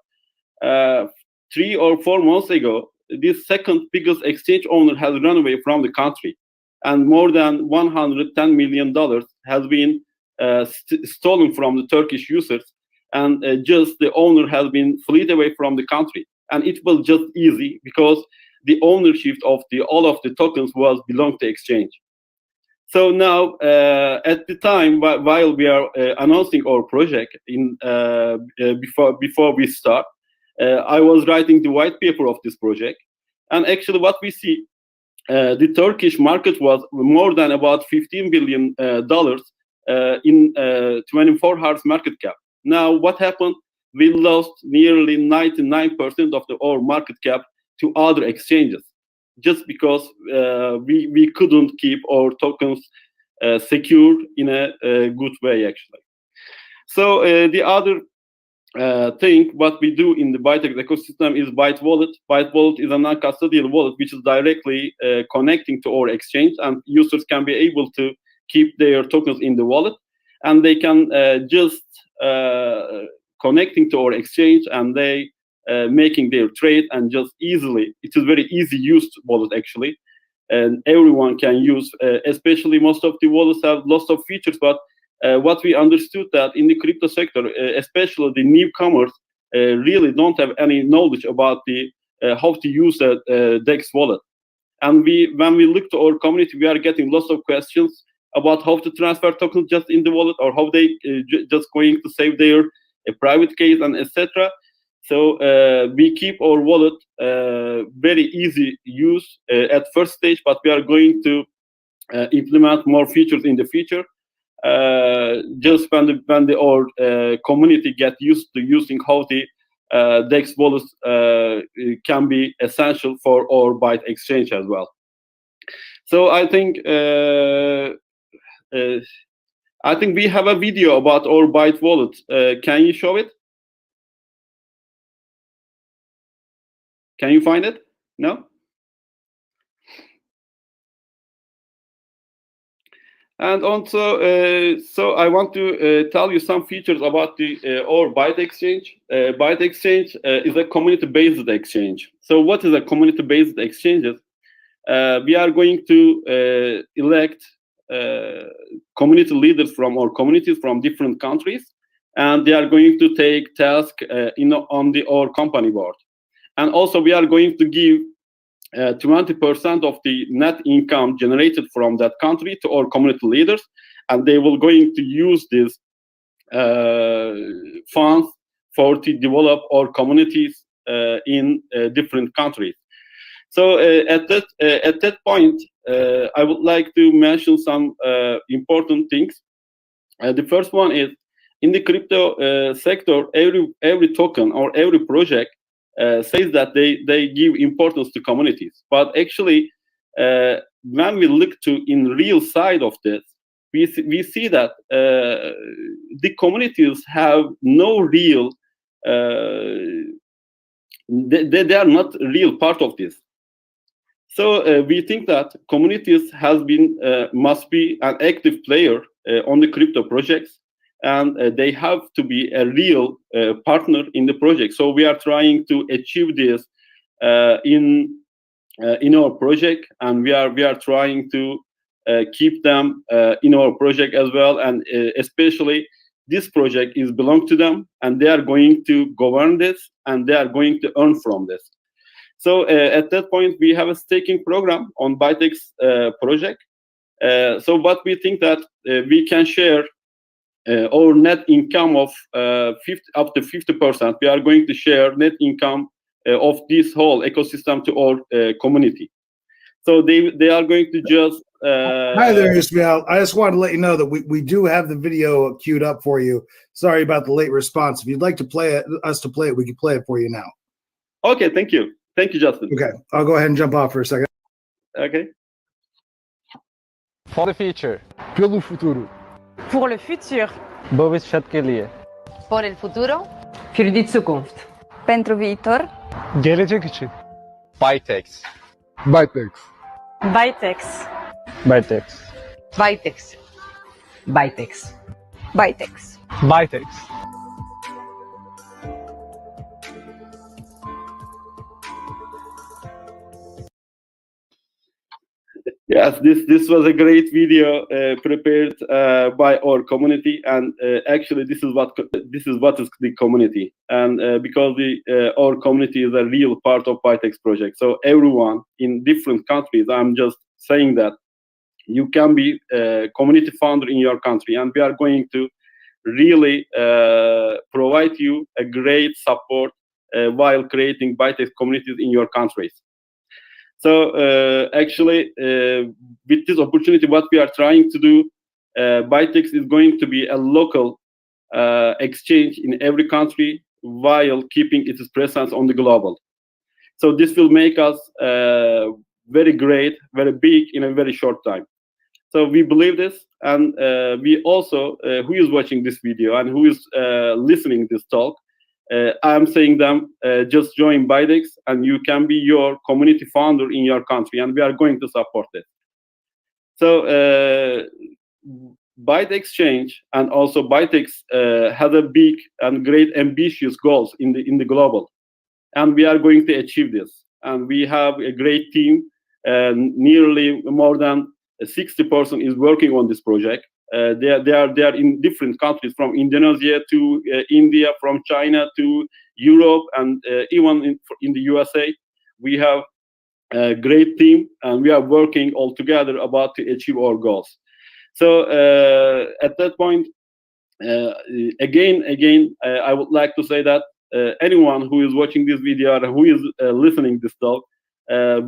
3 or 4 months ago, this second biggest exchange owner has run away from the country, and more than $110 million has been stolen from the Turkish users, and just the owner has been fled away from the country. And it was just easy because the ownership of all of the tokens was belong to exchange. So now, at the time while we are announcing our project before we start, I was writing the white paper of this project, and actually what we see, the Turkish market was more than about $15 billion in 24 hours market cap. Now, what happened? We lost nearly 99% of our market cap to other exchanges. just because we couldn't keep our tokens secure in a good way, actually. So the other thing what we do in the ByteX ecosystem is Byte Wallet. Byte Wallet is a non-custodial wallet which is directly connecting to our exchange, and users can be able to keep their tokens in the wallet, and they can just connecting to our exchange, and they making their trade, and just easily, it is very easy used wallet actually, and everyone can use, especially most of the wallets have lots of features, but what we understood that in the crypto sector, especially the newcomers, really don't have any knowledge about the how to use a DEX wallet. And when we look to our community, we are getting lots of questions about how to transfer tokens just in the wallet, or how they just going to save their private keys and etc. So we keep our wallet very easy use at first stage, but we are going to implement more features in the future. Just when our community get used to using how the DEX wallets can be essential for our Byte exchange as well. So I think we have a video about our Byte wallet. Can you show it? Can you find it? No? And also, so I want to tell you some features about the our Byte exchange. Byte exchange is a community-based exchange. So what is a community-based exchange? We are going to elect community leaders from our communities from different countries, and they are going to take tasks on our company board. And also, we are going to give 20% of the net income generated from that country to our community leaders, and they will going to use these funds to develop our communities in different countries. So at that point, I would like to mention some important things. The first one is, in the crypto sector, every token or every project says that they give importance to communities, but actually, when we look to in real side of this, we see that the communities have no real, they are not real part of this. So we think that communities must be an active player on the crypto projects, and they have to be a real partner in the project. So we are trying to achieve this in our project, and we are trying to keep them in our project as well. And especially, this project is belong to them, and they are going to govern this, and they are going to earn from this. So at that point, we have a staking program on ByteX project. So what we think that we can share our net income of up to 50%. We are going to share net income of this whole ecosystem to our community. So they are going to just. Hi there, Ismail. I just wanted to let you know that we do have the video queued up for you. Sorry about the late response. If you'd like to play it, we can play it for you now. Okay, thank you. Thank you, Justin. Okay, I'll go ahead and jump off for a second. Okay. For the future. Pelo futuro. Pour le futur. भविष्य के लिए. Por el futuro. Für die Zukunft. Pentru viitor. Gelecek için. ByteX. ByteX. ByteX. ByteX. ByteX. ByteX. ByteX. ByteX. Yes, this was a great video prepared by our community, and actually this is what is the community, and because our community is a real part of ByteX project. So everyone in different countries, I'm just saying that you can be a community founder in your country, and we are going to really provide you a great support while creating ByteX communities in your countries. So actually, with this opportunity, what we are trying to do, ByteX is going to be a local exchange in every country while keeping its presence on the global. So this will make us very great, very big in a very short time. So we believe this, and we also, who is watching this video and who is listening this talk, I'm saying them, just join ByteX and you can be your community founder in your country, and we are going to support it. So Byte Exchange and also ByteX has a big and great ambitious goals in the global, and we are going to achieve this. And we have a great team, nearly more than 60% is working on this project. They are in different countries, from Indonesia to India, from China to Europe, and even in the USA. We have a great team, and we are working all together about to achieve our goals. So at that point, again, I would like to say that anyone who is watching this video and who is listening this talk,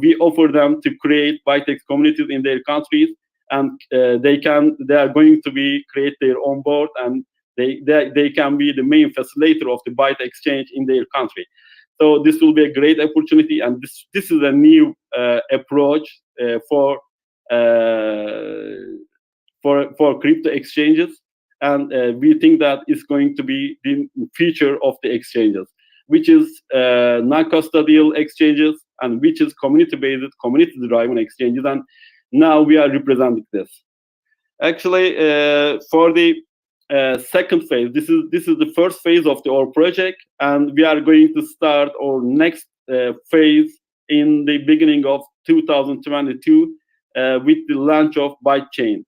we offer them to create ByteX communities in their countries, and they are going to create their own board, and they can be the main facilitator of the Byte Exchange in their country. So this will be a great opportunity, and this is a new approach for crypto exchanges, and we think that it's going to be the future of the exchanges, which is non-custodial exchanges, and which is community-based, community-driven exchanges, and now we are representing this. Actually, for the second phase, this is the first phase of our project, and we are going to start our next phase in the beginning of 2022 with the launch of ByteChain.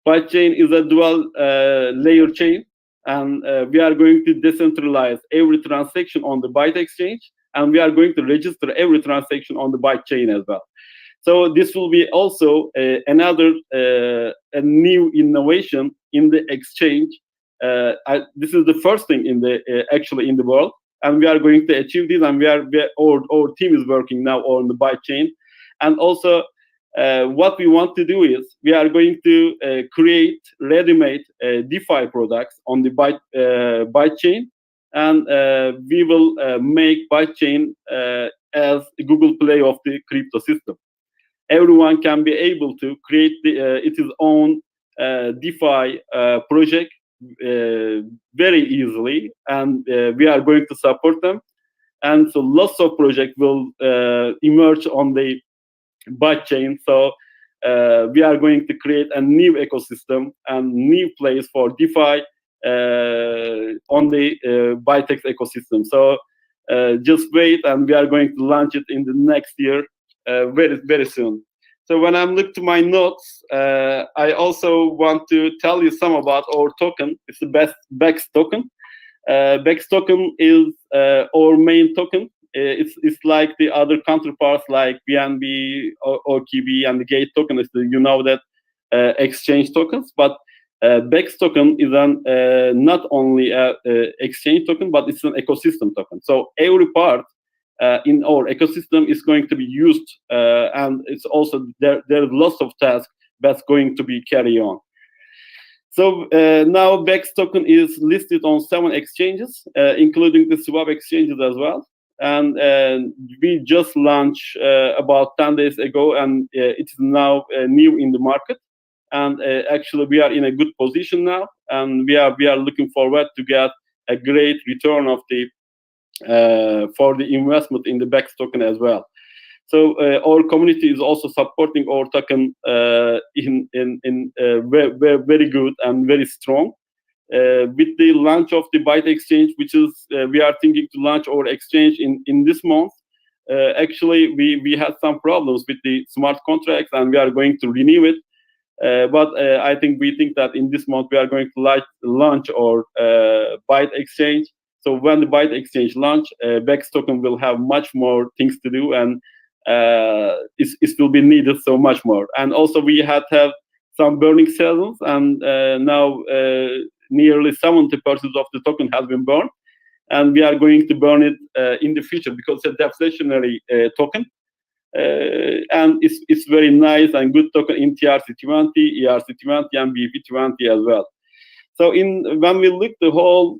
ByteChain is a dual layer chain, and we are going to decentralize every transaction on the Byte Exchange, and we are going to register every transaction on the ByteChain as well. So this will be also another a new innovation in the exchange. This is the first thing in the actually in the world, and we are going to achieve this. And our team is working now on the ByteChain, and also what we want to do is we are going to create ready-made DeFi products on the ByteChain, and we will make ByteChain as the Google Play of the crypto system. Everyone can be able to create its own DeFi project very easily, and we are going to support them. And so lots of projects will emerge on the ByteChain. So we are going to create a new ecosystem and new place for DeFi on the ByteX ecosystem. So just wait, and we are going to launch it in the next year, very, very soon. So when I look to my notes, I also want to tell you some about our token. It's the BEX token. BEX token is our main token. It's like the other counterparts like BNB, OKB, and the Gate token. You know that exchange tokens, but BEX token is not only an exchange token, but it's an ecosystem token. So every part in our ecosystem is going to be used, and it's also there's lots of tasks that's going to be carried on. So now BEX token is listed on 7 exchanges, including the swap exchanges as well. And we just launched about 10 days ago, and it is now new in the market. And actually, we are in a good position now, and we are looking forward to get a great return of the for the investment in the BEX token as well. So our community is also supporting our token in very good and very strong. With the launch of the Byte Exchange, which is we are thinking to launch our exchange in this month. Actually, we had some problems with the smart contracts, and we are going to renew it. But we think that in this month we are going to launch our Byte Exchange. So when the Byte Exchange launch, BEX token will have much more things to do, and it will be needed so much more. And also we had to have some burning sessions, and now nearly 70% of the token has been burned, and we are going to burn it in the future because it's a deflationary token, and it's very nice and good token in TRC20, ERC20, and BP20 as well. So when we look the whole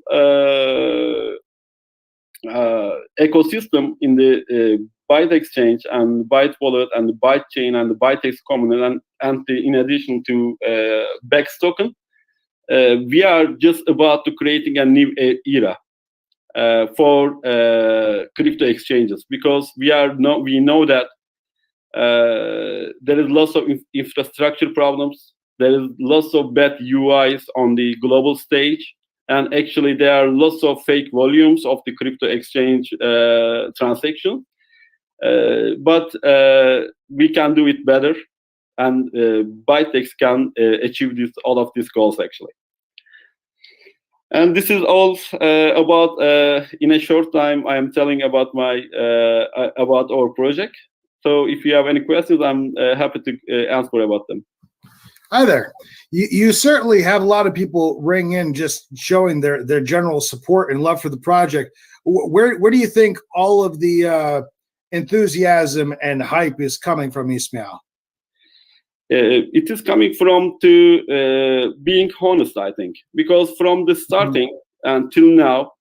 ecosystem in the Byte exchange and Byte wallet and the Byte chain and the ByteX community, and in addition to BEX token, we are just about to creating a new era for crypto exchanges, because we know that there is lots of infrastructure problems. There is lots of bad UIs on the global stage, and actually there are lots of fake volumes of the crypto exchange transactions. But we can do it better, and ByteX can achieve all of these goals actually. And this is all about. In a short time, I am telling about about our project. So if you have any questions, I'm happy to answer about them. Hi there. You certainly have a lot of people ring in just showing their general support and love for the project. Where do you think all of the enthusiasm and hype is coming from, Ismail? It is coming from being honest, I think, because from the starting until now,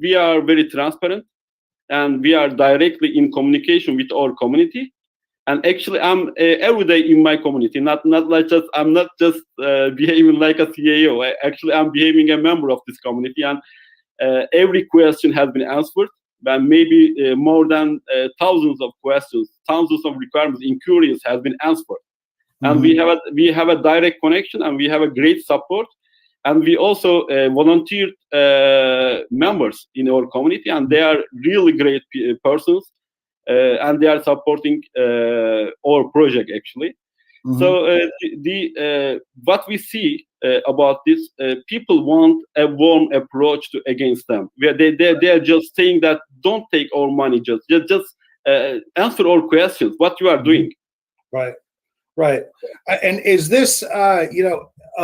we are very transparent, and we are directly in communication with our community. And actually, I'm every day in my community. Not like just I'm not just behaving like a CAO. Actually, I'm behaving a member of this community, and every question has been answered. But maybe more than thousands of questions, thousands of requirements, inquiries has been answered. And we have a direct connection, and we have a great support. And we also volunteered members in our community, and they are really great persons. And they are supporting our project actually. So what we see about this, people want a warm approach against them. They are just saying that don't take our money, just answer our questions. What you are doing? Right. And is this a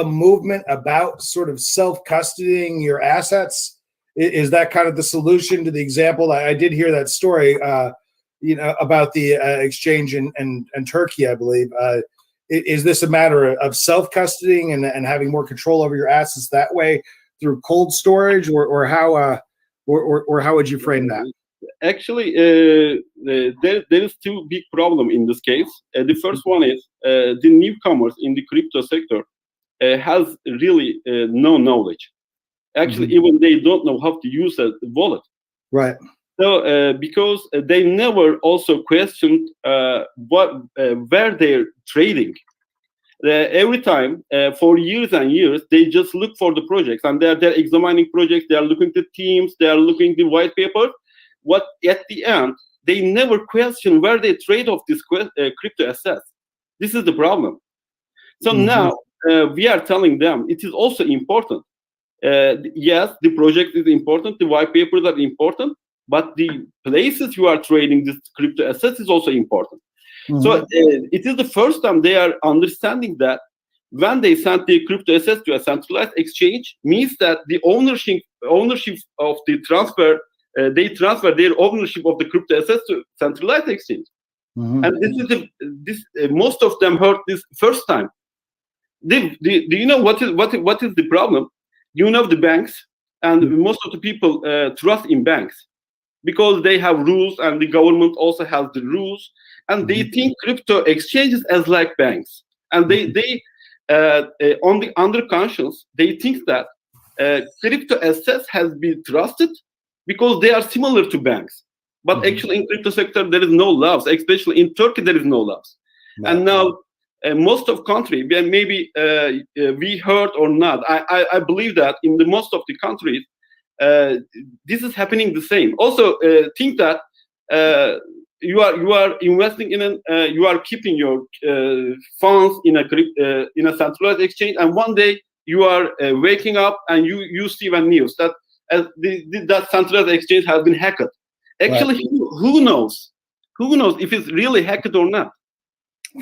movement about sort of self-custodying your assets? Is that kind of the solution to the example? I did hear that story. About the exchange in Turkey, I believe. Is this a matter of self-custodying and having more control over your assets that way through cold storage, or how would you frame that? Actually, there is two big problems in this case. The first one is the newcomers in the crypto sector has really no knowledge. Actually, even they don't know how to use a wallet. Right. So, because they never also questioned where they're trading. Every time, for years and years, they just look for the projects, and they're examining projects. They are looking at teams. They are looking at the white paper. What at the end, they never question where they trade off this crypto assets. This is the problem. So now we are telling them it is also important. Yes, the project is important. The white papers are important. But the places you are trading this crypto assets is also important. So it is the first time they are understanding that when they send the crypto assets to a centralized exchange, means that the ownership of the transfer, they transfer their ownership of the crypto assets to centralized exchange. And this is most of them heard this first time. Do you know what is the problem? You know the banks, and most of the people trust in banks, because they have rules, and the government also has the rules, and they think crypto exchanges as like banks, and they on the underconscious they think that crypto assets has been trusted because they are similar to banks. But actually in crypto sector there is no laws, especially in Turkey there is no laws. And now most of country, maybe we heard or not, I believe that in the most of the countries this is happening the same. Also, think that you are investing in you are keeping your funds in a centralized exchange, and one day you are waking up and you see a news that that centralized exchange has been hacked. Actually, who knows? Who knows if it's really hacked or not?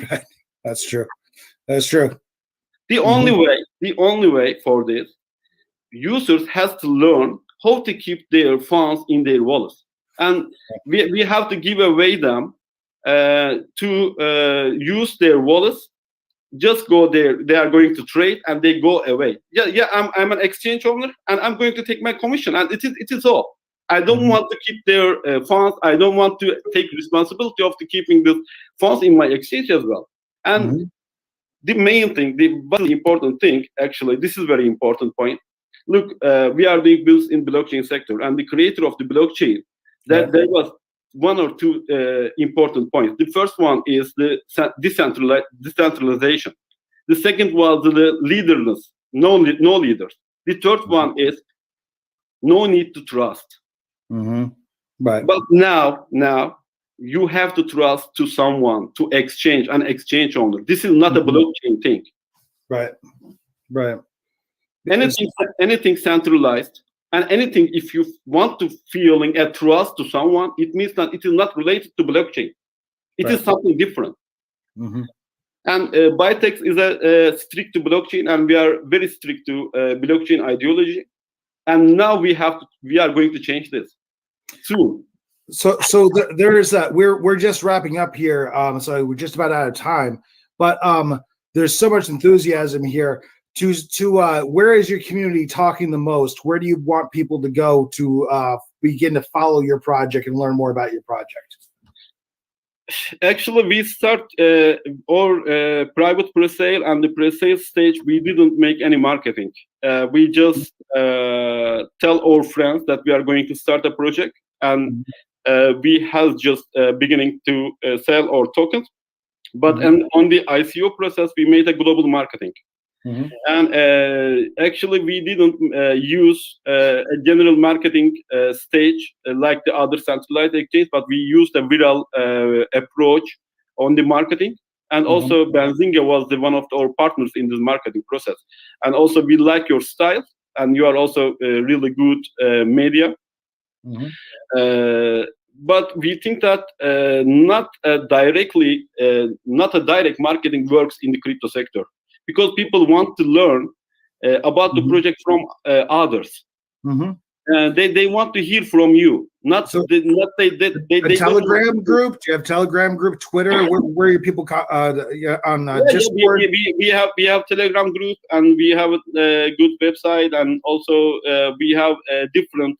Right. That's true. That's true. The only way for this, users has to learn how to keep their funds in their wallets, and we have to give away them to use their wallets. Just go there. They are going to trade, and they go away. I'm an exchange owner, and I'm going to take my commission, and it is all. I don't want to keep their funds. I don't want to take responsibility of keeping the funds in my exchange as well. And the main thing, the most important thing, actually, this is a very important point. Look, we are doing builds in blockchain sector, and the creator of the blockchain, there was one or two important points. The first one is the decentralization. The second was the leaderless, no leaders. The third one is no need to trust. Right. But now you have to trust to someone to exchange an exchange owner. This is not a blockchain thing. Right. Anything centralized, and anything, if you want to feeling a trust to someone, it means that it is not related to blockchain. It is something different. And Bytex is a strict to blockchain, and we are very strict to blockchain ideology. And now we are going to change this soon. So there is that. We're just wrapping up here. So we're just about out of time. But there's so much enthusiasm here. To where is your community talking the most? Where do you want people to go to begin to follow your project and learn more about your project? Actually, we start our private pre-sale, and the pre-sale stage, we didn't make any marketing. We just tell our friends that we are going to start a project, and we have just beginning to sell our tokens. But on the ICO process, we made a global marketing. And actually, we didn't use a general marketing stage like the other centralized exchange, but we used a viral approach on the marketing. And also, Benzinga was one of our partners in this marketing process. And also, we like your style, and you are also really good media. But we think that not a direct marketing works in the crypto sector, because people want to learn about the project from others. They want to hear from you, not they Telegram group. Do you have Telegram group, Twitter? Where are your people on Discord? We have Telegram group, and we have a good website, and also we have different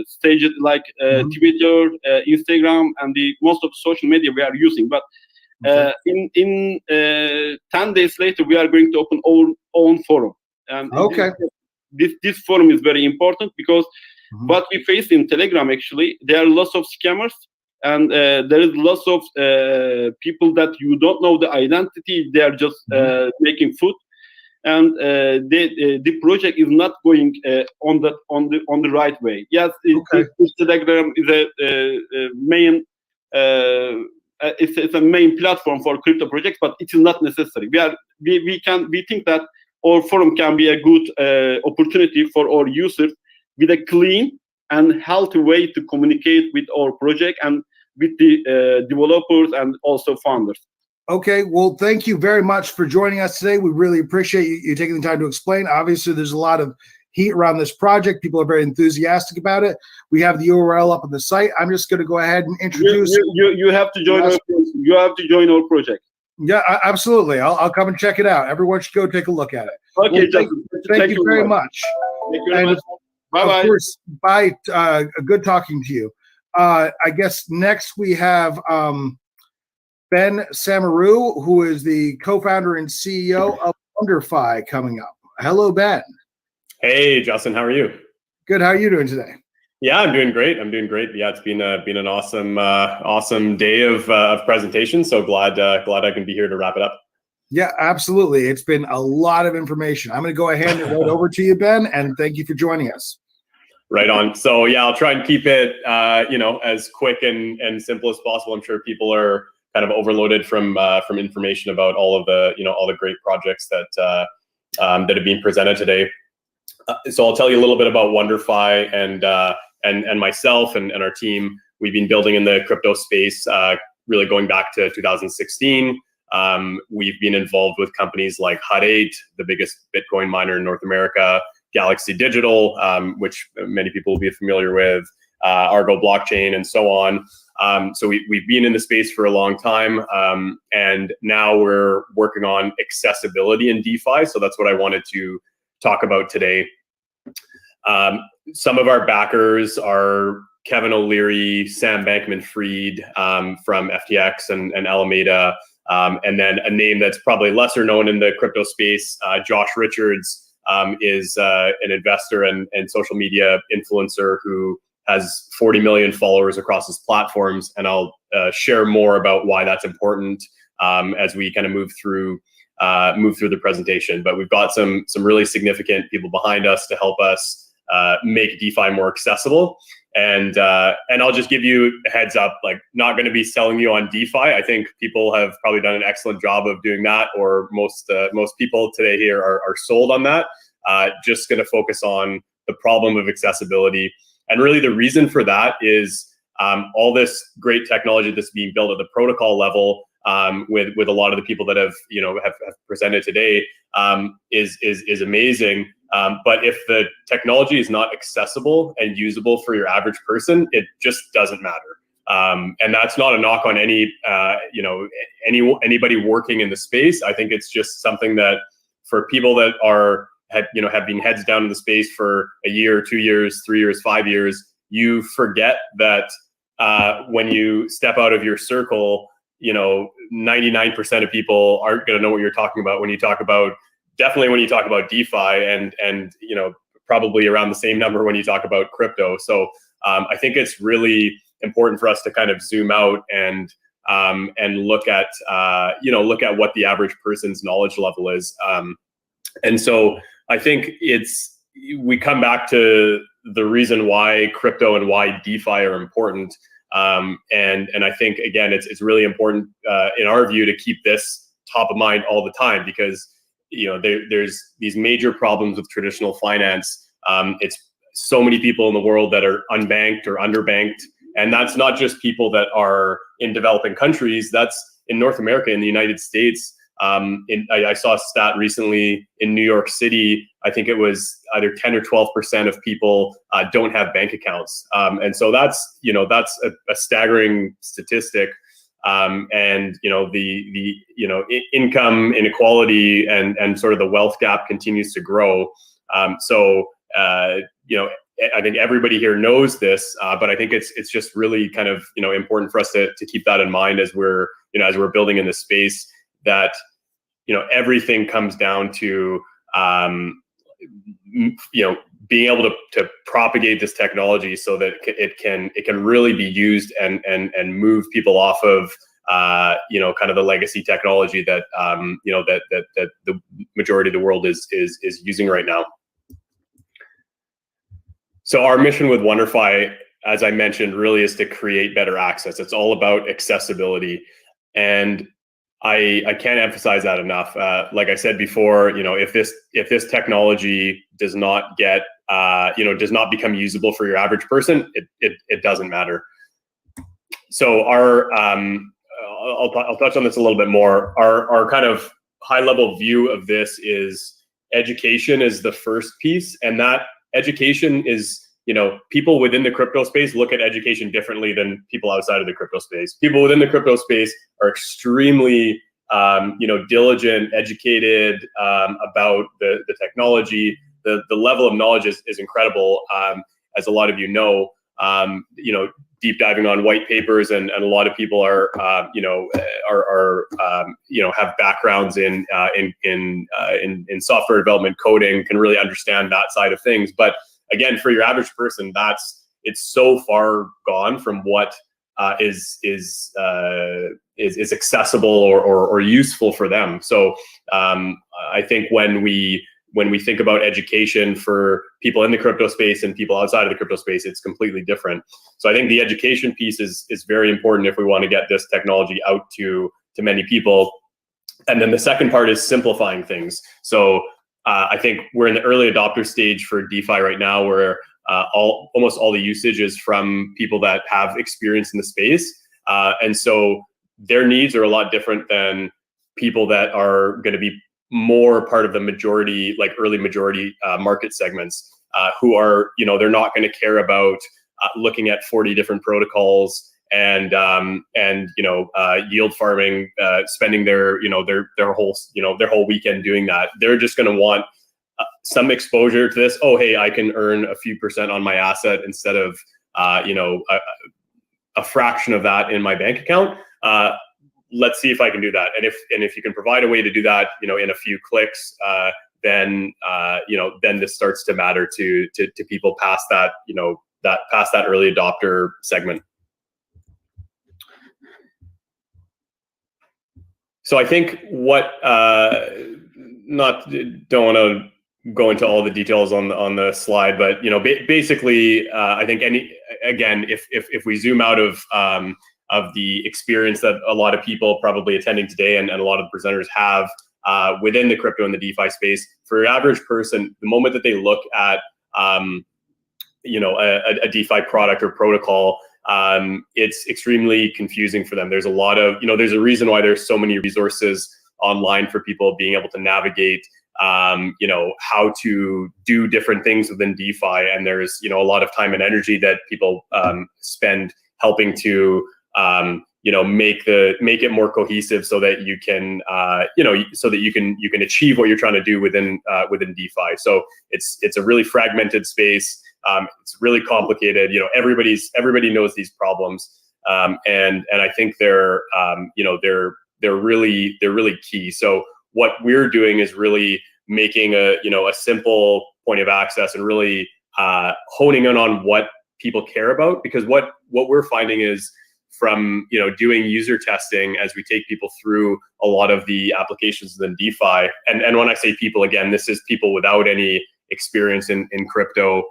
stages like Twitter, Instagram, and the most of the social media we are using. But in 10 days later, we are going to open our own forum. And this forum is very important, because what we face in Telegram, actually, there are lots of scammers, and there is lots of people that you don't know the identity. They are just making food, and the project is not going on the right way. Yes, Telegram is a main. It's a main platform for crypto projects, but it is not necessary. We think that our forum can be a good opportunity for our users with a clean and healthy way to communicate with our project and with the developers and also founders. Okay, well, thank you very much for joining us today. We really appreciate you taking the time to explain. Obviously, there's a lot of heat around this project. People are very enthusiastic about it. We have the URL up on the site. I'm just going to go ahead and introduce. You have to join. You have to join our project. Yeah, absolutely. I'll come and check it out. Everyone should go take a look at it. Okay, well, thank you very much. Thank you very much. Bye-bye. Of course, bye. Good talking to you. I guess next we have Ben Samaru, who is the co-founder and CEO of WonderFi, coming up. Hello, Ben. Hey, Justin. How are you? Good. How are you doing today? Yeah, I'm doing great. Yeah, it's been an awesome day of presentation. So glad I can be here to wrap it up. Yeah, absolutely. It's been a lot of information. I'm going to go ahead and hand it right over to you, Ben, and thank you for joining us. Right on. So yeah, I'll try and keep it as quick and simple as possible. I'm sure people are kind of overloaded from information about all of the great projects that have been presented today. So I'll tell you a little bit about WonderFi and myself and our team. We've been building in the crypto space really going back to 2016. We've been involved with companies like Hut 8, the biggest Bitcoin miner in North America, Galaxy Digital, which many people will be familiar with, Argo Blockchain, and so on. So we've been in the space for a long time, and now we're working on accessibility in DeFi. So that's what I wanted to talk about today. some of our backers are Kevin O'Leary, Sam Bankman-Fried from FTX and Alameda, and then a name that's probably lesser known in the crypto space, Josh Richards, is an investor and social media influencer who has 40 million followers across his platforms, and I'll share more about why that's important as we kind of move through the presentation. But we've got some really significant people behind us to help us make DeFi more accessible. And I'll just give you a heads up, like, not going to be selling you on DeFi. I think people have probably done an excellent job of doing that, or most people today here are sold on that. Just going to focus on the problem of accessibility. And really the reason for that is all this great technology that's being built at the protocol level with a lot of the people that have presented today is amazing. But if the technology is not accessible and usable for your average person, it just doesn't matter. And that's not a knock on anybody working in the space. I think it's just something that for people that have been heads down in the space for a year, 2 years, 3 years, 5 years, you forget that when you step out of your circle, 99% of people aren't going to know what you're talking about when you talk about DeFi, and probably around the same number when you talk about crypto. So I think it's really important for us to kind of zoom out and look at what the average person's knowledge level is. And so I think we come back to the reason why crypto and why DeFi are important. And I think, again, it's really important in our view to keep this top of mind all the time, because there's these major problems with traditional finance. It's so many people in the world that are unbanked or underbanked, and that's not just people that are in developing countries. That's in North America, in the United States. I saw a stat recently in New York City. I think it was either 10 or 12% of people don't have bank accounts, and so that's a staggering statistic. And the income inequality and sort of the wealth gap continues to grow. So I think everybody here knows this, but I think it's just really kind of important for us to keep that in mind as we're building in this space, that everything comes down to being able to propagate this technology so that it can really be used and move people off of kind of the legacy technology that that the majority of the world is using right now. So our mission with WonderFi, as I mentioned, really is to create better access. It's all about accessibility, and I can't emphasize that enough. Like I said before, if this technology does not get does not become usable for your average person, it doesn't matter. So I'll touch on this a little bit more. Our kind of high level view of this is education is the first piece, and that education is, people within the crypto space look at education differently than people outside of the crypto space. People within the crypto space are extremely, diligent, educated about the technology. The level of knowledge is incredible, as a lot of you know. Deep diving on white papers, and a lot of people are have backgrounds in software development, coding, can really understand that side of things. But again, for your average person, it's so far gone from what is accessible or useful for them. So I think when we think about education for people in the crypto space and people outside of the crypto space, it's completely different. So I think the education piece is very important if we want to get this technology out to many people. And then the second part is simplifying things. So I think we're in the early adopter stage for DeFi right now, where almost all the usage is from people that have experience in the space. And so their needs are a lot different than people that are going to be more part of the majority, like early majority market segments, who are, they're not going to care about looking at 40 different protocols and yield farming, spending their whole weekend doing that. They're just going to want some exposure to this. Oh, hey, I can earn a few percent on my asset instead of a fraction of that in my bank account. Let's see if I can do that. And if you can provide a way to do that, in a few clicks, then this starts to matter to people past that, past that early adopter segment. So I think what don't want to go into all the details on the slide, but basically I think if we zoom out of the experience that a lot of people probably attending today and a lot of the presenters have within the crypto and the DeFi space, for your average person, the moment that they look at a DeFi product or protocol, it's extremely confusing for them. There's a lot of, there's a reason why there's so many resources online for people being able to navigate, how to do different things within DeFi. And there's, a lot of time and energy that people spend helping to, make it more cohesive so that you can, so that you can achieve what you're trying to do within DeFi. So it's a really fragmented space. It's really complicated. Everybody knows these problems, and I think they're really key. So what we're doing is really making a simple point of access and really honing in on what people care about, because what we're finding is from doing user testing as we take people through a lot of the applications within DeFi, and when I say people, again, this is people without any experience in crypto.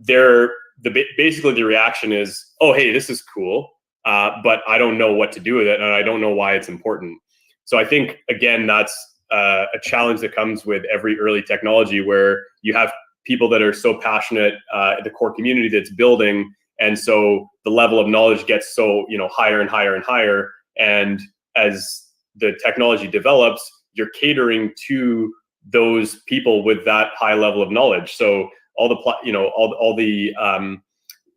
Basically the reaction is, oh, hey, this is cool, but I don't know what to do with it, and I don't know why it's important. So I think, again, that's a challenge that comes with every early technology, where you have people that are so passionate, the core community that's building, and so the level of knowledge gets so higher and higher and higher. And as the technology develops, you're catering to those people with that high level of knowledge. So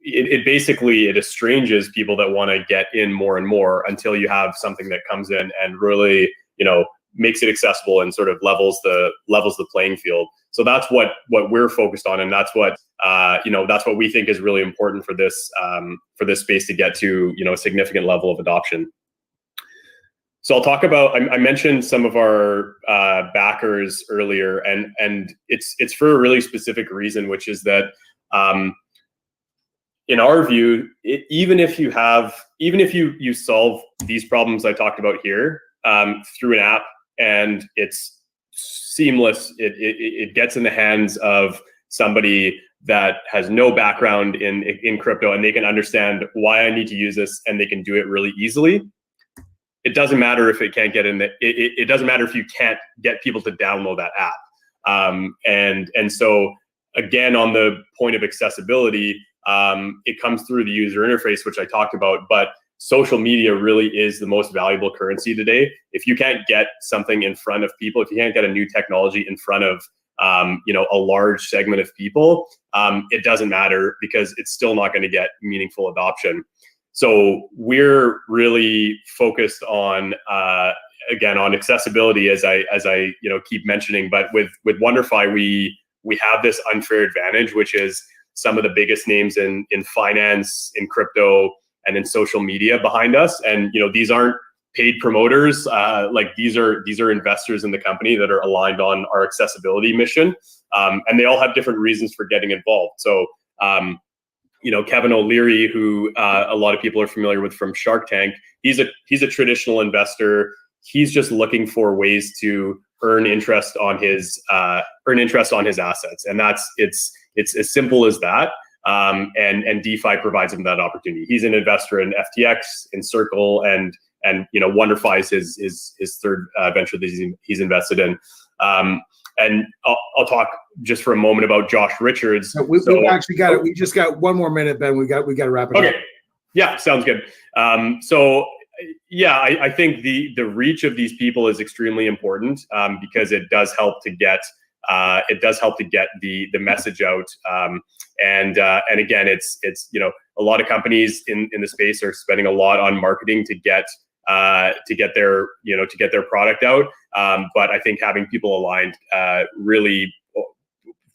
it basically estranges people that want to get in more and more, until you have something that comes in and really makes it accessible and sort of levels the playing field. So that's what we're focused on, and that's what that's what we think is really important for this space to get to a significant level of adoption. So I'll talk about, I mentioned some of our backers earlier, and it's for a really specific reason, which is that in our view, even if you solve these problems I talked about here through an app, and it's seamless, it gets in the hands of somebody that has no background in crypto, and they can understand why I need to use this, and they can do it really easily. It doesn't matter if it can't get in it doesn't matter if you can't get people to download that app. And so again, on the point of accessibility, it comes through the user interface, which I talked about, but social media really is the most valuable currency today. If you can't get something in front of people, if you can't get a new technology in front of a large segment of people, it doesn't matter, because it's still not going to get meaningful adoption. So we're really focused on again, on accessibility, as I keep mentioning. But with WonderFi, we have this unfair advantage, which is some of the biggest names in finance, in crypto, and in social media behind us. And these aren't paid promoters. Like these are investors in the company that are aligned on our accessibility mission, and they all have different reasons for getting involved. So Kevin O'Leary, who a lot of people are familiar with from Shark Tank, he's a traditional investor. He's just looking for ways to earn interest on his assets, and it's as simple as that. And DeFi provides him that opportunity. He's an investor in FTX, in Circle, and WonderFi is his third venture that he's invested in. And I'll talk just for a moment about Josh Richards. We actually got it. We just got one more minute, Ben. We got to wrap it up. Okay. Yeah, sounds good. I think the reach of these people is extremely important, because it does help to get the message out. And again, it's a lot of companies in the space are spending a lot on marketing to get their product out. But I think having people aligned really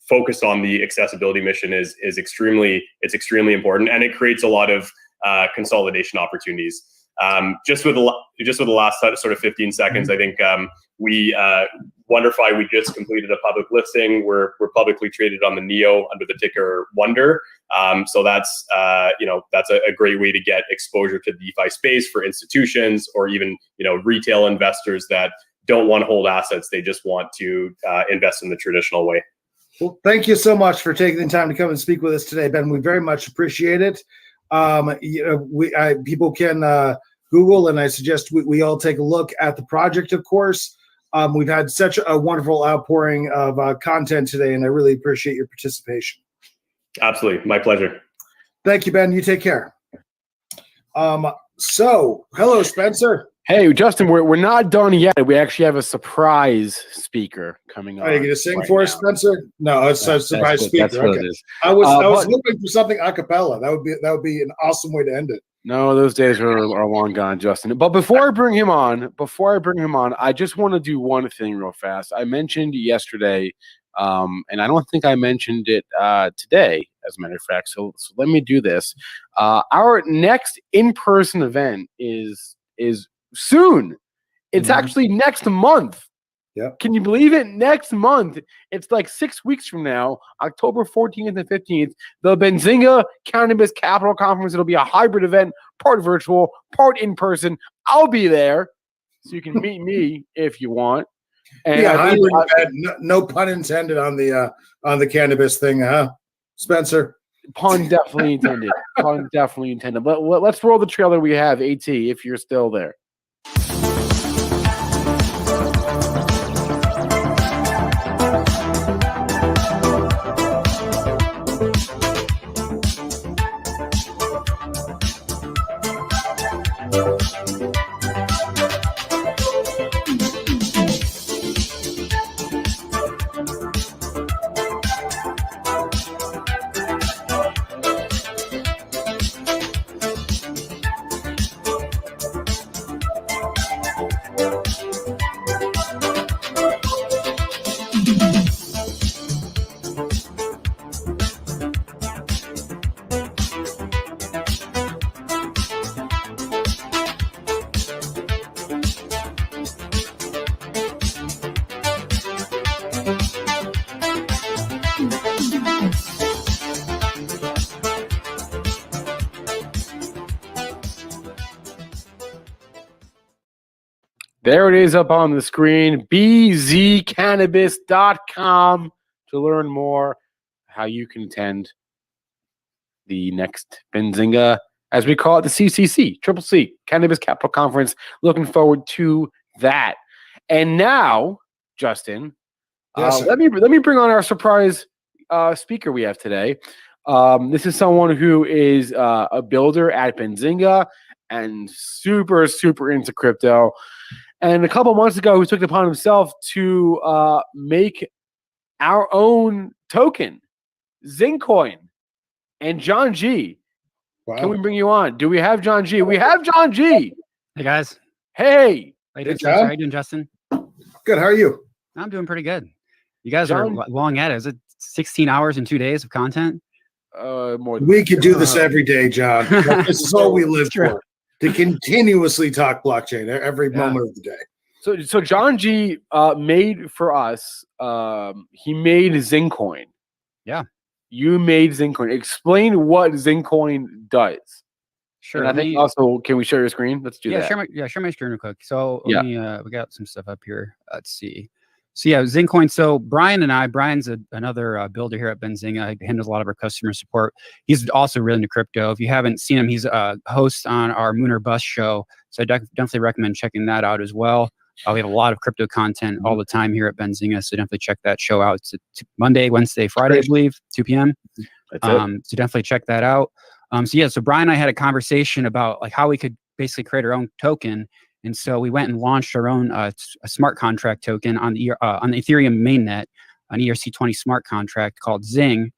focused on the accessibility mission is extremely important, and it creates a lot of consolidation opportunities. Just with the last sort of 15 seconds, I think Wonderfi, we just completed a public listing. We're publicly traded on the Neo under the ticker Wonder. So that's that's a great way to get exposure to the DeFi space for institutions or even retail investors that don't want to hold assets. They just want to invest in the traditional way. Well, thank you so much for taking the time to come and speak with us today, Ben. We very much appreciate it. People can Google, and I suggest we all take a look at the project, of course. We've had such a wonderful outpouring of content today, and I really appreciate your participation. Absolutely. My pleasure. Thank you, Ben. You take care. So, hello, Spencer. Hey, Justin, we're not done yet. We actually have a surprise speaker coming on. Are you going to sing for us, Spencer? No, it's a surprise speaker. That's what Okay. it is. I was looking for something a cappella. That would be an awesome way to end it. No, those days are long gone, Justin. But before I bring him on, I just want to do one thing real fast. I mentioned yesterday, and I don't think I mentioned it today, as a matter of fact. So let me do this. Our next in-person event is soon. It's actually next month. Yeah. Can you believe it? Next month. It's like 6 weeks from now, October 14th and 15th, the Benzinga Cannabis Capital Conference. It'll be a hybrid event, part virtual, part in person. I'll be there, so you can meet me if you want. And yeah, no pun intended on the cannabis thing, huh, Spencer? Pun definitely intended. Pun definitely intended. Let's roll the trailer we have, AT, if you're still there. There it is up on the screen, bzcannabis.com, to learn more how you can attend the next Benzinga, as we call it, the CCC, Triple C, Cannabis Capital Conference. Looking forward to that. And now, Justin, Yes, let me bring on our surprise speaker we have today. This is someone who is a builder at Benzinga and super, super into crypto. And a couple months ago, he took it upon himself to make our own token, Zincoin. And John G. Wow. Can we bring you on? Do we have John G? We have John G. Hey, guys. Hey. How you doing, John? Spencer? How you doing, Justin? Good. How are you? I'm doing pretty good. You guys John? are long at it. Is it 16 hours and 2 days of content? More than We could do this every day, John. This is all we live for, to continuously talk blockchain every moment of the day. So John G made for us, he made Zincoin. Yeah. You made Zincoin. Explain what Zincoin does. Sure. And I think also, can we share your screen? Let's do that. Share my screen real quick. So Yeah. let me, we got some stuff up here. Let's see. So yeah, Zincoin. So Brian's another builder here at Benzinga. He handles a lot of our customer support. He's also really into crypto. If you haven't seen him, he's a host on our Moon or Bust show. So I definitely recommend checking that out as well. We have a lot of crypto content all the time here at Benzinga, so definitely check that show out. It's Monday, Wednesday, Friday, I believe, 2 p.m. That's it. So definitely check that out. So Brian and I had a conversation about like how we could basically create our own token. And so we went and launched our own a smart contract token on the Ethereum mainnet, an ERC20 smart contract called Zing.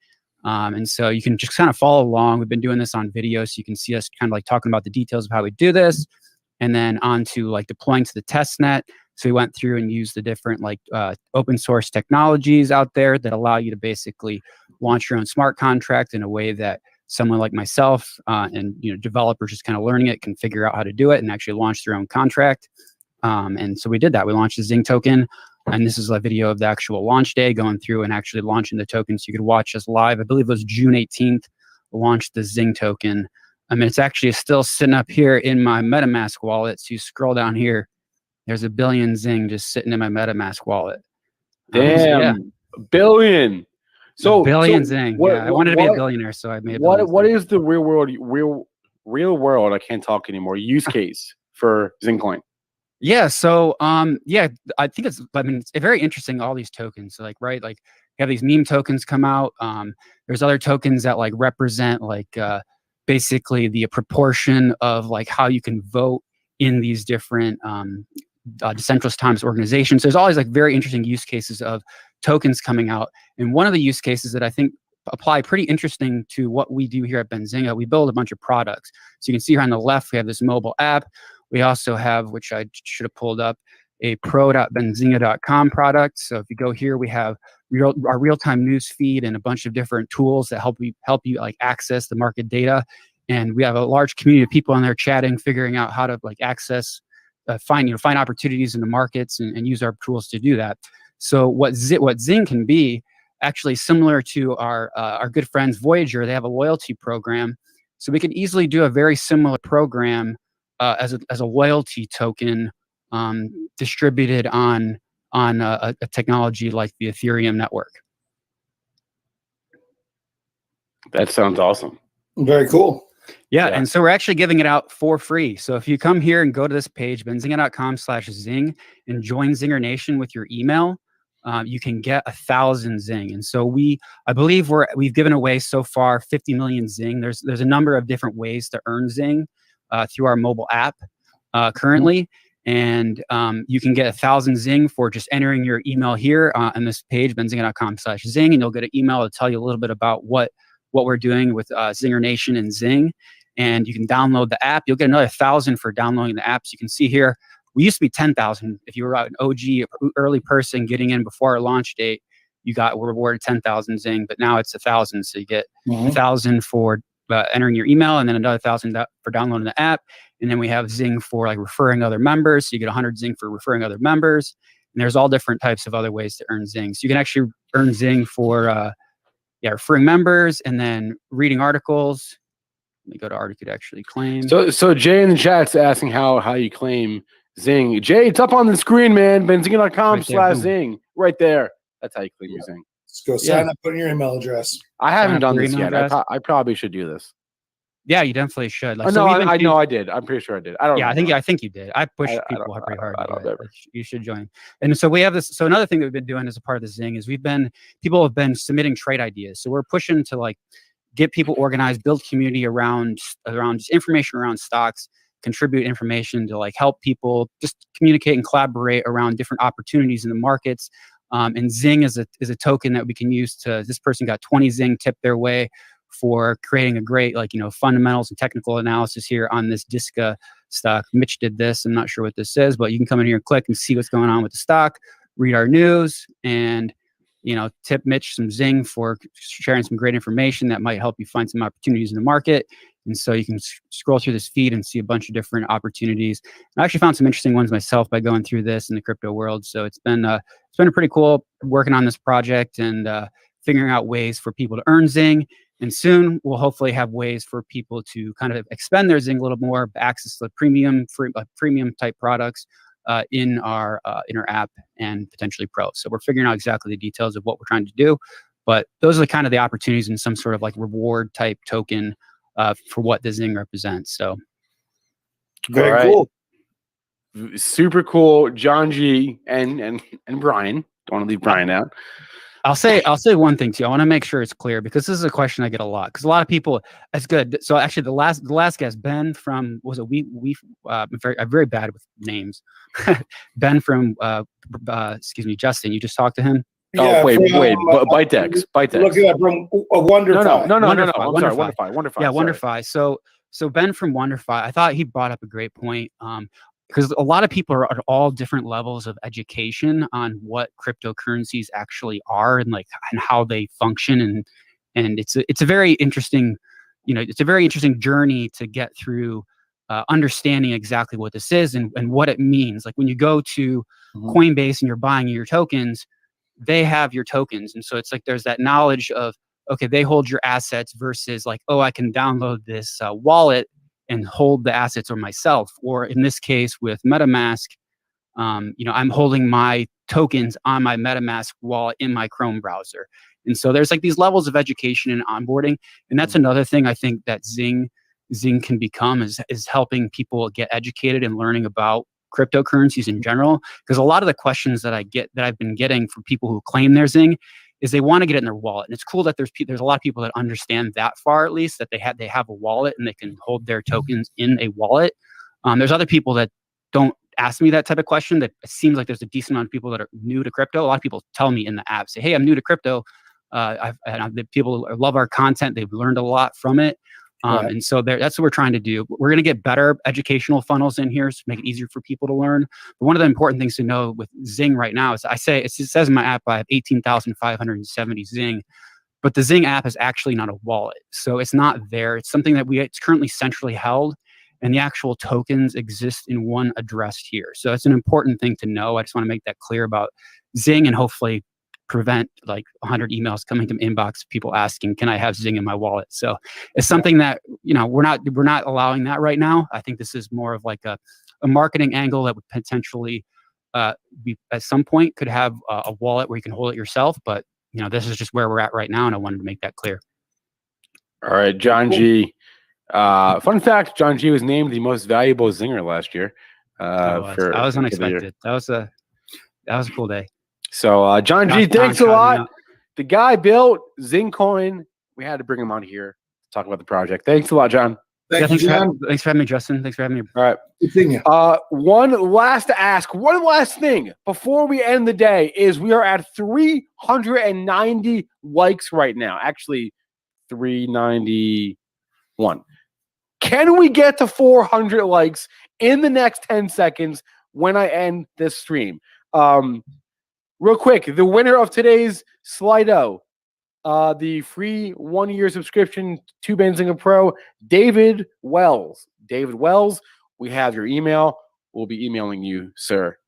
And so you can just kind of follow along. We've been doing this on video, so you can see us kind of like talking about the details of how we do this, and then on to like deploying to the test net. So we went through and used the different like open source technologies out there that allow you to basically launch your own smart contract in a way that someone like myself and developers just kind of learning it can figure out how to do it and actually launch their own contract. And so we did that. We launched the Zing token, and this is a video of the actual launch day, going through and actually launching the token. So you could watch us live. I believe it was June 18th, launched the Zing token. I mean, it's actually still sitting up here in my MetaMask wallet. So you scroll down here, there's a billion Zing just sitting in my MetaMask wallet. Damn, billion. So billion Zing. I wanted to be a billionaire, so I made. What is the real world? I can't talk anymore. Use case for Zing coin. Yeah. So yeah, I think it's very interesting. All these tokens, so like you have these meme tokens come out. There's other tokens that like represent like basically the proportion of like how you can vote in these different decentralized autonomous organizations. There's always like very interesting use cases of tokens coming out. And one of the use cases that I think apply pretty interesting to what we do here at Benzinga, we build a bunch of products. So you can see here on the left, we have this mobile app. We also have, which I should have pulled up, a pro.benzinga.com product. So if you go here, we have our real-time news feed and a bunch of different tools that help you like access the market data. And we have a large community of people on there chatting, figuring out how to like access, find opportunities in the markets and use our tools to do that. So what Zing can be, actually similar to our good friends Voyager, they have a loyalty program. So we could easily do a very similar program as a loyalty token distributed on a technology like the Ethereum network. That sounds awesome. Very cool. Yeah, and so we're actually giving it out for free. So if you come here and go to this page, benzinga.com/Zing, and join Zinger Nation with your email, you can get 1,000 Zing. And so I believe we've given away so far 50 million Zing. There's a number of different ways to earn Zing through our mobile app currently. And you can get 1,000 Zing for just entering your email here on this page, benzinga.com/Zing, and you'll get an email to tell you a little bit about what we're doing with Zinger Nation and Zing. And you can download the app. You'll get another 1,000 for downloading the app. So you can see here, we used to be 10,000. If you were an OG early person getting in before our launch date, we're rewarded 10,000 Zing, but now it's 1,000. So you get 1,000 for entering your email, and then another 1,000 for downloading the app. And then we have Zing for like referring other members. So you get 100 Zing for referring other members. And there's all different types of other ways to earn Zing. So you can actually earn Zing for referring members and then reading articles. Let me go to article to actually claim. So Jay in the chat's asking how you claim Zing. Jay, it's up on the screen, man. Benzinga.com/Zing. Right there. That's how you claim your Zing. Let's go sign up, put in your email address. I haven't done this yet. I probably should do this. Yeah, you definitely should. Like, I know I did. I'm pretty sure I did. I don't know. I think you did. I pushed people pretty hard. You should join. And so we have this. So another thing that we've been doing as a part of the Zing is people have been submitting trade ideas. So we're pushing to like get people organized, build community around just information around stocks, contribute information to like help people just communicate and collaborate around different opportunities in the markets. And Zing is a token that we can use this person got 20 Zing tipped their way for creating a great fundamentals and technical analysis here on this Disca stock. Mitch did this. I'm not sure what this is, but you can come in here and click and see what's going on with the stock, read our news, and tip Mitch some Zing for sharing some great information that might help you find some opportunities in the market. And so you can scroll through this feed and see a bunch of different opportunities. I actually found some interesting ones myself by going through this in the crypto world. So it's been a pretty cool working on this project and figuring out ways for people to earn Zing. And soon we'll hopefully have ways for people to kind of expend their Zing a little more, access to premium type products in our app and potentially pro. So we're figuring out exactly the details of what we're trying to do, but those are kind of the opportunities in some sort of like reward type token for what the Zing represents. So very cool. Super cool. John G and Brian. Don't want to leave Brian out. I'll say one thing too. I want to make sure it's clear because this is a question I get a lot. Because a lot of people, it's good. So actually, the last guest, Ben from I'm very bad with names. Ben from Justin. You just talked to him. Yeah, wait, ByteX. Look at that from Wonderfi. No. I'm sorry, Wonderfi. Yeah, Wonderfi. So Ben from Wonderfi, I thought he brought up a great point. because a lot of people are at all different levels of education on what cryptocurrencies actually are and how they function, and it's a very interesting, it's a very interesting journey to get through understanding exactly what this is and what it means. Like when you go to Coinbase and you're buying your tokens, they have your tokens, and so it's like there's that knowledge of, okay, they hold your assets versus like, oh, I can download this wallet and hold the assets or myself. Or in this case with MetaMask, I'm holding my tokens on my MetaMask wallet in my Chrome browser. And so there's like these levels of education and onboarding. And that's another thing I think that Zing can become is helping people get educated and learning about cryptocurrencies in general. Because a lot of the questions that I've been getting from people who claim they're Zing is they want to get it in their wallet. And it's cool that there's a lot of people that understand that far, at least, that they have a wallet and they can hold their tokens in a wallet. There's other people that don't ask me that type of question. That it seems like there's a decent amount of people that are new to crypto. A lot of people tell me in the app, say, hey, I'm new to crypto. The people love our content. They've learned a lot from it. And so that's what we're trying to do. We're going to get better educational funnels in here to make it easier for people to learn. But one of the important things to know with Zing right now is it says in my app I have 18,570 Zing, but the Zing app is actually not a wallet. So it's not there. It's something that it's currently centrally held, and the actual tokens exist in one address here. So it's an important thing to know. I just want to make that clear about Zing and hopefully prevent like 100 emails coming to inbox, people asking, can I have Zing in my wallet? So it's something that, we're not allowing that right now. I think this is more of like a marketing angle that would potentially be at some point could have a wallet where you can hold it yourself. But, this is just where we're at right now. And I wanted to make that clear. All right, John G. Fun fact, John G was named the most valuable Zinger last year. That was unexpected. That was a cool day. So John G, thanks a lot. The guy built Zingcoin. We had to bring him on here to talk about the project. Thanks a lot, John. Thanks for having me, Justin. Thanks for having me. All right. Good seeing you. One last thing before we end the day is we are at 390 likes right now. Actually, 391. Can we get to 400 likes in the next 10 seconds when I end this stream? Real quick, the winner of today's Slido, the free 1-year subscription to Benzinga Pro, David Wells. David Wells, we have your email. We'll be emailing you, sir,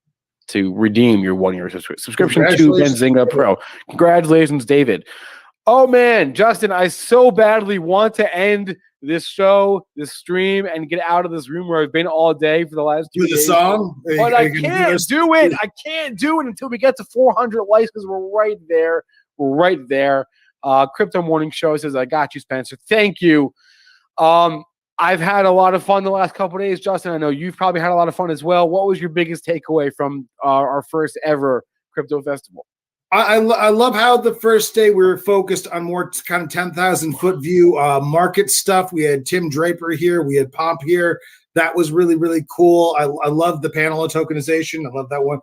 to redeem your 1-year subscription to Benzinga Pro. Congratulations, David. Oh, man, Justin, I so badly want to end this show, this stream, and get out of this room where I've been all day for the last 2 days. With a song? But I can't do it. I can't do it until we get to 400 likes because we're right there. We're right there. Crypto Morning Show says, I got you, Spencer. Thank you. I've had a lot of fun the last couple of days, Justin. I know you've probably had a lot of fun as well. What was your biggest takeaway from our first ever crypto festival? I love how the first day we were focused on more kind of 10,000 foot view market stuff. We had Tim Draper here. We had Pomp here. That was really, really cool. I love the panel of tokenization. I love that one.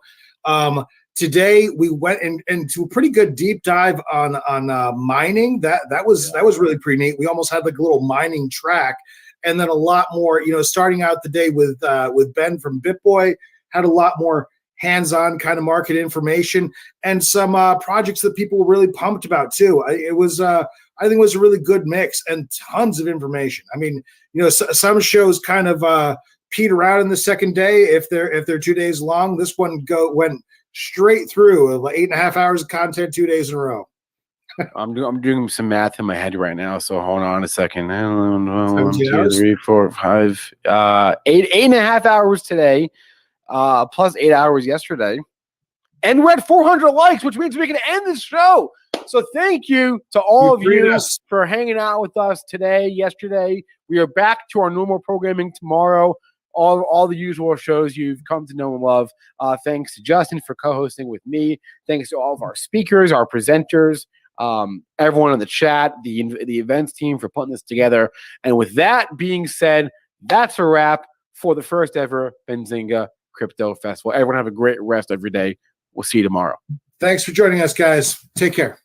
Today we went into a pretty good deep dive on mining. That was really pretty neat. We almost had like a little mining track, and then a lot more. Starting out the day with Ben from BitBoy, had a lot more hands-on kind of market information and some projects that people were really pumped about too. I think it was a really good mix and tons of information. I mean, some shows kind of peter out in the second day if they're 2 days long. This one went straight through, like 8.5 hours of content 2 days in a row. I'm doing some math in my head right now, so hold on a second. 1, 2, 3, 4, 5, 8.5 hours today. Plus 8 hours yesterday. And we're at 400 likes, which means we can end this show. So thank you to all of you for hanging out with us today, yesterday. We are back to our normal programming tomorrow. All the usual shows you've come to know and love. Thanks to Justin for co-hosting with me. Thanks to all of our speakers, our presenters, everyone in the chat, the events team for putting this together. And with that being said, that's a wrap for the first ever Benzinga Crypto Festival. Everyone have a great rest every day. We'll see you tomorrow. Thanks for joining us, guys. Take care.